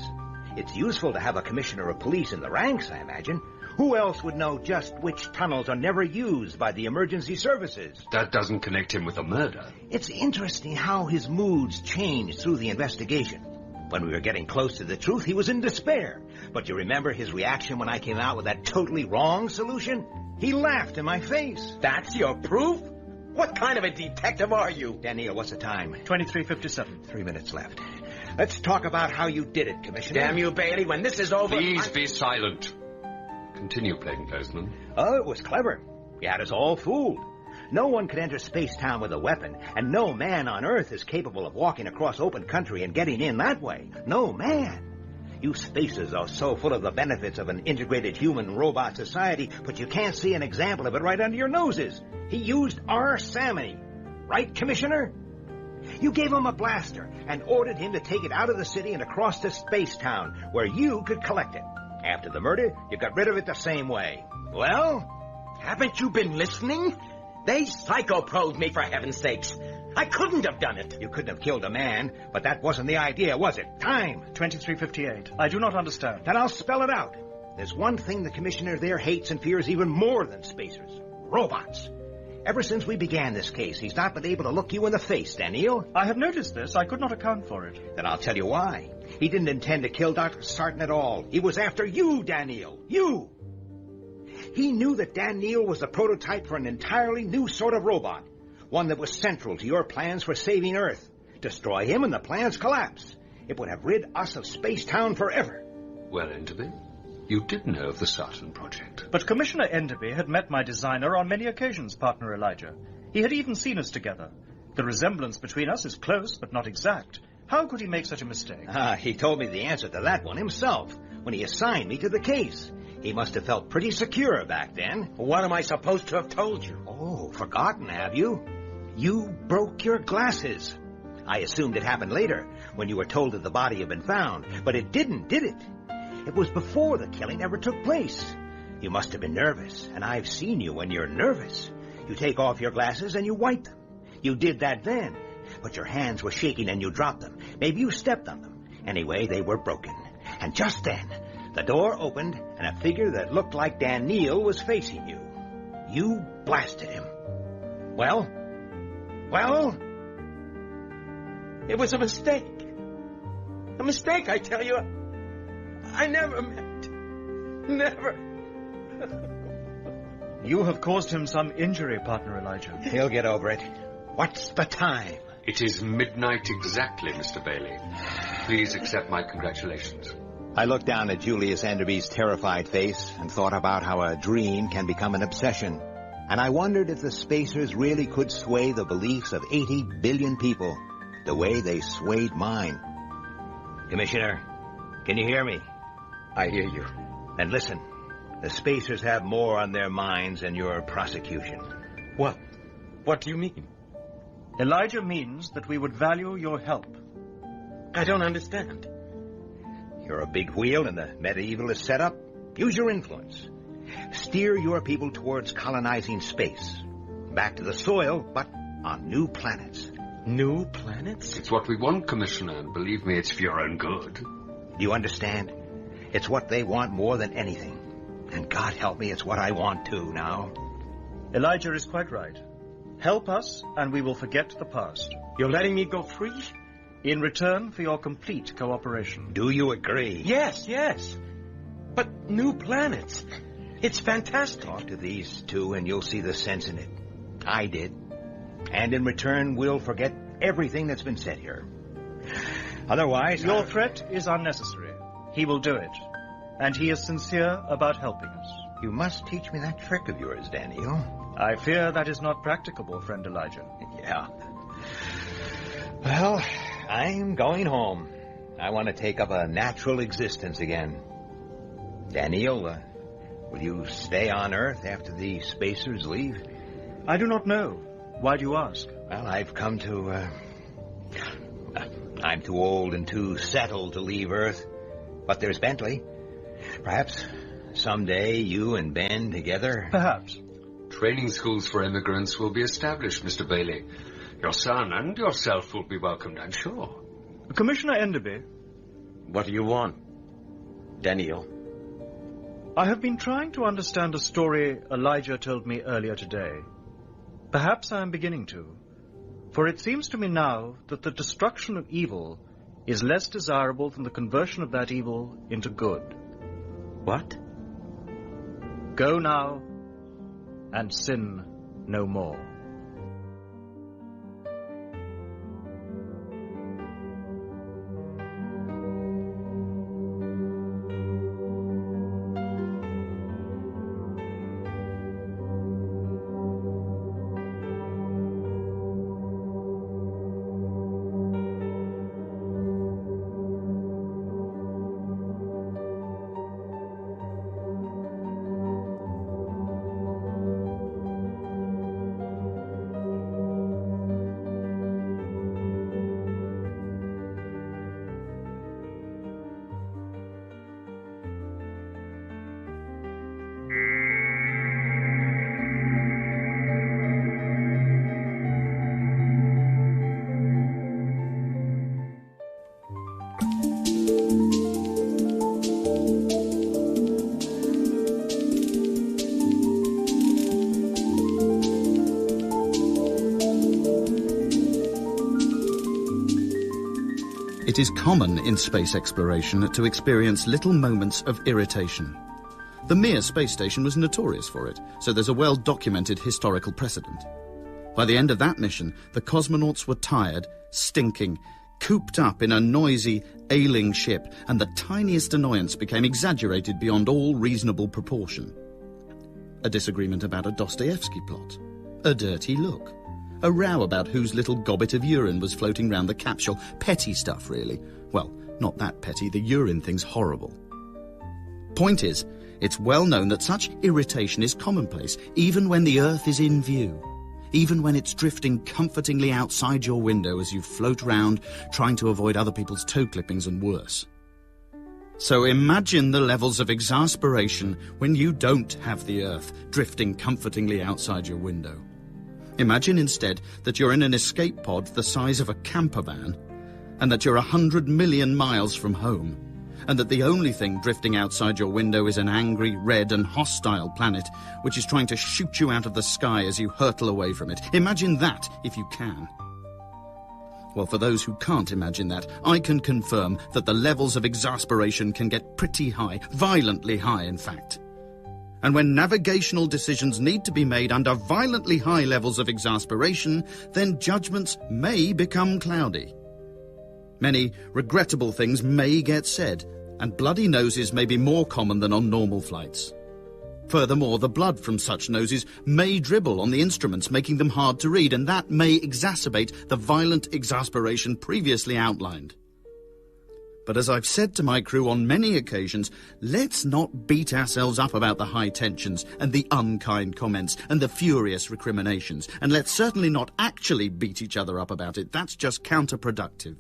It's useful to have a commissioner of police in the ranks, I imagine. Who else would know just which tunnels are never used by the emergency services? That doesn't connect him with a murder. It's interesting how his moods changed through the investigation. When we were getting close to the truth, he was in despair. But you remember his reaction when I came out with that totally wrong solution? He laughed in my face. That's your proof? What kind of a detective are you? Daniel, what's the time? 23:57. 3 minutes left. Let's talk about how you did it, Commissioner. Damn you, Bailey, when this is over... Please be silent. Continue, plainclothesman. Oh, it was clever. You had us all fooled. No one could enter Spacetown with a weapon, and no man on Earth is capable of walking across open country and getting in that way. No man. You spacers are so full of the benefits of an integrated human-robot society, but you can't see an example of it right under your noses. He used our Sammy. Right, Commissioner? You gave him a blaster and ordered him to take it out of the city and across to Space Town, where you could collect it. After the murder, you got rid of it the same way. Well? Haven't you been listening? They psychoprobed me, for heaven's sakes. I couldn't have done it. You couldn't have killed a man, but that wasn't the idea, was it? Time. 2358. I do not understand. Then I'll spell it out. There's one thing the Commissioner there hates and fears even more than spacers. Robots. Ever since we began this case, he's not been able to look you in the face, Daniel. I have noticed this. I could not account for it. Then I'll tell you why. He didn't intend to kill Dr. Sarton at all. He was after you, Daniel. You! He knew that Daniel was the prototype for an entirely new sort of robot. One that was central to your plans for saving Earth. Destroy him and the plans collapse. It would have rid us of Space Town forever. Well, Enderby, you did know of the Sarton project. But Commissioner Enderby had met my designer on many occasions, partner Elijah. He had even seen us together. The resemblance between us is close, but not exact. How could he make such a mistake? He told me the answer to that one himself, when he assigned me to the case. He must have felt pretty secure back then. What am I supposed to have told you? Oh, forgotten, have you? You broke your glasses. I assumed it happened later, when you were told that the body had been found. But it didn't, did it? It was before the killing ever took place. You must have been nervous, and I've seen you when you're nervous. You take off your glasses and you wipe them. You did that then, but your hands were shaking and you dropped them. Maybe you stepped on them. Anyway, they were broken. And just then, the door opened and a figure that looked like Dan Neal was facing you. You blasted him. Well? Well? It was a mistake. A mistake, I tell you. I never meant. Never. You have caused him some injury, partner Elijah. He'll get over it. What's the time? It is midnight exactly, Mr. Bailey. Please accept my congratulations. I looked down at Julius Enderby's terrified face and thought about how a dream can become an obsession. And I wondered if the spacers really could sway the beliefs of 80 billion people the way they swayed mine. Commissioner, can you hear me? I hear you. And listen, the spacers have more on their minds than your prosecution. What? What do you mean? Elijah means that we would value your help. I don't understand. You're a big wheel and the medievalist setup. Use your influence. Steer your people towards colonizing space. Back to the soil, but on new planets. New planets? It's what we want, Commissioner, and believe me, it's for your own good. Do you understand? It's what they want more than anything. And God help me, it's what I want too now. Elijah is quite right. Help us, and we will forget the past. You're letting me go free? In return for your complete cooperation. Do you agree? Yes, yes. But new planets. It's fantastic. Talk to these two and you'll see the sense in it. I did. And in return, we'll forget everything that's been said here. Otherwise... Your threat is unnecessary. He will do it. And he is sincere about helping us. You must teach me that trick of yours, Daniel. I fear that is not practicable, friend Elijah. Yeah. Well, I'm going home. I want to take up a natural existence again. Daniel, will you stay on Earth after the spacers leave? I do not know. Why do you ask? Well, I've come to... I'm too old and too settled to leave Earth. But there's Bentley. Perhaps someday you and Ben together... Perhaps. Training schools for immigrants will be established, Mr. Bailey. Your son and yourself will be welcomed, I'm sure. Commissioner Enderby. What do you want, Daniel? I have been trying to understand a story Elijah told me earlier today. Perhaps I am beginning to. For it seems to me now that the destruction of evil is less desirable than the conversion of that evil into good. What? Go now and sin no more. It is common in space exploration to experience little moments of irritation. The Mir space station was notorious for it, so there's a well-documented historical precedent. By the end of that mission, the cosmonauts were tired, stinking, cooped up in a noisy, ailing ship, and the tiniest annoyance became exaggerated beyond all reasonable proportion. A disagreement about a Dostoevsky plot, a dirty look, a row about whose little gobbet of urine was floating round the capsule. Petty stuff, really. Well, not that petty, the urine thing's horrible. Point is, it's well known that such irritation is commonplace, even when the Earth is in view. Even when it's drifting comfortingly outside your window as you float round, trying to avoid other people's toe clippings and worse. So imagine the levels of exasperation when you don't have the Earth drifting comfortingly outside your window. Imagine instead that you're in an escape pod the size of a camper van, and that you're 100 million miles from home, and that the only thing drifting outside your window is an angry, red and hostile planet which is trying to shoot you out of the sky as you hurtle away from it. Imagine that, if you can. Well, for those who can't imagine that, I can confirm that the levels of exasperation can get pretty high, violently high, in fact. And when navigational decisions need to be made under violently high levels of exasperation, then judgments may become cloudy. Many regrettable things may get said, and bloody noses may be more common than on normal flights. Furthermore, the blood from such noses may dribble on the instruments, making them hard to read, and that may exacerbate the violent exasperation previously outlined. But as I've said to my crew on many occasions, let's not beat ourselves up about the high tensions and the unkind comments and the furious recriminations, and let's certainly not actually beat each other up about it. That's just counterproductive.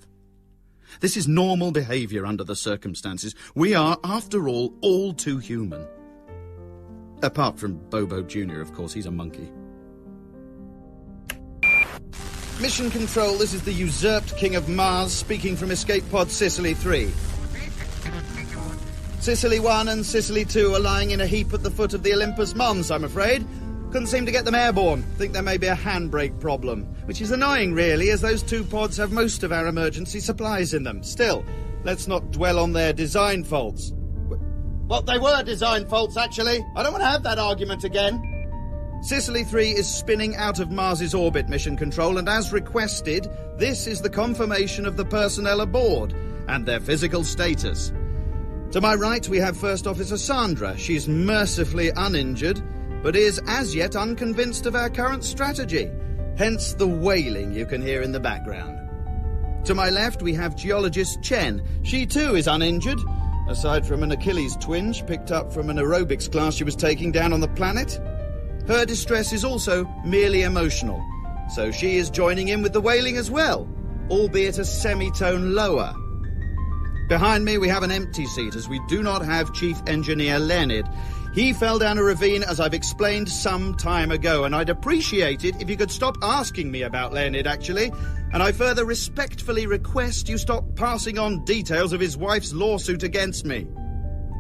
This is normal behaviour under the circumstances. We are, after all too human. Apart from Bobo Jr., of course, he's a monkey. Mission Control, this is the usurped King of Mars speaking from Escape Pod Sicily 3. Sicily 1 and Sicily 2 are lying in a heap at the foot of the Olympus Mons, I'm afraid. Couldn't seem to get them airborne. Think there may be a handbrake problem, which is annoying, really, as those two pods have most of our emergency supplies in them. Still, let's not dwell on their design faults. Well, they were design faults, actually. I don't want to have that argument again. Sicily 3 is spinning out of Mars's orbit, Mission Control, and as requested, this is the confirmation of the personnel aboard and their physical status. To my right, we have First Officer Sandra. She's mercifully uninjured, but is as yet unconvinced of our current strategy, hence the wailing you can hear in the background. To my left, we have Geologist Chen. She too is uninjured, aside from an Achilles twinge picked up from an aerobics class she was taking down on the planet. Her distress is also merely emotional, so she is joining in with the wailing as well, albeit a semitone lower. Behind me we have an empty seat, as we do not have Chief Engineer Leonard. He fell down a ravine, as I've explained some time ago, and I'd appreciate it if you could stop asking me about Leonard, actually, and I further respectfully request you stop passing on details of his wife's lawsuit against me.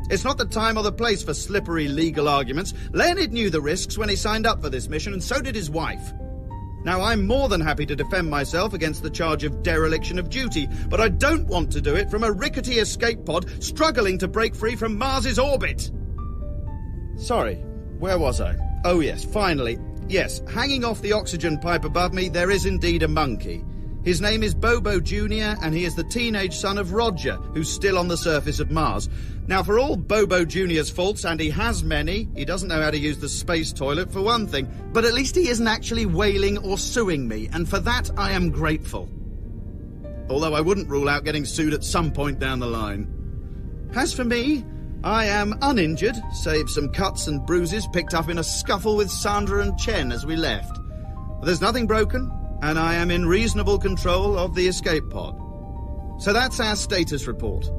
It's not the time or the place for slippery legal arguments. Leonard knew the risks when he signed up for this mission, and so did his wife. Now, I'm more than happy to defend myself against the charge of dereliction of duty, but I don't want to do it from a rickety escape pod struggling to break free from Mars's orbit. Sorry, where was I? Oh yes, finally. Yes, hanging off the oxygen pipe above me, there is indeed a monkey. His name is Bobo Jr., and he is the teenage son of Roger, who's still on the surface of Mars. Now, for all Bobo Jr.'s faults, and he has many, he doesn't know how to use the space toilet, for one thing, but at least he isn't actually wailing or suing me, and for that I am grateful. Although I wouldn't rule out getting sued at some point down the line. As for me, I am uninjured, save some cuts and bruises picked up in a scuffle with Sandra and Chen as we left. But there's nothing broken, and I am in reasonable control of the escape pod. So that's our status report.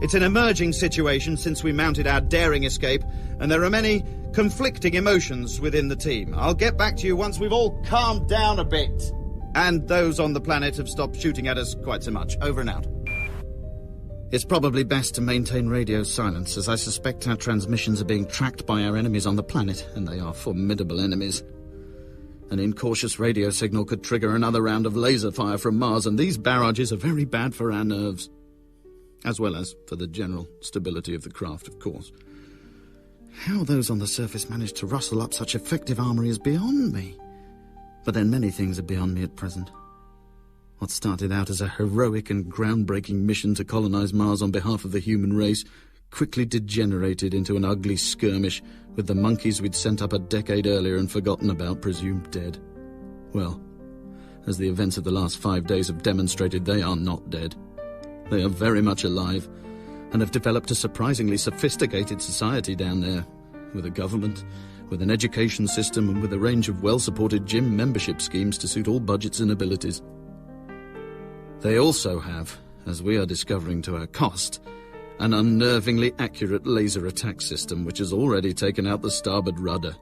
It's an emerging situation since we mounted our daring escape, and there are many conflicting emotions within the team. I'll get back to you once we've all calmed down a bit. And those on the planet have stopped shooting at us quite so much. Over and out. It's probably best to maintain radio silence, as I suspect our transmissions are being tracked by our enemies on the planet, and they are formidable enemies. An incautious radio signal could trigger another round of laser fire from Mars, and these barrages are very bad for our nerves. As well as for the general stability of the craft, of course. How those on the surface managed to rustle up such effective armoury is beyond me. But then many things are beyond me at present. What started out as a heroic and groundbreaking mission to colonise Mars on behalf of the human race quickly degenerated into an ugly skirmish with the monkeys we'd sent up a decade earlier and forgotten about, presumed dead. Well, as the events of the last 5 days have demonstrated, they are not dead. They are very much alive, and have developed a surprisingly sophisticated society down there, with a government, with an education system, and with a range of well-supported gym membership schemes to suit all budgets and abilities. They also have, as we are discovering to our cost, an unnervingly accurate laser attack system which has already taken out the starboard rudder.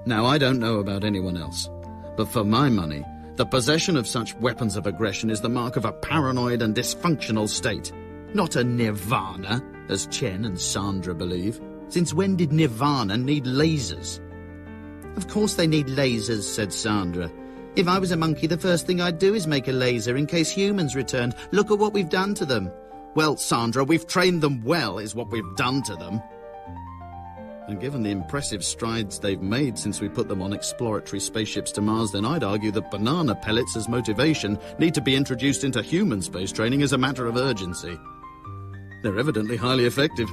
Now, I don't know about anyone else, but for my money, the possession of such weapons of aggression is the mark of a paranoid and dysfunctional state, not a nirvana, as Chen and Sandra believe. Since when did nirvana need lasers? Of course they need lasers, said Sandra. If I was a monkey, the first thing I'd do is make a laser in case humans returned. Look at what we've done to them. Well, Sandra, we've trained them well, is what we've done to them. And given the impressive strides they've made since we put them on exploratory spaceships to Mars, then I'd argue that banana pellets as motivation need to be introduced into human space training as a matter of urgency. They're evidently highly effective.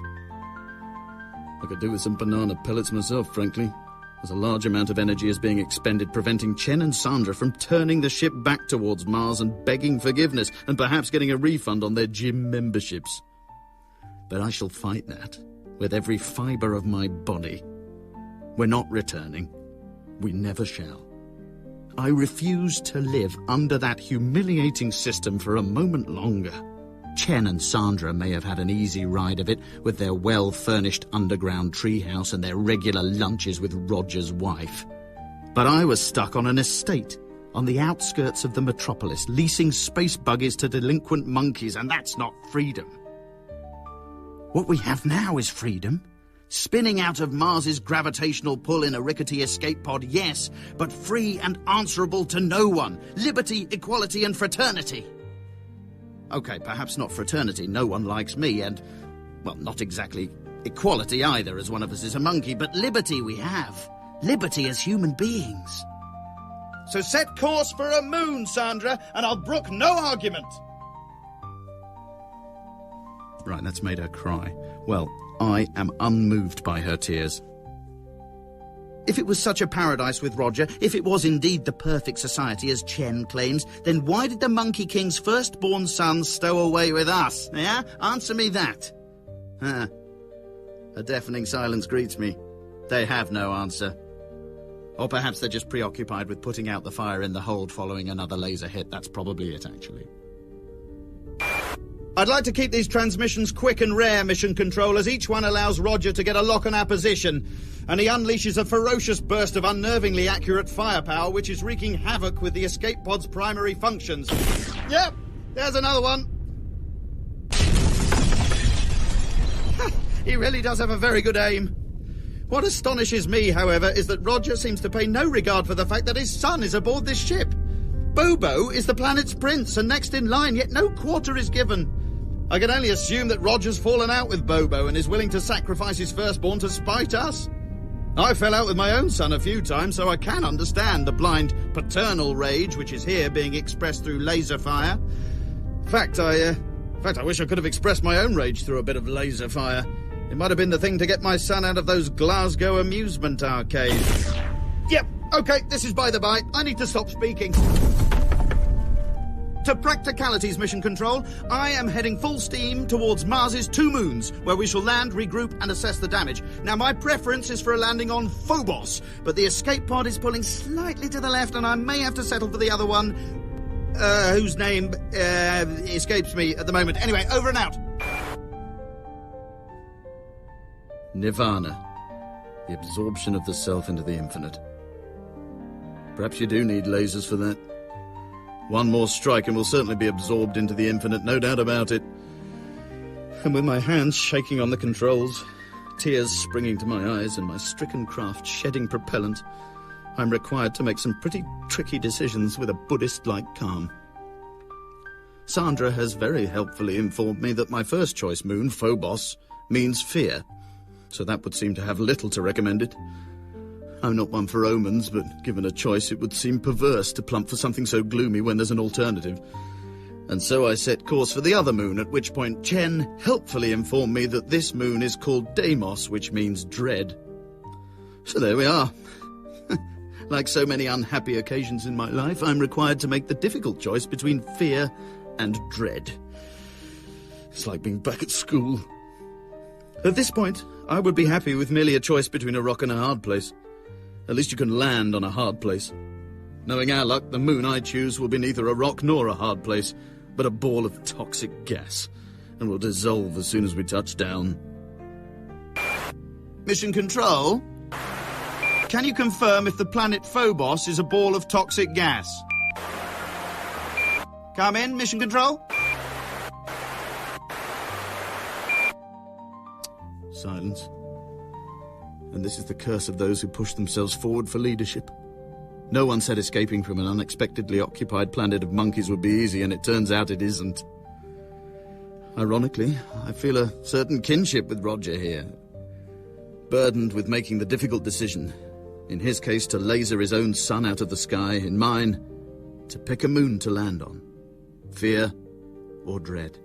I could do with some banana pellets myself, frankly, as a large amount of energy is being expended preventing Chen and Sandra from turning the ship back towards Mars and begging forgiveness and perhaps getting a refund on their gym memberships. But I shall fight that with every fibre of my body. We're not returning. We never shall. I refuse to live under that humiliating system for a moment longer. Chen and Sandra may have had an easy ride of it with their well-furnished underground treehouse and their regular lunches with Roger's wife. But I was stuck on an estate on the outskirts of the metropolis, leasing space buggies to delinquent monkeys, and that's not freedom. What we have now is freedom. Spinning out of Mars's gravitational pull in a rickety escape pod, yes, but free and answerable to no one. Liberty, equality, and fraternity. Okay, perhaps not fraternity, no one likes me, and, well, not exactly equality either, as one of us is a monkey, but liberty we have. Liberty as human beings. So set course for a moon, Sandra, and I'll brook no argument. Right, that's made her cry. Well, I am unmoved by her tears. If it was such a paradise with Roger, if it was indeed the perfect society as Chen claims, then why did the Monkey King's firstborn son stow away with us? Yeah? Answer me that. A deafening silence greets me. They have no answer. Or perhaps they're just preoccupied with putting out the fire in the hold following another laser hit. That's probably it, actually. I'd like to keep these transmissions quick and rare, Mission Control, as each one allows Roger to get a lock on our position, and he unleashes a ferocious burst of unnervingly accurate firepower which is wreaking havoc with the escape pod's primary functions. Yep, there's another one. He really does have a very good aim. What astonishes me, however, is that Roger seems to pay no regard for the fact that his son is aboard this ship. Bobo is the planet's prince and next in line, yet no quarter is given. I can only assume that Roger's fallen out with Bobo and is willing to sacrifice his firstborn to spite us. I fell out with my own son a few times, so I can understand the blind paternal rage which is here being expressed through laser fire. In fact, I wish I could have expressed my own rage through a bit of laser fire. It might have been the thing to get my son out of those Glasgow amusement arcades. Yep, okay, this is by the by. I need to stop speaking. To practicalities, Mission Control, I am heading full steam towards Mars's 2 moons, where we shall land, regroup, and assess the damage. Now, my preference is for a landing on Phobos, but the escape pod is pulling slightly to the left, and I may have to settle for the other one, whose name escapes me at the moment. Anyway, over and out. Nirvana. The absorption of the self into the infinite. Perhaps you do need lasers for that. One more strike and we'll certainly be absorbed into the infinite, no doubt about it. And with my hands shaking on the controls, tears springing to my eyes and my stricken craft shedding propellant, I'm required to make some pretty tricky decisions with a Buddhist-like calm. Sandra has very helpfully informed me that my first choice moon, Phobos, means fear, so that would seem to have little to recommend it. I'm not one for omens, but given a choice it would seem perverse to plump for something so gloomy when there's an alternative. And so I set course for the other moon, at which point Chen helpfully informed me that this moon is called Deimos, which means dread. So there we are. Like so many unhappy occasions in my life, I'm required to make the difficult choice between fear and dread. It's like being back at school. At this point, I would be happy with merely a choice between a rock and a hard place. At least you can land on a hard place. Knowing our luck, the moon I choose will be neither a rock nor a hard place, but a ball of toxic gas, and will dissolve as soon as we touch down. Mission Control? Can you confirm if the planet Phobos is a ball of toxic gas? Come in, Mission Control? Silence. And this is the curse of those who push themselves forward for leadership. No one said escaping from an unexpectedly occupied planet of monkeys would be easy, and it turns out it isn't. Ironically, I feel a certain kinship with Roger here. Burdened with making the difficult decision. In his case, to laser his own sun out of the sky. In mine, to pick a moon to land on. Fear or dread.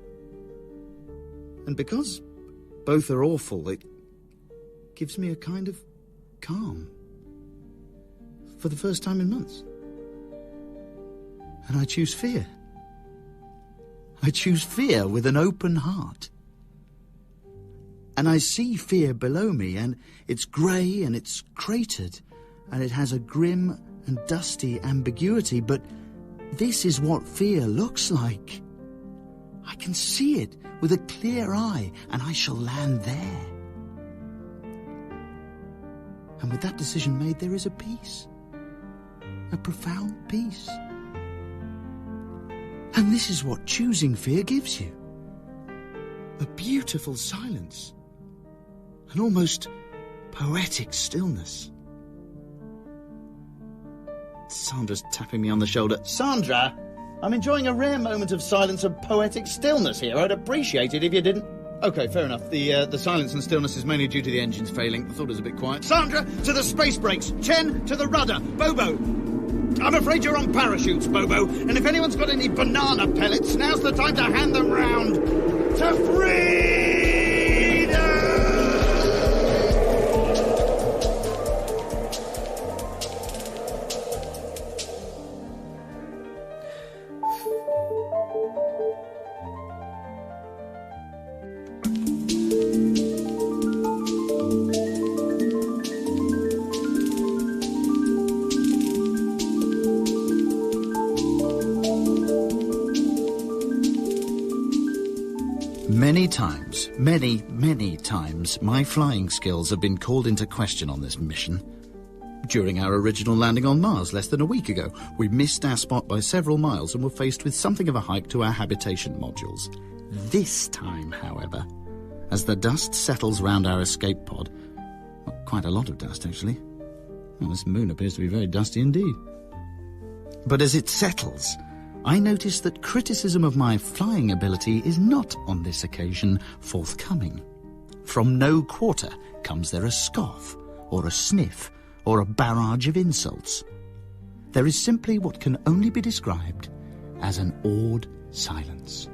And because both are awful, it gives me a kind of calm. For the first time in months. And I choose fear. I choose fear with an open heart. And I see fear below me, and it's grey and it's cratered, and it has a grim and dusty ambiguity, but this is what fear looks like. I can see it with a clear eye, and I shall land there. And with that decision made, there is a peace. A profound peace. And this is what choosing fear gives you. A beautiful silence. An almost poetic stillness. Sandra's tapping me on the shoulder. Sandra, I'm enjoying a rare moment of silence and poetic stillness here. I'd appreciate it if you didn't... OK, fair enough. The silence and stillness is mainly due to the engines failing. I thought it was a bit quiet. Sandra, to the space brakes. Chen, to the rudder. Bobo, I'm afraid you're on parachutes, Bobo. And if anyone's got any banana pellets, now's the time to hand them round. To freedom! Many times, my flying skills have been called into question on this mission. During our original landing on Mars less than a week ago, we missed our spot by several miles and were faced with something of a hike to our habitation modules. This time, however, as the dust settles round our escape pod, well, quite a lot of dust, actually. Well, this moon appears to be very dusty indeed. But as it settles, I notice that criticism of my flying ability is not, on this occasion, forthcoming. From no quarter comes there a scoff, or a sniff, or a barrage of insults. There is simply what can only be described as an awed silence.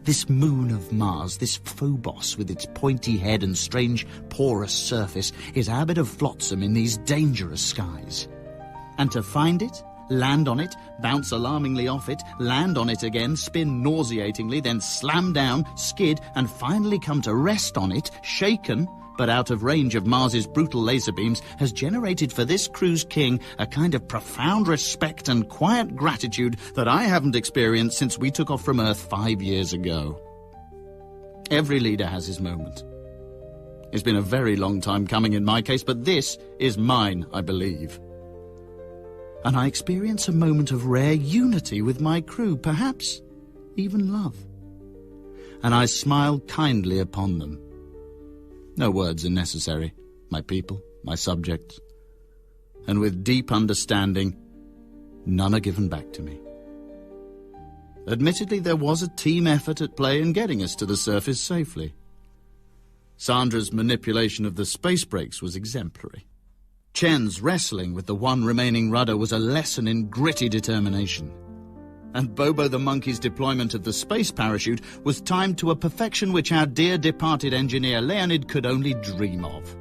This moon of Mars, this Phobos with its pointy head and strange porous surface, is our bit of flotsam in these dangerous skies. And to find it, land on it, bounce alarmingly off it, land on it again, spin nauseatingly, then slam down, skid, and finally come to rest on it, shaken, but out of range of Mars's brutal laser beams, has generated for this crew's king a kind of profound respect and quiet gratitude that I haven't experienced since we took off from Earth 5 years ago. Every leader has his moment. It's been a very long time coming in my case, but this is mine, I believe. And I experience a moment of rare unity with my crew, perhaps even love. And I smile kindly upon them. No words are necessary, my people, my subjects. and with deep understanding, none are given back to me. Admittedly, there was a team effort at play in getting us to the surface safely. Sandra's manipulation of the space brakes was exemplary. Chen's wrestling with the one remaining rudder was a lesson in gritty determination. And Bobo the monkey's deployment of the space parachute was timed to a perfection which our dear departed engineer Leonid could only dream of.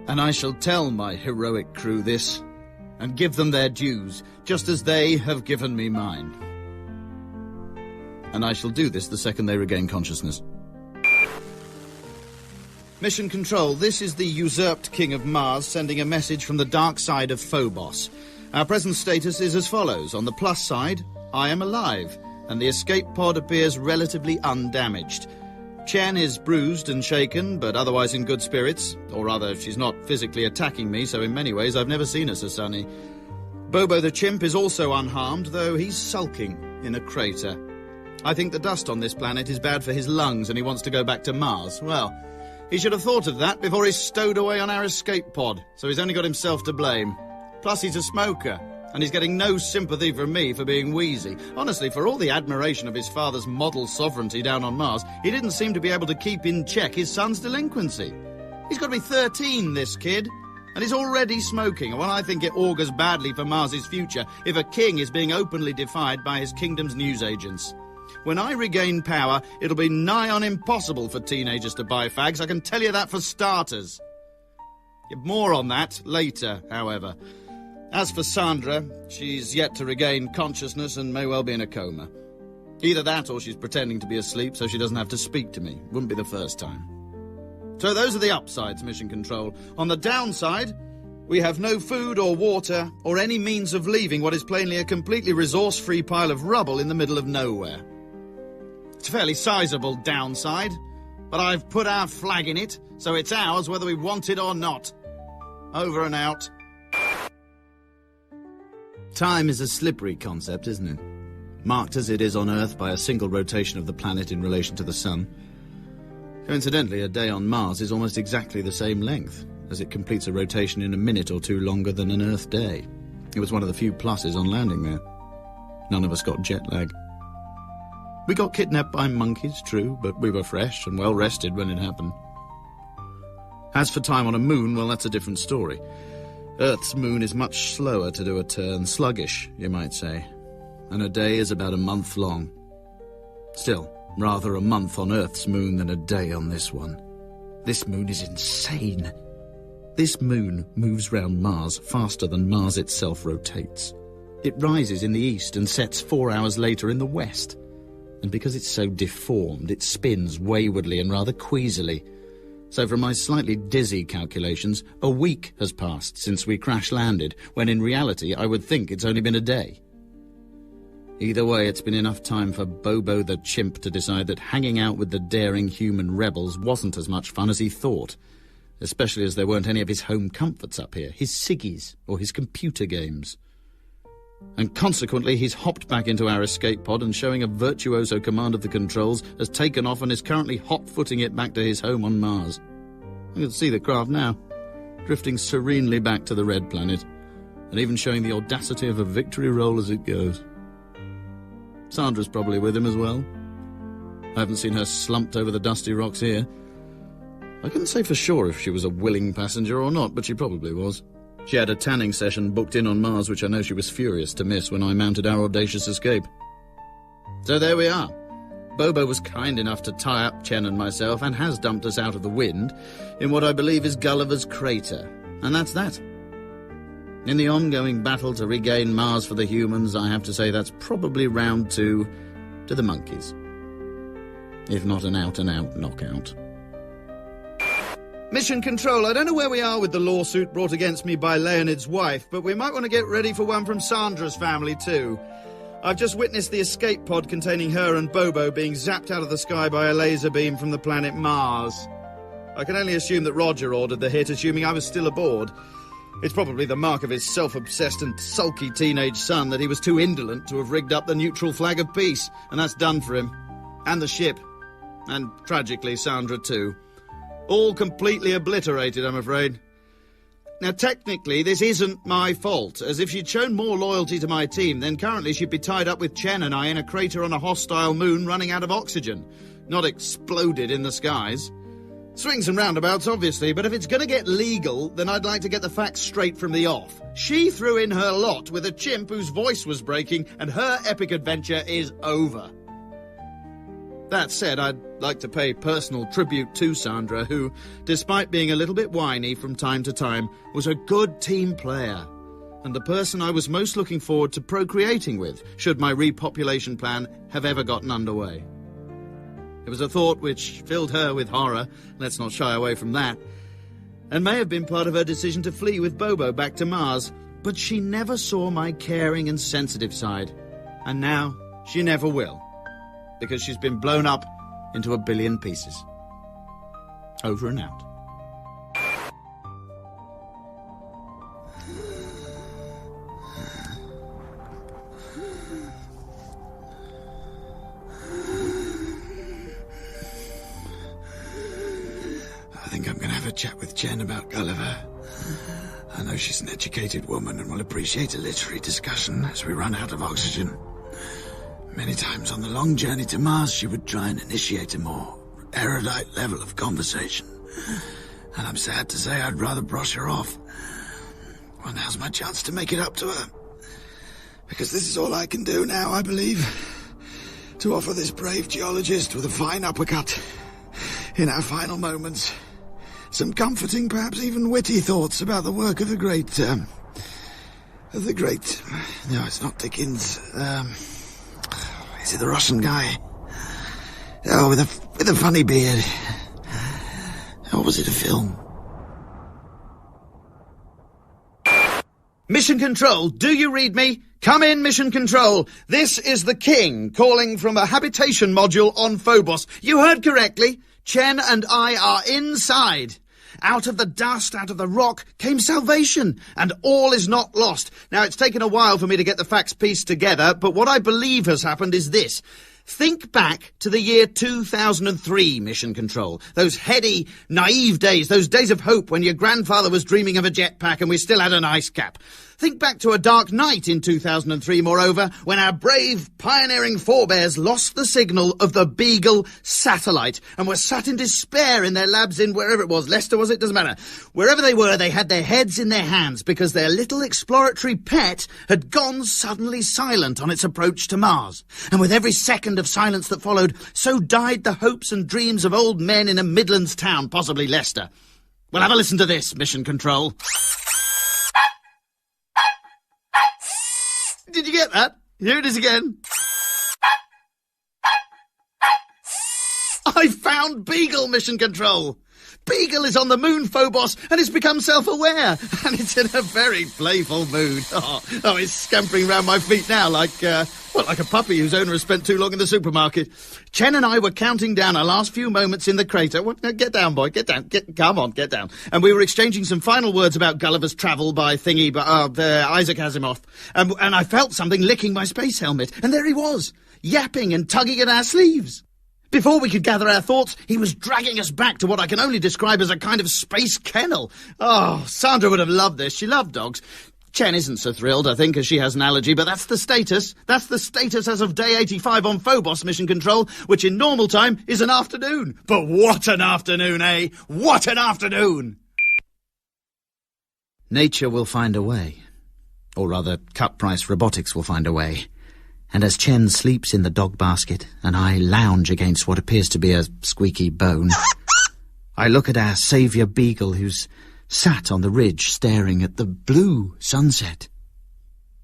And I shall tell my heroic crew this, and give them their dues, just as they have given me mine. And I shall do this the second they regain consciousness. Mission Control, this is the usurped King of Mars sending a message from the dark side of Phobos. Our present status is as follows. On the plus side, I am alive, and the escape pod appears relatively undamaged. Chen is bruised and shaken, but otherwise in good spirits. Or rather, she's not physically attacking me, so in many ways I've never seen her so sunny. Bobo the chimp is also unharmed, though he's sulking in a crater. I think the dust on this planet is bad for his lungs, and he wants to go back to Mars. Well, he should have thought of that before he stowed away on our escape pod, so he's only got himself to blame. Plus, he's a smoker, and he's getting no sympathy from me for being wheezy. Honestly, for all the admiration of his father's model sovereignty down on Mars, he didn't seem to be able to keep in check his son's delinquency. He's got to be 13, this kid, and he's already smoking, and well, I think it augurs badly for Mars's future if a king is being openly defied by his kingdom's newsagents. When I regain power, it'll be nigh on impossible for teenagers to buy fags, I can tell you that for starters. More on that later, however. As for Sandra, she's yet to regain consciousness and may well be in a coma. Either that or she's pretending to be asleep so she doesn't have to speak to me. Wouldn't be the first time. So those are the upsides, Mission Control. On the downside, we have no food or water or any means of leaving what is plainly a completely resource-free pile of rubble in the middle of nowhere. It's a fairly sizable downside, but I've put our flag in it, so it's ours whether we want it or not. Over and out. Time is a slippery concept, isn't it? Marked as it is on Earth by a single rotation of the planet in relation to the Sun. Coincidentally, a day on Mars is almost exactly the same length, as it completes a rotation in a minute or two longer than an Earth day. It was one of the few pluses on landing there. None of us got jet lag. We got kidnapped by monkeys, true, but we were fresh and well rested when it happened. As for time on a moon, well, that's a different story. Earth's moon is much slower to do a turn, sluggish, you might say, and a day is about a month long. Still, rather a month on Earth's moon than a day on this one. This moon is insane. This moon moves round Mars faster than Mars itself rotates. It rises in the east and sets 4 hours later in the west. And because it's so deformed, it spins waywardly and rather queasily. So from my slightly dizzy calculations, a week has passed since we crash-landed, when in reality I would think it's only been a day. Either way, it's been enough time for Bobo the chimp to decide that hanging out with the daring human rebels wasn't as much fun as he thought, especially as there weren't any of his home comforts up here, his ciggies or his computer games. And consequently, he's hopped back into our escape pod and, showing a virtuoso command of the controls, has taken off and is currently hot-footing it back to his home on Mars. I can see the craft now, drifting serenely back to the red planet, and even showing the audacity of a victory roll as it goes. Sandra's probably with him as well. I haven't seen her slumped over the dusty rocks here. I couldn't say for sure if she was a willing passenger or not, but she probably was. She had a tanning session booked in on Mars, which I know she was furious to miss when I mounted our audacious escape. So there we are. Bobo was kind enough to tie up Chen and myself, and has dumped us out of the wind, in what I believe is Gulliver's Crater. And that's that. In the ongoing battle to regain Mars for the humans, I have to say that's probably round 2 to the monkeys. If not an out-and-out knockout. Mission Control, I don't know where we are with the lawsuit brought against me by Leonid's wife, but we might want to get ready for one from Sandra's family too. I've just witnessed the escape pod containing her and Bobo being zapped out of the sky by a laser beam from the planet Mars. I can only assume that Roger ordered the hit, assuming I was still aboard. It's probably the mark of his self-obsessed and sulky teenage son that he was too indolent to have rigged up the neutral flag of peace, and that's done for him. And the ship. And, tragically, Sandra too. All completely obliterated, I'm afraid. Now, technically, this isn't my fault, as if she'd shown more loyalty to my team, then currently she'd be tied up with Chen and I in a crater on a hostile moon running out of oxygen, not exploded in the skies. Swings and roundabouts, obviously, but if it's going to get legal, then I'd like to get the facts straight from the off. She threw in her lot with a chimp whose voice was breaking, and her epic adventure is over. That said, I'd like to pay personal tribute to Sandra, who, despite being a little bit whiny from time to time, was a good team player, and the person I was most looking forward to procreating with, should my repopulation plan have ever gotten underway. It was a thought which filled her with horror, let's not shy away from that, and may have been part of her decision to flee with Bobo back to Mars, but she never saw my caring and sensitive side, and now she never will. Because she's been blown up into a billion pieces. Over and out. I think I'm going to have a chat with Jen about Gulliver. I know she's an educated woman and will appreciate a literary discussion as we run out of oxygen. Many times on the long journey to Mars, she would try and initiate a more erudite level of conversation. And I'm sad to say I'd rather brush her off. Well, now's my chance to make it up to her. Because this is all I can do now, I believe. To offer this brave geologist with a fine uppercut in our final moments. Some comforting, perhaps even witty thoughts about the work of the great... No, it's not Dickens. Is it the Russian guy? Oh, with a funny beard. Or was it a film? Mission Control, do you read me? Come in, Mission Control. This is the King, calling from a habitation module on Phobos. You heard correctly. Chen and I are inside. Out of the dust, out of the rock, came salvation, and all is not lost. Now, it's taken a while for me to get the facts pieced together, but what I believe has happened is this. Think back to the year 2003, Mission Control. Those heady, naive days, those days of hope when your grandfather was dreaming of a jetpack and we still had an ice cap. Think back to a dark night in 2003, moreover, when our brave, pioneering forebears lost the signal of the Beagle satellite and were sat in despair in their labs in wherever it was. Leicester, was it? Doesn't matter. Wherever they were, they had their heads in their hands because their little exploratory pet had gone suddenly silent on its approach to Mars. And with every second of silence that followed, so died the hopes and dreams of old men in a Midlands town, possibly Leicester. Well, have a listen to this, Mission Control. Did you get that? Here it is again. I found Beagle, Mission Control. Beagle is on the moon, Phobos, and it's become self-aware, and it's in a very playful mood. Oh, it's scampering round my feet now like a puppy whose owner has spent too long in the supermarket. Chen and I were counting down our last few moments in the crater. Get down, boy, get down. Come on, get down. And we were exchanging some final words about Gulliver's Travel by Isaac Asimov. And I felt something licking my space helmet, and there he was, yapping and tugging at our sleeves. Before we could gather our thoughts, he was dragging us back to what I can only describe as a kind of space kennel. Oh, Sandra would have loved this. She loved dogs. Chen isn't so thrilled, I think, as she has an allergy, but that's the status. That's the status as of day 85 on Phobos, Mission Control, which in normal time is an afternoon. But what an afternoon, eh? What an afternoon! Nature will find a way. Or rather, cut-price robotics will find a way. And as Chen sleeps in the dog basket, and I lounge against what appears to be a squeaky bone, I look at our saviour Beagle, who's sat on the ridge staring at the blue sunset.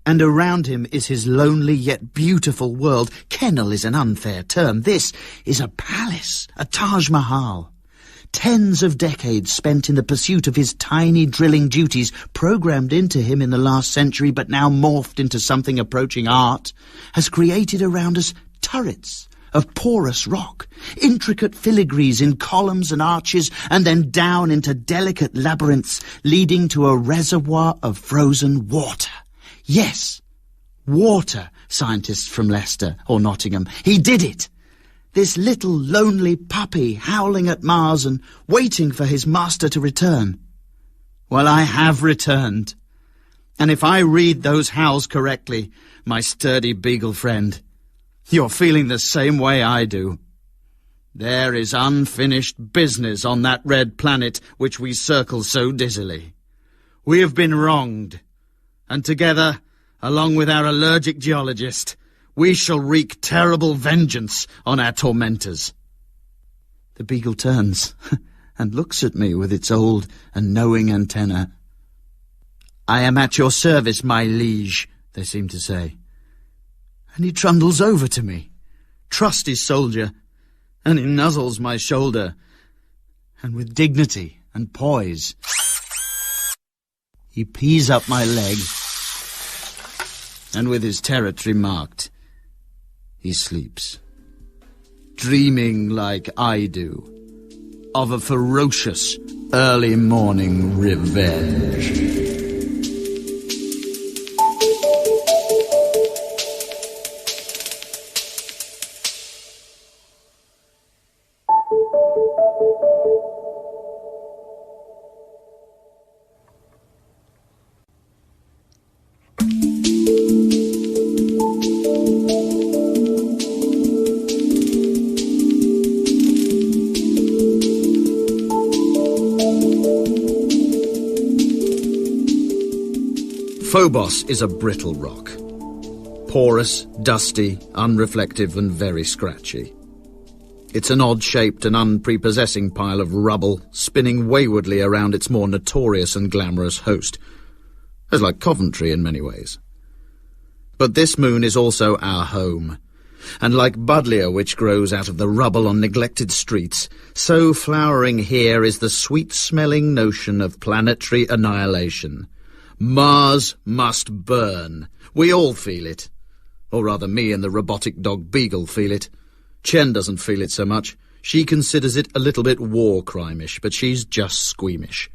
And around him is his lonely yet beautiful world. Kennel is an unfair term. This is a palace, a Taj Mahal. Tens of decades spent in the pursuit of his tiny drilling duties, programmed into him in the last century but now morphed into something approaching art, has created around us turrets of porous rock, intricate filigrees in columns and arches, and then down into delicate labyrinths leading to a reservoir of frozen water. Yes, water, scientists from Leicester or Nottingham. He did it. This little lonely puppy howling at Mars and waiting for his master to return. Well, I have returned. And if I read those howls correctly, my sturdy beagle friend, you're feeling the same way I do. There is unfinished business on that red planet which we circle so dizzily. We have been wronged, and together, along with our allergic geologist, we shall wreak terrible vengeance on our tormentors. The beagle turns and looks at me with its old and knowing antenna. I am at your service, my liege, they seem to say. And he trundles over to me, trusty soldier, and he nuzzles my shoulder, and with dignity and poise, he pees up my leg, and with his territory marked, he sleeps, dreaming like I do, of a ferocious early morning revenge. Phobos is a brittle rock. Porous, dusty, unreflective and very scratchy. It's an odd-shaped and unprepossessing pile of rubble spinning waywardly around its more notorious and glamorous host. It's like Coventry in many ways. But this moon is also our home, and like buddleia which grows out of the rubble on neglected streets, so flowering here is the sweet-smelling notion of planetary annihilation. Mars must burn. We all feel it. Or rather, me and the robotic dog Beagle feel it. Chen doesn't feel it so much. She considers it a little bit war crime-ish, but she's just squeamish.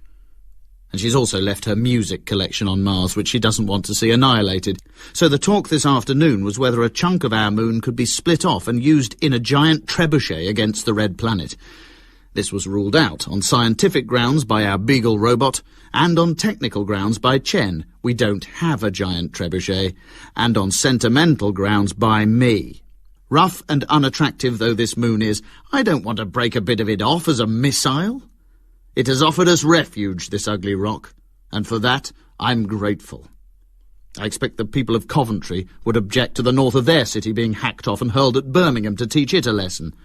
And she's also left her music collection on Mars, which she doesn't want to see annihilated. So the talk this afternoon was whether a chunk of our moon could be split off and used in a giant trebuchet against the red planet. This was ruled out on scientific grounds by our Beagle robot, and on technical grounds by Chen. We don't have a giant trebuchet, and on sentimental grounds by me. Rough and unattractive though this moon is, I don't want to break a bit of it off as a missile. It has offered us refuge, this ugly rock, and for that I'm grateful. I expect the people of Coventry would object to the north of their city being hacked off and hurled at Birmingham to teach it a lesson.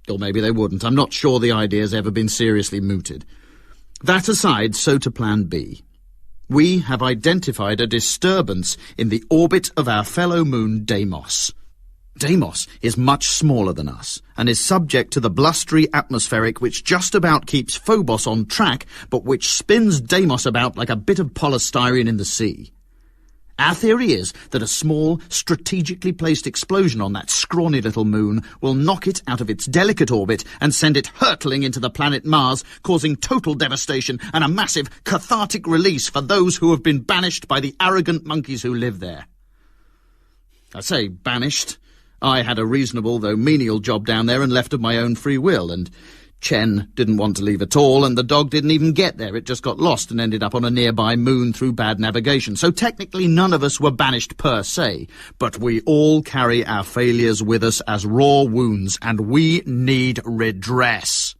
Or maybe they wouldn't. I'm not sure the idea's ever been seriously mooted. That aside, so to Plan B. We have identified a disturbance in the orbit of our fellow moon Deimos. Deimos is much smaller than us, and is subject to the blustery atmospheric which just about keeps Phobos on track, but which spins Deimos about like a bit of polystyrene in the sea. Our theory is that a small, strategically placed explosion on that scrawny little moon will knock it out of its delicate orbit and send it hurtling into the planet Mars, causing total devastation and a massive cathartic release for those who have been banished by the arrogant monkeys who live there. I say banished. I had a reasonable, though menial, job down there and left of my own free will, and Chen didn't want to leave at all, and the dog didn't even get there. It just got lost and ended up on a nearby moon through bad navigation. So technically none of us were banished per se, but we all carry our failures with us as raw wounds, and we need redress.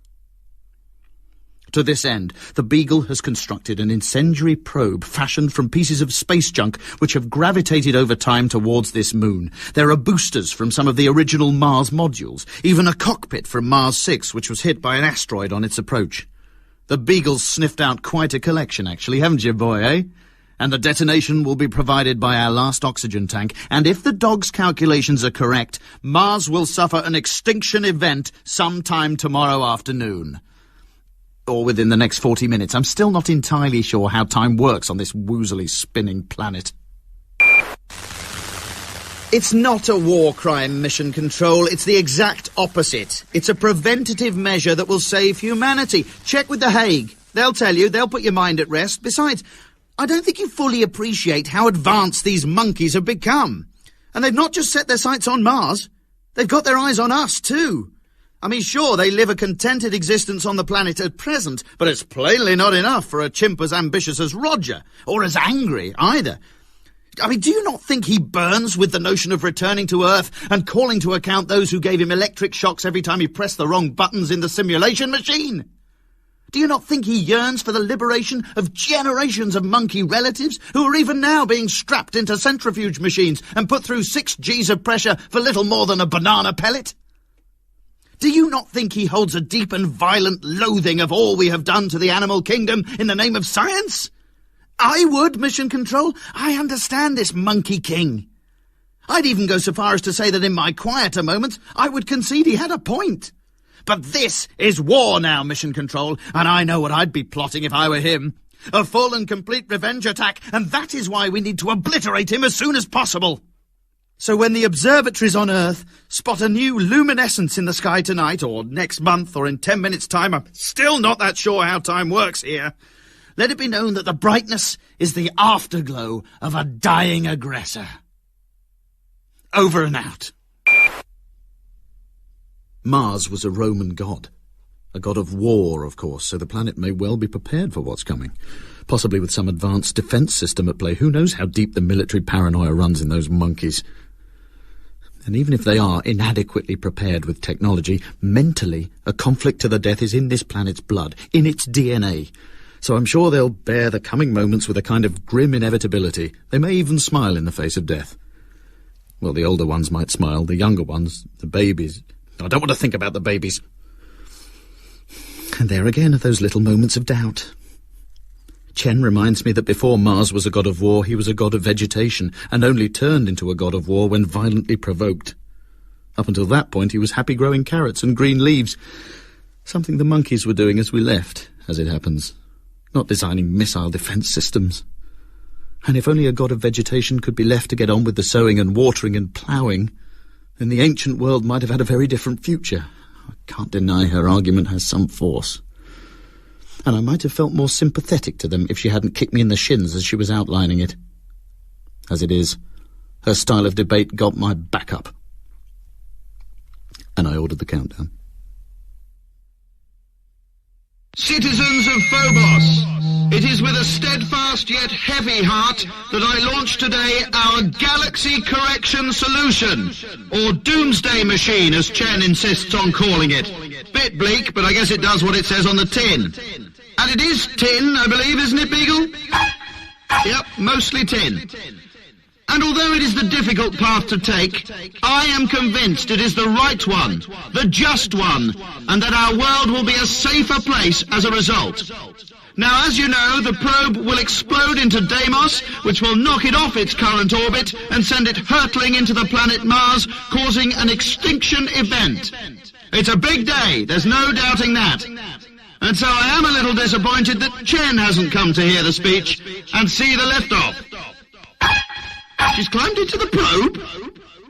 To this end, the Beagle has constructed an incendiary probe fashioned from pieces of space junk which have gravitated over time towards this moon. There are boosters from some of the original Mars modules, even a cockpit from Mars 6 which was hit by an asteroid on its approach. The Beagle's sniffed out quite a collection, actually, haven't you, boy, eh? And the detonation will be provided by our last oxygen tank, and if the dog's calculations are correct, Mars will suffer an extinction event sometime tomorrow afternoon. Or within the next 40 minutes. I'm still not entirely sure how time works on this woozily spinning planet. It's not a war crime, Mission Control. It's the exact opposite. It's a preventative measure that will save humanity. Check with The Hague. They'll tell you. They'll put your mind at rest. Besides, I don't think you fully appreciate how advanced these monkeys have become. And they've not just set their sights on Mars. They've got their eyes on us, too. I mean, sure, they live a contented existence on the planet at present, but it's plainly not enough for a chimp as ambitious as Roger, or as angry, either. I mean, do you not think he burns with the notion of returning to Earth and calling to account those who gave him electric shocks every time he pressed the wrong buttons in the simulation machine? Do you not think he yearns for the liberation of generations of monkey relatives who are even now being strapped into centrifuge machines and put through 6 Gs of pressure for little more than a banana pellet? Do you not think he holds a deep and violent loathing of all we have done to the animal kingdom in the name of science? I would, Mission Control. I understand this monkey king. I'd even go so far as to say that in my quieter moments, I would concede he had a point. But this is war now, Mission Control, and I know what I'd be plotting if I were him. A full and complete revenge attack, and that is why we need to obliterate him as soon as possible. So when the observatories on Earth spot a new luminescence in the sky tonight, or next month, or in 10 minutes' time, I'm still not that sure how time works here, let it be known that the brightness is the afterglow of a dying aggressor. Over and out. Mars was a Roman god. A god of war, of course, so the planet may well be prepared for what's coming. Possibly with some advanced defence system at play. Who knows how deep the military paranoia runs in those monkeys? And even if they are inadequately prepared with technology, mentally, a conflict to the death is in this planet's blood, in its DNA. So I'm sure they'll bear the coming moments with a kind of grim inevitability. They may even smile in the face of death. Well, the older ones might smile, the younger ones, the babies. I don't want to think about the babies. And there again are those little moments of doubt. Chen reminds me that before Mars was a god of war, he was a god of vegetation, and only turned into a god of war when violently provoked. Up until that point, he was happy growing carrots and green leaves, something the monkeys were doing as we left, as it happens, not designing missile defence systems. And if only a god of vegetation could be left to get on with the sowing and watering and ploughing, then the ancient world might have had a very different future. I can't deny her argument has some force. And I might have felt more sympathetic to them if she hadn't kicked me in the shins as she was outlining it. As it is, her style of debate got my back up. And I ordered the countdown. Citizens of Phobos, it is with a steadfast yet heavy heart that I launch today our Galaxy Correction Solution, or Doomsday Machine, as Chen insists on calling it. Bit bleak, but I guess it does what it says on the tin. And it is tin, I believe, isn't it, Beagle? Yep, mostly tin. And although it is the difficult path to take, I am convinced it is the right one, the just one, and that our world will be a safer place as a result. Now, as you know, the probe will explode into Deimos, which will knock it off its current orbit and send it hurtling into the planet Mars, causing an extinction event. It's a big day, there's no doubting that. And so I am a little disappointed that Chen hasn't come to hear the speech and see the liftoff. She's climbed into the probe?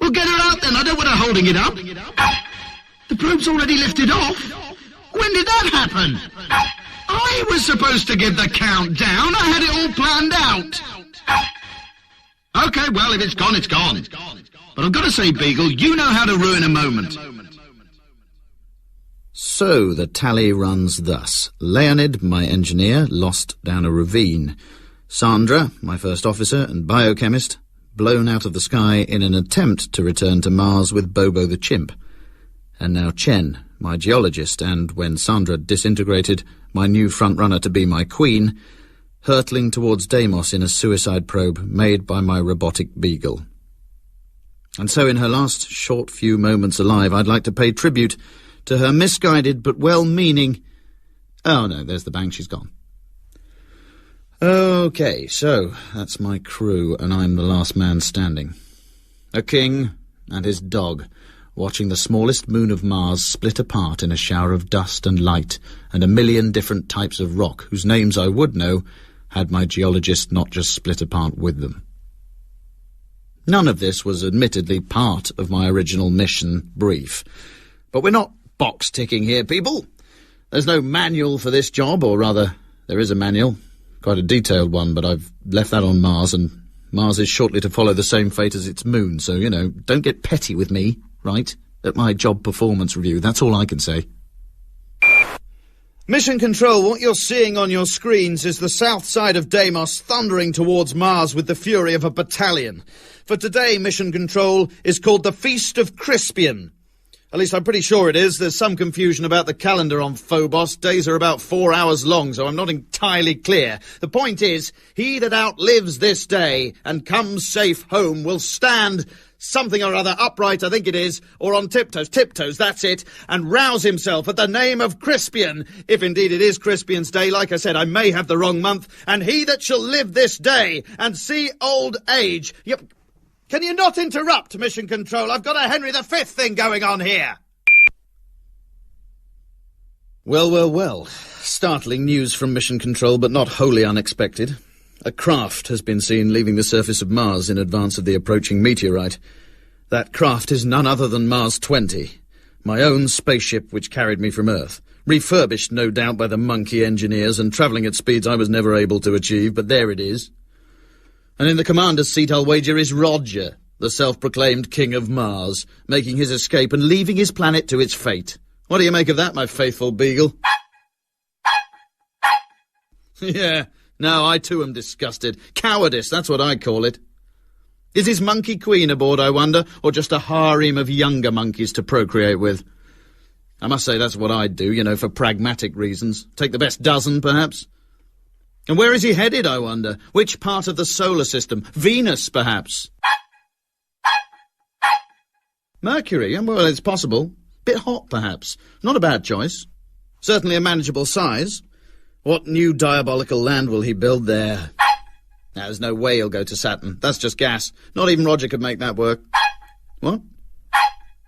Well, get her out then, I don't want her holding it up. The probe's already lifted off? When did that happen? I was supposed to give the countdown. I had it all planned out. Okay, well, if it's gone, it's gone. But I've got to say, Beagle, you know how to ruin a moment. So the tally runs thus. Leonid, my engineer, lost down a ravine. Sandra, my first officer and biochemist, blown out of the sky in an attempt to return to Mars with Bobo the chimp. And now Chen, my geologist, and, when Sandra disintegrated, my new front-runner to be my queen, hurtling towards Deimos in a suicide probe made by my robotic Beagle. And so in her last short few moments alive, I'd like to pay tribute to her misguided but well-meaning... Oh, no, there's the bang, she's gone. Okay, so that's my crew, and I'm the last man standing. A king and his dog, watching the smallest moon of Mars split apart in a shower of dust and light and a million different types of rock, whose names I would know had my geologist not just split apart with them. None of this was admittedly part of my original mission brief. But we're not box-ticking here, people. There's no manual for this job, or rather, there is a manual. Quite a detailed one, but I've left that on Mars, and Mars is shortly to follow the same fate as its moon, so, you know, don't get petty with me, right? at my job performance review. That's all I can say. Mission Control, what you're seeing on your screens is the south side of Deimos thundering towards Mars with the fury of a battalion. For today, Mission Control is called the Feast of Crispian. At least I'm pretty sure it is. There's some confusion about the calendar on Phobos. Days are about 4 hours long, so I'm not entirely clear. The point is, he that outlives this day and comes safe home will stand something or other upright, I think it is, or on tiptoes, that's it, and rouse himself at the name of Crispian, if indeed it is Crispian's day. Like I said, I may have the wrong month, and he that shall live this day and see old age... Yep. Can you not interrupt, Mission Control? I've got a Henry V thing going on here. Well. Startling news from Mission Control, but not wholly unexpected. A craft has been seen leaving the surface of Mars in advance of the approaching meteorite. That craft is none other than Mars 20, my own spaceship which carried me from Earth. Refurbished, no doubt, by the monkey engineers and travelling at speeds I was never able to achieve, but there it is. And in the commander's seat, I'll wager, is Roger, the self-proclaimed king of Mars, making his escape and leaving his planet to its fate. What do you make of that, my faithful beagle? Yeah, no, I too am disgusted. Cowardice, that's what I call it. Is his monkey queen aboard, I wonder, or just a harem of younger monkeys to procreate with? I must say that's what I'd do, you know, for pragmatic reasons. Take the best dozen, perhaps. And where is he headed, I wonder? Which part of the solar system? Venus, perhaps? Mercury? Well, it's possible. Bit hot, perhaps. Not a bad choice. Certainly a manageable size. What new diabolical land will he build there? Now, there's no way he'll go to Saturn. That's just gas. Not even Roger could make that work. What?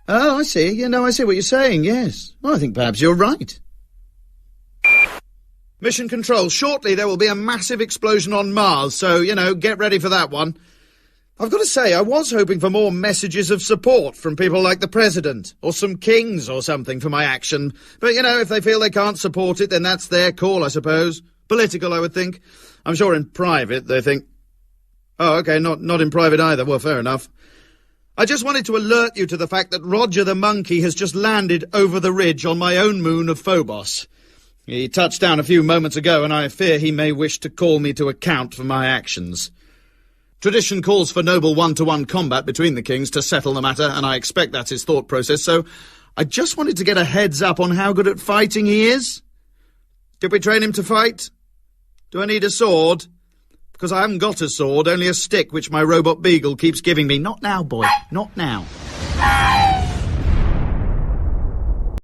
Oh, I see. You know, I see what you're saying, yes. Well, I think perhaps you're right. Mission Control, shortly there will be a massive explosion on Mars, so, you know, get ready for that one. I've got to say, I was hoping for more messages of support from people like the President, or some kings or something for my action. But, you know, if they feel they can't support it, then that's their call, I suppose. Political, I would think. I'm sure in private they think... Oh, OK, not in private either. Well, fair enough. I just wanted to alert you to the fact that Roger the monkey has just landed over the ridge on my own moon of Phobos. He touched down a few moments ago, and I fear he may wish to call me to account for my actions. Tradition calls for noble one-to-one combat between the kings to settle the matter, and I expect that's his thought process, so I just wanted to get a heads-up on how good at fighting he is. Did we train him to fight? Do I need a sword? Because I haven't got a sword, only a stick which my robot beagle keeps giving me. Not now, boy, not now.